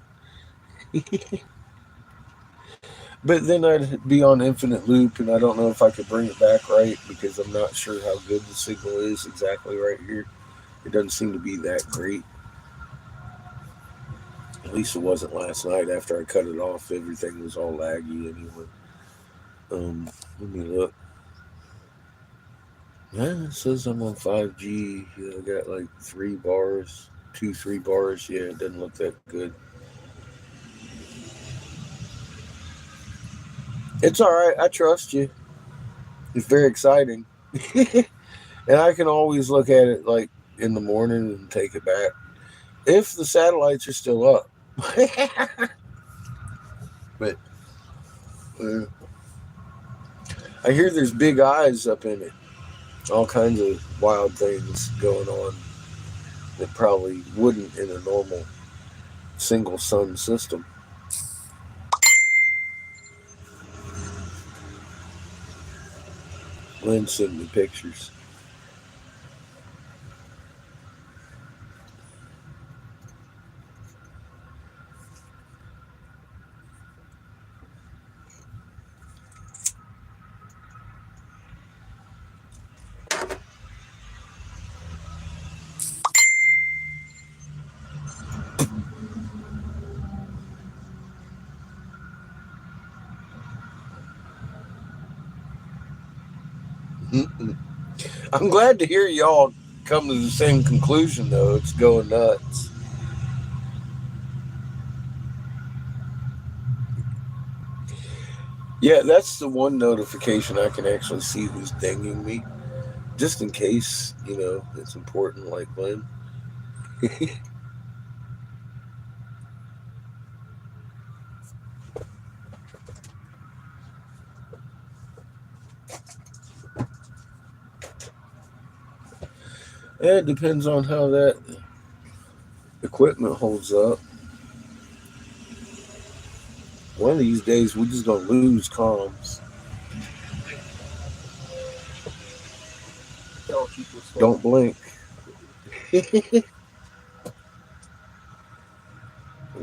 But then I'd be on infinite loop, and I don't know if I could bring it back right because I'm not sure how good the signal is exactly right here. It doesn't seem to be that great. At least it wasn't last night. After I cut it off, everything was all laggy anyway. Let me look. Yeah, it says I'm on 5G. Yeah, I got like 3 bars, 3 bars. Yeah, it doesn't look that good. It's all right. I trust you. It's very exciting. And I can always look at it like in the morning and take it back. If the satellites are still up. But I hear there's big eyes up in it. All kinds of wild things going on that probably wouldn't in a normal single sun system. Lynn sent me pictures. I'm glad to hear y'all come to the same conclusion, though. It's going nuts. Yeah, that's the one notification I can actually see who's dinging me. Just in case, it's important, like Glenn. It depends on how that equipment holds up. One of these days, we're just going to lose comms. Don't blink. And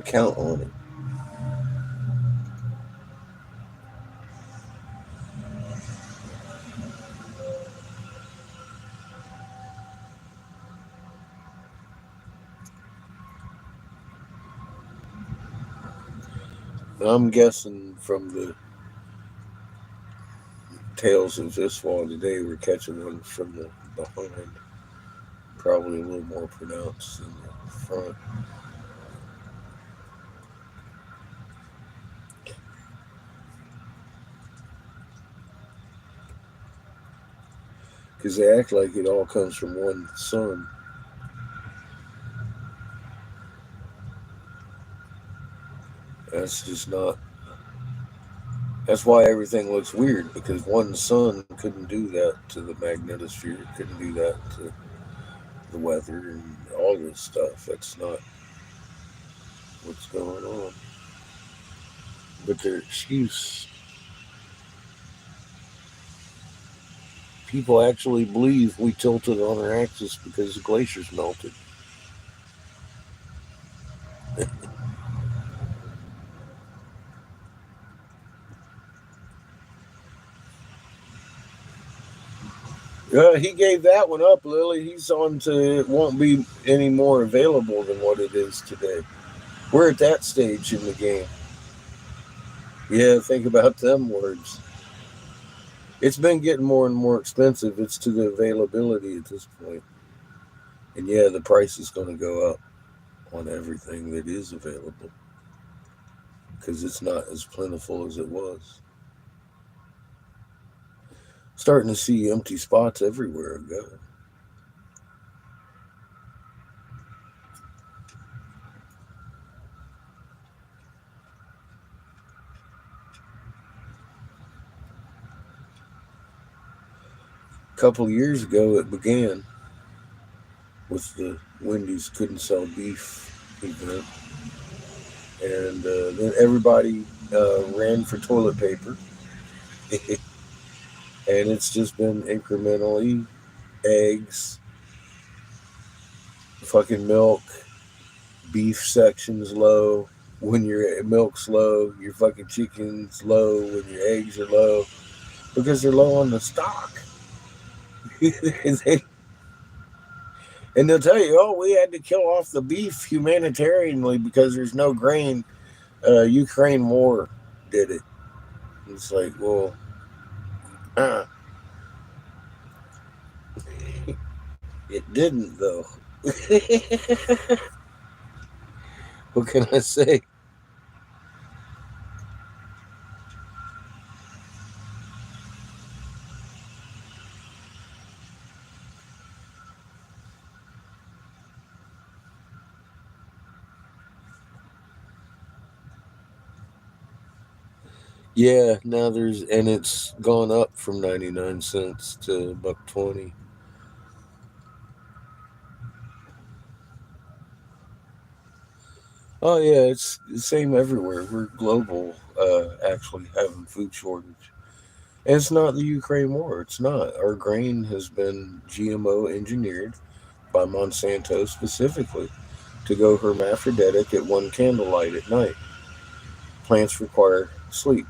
count on it. I'm guessing from the tails of this wall today, we're catching one from the behind. Probably a little more pronounced than the front. Because they act like it all comes from one sun. That's just not. That's why everything looks weird, because one sun couldn't do that to the magnetosphere, couldn't do that to the weather and all this stuff. That's not what's going on. But their excuse. People actually believe we tilted on our axis because the glaciers melted. He gave that one up, Lily. He's on to it won't be any more available than what it is today. We're at that stage in the game. Yeah, think about them words. It's been getting more and more expensive. It's to the availability at this point. And yeah, the price is going to go up on everything that is available because it's not as plentiful as it was. Starting to see empty spots everywhere again. couple of years ago, it began with the Wendy's couldn't sell beef event. And then everybody ran for toilet paper. And it's just been incrementally eggs, fucking milk, beef section's low. When your milk's low, your fucking chicken's low, when your eggs are low, because they're low on the stock. And they'll tell you, oh, we had to kill off the beef humanitarianly because there's no grain. Ukraine war did it. It's like, well, it didn't, though. What can I say? Yeah, now it's gone up from 99 cents to $1.20. Oh yeah, it's the same everywhere. We're global, actually having food shortage. And it's not the Ukraine war. It's not. Our grain has been GMO engineered by Monsanto specifically to go hermaphroditic at one candlelight at night. Plants require sleep.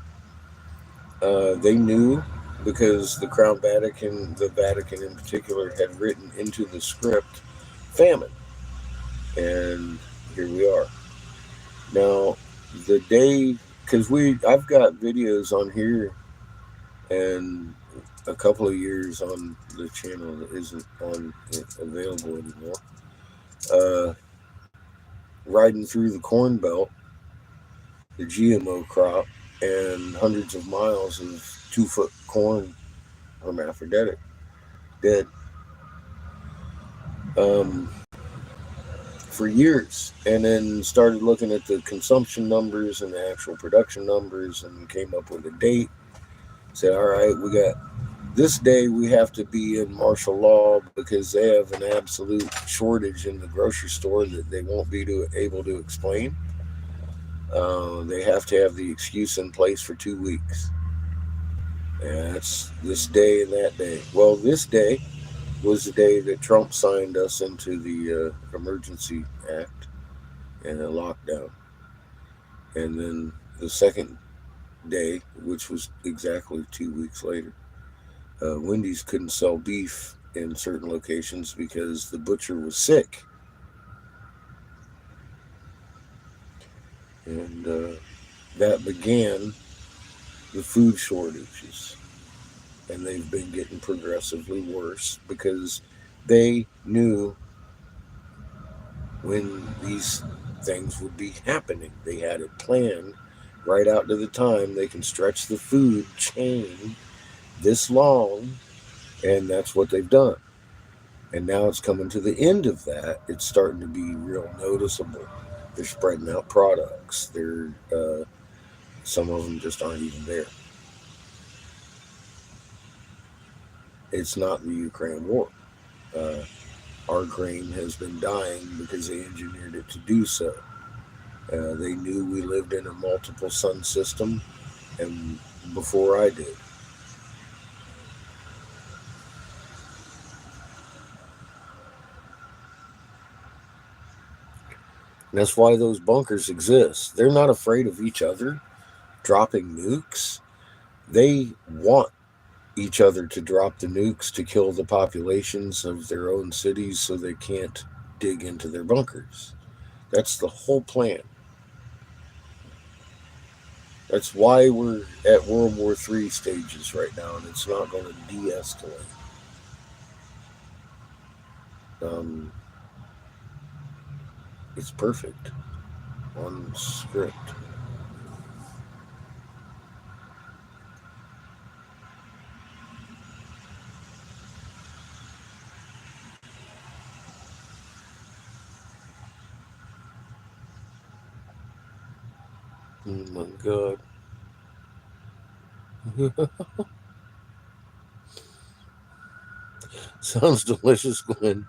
They knew because the Crown Vatican, the Vatican in particular, had written into the script famine. And here we are. Now, the day, because I've got videos on here and a couple of years on the channel that isn't available anymore. Riding through the Corn Belt, the GMO crop, and hundreds of miles of 2-foot corn hermaphroditic dead for years, and then started looking at the consumption numbers and the actual production numbers and came up with a date. Said, all right, we got this day, we have to be in martial law because they have an absolute shortage in the grocery store that they won't be able to explain. They have to have the excuse in place for 2 weeks. And that's this day and that day. Well, this day was the day that Trump signed us into the Emergency Act and a lockdown. And then the second day, which was exactly 2 weeks later, Wendy's couldn't sell beef in certain locations because the butcher was sick. And that began the food shortages. And they've been getting progressively worse because they knew when these things would be happening. They had it planned right out to the time they can stretch the food chain this long, and that's what they've done. And now it's coming to the end of that. It's starting to be real noticeable. They're spreading out products. They're some of them just aren't even there. It's not the Ukraine war. Our grain has been dying because they engineered it to do so. They knew we lived in a multiple sun system, and before I did. And that's why those bunkers exist. They're not afraid of each other dropping nukes. They want each other to drop the nukes to kill the populations of their own cities so they can't dig into their bunkers. That's the whole plan. That's why we're at World War III stages right now, and it's not going to de-escalate. It's perfect on script. Oh my God. Sounds delicious, Glenn.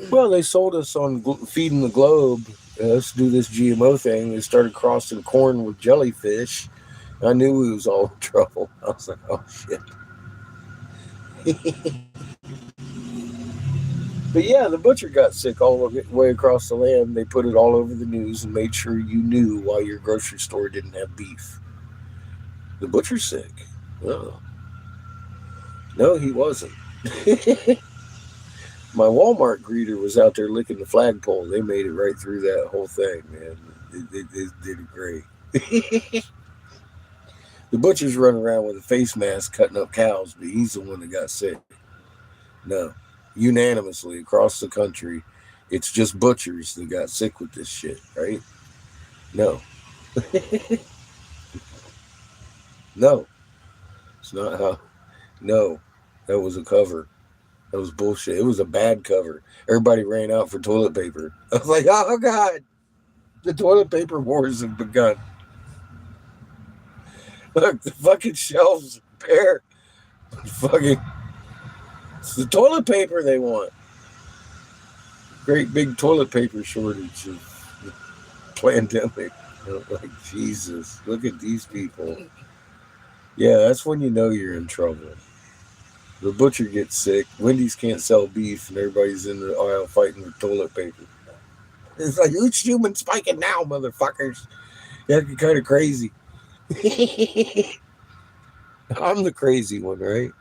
Well, they sold us on Feeding the Globe. Let's do this GMO thing. They started crossing corn with jellyfish. I knew we was all in trouble. I was like, oh shit. But yeah, the butcher got sick all the way across the land. They put it all over the news and made sure you knew why your grocery store didn't have beef. The butcher's sick. Oh. No, he wasn't. My Walmart greeter was out there licking the flagpole. They made it right through that whole thing, man. They did it great. The butcher's running around with a face mask cutting up cows, but he's the one that got sick. No. Unanimously across the country, it's just butchers that got sick with this shit, right? No. No. It's not how. No. That was a cover. That was bullshit. It was a bad cover. Everybody ran out for toilet paper. I was like, oh God. The toilet paper wars have begun. Look, the fucking shelves are bare. Fucking. It's the toilet paper they want. Great big toilet paper shortage of the pandemic. Like, Jesus, look at these people. Yeah, that's when you know you're in trouble. The butcher gets sick. Wendy's can't sell beef, and everybody's in the aisle fighting with toilet paper. It's like, who's human spiking now, motherfuckers? You're kind of crazy. I'm the crazy one, right?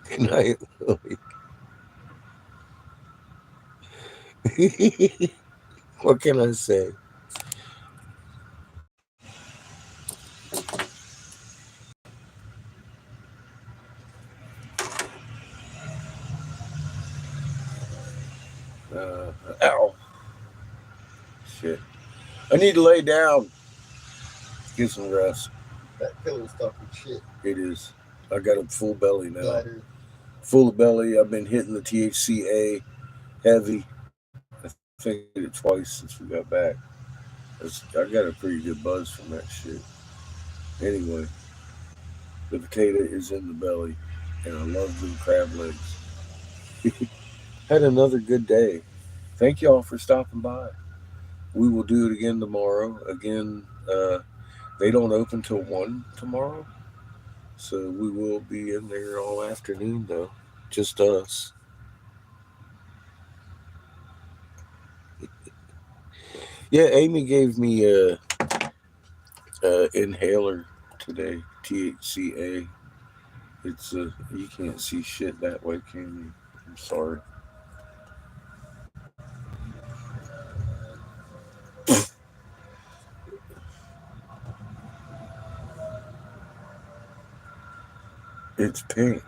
Good night, Willie. What can I say? Ow. Shit. I need to lay down. Get some rest. That pillow's talking shit. It is. I got a full belly now. Glider. Full belly. I've been hitting the THCA heavy. I think I did it twice since we got back. I got a pretty good buzz from that shit. Anyway, the potato is in the belly, and I love the crab legs. Had another good day. Thank y'all for stopping by. We will do it again tomorrow. Again, they don't open till 1 tomorrow. So we will be in there all afternoon, though. Just us. Yeah, Amy gave me a inhaler today, THCA. It's you can't see shit that way, can you? I'm sorry. It's pink.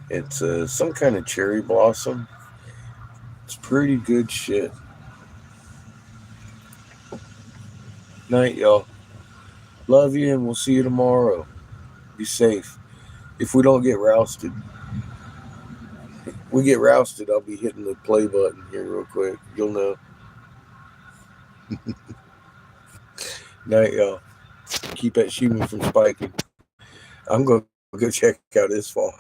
It's some kind of cherry blossom. It's pretty good shit. Night, y'all. Love you, and we'll see you tomorrow. Be safe. If we don't get rousted, I'll be hitting the play button here real quick. You'll know. Night, y'all. Keep that shooting from spiking. I'm going to go check out this fall.